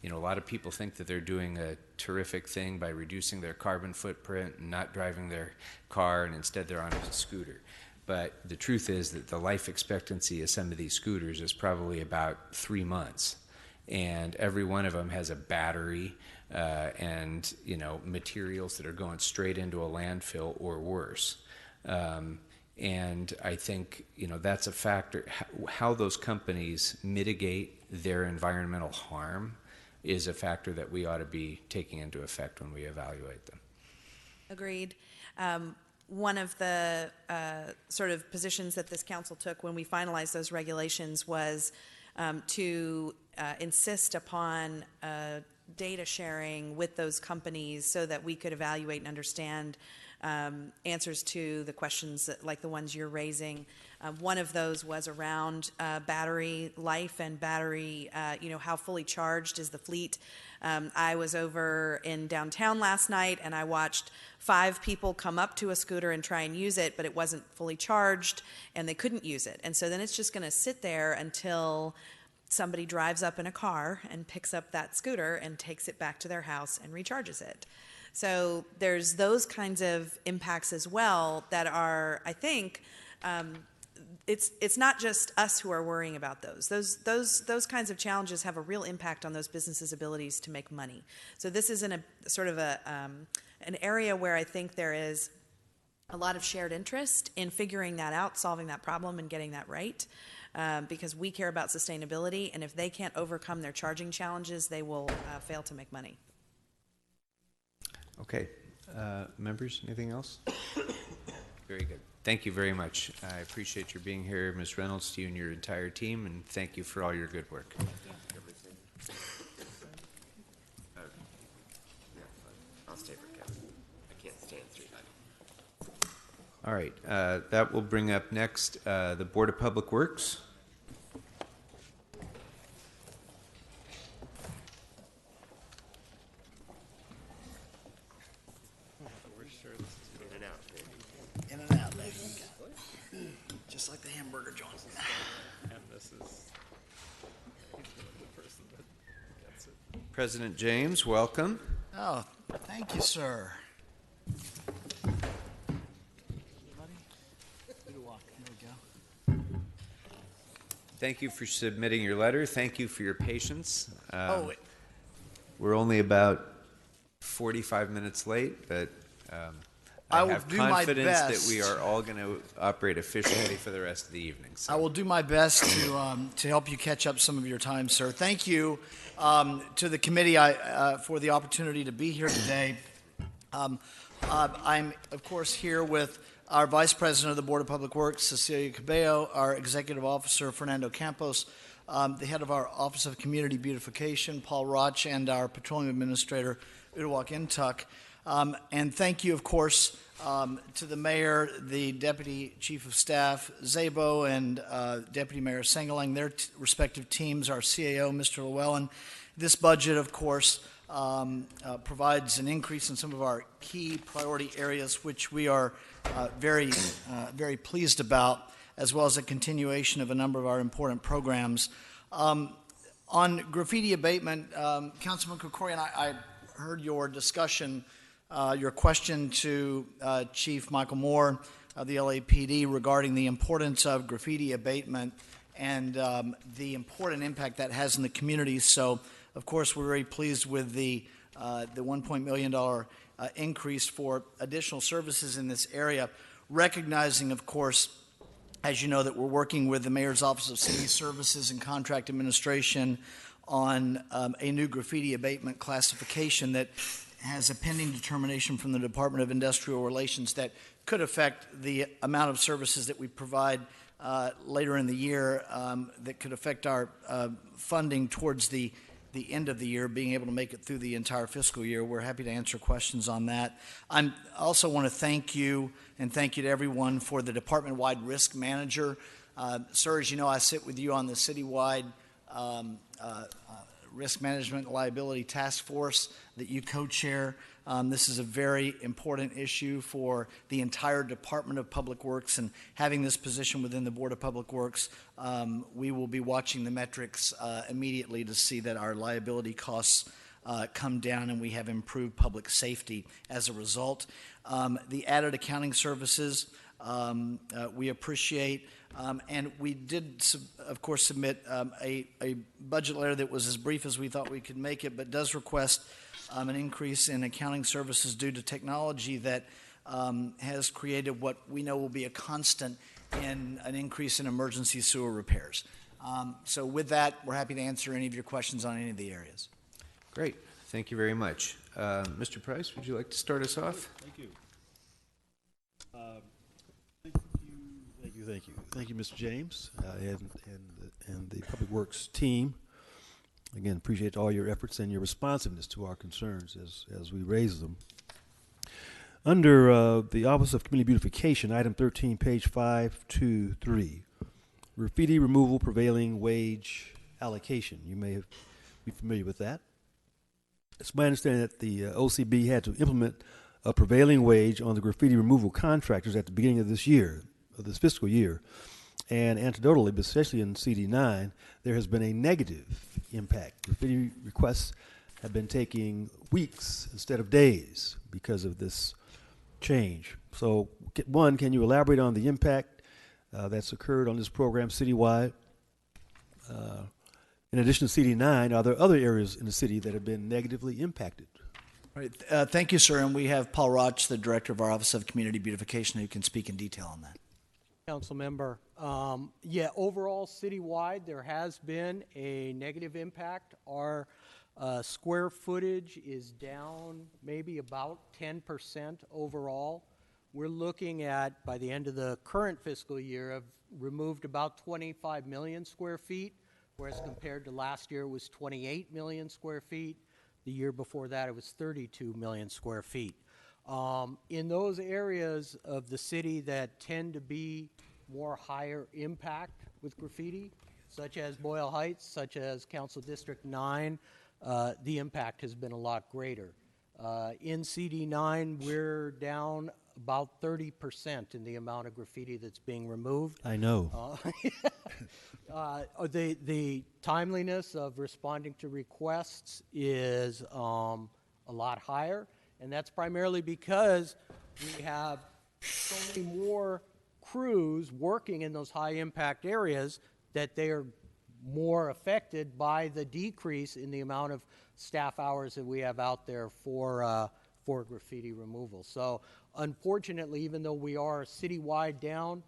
a lot of people think that they're doing a terrific thing by reducing their carbon footprint and not driving their car, and instead they're on a scooter. But the truth is that the life expectancy of some of these scooters is probably about 3 months. And every one of them has a battery and materials that are going straight into a landfill or worse. And I think that's a factor. How those companies mitigate their environmental harm is a factor that we ought to be taking into effect when we evaluate them. Agreed. One of the sort of positions that this council took when we finalized those regulations was to insist upon data sharing with those companies so that we could evaluate and understand answers to the questions like the ones you're raising. One of those was around battery life and battery, how fully charged is the fleet. I was over in downtown last night and I watched 5 people come up to a scooter and try and use it, but it wasn't fully charged and they couldn't use it. And so then it's just going to sit there until somebody drives up in a car and picks up that scooter and takes it back to their house and recharges it. So there's those kinds of impacts as well that are, I think, it's not just us who are worrying about those. Those kinds of challenges have a real impact on those businesses' abilities to make money. So this is in a sort of an area where I think there is a lot of shared interest in figuring that out, solving that problem, and getting that right. Because we care about sustainability, and if they can't overcome their charging challenges, they will fail to make money. Okay. Members, anything else? Very good. Thank you very much. I appreciate your being here, Ms. Reynolds, to you and your entire team, and thank you for all your good work. I'll stay for Kevin. I can't stand 390. All right. That will bring up next the Board of Public Works. In and out, baby. Just like the hamburger joint. And this is the person that gets it. President James, welcome. Oh, thank you, sir. Thank you for submitting your letter. Thank you for your patience. Oh, we're only about 45 minutes late, but I have confidence that we are all going to operate efficiently for the rest of the evening. So. I will do my best to help you catch up some of your time, sir. Thank you to the committee for the opportunity to be here today. I'm, of course, here with our Vice President of the Board of Public Works, Cecilia Cabello, our Executive Officer, Fernando Campos, the Head of our Office of Community Beautification, Paul Roch, and our Petroleum Administrator, Uduak Intuk. And thank you, of course, to the Mayor, the Deputy Chief of Staff, Zabo, and Deputy Mayor Sengeling, their respective teams, our CAO, Mr. Llewellyn. This budget, of course, provides an increase in some of our key priority areas, which we are very pleased about, as well as a continuation of a number of our important programs. On graffiti abatement, Councilman Krikorian, I heard your discussion, your question to Chief Michael Moore of the LAPD regarding the importance of graffiti abatement and the important impact that has in the community. So, of course, we're very pleased with the $1 million increase for additional services in this area, recognizing, of course, as you know, that we're working with the Mayor's Office of City Services and Contract Administration on a new graffiti abatement classification that has a pending determination from the Department of Industrial Relations that could affect the amount of services that we provide later in the year, that could affect our funding towards the end of the year, being able to make it through the entire fiscal year. We're happy to answer questions on that. I also want to thank you, and thank you to everyone for the department-wide risk manager. Sir, as you know, I sit with you on the citywide risk management liability task force that you co-chair. This is a very important issue for the entire Department of Public Works, and having this position within the Board of Public Works, we will be watching the metrics immediately to see that our liability costs come down and we have improved public safety as a result. The added accounting services, we appreciate. And we did, of course, submit a budget letter that was as brief as we thought we could make it, but does request an increase in accounting services due to technology that has created what we know will be a constant in an increase in emergency sewer repairs. So with that, we're happy to answer any of your questions on any of the areas. Great. Thank you very much. Mr. Price, would you like to start us off? Thank you. Thank you, Mr. James, and the Public Works team. Again, appreciate all your efforts and your responsiveness to our concerns as we raise them. Under the Office of Community Beautification, item 13, page 523, graffiti removal prevailing wage allocation. You may be familiar with that. It's my understanding that the OCB had to implement a prevailing wage on the graffiti removal contractors at the beginning of this year, of this fiscal year, and anecdotally, but especially in CD9, there has been a negative impact. Graffiti requests have been taking weeks instead of days because of this change. So, one, can you elaborate on the impact that's occurred on this program citywide? In addition to CD9, are there other areas in the city that have been negatively impacted? Right. Thank you, sir. And we have Paul Roch, the director of our Office of Community Beautification, who can speak in detail on that. Council member, overall citywide, there has been a negative impact. Our square footage is down maybe about 10% overall. We're looking at, by the end of the current fiscal year, have removed about 25 million square feet, whereas compared to last year it was 28 million square feet. The year before that it was 32 million square feet. In those areas of the city that tend to be more higher impact with graffiti, such as Boyle Heights, such as Council District 9, the impact has been a lot greater. In CD9, we're down about 30% in the amount of graffiti that's being removed. I know. The timeliness of responding to requests is a lot higher, and that's primarily because we have so many more crews working in those high impact areas that they are more affected by the decrease in the amount of staff hours that we have out there for graffiti removal. So unfortunately, even though we are citywide down,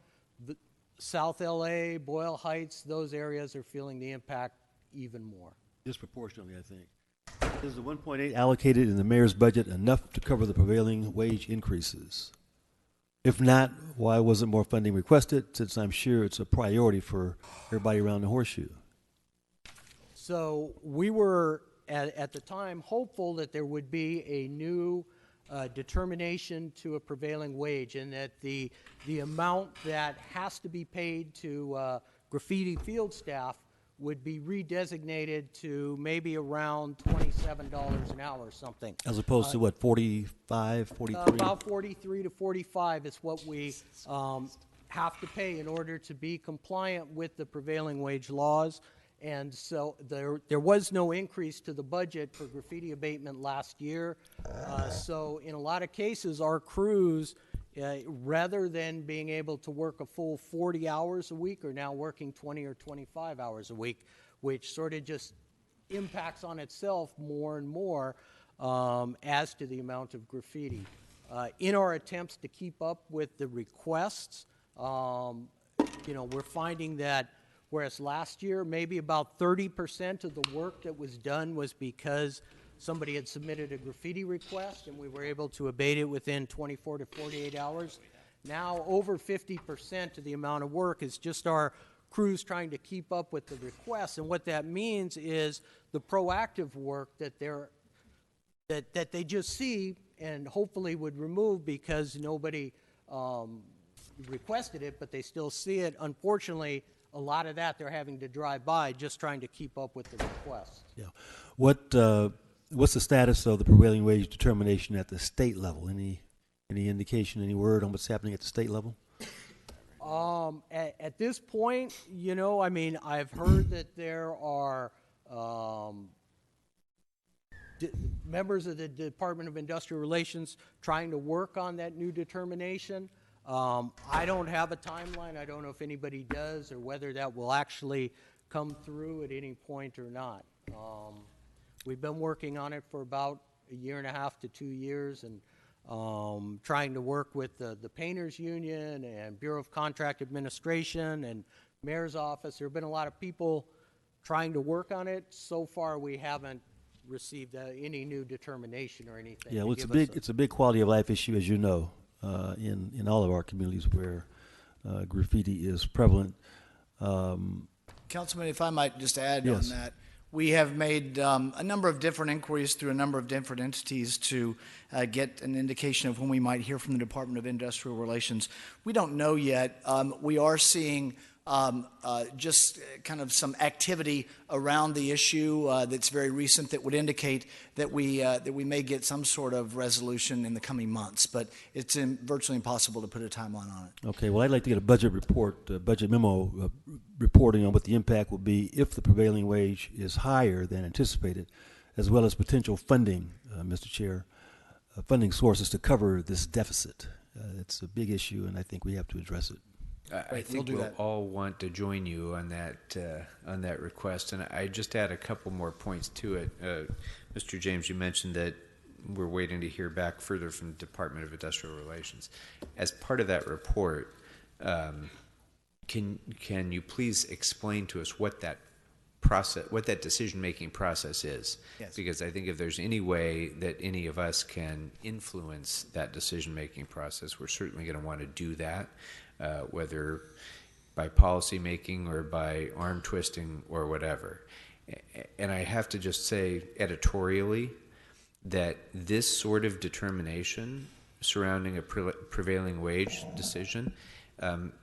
the South LA, Boyle Heights, those areas are feeling the impact even more. Disproportionately, I think. Is the 1.8 allocated in the mayor's budget enough to cover the prevailing wage increases? If not, why wasn't more funding requested, since I'm sure it's a priority for everybody around the horseshoe? So we were, at the time, hopeful that there would be a new determination to a prevailing wage, and that the amount that has to be paid to graffiti field staff would be redesignated to maybe around $27 an hour or something. As opposed to what, 45, 43? About 43 to 45 is what we have to pay in order to be compliant with the prevailing wage laws. And so there was no increase to the budget for graffiti abatement last year. So in a lot of cases, our crews, rather than being able to work a full 40 hours a week, are now working 20 or 25 hours a week, which sort of just impacts on itself more and more as to the amount of graffiti. In our attempts to keep up with the requests, we're finding that whereas last year, maybe about 30% of the work that was done was because somebody had submitted a graffiti request and we were able to abate it within 24 to 48 hours. Now, over 50% of the amount of work is just our crews trying to keep up with the requests. And what that means is the proactive work that they just see and hopefully would remove because nobody requested it, but they still see it. Unfortunately, a lot of that they're having to drive by just trying to keep up with the requests. Yeah. What's the status of the prevailing wage determination at the state level? Any indication, any word on what's happening at the state level? At this point, I've heard that there are members of the Department of Industrial Relations trying to work on that new determination. I don't have a timeline. I don't know if anybody does or whether that will actually come through at any point or not. We've been working on it for about a year and a half to 2 years, and trying to work with the Painters Union and Bureau of Contract Administration and Mayor's Office. There have been a lot of people trying to work on it. So far, we haven't received any new determination or anything. Yeah, well, it's a big quality of life issue, as you know, in all of our communities where graffiti is prevalent. Councilman, if I might just add Yes. on that. We have made a number of different inquiries through a number of different entities to get an indication of when we might hear from the Department of Industrial Relations. We don't know yet. We are seeing just kind of some activity around the issue that's very recent that would indicate that we may get some sort of resolution in the coming months. But it's virtually impossible to put a timeline on it. Okay, well, I'd like to get a budget report, budget memo reporting on what the impact will be if the prevailing wage is higher than anticipated, as well as potential funding, Mr. Chair, funding sources to cover this deficit. It's a big issue, and I think we have to address it. I think we'll all want to join you on that request, and I just add a couple more points to it. Mr. James, you mentioned that we're waiting to hear back further from the Department of Industrial Relations. As part of that report, can you please explain to us what that process, what that decision-making process is? Yes. Because I think if there's any way that any of us can influence that decision-making process, we're certainly going to want to do that. Whether by policy making or by arm twisting or whatever. And I have to just say editorially that this sort of determination surrounding a prevailing wage decision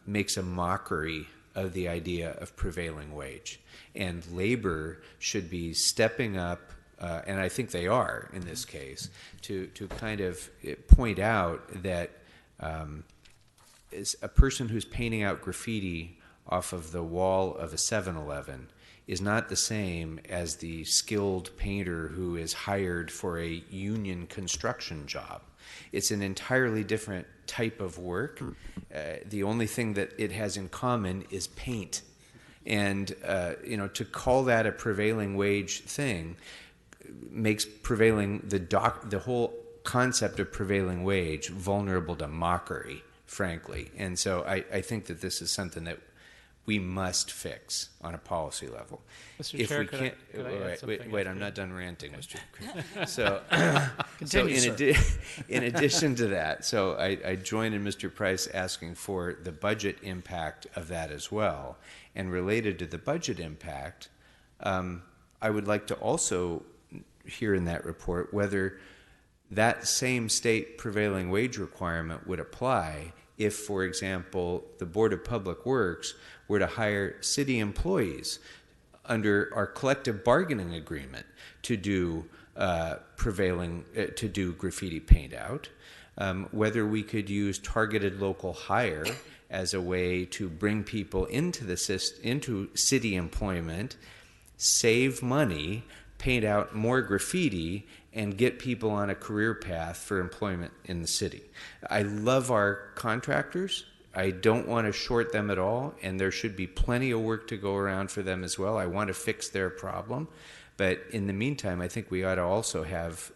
makes a mockery of the idea of prevailing wage. And labor should be stepping up, and I think they are in this case, to kind of point out that is a person who's painting out graffiti off of the wall of a 7-Eleven is not the same as the skilled painter who is hired for a union construction job. It's an entirely different type of work. The only thing that it has in common is paint. And to call that a prevailing wage thing makes prevailing the whole concept of prevailing wage vulnerable to mockery, frankly. And so I think that this is something that we must fix on a policy level. Mr. If Chair, we could can't, I add something? wait, I'm not done ranting, Mr. So, Continue, in addition to that, so I join in Mr. Price asking for the budget impact of that as well. And related to the budget impact, I would like to also hear in that report whether that same state prevailing wage requirement would apply if, for example, the Board of Public Works were to hire city employees under our collective bargaining agreement to do to do graffiti paint out, whether we could use targeted local hire as a way to bring people into city employment, save money, paint out more graffiti, and get people on a career path for employment in the city. I love our contractors. I don't want to short them at all, and there should be plenty of work to go around for them as well. I want to fix their problem. But in the meantime, I think we ought to also have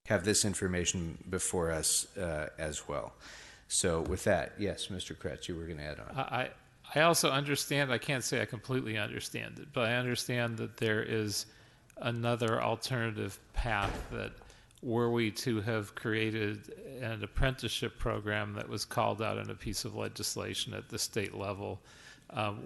this information before us as well. So with that, yes, Mr. Kretz, you were going to add on. I also understand, I can't say I completely understand it, but I understand that there is another alternative path that were we to have created an apprenticeship program that was called out in a piece of legislation at the state level,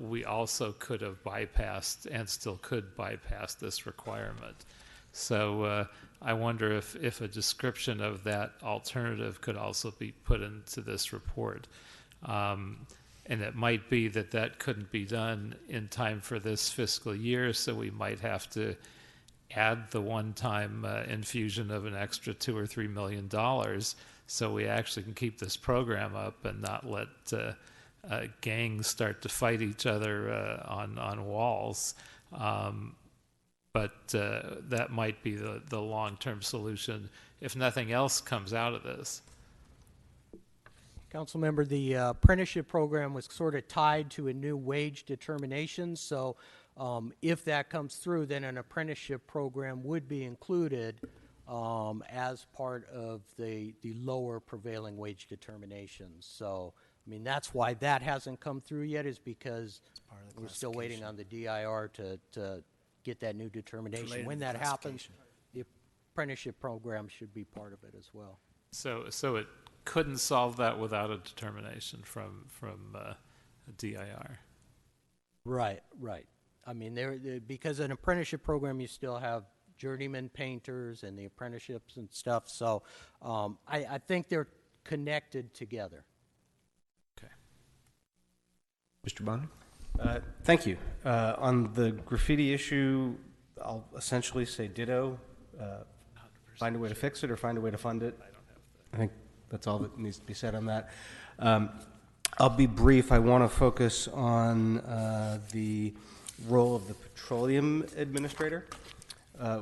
we also could have bypassed and still could bypass this requirement. So I wonder if a description of that alternative could also be put into this report. And it might be that couldn't be done in time for this fiscal year, so we might have to add the one-time infusion of an extra $2 or $3 million so we actually can keep this program up and not let gangs start to fight each other on walls. But that might be the long-term solution if nothing else comes out of this. Councilmember, the apprenticeship program was sort of tied to a new wage determination, so if that comes through, then an apprenticeship program would be included as part of the lower prevailing wage determinations. So, I mean, that's why that hasn't come through yet, is because we're still waiting on the DIR to get that new determination. When that happens, the apprenticeship program should be part of it as well. So it couldn't solve that without a determination from a DIR. Right. I mean, because an apprenticeship program, you still have journeyman painters and the apprenticeships and stuff. So I think they're connected together. Okay. Mr. Bonner? Thank you. On the graffiti issue, I'll essentially say ditto. Find a way to fix it or find a way to fund it. I think that's all that needs to be said on that. I'll be brief. I want to focus on the role of the petroleum administrator,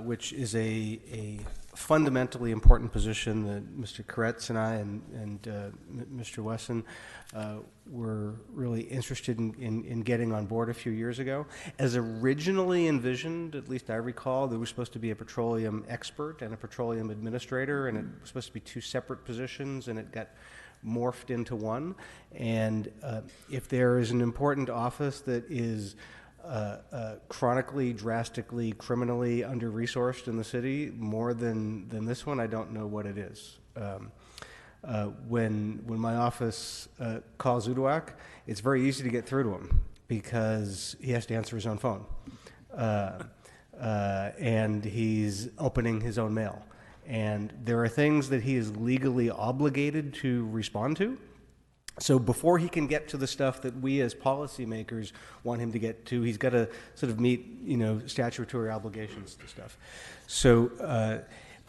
which is a fundamentally important position that Mr. Koretz and I and Mr. Wesson were really interested in getting on board a few years ago. As originally envisioned, at least I recall, there was supposed to be a petroleum expert and a petroleum administrator, and it was supposed to be two separate positions, and it got morphed into one. And if there is an important office that is chronically, drastically, criminally under-resourced in the city, more than this one, I don't know what it is. When my office calls Uduak, it's very easy to get through to him because he has to answer his own phone. And he's opening his own mail. And there are things that he is legally obligated to respond to. So before he can get to the stuff that we as policymakers want him to get to, he's got to sort of meet, statutory obligations to stuff. So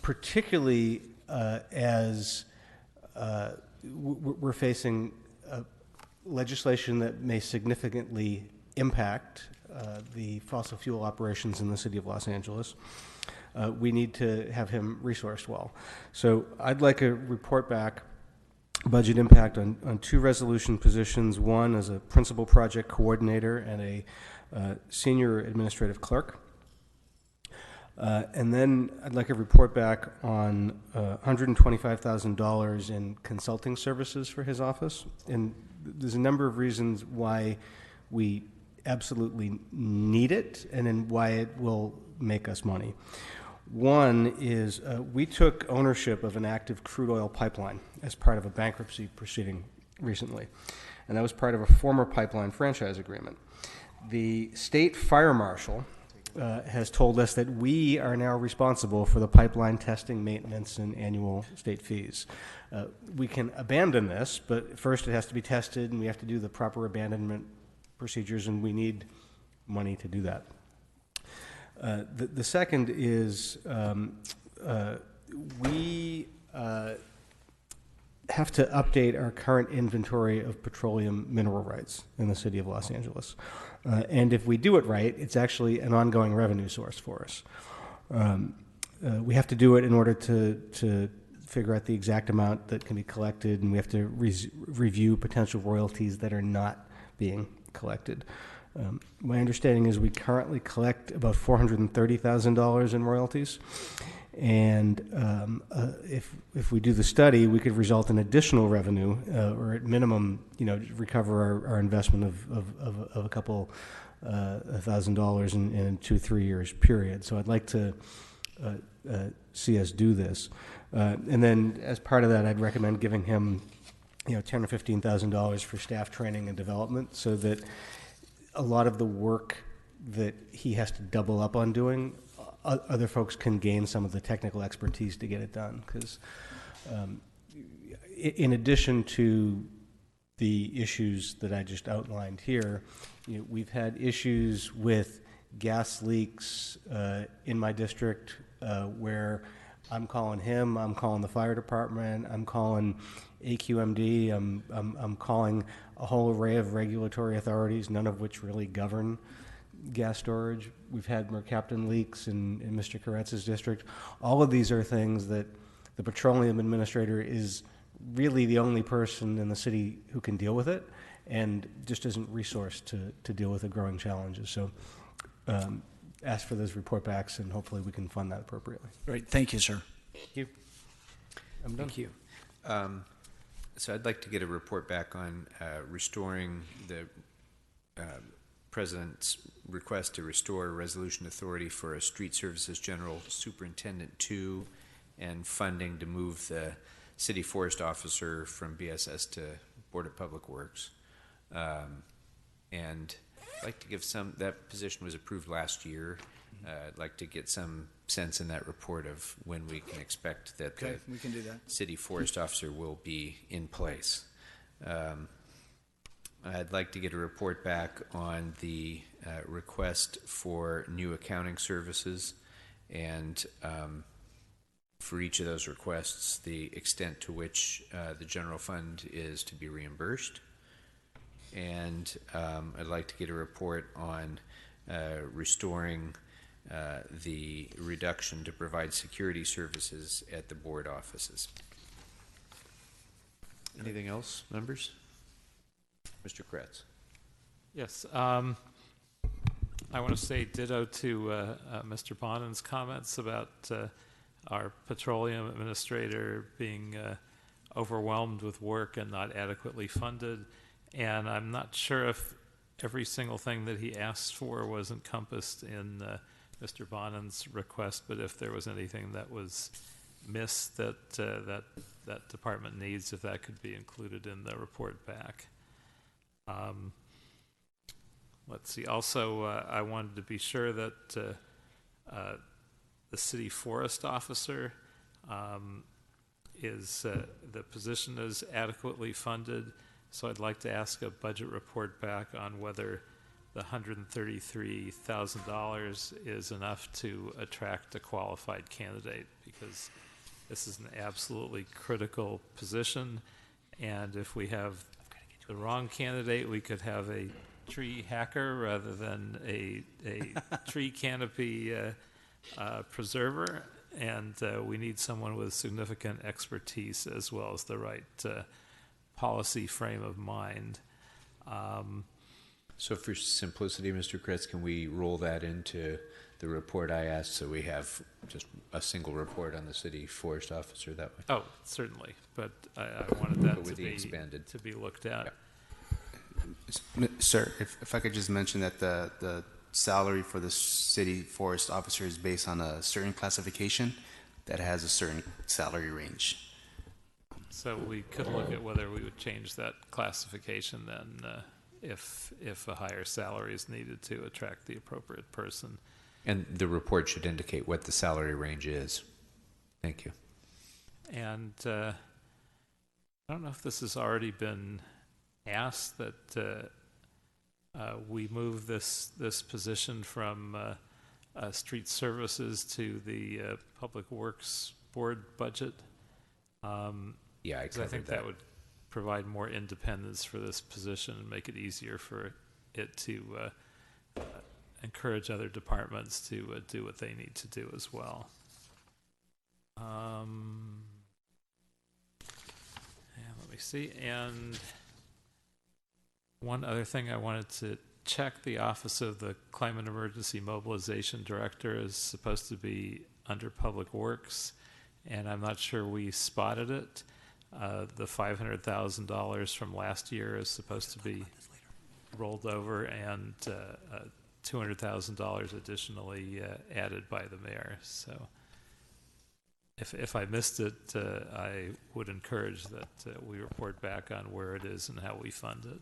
particularly as we're facing legislation that may significantly impact the fossil fuel operations in the city of Los Angeles, we need to have him resourced well. So I'd like a report back, budget impact on two resolution positions, one as a principal project coordinator and a senior administrative clerk. And then I'd like a report back on $125,000 in consulting services for his office. And there's a number of reasons why we absolutely need it and then why it will make us money. One is we took ownership of an active crude oil pipeline as part of a bankruptcy proceeding recently, and that was part of a former pipeline franchise agreement. The state fire marshal has told us that we are now responsible for the pipeline testing, maintenance, and annual state fees. We can abandon this, but first it has to be tested, and we have to do the proper abandonment procedures, and we need money to do that. The second is we have to update our current inventory of petroleum mineral rights in the city of Los Angeles. And if we do it right, it's actually an ongoing revenue source for us. We have to do it in order to figure out the exact amount that can be collected, and we have to review potential royalties that are not being collected. My understanding is we currently collect about $430,000 in royalties, and if we do the study, we could result in additional revenue, or at minimum, recover our investment of a couple $1,000 in 2-3 years period. So I'd like to see us do this, and then as part of that, I'd recommend giving him, $10,000 or $15,000 for staff training and development, so that a lot of the work that he has to double up on doing, other folks can gain some of the technical expertise to get it done. Because in addition to the issues that I just outlined here, we've had issues with gas leaks in my district where I'm calling him, I'm calling the fire department, I'm calling AQMD, I'm calling a whole array of regulatory authorities, none of which really govern gas storage. We've had mercaptan leaks in Mr. Koretz's district. All of these are things that the petroleum administrator is really the only person in the city who can deal with it, and just isn't resourced to deal with the growing challenges. So ask for those report backs, and hopefully we can fund that appropriately. Great. Thank you, sir. Thank you. I'm done. Thank you. So I'd like to get a report back on restoring the President's request to restore resolution authority for a Street Services General Superintendent 2 and funding to move the City Forest Officer from BSS to Board of Public Works. And I'd like to give that position was approved last year. I'd like to get some sense in that report of when we can expect that we can do that. City Forest Officer will be in place. I'd like to get a report back on the request for new accounting services, and for each of those requests, the extent to which the general fund is to be reimbursed. And I'd like to get a report on restoring the reduction to provide security services at the board offices. Anything else, members? Mr. Kretz. Yes. I want to say ditto to Mr. Bonin's comments about our petroleum administrator being overwhelmed with work and not adequately funded. And I'm not sure if every single thing that he asked for was encompassed in Mr. Bonin's request, but if there was anything that was missed that that department needs, if that could be included in the report back. Let's see. Also, I wanted to be sure that the city forest officer is the position is adequately funded. So I'd like to ask a budget report back on whether the $133,000 is enough to attract a qualified candidate, because this is an absolutely critical position, and if we have the wrong candidate, we could have a tree hacker rather than a tree canopy preserver, and we need someone with significant expertise as well as the right policy frame of mind. So for simplicity, Mr. Kretz, can we roll that into the report I asked, so we have just a single report on the city forest officer that way? Oh, certainly, but I wanted that to be looked at. Yeah. Sir, if I could just mention that the salary for the city forest officer is based on a certain classification that has a certain salary range. So we could look at whether we would change that classification then, if a higher salary is needed to attract the appropriate person. And the report should indicate what the salary range is. Thank you. And I don't know if this has already been asked, that we move this position from street services to the Public Works Board budget. Yeah, I think that would provide more independence for this position and make it easier for it to encourage other departments to do what they need to do as well. And let me see. And one other thing I wanted to check, the Office of the Climate Emergency Mobilization Director is supposed to be under Public Works, and I'm not sure we spotted it. The $500,000 from last year is supposed to be rolled over, and $200,000 additionally added by the mayor. So if I missed it, I would encourage that we report back on where it is and how we fund it.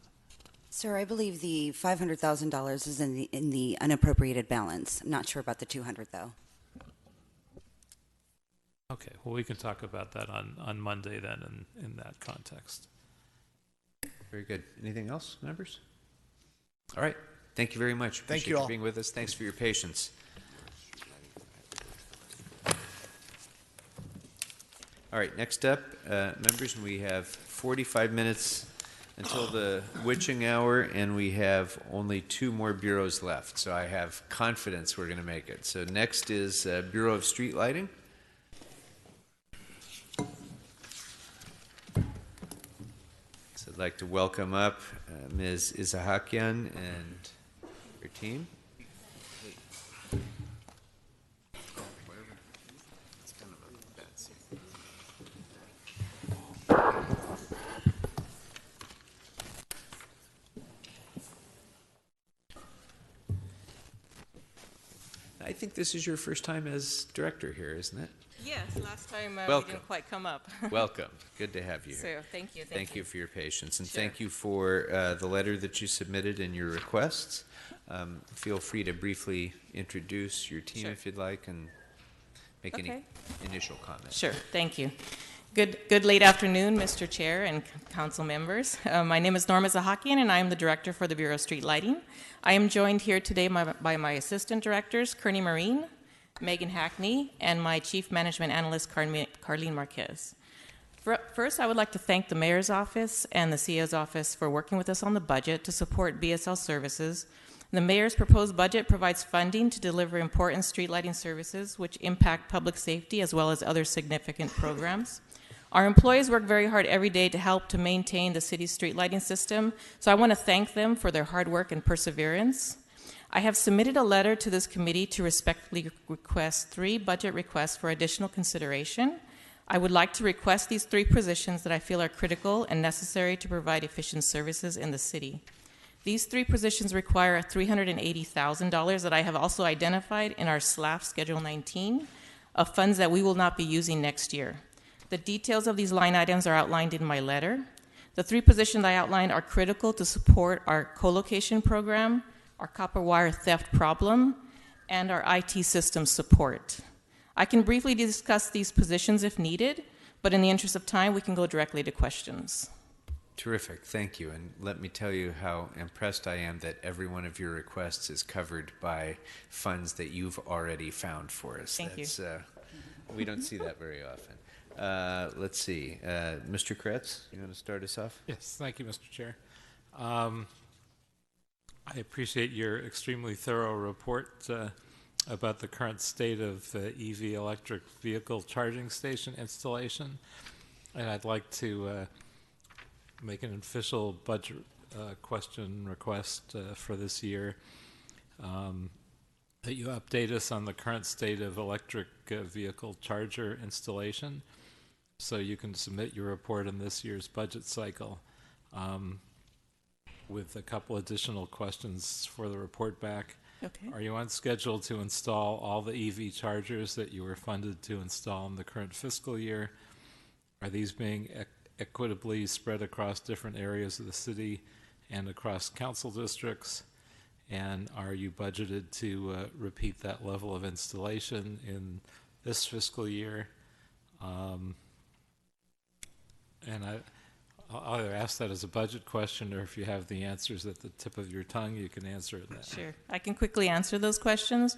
Sir, I believe the $500,000 is in the unappropriated balance. I'm not sure about the 200, though. Okay, well, we can talk about that on Monday then in that context. Very good. Anything else, members? All right. Thank you very much. Thank Appreciate you all for being with us. Thanks for your patience. All right, next up, members, we have 45 minutes until the witching hour, and we have only 2 more bureaus left, so I have confidence we're going to make it. So next is Bureau of Street Lighting. So I'd like to welcome up Ms. Izahakian and her team. I think this is your first time as director here, isn't it? Yes, last time we didn't quite come up. Welcome. Good to have you here. So thank you. Thank you for your patience, and Sure. thank you for the letter that you submitted and your requests. Feel free to briefly introduce your team Sure. if you'd like, and make any Okay. initial comments. Sure, thank you. Good late afternoon, Mr. Chair and council members. My name is Norma Zahakian, and I am the director for the Bureau of Street Lighting. I am joined here today by my assistant directors, Kearney Marine, Megan Hackney, and my chief management analyst, Carlene Marquez. First, I would like to thank the mayor's office and the CEO's office for working with us on the budget to support BSL services. The mayor's proposed budget provides funding to deliver important street lighting services which impact public safety as well as other significant programs. Our employees work very hard every day to help to maintain the city's street lighting system, so I want to thank them for their hard work and perseverance. I have submitted a letter to this committee to respectfully request 3 budget requests for additional consideration. I would like to request these 3 positions that I feel are critical and necessary to provide efficient services in the city. These 3 positions require $380,000 that I have also identified in our SLAF Schedule 19 of funds that we will not be using next year. The details of these line items are outlined in my letter. The 3 positions I outlined are critical to support our co-location program, our copper wire theft problem, and our IT system support. I can briefly discuss these positions if needed, but in the interest of time, we can go directly to questions. Terrific, thank you. And let me tell you how impressed I am that every one of your requests is covered by funds that you've already found for us. Thank you. We don't see that very often. Let's see. Mr. Kretz, you want to start us off? Yes, thank you, Mr. Chair. I appreciate your extremely thorough report about the current state of EV electric vehicle charging station installation. And I'd like to make an official budget request for this year. That you update us on the current state of electric vehicle charger installation so you can submit your report in this year's budget cycle with a couple additional questions for the report back. Okay. Are you on schedule to install all the EV chargers that you were funded to install in the current fiscal year? Are these being equitably spread across different areas of the city and across council districts? And are you budgeted to repeat that level of installation in this fiscal year? And I'll either ask that as a budget question, or if you have the answers at the tip of your tongue, you can answer that. Sure. I can quickly answer those questions.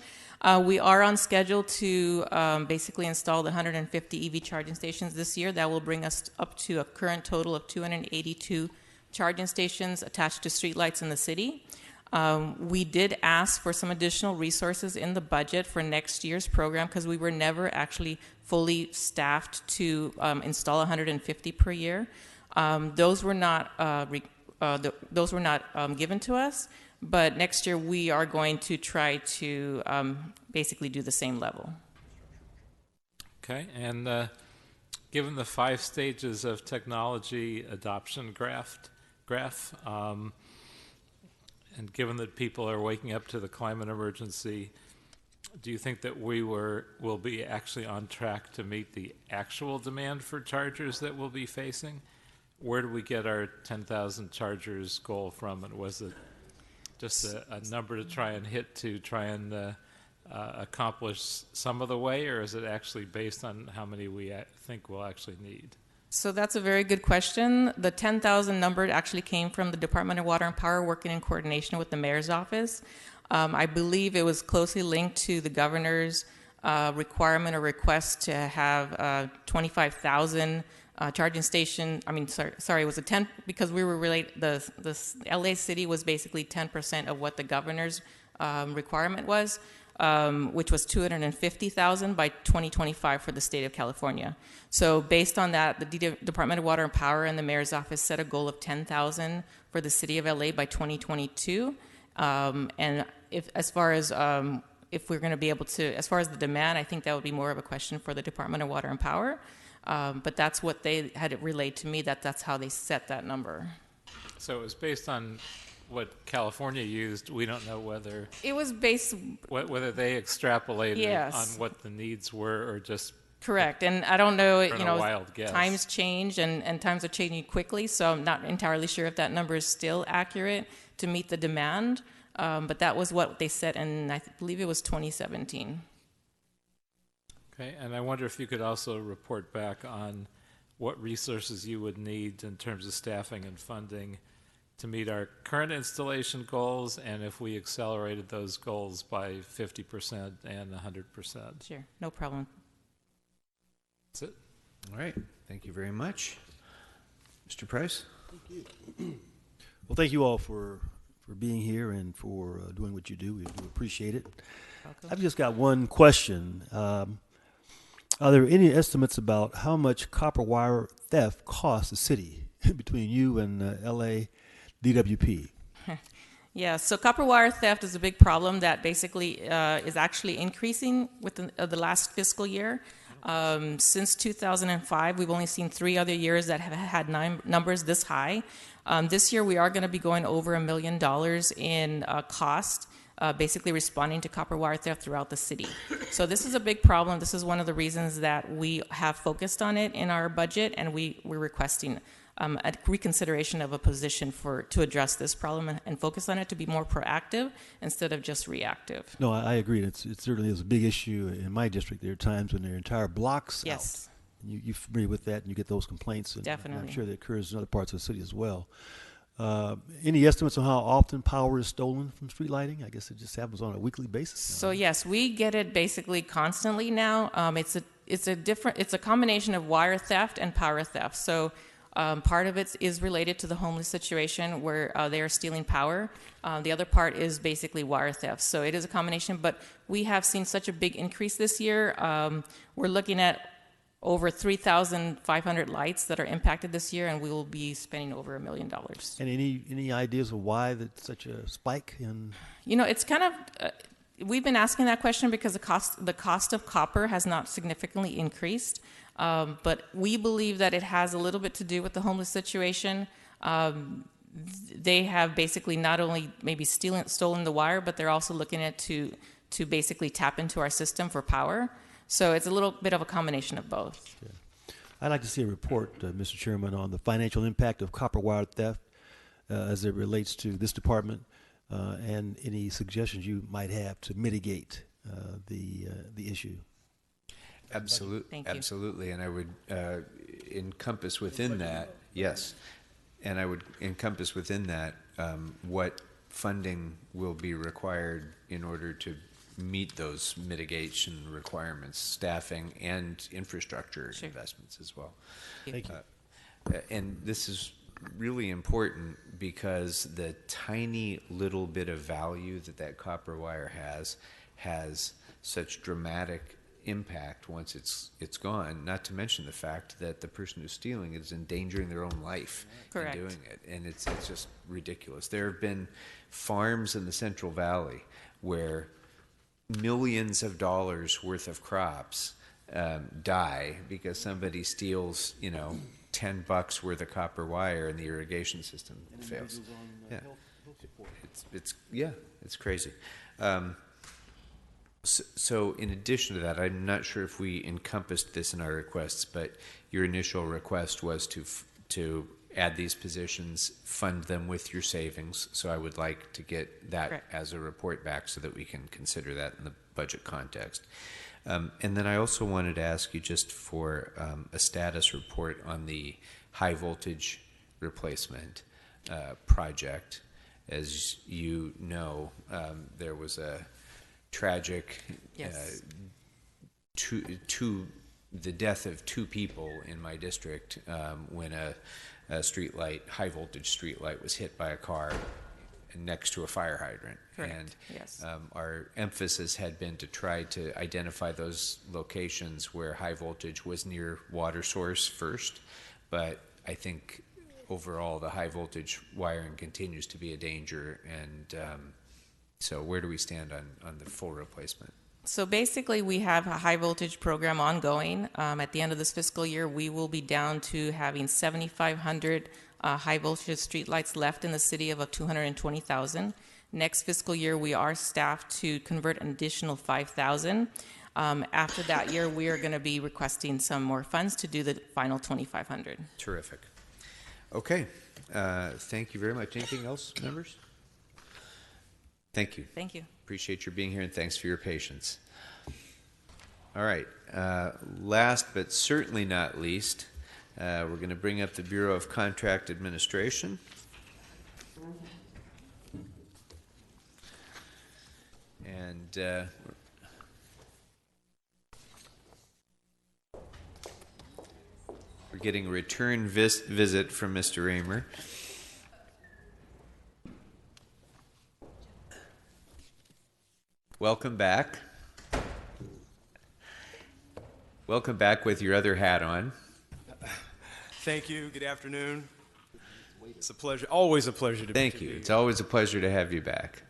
We are on schedule to basically install the 150 EV charging stations this year. That will bring us up to a current total of 282 charging stations attached to streetlights in the city. We did ask for some additional resources in the budget for next year's program because we were never actually fully staffed to install 150 per year. Those were not given to us, but next year we are going to try to basically do the same level. Okay, and given the 5 stages of technology adoption graph, and given that people are waking up to the climate emergency, do you think that we will be actually on track to meet the actual demand for chargers that we'll be facing? Where do we get our 10,000 chargers goal from? And was it just a number to try and hit to try and accomplish some of the way, or is it actually based on how many we think we'll actually need? So that's a very good question. The 10,000 number actually came from the Department of Water and Power working in coordination with the mayor's office. I believe it was closely linked to the governor's requirement or request to have 25,000 charging station. I mean, sorry, it was a 10 because we were the LA city was basically 10% of what the governor's requirement was. Which was 250,000 by 2025 for the state of California. So based on that, the Department of Water and Power and the mayor's office set a goal of 10,000 for the city of LA by 2022. And as far as if we're going to be able to, as far as the demand, I think that would be more of a question for the Department of Water and Power. But that's what they had relayed to me, that's how they set that number. So it was based on what California used. We don't know whether it was based whether they extrapolated yes. on what the needs were or just correct. And I don't know, wild guess. Times change and times are changing quickly, so I'm not entirely sure if that number is still accurate to meet the demand. But that was what they set in, I believe it was 2017. Okay, and I wonder if you could also report back on what resources you would need in terms of staffing and funding to meet our current installation goals, and if we accelerated those goals by 50% and 100%. Sure, no problem. That's it. All right. Thank you very much. Mr. Price? Thank you. Well, thank you all for being here and for doing what you do. We do appreciate it. Welcome. I've just got one question. Are there any estimates about how much copper wire theft costs the city between you and LA DWP? Yeah, so copper wire theft is a big problem that basically is actually increasing within the last fiscal year. Since 2005, we've only seen 3 other years that have had numbers this high. This year, we are going to be going over $1 million in cost, basically responding to copper wire theft throughout the city. So this is a big problem. This is one of the reasons that we have focused on it in our budget, and we're requesting a reconsideration of a position to address this problem and focus on it to be more proactive instead of just reactive. No, I agree. It certainly is a big issue in my district. There are times when there are entire blocks Yes. out. You're familiar with that, and you get those complaints. And Definitely. I'm sure that occurs in other parts of the city as well. Any estimates on how often power is stolen from street lighting? I guess it just happens on a weekly basis. So yes, we get it basically constantly now. It's a combination of wire theft and power theft. So part of it is related to the homeless situation where they are stealing power. The other part is basically wire theft. So it is a combination, but we have seen such a big increase this year. We're looking at over 3,500 lights that are impacted this year, and we will be spending over $1 million. And any ideas of why that's such a spike in? It's kind of we've been asking that question because the cost of copper has not significantly increased, but we believe that it has a little bit to do with the homeless situation. They have basically not only maybe stolen the wire, but they're also looking at to basically tap into our system for power. So it's a little bit of a combination of both. Yeah. I'd like to see a report, Mr. Chairman, on the financial impact of copper wire theft as it relates to this department, and any suggestions you might have to mitigate the issue. Absolutely, absolutely, and I would encompass within that, yes, and I would encompass within that what funding will be required in order to meet those mitigation requirements, staffing and infrastructure investments as well. Thank you. And this is really important because the tiny little bit of value that copper wire has such dramatic impact once it's gone, not to mention the fact that the person who's stealing is endangering their own life in doing it, and it's just ridiculous. There have been farms in the Central Valley where millions of dollars worth of crops die because somebody steals, $10 worth of copper wire and the irrigation system fails. It's crazy. So in addition to that, I'm not sure if we encompassed this in our requests, but your initial request was to add these positions, fund them with your savings. So I would like to get that as a report back so that we can consider that in the budget context. And then I also wanted to ask you just for a status report on the high voltage replacement project. As you know, there was a tragic the death of 2 people in my district when a high voltage street light was hit by a car next to a fire hydrant. Correct. And our emphasis had been to try to identify those locations where high voltage was near water source first, but I think overall the high voltage wiring continues to be a danger, and so where do we stand on the full replacement? So basically, we have a high voltage program ongoing. At the end of this fiscal year, we will be down to having 7,500 high voltage streetlights left in the city of 220,000. Next fiscal year, we are staffed to convert an additional 5,000. After that year, we are going to be requesting some more funds to do the final 2,500. Terrific. Okay. Thank you very much. Anything else, members? Thank you. Thank you. Appreciate your being here, and thanks for your patience. All right. Last but certainly not least, We're going to bring up the Bureau of Contract Administration. And we're getting a return visit from Mr. Raymer. Welcome back. Welcome back with your other hat on. Thank you. Good afternoon. It's a pleasure. Always a pleasure to be here. Thank you. It's always a pleasure to have you back.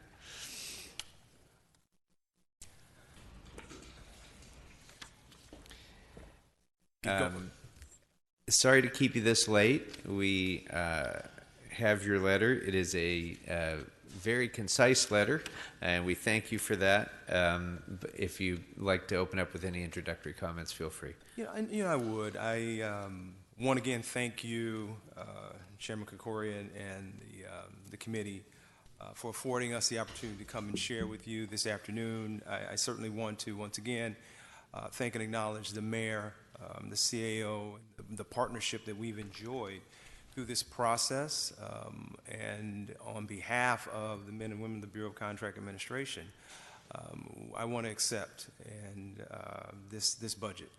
Sorry to keep you this late. We have your letter. It is a very concise letter, and we thank you for that. If you'd like to open up with any introductory comments, feel free. I would. I want to again thank you, Chairman Kokoria, and the committee for affording us the opportunity to come and share with you this afternoon. I certainly want to once again thank and acknowledge the mayor, the CAO, the partnership that we've enjoyed through this process, and on behalf of the men and women of the Bureau of Contract Administration, I want to accept this budget.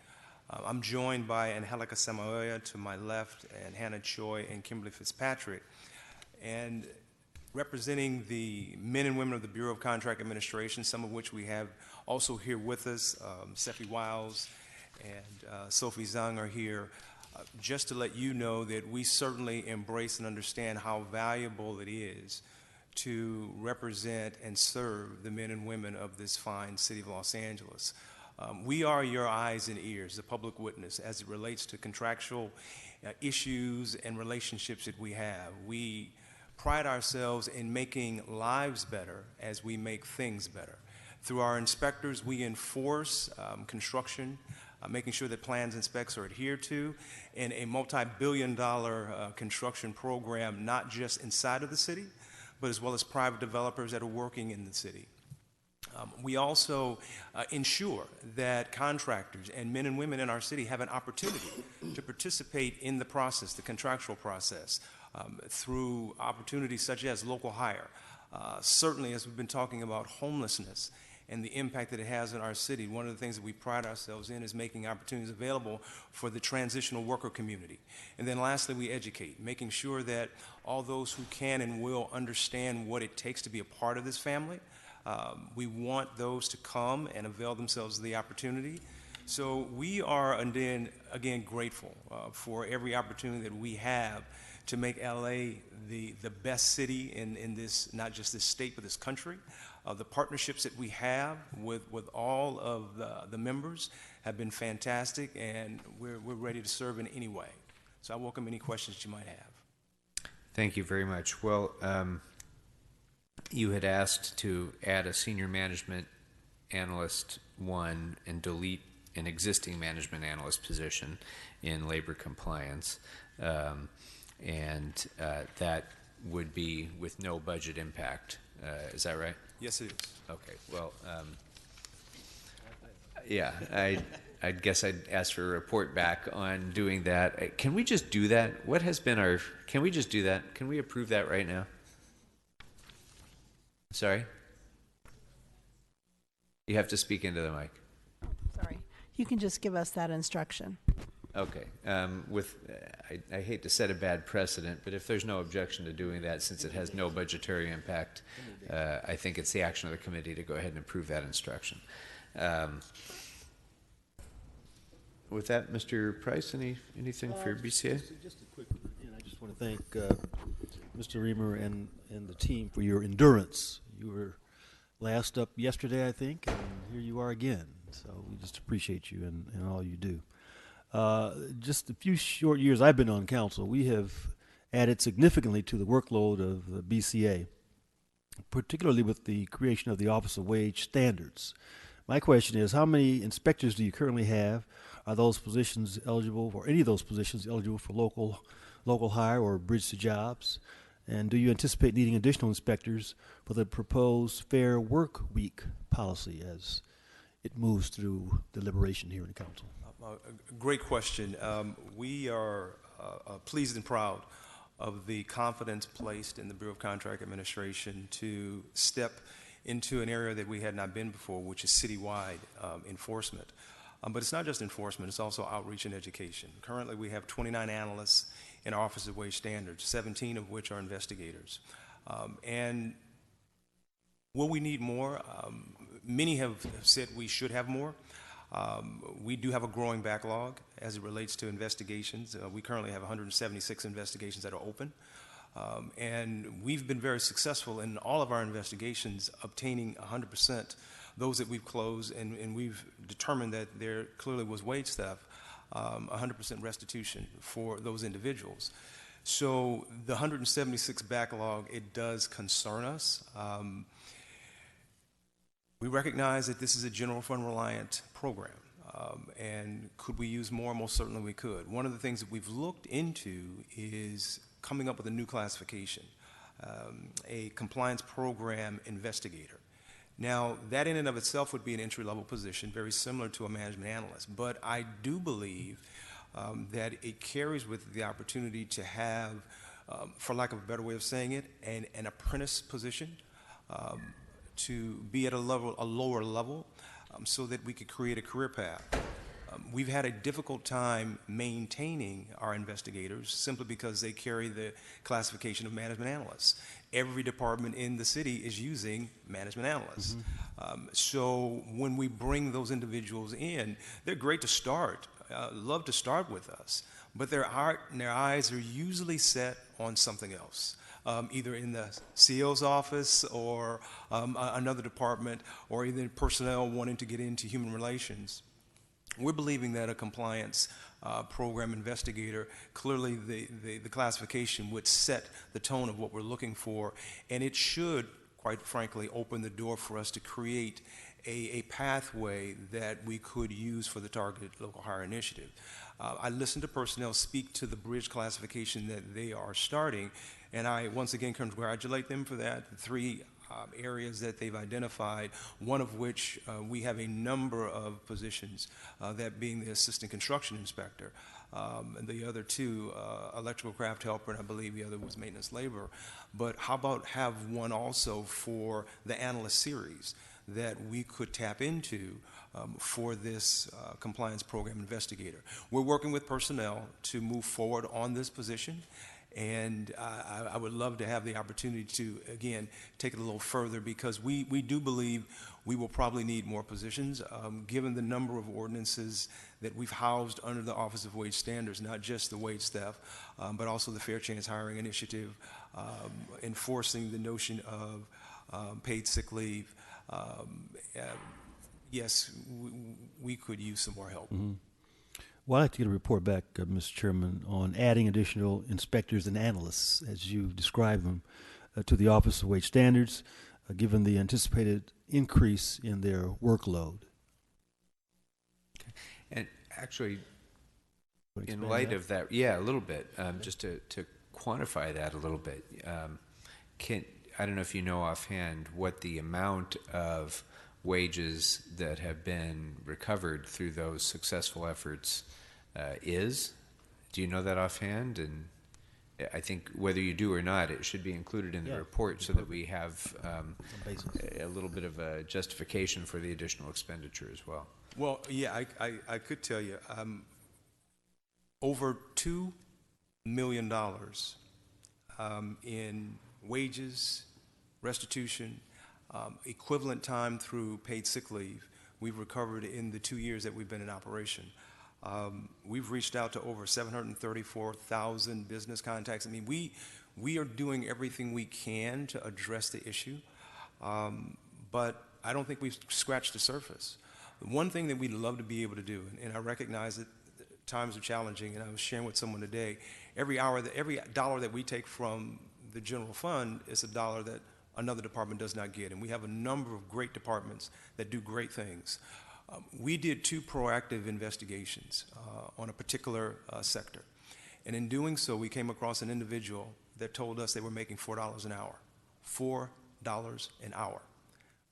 I'm joined by Angelica Samaoya to my left, and Hannah Choi and Kimberly Fitzpatrick, and representing the men and women of the Bureau of Contract Administration, some of which we have also here with us. Seppi Wiles and Sophie Zhang are here. Just to let you know that we certainly embrace and understand how valuable it is to represent and serve the men and women of this fine city of Los Angeles. We are your eyes and ears, the public witness, as it relates to contractual issues and relationships that we have. We pride ourselves in making lives better as we make things better. Through our inspectors, we enforce construction, making sure that plans and specs are adhered to, and a multi-billion-dollar construction program, not just inside of the city, but as well as private developers that are working in the city. We also ensure that contractors and men and women in our city have an opportunity to participate in the process, the contractual process, through opportunities such as local hire. Certainly, as we've been talking about homelessness and the impact that it has in our city, one of the things that we pride ourselves in is making opportunities available for the transitional worker community. And then lastly, we educate, making sure that all those who can and will understand what it takes to be a part of this family. We want those to come and avail themselves of the opportunity. So we are, again, grateful for every opportunity that we have to make LA the best city in this, not just this state, but this country. The partnerships that we have with all of the members have been fantastic, and we're ready to serve in any way. So I welcome any questions you might have. Thank you very much. Well, you had asked to add a senior management analyst 1 and delete an existing management analyst position in labor compliance. And that would be with no budget impact. Is that right? Yes, it is. Okay. Well, yeah, I guess I'd ask for a report back on doing that. Can we just do that? What has been our... Can we just do that? Can we approve that right now? Sorry? You have to speak into the mic. Sorry. You can just give us that instruction. Okay. I hate to set a bad precedent, but if there's no objection to doing that, since it has no budgetary impact, I think it's the action of the committee to go ahead and approve that instruction. With that, Mr. Price, anything for BCA? Just a quick, and I just want to thank Mr. Reamer and the team for your endurance. You were last up yesterday, I think, and here you are again. So we just appreciate you and all you do. Just a few short years I've been on council, we have added significantly to the workload of the BCA, particularly with the creation of the Office of Wage Standards. My question is, how many inspectors do you currently have? Are those positions eligible, or any of those positions eligible for local hire or bridge to jobs? And do you anticipate needing additional inspectors for the proposed Fair Work Week policy as it moves through deliberation here in the council? A great question. We are pleased and proud of the confidence placed in the Bureau of Contract Administration to step into an area that we had not been before, which is citywide enforcement. But it's not just enforcement, it's also outreach and education. Currently, we have 29 analysts in our Office of Wage Standards, 17 of which are investigators. And will we need more? Many have said we should have more. We do have a growing backlog as it relates to investigations. We currently have 176 investigations that are open. And we've been very successful in all of our investigations obtaining 100% those that we've closed, and we've determined that there clearly was wage theft, 100% restitution for those individuals. So the 176 backlog, it does concern us. We recognize that this is a general fund reliant program, and could we use more? Most certainly we could. One of the things that we've looked into is coming up with a new classification, a compliance program investigator. Now, that in and of itself would be an entry-level position, very similar to a management analyst, but I do believe that it carries with it the opportunity to have, for lack of a better way of saying it, an apprentice position, to be at a lower level, so that we could create a career path. We've had a difficult time maintaining our investigators simply because they carry the classification of management analysts. Every department in the city is using management analysts. So when we bring those individuals in, they're great to start, love to start with us, but their eyes are usually set on something else. Either in the CEO's office or another department, or either personnel wanting to get into human relations. We're believing that a compliance program investigator, clearly the classification would set the tone of what we're looking for, and it should, quite frankly, open the door for us to create a pathway that we could use for the targeted local hire initiative. I listened to personnel speak to the bridge classification that they are starting, and I once again congratulate them for that. The three areas that they've identified, one of which we have a number of positions, that being the assistant construction inspector, and the other two, electrical craft helper, and I believe the other was maintenance labor. But how about have one also for the analyst series that we could tap into for this compliance program investigator? We're working with personnel to move forward on this position, and I would love to have the opportunity to, again, take it a little further, because we do believe we will probably need more positions, given the number of ordinances that we've housed under the Office of Wage Standards, not just the wage theft, but also the Fair Chance Hiring Initiative, enforcing the notion of paid sick leave. Yes, we could use some more help. Well, I'd like to get a report back, Mr. Chairman, on adding additional inspectors and analysts, as you describe them, to the Office of Wage Standards, given the anticipated increase in their workload. Okay. And actually, in light of that, yeah, a little bit, just to quantify that a little bit, I don't know if you know offhand what the amount of wages that have been recovered through those successful efforts is. Do you know that offhand? And I think whether you do or not, it should be included in the report so that we have a little bit of a justification for the additional expenditure as well. Well, yeah, I could tell you, over $2 million in wages, restitution, equivalent time through paid sick leave we've recovered in the 2 years that we've been in operation. We've reached out to over 734,000 business contacts. I mean, we are doing everything we can to address the issue, but I don't think we've scratched the surface. The one thing that we'd love to be able to do, and I recognize that times are challenging, and I was sharing with someone today, every dollar that we take from the general fund is a dollar that another department does not get, and we have a number of great departments that do great things. We did 2 proactive investigations on a particular sector, and in doing so, we came across an individual that told us they were making $4 an hour. $4 an hour.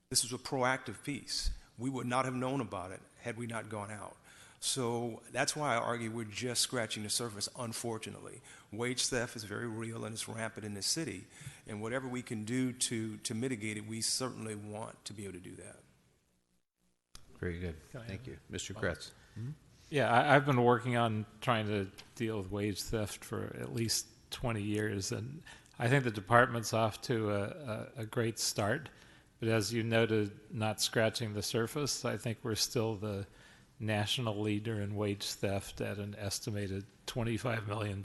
This was a proactive piece. We would not have known about it had we not gone out. So that's why I argue we're just scratching the surface, unfortunately. Wage theft is very real and it's rampant in this city. And whatever we can do to mitigate it, we certainly want to be able to do that. Very good. Thank you. Mr. Kretz. Yeah, I've been working on trying to deal with wage theft for at least 20 years, and I think the department's off to a great start. But as you noted, not scratching the surface, I think we're still the national leader in wage theft at an estimated $25 million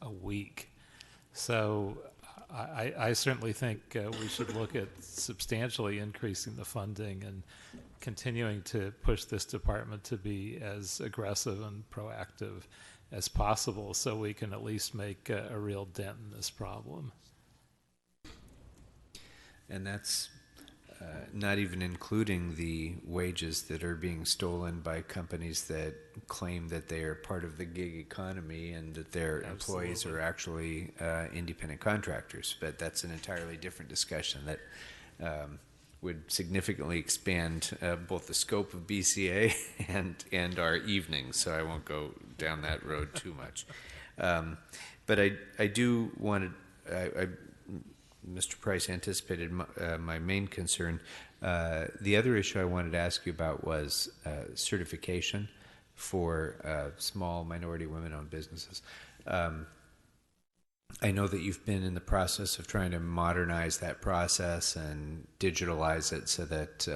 a week. So I certainly think we should look at substantially increasing the funding and continuing to push this department to be as aggressive and proactive as possible so we can at least make a real dent in this problem. And that's not even including the wages that are being stolen by companies that claim that they are part of the gig economy and that their employees are actually independent contractors. But that's an entirely different discussion that would significantly expand both the scope of BCA and our evenings, so I won't go down that road too much. But I do want to, Mr. Price anticipated my main concern. The other issue I wanted to ask you about was certification for small minority women-owned businesses. I know that you've been in the process of trying to modernize that process and digitalize it so that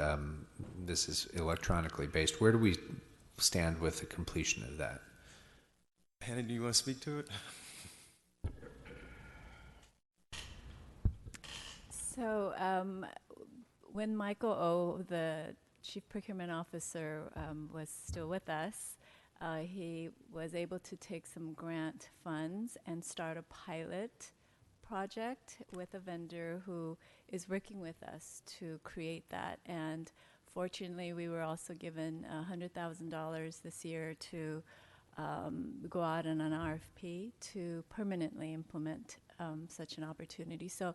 this is electronically based. Where do we stand with the completion of that? Hannah, do you want to speak to it? So when Michael O., the Chief Procurement Officer, was still with us, he was able to take some grant funds and start a pilot project with a vendor who is working with us to create that. And fortunately, we were also given $100,000 this year to go out on an RFP to permanently implement such an opportunity. So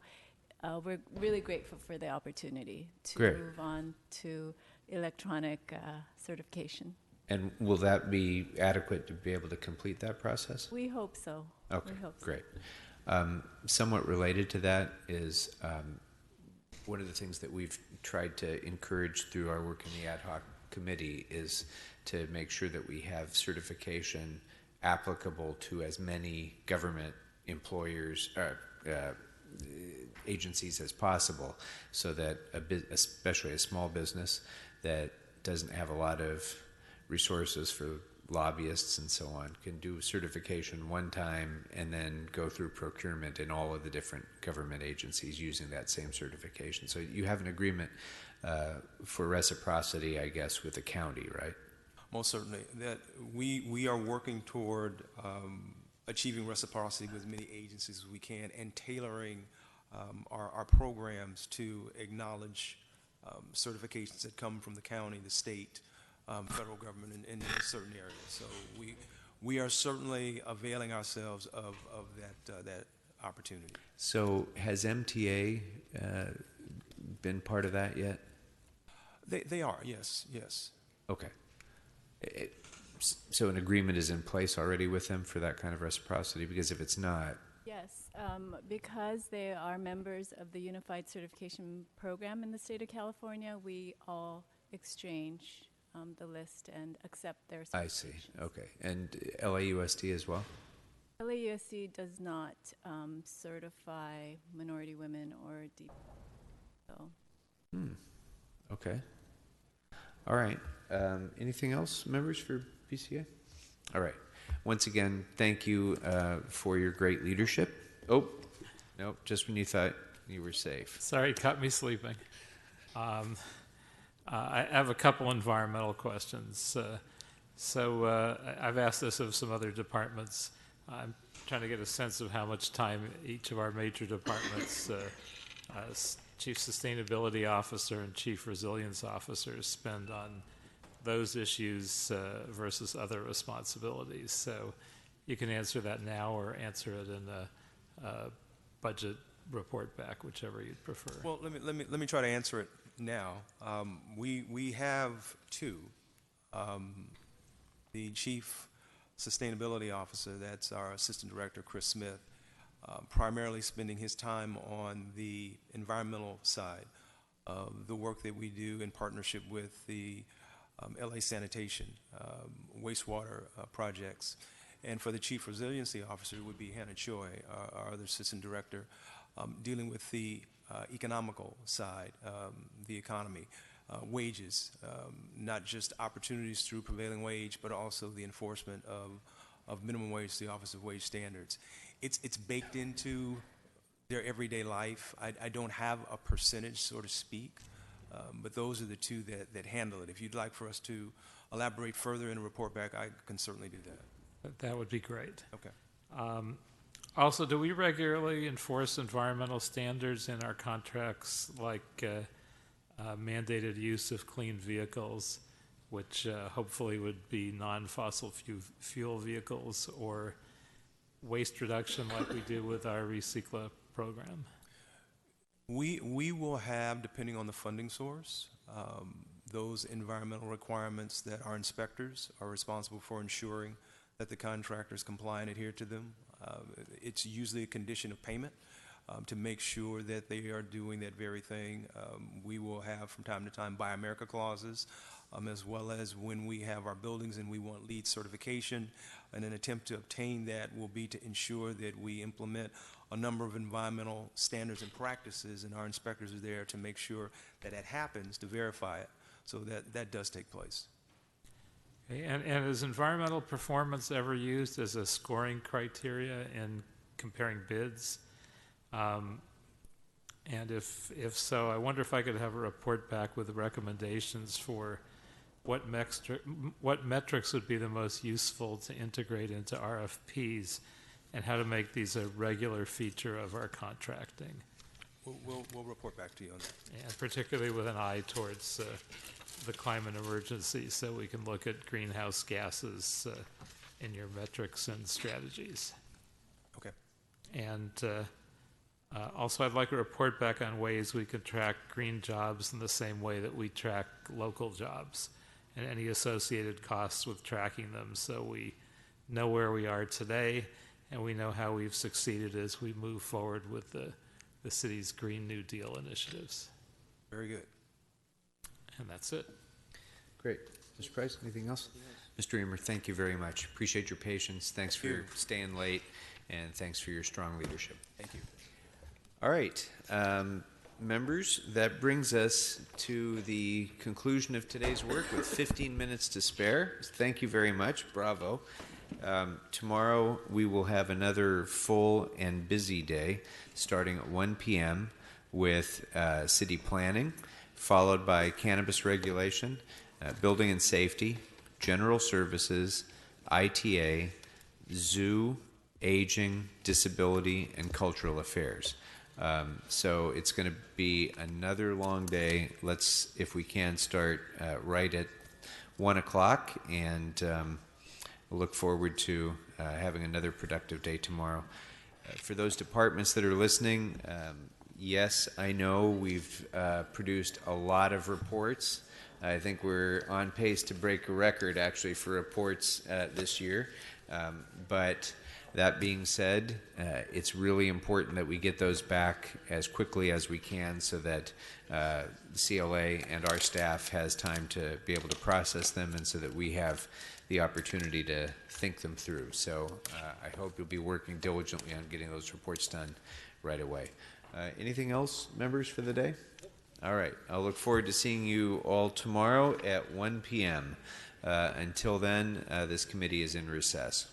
we're really grateful for the opportunity to move on to electronic certification. And will that be adequate to be able to complete that process? We hope so. Okay, we hope so. great. Somewhat related to that is one of the things that we've tried to encourage through our work in the ad hoc committee is to make sure that we have certification applicable to as many government employers, agencies as possible, so that especially a small business that doesn't have a lot of resources for lobbyists and so on can do certification one time and then go through procurement in all of the different government agencies using that same certification. So you have an agreement for reciprocity, I guess, with the county, right? Most certainly. That we are working toward achieving reciprocity with as many agencies as we can and tailoring our programs to acknowledge certifications that come from the county, the state, federal government in certain areas. So we are certainly availing ourselves of that opportunity. So has MTA been part of that yet? They are, yes. Okay. So an agreement is in place already with them for that kind of reciprocity? Because if it's not... Yes, because they are members of the Unified Certification Program in the state of California, we all exchange the list and accept their certifications. I see. Okay. And LAUSD as well? LAUSD does not certify minority women or deep. So. Okay. All right. Anything else, members, for BCA? All right. Once again, thank you for your great leadership. Oh, nope, just when you thought you were safe. Sorry, caught me sleeping. I have a couple environmental questions. I've asked this of some other departments. I'm trying to get a sense of how much time each of our major departments, Chief Sustainability Officer and Chief Resilience Officers, spend on those issues versus other responsibilities. So you can answer that now or answer it in the budget report back, whichever you'd prefer. Well, let me try to answer it now. We have two. The Chief Sustainability Officer, that's our Assistant Director, Chris Smith, primarily spending his time on the environmental side of the work that we do in partnership with the LA Sanitation, wastewater projects. And for the Chief Resiliency Officer would be Hannah Choi, our other Assistant Director, dealing with the economical side, the economy, wages, not just opportunities through prevailing wage, but also the enforcement of minimum wage, the Office of Wage Standards. It's baked into their everyday life. I don't have a percentage, so to speak, but those are the two that handle it. If you'd like for us to elaborate further in a report back, I can certainly do that. That would be great. Okay. Also, do we regularly enforce environmental standards in our contracts, like mandated use of clean vehicles, which hopefully would be non-fossil fuel vehicles, or waste reduction like we do with our Recycla program? We will have, depending on the funding source, those environmental requirements that our inspectors are responsible for ensuring that the contractors comply and adhere to them. It's usually a condition of payment to make sure that they are doing that very thing. We will have from time to time Buy America clauses, as well as when we have our buildings and we want LEED certification, and an attempt to obtain that will be to ensure that we implement a number of environmental standards and practices, and our inspectors are there to make sure that that happens, to verify it, so that does take place. Okay, and is environmental performance ever used as a scoring criteria in comparing bids? And if so, I wonder if I could have a report back with recommendations for what metrics would be the most useful to integrate into RFPs, and how to make these a regular feature of our contracting. We'll report back to you on that. And particularly with an eye towards the climate emergency, so we can look at greenhouse gases in your metrics and strategies. Okay. And also, I'd like a report back on ways we can track green jobs in the same way that we track local jobs, and any associated costs with tracking them, so we know where we are today and we know how we've succeeded as we move forward with the city's Green New Deal initiatives. Very good. And that's it. Great. Mr. Price, anything else? Mr. Eamer, thank you very much. Appreciate your patience. Thanks for staying late, and thanks for your strong leadership. Thank you. All right. Members, that brings us to the conclusion of today's work with 15 minutes to spare. Thank you very much. Bravo. Tomorrow we will have another full and busy day starting at 1 p.m. with city planning, followed by cannabis regulation, building and safety, general services, ITA, zoo, aging, disability, and cultural affairs. So it's going to be another long day. Let's, if we can, start right at 1 o'clock, and we'll look forward to having another productive day tomorrow. For those departments that are listening, yes, I know we've produced a lot of reports. I think we're on pace to break a record, actually, for reports this year. But that being said, it's really important that we get those back as quickly as we can, so that the CLA and our staff has time to be able to process them, and so that we have the opportunity to think them through. So I hope you'll be working diligently on getting those reports done right away. Anything else, members, for the day? All right. I'll look forward to seeing you all tomorrow at 1 p.m. Until then, this committee is in recess.